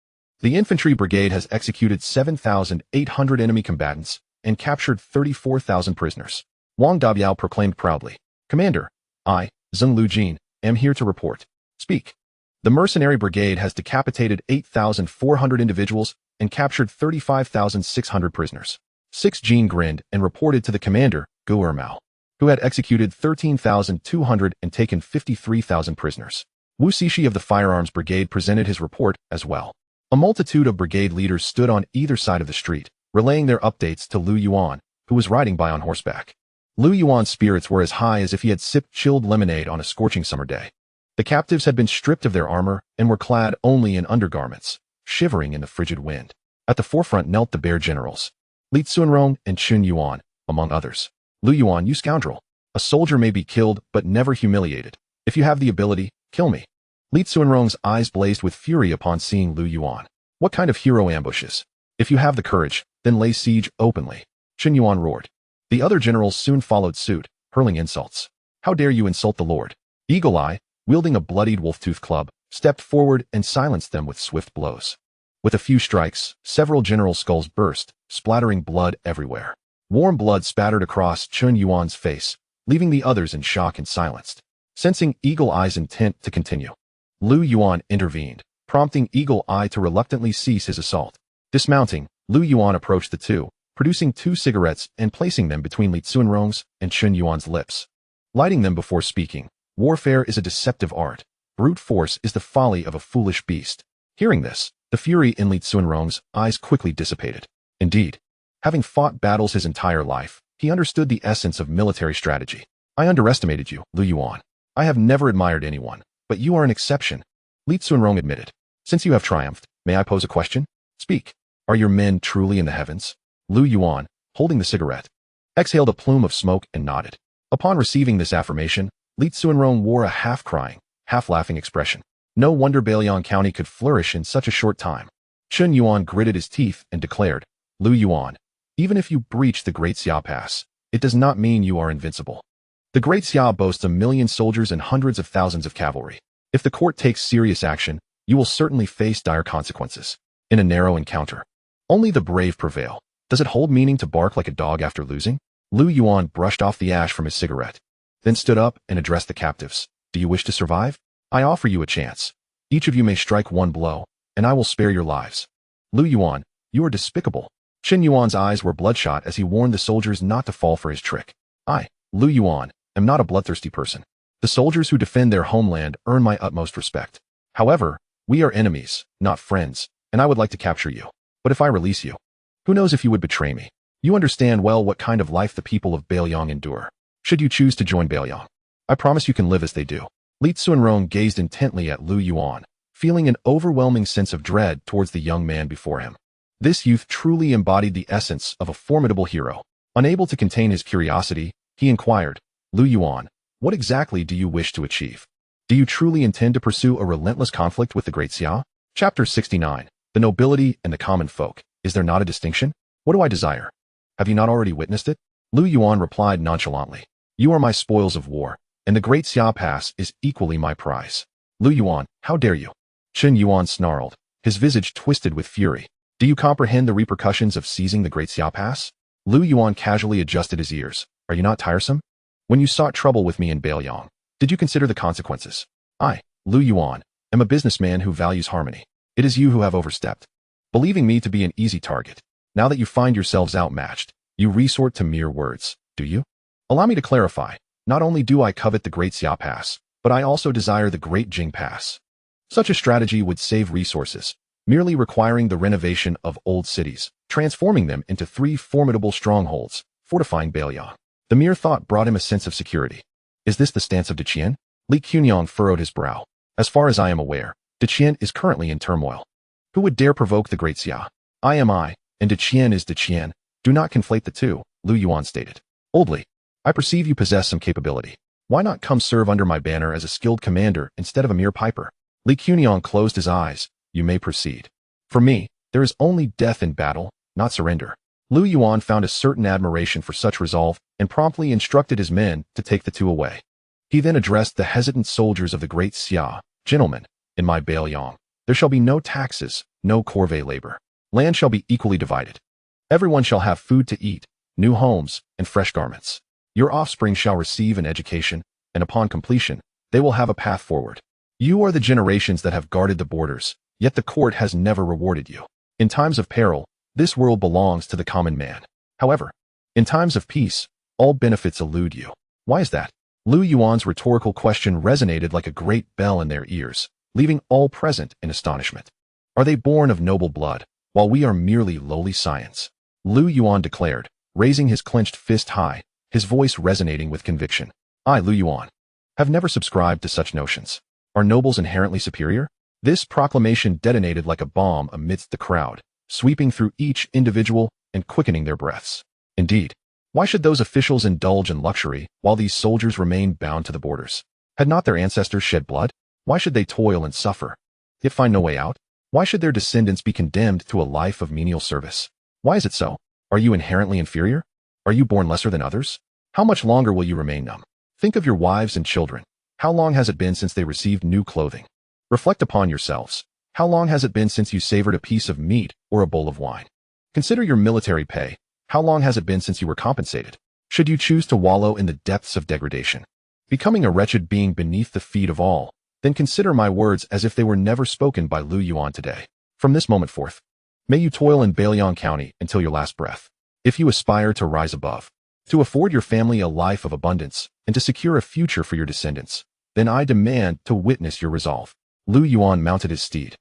The infantry brigade has executed 7,800 enemy combatants and captured 34,000 prisoners. Wang Dabiao proclaimed proudly. Commander, I, Zheng Lujin, am here to report. Speak. The mercenary brigade has decapitated 8,400 individuals and captured 35,600 prisoners. 6 Jin grinned and reported to the commander, Gu Ermao, who had executed 13,200 and taken 53,000 prisoners. Wu Xixi of the firearms brigade presented his report as well. A multitude of brigade leaders stood on either side of the street, relaying their updates to Lu Yuan, who was riding by on horseback. Lu Yuan's spirits were as high as if he had sipped chilled lemonade on a scorching summer day. The captives had been stripped of their armor and were clad only in undergarments, shivering in the frigid wind. At the forefront knelt the bear generals, Li Tsunrong and Chun Yuan, among others. Lu Yuan, you scoundrel. A soldier may be killed but never humiliated. If you have the ability, kill me. Li Tsunrong's eyes blazed with fury upon seeing Lu Yuan. What kind of hero ambushes? If you have the courage, then lay siege openly. Chun Yuan roared. The other generals soon followed suit, hurling insults. How dare you insult the Lord? Eagle Eye, wielding a bloodied wolf-tooth club, stepped forward and silenced them with swift blows. With a few strikes, several generals' skulls burst, splattering blood everywhere. Warm blood spattered across Chun Yuan's face, leaving the others in shock and silenced. Sensing Eagle Eye's intent to continue, Lu Yuan intervened, prompting Eagle Eye to reluctantly cease his assault. Dismounting, Lu Yuan approached the two, producing 2 cigarettes and placing them between Li Tsunrong's and Chun Yuan's lips. Lighting them before speaking, warfare is a deceptive art. Brute force is the folly of a foolish beast. Hearing this, the fury in Li Tsunrong's eyes quickly dissipated. Indeed, having fought battles his entire life, he understood the essence of military strategy. I underestimated you, Lu Yuan. I have never admired anyone, but you are an exception. Li Tsunrong admitted. Since you have triumphed, may I pose a question? Speak. Are your men truly in the heavens? Lu Yuan, holding the cigarette, exhaled a plume of smoke and nodded. Upon receiving this affirmation, Li Tsunrong wore a half-crying, half-laughing expression. No wonder Bailiang County could flourish in such a short time. Chun Yuan gritted his teeth and declared, Lu Yuan, even if you breach the Great Qian Pass, it does not mean you are invincible. The Great Qian boasts 1 million soldiers and hundreds of thousands of cavalry. If the court takes serious action, you will certainly face dire consequences. In a narrow encounter, only the brave prevail. Does it hold meaning to bark like a dog after losing? Lu Yuan brushed off the ash from his cigarette, then stood up and addressed the captives. Do you wish to survive? I offer you a chance. Each of you may strike 1 blow, and I will spare your lives. Lu Yuan, you are despicable. Chun Yuan's eyes were bloodshot as he warned the soldiers not to fall for his trick. I, Lu Yuan, am not a bloodthirsty person. The soldiers who defend their homeland earn my utmost respect. However, we are enemies, not friends, and I would like to capture you. But if I release you, who knows if you would betray me? You understand well what kind of life the people of Bailiang endure. Should you choose to join Bailiang, I promise you can live as they do. Li Tsunrong gazed intently at Lu Yuan, feeling an overwhelming sense of dread towards the young man before him. This youth truly embodied the essence of a formidable hero. Unable to contain his curiosity, he inquired, Lu Yuan, what exactly do you wish to achieve? Do you truly intend to pursue a relentless conflict with the Great Xia? Chapter 69. The nobility and the common folk. Is there not a distinction? What do I desire? Have you not already witnessed it? Lu Yuan replied nonchalantly. You are my spoils of war, and the Great Xia Pass is equally my prize. Lu Yuan, how dare you? Chen Yuan snarled, his visage twisted with fury. Do you comprehend the repercussions of seizing the Great Xia Pass? Lu Yuan casually adjusted his ears. Are you not tiresome? When you sought trouble with me in Baiyang, did you consider the consequences? I, Lu Yuan, am a businessman who values harmony. It is you who have overstepped. Believing me to be an easy target, now that you find yourselves outmatched, you resort to mere words, do you? Allow me to clarify. Not only do I covet the Great Xia Pass, but I also desire the Great Jing Pass. Such a strategy would save resources, merely requiring the renovation of old cities, transforming them into 3 formidable strongholds, fortifying Baiyang. The mere thought brought him a sense of security. Is this the stance of Deqian? Li Qian furrowed his brow. As far as I am aware, Deqian is currently in turmoil. Who would dare provoke the Great Xia? I am I, and Deqian is Deqian. Do not conflate the two, Lu Yuan stated. Oldly, I perceive you possess some capability. Why not come serve under my banner as a skilled commander instead of a mere piper? Li Qian closed his eyes. You may proceed. For me, there is only death in battle, not surrender. Lu Yuan found a certain admiration for such resolve and promptly instructed his men to take the two away. He then addressed the hesitant soldiers of the Great Xia. Gentlemen, in my Baiyang, there shall be no taxes, no corvée labor. Land shall be equally divided. Everyone shall have food to eat, new homes, and fresh garments. Your offspring shall receive an education, and upon completion, they will have a path forward. You are the generations that have guarded the borders, yet the court has never rewarded you. In times of peril, this world belongs to the common man. However, in times of peace, all benefits elude you. Why is that? Lu Yuan's rhetorical question resonated like a great bell in their ears, leaving all present in astonishment. Are they born of noble blood, while we are merely lowly science? Lu Yuan declared, raising his clenched fist high, his voice resonating with conviction. I, Lu Yuan, have never subscribed to such notions. Are nobles inherently superior? This proclamation detonated like a bomb amidst the crowd, sweeping through each individual and quickening their breaths. Indeed, why should those officials indulge in luxury while these soldiers remain bound to the borders? Had not their ancestors shed blood? Why should they toil and suffer, yet find no way out? Why should their descendants be condemned to a life of menial service? Why is it so? Are you inherently inferior? Are you born lesser than others? How much longer will you remain numb? Think of your wives and children. How long has it been since they received new clothing? Reflect upon yourselves. How long has it been since you savored a piece of meat or a bowl of wine? Consider your military pay. How long has it been since you were compensated? Should you choose to wallow in the depths of degradation, becoming a wretched being beneath the feet of all, then consider my words as if they were never spoken by Lu Yuan today. From this moment forth, may you toil in Baiyang County until your last breath. If you aspire to rise above, to afford your family a life of abundance, and to secure a future for your descendants, then I demand to witness your resolve. Lu Yuan mounted his steed,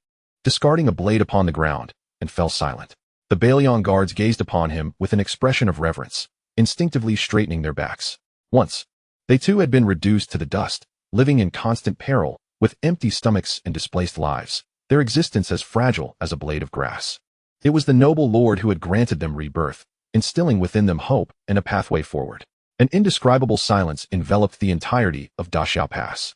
discarding a blade upon the ground, and fell silent. The Baiyang guards gazed upon him with an expression of reverence, instinctively straightening their backs. Once, they too had been reduced to the dust, living in constant peril, with empty stomachs and displaced lives, their existence as fragile as a blade of grass. It was the noble lord who had granted them rebirth, instilling within them hope and a pathway forward. An indescribable silence enveloped the entirety of Daxiao Pass.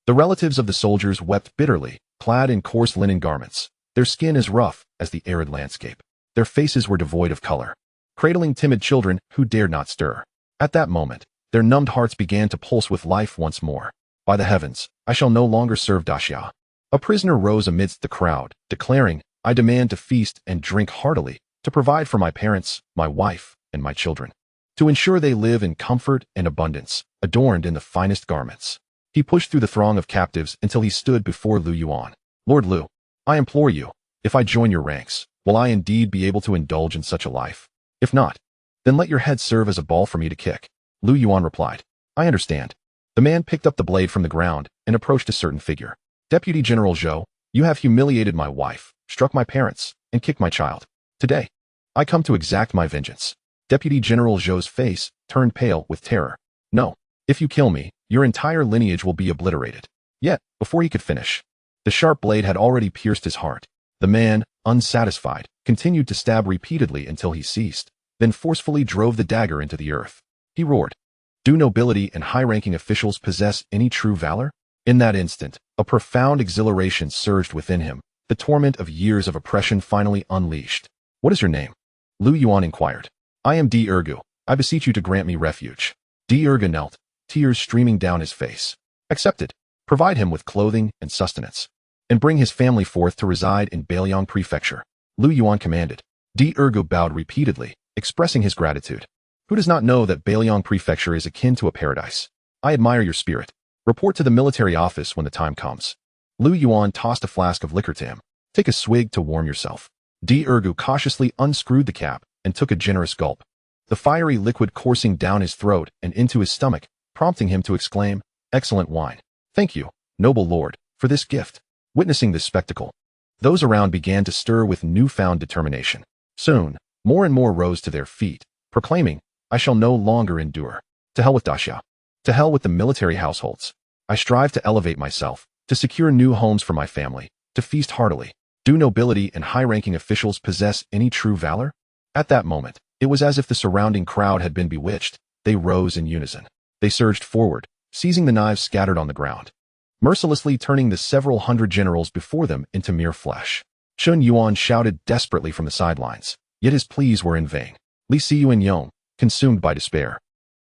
The relatives of the soldiers wept bitterly, clad in coarse linen garments, their skin as rough as the arid landscape. Their faces were devoid of color, cradling timid children who dared not stir. At that moment, their numbed hearts began to pulse with life once more. By the heavens, I shall no longer serve Daxia. A prisoner rose amidst the crowd, declaring, I demand to feast and drink heartily, to provide for my parents, my wife, and my children, to ensure they live in comfort and abundance, adorned in the finest garments. He pushed through the throng of captives until he stood before Lu Yuan. Lord Lu, I implore you, if I join your ranks, will I indeed be able to indulge in such a life? If not, then let your head serve as a ball for me to kick. Lu Yuan replied, I understand. The man picked up the blade from the ground and approached a certain figure. Deputy General Zhou, you have humiliated my wife, struck my parents, and kicked my child. Today, I come to exact my vengeance. Deputy General Zhou's face turned pale with terror. No, if you kill me, your entire lineage will be obliterated. Yet, before he could finish, the sharp blade had already pierced his heart. The man, unsatisfied, continued to stab repeatedly until he ceased. then forcefully drove the dagger into the earth. He roared, "Do nobility and high-ranking officials possess any true valor?" In that instant, a profound exhilaration surged within him, the torment of years of oppression finally unleashed. "What is your name?" Lu Yuan inquired. "I am Di Ergu. I beseech you to grant me refuge." Di Ergu knelt, tears streaming down his face. "Accepted. Provide him with clothing and sustenance, and bring his family forth to reside in Bailiang Prefecture," Lu Yuan commanded. Di Ergu bowed repeatedly, expressing his gratitude. "Who does not know that Bailiang Prefecture is akin to a paradise? I admire your spirit. Report to the military office when the time comes." Lu Yuan tossed a flask of liquor to him. "Take a swig to warm yourself." Di Ergu cautiously unscrewed the cap and took a generous gulp. The fiery liquid coursing down his throat and into his stomach, prompting him to exclaim, "Excellent wine. Thank you, noble lord, for this gift." Witnessing this spectacle, those around began to stir with newfound determination. Soon, more and more rose to their feet, proclaiming, "I shall no longer endure. To hell with Daxia. To hell with the military households. I strive to elevate myself, to secure new homes for my family, to feast heartily. Do nobility and high-ranking officials possess any true valor?" At that moment, it was as if the surrounding crowd had been bewitched. They rose in unison. They surged forward, seizing the knives scattered on the ground, mercilessly turning the several hundred generals before them into mere flesh. Chun Yuan shouted desperately from the sidelines, yet his pleas were in vain. Li Siyu and Yong, consumed by despair,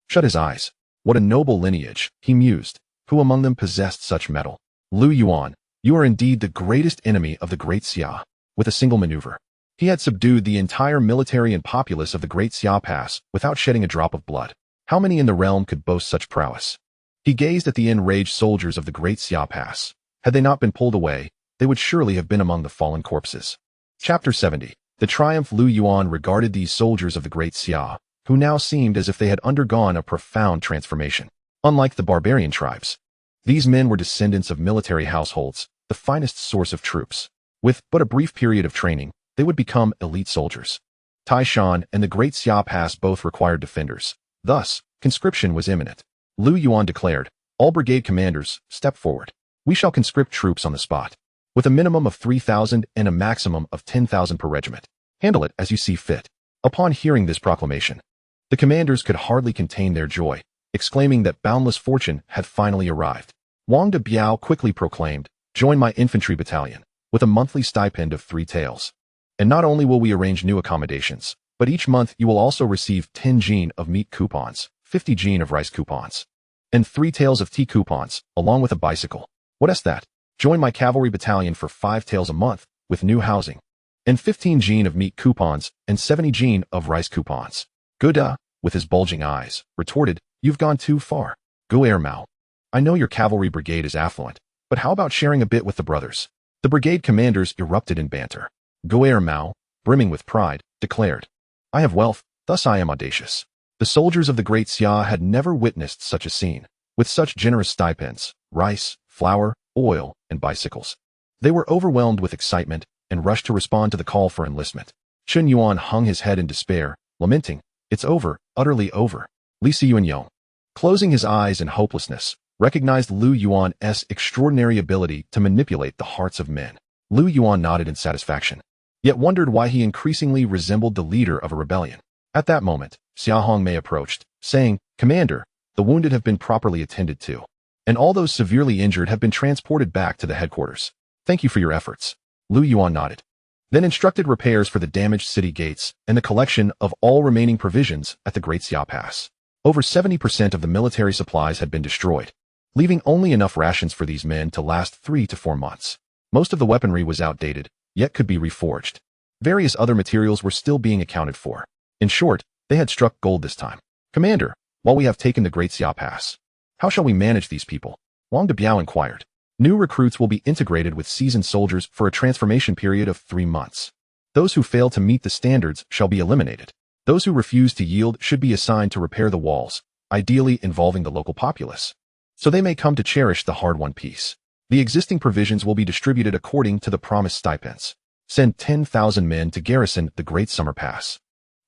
shut his eyes. What a noble lineage, he mused. Who among them possessed such mettle? Lu Yuan, you are indeed the greatest enemy of the Great Xia. With a single maneuver, he had subdued the entire military and populace of the Great Xia Pass without shedding a drop of blood. How many in the realm could boast such prowess? He gazed at the enraged soldiers of the Great Xia Pass. Had they not been pulled away, they would surely have been among the fallen corpses. Chapter 70. The triumph. Lu Yuan regarded these soldiers of the Great Xia, who now seemed as if they had undergone a profound transformation. Unlike the barbarian tribes, these men were descendants of military households, the finest source of troops. With but a brief period of training, they would become elite soldiers. Taishan and the Great Xia Pass both required defenders. Thus, conscription was imminent. Lu Yuan declared, "All brigade commanders, step forward. We shall conscript troops on the spot, with a minimum of 3,000 and a maximum of 10,000 per regiment. Handle it as you see fit." Upon hearing this proclamation, the commanders could hardly contain their joy, exclaiming that boundless fortune had finally arrived. Wang de Biao quickly proclaimed, "Join my infantry battalion, with a monthly stipend of 3 taels. And not only will we arrange new accommodations, but each month you will also receive 10 jin of meat coupons, 50 jin of rice coupons, and 3 taels of tea coupons, along with a bicycle. What's that? Join my cavalry battalion for 5 taels a month, with new housing, and 15 jin of meat coupons, and 70 jin of rice coupons." Guda, with his bulging eyes, retorted, "You've gone too far. Guer Mao. I know your cavalry brigade is affluent, but how about sharing a bit with the brothers?" The brigade commanders erupted in banter. Guer Mao, brimming with pride, declared, "I have wealth, thus I am audacious." The soldiers of the Great Xia had never witnessed such a scene, with such generous stipends, rice, flour, oil, and bicycles. They were overwhelmed with excitement and rushed to respond to the call for enlistment. Chun Yuan hung his head in despair, lamenting, "It's over, utterly over." Li Siyuanyong, closing his eyes in hopelessness, recognized Lu Yuan's extraordinary ability to manipulate the hearts of men. Lu Yuan nodded in satisfaction, yet wondered why he increasingly resembled the leader of a rebellion. At that moment, Xia Hongmei approached, saying, "Commander, the wounded have been properly attended to, and all those severely injured have been transported back to the headquarters. Thank you for your efforts." Lu Yuan nodded, then instructed repairs for the damaged city gates and the collection of all remaining provisions at the Great Xia Pass. Over 70% of the military supplies had been destroyed, leaving only enough rations for these men to last 3 to 4 months. Most of the weaponry was outdated, yet could be reforged. Various other materials were still being accounted for. In short, they had struck gold this time. "Commander, while we have taken the Great Xia Pass, how shall we manage these people?" Wang de Biao inquired. "New recruits will be integrated with seasoned soldiers for a transformation period of 3 months. Those who fail to meet the standards shall be eliminated. Those who refuse to yield should be assigned to repair the walls, ideally involving the local populace, so they may come to cherish the hard-won peace. The existing provisions will be distributed according to the promised stipends. Send 10,000 men to garrison the Great Summer Pass.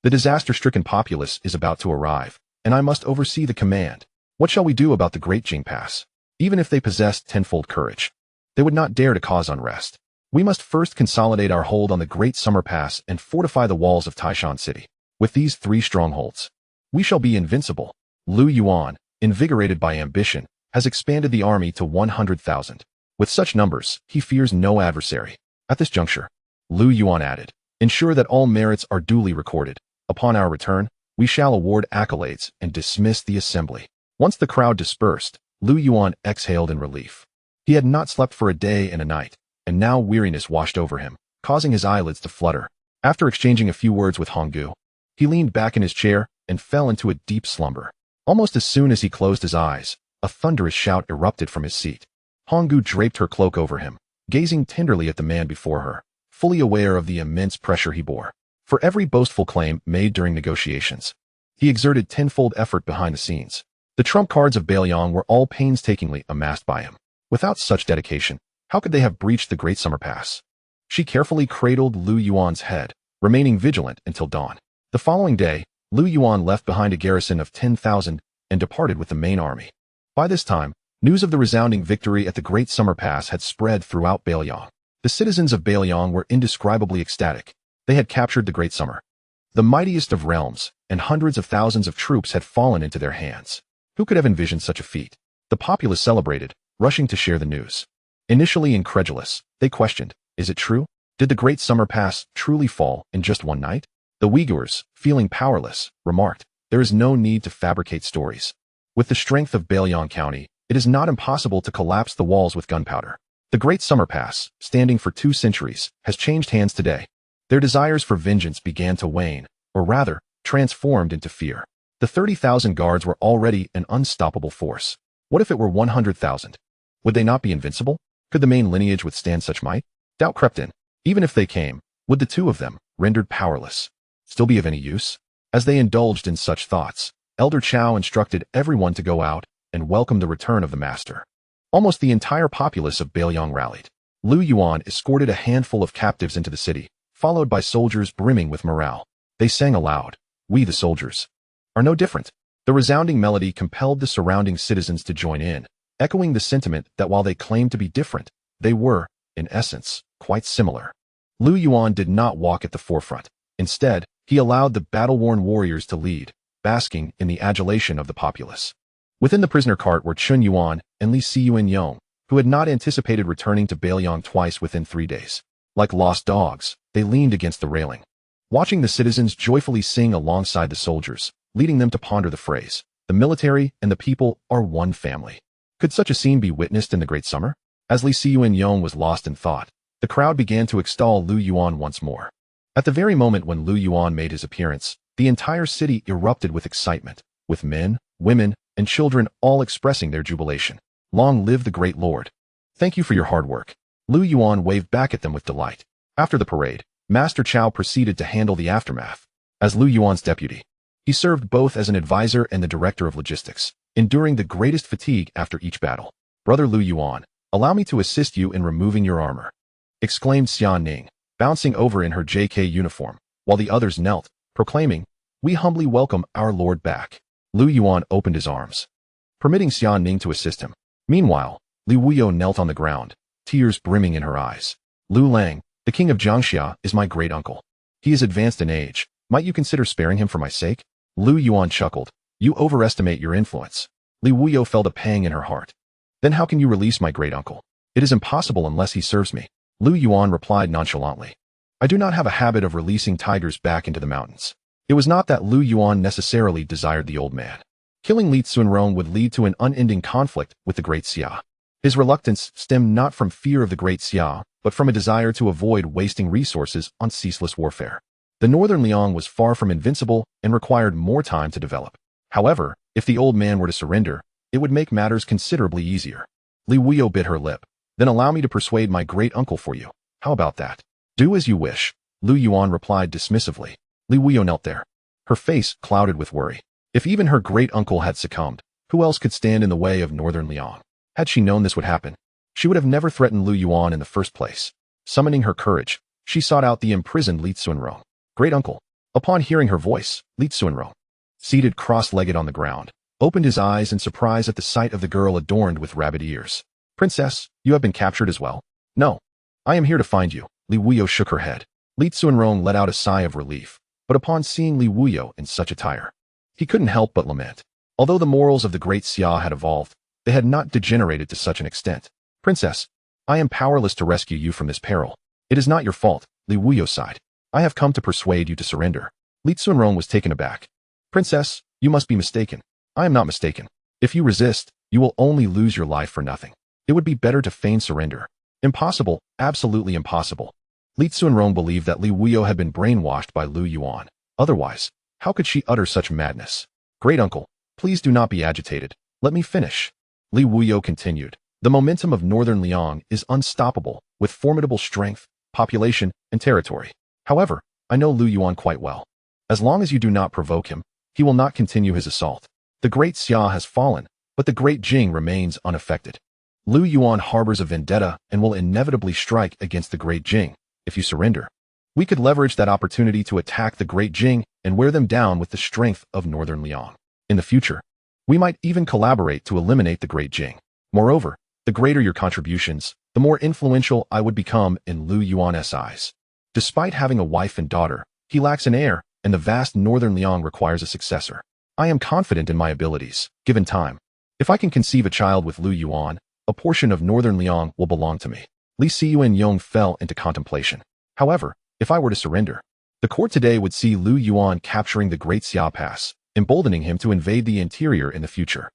The disaster-stricken populace is about to arrive, and I must oversee the command. What shall we do about the Great Jing Pass? Even if they possessed tenfold courage, they would not dare to cause unrest. We must first consolidate our hold on the Great Summer Pass and fortify the walls of Taishan City. With these 3 strongholds, we shall be invincible. Lu Yuan, invigorated by ambition, has expanded the army to 100,000. With such numbers, he fears no adversary. At this juncture, Lu Yuan added, ensure that all merits are duly recorded. Upon our return, we shall award accolades and dismiss the assembly. Once the crowd dispersed, Lu Yuan exhaled in relief. He had not slept for a day and a night, and now weariness washed over him, causing his eyelids to flutter. After exchanging a few words with Honggu, he leaned back in his chair and fell into a deep slumber. Almost as soon as he closed his eyes, a thunderous shout erupted from his seat. Honggu draped her cloak over him, gazing tenderly at the man before her, fully aware of the immense pressure he bore. For every boastful claim made during negotiations, he exerted tenfold effort behind the scenes. The trump cards of Bailiang were all painstakingly amassed by him. Without such dedication, how could they have breached the Great Summer Pass? She carefully cradled Lu Yuan's head, remaining vigilant until dawn. The following day, Lu Yuan left behind a garrison of 10,000 and departed with the main army. By this time, news of the resounding victory at the Great Summer Pass had spread throughout Bailiang. The citizens of Bailiang were indescribably ecstatic. They had captured the Great Summer, the mightiest of realms, and hundreds of thousands of troops had fallen into their hands. Who could have envisioned such a feat? The populace celebrated, rushing to share the news. Initially incredulous, they questioned, is it true? Did the Great Summer Pass truly fall in just one night? The Uyghurs, feeling powerless, remarked, there is no need to fabricate stories. With the strength of Bailiang County, it is not impossible to collapse the walls with gunpowder. The Great Summer Pass, standing for 2 centuries, has changed hands today. Their desires for vengeance began to wane, or rather, transformed into fear. The 30,000 guards were already an unstoppable force. What if it were 100,000? Would they not be invincible? Could the main lineage withstand such might? Doubt crept in. Even if they came, would the 2 of them, rendered powerless, still be of any use? As they indulged in such thoughts, Elder Chow instructed everyone to go out and welcome the return of the master. Almost the entire populace of Bailiang rallied. Lu Yuan escorted a handful of captives into the city, followed by soldiers brimming with morale. They sang aloud, "We the soldiers are no different." The resounding melody compelled the surrounding citizens to join in, echoing the sentiment that while they claimed to be different, they were, in essence, quite similar. Lu Yuan did not walk at the forefront. Instead, he allowed the battle-worn warriors to lead, basking in the adulation of the populace. Within the prisoner cart were Chun Yuan and Li Siyuan, who had not anticipated returning to Bailiang twice within 3 days. Like lost dogs, they leaned against the railing, watching the citizens joyfully sing alongside the soldiers, leading them to ponder the phrase, the military and the people are one family. Could such a scene be witnessed in the Great Summer? As Li Siyuan was lost in thought, the crowd began to extol Lu Yuan once more. At the very moment when Lu Yuan made his appearance, the entire city erupted with excitement, with men, women, and children all expressing their jubilation. Long live the great lord. Thank you for your hard work. Lu Yuan waved back at them with delight. After the parade, Master Chow proceeded to handle the aftermath. As Lu Yuan's deputy, he served both as an advisor and the director of logistics, enduring the greatest fatigue after each battle. Brother Lu Yuan, allow me to assist you in removing your armor, exclaimed Xian Ning, bouncing over in her JK uniform, while the others knelt, proclaiming, we humbly welcome our lord back. Lu Yuan opened his arms, permitting Xian Ning to assist him. Meanwhile, Li Wuyo knelt on the ground, tears brimming in her eyes. Lu Lang, the king of Jiangxia, is my great-uncle. He is advanced in age. Might you consider sparing him for my sake? Lu Yuan chuckled. You overestimate your influence. Li Wuyo felt a pang in her heart. Then how can you release my great-uncle? It is impossible unless he serves me. Lu Yuan replied nonchalantly. I do not have a habit of releasing tigers back into the mountains. It was not that Lu Yuan necessarily desired the old man. Killing Li Tsunrong would lead to an unending conflict with the Great Xia. His reluctance stemmed not from fear of the Great Xia, but from a desire to avoid wasting resources on ceaseless warfare. The northern Liang was far from invincible and required more time to develop. However, if the old man were to surrender, it would make matters considerably easier. Li Wuyo bit her lip. Then allow me to persuade my great-uncle for you. How about that? Do as you wish, Lu Yuan replied dismissively. Li Wuyo knelt there, her face clouded with worry. If even her great-uncle had succumbed, who else could stand in the way of northern Liang? Had she known this would happen, she would have never threatened Lu Yuan in the first place. Summoning her courage, she sought out the imprisoned Li Tsunrong. Great-uncle. Upon hearing her voice, Li Tsunrong, seated cross-legged on the ground, opened his eyes in surprise at the sight of the girl adorned with rabbit ears. Princess, you have been captured as well? No. I am here to find you. Li Wuyo shook her head. Li Tsunrong let out a sigh of relief. but upon seeing Li Wuyo in such attire, he couldn't help but lament. Although the morals of the Great Xia had evolved, they had not degenerated to such an extent. Princess, I am powerless to rescue you from this peril. It is not your fault, Li Wuyo sighed. I have come to persuade you to surrender. Li Tsunrong was taken aback. Princess, you must be mistaken. I am not mistaken. If you resist, you will only lose your life for nothing. It would be better to feign surrender. Impossible, absolutely impossible. Li Tsunrong believed that Li Wuyo had been brainwashed by Lu Yuan. Otherwise, how could she utter such madness? Great uncle, please do not be agitated. Let me finish. Li Wuyo continued. The momentum of Northern Liang is unstoppable, with formidable strength, population, and territory. However, I know Lu Yuan quite well. As long as you do not provoke him, he will not continue his assault. The Great Xia has fallen, but the Great Jing remains unaffected. Lu Yuan harbors a vendetta and will inevitably strike against the Great Jing. If you surrender, we could leverage that opportunity to attack the Great Jing and wear them down with the strength of Northern Liang. In the future, we might even collaborate to eliminate the Great Jing. Moreover, the greater your contributions, the more influential I would become in Lu Yuan's eyes. Despite having a wife and daughter, he lacks an heir, and the vast Northern Liang requires a successor. I am confident in my abilities, given time. If I can conceive a child with Lu Yuan, a portion of Northern Liang will belong to me. Li Xianyong fell into contemplation. However, if I were to surrender, the court today would see Lu Yuan capturing the Great Xia Pass, emboldening him to invade the interior in the future.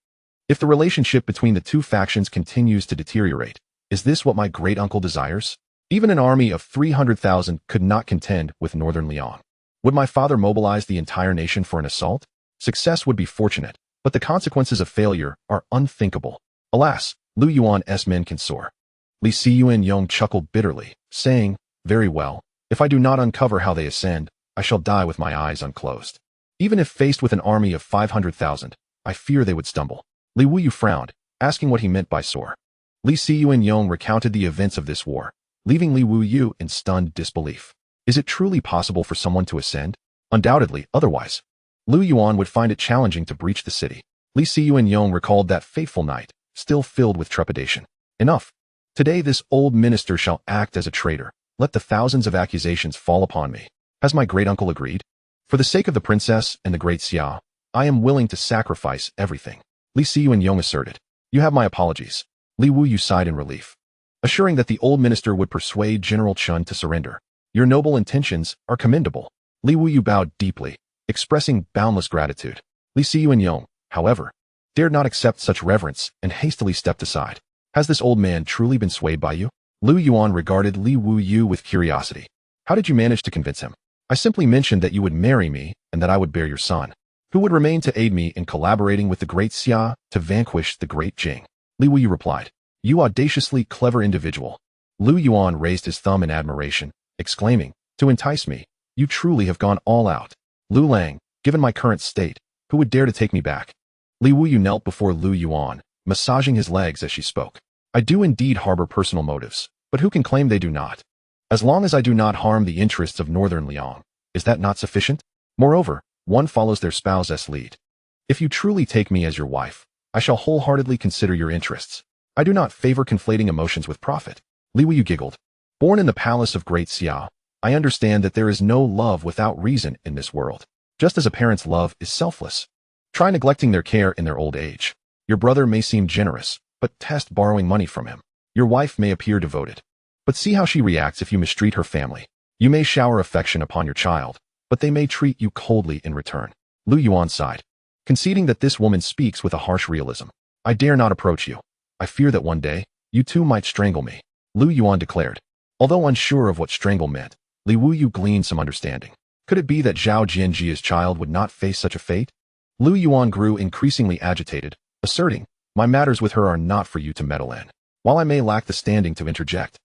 If the relationship between the two factions continues to deteriorate, is this what my great-uncle desires? Even an army of 300,000 could not contend with Northern Liang. Would my father mobilize the entire nation for an assault? Success would be fortunate, but the consequences of failure are unthinkable. Alas, Lu Yuan's men can soar. Li Xianyong chuckled bitterly, saying, very well, if I do not uncover how they ascend, I shall die with my eyes unclosed. Even if faced with an army of 500,000, I fear they would stumble. Li Wuyu frowned, asking what he meant by soar. Li Xianyong recounted the events of this war, leaving Li Wuyu in stunned disbelief. Is it truly possible for someone to ascend? Undoubtedly, otherwise, Lu Yuan would find it challenging to breach the city. Li Xianyong recalled that fateful night, still filled with trepidation. Enough. Today this old minister shall act as a traitor. Let the thousands of accusations fall upon me. Has my great-uncle agreed? For the sake of the princess and the Great Xia, I am willing to sacrifice everything. Li Xianyong asserted. You have my apologies. Li Wuyu sighed in relief, assuring that the old minister would persuade General Chun to surrender. Your noble intentions are commendable. Li Wuyu bowed deeply, expressing boundless gratitude. Li Xianyong, however, dared not accept such reverence and hastily stepped aside. Has this old man truly been swayed by you? Lu Yuan regarded Li Wuyu with curiosity. How did you manage to convince him? I simply mentioned that you would marry me and that I would bear your son, who would remain to aid me in collaborating with the Great Xia to vanquish the Great Jing. Li Wuyu replied. You audaciously clever individual. Lu Yuan raised his thumb in admiration, exclaiming, to entice me, you truly have gone all out. Lu Lang, given my current state, who would dare to take me back? Li Wuyu knelt before Lu Yuan, massaging his legs as she spoke. I do indeed harbor personal motives, but who can claim they do not? As long as I do not harm the interests of Northern Liang, is that not sufficient? Moreover, one follows their spouse's lead. If you truly take me as your wife, I shall wholeheartedly consider your interests. I do not favor conflating emotions with profit. Li Wuyu giggled. Born in the palace of Great Xia, I understand that there is no love without reason in this world, just as a parent's love is selfless. Try neglecting their care in their old age. Your brother may seem generous, but test borrowing money from him. Your wife may appear devoted, but see how she reacts if you mistreat her family. You may shower affection upon your child, but they may treat you coldly in return. Lu Yuan sighed, conceding that this woman speaks with a harsh realism. I dare not approach you. I fear that one day, you too might strangle me. Lu Yuan declared. Although unsure of what strangle meant, Li Wuyu gleaned some understanding. Could it be that Zhao Jianji's child would not face such a fate? Lu Yuan grew increasingly agitated, asserting, my matters with her are not for you to meddle in. While I may lack the standing to interject,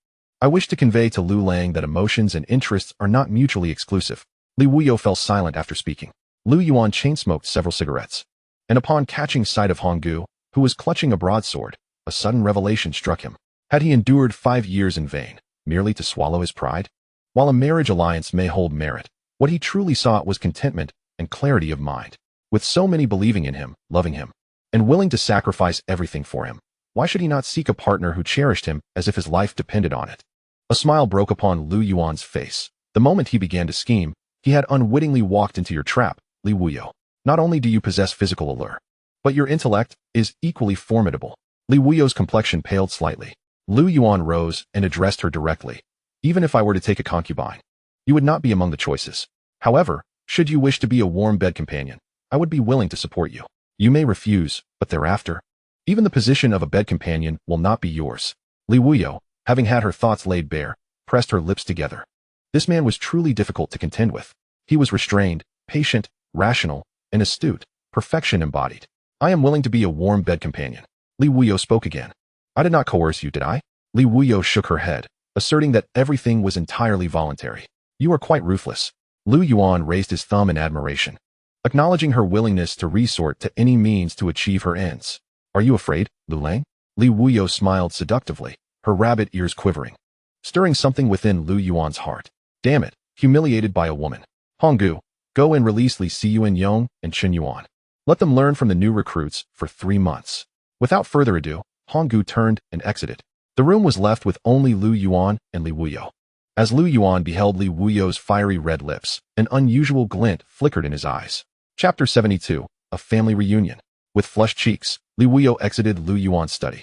I wish to convey to Lu Lang that emotions and interests are not mutually exclusive. Li Wuyu fell silent after speaking. Lu Yuan chain-smoked several cigarettes, and upon catching sight of Honggu, who was clutching a broadsword, a sudden revelation struck him. Had he endured 5 years in vain, merely to swallow his pride? While a marriage alliance may hold merit, what he truly sought was contentment and clarity of mind. With so many believing in him, loving him, and willing to sacrifice everything for him, why should he not seek a partner who cherished him as if his life depended on it? A smile broke upon Lu Yuan's face. The moment he began to scheme, He had unwittingly walked into your trap, Li Wuyo. Not only do you possess physical allure, but your intellect is equally formidable. Li Wuyo's complexion paled slightly. Lu Yuan rose and addressed her directly. Even if I were to take a concubine, you would not be among the choices. However, should you wish to be a warm bed companion, I would be willing to support you. You may refuse, but thereafter, even the position of a bed companion will not be yours. Li Wuyo, having had her thoughts laid bare, pressed her lips together. This man was truly difficult to contend with. He was restrained, patient, rational, and astute, perfection embodied. I am willing to be a warm bed companion. Li Wuyo spoke again. I did not coerce you, did I? Li Wuyo shook her head, asserting that everything was entirely voluntary. You are quite ruthless. Lu Yuan raised his thumb in admiration, acknowledging her willingness to resort to any means to achieve her ends. Are you afraid, Lu Lang? Li Wuyo smiled seductively, her rabbit ears quivering, stirring something within Lu Yuan's heart. Damn it, humiliated by a woman. Honggu, go and release Li Siyuan Yong and Chen Yuan. Let them learn from the new recruits for 3 months. Without further ado, Honggu turned and exited. The room was left with only Lu Yuan and Li Wuyo. As Lu Yuan beheld Li Wuyo's fiery red lips, an unusual glint flickered in his eyes. Chapter 72, A Family Reunion. With flushed cheeks, Li Wuyo exited Lu Yuan's study.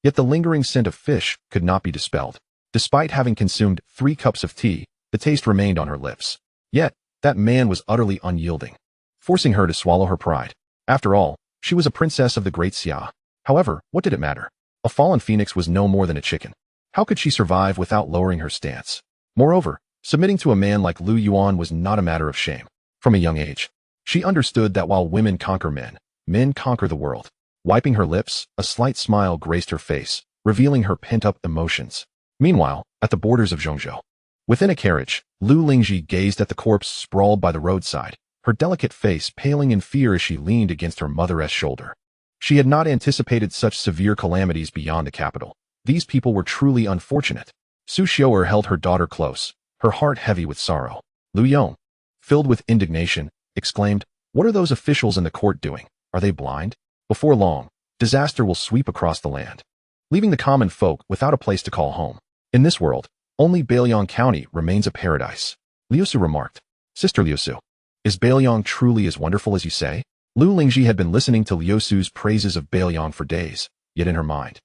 Yet the lingering scent of fish could not be dispelled. Despite having consumed 3 cups of tea, the taste remained on her lips. Yet, that man was utterly unyielding, forcing her to swallow her pride. After all, she was a princess of the Great Qian. However, what did it matter? A fallen phoenix was no more than a chicken. How could she survive without lowering her stance? Moreover, submitting to a man like Lu Yuan was not a matter of shame. From a young age, she understood that while women conquer men, men conquer the world. Wiping her lips, a slight smile graced her face, revealing her pent-up emotions. Meanwhile, at the borders of Zhongzhou, within a carriage, Lu Lingji gazed at the corpse sprawled by the roadside, her delicate face paling in fear as she leaned against her mother's shoulder. She had not anticipated such severe calamities beyond the capital. These people were truly unfortunate. Su Xiu'er held her daughter close, her heart heavy with sorrow. Lu Yong, filled with indignation, exclaimed, "What are those officials in the court doing? Are they blind? Before long, disaster will sweep across the land, leaving the common folk without a place to call home. In this world, only Bailiang County remains a paradise." Liusu remarked. "Sister Liusu, is Bailiang truly as wonderful as you say?" Lu Lingji had been listening to Liusu's praises of Bailiang for days, yet in her mind,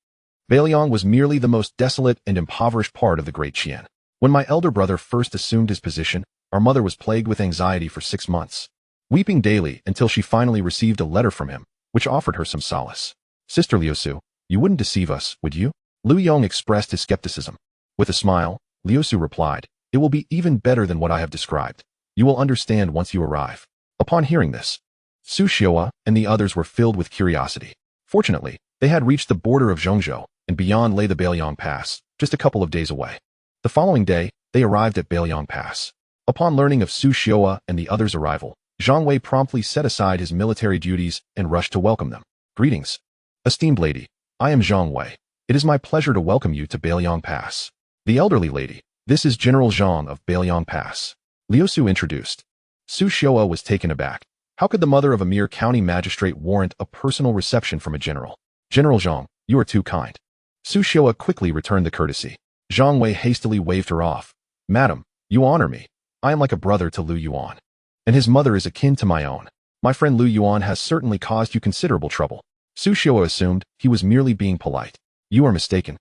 Bailiang was merely the most desolate and impoverished part of the Great Qian. When my elder brother first assumed his position, our mother was plagued with anxiety for 6 months, weeping daily until she finally received a letter from him, which offered her some solace. "Sister Liusu, you wouldn't deceive us, would you?" Lu Yong expressed his skepticism. With a smile, Liusu replied, "It will be even better than what I have described. You will understand once you arrive." Upon hearing this, Su Xiu'er and the others were filled with curiosity. Fortunately, they had reached the border of Zhongzhou, and beyond lay the Bailiang Pass, just a couple of days away. The following day, they arrived at Bailiang Pass. Upon learning of Su Xiu'er and the others' arrival, Zhang Wei promptly set aside his military duties and rushed to welcome them. "Greetings. Esteemed lady, I am Zhang Wei. It is my pleasure to welcome you to Bailiang Pass." "The elderly lady, this is General Zhang of Bailiang Pass," Liusu introduced. Su Xiu'er was taken aback. How could the mother of a mere county magistrate warrant a personal reception from a general? "General Zhang, you are too kind." Su Xiu'er quickly returned the courtesy. Zhang Wei hastily waved her off. "Madam, you honor me. I am like a brother to Lu Yuan, and his mother is akin to my own. My friend Lu Yuan has certainly caused you considerable trouble." Su Xiu'er assumed he was merely being polite. "You are mistaken.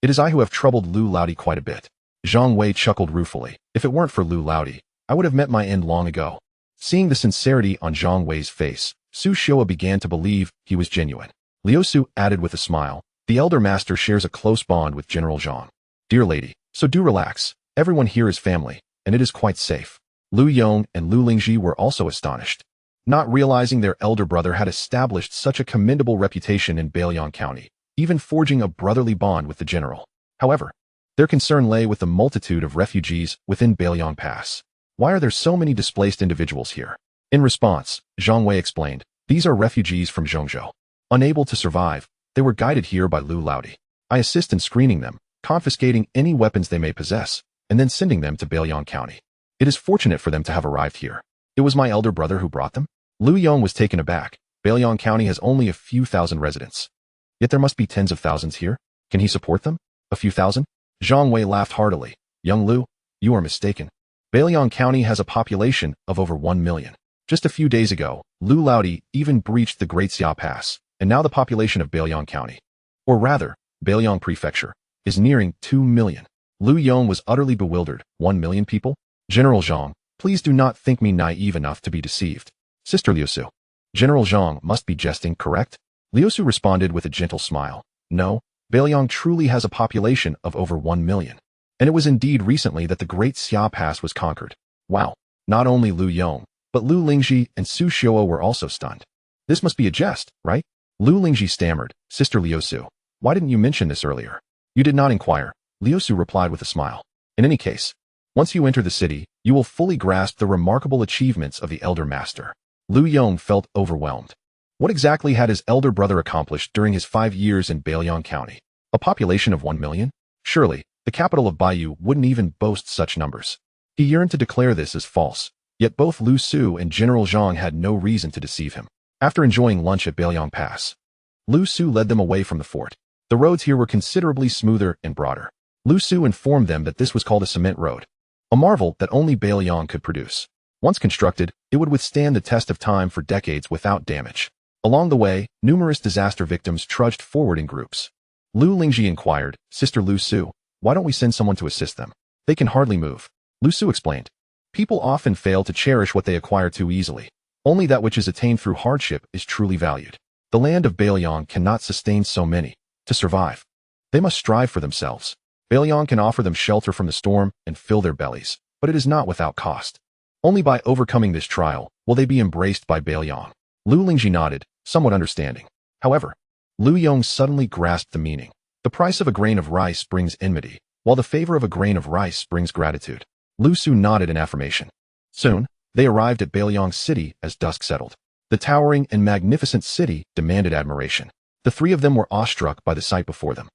It is I who have troubled Lu Laodi quite a bit." Zhang Wei chuckled ruefully. "If it weren't for Lu Laodi, I would have met my end long ago." Seeing the sincerity on Zhang Wei's face, Su Xiu'er began to believe he was genuine. Liusu added with a smile, "The elder master shares a close bond with General Zhang. Dear lady, so do relax. Everyone here is family, and it is quite safe." Lu Yong and Lu Lingji were also astonished, not realizing their elder brother had established such a commendable reputation in Bailiang County, even forging a brotherly bond with the general. However, their concern lay with the multitude of refugees within Bailiang Pass. "Why are there so many displaced individuals here?" In response, Zhang Wei explained, "These are refugees from Zhongzhou. Unable to survive, they were guided here by Lu Laodi. I assist in screening them, confiscating any weapons they may possess, and then sending them to Bailiang County. It is fortunate for them to have arrived here. It was my elder brother who brought them." Lu Yong was taken aback. Bailiang County has only a few thousand residents. Yet there must be tens of thousands here. Can he support them? A few thousand? Zhang Wei laughed heartily. "Young Lu, you are mistaken. Bailiang County has a population of over 1 million. Just a few days ago, Lu Laodi even breached the Great Qian Pass, and now the population of Bailiang County, or rather, Bailiang Prefecture, is nearing 2 million. Lu Yong was utterly bewildered. 1 million people? General Zhang, please do not think me naive enough to be deceived. Sister Liu Su. General Zhang must be jesting, correct? Liu Su responded with a gentle smile. No, Bailiang truly has a population of over 1 million. And it was indeed recently that the Great Qian Pass was conquered. Wow. Not only Lu Yong, but Lu Lingji and Su Xiao were also stunned. This must be a jest, right? Lu Lingji stammered. Sister Liu Su, why didn't you mention this earlier? You did not inquire, Liu Su replied with a smile. In any case, once you enter the city, you will fully grasp the remarkable achievements of the elder master. Lu Yong felt overwhelmed. What exactly had his elder brother accomplished during his 5 years in Bailiang County? A population of 1 million? Surely, the capital of Baiyu wouldn't even boast such numbers. He yearned to declare this as false, yet both Lu Su and General Zhang had no reason to deceive him. After enjoying lunch at Bailiang Pass, Lu Su led them away from the fort. The roads here were considerably smoother and broader. Lu Su informed them that this was called a cement road, a marvel that only Bailiang could produce. Once constructed, it would withstand the test of time for decades without damage. Along the way, numerous disaster victims trudged forward in groups. Lu Lingji inquired, Sister Lu Su, why don't we send someone to assist them? They can hardly move. Lu Su explained. People often fail to cherish what they acquire too easily. Only that which is attained through hardship is truly valued. The land of Bailiang cannot sustain so many. To survive, they must strive for themselves. Bailiang can offer them shelter from the storm and fill their bellies, but it is not without cost. Only by overcoming this trial will they be embraced by Bailiang. Lu Lingji nodded, somewhat understanding. However, Lu Yong suddenly grasped the meaning. The price of a grain of rice brings enmity, while the favor of a grain of rice brings gratitude. Lu Su nodded in affirmation. Soon, they arrived at Bailiang City as dusk settled. The towering and magnificent city demanded admiration. The three of them were awestruck by the sight before them.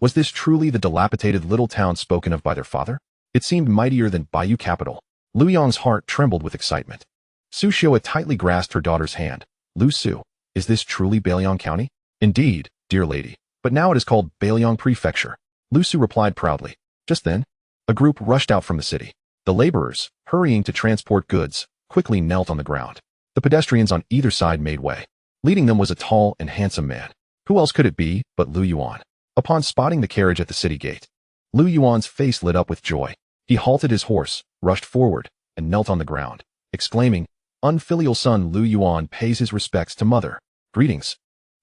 Was this truly the dilapidated little town spoken of by their father? It seemed mightier than Baiyu capital. Lu Yong's heart trembled with excitement. Su Xiao tightly grasped her daughter's hand. Lu Su, is this truly Bailiang County? Indeed, dear lady, but now it is called Bailiang Prefecture. Lu Su replied proudly. Just then, a group rushed out from the city. The laborers, hurrying to transport goods, quickly knelt on the ground. The pedestrians on either side made way. Leading them was a tall and handsome man. Who else could it be but Lu Yuan? Upon spotting the carriage at the city gate, Lu Yuan's face lit up with joy. He halted his horse, rushed forward, and knelt on the ground, exclaiming, Unfilial son Lu Yuan pays his respects to mother. Greetings,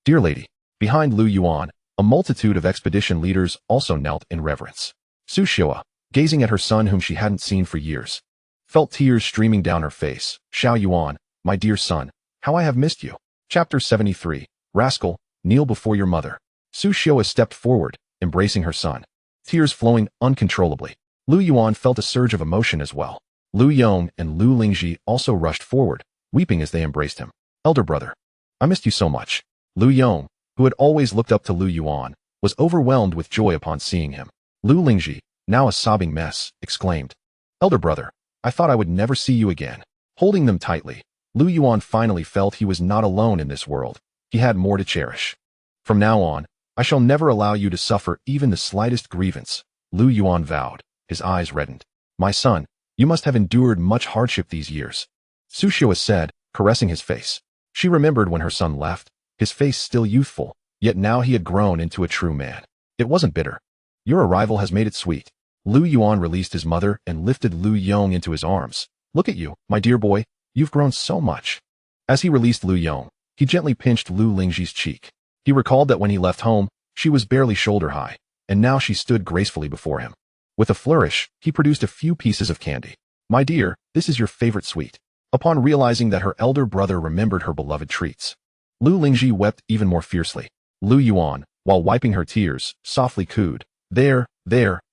dear lady. Behind Lu Yuan, a multitude of expedition leaders also knelt in reverence. Su Xiao, gazing at her son whom she hadn't seen for years, felt tears streaming down her face. Xiao Yuan, my dear son, how I have missed you. Chapter 73. Rascal, kneel before your mother. Su Xiao stepped forward, embracing her son, tears flowing uncontrollably. Lu Yuan felt a surge of emotion as well. Lu Yong and Lu Lingji also rushed forward, weeping as they embraced him. Elder brother, I missed you so much. Lu Yong, who had always looked up to Lu Yuan, was overwhelmed with joy upon seeing him. Lu Lingji, now a sobbing mess, exclaimed, Elder brother, I thought I would never see you again. Holding them tightly, Lu Yuan finally felt he was not alone in this world. He had more to cherish. From now on, I shall never allow you to suffer even the slightest grievance, Lu Yuan vowed. His eyes reddened. My son, you must have endured much hardship these years. Su Xiao said, caressing his face. She remembered when her son left, his face still youthful, yet now he had grown into a true man. It wasn't bitter. Your arrival has made it sweet. Lu Yuan released his mother and lifted Lu Yong into his arms. Look at you, my dear boy, you've grown so much. As he released Lu Yong, he gently pinched Lu Lingji's cheek. He recalled that when he left home, she was barely shoulder high, and now she stood gracefully before him. With a flourish, he produced a few pieces of candy. My dear, this is your favorite sweet. Upon realizing that her elder brother remembered her beloved treats, Lu Lingji wept even more fiercely. Lu Yuan, while wiping her tears, softly cooed, There,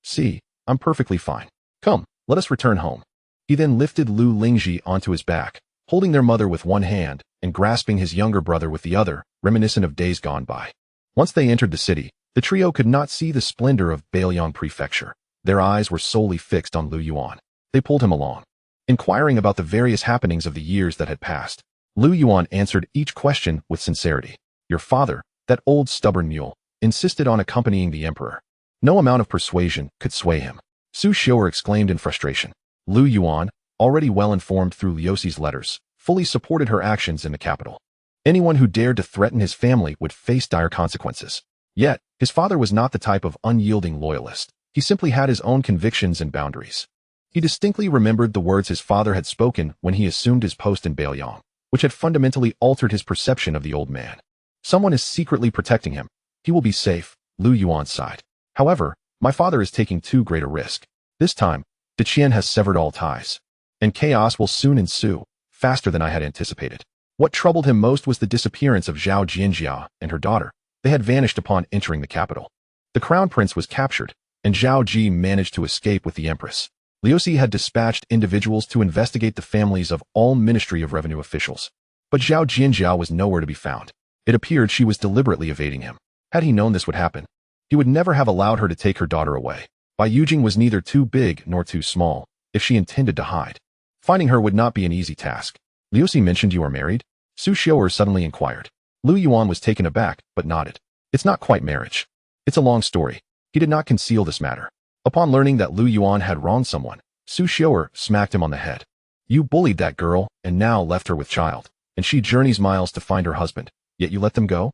see, I'm perfectly fine. Come, let us return home. He then lifted Lu Lingji onto his back, holding their mother with one hand and grasping his younger brother with the other, reminiscent of days gone by. Once they entered the city, the trio could not see the splendor of Bailiang Prefecture. Their eyes were solely fixed on Lu Yuan. They pulled him along, inquiring about the various happenings of the years that had passed. Lu Yuan answered each question with sincerity. Your father, that old stubborn mule, insisted on accompanying the emperor. No amount of persuasion could sway him. Su Xiao exclaimed in frustration. Lu Yuan, already well informed through Liuxi's letters, fully supported her actions in the capital. Anyone who dared to threaten his family would face dire consequences. Yet, his father was not the type of unyielding loyalist. He simply had his own convictions and boundaries. He distinctly remembered the words his father had spoken when he assumed his post in Baoyang, which had fundamentally altered his perception of the old man. Someone is secretly protecting him. He will be safe, Lu Yuan sighed. However, my father is taking too great a risk. This time, the Qian has severed all ties. And chaos will soon ensue, faster than I had anticipated. What troubled him most was the disappearance of Zhao Jianjia and her daughter. They had vanished upon entering the capital. The crown prince was captured, and Zhao Ji managed to escape with the Empress. Liuxi had dispatched individuals to investigate the families of all Ministry of Revenue officials. But Zhao Jianjia was nowhere to be found. It appeared she was deliberately evading him. Had he known this would happen, he would never have allowed her to take her daughter away. Bai Yujing was neither too big nor too small, if she intended to hide. Finding her would not be an easy task. Liuxi mentioned you are married? Su Xiu'er suddenly inquired. Lu Yuan was taken aback, but nodded. It's not quite marriage. It's a long story. He did not conceal this matter. Upon learning that Lu Yuan had wronged someone, Su Xiu'er smacked him on the head. You bullied that girl, and now left her with child, and she journeys miles to find her husband, yet you let them go?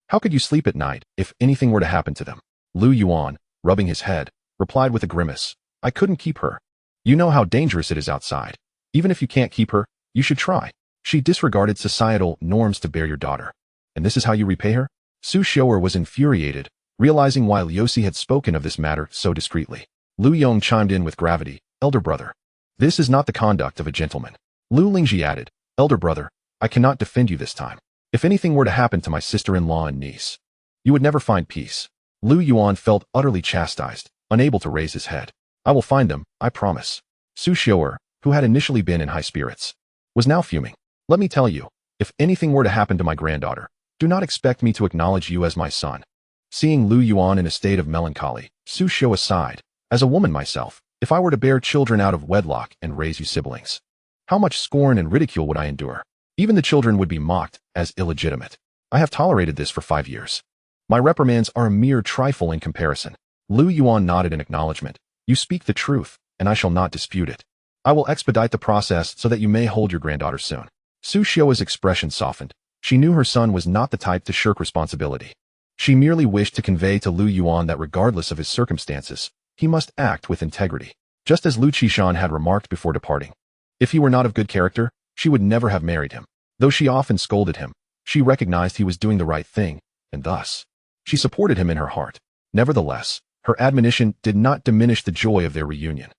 How could you sleep at night if anything were to happen to them? Lu Yuan, rubbing his head, replied with a grimace. I couldn't keep her. You know how dangerous it is outside. Even if you can't keep her, you should try. She disregarded societal norms to bear your daughter. And this is how you repay her? Su Xiu'er was infuriated, realizing why Liuxi had spoken of this matter so discreetly. Lu Yong chimed in with gravity. Elder brother. This is not the conduct of a gentleman. Lu Lingji added. Elder brother, I cannot defend you this time. If anything were to happen to my sister-in-law and niece, you would never find peace. Lu Yuan felt utterly chastised, unable to raise his head. I will find them, I promise. Su Xiu'er, who had initially been in high spirits, was now fuming. Let me tell you, if anything were to happen to my granddaughter, do not expect me to acknowledge you as my son. Seeing Lu Yuan in a state of melancholy, Su Xiu'er sighed. As a woman myself, if I were to bear children out of wedlock and raise you siblings, how much scorn and ridicule would I endure? Even the children would be mocked as illegitimate. I have tolerated this for 5 years. My reprimands are a mere trifle in comparison. Lu Yuan nodded in acknowledgement. You speak the truth, and I shall not dispute it. I will expedite the process so that you may hold your granddaughter soon. Su Xiu'er's expression softened. She knew her son was not the type to shirk responsibility. She merely wished to convey to Lu Yuan that regardless of his circumstances, he must act with integrity, just as Lu Qishan had remarked before departing. If he were not of good character, she would never have married him. Though she often scolded him, she recognized he was doing the right thing, and thus, she supported him in her heart. Nevertheless, her admonition did not diminish the joy of their reunion.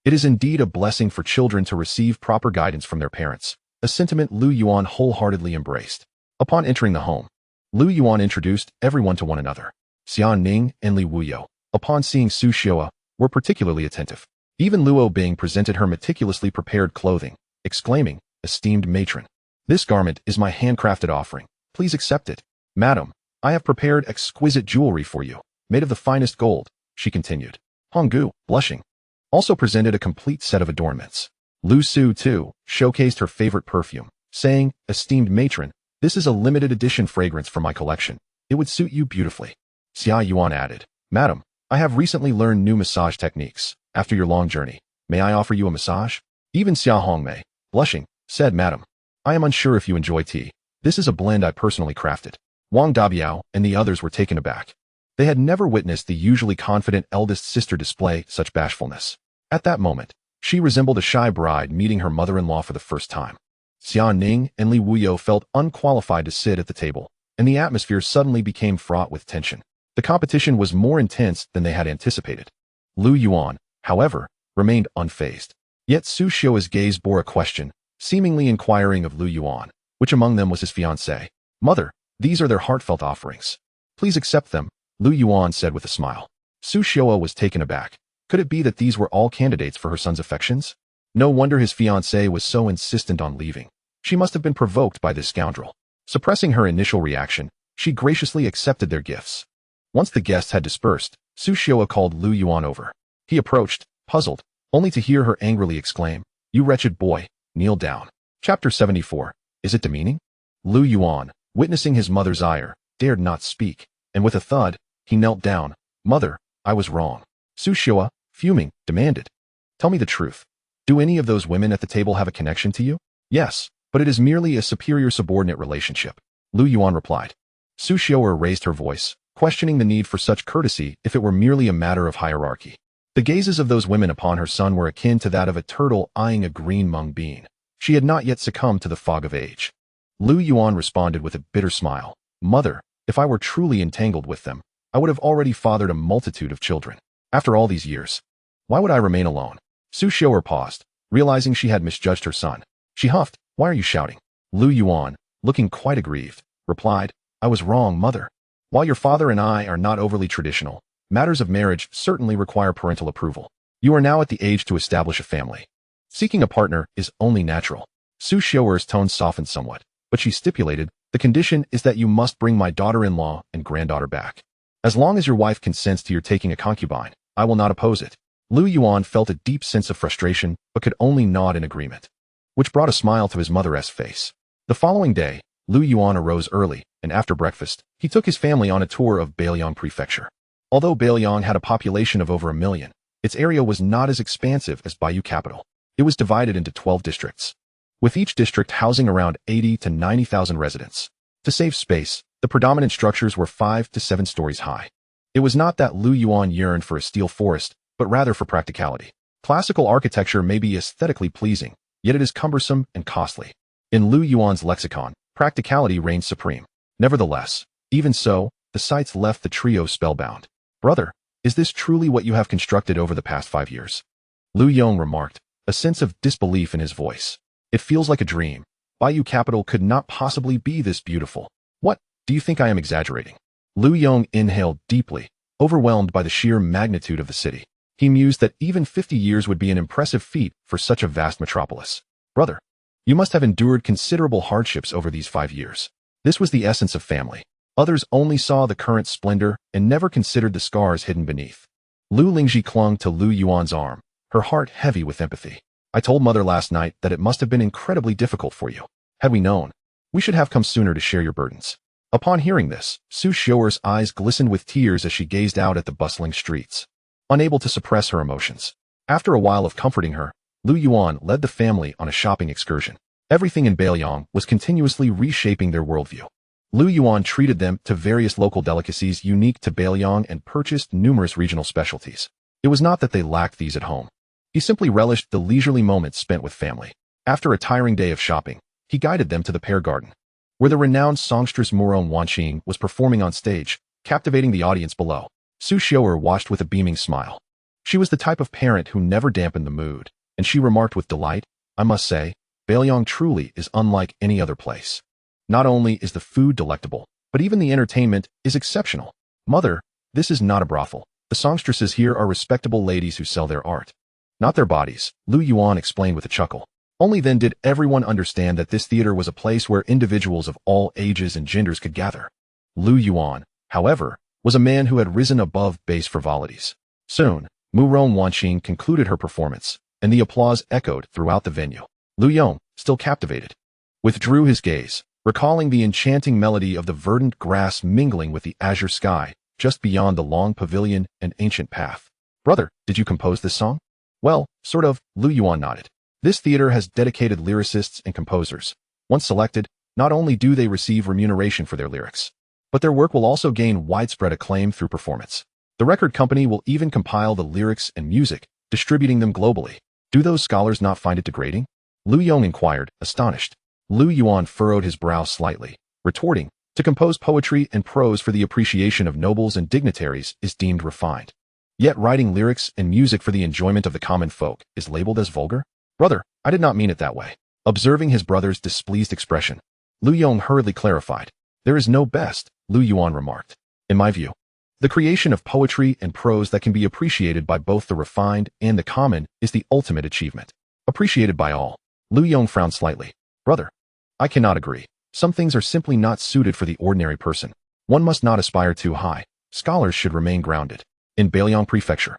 It is indeed a blessing for children to receive proper guidance from their parents, a sentiment Lu Yuan wholeheartedly embraced. Upon entering the home, Lu Yuan introduced everyone to one another. Xian Ning and Li Wuyo, upon seeing Su Xiu'er, were particularly attentive. Even Luo Bing presented her meticulously prepared clothing, exclaiming, Esteemed matron, this garment is my handcrafted offering. Please accept it. Madam, I have prepared exquisite jewelry for you, made of the finest gold, she continued. Honggu, blushing, also presented a complete set of adornments. Lu Su, too, showcased her favorite perfume, saying, Esteemed matron, this is a limited edition fragrance from my collection. It would suit you beautifully. Xia Yuan added, Madam, I have recently learned new massage techniques. After your long journey, may I offer you a massage? Even Xia Hongmei, blushing, said, Madam, I am unsure if you enjoy tea. This is a blend I personally crafted. Wang Dabiao and the others were taken aback. They had never witnessed the usually confident eldest sister display such bashfulness. At that moment, she resembled a shy bride meeting her mother-in-law for the first time. Xian Ning and Li Wuyo felt unqualified to sit at the table, and the atmosphere suddenly became fraught with tension. The competition was more intense than they had anticipated. Lu Yuan, however, remained unfazed. Yet Su Xiu'er's gaze bore a question, seemingly inquiring of Lu Yuan, which among them was his fiancée. Mother, these are their heartfelt offerings. Please accept them, Lu Yuan said with a smile. Su Xiu'er was taken aback. Could it be that these were all candidates for her son's affections? No wonder his fiancée was so insistent on leaving. She must have been provoked by this scoundrel. Suppressing her initial reaction, she graciously accepted their gifts. Once the guests had dispersed, Su Xiu'er called Lu Yuan over. He approached, puzzled, only to hear her angrily exclaim, You wretched boy, kneel down. Chapter 74. Is it demeaning? Lu Yuan, witnessing his mother's ire, dared not speak, and with a thud, he knelt down. Mother, I was wrong. Su Xiu'er, fuming, demanded. Tell me the truth. Do any of those women at the table have a connection to you? Yes, but it is merely a superior-subordinate relationship, Lu Yuan replied. Su Xiao'er raised her voice, questioning the need for such courtesy if it were merely a matter of hierarchy. The gazes of those women upon her son were akin to that of a turtle eyeing a green mung bean. She had not yet succumbed to the fog of age. Lu Yuan responded with a bitter smile. Mother, if I were truly entangled with them, I would have already fathered a multitude of children. After all these years, why would I remain alone? Su Xiao'er paused, realizing she had misjudged her son. She huffed, Why are you shouting? Lu Yuan, looking quite aggrieved, replied, I was wrong, mother. While your father and I are not overly traditional, matters of marriage certainly require parental approval. You are now at the age to establish a family. Seeking a partner is only natural. Su Xiao'er's tone softened somewhat, but she stipulated, the condition is that you must bring my daughter-in-law and granddaughter back. As long as your wife consents to your taking a concubine, I will not oppose it. Lu Yuan felt a deep sense of frustration, but could only nod in agreement, which brought a smile to his mother's face. The following day, Lu Yuan arose early, and after breakfast, he took his family on a tour of Bailiang Prefecture. Although Bailiang had a population of over 1 million, its area was not as expansive as Bayou capital. It was divided into 12 districts, with each district housing around 80 to 90,000 residents. To save space, the predominant structures were 5 to 7 stories high. It was not that Lu Yuan yearned for a steel forest, but rather for practicality. Classical architecture may be aesthetically pleasing, yet it is cumbersome and costly. In Lu Yuan's lexicon, practicality reigned supreme. Nevertheless, even so, the sights left the trio spellbound. Brother, is this truly what you have constructed over the past 5 years? Lu Yong remarked, a sense of disbelief in his voice. It feels like a dream. Bayou capital could not possibly be this beautiful. What, do you think I am exaggerating? Lu Yong inhaled deeply, overwhelmed by the sheer magnitude of the city. He mused that even 50 years would be an impressive feat for such a vast metropolis. Brother, you must have endured considerable hardships over these 5 years. This was the essence of family. Others only saw the current splendor and never considered the scars hidden beneath. Lu Lingji clung to Lu Yuan's arm, her heart heavy with empathy. I told mother last night that it must have been incredibly difficult for you. Had we known, we should have come sooner to share your burdens. Upon hearing this, Su Xiao'er's eyes glistened with tears as she gazed out at the bustling streets, unable to suppress her emotions. After a while of comforting her, Lu Yuan led the family on a shopping excursion. Everything in Bailiang was continuously reshaping their worldview. Lu Yuan treated them to various local delicacies unique to Bailiang and purchased numerous regional specialties. It was not that they lacked these at home. He simply relished the leisurely moments spent with family. After a tiring day of shopping, he guided them to the Pear Garden, where the renowned songstress Muron Wanqing was performing on stage, captivating the audience below. Su Xiao'er watched with a beaming smile. She was the type of parent who never dampened the mood, and she remarked with delight, I must say, Bailiang truly is unlike any other place. Not only is the food delectable, but even the entertainment is exceptional. Mother, this is not a brothel. The songstresses here are respectable ladies who sell their art, not their bodies, Lu Yuan explained with a chuckle. Only then did everyone understand that this theater was a place where individuals of all ages and genders could gather. Lu Yuan, however, was a man who had risen above base frivolities. Soon, Muron Wanqing concluded her performance, and the applause echoed throughout the venue. Lu Yong, still captivated, withdrew his gaze, recalling the enchanting melody of the verdant grass mingling with the azure sky, just beyond the long pavilion and ancient path. Brother, did you compose this song? Well, sort of, Lu Yuan nodded. This theater has dedicated lyricists and composers. Once selected, not only do they receive remuneration for their lyrics, but their work will also gain widespread acclaim through performance. The record company will even compile the lyrics and music, distributing them globally. Do those scholars not find it degrading? Lu Yong inquired, astonished. Lu Yuan furrowed his brow slightly, retorting, to compose poetry and prose for the appreciation of nobles and dignitaries is deemed refined. Yet writing lyrics and music for the enjoyment of the common folk is labeled as vulgar? Brother, I did not mean it that way. Observing his brother's displeased expression, Lu Yong hurriedly clarified. There is no best, Lu Yuan remarked. In my view, the creation of poetry and prose that can be appreciated by both the refined and the common is the ultimate achievement. Appreciated by all. Lu Yong frowned slightly. Brother, I cannot agree. Some things are simply not suited for the ordinary person. One must not aspire too high. Scholars should remain grounded. In Bailiang Prefecture,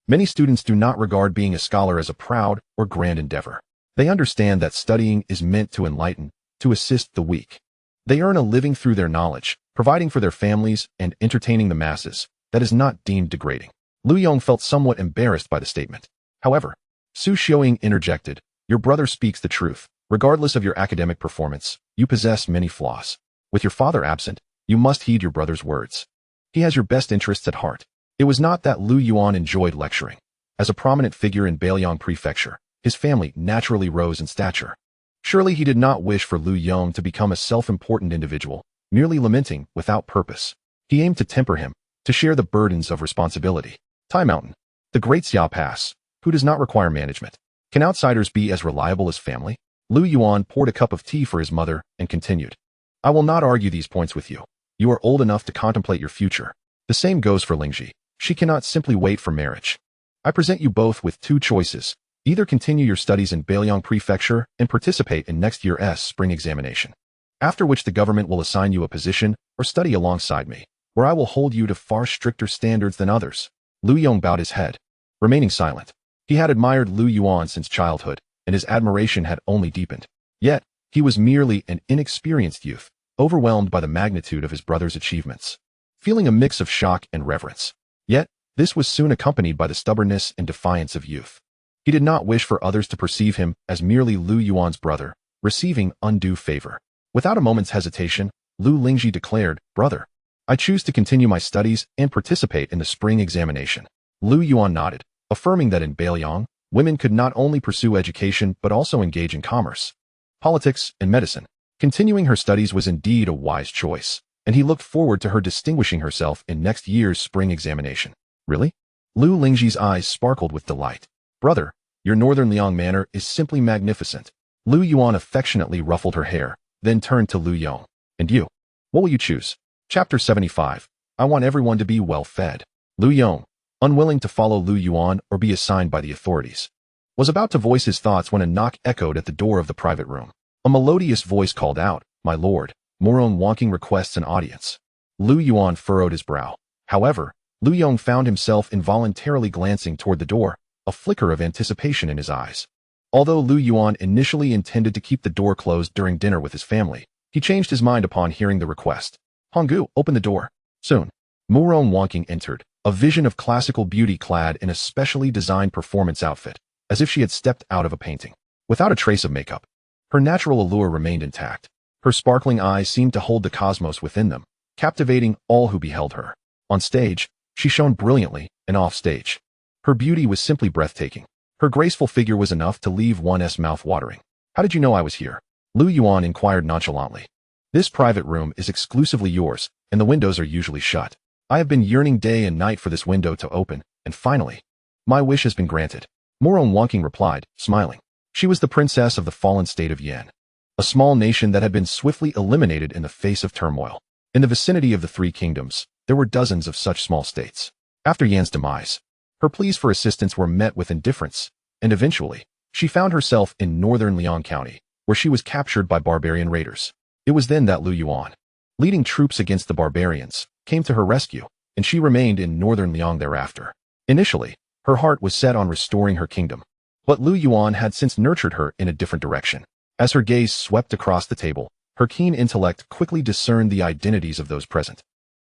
many students do not regard being a scholar as a proud or grand endeavor. They understand that studying is meant to enlighten, to assist the weak. They earn a living through their knowledge, providing for their families and entertaining the masses. That is not deemed degrading. Lu Yong felt somewhat embarrassed by the statement. However, Su Xiaoying interjected, "Your brother speaks the truth. Regardless of your academic performance, you possess many flaws. With your father absent, you must heed your brother's words. He has your best interests at heart." It was not that Lu Yuan enjoyed lecturing. As a prominent figure in Beiliang Prefecture, his family naturally rose in stature. Surely he did not wish for Lu Yong to become a self-important individual, merely lamenting without purpose. He aimed to temper him, to share the burdens of responsibility. Tai Mountain. The Great Xia Pass. Who does not require management? Can outsiders be as reliable as family? Lu Yuan poured a cup of tea for his mother and continued. I will not argue these points with you. You are old enough to contemplate your future. The same goes for Lingji. She cannot simply wait for marriage. I present you both with two choices. Either continue your studies in Beiliang Prefecture and participate in next year's spring examination, after which the government will assign you a position, or study alongside me, where I will hold you to far stricter standards than others. Lu Yong bowed his head, remaining silent. He had admired Lu Yuan since childhood, and his admiration had only deepened. Yet, he was merely an inexperienced youth, overwhelmed by the magnitude of his brother's achievements, feeling a mix of shock and reverence. Yet, this was soon accompanied by the stubbornness and defiance of youth. He did not wish for others to perceive him as merely Lu Yuan's brother, receiving undue favor. Without a moment's hesitation, Lu Lingji declared, Brother, I choose to continue my studies and participate in the spring examination. Lu Yuan nodded, affirming that in Beiliang, women could not only pursue education but also engage in commerce, politics, and medicine. Continuing her studies was indeed a wise choice, and he looked forward to her distinguishing herself in next year's spring examination. Really? Lu Lingji's eyes sparkled with delight. Brother, your Northern Liang manner is simply magnificent. Lu Yuan affectionately ruffled her hair, then turned to Lu Yong. And you? What will you choose? Chapter 75. I want everyone to be well fed. Lu Yong, unwilling to follow Lu Yuan or be assigned by the authorities, was about to voice his thoughts when a knock echoed at the door of the private room. A melodious voice called out, My lord, Moron Wonking requests an audience. Lu Yuan furrowed his brow. However, Lu Yong found himself involuntarily glancing toward the door, a flicker of anticipation in his eyes. Although Lu Yuan initially intended to keep the door closed during dinner with his family, he changed his mind upon hearing the request. Honggu, open the door. Soon, Moron Wonking entered, a vision of classical beauty clad in a specially designed performance outfit, as if she had stepped out of a painting. Without a trace of makeup, her natural allure remained intact. Her sparkling eyes seemed to hold the cosmos within them, captivating all who beheld her. On stage, she shone brilliantly, and off stage, her beauty was simply breathtaking. Her graceful figure was enough to leave one's mouth watering. How did you know I was here? Lu Yuan inquired nonchalantly. This private room is exclusively yours, and the windows are usually shut. I have been yearning day and night for this window to open, and finally, my wish has been granted. Moron Wonking replied, smiling. She was the princess of the fallen state of Yuan, a small nation that had been swiftly eliminated in the face of turmoil. In the vicinity of the Three Kingdoms, there were dozens of such small states. After Yan's demise, her pleas for assistance were met with indifference, and eventually, she found herself in northern Liang County, where she was captured by barbarian raiders. It was then that Lu Yuan, leading troops against the barbarians, came to her rescue, and she remained in northern Liang thereafter. Initially, her heart was set on restoring her kingdom, but Lu Yuan had since nurtured her in a different direction. As her gaze swept across the table, her keen intellect quickly discerned the identities of those present,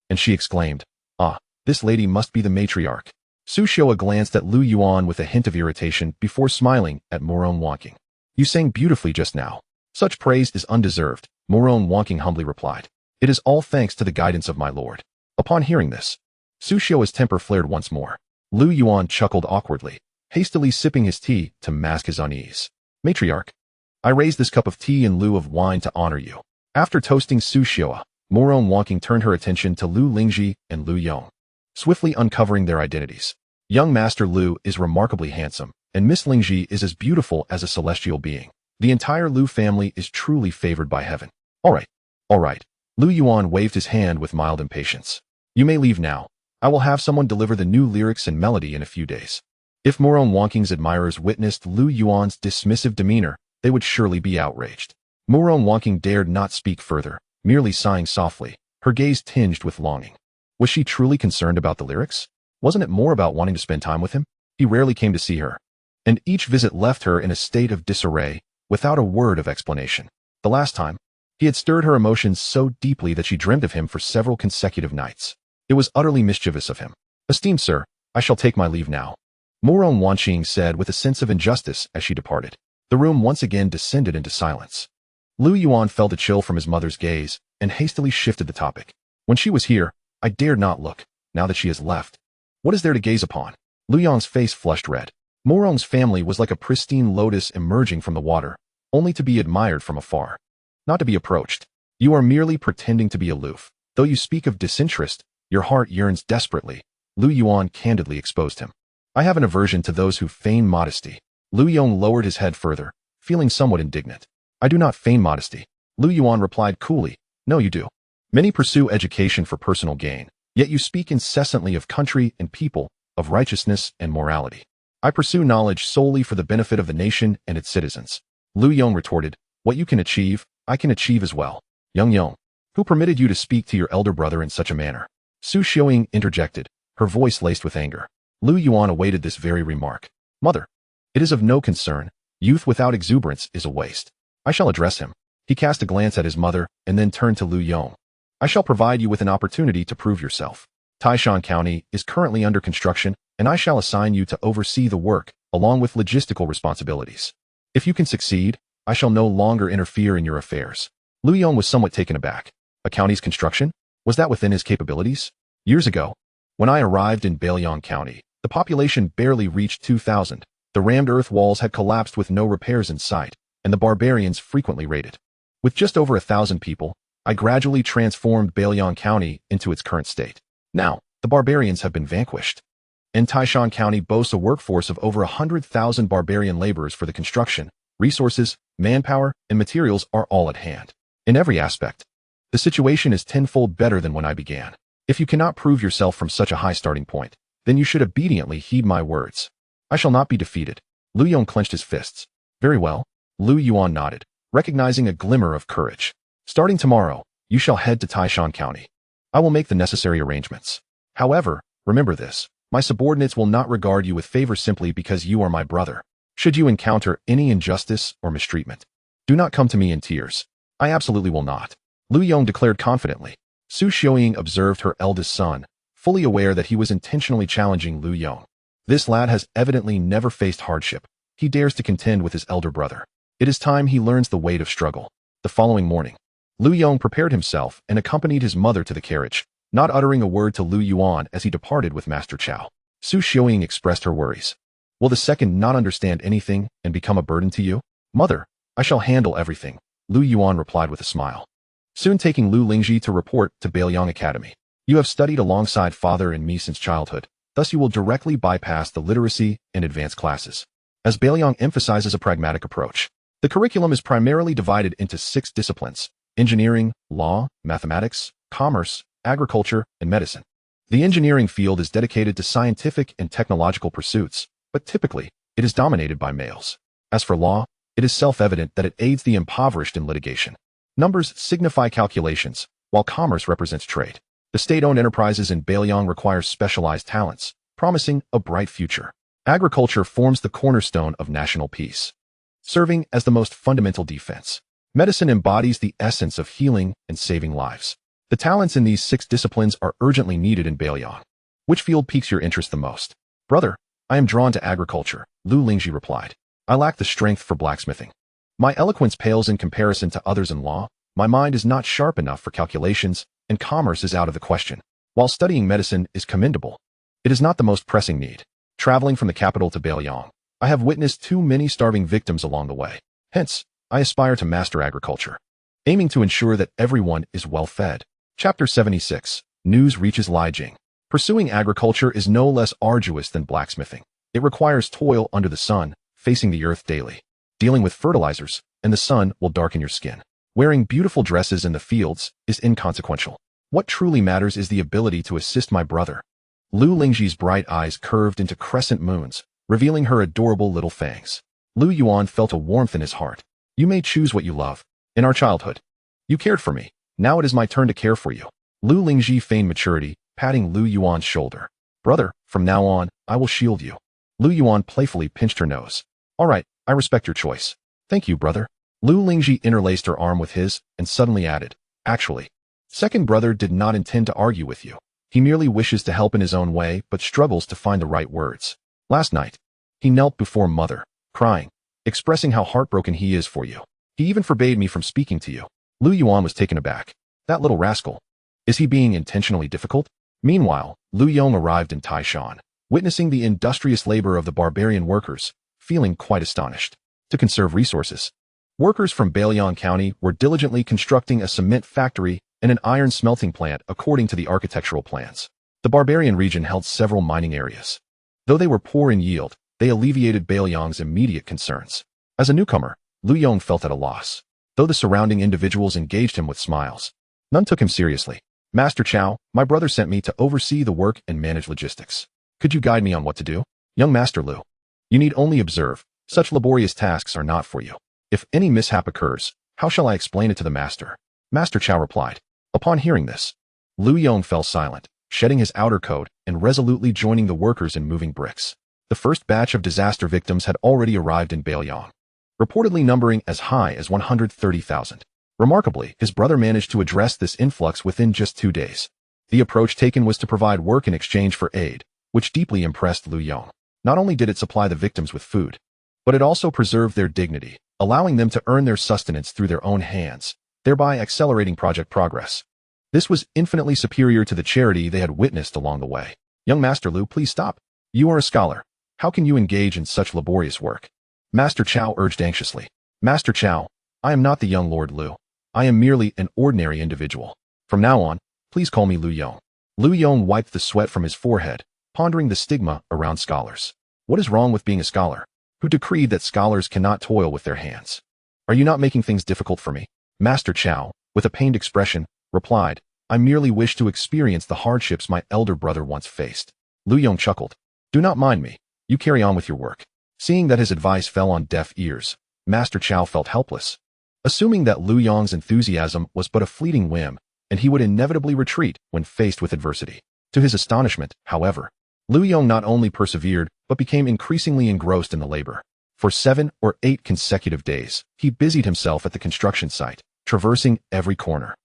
and she exclaimed, Ah, this lady must be the matriarch. Su Xiaoa glanced at Lu Yuan with a hint of irritation before smiling at Moron Wonking. You sang beautifully just now. Such praise is undeserved, Moron Wonking humbly replied. It is all thanks to the guidance of my lord. Upon hearing this, Su Xiaoa's temper flared once more. Lu Yuan chuckled awkwardly, hastily sipping his tea to mask his unease. Matriarch, I raise this cup of tea in lieu of wine to honor you. After toasting Su Xiaoa, Moron Wonking turned her attention to Lu Lingji and Lu Yong, swiftly uncovering their identities. Young Master Lu is remarkably handsome, and Miss Lingji is as beautiful as a celestial being. The entire Lu family is truly favored by heaven. All right. Lu Yuan waved his hand with mild impatience. You may leave now. I will have someone deliver the new lyrics and melody in a few days. If Moron Wonking's admirers witnessed Lu Yuan's dismissive demeanor, they would surely be outraged. Moron Wonking dared not speak further, merely sighing softly, her gaze tinged with longing. Was she truly concerned about the lyrics? Wasn't it more about wanting to spend time with him? He rarely came to see her, and each visit left her in a state of disarray, without a word of explanation. The last time, he had stirred her emotions so deeply that she dreamed of him for several consecutive nights. It was utterly mischievous of him. Esteemed sir, I shall take my leave now. Morong Wanqing said with a sense of injustice as she departed. The room once again descended into silence. Lu Yuan felt a chill from his mother's gaze and hastily shifted the topic. When she was here, I dared not look. Now that she has left, what is there to gaze upon? Lu Yuan's face flushed red. Morong's family was like a pristine lotus emerging from the water, only to be admired from afar, not to be approached. You are merely pretending to be aloof. Though you speak of disinterest, your heart yearns desperately. Lu Yuan candidly exposed him. I have an aversion to those who feign modesty. Lu Yuan lowered his head further, feeling somewhat indignant. I do not feign modesty. Lu Yuan replied coolly. No, you do. Many pursue education for personal gain, yet you speak incessantly of country and people, of righteousness and morality. I pursue knowledge solely for the benefit of the nation and its citizens. Lu Yuan retorted, what you can achieve, I can achieve as well. Young Yong, who permitted you to speak to your elder brother in such a manner? Su Xiaoying interjected, her voice laced with anger. Lu Yuan awaited this very remark. Mother, it is of no concern. Youth without exuberance is a waste. I shall address him. He cast a glance at his mother and then turned to Lu Yong. I shall provide you with an opportunity to prove yourself. Taishan County is currently under construction, and I shall assign you to oversee the work, along with logistical responsibilities. If you can succeed, I shall no longer interfere in your affairs. Lu Yong was somewhat taken aback. A county's construction? Was that within his capabilities? Years ago, when I arrived in Bailiang County, the population barely reached 2,000. The rammed earth walls had collapsed with no repairs in sight, and the barbarians frequently raided. With just over 1,000 people, I gradually transformed Bailiang County into its current state. Now, the barbarians have been vanquished. And Taishan County boasts a workforce of over 100,000 barbarian laborers for the construction. Resources, manpower, and materials are all at hand. In every aspect, the situation is tenfold better than when I began. If you cannot prove yourself from such a high starting point, then you should obediently heed my words. I shall not be defeated. Lu Yong clenched his fists. Very well. Lu Yuan nodded, recognizing a glimmer of courage. Starting tomorrow, you shall head to Taishan County. I will make the necessary arrangements. However, remember this, my subordinates will not regard you with favor simply because you are my brother. Should you encounter any injustice or mistreatment, do not come to me in tears. I absolutely will not. Lu Yong declared confidently. Su Xiaoying observed her eldest son, fully aware that he was intentionally challenging Lu Yong. This lad has evidently never faced hardship. He dares to contend with his elder brother. It is time he learns the weight of struggle. The following morning, Lu Yong prepared himself and accompanied his mother to the carriage, not uttering a word to Lu Yuan as he departed with Master Chow. Su Xiaoying expressed her worries. Will the second not understand anything and become a burden to you? Mother, I shall handle everything, Lu Yuan replied with a smile. Soon taking Lu Lingji to report to Bailiang Academy. You have studied alongside father and me since childhood, thus you will directly bypass the literacy and advanced classes. As Bailiang emphasizes a pragmatic approach, the curriculum is primarily divided into 6 disciplines: engineering, law, mathematics, commerce, agriculture, and medicine. The engineering field is dedicated to scientific and technological pursuits, but typically, it is dominated by males. As for law, it is self-evident that it aids the impoverished in litigation. Numbers signify calculations, while commerce represents trade. The state-owned enterprises in Bailiang require specialized talents, promising a bright future. Agriculture forms the cornerstone of national peace, serving as the most fundamental defense. Medicine embodies the essence of healing and saving lives. The talents in these 6 disciplines are urgently needed in Bailiang. Which field piques your interest the most? Brother, I am drawn to agriculture, Lu Lingji replied. I lack the strength for blacksmithing. My eloquence pales in comparison to others in law. My mind is not sharp enough for calculations, and commerce is out of the question. While studying medicine is commendable, it is not the most pressing need. Traveling from the capital to Bailiang, I have witnessed too many starving victims along the way. Hence, I aspire to master agriculture, aiming to ensure that everyone is well fed. Chapter 76. News reaches Lijiang. Pursuing agriculture is no less arduous than blacksmithing. It requires toil under the sun, facing the earth daily, dealing with fertilizers, and the sun will darken your skin. Wearing beautiful dresses in the fields is inconsequential. What truly matters is the ability to assist my brother. Lu Lingji's bright eyes curved into crescent moons, revealing her adorable little fangs. Lu Yuan felt a warmth in his heart. You may choose what you love. In our childhood, you cared for me. Now it is my turn to care for you. Lu Lingji feigned maturity, patting Lu Yuan's shoulder. Brother, from now on, I will shield you. Lu Yuan playfully pinched her nose. All right, I respect your choice. Thank you, brother. Lu Lingji interlaced her arm with his and suddenly added, actually, second brother did not intend to argue with you. He merely wishes to help in his own way but struggles to find the right words. Last night, he knelt before Mother, crying, expressing how heartbroken he is for you. He even forbade me from speaking to you. Lu Yuan was taken aback. That little rascal. Is he being intentionally difficult? Meanwhile, Lu Yong arrived in Taishan, witnessing the industrious labor of the barbarian workers, feeling quite astonished. To conserve resources, workers from Bailiang County were diligently constructing a cement factory and an iron smelting plant according to the architectural plans. The barbarian region held several mining areas. Though they were poor in yield, they alleviated Bailiang's immediate concerns. As a newcomer, Lu Yong felt at a loss. Though the surrounding individuals engaged him with smiles, none took him seriously. Master Chow, my brother sent me to oversee the work and manage logistics. Could you guide me on what to do? Young Master Lu, you need only observe. Such laborious tasks are not for you. If any mishap occurs, how shall I explain it to the master? Master Chow replied. Upon hearing this, Lu Yong fell silent, shedding his outer coat and resolutely joining the workers in moving bricks. The first batch of disaster victims had already arrived in Bailiang, reportedly numbering as high as 130,000. Remarkably, his brother managed to address this influx within just 2 days. The approach taken was to provide work in exchange for aid, which deeply impressed Lu Yong. Not only did it supply the victims with food, but it also preserved their dignity, allowing them to earn their sustenance through their own hands, thereby accelerating project progress. This was infinitely superior to the charity they had witnessed along the way. Young Master Lu, please stop. You are a scholar. How can you engage in such laborious work? Master Chow urged anxiously. Master Chow, I am not the young Lord Lu. I am merely an ordinary individual. From now on, please call me Lu Yong. Lu Yong wiped the sweat from his forehead, pondering the stigma around scholars. What is wrong with being a scholar? Who decreed that scholars cannot toil with their hands? Are you not making things difficult for me? Master Chow, with a pained expression, replied, I merely wish to experience the hardships my elder brother once faced. Lu Yong chuckled. Do not mind me. You carry on with your work. Seeing that his advice fell on deaf ears, Master Chow felt helpless. Assuming that Lu Yong's enthusiasm was but a fleeting whim, and he would inevitably retreat when faced with adversity. To his astonishment, however, Lu Yong not only persevered, but became increasingly engrossed in the labor. For 7 or 8 consecutive days, he busied himself at the construction site, traversing every corner.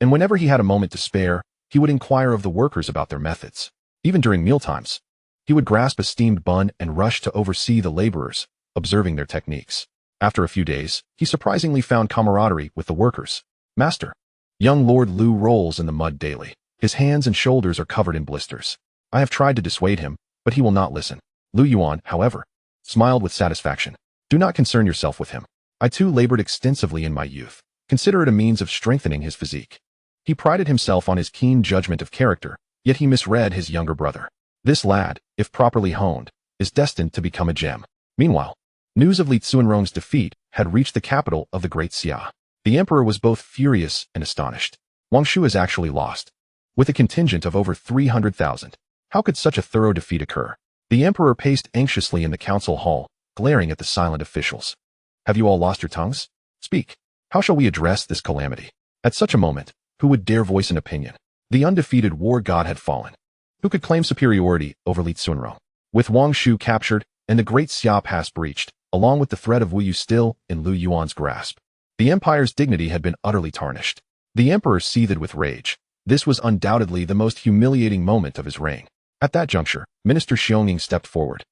And whenever he had a moment to spare, he would inquire of the workers about their methods. Even during mealtimes, he would grasp a steamed bun and rush to oversee the laborers, observing their techniques. After a few days, he surprisingly found camaraderie with the workers. Master, young Lord Lu rolls in the mud daily. His hands and shoulders are covered in blisters. I have tried to dissuade him, but he will not listen. Lu Yuan, however, smiled with satisfaction. Do not concern yourself with him. I too labored extensively in my youth. Consider it a means of strengthening his physique. He prided himself on his keen judgment of character, yet he misread his younger brother. This lad, if properly honed, is destined to become a gem. Meanwhile, news of Li Tsuanrong's defeat had reached the capital of the Great Xia. The emperor was both furious and astonished. Wang Shu is actually lost. With a contingent of over 300,000. How could such a thorough defeat occur? The emperor paced anxiously in the council hall, glaring at the silent officials. Have you all lost your tongues? Speak. How shall we address this calamity? At such a moment, who would dare voice an opinion? The undefeated war god had fallen. Who could claim superiority over Li Tsuanrong? With Wang Shu captured and the Great Xia Pass breached, along with the threat of Wu Yu still in Lu Yuan's grasp, the empire's dignity had been utterly tarnished. The emperor seethed with rage. This was undoubtedly the most humiliating moment of his reign. At that juncture, Minister Xiongning stepped forward,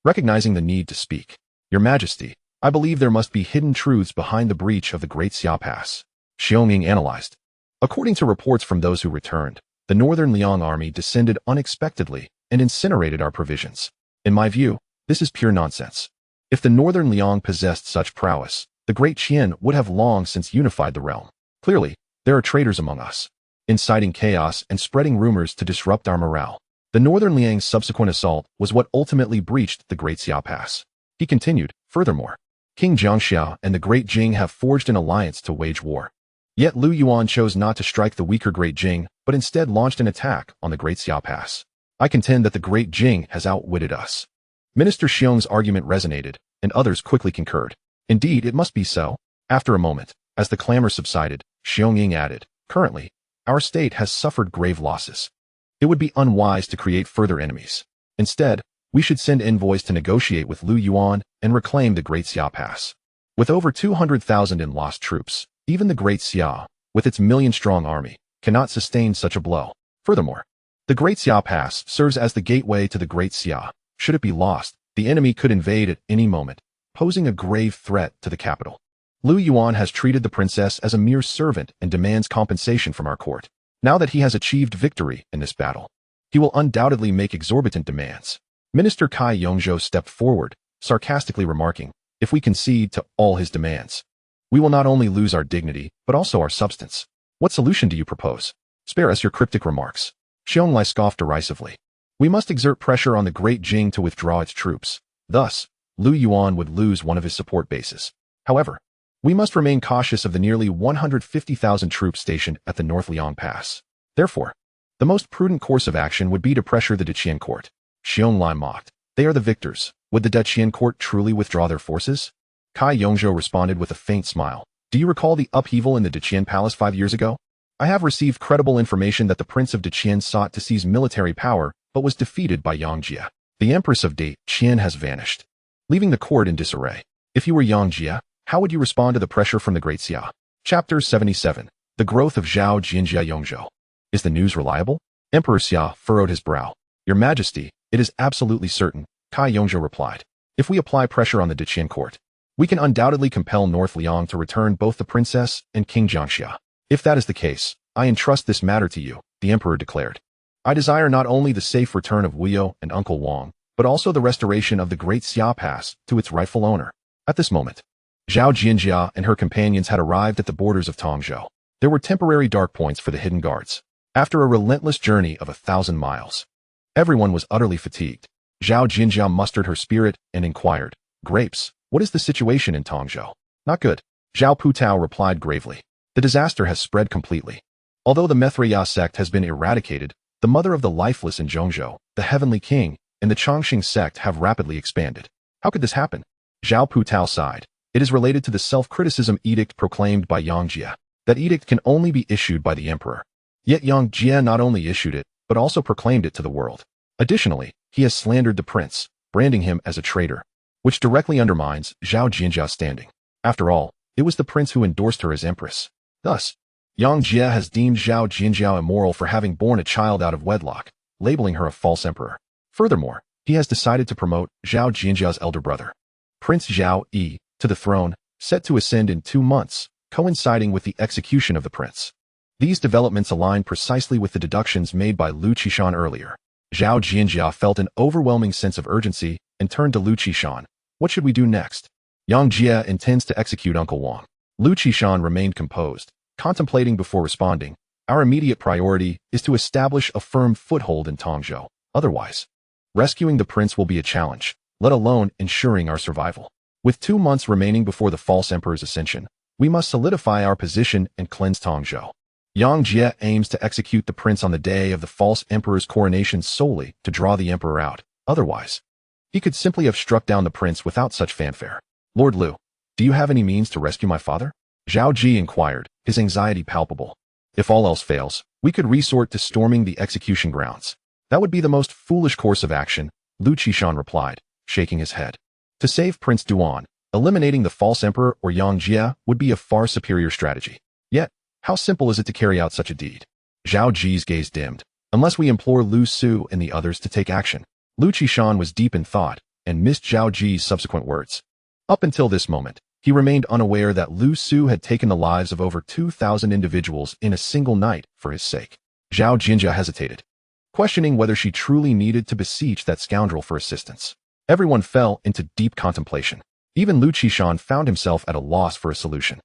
recognizing the need to speak. Your Majesty, I believe there must be hidden truths behind the breach of the Great Xia Pass. Xiongning analyzed. According to reports from those who returned, the Northern Liang army descended unexpectedly and incinerated our provisions. In my view, this is pure nonsense. If the Northern Liang possessed such prowess, the Great Qian would have long since unified the realm. Clearly, there are traitors among us, inciting chaos and spreading rumors to disrupt our morale. The Northern Liang's subsequent assault was what ultimately breached the Great Xia Pass. He continued, furthermore, King Jiangxia and the Great Jing have forged an alliance to wage war. Yet Lu Yuan chose not to strike the weaker Great Jing, but instead launched an attack on the Great Xia Pass. I contend that the Great Jing has outwitted us. Minister Xiong's argument resonated, and others quickly concurred. Indeed, it must be so. After a moment, as the clamor subsided, Xiongning added, currently, our state has suffered grave losses. It would be unwise to create further enemies. Instead, we should send envoys to negotiate with Lu Yuan and reclaim the Great Xia Pass. With over 200,000 in lost troops, even the Great Xia, with its million-strong army, cannot sustain such a blow. Furthermore, the Great Xia Pass serves as the gateway to the Great Xia. Should it be lost, The enemy could invade at any moment, posing a grave threat to the capital. Yuan has treated the princess as a mere servant and demands compensation from our court. Now that he has achieved victory in this battle, he will undoubtedly make exorbitant demands. Minister Cai Yongzhou stepped forward, sarcastically remarking, if we concede to all his demands, we will not only lose our dignity, but also our substance. What solution do you propose? Spare us your cryptic remarks. Xiongli scoffed derisively. We must exert pressure on the Great Jing to withdraw its troops. Thus, Yuan would lose one of his support bases. However, we must remain cautious of the nearly 150,000 troops stationed at the North Liang Pass. Therefore, the most prudent course of action would be to pressure the Daqian court. Xiongli mocked. They are the victors. Would the Daqian court truly withdraw their forces? Cai Yongzhou responded with a faint smile. Do you recall the upheaval in the Daqian palace 5 years ago? I have received credible information that the Prince of Daqian sought to seize military power, but was defeated by Yang Jie. The Empress of Daqian has vanished, leaving the court in disarray. If you were Yang Jie, how would you respond to the pressure from the Great Xia? Chapter 77. The growth of Zhao Jinjia Yongzhou. Is the news reliable? Emperor Xia furrowed his brow. Your Majesty, it is absolutely certain, Cai Yongzhou replied. If we apply pressure on the Daqian court, we can undoubtedly compel North Liang to return both the princess and King Jiangxia. If that is the case, I entrust this matter to you, the emperor declared. I desire not only the safe return of Wuyo and Uncle Wang, but also the restoration of the Great Xia Pass to its rightful owner. At this moment, Zhao Jinjia and her companions had arrived at the borders of Tongzhou. There were temporary dark points for the hidden guards. After a relentless journey of 1,000 miles, everyone was utterly fatigued. Zhao Jinjia mustered her spirit and inquired, Grapes, what is the situation in Tongzhou? Not good. Zhao Putao replied gravely. The disaster has spread completely. Although the Mithriya sect has been eradicated, the mother of the lifeless in Zhongzhou, the heavenly king, and the Chongqing sect have rapidly expanded. How could this happen? Zhao Putao sighed. It is related to the self-criticism edict proclaimed by Yang Jie. That edict can only be issued by the emperor. Yet Yang Jie not only issued it, but also proclaimed it to the world. Additionally, he has slandered the prince, branding him as a traitor, which directly undermines Zhao Jinjia's standing. After all, it was the prince who endorsed her as empress. Thus, Yang Jie has deemed Zhao Jinjia immoral for having borne a child out of wedlock, labeling her a false emperor. Furthermore, he has decided to promote Zhao Jinjia's elder brother, Prince Zhao Yi, to the throne, set to ascend in 2 months, coinciding with the execution of the prince. These developments align precisely with the deductions made by Lu Qishan earlier. Zhao Jinjia felt an overwhelming sense of urgency and turned to Lu Qishan. What should we do next? Yang Jie intends to execute Uncle Wang. Lu Qishan remained composed, contemplating before responding. Our immediate priority is to establish a firm foothold in Tongzhou. Otherwise, rescuing the prince will be a challenge, let alone ensuring our survival. With 2 months remaining before the false emperor's ascension, we must solidify our position and cleanse Tongzhou. Yang Jie aims to execute the prince on the day of the false emperor's coronation solely to draw the emperor out. Otherwise, he could simply have struck down the prince without such fanfare. Lord Lu, do you have any means to rescue my father? Zhao Ji inquired, his anxiety palpable. If all else fails, we could resort to storming the execution grounds. That would be the most foolish course of action, Lu Qishan replied, shaking his head. To save Prince Duan, eliminating the false emperor or Yang Jie would be a far superior strategy. Yet, how simple is it to carry out such a deed? Zhao Ji's gaze dimmed. Unless we implore Lu Su and the others to take action. Lu Qishan was deep in thought and missed Zhao Ji's subsequent words. Up until this moment, he remained unaware that Lu Su had taken the lives of over 2,000 individuals in a single night for his sake. Zhao Jinjia hesitated, questioning whether she truly needed to beseech that scoundrel for assistance. Everyone fell into deep contemplation. Even Lu Qishan found himself at a loss for a solution.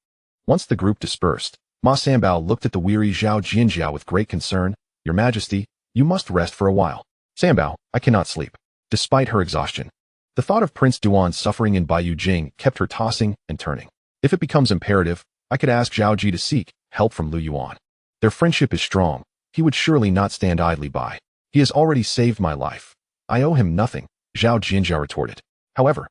Once the group dispersed, Ma Sanbao looked at the weary Zhao Jinjia with great concern. Your Majesty, you must rest for a while. Sanbao, I cannot sleep. Despite her exhaustion, the thought of Prince Duan's suffering in Baiyu Jing kept her tossing and turning. If it becomes imperative, I could ask Zhao Ji to seek help from Lu Yuan. Their friendship is strong. He would surely not stand idly by. He has already saved my life. I owe him nothing, Zhao Jinjia retorted. However,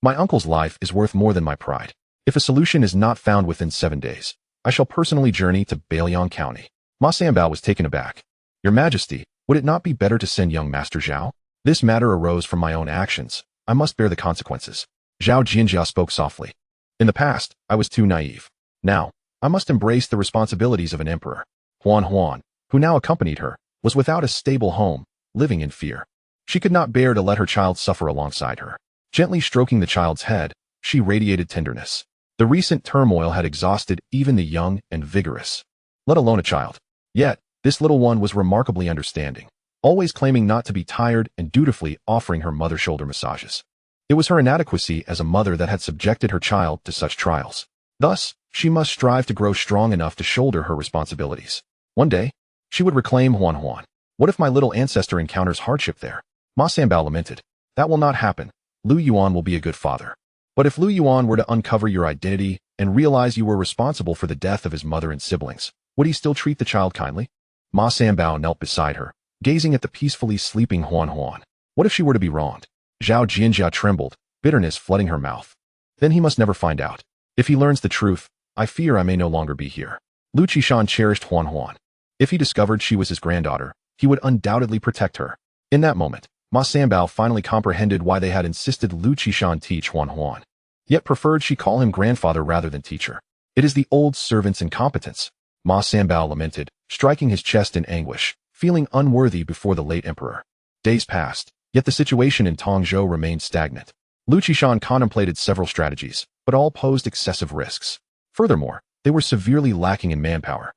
my uncle's life is worth more than my pride. If a solution is not found within 7 days, I shall personally journey to Bailiang County. Ma Sanbao was taken aback. Your Majesty, would it not be better to send young Master Zhao? This matter arose from my own actions. I must bear the consequences. Zhao Jinjia spoke softly. In the past, I was too naive. Now, I must embrace the responsibilities of an emperor. Huan, who now accompanied her, was without a stable home, living in fear. She could not bear to let her child suffer alongside her. Gently stroking the child's head, she radiated tenderness. The recent turmoil had exhausted even the young and vigorous, let alone a child. Yet, this little one was remarkably understanding, always claiming not to be tired and dutifully offering her mother shoulder massages. It was her inadequacy as a mother that had subjected her child to such trials. Thus, she must strive to grow strong enough to shoulder her responsibilities. One day, she would reclaim Huan. What if my little ancestor encounters hardship there? Ma Sanbao lamented. That will not happen. Lu Yuan will be a good father. But if Lu Yuan were to uncover your identity and realize you were responsible for the death of his mother and siblings, would he still treat the child kindly? Ma Sanbao knelt beside her, gazing at the peacefully sleeping Huan. What if she were to be wronged? Zhao Jianjia trembled, bitterness flooding her mouth. Then he must never find out. If he learns the truth, I fear I may no longer be here. Lu Qishan cherished Huan. If he discovered she was his granddaughter, he would undoubtedly protect her. In that moment, Ma Sanbao finally comprehended why they had insisted Lu Qishan teach Huan. Yet preferred she call him grandfather rather than teacher. It is the old servant's incompetence, Ma Sanbao lamented, striking his chest in anguish, feeling unworthy before the late emperor. Days passed, yet the situation in Tongzhou remained stagnant. Lu Qishan contemplated several strategies, but all posed excessive risks. Furthermore, they were severely lacking in manpower,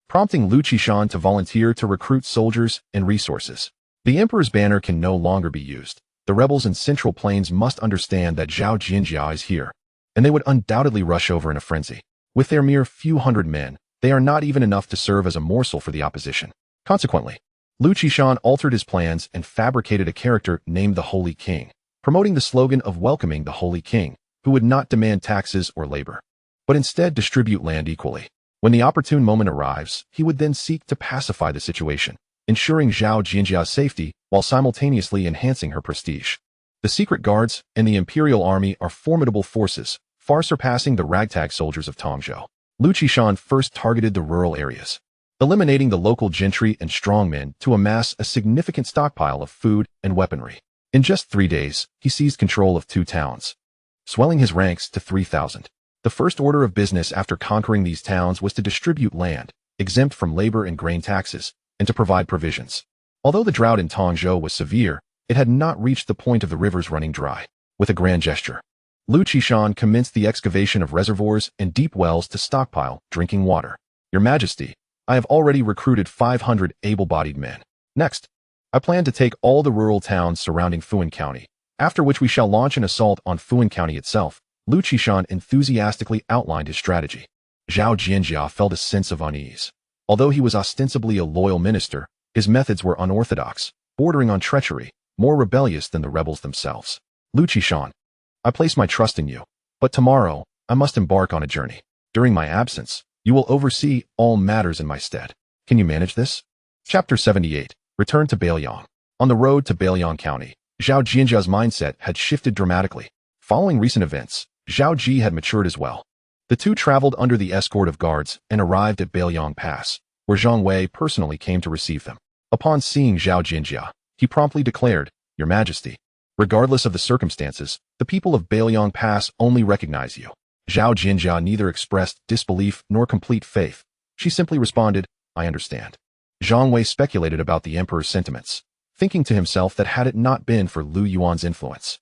prompting Lu Qishan to volunteer to recruit soldiers and resources. The emperor's banner can no longer be used. The rebels in Central Plains must understand that Zhao Jianjia is here, and they would undoubtedly rush over in a frenzy. With their mere few hundred men, they are not even enough to serve as a morsel for the opposition. Consequently, Lu Qishan altered his plans and fabricated a character named the Holy King, promoting the slogan of welcoming the Holy King, who would not demand taxes or labor, but instead distribute land equally. When the opportune moment arrives, he would then seek to pacify the situation, ensuring Zhao Jianjia's safety while simultaneously enhancing her prestige. The secret guards and the imperial army are formidable forces, far surpassing the ragtag soldiers of Tongzhou. Lu Qishan first targeted the rural areas, eliminating the local gentry and strongmen to amass a significant stockpile of food and weaponry. In just 3 days, he seized control of 2 towns, swelling his ranks to 3,000. The first order of business after conquering these towns was to distribute land, exempt from labor and grain taxes, and to provide provisions. Although the drought in Tongzhou was severe, it had not reached the point of the rivers running dry. With a grand gesture, Lu Qishan commenced the excavation of reservoirs and deep wells to stockpile drinking water. Your Majesty, I have already recruited 500 able-bodied men. Next, I plan to take all the rural towns surrounding Fuan County, after which we shall launch an assault on Fuan County itself. Lu Qishan enthusiastically outlined his strategy. Zhao Jianjia felt a sense of unease. Although he was ostensibly a loyal minister, his methods were unorthodox, bordering on treachery, more rebellious than the rebels themselves. Lu Qishan, I place my trust in you, but tomorrow I must embark on a journey. During my absence, you will oversee all matters in my stead. Can you manage this? Chapter 78. Return to Bailiang. On the road to Bailiang County, Zhao Jianjia's mindset had shifted dramatically. Following recent events, Zhao Ji had matured as well. The two traveled under the escort of guards and arrived at Bailiang Pass, where Zhang Wei personally came to receive them. Upon seeing Zhao Jianjia, he promptly declared, Your Majesty, regardless of the circumstances, the people of Bailiang Pass only recognize you. Zhao Jianjia neither expressed disbelief nor complete faith. She simply responded, I understand. Zhang Wei speculated about the emperor's sentiments, thinking to himself that had it not been for Lu Yuan's influence,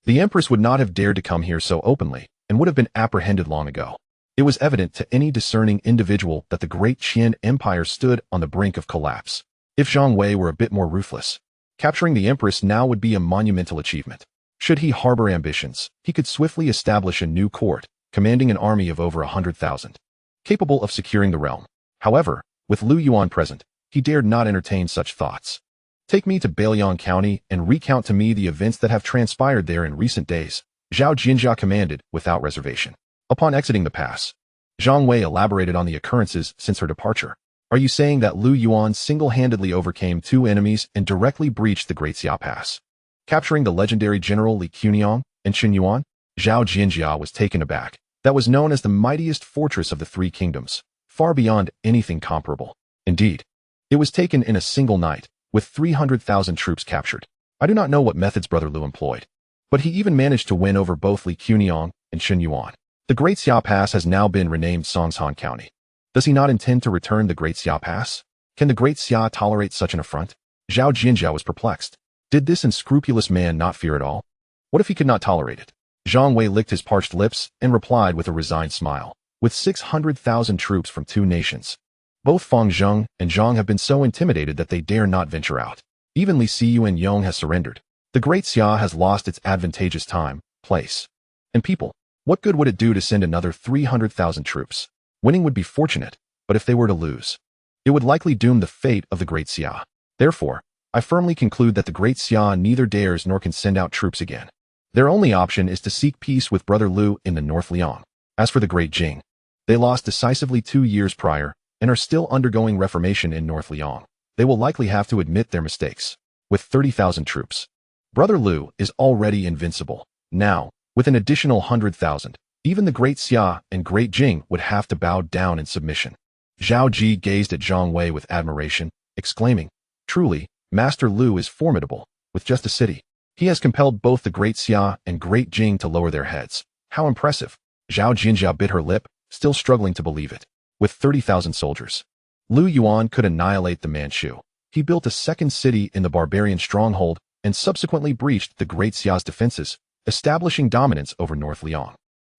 the Empress would not have dared to come here so openly and would have been apprehended long ago. It was evident to any discerning individual that the Great Qian Empire stood on the brink of collapse. If Zhang Wei were a bit more ruthless, capturing the Empress now would be a monumental achievement. Should he harbor ambitions, he could swiftly establish a new court, commanding an army of over 100,000, capable of securing the realm. However, with Lu Yuan present, he dared not entertain such thoughts. Take me to Bailiang County and recount to me the events that have transpired there in recent days, Zhao Jianjia commanded without reservation. Upon exiting the pass, Zhang Wei elaborated on the occurrences since her departure. Are you saying that Lu Yuan single-handedly overcame 2 enemies and directly breached the Great Qian Pass, capturing the legendary general Li Quniang and Qin Yuan? Zhao Jianjia was taken aback. That was known as the mightiest fortress of the 3 kingdoms, far beyond anything comparable. Indeed, it was taken in a single night, with 300,000 troops captured. I do not know what methods Brother Lu employed, but he even managed to win over both Li Quniang and Qin Yuan. The Great Qian Pass has now been renamed Songshan County. Does he not intend to return the Great Qian Pass? Can the Great Qian tolerate such an affront? Zhao Jianjia was perplexed. Did this unscrupulous man not fear it all? What if he could not tolerate it? Zhang Wei licked his parched lips and replied with a resigned smile. With 600,000 troops from 2 nations, both Fang Zheng and Zhang have been so intimidated that they dare not venture out. Even Li Siyu and Yong has surrendered. The Great Xia has lost its advantageous time, place, and people. What good would it do to send another 300,000 troops? Winning would be fortunate, but if they were to lose, it would likely doom the fate of the Great Xia. Therefore, I firmly conclude that the Great Xia neither dares nor can send out troops again. Their only option is to seek peace with Brother Liu in the North Liang. As for the Great Jing, they lost decisively 2 years prior and are still undergoing reformation in North Liang. They will likely have to admit their mistakes. With 30,000 troops, Brother Liu is already invincible. Now, with an additional 100,000, even the Great Xia and Great Jing would have to bow down in submission. Zhao Ji gazed at Zhang Wei with admiration, exclaiming, "Truly, Master Liu is formidable. With just a city, he has compelled both the Great Xia and Great Jing to lower their heads. How impressive." Zhao Jinjia bit her lip, still struggling to believe it. With 30,000 soldiers, Liu Yuan could annihilate the Manchu. He built a second city in the barbarian stronghold and subsequently breached the Great Xia's defenses, establishing dominance over North Liang.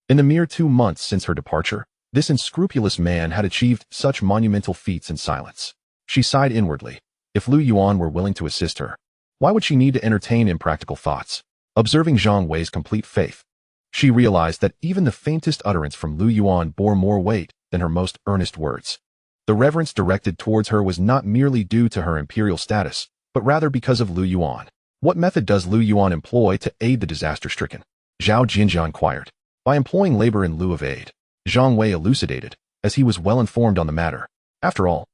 In the mere 2 months since her departure, this unscrupulous man had achieved such monumental feats in silence. She sighed inwardly. If Liu Yuan were willing to assist her, why would she need to entertain impractical thoughts? Observing Zhang Wei's complete faith, she realized that even the faintest utterance from Liu Yuan bore more weight than her most earnest words. The reverence directed towards her was not merely due to her imperial status, but rather because of Liu Yuan. What method does Liu Yuan employ to aid the disaster-stricken? Zhao Jinjia inquired. By employing labor in lieu of aid, Zhang Wei elucidated, as he was well informed on the matter. After all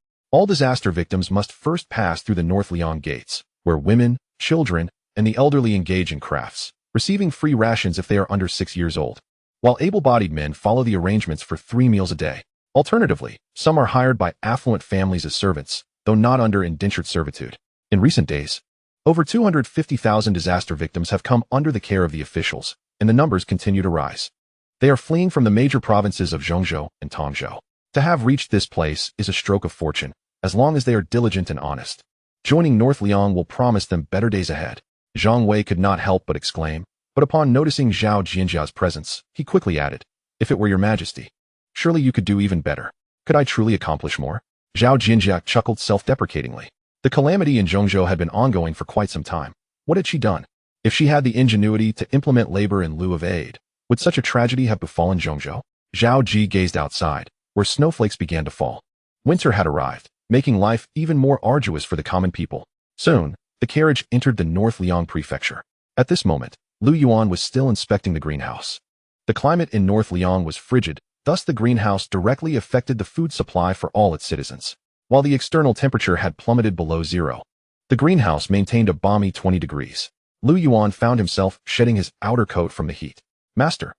disaster victims must first pass through the North Liang gates, where women, children, and the elderly engage in crafts, receiving free rations if they are under 6 years old, while able-bodied men follow the arrangements for 3 meals a day. Alternatively, some are hired by affluent families as servants, though not under indentured servitude. In recent days, over 250,000 disaster victims have come under the care of the officials, and the numbers continue to rise. They are fleeing from the major provinces of Zhongzhou and Tongzhou. To have reached this place is a stroke of fortune, as long as they are diligent and honest. Joining North Liang will promise them better days ahead. Zhang Wei could not help but exclaim, but upon noticing Zhao Jinjia's presence, he quickly added, "If it were your majesty, surely you could do even better. Could I truly accomplish more?" Zhao Jinjia chuckled self-deprecatingly. The calamity in Zhongzhou had been ongoing for quite some time. What had she done? If she had the ingenuity to implement labor in lieu of aid, would such a tragedy have befallen Zhongzhou? Zhao Ji gazed outside, where snowflakes began to fall. Winter had arrived, making life even more arduous for the common people. Soon, the carriage entered the North Liang prefecture. At this moment, Liu Yuan was still inspecting the greenhouse. The climate in North Liang was frigid, thus the greenhouse directly affected the food supply for all its citizens. While the external temperature had plummeted below zero, the greenhouse maintained a balmy 20 degrees. Liu Yuan found himself shedding his outer coat from the heat. "Master,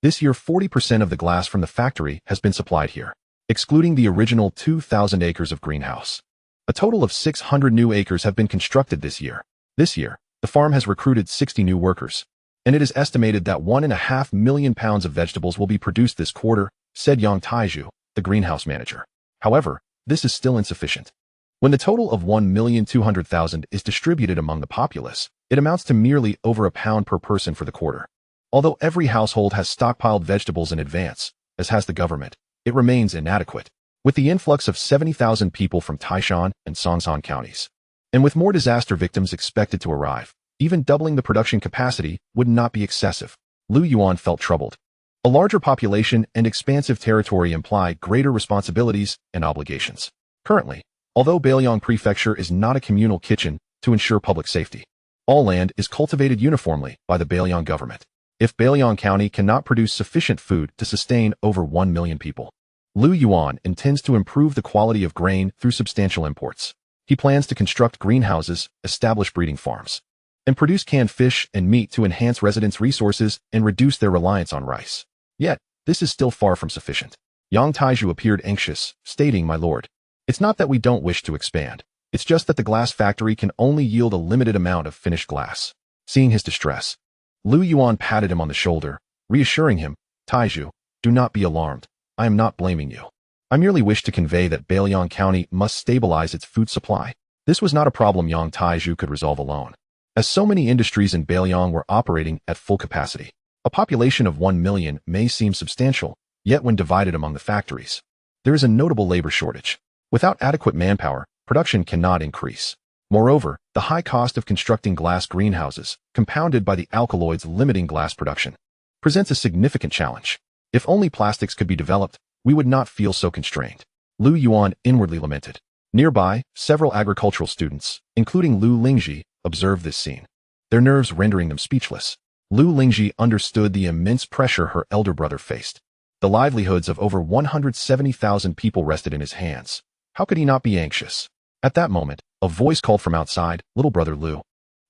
this year 40% of the glass from the factory has been supplied here, excluding the original 2,000 acres of greenhouse. A total of 600 new acres have been constructed this year. This year, the farm has recruited 60 new workers, and it is estimated that 1.5 million pounds of vegetables will be produced this quarter," said Yang Taiju, the greenhouse manager. "However, this is still insufficient. When the total of 1,200,000 is distributed among the populace, it amounts to merely over £1 per person for the quarter. Although every household has stockpiled vegetables in advance, as has the government, it remains inadequate. With the influx of 70,000 people from Taishan and Songshan counties, and with more disaster victims expected to arrive, even doubling the production capacity would not be excessive." Liu Yuan felt troubled. A larger population and expansive territory imply greater responsibilities and obligations. Currently, although Bailiang Prefecture is not a communal kitchen to ensure public safety, all land is cultivated uniformly by the Bailiang government. If Bailiang County cannot produce sufficient food to sustain over 1 million people, Liu Yuan intends to improve the quality of grain through substantial imports. He plans to construct greenhouses, establish breeding farms, and produce canned fish and meat to enhance residents' resources and reduce their reliance on rice. Yet, this is still far from sufficient. Yang Taiju appeared anxious, stating, "My lord, it's not that we don't wish to expand. It's just that the glass factory can only yield a limited amount of finished glass." Seeing his distress, Liu Yuan patted him on the shoulder, reassuring him, "Taiju, do not be alarmed. I am not blaming you. I merely wish to convey that Bailiang County must stabilize its food supply." This was not a problem Yang Taiju could resolve alone. as so many industries in Bailiang were operating at full capacity. A population of 1 million may seem substantial, yet when divided among the factories, there is a notable labor shortage. Without adequate manpower, production cannot increase. Moreover, the high cost of constructing glass greenhouses, compounded by the alkaloids limiting glass production, presents a significant challenge. If only plastics could be developed, we would not feel so constrained. Lu Yuan inwardly lamented. Nearby, several agricultural students, including Lu Lingji, observed this scene, their nerves rendering them speechless. Lu Lingji understood the immense pressure her elder brother faced. The livelihoods of over 170,000 people rested in his hands. How could he not be anxious? At that moment, a voice called from outside, "Little brother Lu.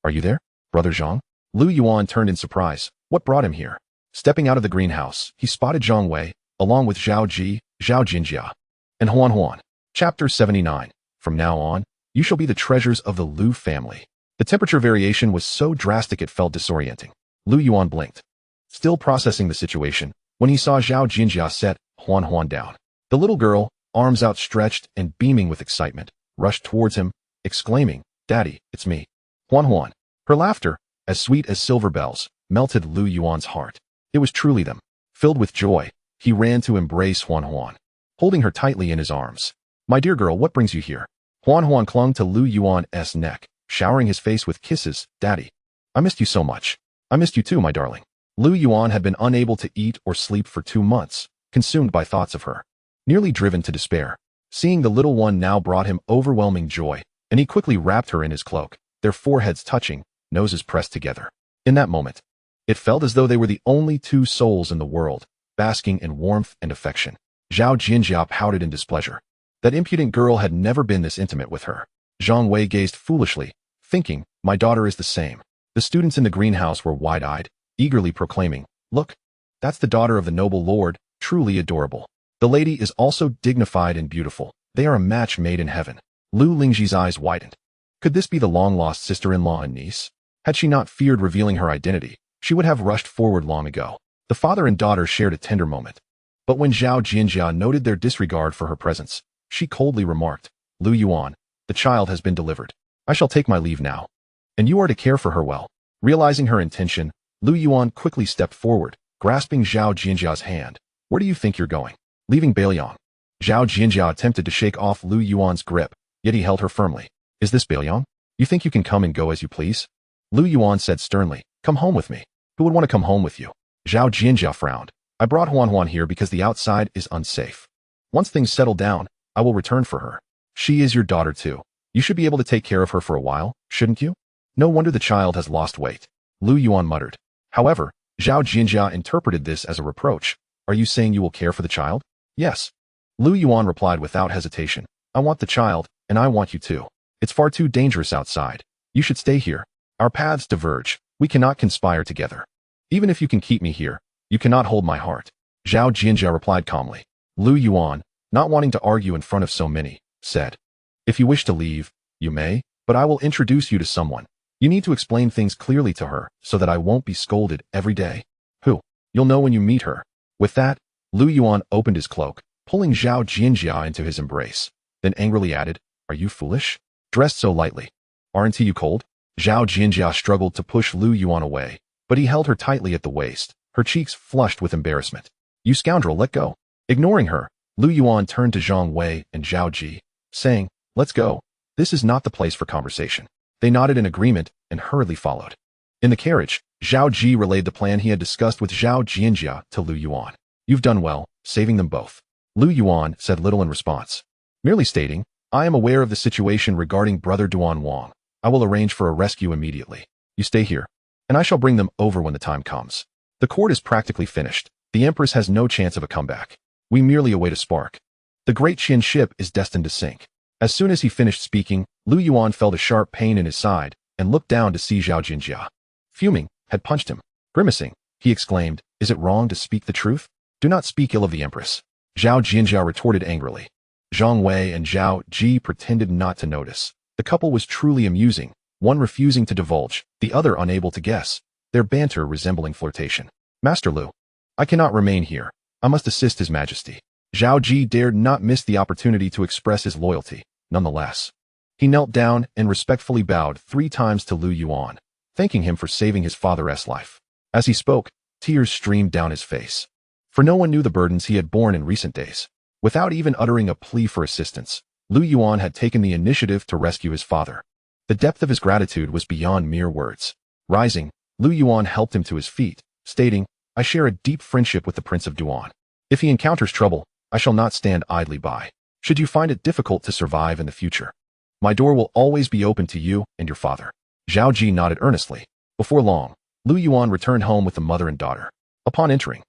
Are you there? Brother Zhang?" Lu Yuan turned in surprise. What brought him here? Stepping out of the greenhouse, he spotted Zhang Wei, along with Zhao Ji, Zhao Jinjia, and Huan Huan. Chapter 79. From now on, you shall be the treasures of the Lu family. The temperature variation was so drastic it felt disorienting. Lu Yuan blinked, still processing the situation, when he saw Zhao Jinjia set Huan Huan down. The little girl, arms outstretched and beaming with excitement, rushed towards him, exclaiming, "Daddy, it's me, Huan Huan." Her laughter, as sweet as silver bells, melted Lu Yuan's heart. It was truly them. Filled with joy, he ran to embrace Huan Huan, holding her tightly in his arms. "My dear girl, what brings you here?" Huan Huan clung to Lu Yuan's neck, showering his face with kisses. "Daddy, I missed you so much." "I missed you too, my darling." Lu Yuan had been unable to eat or sleep for 2 months, consumed by thoughts of her, nearly driven to despair. Seeing the little one now brought him overwhelming joy, and he quickly wrapped her in his cloak, their foreheads touching, noses pressed together. In that moment, it felt as though they were the only 2 souls in the world, basking in warmth and affection. Zhao Jinjia pouted in displeasure. That impudent girl had never been this intimate with her. Zhang Wei gazed foolishly, thinking, my daughter is the same. The students in the greenhouse were wide-eyed, eagerly proclaiming, "Look, that's the daughter of the noble lord, truly adorable. The lady is also dignified and beautiful. They are a match made in heaven." Lu Lingji's eyes widened. Could this be the long-lost sister-in-law and niece? Had she not feared revealing her identity, she would have rushed forward long ago. The father and daughter shared a tender moment. But when Zhao Jinjia noted their disregard for her presence, she coldly remarked, "Lu Yuan, the child has been delivered. I shall take my leave now. And you are to care for her well." Realizing her intention, Lu Yuan quickly stepped forward, grasping Zhao Jinjia's hand. "Where do you think you're going?" "Leaving Bailiang." Zhao Jinjia attempted to shake off Lu Yuan's grip, yet he held her firmly. "Is this Bailiang? You think you can come and go as you please?" Lu Yuan said sternly, "Come home with me." "Who would want to come home with you?" Zhao Jinjia frowned. "I brought Huan Huan here because the outside is unsafe. Once things settle down, I will return for her. She is your daughter too. You should be able to take care of her for a while, shouldn't you?" "No wonder the child has lost weight," Lu Yuan muttered. However, Zhao Jinjia interpreted this as a reproach. "Are you saying you will care for the child?" "Yes." Lu Yuan replied without hesitation. "I want the child, and I want you too. It's far too dangerous outside. You should stay here. Our paths diverge. We cannot conspire together. Even if you can keep me here, you cannot hold my heart." Zhao Jinjia replied calmly. Lu Yuan, not wanting to argue in front of so many, said, "If you wish to leave, you may, but I will introduce you to someone. You need to explain things clearly to her so that I won't be scolded every day." "Who?" "You'll know when you meet her." With that, Lu Yuan opened his cloak, pulling Zhao Jinjia into his embrace, then angrily added, "Are you foolish? Dressed so lightly. Aren't you cold?" Zhao Jinjia struggled to push Lu Yuan away, but he held her tightly at the waist, her cheeks flushed with embarrassment. "You scoundrel, let go." Ignoring her, Lu Yuan turned to Zhang Wei and Zhao Ji, saying, "Let's go. This is not the place for conversation." They nodded in agreement and hurriedly followed. In the carriage, Zhao Ji relayed the plan he had discussed with Zhao Jinjia to Lu Yuan. "You've done well, saving them both." Lu Yuan said little in response, merely stating, "I am aware of the situation regarding brother Duan Wang. I will arrange for a rescue immediately. You stay here, and I shall bring them over when the time comes. The court is practically finished. The Empress has no chance of a comeback. We merely await a spark. The Great Qian ship is destined to sink." As soon as he finished speaking, Lu Yuan felt a sharp pain in his side and looked down to see Zhao Jinjia. Fuming, had punched him. Grimacing, he exclaimed, "Is it wrong to speak the truth? Do not speak ill of the Empress." Zhao Jinjia retorted angrily. Zhang Wei and Zhao Ji pretended not to notice. The couple was truly amusing, one refusing to divulge, the other unable to guess, their banter resembling flirtation. "Master Lu, I cannot remain here. I must assist His Majesty." Zhao Ji dared not miss the opportunity to express his loyalty. Nonetheless, he knelt down and respectfully bowed 3 times to Lu Yuan, thanking him for saving his father's life. As he spoke, tears streamed down his face. For no one knew the burdens he had borne in recent days. Without even uttering a plea for assistance, Yuan had taken the initiative to rescue his father. The depth of his gratitude was beyond mere words. Rising, Yuan helped him to his feet, stating, "I share a deep friendship with the Prince of Yuan. If he encounters trouble, I shall not stand idly by. Should you find it difficult to survive in the future, my door will always be open to you and your father." Zhao Ji nodded earnestly. Before long, Yuan returned home with the mother and daughter. Upon entering,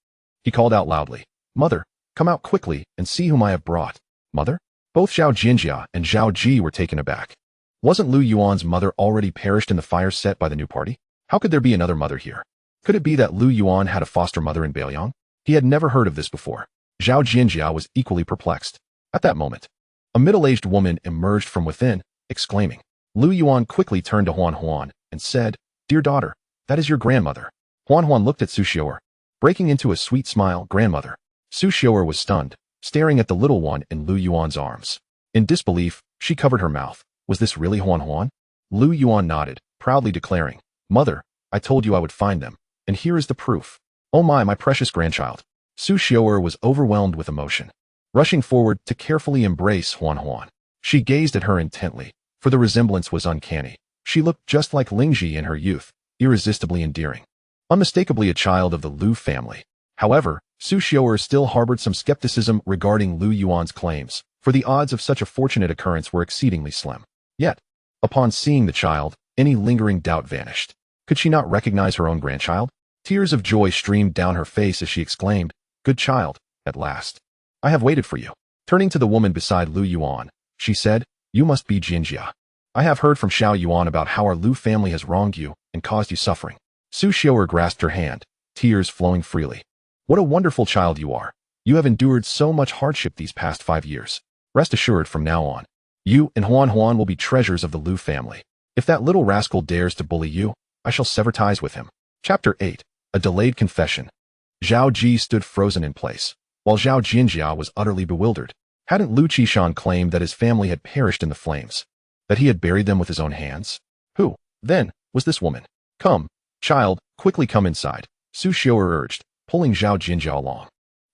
he called out loudly, "Mother, come out quickly and see whom I have brought." Mother? Both Zhao Jinjia and Zhao Ji were taken aback. Wasn't Yuan's mother already perished in the fire set by the new party? How could there be another mother here? Could it be that Yuan had a foster mother in Baoyang? He had never heard of this before. Zhao Jinjia was equally perplexed. At that moment, a middle-aged woman emerged from within, exclaiming. Yuan quickly turned to Huan and said, "Dear daughter, that is your grandmother." Huan looked at Su Xiaoer, breaking into a sweet smile. "Grandmother." Su Xiaoer was stunned, staring at the little one in Yuan's arms. In disbelief, she covered her mouth. Was this really Huan? Yuan nodded, proudly declaring, "Mother, I told you I would find them, and here is the proof. Oh my precious grandchild." Su Xiaoer was overwhelmed with emotion. Rushing forward to carefully embrace Huan, she gazed at her intently, for the resemblance was uncanny. She looked just like Lingji in her youth, irresistibly endearing. Unmistakably a child of the Lu family. However, Su Xiaoer still harbored some skepticism regarding Yuan's claims, for the odds of such a fortunate occurrence were exceedingly slim. Yet, upon seeing the child, any lingering doubt vanished. Could she not recognize her own grandchild? Tears of joy streamed down her face as she exclaimed, "Good child, at last. I have waited for you." Turning to the woman beside Yuan, she said, "You must be Jinjia. I have heard from Xiao Yuan about how our Lu family has wronged you and caused you suffering." Su Xiaoer grasped her hand, tears flowing freely. "What a wonderful child you are. You have endured so much hardship these past 5 years. Rest assured from now on, you and Huan will be treasures of the Lu family. If that little rascal dares to bully you, I shall sever ties with him." Chapter 8. A Delayed Confession. Zhao Ji stood frozen in place, while Zhao Jinjia was utterly bewildered. Hadn't Lu Qishan claimed that his family had perished in the flames? That he had buried them with his own hands? Who, then, was this woman? "Come, child, quickly come inside," Su Xiaoer urged, pulling Zhao Jinjia along.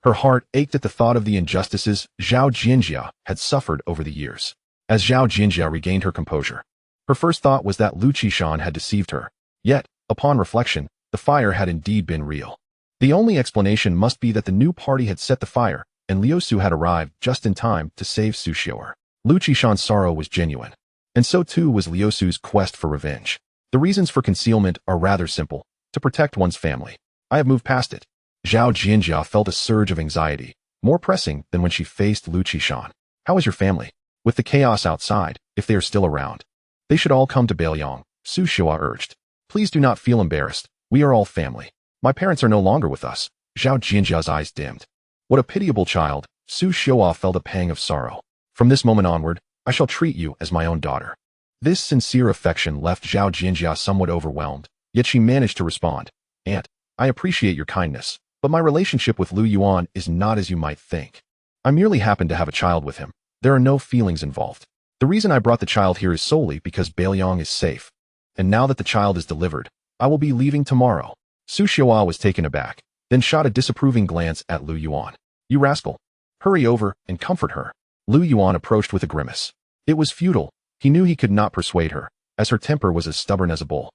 Her heart ached at the thought of the injustices Zhao Jinjia had suffered over the years. As Zhao Jinjia regained her composure, her first thought was that Lu Qishan had deceived her. Yet, upon reflection, the fire had indeed been real. The only explanation must be that the new party had set the fire, and Liu Su had arrived just in time to save Su Xiaoer. Lu Qishan's sorrow was genuine, and so too was Liu Su's quest for revenge. The reasons for concealment are rather simple: to protect one's family. I have moved past it. Zhao Jinjia felt a surge of anxiety, more pressing than when she faced Lu Qishan. "How is your family? With the chaos outside, if they are still around, they should all come to Baoyang," Su Xiaoer urged. "Please do not feel embarrassed. We are all family. My parents are no longer with us." Zhao Jinjia's eyes dimmed. What a pitiable child. Su Xiaoer felt a pang of sorrow. "From this moment onward, I shall treat you as my own daughter." This sincere affection left Zhao Jinjia somewhat overwhelmed, yet she managed to respond. "Aunt, I appreciate your kindness, but my relationship with Yuan is not as you might think. I merely happen to have a child with him. There are no feelings involved. The reason I brought the child here is solely because Baoyang is safe. And now that the child is delivered, I will be leaving tomorrow." Su Xiaoer was taken aback, then shot a disapproving glance at Yuan. "You rascal. Hurry over and comfort her." Yuan approached with a grimace. It was futile. He knew he could not persuade her, as her temper was as stubborn as a bull.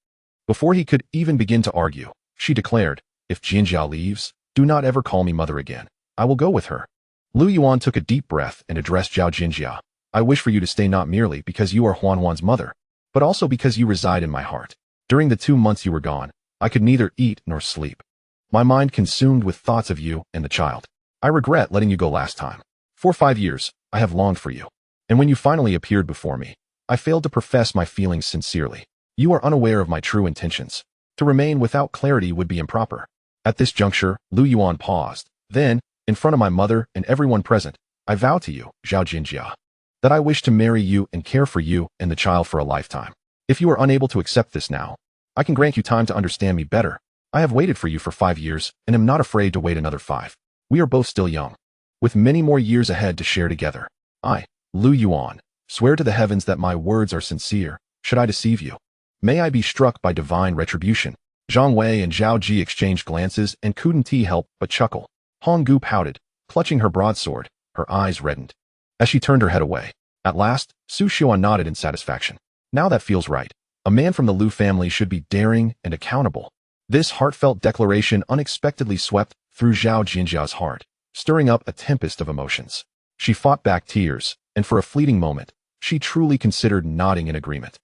Before he could even begin to argue, she declared, "If Jinjia leaves, do not ever call me mother again. I will go with her." Yuan took a deep breath and addressed Zhao Jinjia. "I wish for you to stay not merely because you are Huan's mother, but also because you reside in my heart. During the 2 months you were gone, I could neither eat nor sleep. My mind consumed with thoughts of you and the child. I regret letting you go last time. For 5 years, I have longed for you. And when you finally appeared before me, I failed to profess my feelings sincerely. You are unaware of my true intentions. To remain without clarity would be improper." At this juncture, Yuan paused. "Then, in front of my mother and everyone present, I vow to you, Zhao Jinjia, that I wish to marry you and care for you and the child for a lifetime. If you are unable to accept this now, I can grant you time to understand me better. I have waited for you for 5 years and am not afraid to wait another 5. We are both still young, with many more years ahead to share together. I, Yuan, swear to the heavens that my words are sincere. Should I deceive you, May I be struck by divine retribution. Zhang Wei and Zhao Ji exchanged glances and couldn't help but chuckle. Hong Gu pouted, clutching her broadsword, her eyes reddened. As she turned her head away, at last, Su Xiuan nodded in satisfaction. Now that feels right. A man from the Liu family should be daring and accountable. This heartfelt declaration unexpectedly swept through Zhao Jinjia's heart, stirring up a tempest of emotions. She fought back tears, and for a fleeting moment, she truly considered nodding in agreement.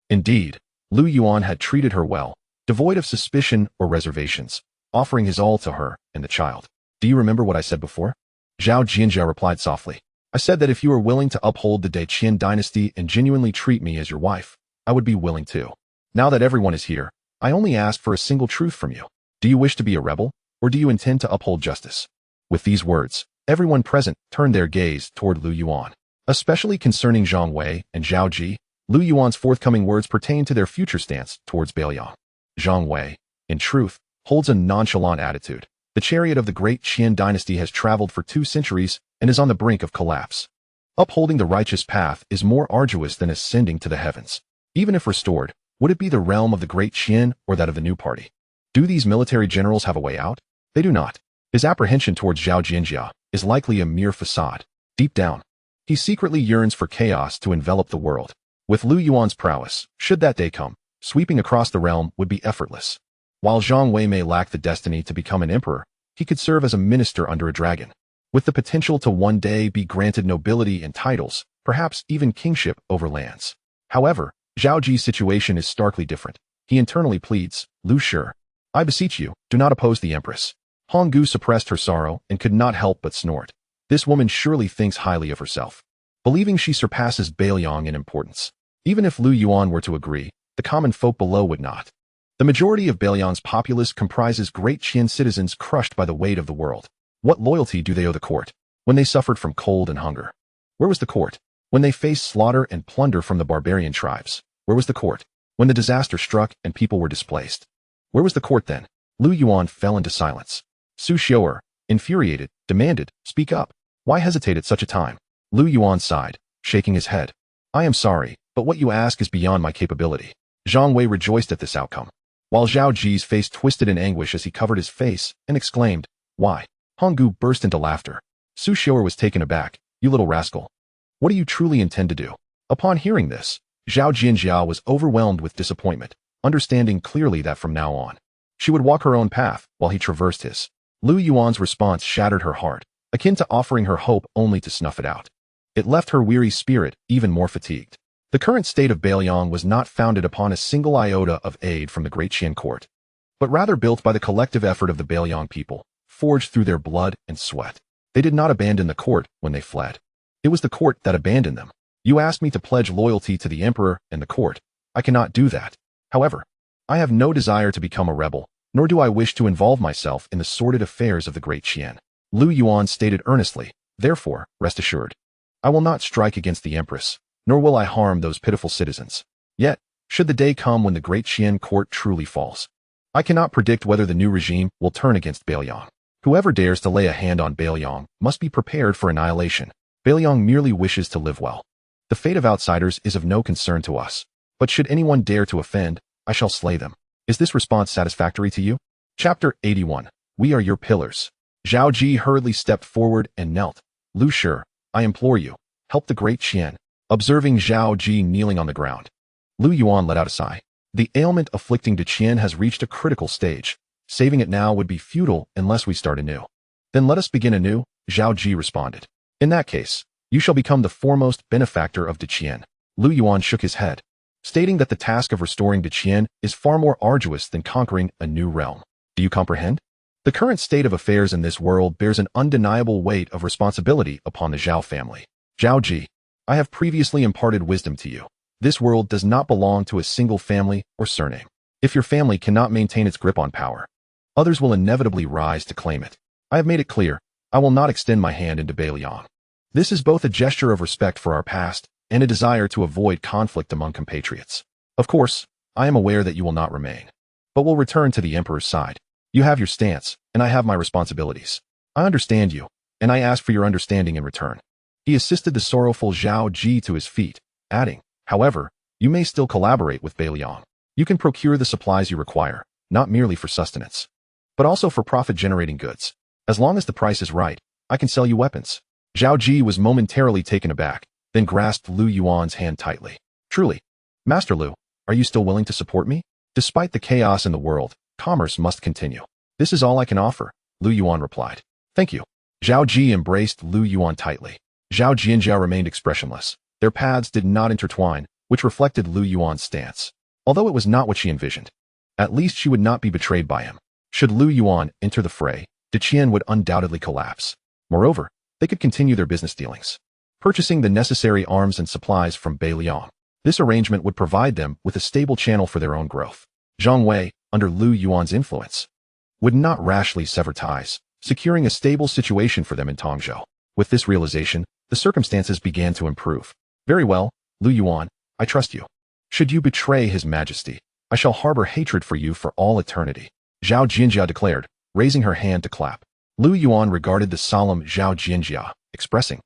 Indeed, Liu Yuan had treated her well, devoid of suspicion or reservations, offering his all to her and the child. Do you remember what I said before? Zhao Jinjia replied softly. I said that if you were willing to uphold the Great Qian Dynasty and genuinely treat me as your wife, I would be willing to. Now that everyone is here, I only ask for a single truth from you. Do you wish to be a rebel, or do you intend to uphold justice? With these words, everyone present turned their gaze toward Liu Yuan. Especially concerning Zhang Wei and Zhao Ji, Liu Yuan's forthcoming words pertain to their future stance towards Beiliang. Zhang Wei, in truth, holds a nonchalant attitude. The chariot of the Great Qian Dynasty has traveled for 2 centuries and is on the brink of collapse. Upholding the righteous path is more arduous than ascending to the heavens. Even if restored, would it be the realm of the Great Qian or that of the new party? Do these military generals have a way out? They do not. His apprehension towards Zhao Jinjia is likely a mere facade. Deep down, he secretly yearns for chaos to envelop the world. With Liu Yuan's prowess, should that day come, sweeping across the realm would be effortless. While Zhang Wei may lack the destiny to become an emperor, he could serve as a minister under a dragon, with the potential to one day be granted nobility and titles, perhaps even kingship over lands. However, Zhao Ji's situation is starkly different. He internally pleads, Liu Shi, I beseech you, do not oppose the Empress. Hong Gu suppressed her sorrow and could not help but snort. This woman surely thinks highly of herself, believing she surpasses Beiliang in importance. Even if Liu Yuan were to agree, the common folk below would not. The majority of Beiliang's populace comprises Great Qian citizens crushed by the weight of the world. What loyalty do they owe the court when they suffered from cold and hunger? Where was the court when they faced slaughter and plunder from the barbarian tribes? Where was the court when the disaster struck and people were displaced? Where was the court then? Liu Yuan fell into silence. Su Xiu'er, infuriated, demanded, speak up. Why hesitate at such a time? Liu Yuan sighed, shaking his head. I am sorry, but what you ask is beyond my capability. Zhang Wei rejoiced at this outcome, while Zhao Ji's face twisted in anguish as he covered his face and exclaimed, Why? Hong Gu burst into laughter. Su Xiu'er was taken aback. You little rascal. What do you truly intend to do? Upon hearing this, Zhao Jinjia was overwhelmed with disappointment, understanding clearly that from now on, she would walk her own path while he traversed his. Liu Yuan's response shattered her heart, akin to offering her hope only to snuff it out. It left her weary spirit even more fatigued. The current state of Beiliang was not founded upon a single iota of aid from the Great Qian court, but rather built by the collective effort of the Beiliang people, forged through their blood and sweat. They did not abandon the court when they fled. It was the court that abandoned them. You asked me to pledge loyalty to the emperor and the court. I cannot do that. However, I have no desire to become a rebel, nor do I wish to involve myself in the sordid affairs of the Great Qian. Liu Yuan stated earnestly, therefore, rest assured, I will not strike against the Empress, nor will I harm those pitiful citizens. Yet, should the day come when the Great Qian court truly falls, I cannot predict whether the new regime will turn against Beiliang. Whoever dares to lay a hand on Beiliang must be prepared for annihilation. Beiliang merely wishes to live well. The fate of outsiders is of no concern to us, but should anyone dare to offend, I shall slay them. Is this response satisfactory to you? Chapter 81. We are your pillars. Zhao Ji hurriedly stepped forward and knelt. Liu Shi, I implore you, help the Great Qian. Observing Zhao Ji kneeling on the ground, Liu Yuan let out a sigh. The ailment afflicting the Qian has reached a critical stage. Saving it now would be futile unless we start anew. Then let us begin anew, Zhao Ji responded. In that case, you shall become the foremost benefactor of the Qian. Liu Yuan shook his head, stating that the task of restoring the Qian is far more arduous than conquering a new realm. Do you comprehend? The current state of affairs in this world bears an undeniable weight of responsibility upon the Zhao family. Zhao Ji, I have previously imparted wisdom to you. This world does not belong to a single family or surname. If your family cannot maintain its grip on power, others will inevitably rise to claim it. I have made it clear, I will not extend my hand into Beiliang. This is both a gesture of respect for our past and a desire to avoid conflict among compatriots. Of course, I am aware that you will not remain, but will return to the emperor's side. You have your stance, and I have my responsibilities. I understand you, and I ask for your understanding in return. He assisted the sorrowful Zhao Ji to his feet, adding, however, you may still collaborate with Beiliang. You can procure the supplies you require, not merely for sustenance, but also for profit-generating goods. As long as the price is right, I can sell you weapons. Zhao Ji was momentarily taken aback, then grasped Lu Yuan's hand tightly. Truly, Master Lu, are you still willing to support me? Despite the chaos in the world, commerce must continue. This is all I can offer, Lu Yuan replied. Thank you. Zhao Ji embraced Lu Yuan tightly. Zhao Jianjiao remained expressionless. Their paths did not intertwine, which reflected Lu Yuan's stance. Although it was not what she envisioned, at least she would not be betrayed by him. Should Lu Yuan enter the fray, Qian would undoubtedly collapse. Moreover, they could continue their business dealings, purchasing the necessary arms and supplies from Beiliang. This arrangement would provide them with a stable channel for their own growth. Zhang Wei, under Lu Yuan's influence, would not rashly sever ties, securing a stable situation for them in Tongzhou. With this realization, the circumstances began to improve. Very well, Lu Yuan, I trust you. Should you betray His Majesty, I shall harbor hatred for you for all eternity, Zhao Jianjia declared, raising her hand to clap. Lu Yuan regarded the solemn Zhao Jianjia, expressing,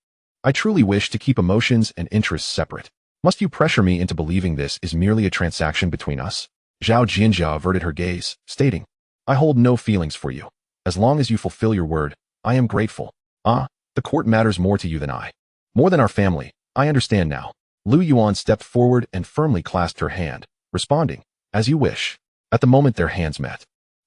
I truly wish to keep emotions and interests separate. Must you pressure me into believing this is merely a transaction between us? Zhao Jianjia averted her gaze, stating, I hold no feelings for you. As long as you fulfill your word, I am grateful. Ah, the court matters more to you than I. More than our family, I understand now. Lu Yuan stepped forward and firmly clasped her hand, responding, as you wish. At the moment their hands met,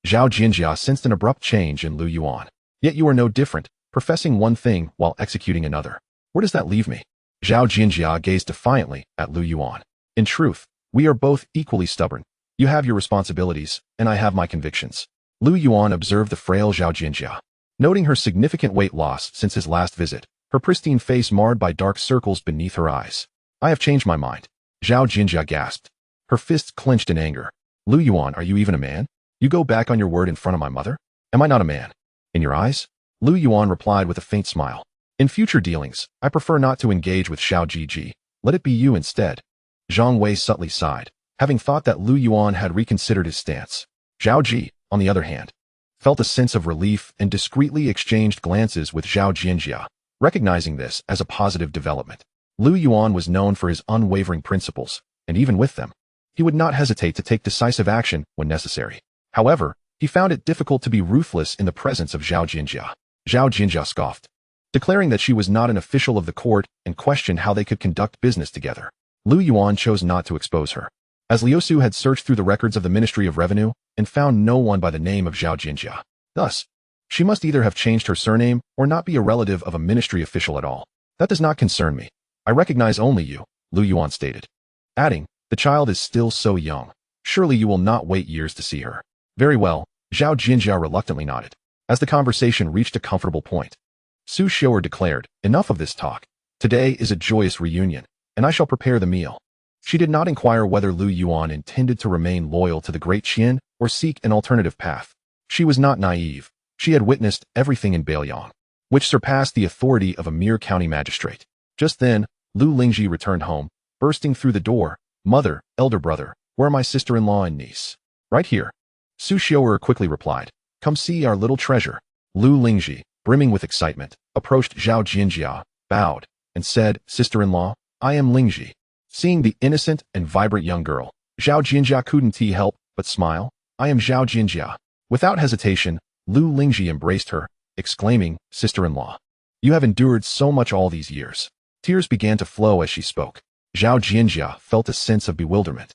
Zhao Jianjia sensed an abrupt change in Lu Yuan. Yet you are no different, professing one thing while executing another. Where does that leave me? Zhao Jianjia gazed defiantly at Lu Yuan. In truth, we are both equally stubborn. You have your responsibilities, and I have my convictions. Lu Yuan observed the frail Zhao Jianjia. Noting her significant weight loss since his last visit, her pristine face marred by dark circles beneath her eyes. I have changed my mind. Zhao Jianjia gasped. Her fists clenched in anger. Lu Yuan, are you even a man? You go back on your word in front of my mother? Am I not a man? In your eyes? Lu Yuan replied with a faint smile. In future dealings, I prefer not to engage with Xiao Jiji. Let it be you instead. Zhang Wei subtly sighed, having thought that Lu Yuan had reconsidered his stance. Zhao Ji, on the other hand, felt a sense of relief and discreetly exchanged glances with Zhao Jianjia, recognizing this as a positive development. Lu Yuan was known for his unwavering principles, and even with them, he would not hesitate to take decisive action when necessary. However, he found it difficult to be ruthless in the presence of Zhao Jianjia. Zhao Jianjia scoffed, declaring that she was not an official of the court and questioned how they could conduct business together. Lu Yuan chose not to expose her, as Liu Su had searched through the records of the Ministry of Revenue and found no one by the name of Zhao Jianjia. Thus, she must either have changed her surname or not be a relative of a ministry official at all. That does not concern me. I recognize only you, Lu Yuan stated, adding, the child is still so young. Surely you will not wait years to see her. Very well, Zhao Jianjia reluctantly nodded. As the conversation reached a comfortable point, Su Xiu'er declared, enough of this talk. Today is a joyous reunion, and I shall prepare the meal. She did not inquire whether Lu Yuan intended to remain loyal to the Great Qian or seek an alternative path. She was not naive. She had witnessed everything in Beiliang, which surpassed the authority of a mere county magistrate. Just then, Lu Lingji returned home, bursting through the door. Mother, elder brother, where are my sister-in-law and niece? Right here. Su Xiu'er quickly replied, come see our little treasure. Lu Lingji, brimming with excitement, approached Zhao Jianjia, bowed, and said, sister-in-law, I am Lingji. Seeing the innocent and vibrant young girl, Zhao Jianjia couldn't help but smile. I am Zhao Jianjia. Without hesitation, Lu Lingji embraced her, exclaiming, sister-in-law, you have endured so much all these years. Tears began to flow as she spoke. Zhao Jianjia felt a sense of bewilderment.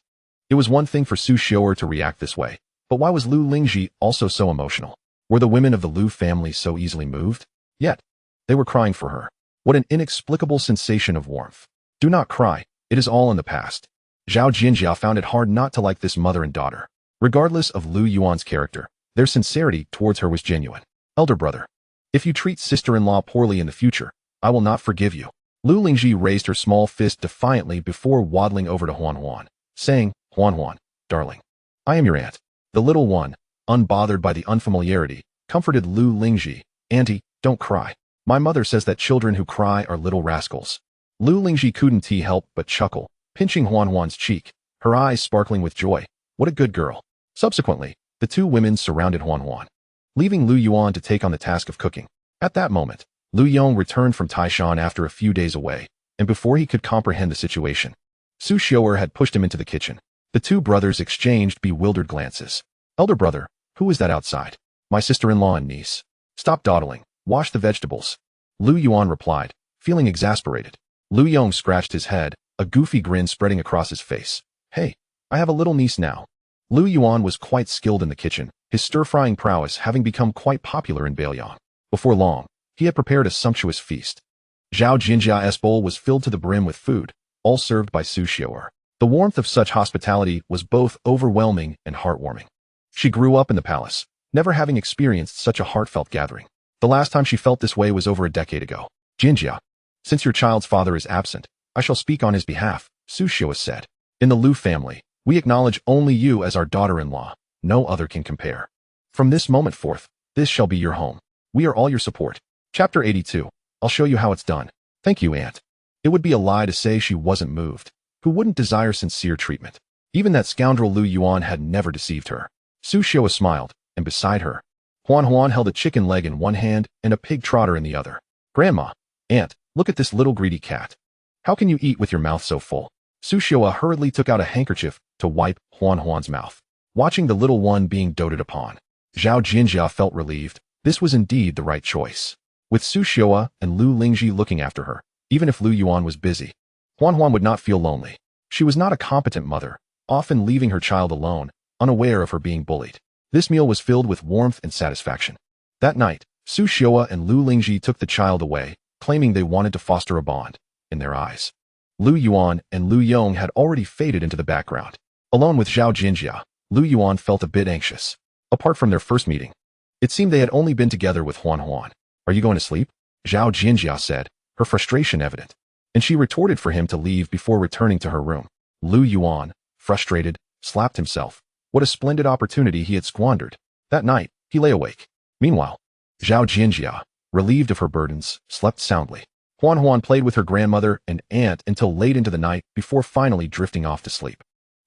It was one thing for Su Xiu'er to react this way, but why was Lu Lingji also so emotional? Were the women of the Lu family so easily moved? Yet, they were crying for her. What an inexplicable sensation of warmth. Do not cry, it is all in the past. Zhao Jianjia found it hard not to like this mother and daughter. Regardless of Lu Yuan's character, their sincerity towards her was genuine. Elder brother, if you treat sister-in-law poorly in the future, I will not forgive you. Lu Lingji raised her small fist defiantly before waddling over to Huan, saying, Huan, darling, I am your aunt. The little one, unbothered by the unfamiliarity, comforted Lu Lingji. Auntie, don't cry. My mother says that children who cry are little rascals. Lu Lingji couldn't help but chuckle, pinching Huan's cheek, her eyes sparkling with joy. What a good girl. Subsequently, the two women surrounded Huan, leaving Lu Yuan to take on the task of cooking. At that moment, Lu Yong returned from Taishan after a few days away, and before he could comprehend the situation, Su Xiu'er had pushed him into the kitchen. The two brothers exchanged bewildered glances. Elder brother, who is that outside? My sister-in-law and niece. Stop dawdling. Wash the vegetables. Lu Yuan replied, feeling exasperated. Lu Yong scratched his head, a goofy grin spreading across his face. Hey, I have a little niece now. Lu Yuan was quite skilled in the kitchen, his stir-frying prowess having become quite popular in Bailiang. Before long, he had prepared a sumptuous feast. Zhao Jinjia's bowl was filled to the brim with food, all served by Su Xiaoer. The warmth of such hospitality was both overwhelming and heartwarming. She grew up in the palace, never having experienced such a heartfelt gathering. The last time she felt this way was over a decade ago. Jinjia, since your child's father is absent, I shall speak on his behalf, Su Xiaoer said. In the Lu family, we acknowledge only you as our daughter-in-law. No other can compare. From this moment forth, this shall be your home. We are all your support. Chapter 82. I'll show you how it's done. Thank you, Aunt. It would be a lie to say she wasn't moved. Who wouldn't desire sincere treatment? Even that scoundrel Lu Yuan had never deceived her. Su Xiaoer smiled, and beside her, Huan held a chicken leg in one hand and a pig trotter in the other. Grandma, Aunt, look at this little greedy cat. How can you eat with your mouth so full? Su Xiaoer hurriedly took out a handkerchief to wipe Huan's mouth. Watching the little one being doted upon, Zhao Jinjia felt relieved. This was indeed the right choice. With Su Xiaoer and Lu Lingji looking after her, even if Lu Yuan was busy, Huan would not feel lonely. She was not a competent mother, often leaving her child alone, unaware of her being bullied. This meal was filled with warmth and satisfaction. That night, Su Xiaoer and Lu Lingji took the child away, claiming they wanted to foster a bond. In their eyes, Lu Yuan and Lu Yong had already faded into the background. Alone with Zhao Jinjia, Lu Yuan felt a bit anxious. Apart from their first meeting, it seemed they had only been together with Huan. Are you going to sleep? Zhao Jinjia said, her frustration evident. And she retorted for him to leave before returning to her room. Lu Yuan, frustrated, slapped himself. What a splendid opportunity he had squandered. That night, he lay awake. Meanwhile, Zhao Jinjia, relieved of her burdens, slept soundly. Huan played with her grandmother and aunt until late into the night before finally drifting off to sleep.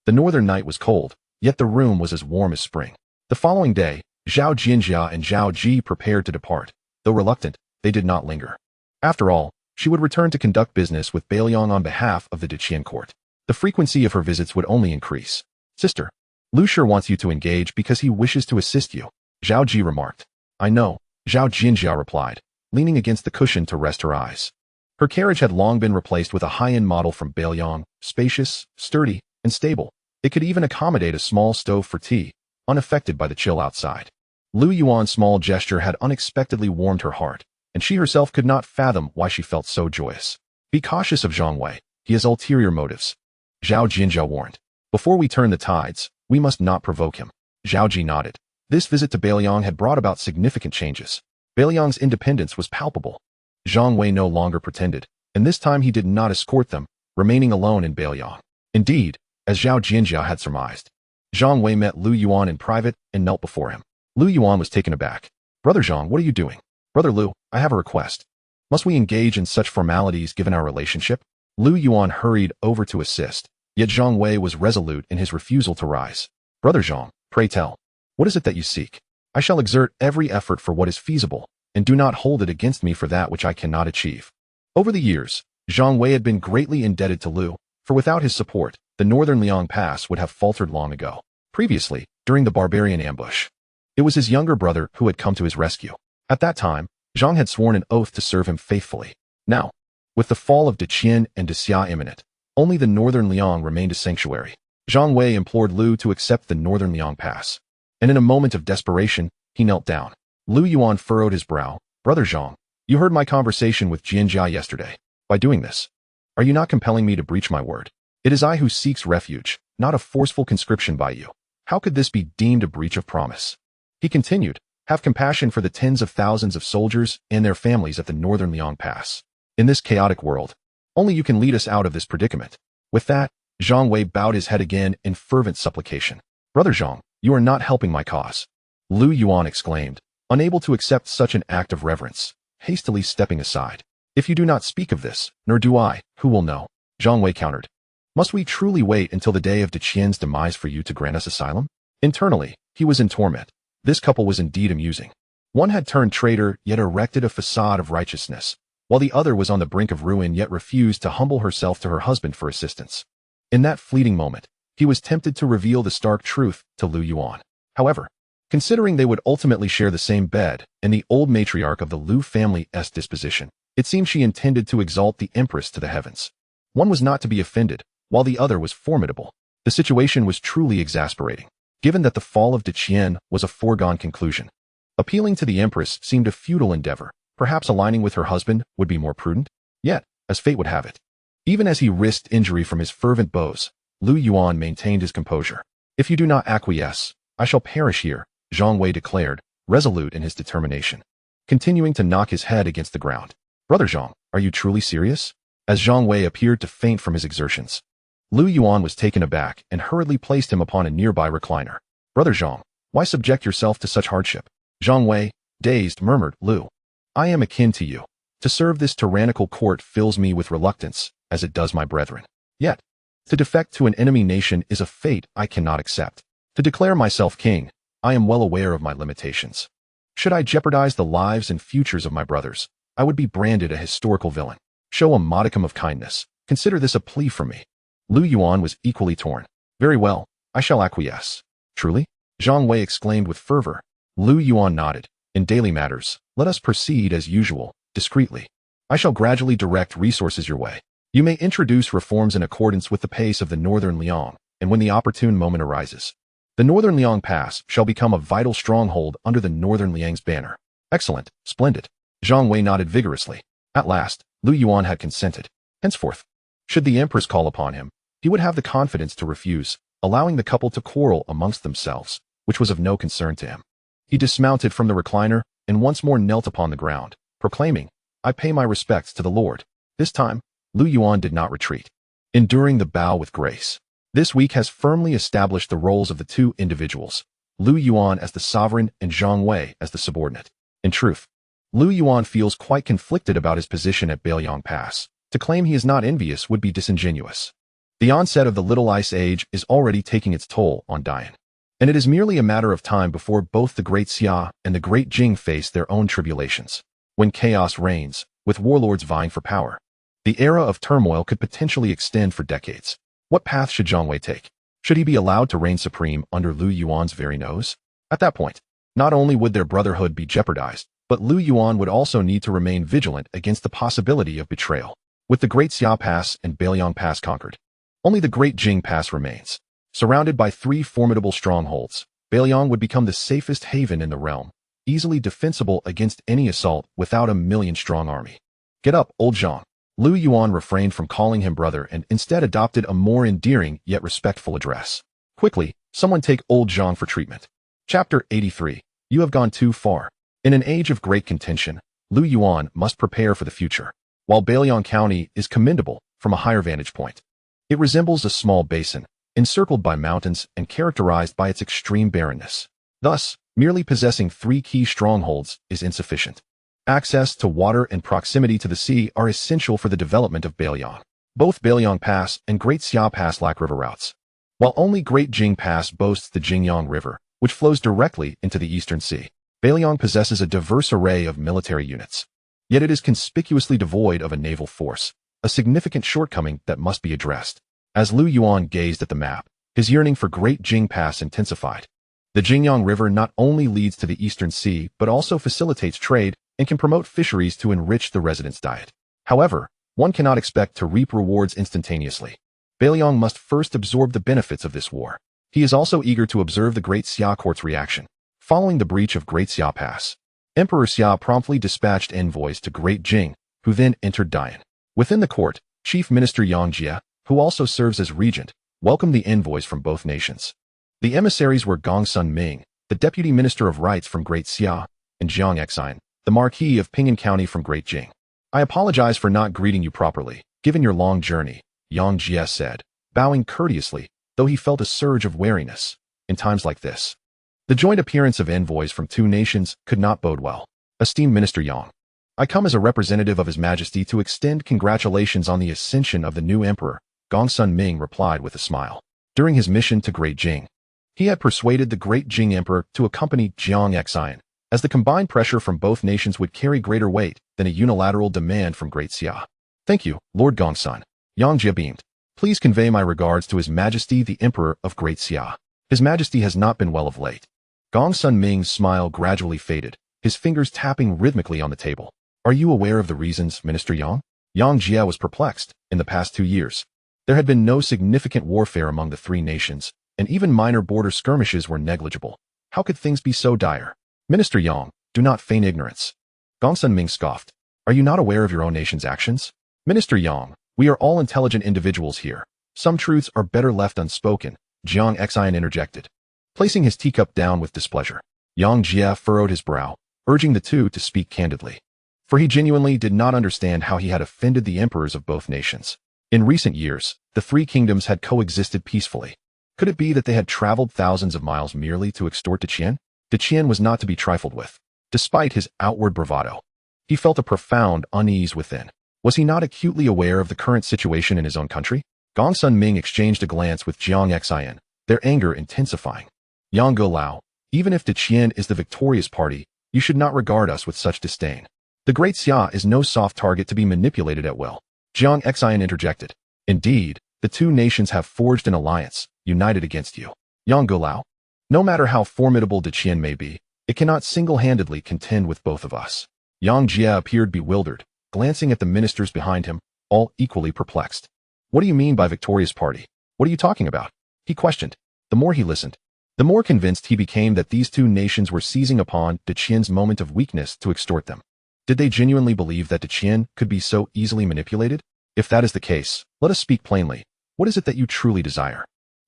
The northern night was cold, yet the room was as warm as spring. The following day, Zhao Jinjia and Zhao Ji prepared to depart. Though reluctant, they did not linger. After all, she would return to conduct business with Bailiang on behalf of the Deqian court. The frequency of her visits would only increase. Sister, Lu sure wants you to engage because he wishes to assist you, Zhao Ji remarked. I know, Zhao Jinjia replied, leaning against the cushion to rest her eyes. Her carriage had long been replaced with a high-end model from Bailiang, spacious, sturdy, and stable. It could even accommodate a small stove for tea, unaffected by the chill outside. Lu Yuan's small gesture had unexpectedly warmed her heart, and she herself could not fathom why she felt so joyous. Be cautious of Zhang Wei. He has ulterior motives, Zhao Jinjia warned. Before we turn the tides, we must not provoke him. Zhao Ji nodded. This visit to Bailiang had brought about significant changes. Bailiang's independence was palpable. Zhang Wei no longer pretended, and this time he did not escort them, remaining alone in Bailiang. Indeed, as Zhao Jinjia had surmised, Zhang Wei met Lu Yuan in private and knelt before him. Lu Yuan was taken aback. Brother Zhang, what are you doing? Brother Lu, I have a request. Must we engage in such formalities given our relationship? Lu Yuan hurried over to assist, yet Zhang Wei was resolute in his refusal to rise. Brother Zhang, pray tell. What is it that you seek? I shall exert every effort for what is feasible, and do not hold it against me for that which I cannot achieve. Over the years, Zhang Wei had been greatly indebted to Lu, for without his support, the northern Liang Pass would have faltered long ago. Previously, during the barbarian ambush, it was his younger brother who had come to his rescue. At that time, Zhang had sworn an oath to serve him faithfully. Now, with the fall of Deqian and Xia imminent, only the northern Liang remained a sanctuary. Zhang Wei implored Lu to accept the northern Liang Pass, and in a moment of desperation, he knelt down. Lu Yuan furrowed his brow. Brother Zhang, you heard my conversation with Jinjia yesterday. By doing this, are you not compelling me to breach my word? It is I who seeks refuge, not a forceful conscription by you. How could this be deemed a breach of promise? He continued, have compassion for the tens of thousands of soldiers and their families at the northern Liang Pass. In this chaotic world, only you can lead us out of this predicament. With that, Zhang Wei bowed his head again in fervent supplication. Brother Zhang, you are not helping my cause. Lu Yuan exclaimed, unable to accept such an act of reverence, hastily stepping aside. If you do not speak of this, nor do I, who will know? Zhang Wei countered. Must we truly wait until the day of Deqian's demise for you to grant us asylum? Internally, he was in torment. This couple was indeed amusing. One had turned traitor yet erected a facade of righteousness, while the other was on the brink of ruin yet refused to humble herself to her husband for assistance. In that fleeting moment, He was tempted to reveal the stark truth to Lu Yuan. However, considering they would ultimately share the same bed and the old matriarch of the Lu family's disposition, it seemed she intended to exalt the Empress to the heavens. One was not to be offended, while the other was formidable. The situation was truly exasperating, given that the fall of Qian was a foregone conclusion. Appealing to the Empress seemed a futile endeavor. Perhaps aligning with her husband would be more prudent. Yet, as fate would have it, even as he risked injury from his fervent bows, Lu Yuan maintained his composure. "If you do not acquiesce, I shall perish here," Zhang Wei declared, resolute in his determination, continuing to knock his head against the ground. "Brother Zhang, are you truly serious?" As Zhang Wei appeared to faint from his exertions, Lu Yuan was taken aback and hurriedly placed him upon a nearby recliner. "Brother Zhang, why subject yourself to such hardship?" Zhang Wei, dazed, murmured, "Lu, I am akin to you. To serve this tyrannical court fills me with reluctance, as it does my brethren. Yet, to defect to an enemy nation is a fate I cannot accept. To declare myself king, I am well aware of my limitations. Should I jeopardize the lives and futures of my brothers, I would be branded a historical villain. Show a modicum of kindness. Consider this a plea from me." Lu Yuan was equally torn. "Very well, I shall acquiesce." "Truly?" Zhang Wei exclaimed with fervor. Lu Yuan nodded. "In daily matters, let us proceed as usual, discreetly. I shall gradually direct resources your way. You may introduce reforms in accordance with the pace of the Northern Liang, and when the opportune moment arises, the Northern Liang Pass shall become a vital stronghold under the Northern Liang's banner." "Excellent, splendid." Zhang Wei nodded vigorously. At last, Lu Yuan had consented. Henceforth, should the Empress call upon him, he would have the confidence to refuse, allowing the couple to quarrel amongst themselves, which was of no concern to him. He dismounted from the recliner and once more knelt upon the ground, proclaiming, "I pay my respects to the Lord." This time, Lu Yuan did not retreat, enduring the bow with grace. This week has firmly established the roles of the two individuals, Lu Yuan as the sovereign and Zhang Wei as the subordinate. In truth, Lu Yuan feels quite conflicted about his position at Bailiang Pass. To claim he is not envious would be disingenuous. The onset of the Little Ice Age is already taking its toll on Dian, and it is merely a matter of time before both the Great Xia and the Great Jing face their own tribulations. When chaos reigns, with warlords vying for power, the era of turmoil could potentially extend for decades. What path should Zhang Wei take? Should he be allowed to reign supreme under Lu Yuan's very nose? At that point, not only would their brotherhood be jeopardized, but Lu Yuan would also need to remain vigilant against the possibility of betrayal. With the Great Xia Pass and Bailiang Pass conquered, only the Great Jing Pass remains. Surrounded by 3 formidable strongholds, Bailiang would become the safest haven in the realm, easily defensible against any assault without a million-strong army. "Get up, old Zhang." Lu Yuan refrained from calling him brother and instead adopted a more endearing yet respectful address. "Quickly, someone take old Zhang for treatment." Chapter 83. You have gone too far. In an age of great contention, Lu Yuan must prepare for the future. While Bailiang County is commendable from a higher vantage point, it resembles a small basin, encircled by mountains and characterized by its extreme barrenness. Thus, merely possessing 3 key strongholds is insufficient. Access to water and proximity to the sea are essential for the development of Bailiang. Both Bailiang Pass and Great Xia Pass lack river routes, while only Great Jing Pass boasts the Jingyang River, which flows directly into the Eastern Sea. Bailiang possesses a diverse array of military units, yet it is conspicuously devoid of a naval force, a significant shortcoming that must be addressed. As Lu Yuan gazed at the map, his yearning for Great Jing Pass intensified. The Jingyang River not only leads to the Eastern Sea but also facilitates trade and can promote fisheries to enrich the residents' diet. However, one cannot expect to reap rewards instantaneously. Bailiang must first absorb the benefits of this war. He is also eager to observe the Great Xia Court's reaction. Following the breach of Great Xia Pass, Emperor Xia promptly dispatched envoys to Great Jing, who then entered Dian. Within the court, Chief Minister Yang Jie, who also serves as regent, welcomed the envoys from both nations. The emissaries were Gongsun Ming, the Deputy Minister of Rights from Great Xia, and Jiang Exine, the Marquis of Pingan County from Great Jing. "I apologize for not greeting you properly, given your long journey," Yang Jie said, bowing courteously, though he felt a surge of wariness. In times like this, the joint appearance of envoys from 2 nations could not bode well. "Esteemed Minister Yang, I come as a representative of His Majesty to extend congratulations on the ascension of the new emperor," Gongsun Ming replied with a smile. During his mission to Great Jing, he had persuaded the Great Jing Emperor to accompany Jiang Exine, as the combined pressure from both nations would carry greater weight than a unilateral demand from Great Xia. "Thank you, Lord Gongsun." Yang Jie beamed. Please convey my regards to His Majesty the Emperor of Great Xia. His Majesty has not been well of late. Gong Sun Ming's smile gradually faded, his fingers tapping rhythmically on the table. Are you aware of the reasons, Minister Yang? Yang Jie was perplexed. In the past 2 years, there had been no significant warfare among the three nations, and even minor border skirmishes were negligible. How could things be so dire? Minister Yang, do not feign ignorance. Gong Sun Ming scoffed. Are you not aware of your own nation's actions? Minister Yang, we are all intelligent individuals here. Some truths are better left unspoken, Jiang Xian interjected, placing his teacup down with displeasure. Yang Jie furrowed his brow, urging the two to speak candidly. For he genuinely did not understand how he had offended the emperors of both nations. In recent years, the three kingdoms had coexisted peacefully. Could it be that they had traveled thousands of miles merely to extort Qian? Qian was not to be trifled with. Despite his outward bravado, he felt a profound unease within. Was he not acutely aware of the current situation in his own country? Gong Sun Ming exchanged a glance with Jiang Xian, their anger intensifying. Yang Golao, even if Qian is the victorious party, you should not regard us with such disdain. The Great Xia is no soft target to be manipulated at will. Jiang Xian interjected. Indeed, the two nations have forged an alliance, united against you. Yang Golao, no matter how formidable Qian may be, it cannot single-handedly contend with both of us. Yang Jie appeared bewildered, glancing at the ministers behind him, all equally perplexed. What do you mean by victorious party? What are you talking about? He questioned. The more he listened, the more convinced he became that these two nations were seizing upon Qian's moment of weakness to extort them. Did they genuinely believe that Qian could be so easily manipulated? If that is the case, let us speak plainly. What is it that you truly desire?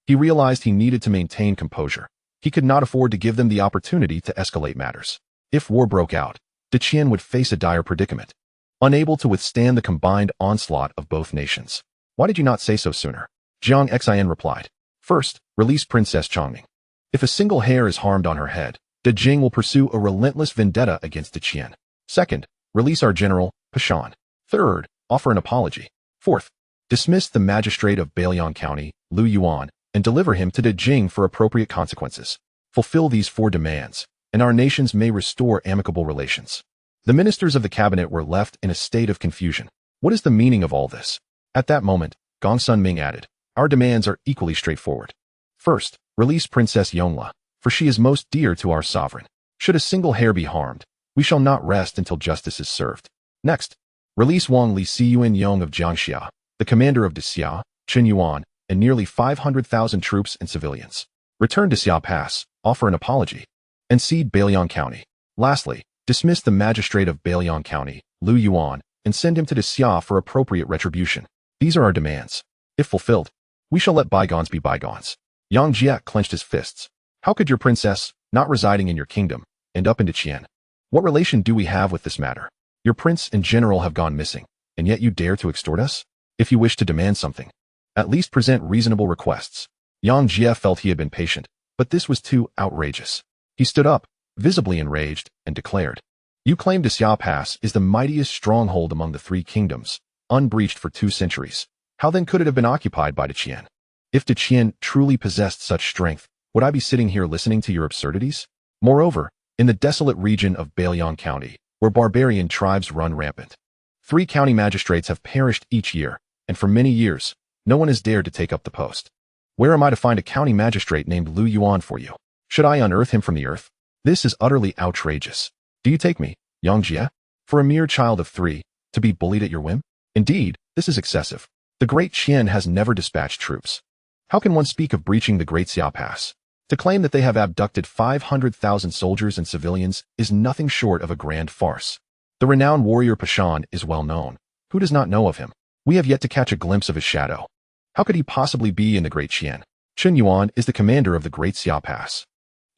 He realized he needed to maintain composure. He could not afford to give them the opportunity to escalate matters. If war broke out, Qian would face a dire predicament, unable to withstand the combined onslaught of both nations. Why did you not say so sooner? Jiang Xian replied. First, release Princess Chongming. If a single hair is harmed on her head, De Jing will pursue a relentless vendetta against Qian. Second, release our general, Pashan. Third, offer an apology. Fourth, dismiss the magistrate of Bailiang County, Lu Yuan, and deliver him to De Jing for appropriate consequences. Fulfill these 4 demands, and our nations may restore amicable relations. The ministers of the cabinet were left in a state of confusion. What is the meaning of all this? At that moment, Gong Sun Ming added, our demands are equally straightforward. First, release Princess Yongle, for she is most dear to our sovereign. Should a single hair be harmed, we shall not rest until justice is served. Next, release Wang Li Xiyuan Yong of Jiangxia, the commander of Xia, Chen Yuan, and nearly 500,000 troops and civilians. Return to Xia Pass, offer an apology, and cede Bailiang County. Lastly, dismiss the magistrate of Bailiang County, Lu Yuan, and send him to Xia for appropriate retribution. These are our demands. If fulfilled, we shall let bygones be bygones. Yang Jie clenched his fists. How could your princess, not residing in your kingdom, end up in Qian? What relation do we have with this matter? Your prince and general have gone missing, and yet you dare to extort us? If you wish to demand something, at least present reasonable requests. Yang Jie felt he had been patient, but this was too outrageous. He stood up, visibly enraged, and declared, you claim Xia Pass is the mightiest stronghold among the 3 kingdoms, unbreached for 2 centuries. How then could it have been occupied by Qian? If Qian truly possessed such strength, would I be sitting here listening to your absurdities? Moreover, in the desolate region of Bailiang County, where barbarian tribes run rampant, 3 county magistrates have perished each year, and for many years, no one has dared to take up the post. Where am I to find a county magistrate named Lu Yuan for you? Should I unearth him from the earth? This is utterly outrageous. Do you take me, Yang Jie, for a mere child of 3, to be bullied at your whim? Indeed, this is excessive. The Great Qian has never dispatched troops. How can one speak of breaching the Great Xia Pass? To claim that they have abducted 500,000 soldiers and civilians is nothing short of a grand farce. The renowned warrior Pashan is well known. Who does not know of him? We have yet to catch a glimpse of his shadow. How could he possibly be in the Great Qian? Chen Yuan is the commander of the Great Xia Pass,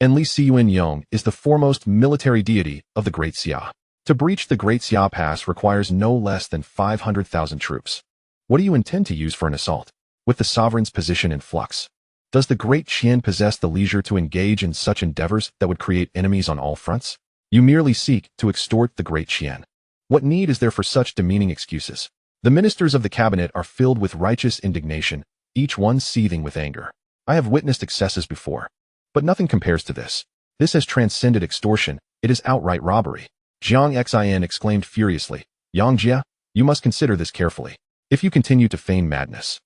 and Li Xiyuan Yong is the foremost military deity of the Great Xia. To breach the Great Xia Pass requires no less than 500,000 troops. What do you intend to use for an assault? With the sovereign's position in flux, does the Great Qian possess the leisure to engage in such endeavors that would create enemies on all fronts? You merely seek to extort the Great Qian. What need is there for such demeaning excuses? The ministers of the cabinet are filled with righteous indignation, each one seething with anger. I have witnessed excesses before, but nothing compares to this. This has transcended extortion. It is outright robbery. Jiang Xian exclaimed furiously. Yang Jie, you must consider this carefully. If you continue to feign madness,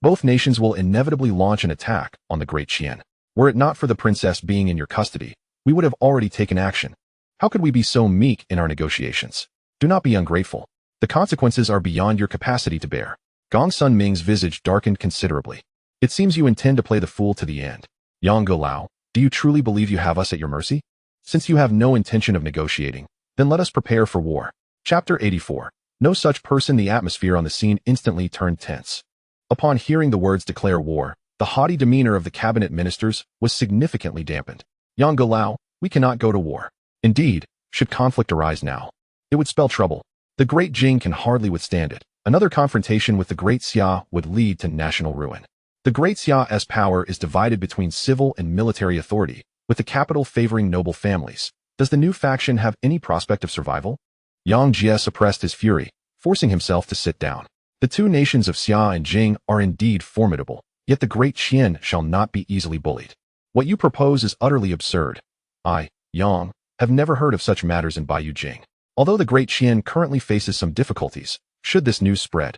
Both nations will inevitably launch an attack on the Great Qian. Were it not for the princess being in your custody, we would have already taken action. How could we be so meek in our negotiations? Do not be ungrateful. The consequences are beyond your capacity to bear. Gong Sun Ming's visage darkened considerably. It seems you intend to play the fool to the end. Yang Golao, do you truly believe you have us at your mercy? Since you have no intention of negotiating, then let us prepare for war. Chapter 84. No such person. The atmosphere on the scene instantly turned tense. Upon hearing the words declare war, the haughty demeanor of the cabinet ministers was significantly dampened. Yang Golao, we cannot go to war. Indeed, should conflict arise now, it would spell trouble. The Great Jing can hardly withstand it. Another confrontation with the Great Xia would lead to national ruin. The Great Xia's power is divided between civil and military authority, with the capital favoring noble families. Does the new faction have any prospect of survival? Yang Jie suppressed his fury, forcing himself to sit down. The two nations of Xia and Jing are indeed formidable, yet the Great Qian shall not be easily bullied. What you propose is utterly absurd. I, Yang, have never heard of such matters in Bayou Jing. Although the Great Qian currently faces some difficulties, should this news spread,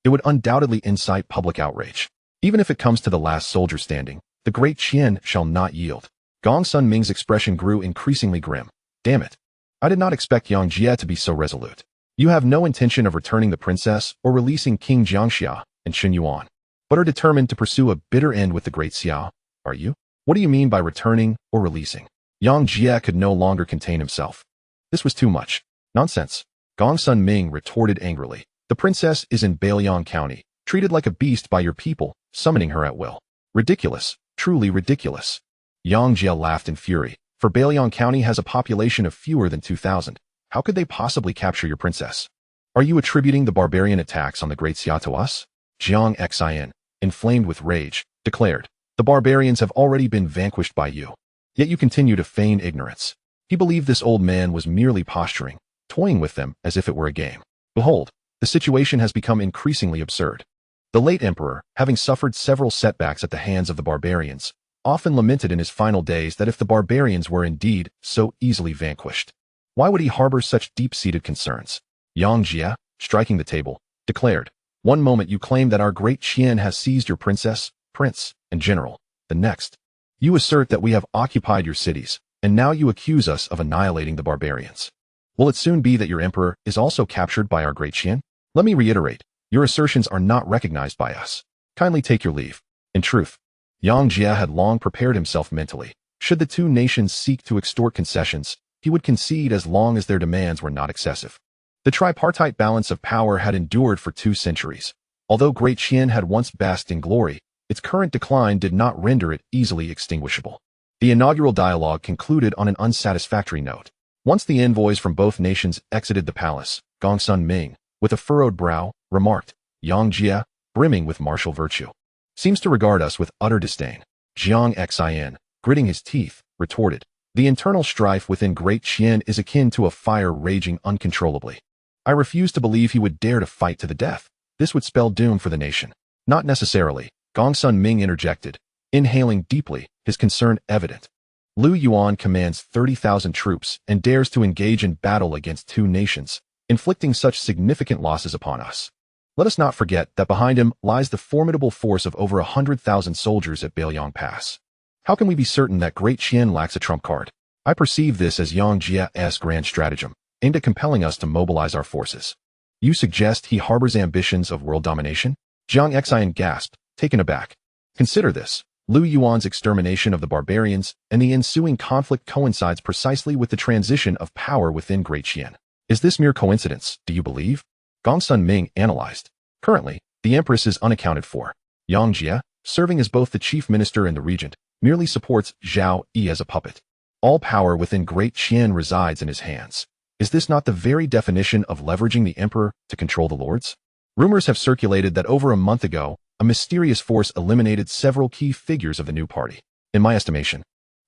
it would undoubtedly incite public outrage. Even if it comes to the last soldier standing, the Great Qian shall not yield. Gong Sun Ming's expression grew increasingly grim. Damn it. I did not expect Yang Jie to be so resolute. You have no intention of returning the princess or releasing King Jiangxia and Qin Yuan, but are determined to pursue a bitter end with the Great Xia, are you? What do you mean by returning or releasing? Yang Jie could no longer contain himself. This was too much. Nonsense. Gong Sun Ming retorted angrily. The princess is in Bailiang County, treated like a beast by your people, summoning her at will. Ridiculous. Truly ridiculous. Yang Jie laughed in fury. For Bailiang County has a population of fewer than 2,000. How could they possibly capture your princess? Are you attributing the barbarian attacks on the Great Xia to us? Jiang Xian, inflamed with rage, declared, the barbarians have already been vanquished by you. Yet you continue to feign ignorance. He believed this old man was merely posturing, toying with them as if it were a game. Behold, the situation has become increasingly absurd. The late emperor, having suffered several setbacks at the hands of the barbarians, often lamented in his final days that if the barbarians were indeed so easily vanquished, why would he harbor such deep-seated concerns? Yang Jie, striking the table, declared, one moment you claim that our Great Qian has seized your princess, prince, and general. The next, you assert that we have occupied your cities, and now you accuse us of annihilating the barbarians. Will it soon be that your emperor is also captured by our Great Qian? Let me reiterate, your assertions are not recognized by us. Kindly take your leave. In truth, Yang Jie had long prepared himself mentally. Should the two nations seek to extort concessions, he would concede as long as their demands were not excessive. The tripartite balance of power had endured for 2 centuries. Although Great Qian had once basked in glory, its current decline did not render it easily extinguishable. The inaugural dialogue concluded on an unsatisfactory note. Once the envoys from both nations exited the palace, Gong Sun Ming, with a furrowed brow, remarked, Yang Jie, brimming with martial virtue, seems to regard us with utter disdain. Jiang Xian, gritting his teeth, retorted, the internal strife within Great Qian is akin to a fire raging uncontrollably. I refuse to believe he would dare to fight to the death. This would spell doom for the nation. Not necessarily, Gong Sun Ming interjected, inhaling deeply, his concern evident. Lu Yuan commands 30,000 troops and dares to engage in battle against 2 nations, inflicting such significant losses upon us. Let us not forget that behind him lies the formidable force of over 100,000 soldiers at Bailiang Pass. How can we be certain that Great Qian lacks a trump card? I perceive this as Yang Jie's grand stratagem, aimed at compelling us to mobilize our forces. You suggest he harbors ambitions of world domination? Jiang Xian gasped, taken aback. Consider this. Lu Yuan's extermination of the barbarians and the ensuing conflict coincides precisely with the transition of power within Great Qian. Is this mere coincidence, do you believe? Gong Sun Ming analyzed. Currently, the Empress is unaccounted for. Yang Jie, serving as both the chief minister and the regent, merely supports Zhao Yi as a puppet. All power within Great Qian resides in his hands. Is this not the very definition of leveraging the emperor to control the lords? Rumors have circulated that over a month ago, a mysterious force eliminated several key figures of the new party. In my estimation,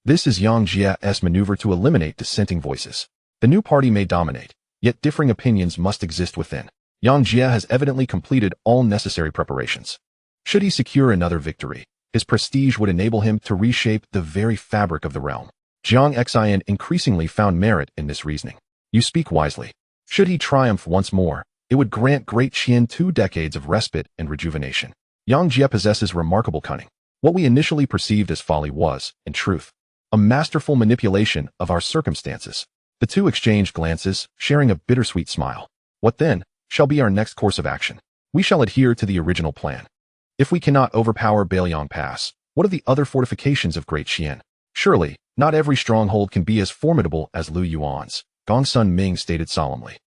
this is Yang Jie's maneuver to eliminate dissenting voices. The new party may dominate, yet differing opinions must exist within. Yang Jie has evidently completed all necessary preparations. Should he secure another victory, his prestige would enable him to reshape the very fabric of the realm. Jiang Xian increasingly found merit in this reasoning. You speak wisely. Should he triumph once more, it would grant Great Qian 2 decades of respite and rejuvenation. Yang Jie possesses remarkable cunning. What we initially perceived as folly was, in truth, a masterful manipulation of our circumstances. The two exchanged glances, sharing a bittersweet smile. What then shall be our next course of action? We shall adhere to the original plan. If we cannot overpower Bailiang Pass, what of the other fortifications of Great Qian? Surely, not every stronghold can be as formidable as Lu Yuan's, Gongsun Ming stated solemnly.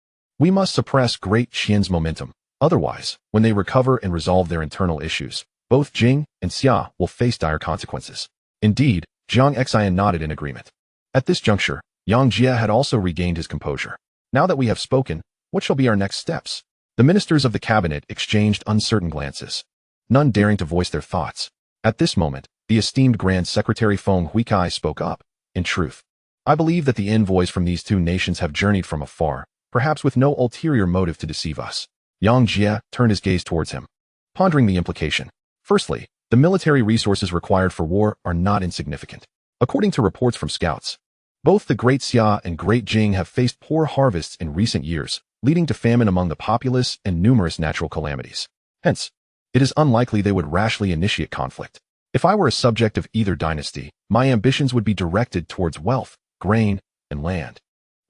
We must suppress Great Qian's momentum. Otherwise, when they recover and resolve their internal issues, both Jing and Xia will face dire consequences. Indeed, Jiang Xian nodded in agreement. At this juncture, Yang Jie had also regained his composure. Now that we have spoken, what shall be our next steps? The ministers of the cabinet exchanged uncertain glances, none daring to voice their thoughts. At this moment, the esteemed Grand Secretary Feng Huikai spoke up. In truth, I believe that the envoys from these two nations have journeyed from afar, perhaps with no ulterior motive to deceive us. Yang Jie turned his gaze towards him, pondering the implication. Firstly, the military resources required for war are not insignificant. According to reports from scouts, both the Great Xia and Great Jing have faced poor harvests in recent years, leading to famine among the populace and numerous natural calamities. Hence, it is unlikely they would rashly initiate conflict. If I were a subject of either dynasty, my ambitions would be directed towards wealth, grain, and land.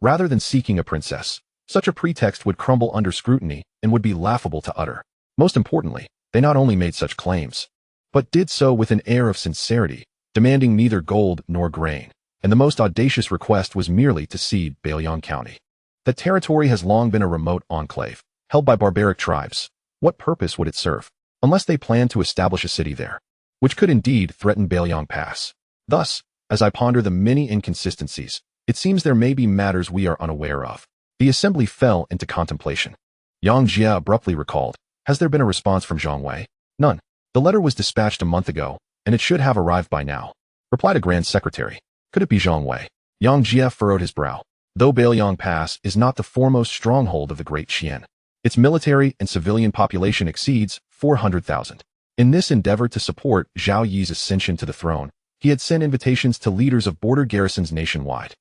Rather than seeking a princess, such a pretext would crumble under scrutiny and would be laughable to utter. Most importantly, they not only made such claims, but did so with an air of sincerity, demanding neither gold nor grain, and the most audacious request was merely to cede Bailiang County. The territory has long been a remote enclave, held by barbaric tribes. What purpose would it serve? Unless they plan to establish a city there, which could indeed threaten Bailiang Pass. Thus, as I ponder the many inconsistencies, it seems there may be matters we are unaware of. The assembly fell into contemplation. Yang Jie abruptly recalled, has there been a response from Zhang Wei? None. The letter was dispatched a month ago, and it should have arrived by now, replied a Grand Secretary. Could it be Zhang Wei? Yang Jie furrowed his brow. Though Bailiang Pass is not the foremost stronghold of the Great Qian, its military and civilian population exceeds 400,000. In this endeavor to support Zhao Yi's ascension to the throne, he had sent invitations to leaders of border garrisons nationwide,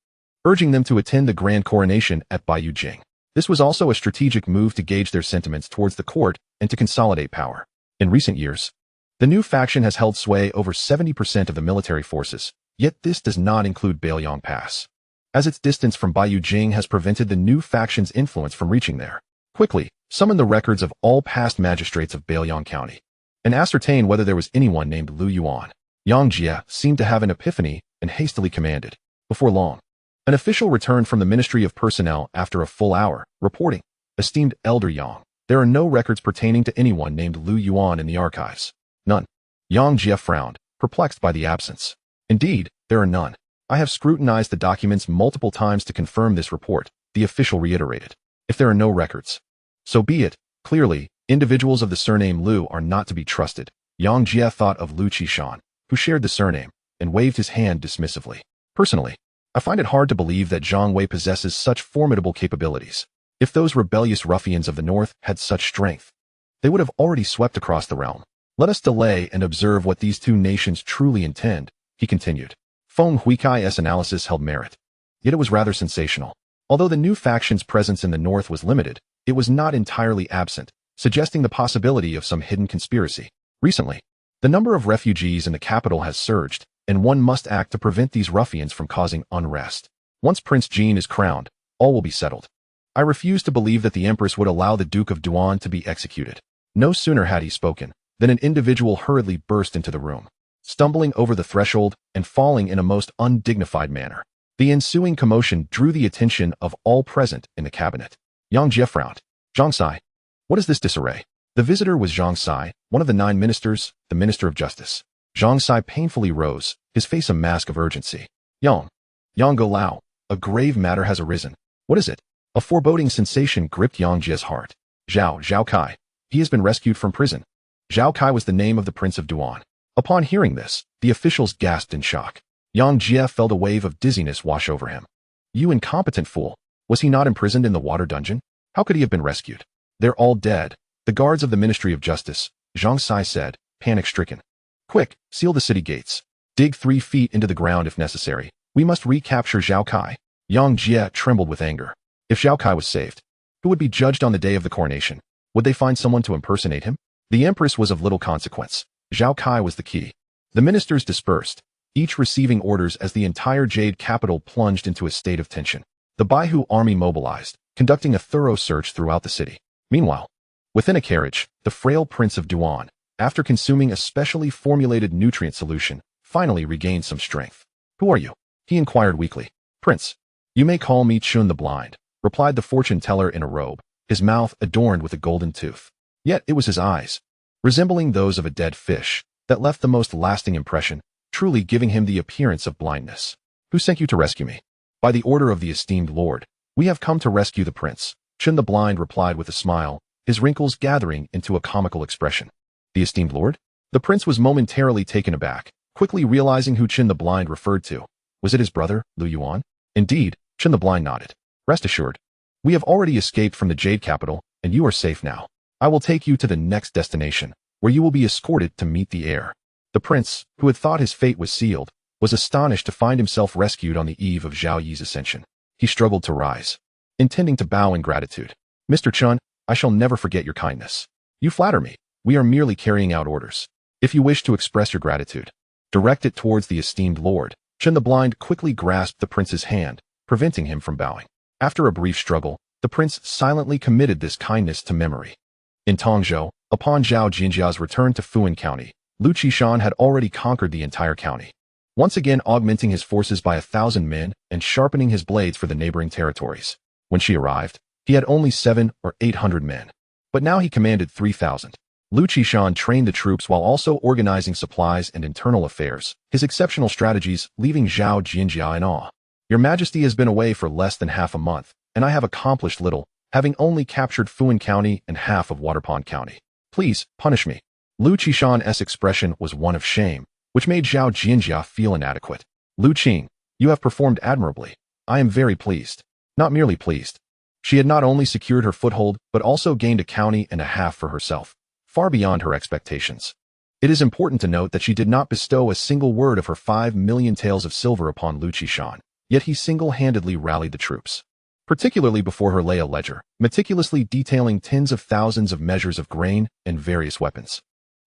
urging them to attend the grand coronation at Baiyujing. This was also a strategic move to gauge their sentiments towards the court and to consolidate power. In recent years, the new faction has held sway over 70% of the military forces, yet this does not include Bailiang Pass, as its distance from Baiyujing has prevented the new faction's influence from reaching there. Quickly, summon the records of all past magistrates of Bailiang County, and ascertain whether there was anyone named Lu Yuan. Yang Jie seemed to have an epiphany and hastily commanded. Before long, an official returned from the Ministry of Personnel after a full hour, reporting, Esteemed Elder Yang, there are no records pertaining to anyone named Lu Yuan in the archives. None. Yang Jie frowned, perplexed by the absence. Indeed, there are none. I have scrutinized the documents multiple times to confirm this report, the official reiterated. If there are no records, so be it. Clearly, individuals of the surname Lu are not to be trusted. Yang Jie thought of Lu Qishan, who shared the surname, and waved his hand dismissively. Personally, I find it hard to believe that Zhang Wei possesses such formidable capabilities. If those rebellious ruffians of the north had such strength, they would have already swept across the realm. Let us delay and observe what these two nations truly intend, he continued. Feng Huikai's analysis held merit, yet it was rather sensational. Although the new faction's presence in the north was limited, it was not entirely absent, suggesting the possibility of some hidden conspiracy. Recently, the number of refugees in the capital has surged, and one must act to prevent these ruffians from causing unrest. Once Prince Jean is crowned, all will be settled. I refuse to believe that the Empress would allow the Duke of Yuan to be executed. No sooner had he spoken than an individual hurriedly burst into the room, stumbling over the threshold and falling in a most undignified manner. The ensuing commotion drew the attention of all present in the cabinet. Yang Jie frowned. Zhang Sai, what is this disarray? The visitor was Zhang Sai, one of the 9 ministers, the Minister of Justice. Zhang Sai painfully rose, his face a mask of urgency. Yang Go Lao, a grave matter has arisen. What is it? A foreboding sensation gripped Yang Jie's heart. Zhao Kai. He has been rescued from prison. Zhao Kai was the name of the Prince of Yuan. Upon hearing this, the officials gasped in shock. Yang Jie felt a wave of dizziness wash over him. You incompetent fool. Was he not imprisoned in the water dungeon? How could he have been rescued? They're all dead. The guards of the Ministry of Justice, Zhang Sai said, panic-stricken. Quick, seal the city gates. Dig 3 feet into the ground if necessary. We must recapture Zhao Kai. Yang Jie trembled with anger. If Zhao Kai was saved, who would be judged on the day of the coronation? Would they find someone to impersonate him? The Empress was of little consequence. Zhao Kai was the key. The ministers dispersed, each receiving orders as the entire Jade capital plunged into a state of tension. The Baihu army mobilized, conducting a thorough search throughout the city. Meanwhile, within a carriage, the frail Prince of Yuan, after consuming a specially formulated nutrient solution, finally regained some strength. "Who are you?" he inquired weakly. "Prince. You may call me Chun the Blind," replied the fortune teller in a robe, his mouth adorned with a golden tooth. Yet it was his eyes, resembling those of a dead fish, that left the most lasting impression, truly giving him the appearance of blindness. "Who sent you to rescue me?" "By the order of the esteemed lord, we have come to rescue the prince," Chun the Blind replied with a smile, his wrinkles gathering into a comical expression. "The esteemed lord?" The prince was momentarily taken aback, quickly realizing who Chun the Blind referred to. Was it his brother, Lu Yuan? Indeed, Chun the Blind nodded. "Rest assured, we have already escaped from the Jade capital, and you are safe now. I will take you to the next destination, where you will be escorted to meet the heir." The prince, who had thought his fate was sealed, was astonished to find himself rescued on the eve of Zhao Yi's ascension. He struggled to rise, intending to bow in gratitude. "Mr. Chun, I shall never forget your kindness. You flatter me. We are merely carrying out orders. If you wish to express your gratitude, direct it towards the esteemed lord." Chun the Blind quickly grasped the prince's hand, preventing him from bowing. After a brief struggle, the prince silently committed this kindness to memory. In Tongzhou, upon Zhao Jinjia's return to Fuan County, Lu Qishan had already conquered the entire county, once again augmenting his forces by 1,000 men and sharpening his blades for the neighboring territories. When she arrived, he had only 700 or 800 men, but now he commanded 3,000. Lu Qishan trained the troops while also organizing supplies and internal affairs, his exceptional strategies leaving Zhao Jinjia in awe. "Your Majesty has been away for less than half a month, and I have accomplished little, having only captured Fuan County and half of Waterpond County. Please, punish me." Lu Qishan's expression was one of shame, which made Zhao Jinjia feel inadequate. "Lu Qing, you have performed admirably. I am very pleased." Not merely pleased. She had not only secured her foothold, but also gained a county and a half for herself, far beyond her expectations. It is important to note that she did not bestow a single word of her 5 million taels of silver upon Lu Qishan, yet he single-handedly rallied the troops, particularly before her lay a ledger, meticulously detailing tens of thousands of measures of grain and various weapons.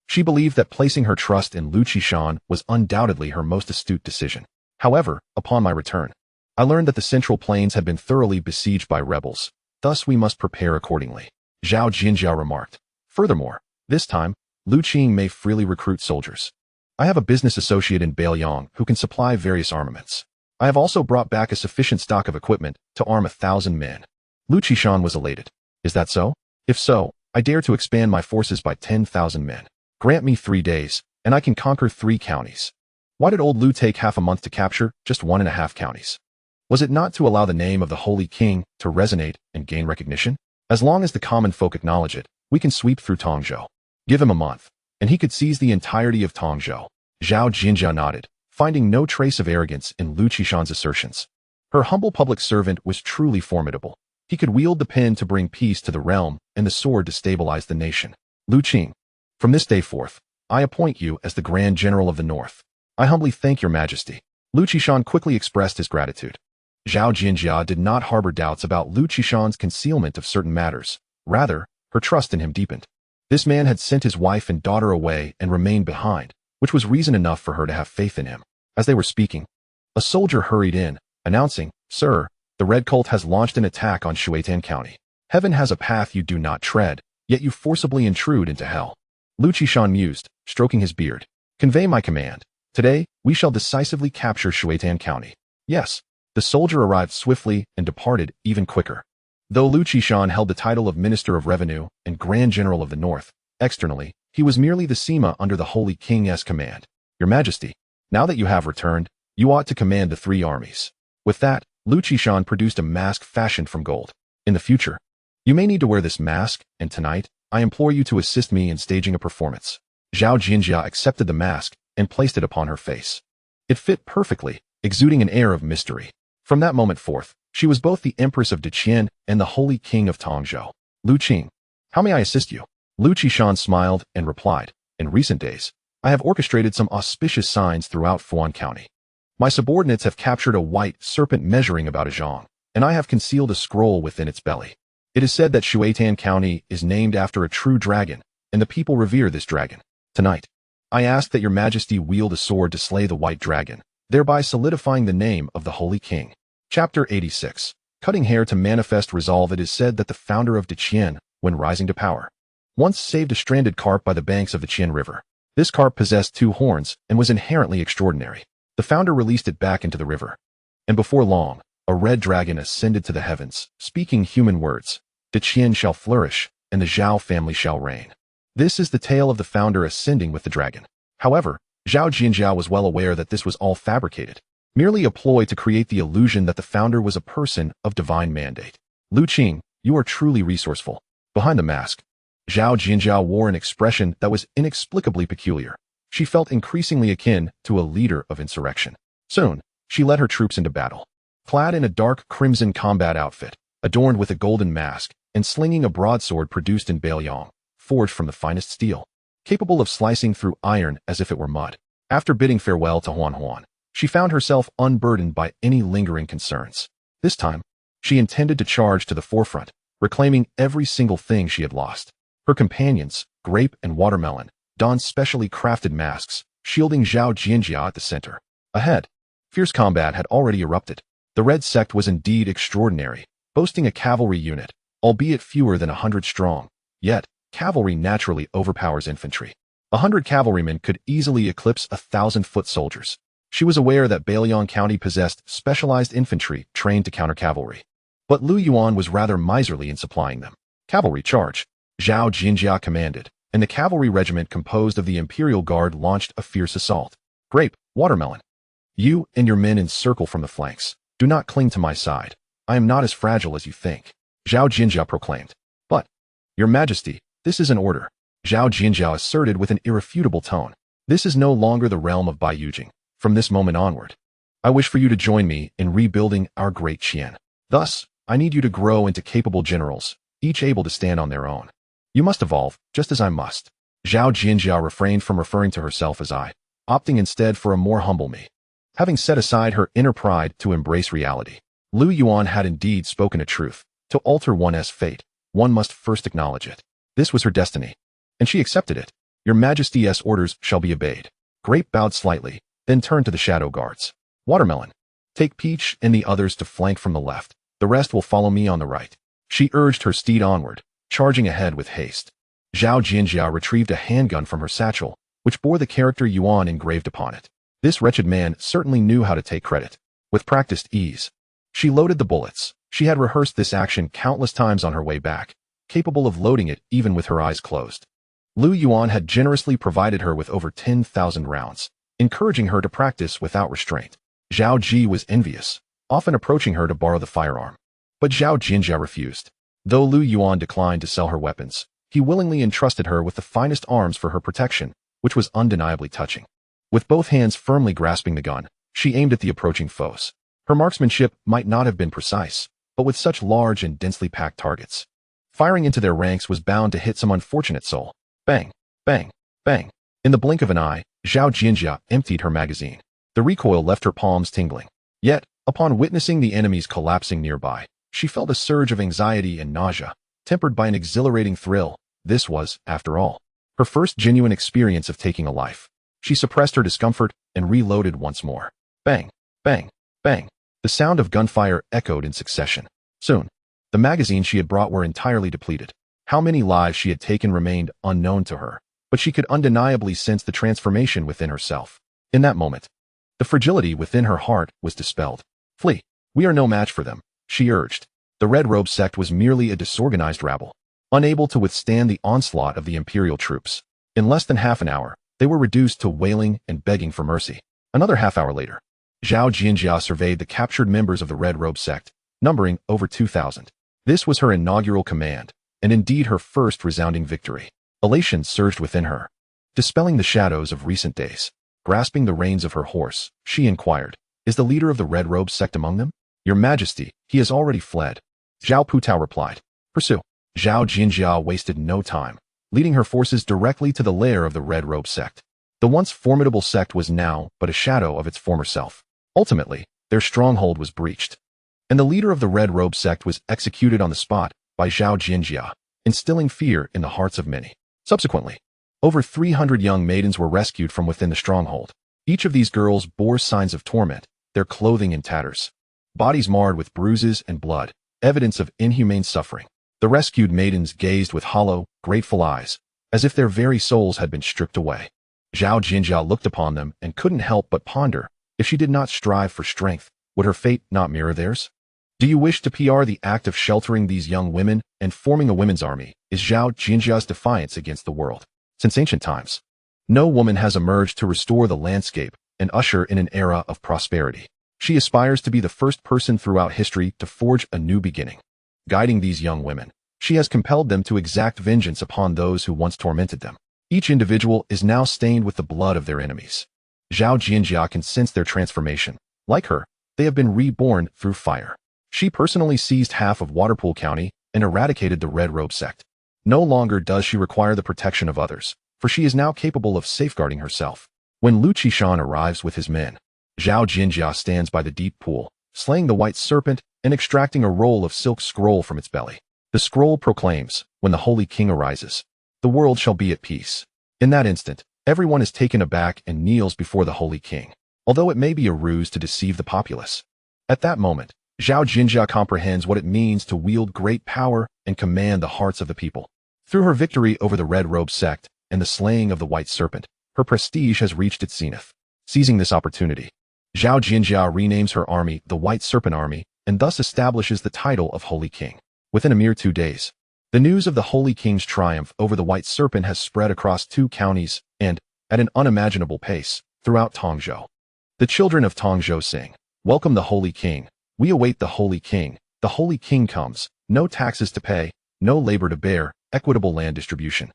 She believed that placing her trust in Lu Qishan was undoubtedly her most astute decision. "However, upon my return, I learned that the Central Plains had been thoroughly besieged by rebels, thus we must prepare accordingly," Zhao Jinjia remarked. "Furthermore, this time, Lu Qing may freely recruit soldiers. I have a business associate in Bailiang who can supply various armaments. I have also brought back a sufficient stock of equipment to arm 1,000 men." Lu Qishan was elated. "Is that so? If so, I dare to expand my forces by 10,000 men. Grant me 3 days, and I can conquer 3 counties." Why did old Lu take half a month to capture just 1.5 counties? Was it not to allow the name of the Holy King to resonate and gain recognition? As long as the common folk acknowledge it, we can sweep through Tongzhou. Give him a month, and he could seize the entirety of Tongzhou. Zhao Jinjia nodded, finding no trace of arrogance in Lu Qishan's assertions. Her humble public servant was truly formidable. He could wield the pen to bring peace to the realm and the sword to stabilize the nation. "Lu Qing, from this day forth, I appoint you as the Grand General of the North. I humbly thank your Majesty." Lu Qishan quickly expressed his gratitude. Zhao Jinjia did not harbor doubts about Lu Qishan's concealment of certain matters. Rather, her trust in him deepened. This man had sent his wife and daughter away and remained behind, which was reason enough for her to have faith in him. As they were speaking, a soldier hurried in, announcing, "Sir, the Red Cult has launched an attack on Shuitan County. Heaven has a path you do not tread, yet you forcibly intrude into hell." Lu Qishan mused, stroking his beard. "Convey my command. Today, we shall decisively capture Shuitan County." "Yes." The soldier arrived swiftly and departed even quicker. Though Lu Qishan held the title of Minister of Revenue and Grand General of the North, externally, he was merely the Sima under the Holy King's command. "Your Majesty, now that you have returned, you ought to command the 3 armies." With that, Lu Qishan produced a mask fashioned from gold. "In the future, you may need to wear this mask, and tonight, I implore you to assist me in staging a performance." Zhao Jinjia accepted the mask and placed it upon her face. It fit perfectly, exuding an air of mystery. From that moment forth, she was both the Empress of Deqian and the Holy King of Tongzhou. "Lu Qing, how may I assist you?" Lu Qishan smiled and replied, "In recent days, I have orchestrated some auspicious signs throughout Fuan County. My subordinates have captured a white serpent measuring about a zhang, and I have concealed a scroll within its belly. It is said that Shuitan County is named after a true dragon, and the people revere this dragon. Tonight, I ask that your majesty wield a sword to slay the white dragon, thereby solidifying the name of the Holy King. Chapter 86. Cutting hair to manifest resolve. It is said that the founder of Qian, when rising to power, once saved a stranded carp by the banks of the Qian River. This carp possessed 2 horns and was inherently extraordinary. The founder released it back into the river, and before long, a red dragon ascended to the heavens, speaking human words. Qian shall flourish, and the Zhao family shall reign. This is the tale of the founder ascending with the dragon. However, Zhao Jianjiao was well aware that this was all fabricated, merely a ploy to create the illusion that the founder was a person of divine mandate. Lu Qing, you are truly resourceful. Behind the mask, Zhao Jianjiao wore an expression that was inexplicably peculiar. She felt increasingly akin to a leader of insurrection. Soon, she led her troops into battle. Clad in a dark crimson combat outfit, adorned with a golden mask, and slinging a broadsword produced in Baoyang, forged from the finest steel, capable of slicing through iron as if it were mud. After bidding farewell to Huan, she found herself unburdened by any lingering concerns. This time, she intended to charge to the forefront, reclaiming every single thing she had lost. Her companions, Grape and Watermelon, donned specially crafted masks, shielding Zhao Jianjia at the center. Ahead, fierce combat had already erupted. The Red Sect was indeed extraordinary, boasting a cavalry unit, albeit fewer than 100 strong. Yet, cavalry naturally overpowers infantry. 100 cavalrymen could easily eclipse 1,000-foot soldiers. She was aware that Baoyang County possessed specialized infantry trained to counter cavalry, but Lu Yuan was rather miserly in supplying them. Cavalry charge, Zhao Jianjia commanded, and the cavalry regiment composed of the Imperial Guard launched a fierce assault. Grape, Watermelon, you and your men encircle from the flanks. Do not cling to my side. I am not as fragile as you think, Zhao Jianjia proclaimed. But, Your Majesty, this is an order, Zhao Jianjia asserted with an irrefutable tone. This is no longer the realm of Bai Yujing. From this moment onward, I wish for you to join me in rebuilding our Great Qian. Thus, I need you to grow into capable generals, each able to stand on their own. You must evolve, just as I must. Zhao Jianjia refrained from referring to herself as I, opting instead for a more humble me. Having set aside her inner pride to embrace reality, Lu Yuan had indeed spoken a truth. To alter one's fate, one must first acknowledge it. This was her destiny, and she accepted it. Your Majesty's orders shall be obeyed. Grape bowed slightly, then turned to the shadow guards. Watermelon, take Peach and the others to flank from the left. The rest will follow me on the right. She urged her steed onward, charging ahead with haste. Zhao Jianjia retrieved a handgun from her satchel, which bore the character Yuan engraved upon it. This wretched man certainly knew how to take credit. With practiced ease, she loaded the bullets. She had rehearsed this action countless times on her way back, capable of loading it even with her eyes closed. Lu Yuan had generously provided her with over 10,000 rounds, encouraging her to practice without restraint. Zhao Ji was envious, often approaching her to borrow the firearm. But Zhao Jianjia refused. Though Lu Yuan declined to sell her weapons, he willingly entrusted her with the finest arms for her protection, which was undeniably touching. With both hands firmly grasping the gun, she aimed at the approaching foes. Her marksmanship might not have been precise, but with such large and densely packed targets, firing into their ranks was bound to hit some unfortunate soul. Bang, bang, bang. In the blink of an eye, Zhao Jianjia emptied her magazine. The recoil left her palms tingling. Yet, upon witnessing the enemies collapsing nearby, she felt a surge of anxiety and nausea, tempered by an exhilarating thrill. This was, after all, her first genuine experience of taking a life. She suppressed her discomfort and reloaded once more. Bang, bang, bang. The sound of gunfire echoed in succession. Soon, the magazines she had brought were entirely depleted. How many lives she had taken remained unknown to her, but she could undeniably sense the transformation within herself. In that moment, the fragility within her heart was dispelled. Flee. We are no match for them, she urged. The Red Robe sect was merely a disorganized rabble, unable to withstand the onslaught of the imperial troops. In less than half an hour, they were reduced to wailing and begging for mercy. Another half hour later, Zhao Jianjia surveyed the captured members of the Red Robe sect, numbering over 2,000. This was her inaugural command, and indeed her first resounding victory. Elation surged within her, dispelling the shadows of recent days. Grasping the reins of her horse, she inquired, "Is the leader of the Red Robe sect among them?" "Your Majesty, he has already fled," Zhao Putao replied. "Pursue." Zhao Jianjia wasted no time, leading her forces directly to the lair of the Red Robe sect. The once formidable sect was now but a shadow of its former self. Ultimately, their stronghold was breached, and the leader of the Red Robe sect was executed on the spot by Zhao Jianjia, instilling fear in the hearts of many. Subsequently, over 300 young maidens were rescued from within the stronghold. Each of these girls bore signs of torment, their clothing in tatters, bodies marred with bruises and blood, evidence of inhumane suffering. The rescued maidens gazed with hollow, grateful eyes, as if their very souls had been stripped away. Zhao Jinjia looked upon them and couldn't help but ponder, if she did not strive for strength, would her fate not mirror theirs? Do you wish to PR the act of sheltering these young women and forming a women's army is Zhao Jinjia's defiance against the world? Since ancient times, no woman has emerged to restore the landscape and usher in an era of prosperity. She aspires to be the first person throughout history to forge a new beginning. Guiding these young women, she has compelled them to exact vengeance upon those who once tormented them. Each individual is now stained with the blood of their enemies. Zhao Jinjia can sense their transformation. Like her, they have been reborn through fire. She personally seized half of Waterpool County and eradicated the Red Robe sect. No longer does she require the protection of others, for she is now capable of safeguarding herself. When Lu Qishan arrives with his men, Zhao Jinjia stands by the deep pool, slaying the white serpent and extracting a roll of silk scroll from its belly. The scroll proclaims, when the Holy King arises, the world shall be at peace. In that instant, everyone is taken aback and kneels before the Holy King, although it may be a ruse to deceive the populace. At that moment, Zhao Jinjia comprehends what it means to wield great power and command the hearts of the people. Through her victory over the Red Robe sect and the slaying of the White Serpent, her prestige has reached its zenith. Seizing this opportunity, Zhao Jinjia renames her army the White Serpent Army and thus establishes the title of Holy King. Within a mere 2 days, the news of the Holy King's triumph over the White Serpent has spread across 2 counties and, at an unimaginable pace, throughout Tongzhou. The children of Tongzhou sing, "Welcome the Holy King. We await the Holy King. The Holy King comes. No taxes to pay, no labor to bear, equitable land distribution."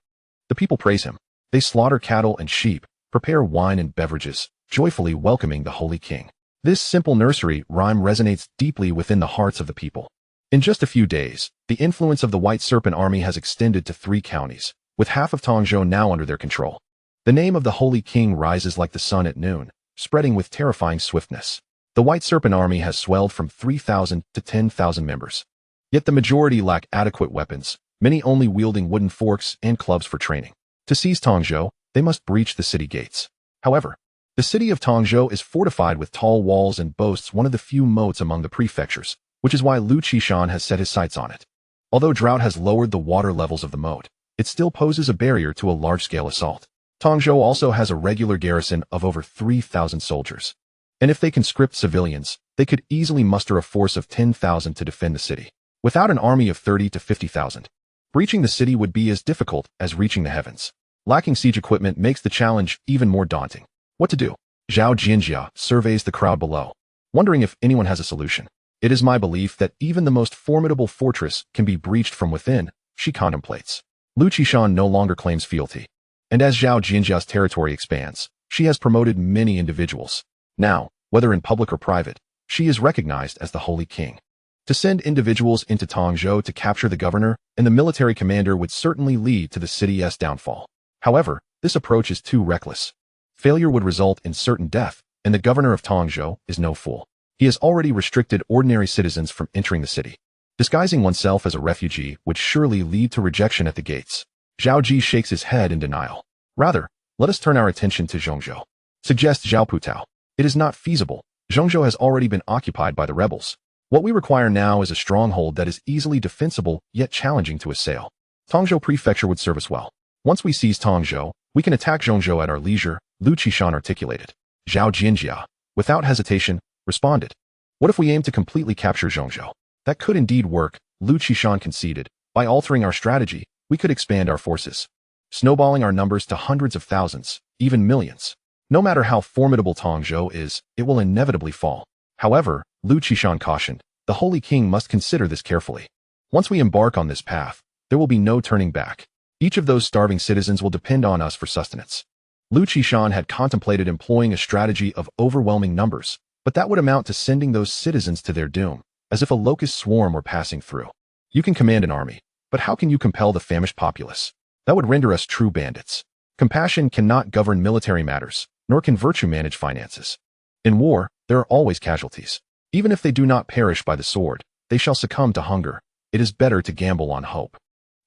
The people praise him. They slaughter cattle and sheep, prepare wine and beverages, joyfully welcoming the Holy King. This simple nursery rhyme resonates deeply within the hearts of the people. In just a few days, the influence of the White Serpent Army has extended to 3 counties, with half of Tongzhou now under their control. The name of the Holy King rises like the sun at noon, spreading with terrifying swiftness. The White Serpent Army has swelled from 3,000 to 10,000 members. Yet the majority lack adequate weapons, many only wielding wooden forks and clubs for training. To seize Tongzhou, they must breach the city gates. However, the city of Tongzhou is fortified with tall walls and boasts one of the few moats among the prefectures, which is why Lu Qishan has set his sights on it. Although drought has lowered the water levels of the moat, it still poses a barrier to a large-scale assault. Tongzhou also has a regular garrison of over 3,000 soldiers. And if they conscript civilians, they could easily muster a force of 10,000 to defend the city. Without an army of 30 to 50,000, breaching the city would be as difficult as reaching the heavens. Lacking siege equipment makes the challenge even more daunting. What to do? Zhao Jinjia surveys the crowd below, wondering if anyone has a solution. It is my belief that even the most formidable fortress can be breached from within, she contemplates. Lu Qishan no longer claims fealty. And as Zhao Jinjia's territory expands, she has promoted many individuals. Now, whether in public or private, she is recognized as the Holy King. To send individuals into Tongzhou to capture the governor and the military commander would certainly lead to the city's downfall. However, this approach is too reckless. Failure would result in certain death, and the governor of Tongzhou is no fool. He has already restricted ordinary citizens from entering the city. Disguising oneself as a refugee would surely lead to rejection at the gates. Zhao Ji shakes his head in denial. Rather, let us turn our attention to Zhongzhou. Suggests Zhao Putao. It is not feasible. Zhongzhou has already been occupied by the rebels. What we require now is a stronghold that is easily defensible yet challenging to assail. Tongzhou Prefecture would serve us well. Once we seize Tongzhou, we can attack Zhongzhou at our leisure, Lu Qishan articulated. Zhao Jinjia, without hesitation, responded. What if we aim to completely capture Zhongzhou? That could indeed work, Lu Qishan conceded. By altering our strategy, we could expand our forces, snowballing our numbers to hundreds of thousands, even millions. No matter how formidable Tongzhou is, it will inevitably fall. However, Lu Qishan cautioned, the Holy King must consider this carefully. Once we embark on this path, there will be no turning back. Each of those starving citizens will depend on us for sustenance. Lu Qishan had contemplated employing a strategy of overwhelming numbers, but that would amount to sending those citizens to their doom, as if a locust swarm were passing through. You can command an army, but how can you compel the famished populace? That would render us true bandits. Compassion cannot govern military matters, nor can virtue manage finances. In war, there are always casualties. Even if they do not perish by the sword, they shall succumb to hunger. It is better to gamble on hope.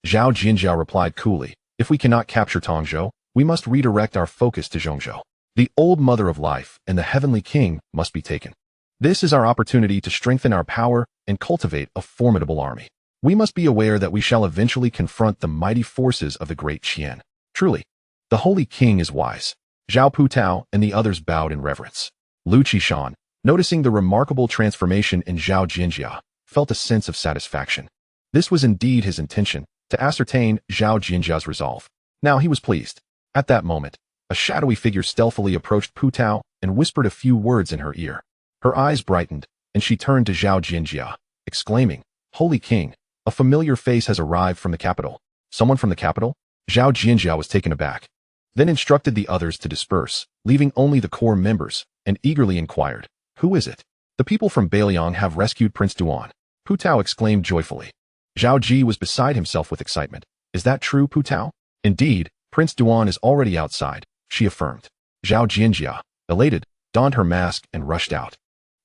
Zhao Jinjia replied coolly, If we cannot capture Tongzhou, we must redirect our focus to Zhongzhou. The old mother of life and the heavenly king must be taken. This is our opportunity to strengthen our power and cultivate a formidable army. We must be aware that we shall eventually confront the mighty forces of the Great Qian. Truly, the holy king is wise. Zhao Putao and the others bowed in reverence. Lu Qishan, noticing the remarkable transformation in Zhao Jinjia, felt a sense of satisfaction. This was indeed his intention, to ascertain Zhao Jinjia's resolve. Now he was pleased. At that moment, a shadowy figure stealthily approached Putao and whispered a few words in her ear. Her eyes brightened, and she turned to Zhao Jinjia, exclaiming, "Holy King, a familiar face has arrived from the capital." Someone from the capital? Zhao Jinjia was taken aback, then instructed the others to disperse, leaving only the core members, and eagerly inquired, "Who is it?" "The people from Bailiang have rescued Prince Yuan," Putao exclaimed joyfully. Zhao Ji was beside himself with excitement. "Is that true, Putao?" "Indeed, Prince Yuan is already outside," she affirmed. Zhao Jinjia, elated, donned her mask and rushed out.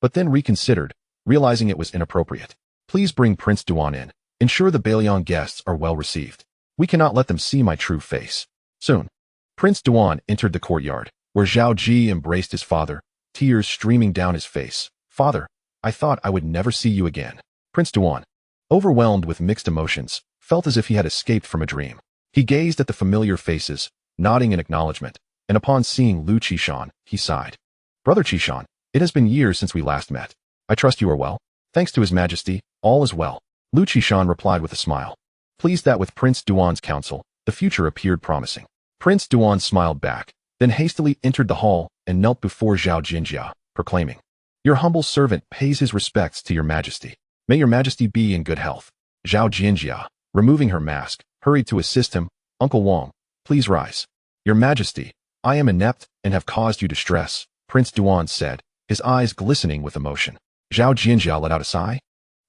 But then reconsidered, realizing it was inappropriate. "Please bring Prince Yuan in. Ensure the Bailiang guests are well received. We cannot let them see my true face." Soon, Prince Yuan entered the courtyard, where Zhao Ji embraced his father, tears streaming down his face. "Father, I thought I would never see you again." Prince Yuan, overwhelmed with mixed emotions, felt as if he had escaped from a dream. He gazed at the familiar faces, nodding in acknowledgement, and upon seeing Lu Qishan, he sighed. "Brother Qishan, it has been years since we last met. I trust you are well?" "Thanks to His Majesty, all is well," Lu Qishan replied with a smile. Pleased that with Prince Yuan's counsel, the future appeared promising. Prince Yuan smiled back, then hastily entered the hall and knelt before Zhao Jinjia, proclaiming, "Your humble servant pays his respects to Your Majesty. May Your Majesty be in good health." Zhao Jinjia, removing her mask, hurried to assist him. "Uncle Wang, please rise." "Your Majesty, I am inept and have caused you distress," Prince Yuan said, his eyes glistening with emotion. Zhao Jinjia let out a sigh,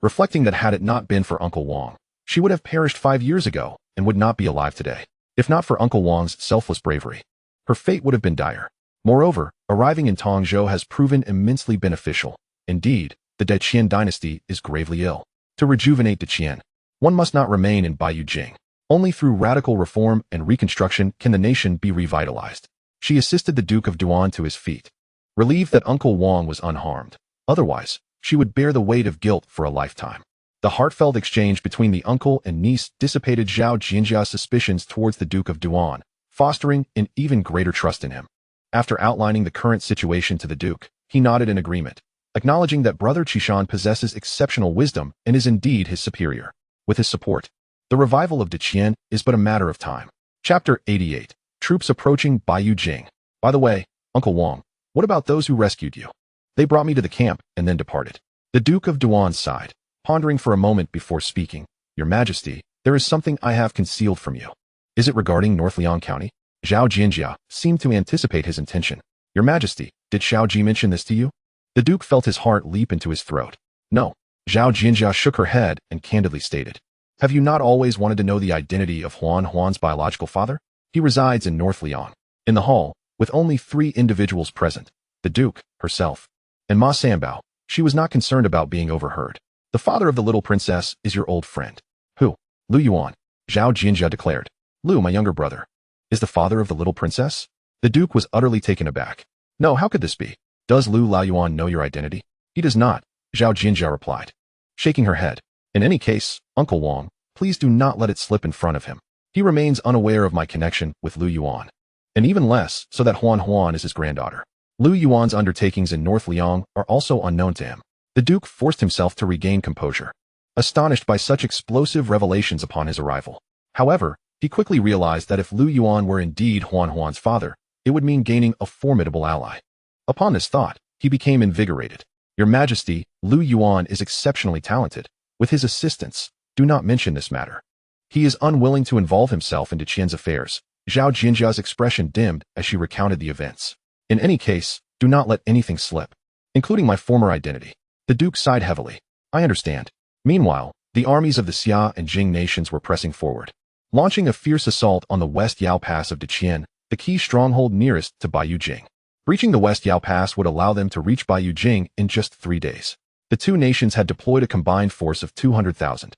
reflecting that had it not been for Uncle Wang, she would have perished 5 years ago and would not be alive today. If not for Uncle Wang's selfless bravery, her fate would have been dire. Moreover, arriving in Tongzhou has proven immensely beneficial. Indeed, the Great Qian Dynasty is gravely ill. To rejuvenate the Qian, one must not remain in Baiyujing. Only through radical reform and reconstruction can the nation be revitalized. She assisted the Duke of Yuan to his feet, relieved that Uncle Wang was unharmed. Otherwise, she would bear the weight of guilt for a lifetime. The heartfelt exchange between the uncle and niece dissipated Zhao Jinjia's suspicions towards the Duke of Yuan, fostering an even greater trust in him. After outlining the current situation to the Duke, he nodded in agreement, acknowledging that Brother Qishan possesses exceptional wisdom and is indeed his superior. With his support, the revival of Qian is but a matter of time. Chapter 88. Troops approaching Baiyujing. By the way, Uncle Wang, what about those who rescued you? They brought me to the camp and then departed. The Duke of Yuan sighed, pondering for a moment before speaking. "Your Majesty, there is something I have concealed from you." "Is it regarding North Liang County?" Zhao Jinjia seemed to anticipate his intention. "Your Majesty, did Zhao Ji mention this to you?" The Duke felt his heart leap into his throat. "No." Zhao Jinjia shook her head and candidly stated, "Have you not always wanted to know the identity of Huan's biological father? He resides in North Liang." In the hall, with only 3 individuals present, the Duke, herself, and Ma Sanbao, she was not concerned about being overheard. "The father of the little princess is your old friend." "Who?" "Lu Yuan," Zhao Jinjia declared. "Lu, my younger brother, is the father of the little princess?" The Duke was utterly taken aback. "No, how could this be? Does Lu Laoyuan know your identity?" "He does not," Zhao Jinjia replied, shaking her head. "In any case, Uncle Wang, please do not let it slip in front of him. He remains unaware of my connection with Lu Yuan, and even less so that Huan is his granddaughter. Lu Yuan's undertakings in North Liang are also unknown to him." The Duke forced himself to regain composure, astonished by such explosive revelations upon his arrival. However, he quickly realized that if Lu Yuan were indeed Huan's father, it would mean gaining a formidable ally. Upon this thought, he became invigorated. "Your Majesty, Lu Yuan is exceptionally talented. With his assistance, do not mention this matter. He is unwilling to involve himself into Qian's affairs." Zhao Jinjia's expression dimmed as she recounted the events. "In any case, do not let anything slip, including my former identity." The Duke sighed heavily. "I understand." Meanwhile, the armies of the Xia and Jing nations were pressing forward, launching a fierce assault on the West Yao Pass of Qian, the key stronghold nearest to Baiyujing. Reaching the West Yao Pass would allow them to reach Baiyujing in just 3 days. The two nations had deployed a combined force of 200,000,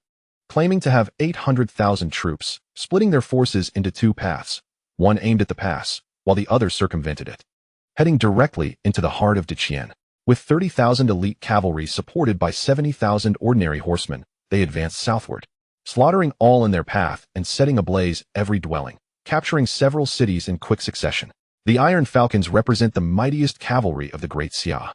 claiming to have 800,000 troops. splitting their forces into two paths. One aimed at the pass, while the other circumvented it, heading directly into the heart of Daqin. With 30,000 elite cavalry supported by 70,000 ordinary horsemen, they advanced southward, slaughtering all in their path and setting ablaze every dwelling, capturing several cities in quick succession. The Iron Falcons represent the mightiest cavalry of the Great Xia.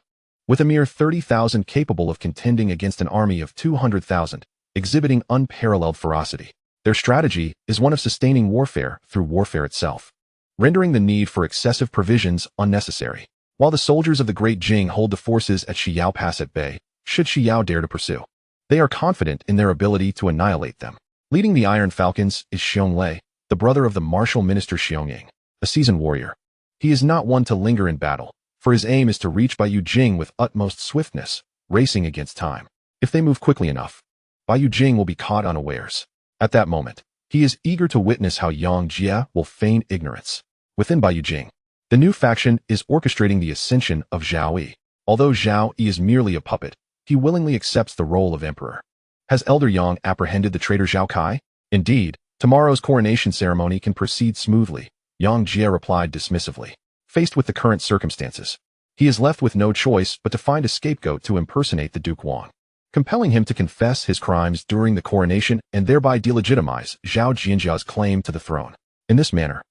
With a mere 30,000 capable of contending against an army of 200,000, exhibiting unparalleled ferocity. Their strategy is one of sustaining warfare through warfare itself, rendering the need for excessive provisions unnecessary. While the soldiers of the Great Jing hold the forces at Shiyao Pass at bay, should Shiyao dare to pursue, they are confident in their ability to annihilate them. Leading the Iron Falcons is Xiong Lei, the brother of the martial minister Xiong, a seasoned warrior. He is not one to linger in battle, for his aim is to reach Baiyu Jing with utmost swiftness, racing against time. If they move quickly enough, Baiyu Jing will be caught unawares. At that moment, he is eager to witness how Yang Jie will feign ignorance. Within Baiyu Jing, the new faction is orchestrating the ascension of Zhao Yi. Although Zhao Yi is merely a puppet, he willingly accepts the role of emperor. Has Elder Yang apprehended the traitor Zhao Kai? Indeed, tomorrow's coronation ceremony can proceed smoothly, Yang Jie replied dismissively. Faced with the current circumstances, he is left with no choice but to find a scapegoat to impersonate the Duke Wang, compelling him to confess his crimes during the coronation and thereby delegitimize Zhao Jianjia's claim to the throne. In this manner,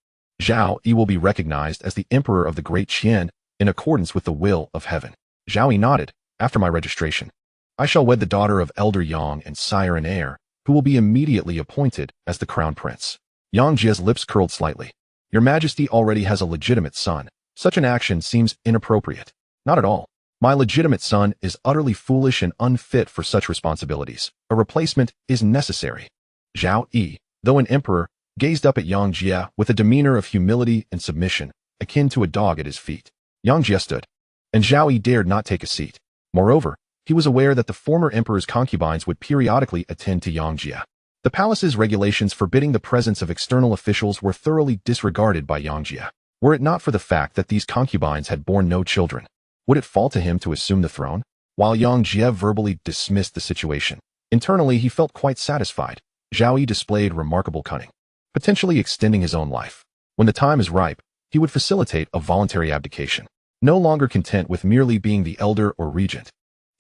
Zhao Yi will be recognized as the emperor of the Great Qian in accordance with the will of heaven. Zhao Yi nodded. After my registration, I shall wed the daughter of Elder Yang and sire and heir, who will be immediately appointed as the crown prince. Yang Jie's lips curled slightly. Your Majesty already has a legitimate son. Such an action seems inappropriate. Not at all. My legitimate son is utterly foolish and unfit for such responsibilities. A replacement is necessary. Zhao Yi, though an emperor, gazed up at Yang Jie with a demeanor of humility and submission, akin to a dog at his feet. Yang Jie stood, and Zhao Yi dared not take a seat. Moreover, he was aware that the former emperor's concubines would periodically attend to Yang Jie. The palace's regulations forbidding the presence of external officials were thoroughly disregarded by Yang Jie. Were it not for the fact that these concubines had borne no children, would it fall to him to assume the throne? While Yang Jie verbally dismissed the situation, internally he felt quite satisfied. Zhao Yi displayed remarkable cunning, potentially extending his own life. When the time is ripe, he would facilitate a voluntary abdication. No longer content with merely being the elder or regent,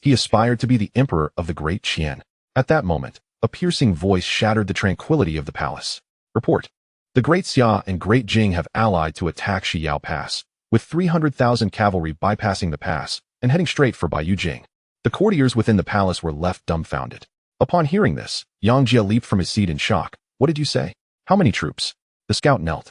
he aspired to be the emperor of the Great Qian. At that moment, a piercing voice shattered the tranquility of the palace. Report. The Great Xia and Great Jing have allied to attack Shiyao Pass, with 300,000 cavalry bypassing the pass and heading straight for Baiyu Jing. The courtiers within the palace were left dumbfounded. Upon hearing this, Yang Jie leaped from his seat in shock. What did you say? How many troops? The scout knelt,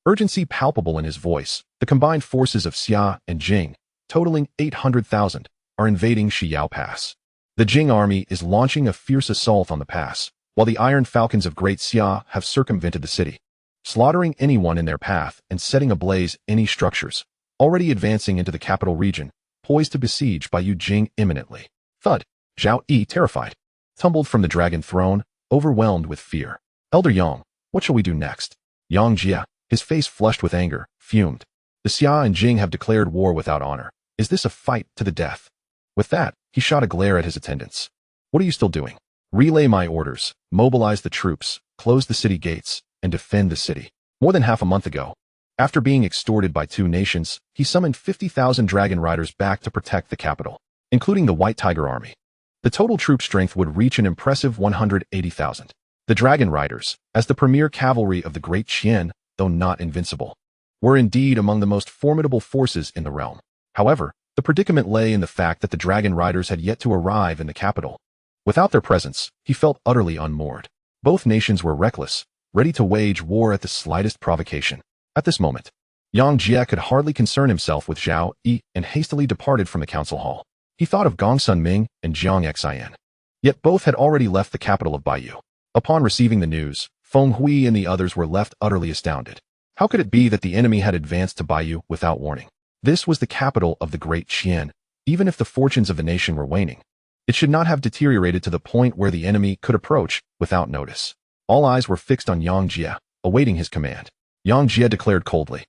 urgency palpable in his voice. The combined forces of Xia and Jing, totaling 800,000, are invading Shiyao Pass. The Jing army is launching a fierce assault on the pass, while the Iron Falcons of Great Xia have circumvented the city, slaughtering anyone in their path and setting ablaze any structures, already advancing into the capital region, poised to besiege Baiyu Jing imminently. Thud. Zhao Yi, terrified, tumbled from the dragon throne, overwhelmed with fear. Elder Yang, what shall we do next? Yang Jie, his face flushed with anger, fumed. The Xia and Jing have declared war without honor. Is this a fight to the death? With that, he shot a glare at his attendants. What are you still doing? Relay my orders, mobilize the troops, close the city gates, and defend the city. More than half a month ago, after being extorted by two nations, he summoned 50,000 dragon riders back to protect the capital, including the White Tiger Army. The total troop strength would reach an impressive 180,000. The dragon riders, as the premier cavalry of the Great Qian, though not invincible, were indeed among the most formidable forces in the realm. However, the predicament lay in the fact that the dragon riders had yet to arrive in the capital. Without their presence, he felt utterly unmoored. Both nations were reckless, ready to wage war at the slightest provocation. At this moment, Yang Jie could hardly concern himself with Zhao Yi and hastily departed from the council hall. He thought of Gongsun Ming and Jiang Xian. Yet both had already left the capital of Baiyu. Upon receiving the news, Feng Hui and the others were left utterly astounded. How could it be that the enemy had advanced to Baiyu without warning? This was the capital of the Great Qian. Even if the fortunes of the nation were waning, it should not have deteriorated to the point where the enemy could approach without notice. All eyes were fixed on Yang Jie, awaiting his command. Yang Jie declared coldly,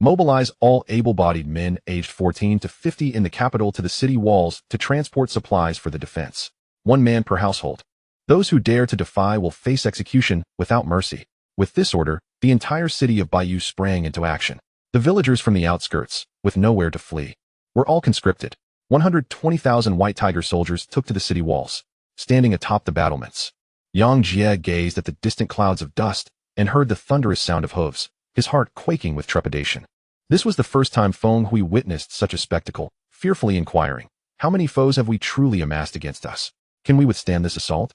mobilize all able-bodied men aged 14 to 50 in the capital to the city walls to transport supplies for the defense. 1 man per household. Those who dare to defy will face execution without mercy. With this order, the entire city of Baiyu sprang into action. The villagers from the outskirts, with nowhere to flee, were all conscripted. 120,000 White Tiger soldiers took to the city walls, standing atop the battlements. Yang Jie gazed at the distant clouds of dust and heard the thunderous sound of hooves, his heart quaking with trepidation. This was the first time Feng Hui witnessed such a spectacle, fearfully inquiring, "How many foes have we truly amassed against us? Can we withstand this assault?"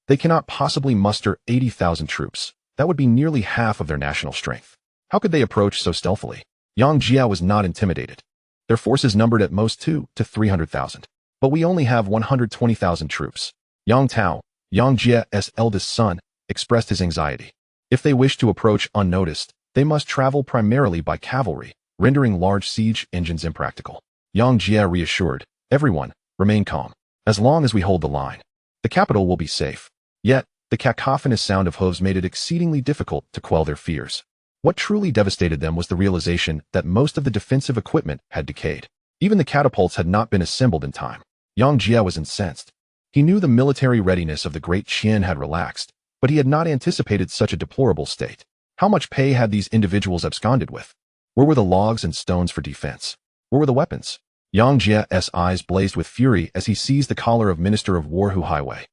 They cannot possibly muster 80,000 troops. That would be nearly half of their national strength. How could they approach so stealthily? Yang Jie was not intimidated. Their forces numbered at most 200 to 300,000. But we only have 120,000 troops. Yang Tao, Yang Jie's eldest son, expressed his anxiety. If they wish to approach unnoticed, they must travel primarily by cavalry, rendering large siege engines impractical. Yang Jie reassured, "Everyone, remain calm. As long as we hold the line, the capital will be safe." Yet, the cacophonous sound of hooves made it exceedingly difficult to quell their fears. What truly devastated them was the realization that most of the defensive equipment had decayed. Even the catapults had not been assembled in time. Yang Jie was incensed. He knew the military readiness of the Great Qian had relaxed, but he had not anticipated such a deplorable state. How much pay had these individuals absconded with? Where were the logs and stones for defense? Where were the weapons? Yang Jie's eyes blazed with fury as he seized the collar of Minister of War Hu Highway,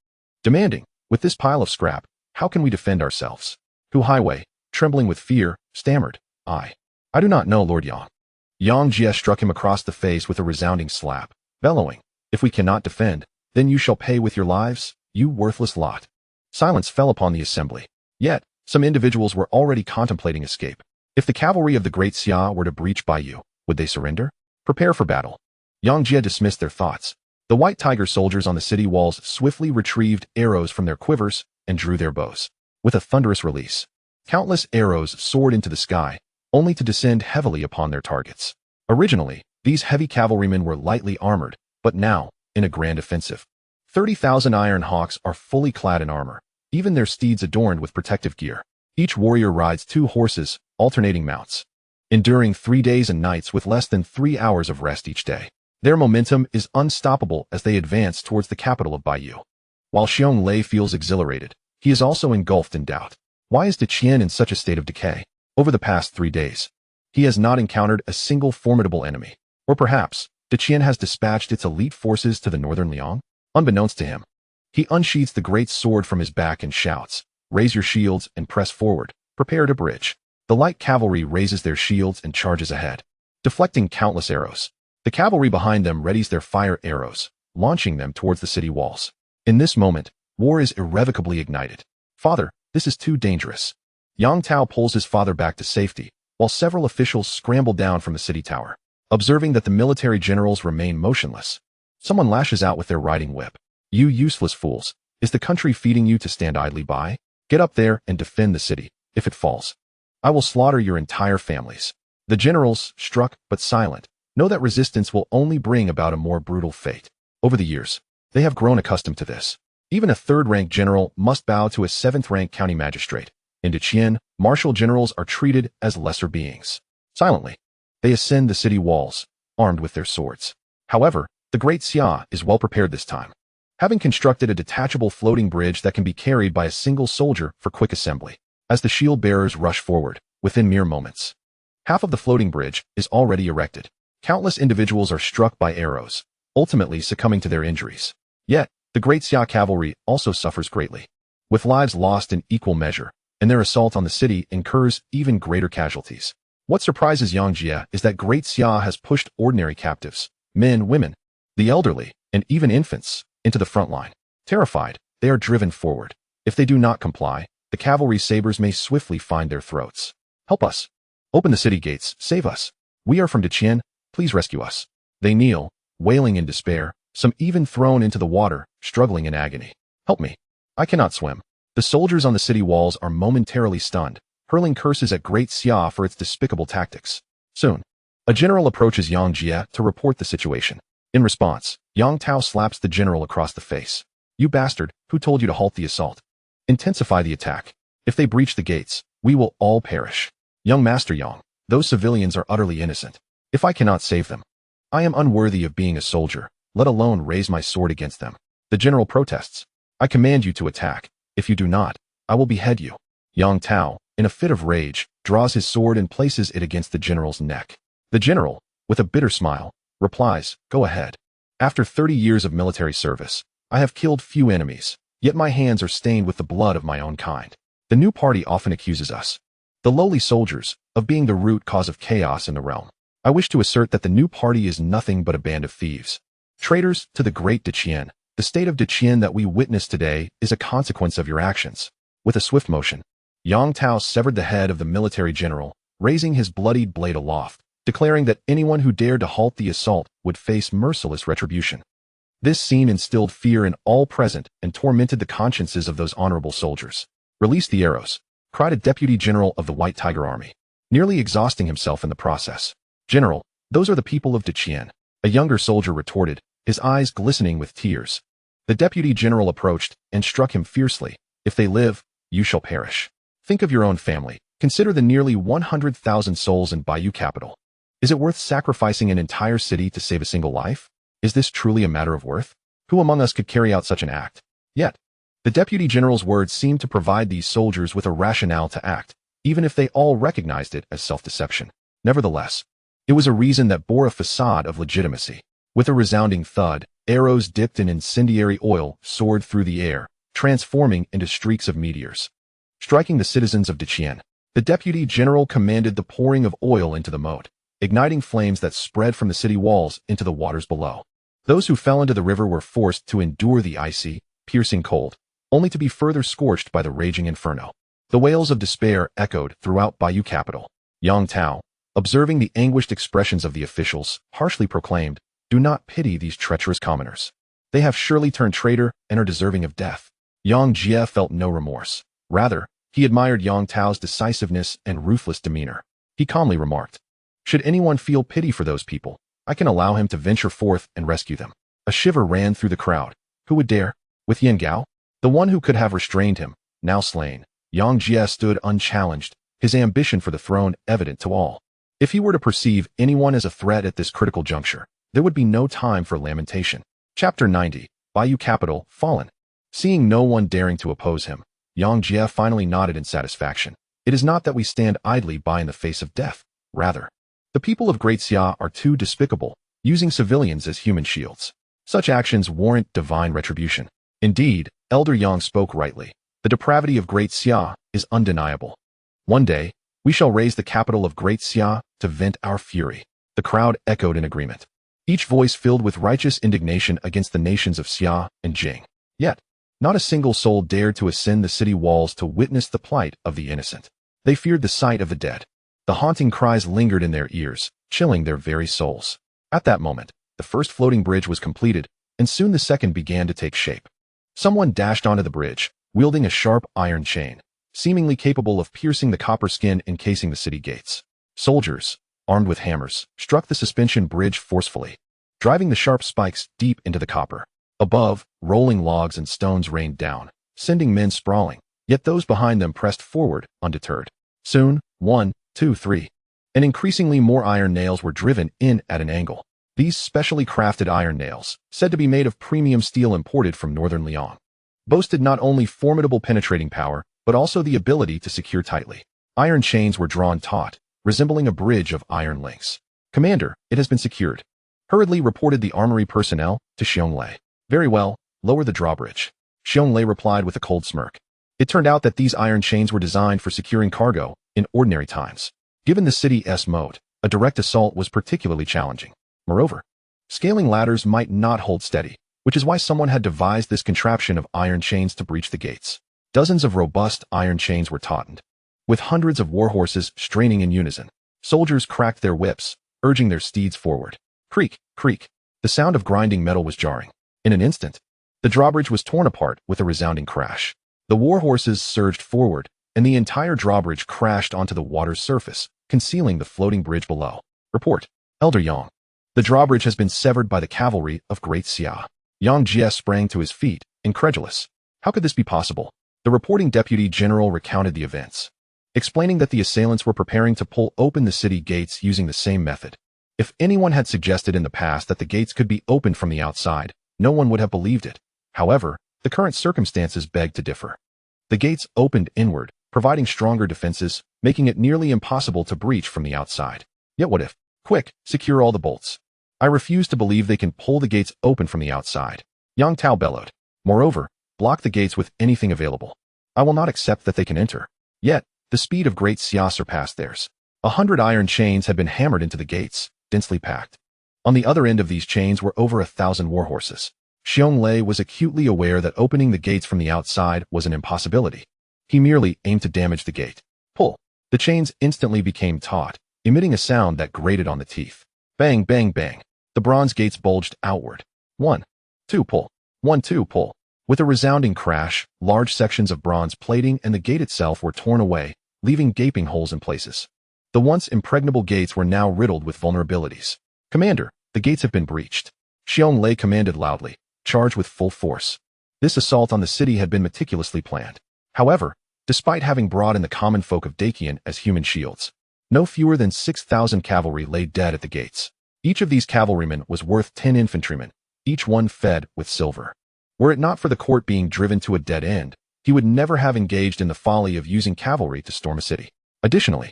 demanding, "With this pile of scrap, how can we defend ourselves?" Hu Highway, trembling with fear, stammered, I do not know, Lord Yang." Yang Jie struck him across the face with a resounding slap, bellowing, "If we cannot defend, then you shall pay with your lives, you worthless lot." Silence fell upon the assembly. Yet, some individuals were already contemplating escape. If the cavalry of the Great Xia were to breach Baiyu, would they surrender? Prepare for battle. Yang Jie dismissed their thoughts. The White Tiger soldiers on the city walls swiftly retrieved arrows from their quivers and drew their bows. With a thunderous release, countless arrows soared into the sky, only to descend heavily upon their targets. Originally, these heavy cavalrymen were lightly armored, but now, in a grand offensive, 30,000 Iron Hawks are fully clad in armor, even their steeds adorned with protective gear. Each warrior rides 2 horses, alternating mounts, enduring 3 days and nights with less than 3 hours of rest each day. Their momentum is unstoppable as they advance towards the capital of Baiyu. While Xiong Lei feels exhilarated, he is also engulfed in doubt. Why is Qian in such a state of decay? Over the past 3 days, he has not encountered a single formidable enemy. Or perhaps, Qian has dispatched its elite forces to the northern Liang? Unbeknownst to him, he unsheaths the great sword from his back and shouts, "Raise your shields and press forward, prepare to bridge." The light cavalry raises their shields and charges ahead, deflecting countless arrows. The cavalry behind them readies their fire arrows, launching them towards the city walls. In this moment, war is irrevocably ignited. "Father, this is too dangerous." Yang Tao pulls his father back to safety, while several officials scramble down from the city tower. Observing that the military generals remain motionless, someone lashes out with their riding whip. "You useless fools, is the country feeding you to stand idly by? Get up there and defend the city. If it falls, I will slaughter your entire families." The generals, struck but silent, know that resistance will only bring about a more brutal fate. Over the years, they have grown accustomed to this. Even a 3rd-rank general must bow to a 7th-rank county magistrate. In Qian, martial generals are treated as lesser beings. Silently, they ascend the city walls, armed with their swords. However, the Great Xia is well prepared this time, having constructed a detachable floating bridge that can be carried by a single soldier for quick assembly. As the shield bearers rush forward, within mere moments, half of the floating bridge is already erected. Countless individuals are struck by arrows, ultimately succumbing to their injuries. Yet, the Great Xia cavalry also suffers greatly, with lives lost in equal measure, and their assault on the city incurs even greater casualties. What surprises Yang Jie is that Great Xia has pushed ordinary captives, men, women, the elderly, and even infants, into the front line. Terrified, they are driven forward. If they do not comply, the cavalry sabers may swiftly find their throats. "Help us! Open the city gates, save us! We are from Qian, please rescue us." They kneel, wailing in despair, some even thrown into the water, struggling in agony. "Help me! I cannot swim." The soldiers on the city walls are momentarily stunned, hurling curses at Great Xia for its despicable tactics. Soon, a general approaches Yang Jie to report the situation. In response, Yang Tao slaps the general across the face. "You bastard, who told you to halt the assault? Intensify the attack. If they breach the gates, we will all perish." "Young Master Yang, those civilians are utterly innocent. If I cannot save them, I am unworthy of being a soldier, let alone raise my sword against them." The general protests. "I command you to attack. If you do not, I will behead you." Yang Tao, in a fit of rage, draws his sword and places it against the general's neck. The general, with a bitter smile, replies, "Go ahead. After 30 years of military service, I have killed few enemies, yet my hands are stained with the blood of my own kind." The new party often accuses us, the lowly soldiers, of being the root cause of chaos in the realm. I wish to assert that the new party is nothing but a band of thieves. Traitors to the Great Qian. The state of Qian that we witness today is a consequence of your actions. With a swift motion, Yang Tao severed the head of the military general, raising his bloodied blade aloft, declaring that anyone who dared to halt the assault would face merciless retribution. This scene instilled fear in all present and tormented the consciences of those honorable soldiers. "Release the arrows," cried a deputy general of the White Tiger Army, nearly exhausting himself in the process. "General, those are the people of Qian," a younger soldier retorted, his eyes glistening with tears. The deputy general approached and struck him fiercely. "If they live, you shall perish. Think of your own family. Consider the nearly 100,000 souls in Bayou capital. Is it worth sacrificing an entire city to save a single life? Is this truly a matter of worth? Who among us could carry out such an act?" Yet, the deputy general's words seemed to provide these soldiers with a rationale to act, even if they all recognized it as self-deception. Nevertheless, it was a reason that bore a facade of legitimacy. With a resounding thud, arrows dipped in incendiary oil soared through the air, transforming into streaks of meteors. Striking the citizens of Qian, the deputy general commanded the pouring of oil into the moat, igniting flames that spread from the city walls into the waters below. Those who fell into the river were forced to endure the icy, piercing cold, only to be further scorched by the raging inferno. The wails of despair echoed throughout Bayou capital. Yang Tao, observing the anguished expressions of the officials, harshly proclaimed, "Do not pity these treacherous commoners. They have surely turned traitor and are deserving of death." Yang Jie felt no remorse. Rather, he admired Yang Tao's decisiveness and ruthless demeanor. He calmly remarked, "Should anyone feel pity for those people, I can allow him to venture forth and rescue them." A shiver ran through the crowd. Who would dare? With Yan Gao, the one who could have restrained him, now slain, Yang Jie stood unchallenged, his ambition for the throne evident to all. If he were to perceive anyone as a threat at this critical juncture, there would be no time for lamentation. Chapter 90, Bayou Capital, Fallen. Seeing no one daring to oppose him, Yang Jie finally nodded in satisfaction. It is not that we stand idly by in the face of death. Rather, the people of Great Xia are too despicable, using civilians as human shields. Such actions warrant divine retribution. Indeed, Elder Yang spoke rightly. The depravity of Great Xia is undeniable. One day, we shall raise the capital of Great Xia to vent our fury. The crowd echoed in agreement, each voice filled with righteous indignation against the nations of Xia and Jing. Yet, not a single soul dared to ascend the city walls to witness the plight of the innocent. They feared the sight of the dead. The haunting cries lingered in their ears, chilling their very souls. At that moment, the first floating bridge was completed, and soon the second began to take shape. Someone dashed onto the bridge, wielding a sharp iron chain, seemingly capable of piercing the copper skin encasing the city gates. Soldiers, armed with hammers, struck the suspension bridge forcefully, driving the sharp spikes deep into the copper. Above, rolling logs and stones rained down, sending men sprawling, yet those behind them pressed forward, undeterred. Soon, 1, 2, 3, and increasingly more iron nails were driven in at an angle. These specially crafted iron nails, said to be made of premium steel imported from northern Lyon, boasted not only formidable penetrating power, but also the ability to secure tightly. Iron chains were drawn taut, resembling a bridge of iron links. "Commander, it has been secured," hurriedly reported the armory personnel to Xianglei. "Very well, lower the drawbridge," Xianglei replied with a cold smirk. It turned out that these iron chains were designed for securing cargo in ordinary times. Given the city's moat, a direct assault was particularly challenging. Moreover, scaling ladders might not hold steady, which is why someone had devised this contraption of iron chains to breach the gates. Dozens of robust iron chains were tautened. With hundreds of war horses straining in unison, soldiers cracked their whips, urging their steeds forward. Creak, creak. The sound of grinding metal was jarring. In an instant, the drawbridge was torn apart with a resounding crash. The war horses surged forward, and the entire drawbridge crashed onto the water's surface, concealing the floating bridge below. Report, Elder Yang. The drawbridge has been severed by the cavalry of Great Xia. Yang Jie sprang to his feet, incredulous. How could this be possible? The reporting deputy general recounted the events, explaining that the assailants were preparing to pull open the city gates using the same method. If anyone had suggested in the past that the gates could be opened from the outside, no one would have believed it. However, the current circumstances beg to differ. The gates opened inward, providing stronger defenses, making it nearly impossible to breach from the outside. Yet what if? Quick, secure all the bolts. I refuse to believe they can pull the gates open from the outside. Yang Tao bellowed. Moreover, block the gates with anything available. I will not accept that they can enter. Yet, the speed of Great Qian surpassed theirs. 100 iron chains had been hammered into the gates, densely packed. On the other end of these chains were over 1,000 warhorses. Xiong was acutely aware that opening the gates from the outside was an impossibility. He merely aimed to damage the gate. Pull. The chains instantly became taut, emitting a sound that grated on the teeth. Bang, bang, bang. The bronze gates bulged outward. 1, 2, pull. 1, 2, pull. With a resounding crash, large sections of bronze plating and the gate itself were torn away, leaving gaping holes in places. The once impregnable gates were now riddled with vulnerabilities. Commander, the gates have been breached. Xiong commanded loudly. Charge with full force. This assault on the city had been meticulously planned. However, despite having brought in the common folk of Daqian as human shields, no fewer than 6,000 cavalry lay dead at the gates. Each of these cavalrymen was worth 10 infantrymen, each one fed with silver. Were it not for the court being driven to a dead end, he would never have engaged in the folly of using cavalry to storm a city. Additionally,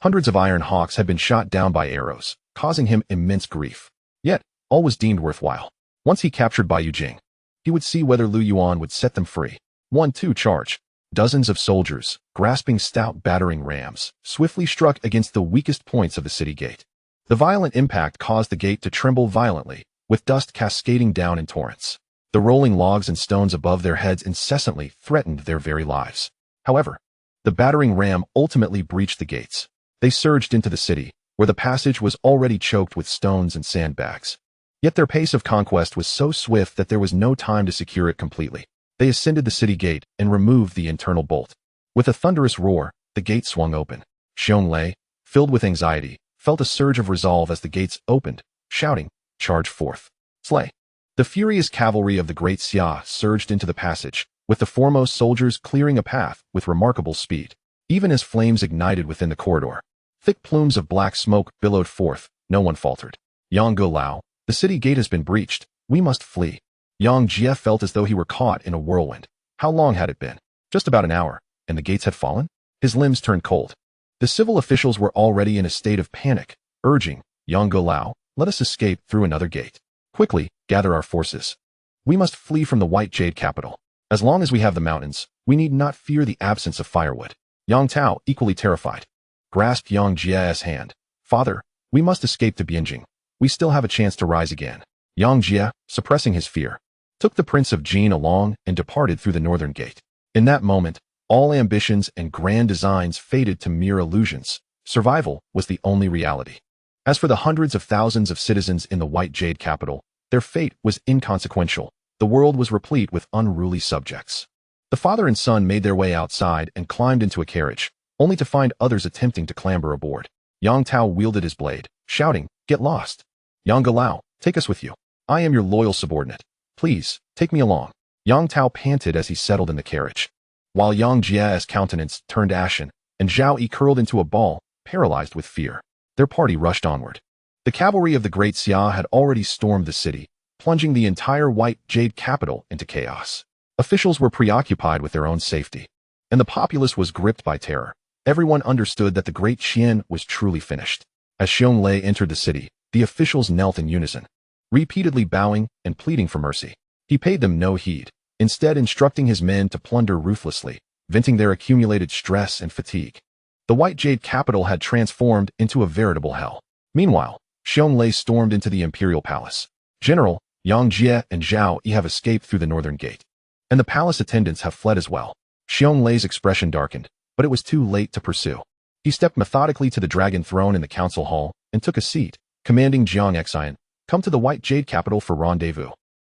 hundreds of Iron Hawks had been shot down by arrows, causing him immense grief. Yet, all was deemed worthwhile. Once he captured Bai Jing, he would see whether Yuan would set them free. 1, 2, charge. Dozens of soldiers, grasping stout battering rams, swiftly struck against the weakest points of the city gate. The violent impact caused the gate to tremble violently, with dust cascading down in torrents. The rolling logs and stones above their heads incessantly threatened their very lives. However, the battering ram ultimately breached the gates. They surged into the city, where the passage was already choked with stones and sandbags. Yet their pace of conquest was so swift that there was no time to secure it completely. They ascended the city gate and removed the internal bolt. With a thunderous roar, the gate swung open. Xiong, filled with anxiety, felt a surge of resolve as the gates opened, shouting, "Charge forth! Slay!" The furious cavalry of the Great Qian surged into the passage, with the foremost soldiers clearing a path with remarkable speed. Even as flames ignited within the corridor, thick plumes of black smoke billowed forth. No one faltered. Yang Lao, the city gate has been breached. We must flee. Yang Jie felt as though he were caught in a whirlwind. How long had it been? Just about an hour, and the gates had fallen? His limbs turned cold. The civil officials were already in a state of panic, urging, Yang Lao, let us escape through another gate. Quickly, gather our forces. We must flee from the White Jade capital. As long as we have the mountains, we need not fear the absence of firewood. Yang Tao, equally terrified, grasped Yang Jie's hand. Father, we must escape to Bianjing. We still have a chance to rise again. Yang Jie, suppressing his fear, took the Prince of Jin along and departed through the northern gate. In that moment, all ambitions and grand designs faded to mere illusions. Survival was the only reality. As for the hundreds of thousands of citizens in the White Jade capital, their fate was inconsequential. The world was replete with unruly subjects. The father and son made their way outside and climbed into a carriage, only to find others attempting to clamber aboard. Yang Tao wielded his blade, shouting, "Get lost! Yang Lao, take us with you. I am your loyal subordinate. Please, take me along." Yang Tao panted as he settled in the carriage, while Yang Jie's countenance turned ashen, and Zhao Yi curled into a ball, paralyzed with fear. Their party rushed onward. The cavalry of the Great Qian had already stormed the city, plunging the entire White Jade capital into chaos. Officials were preoccupied with their own safety, and the populace was gripped by terror. Everyone understood that the Great Qian was truly finished. As Xiong entered the city, the officials knelt in unison, repeatedly bowing and pleading for mercy. He paid them no heed, instead instructing his men to plunder ruthlessly, venting their accumulated stress and fatigue. The White Jade capital had transformed into a veritable hell. Meanwhile, Xiong stormed into the imperial palace. "General, Yang Jie and Zhao Yi have escaped through the northern gate, and the palace attendants have fled as well." Xiong expression darkened, but it was too late to pursue. He stepped methodically to the dragon throne in the council hall and took a seat, commanding Jiang Xian, "Come to the White Jade capital for rendezvous."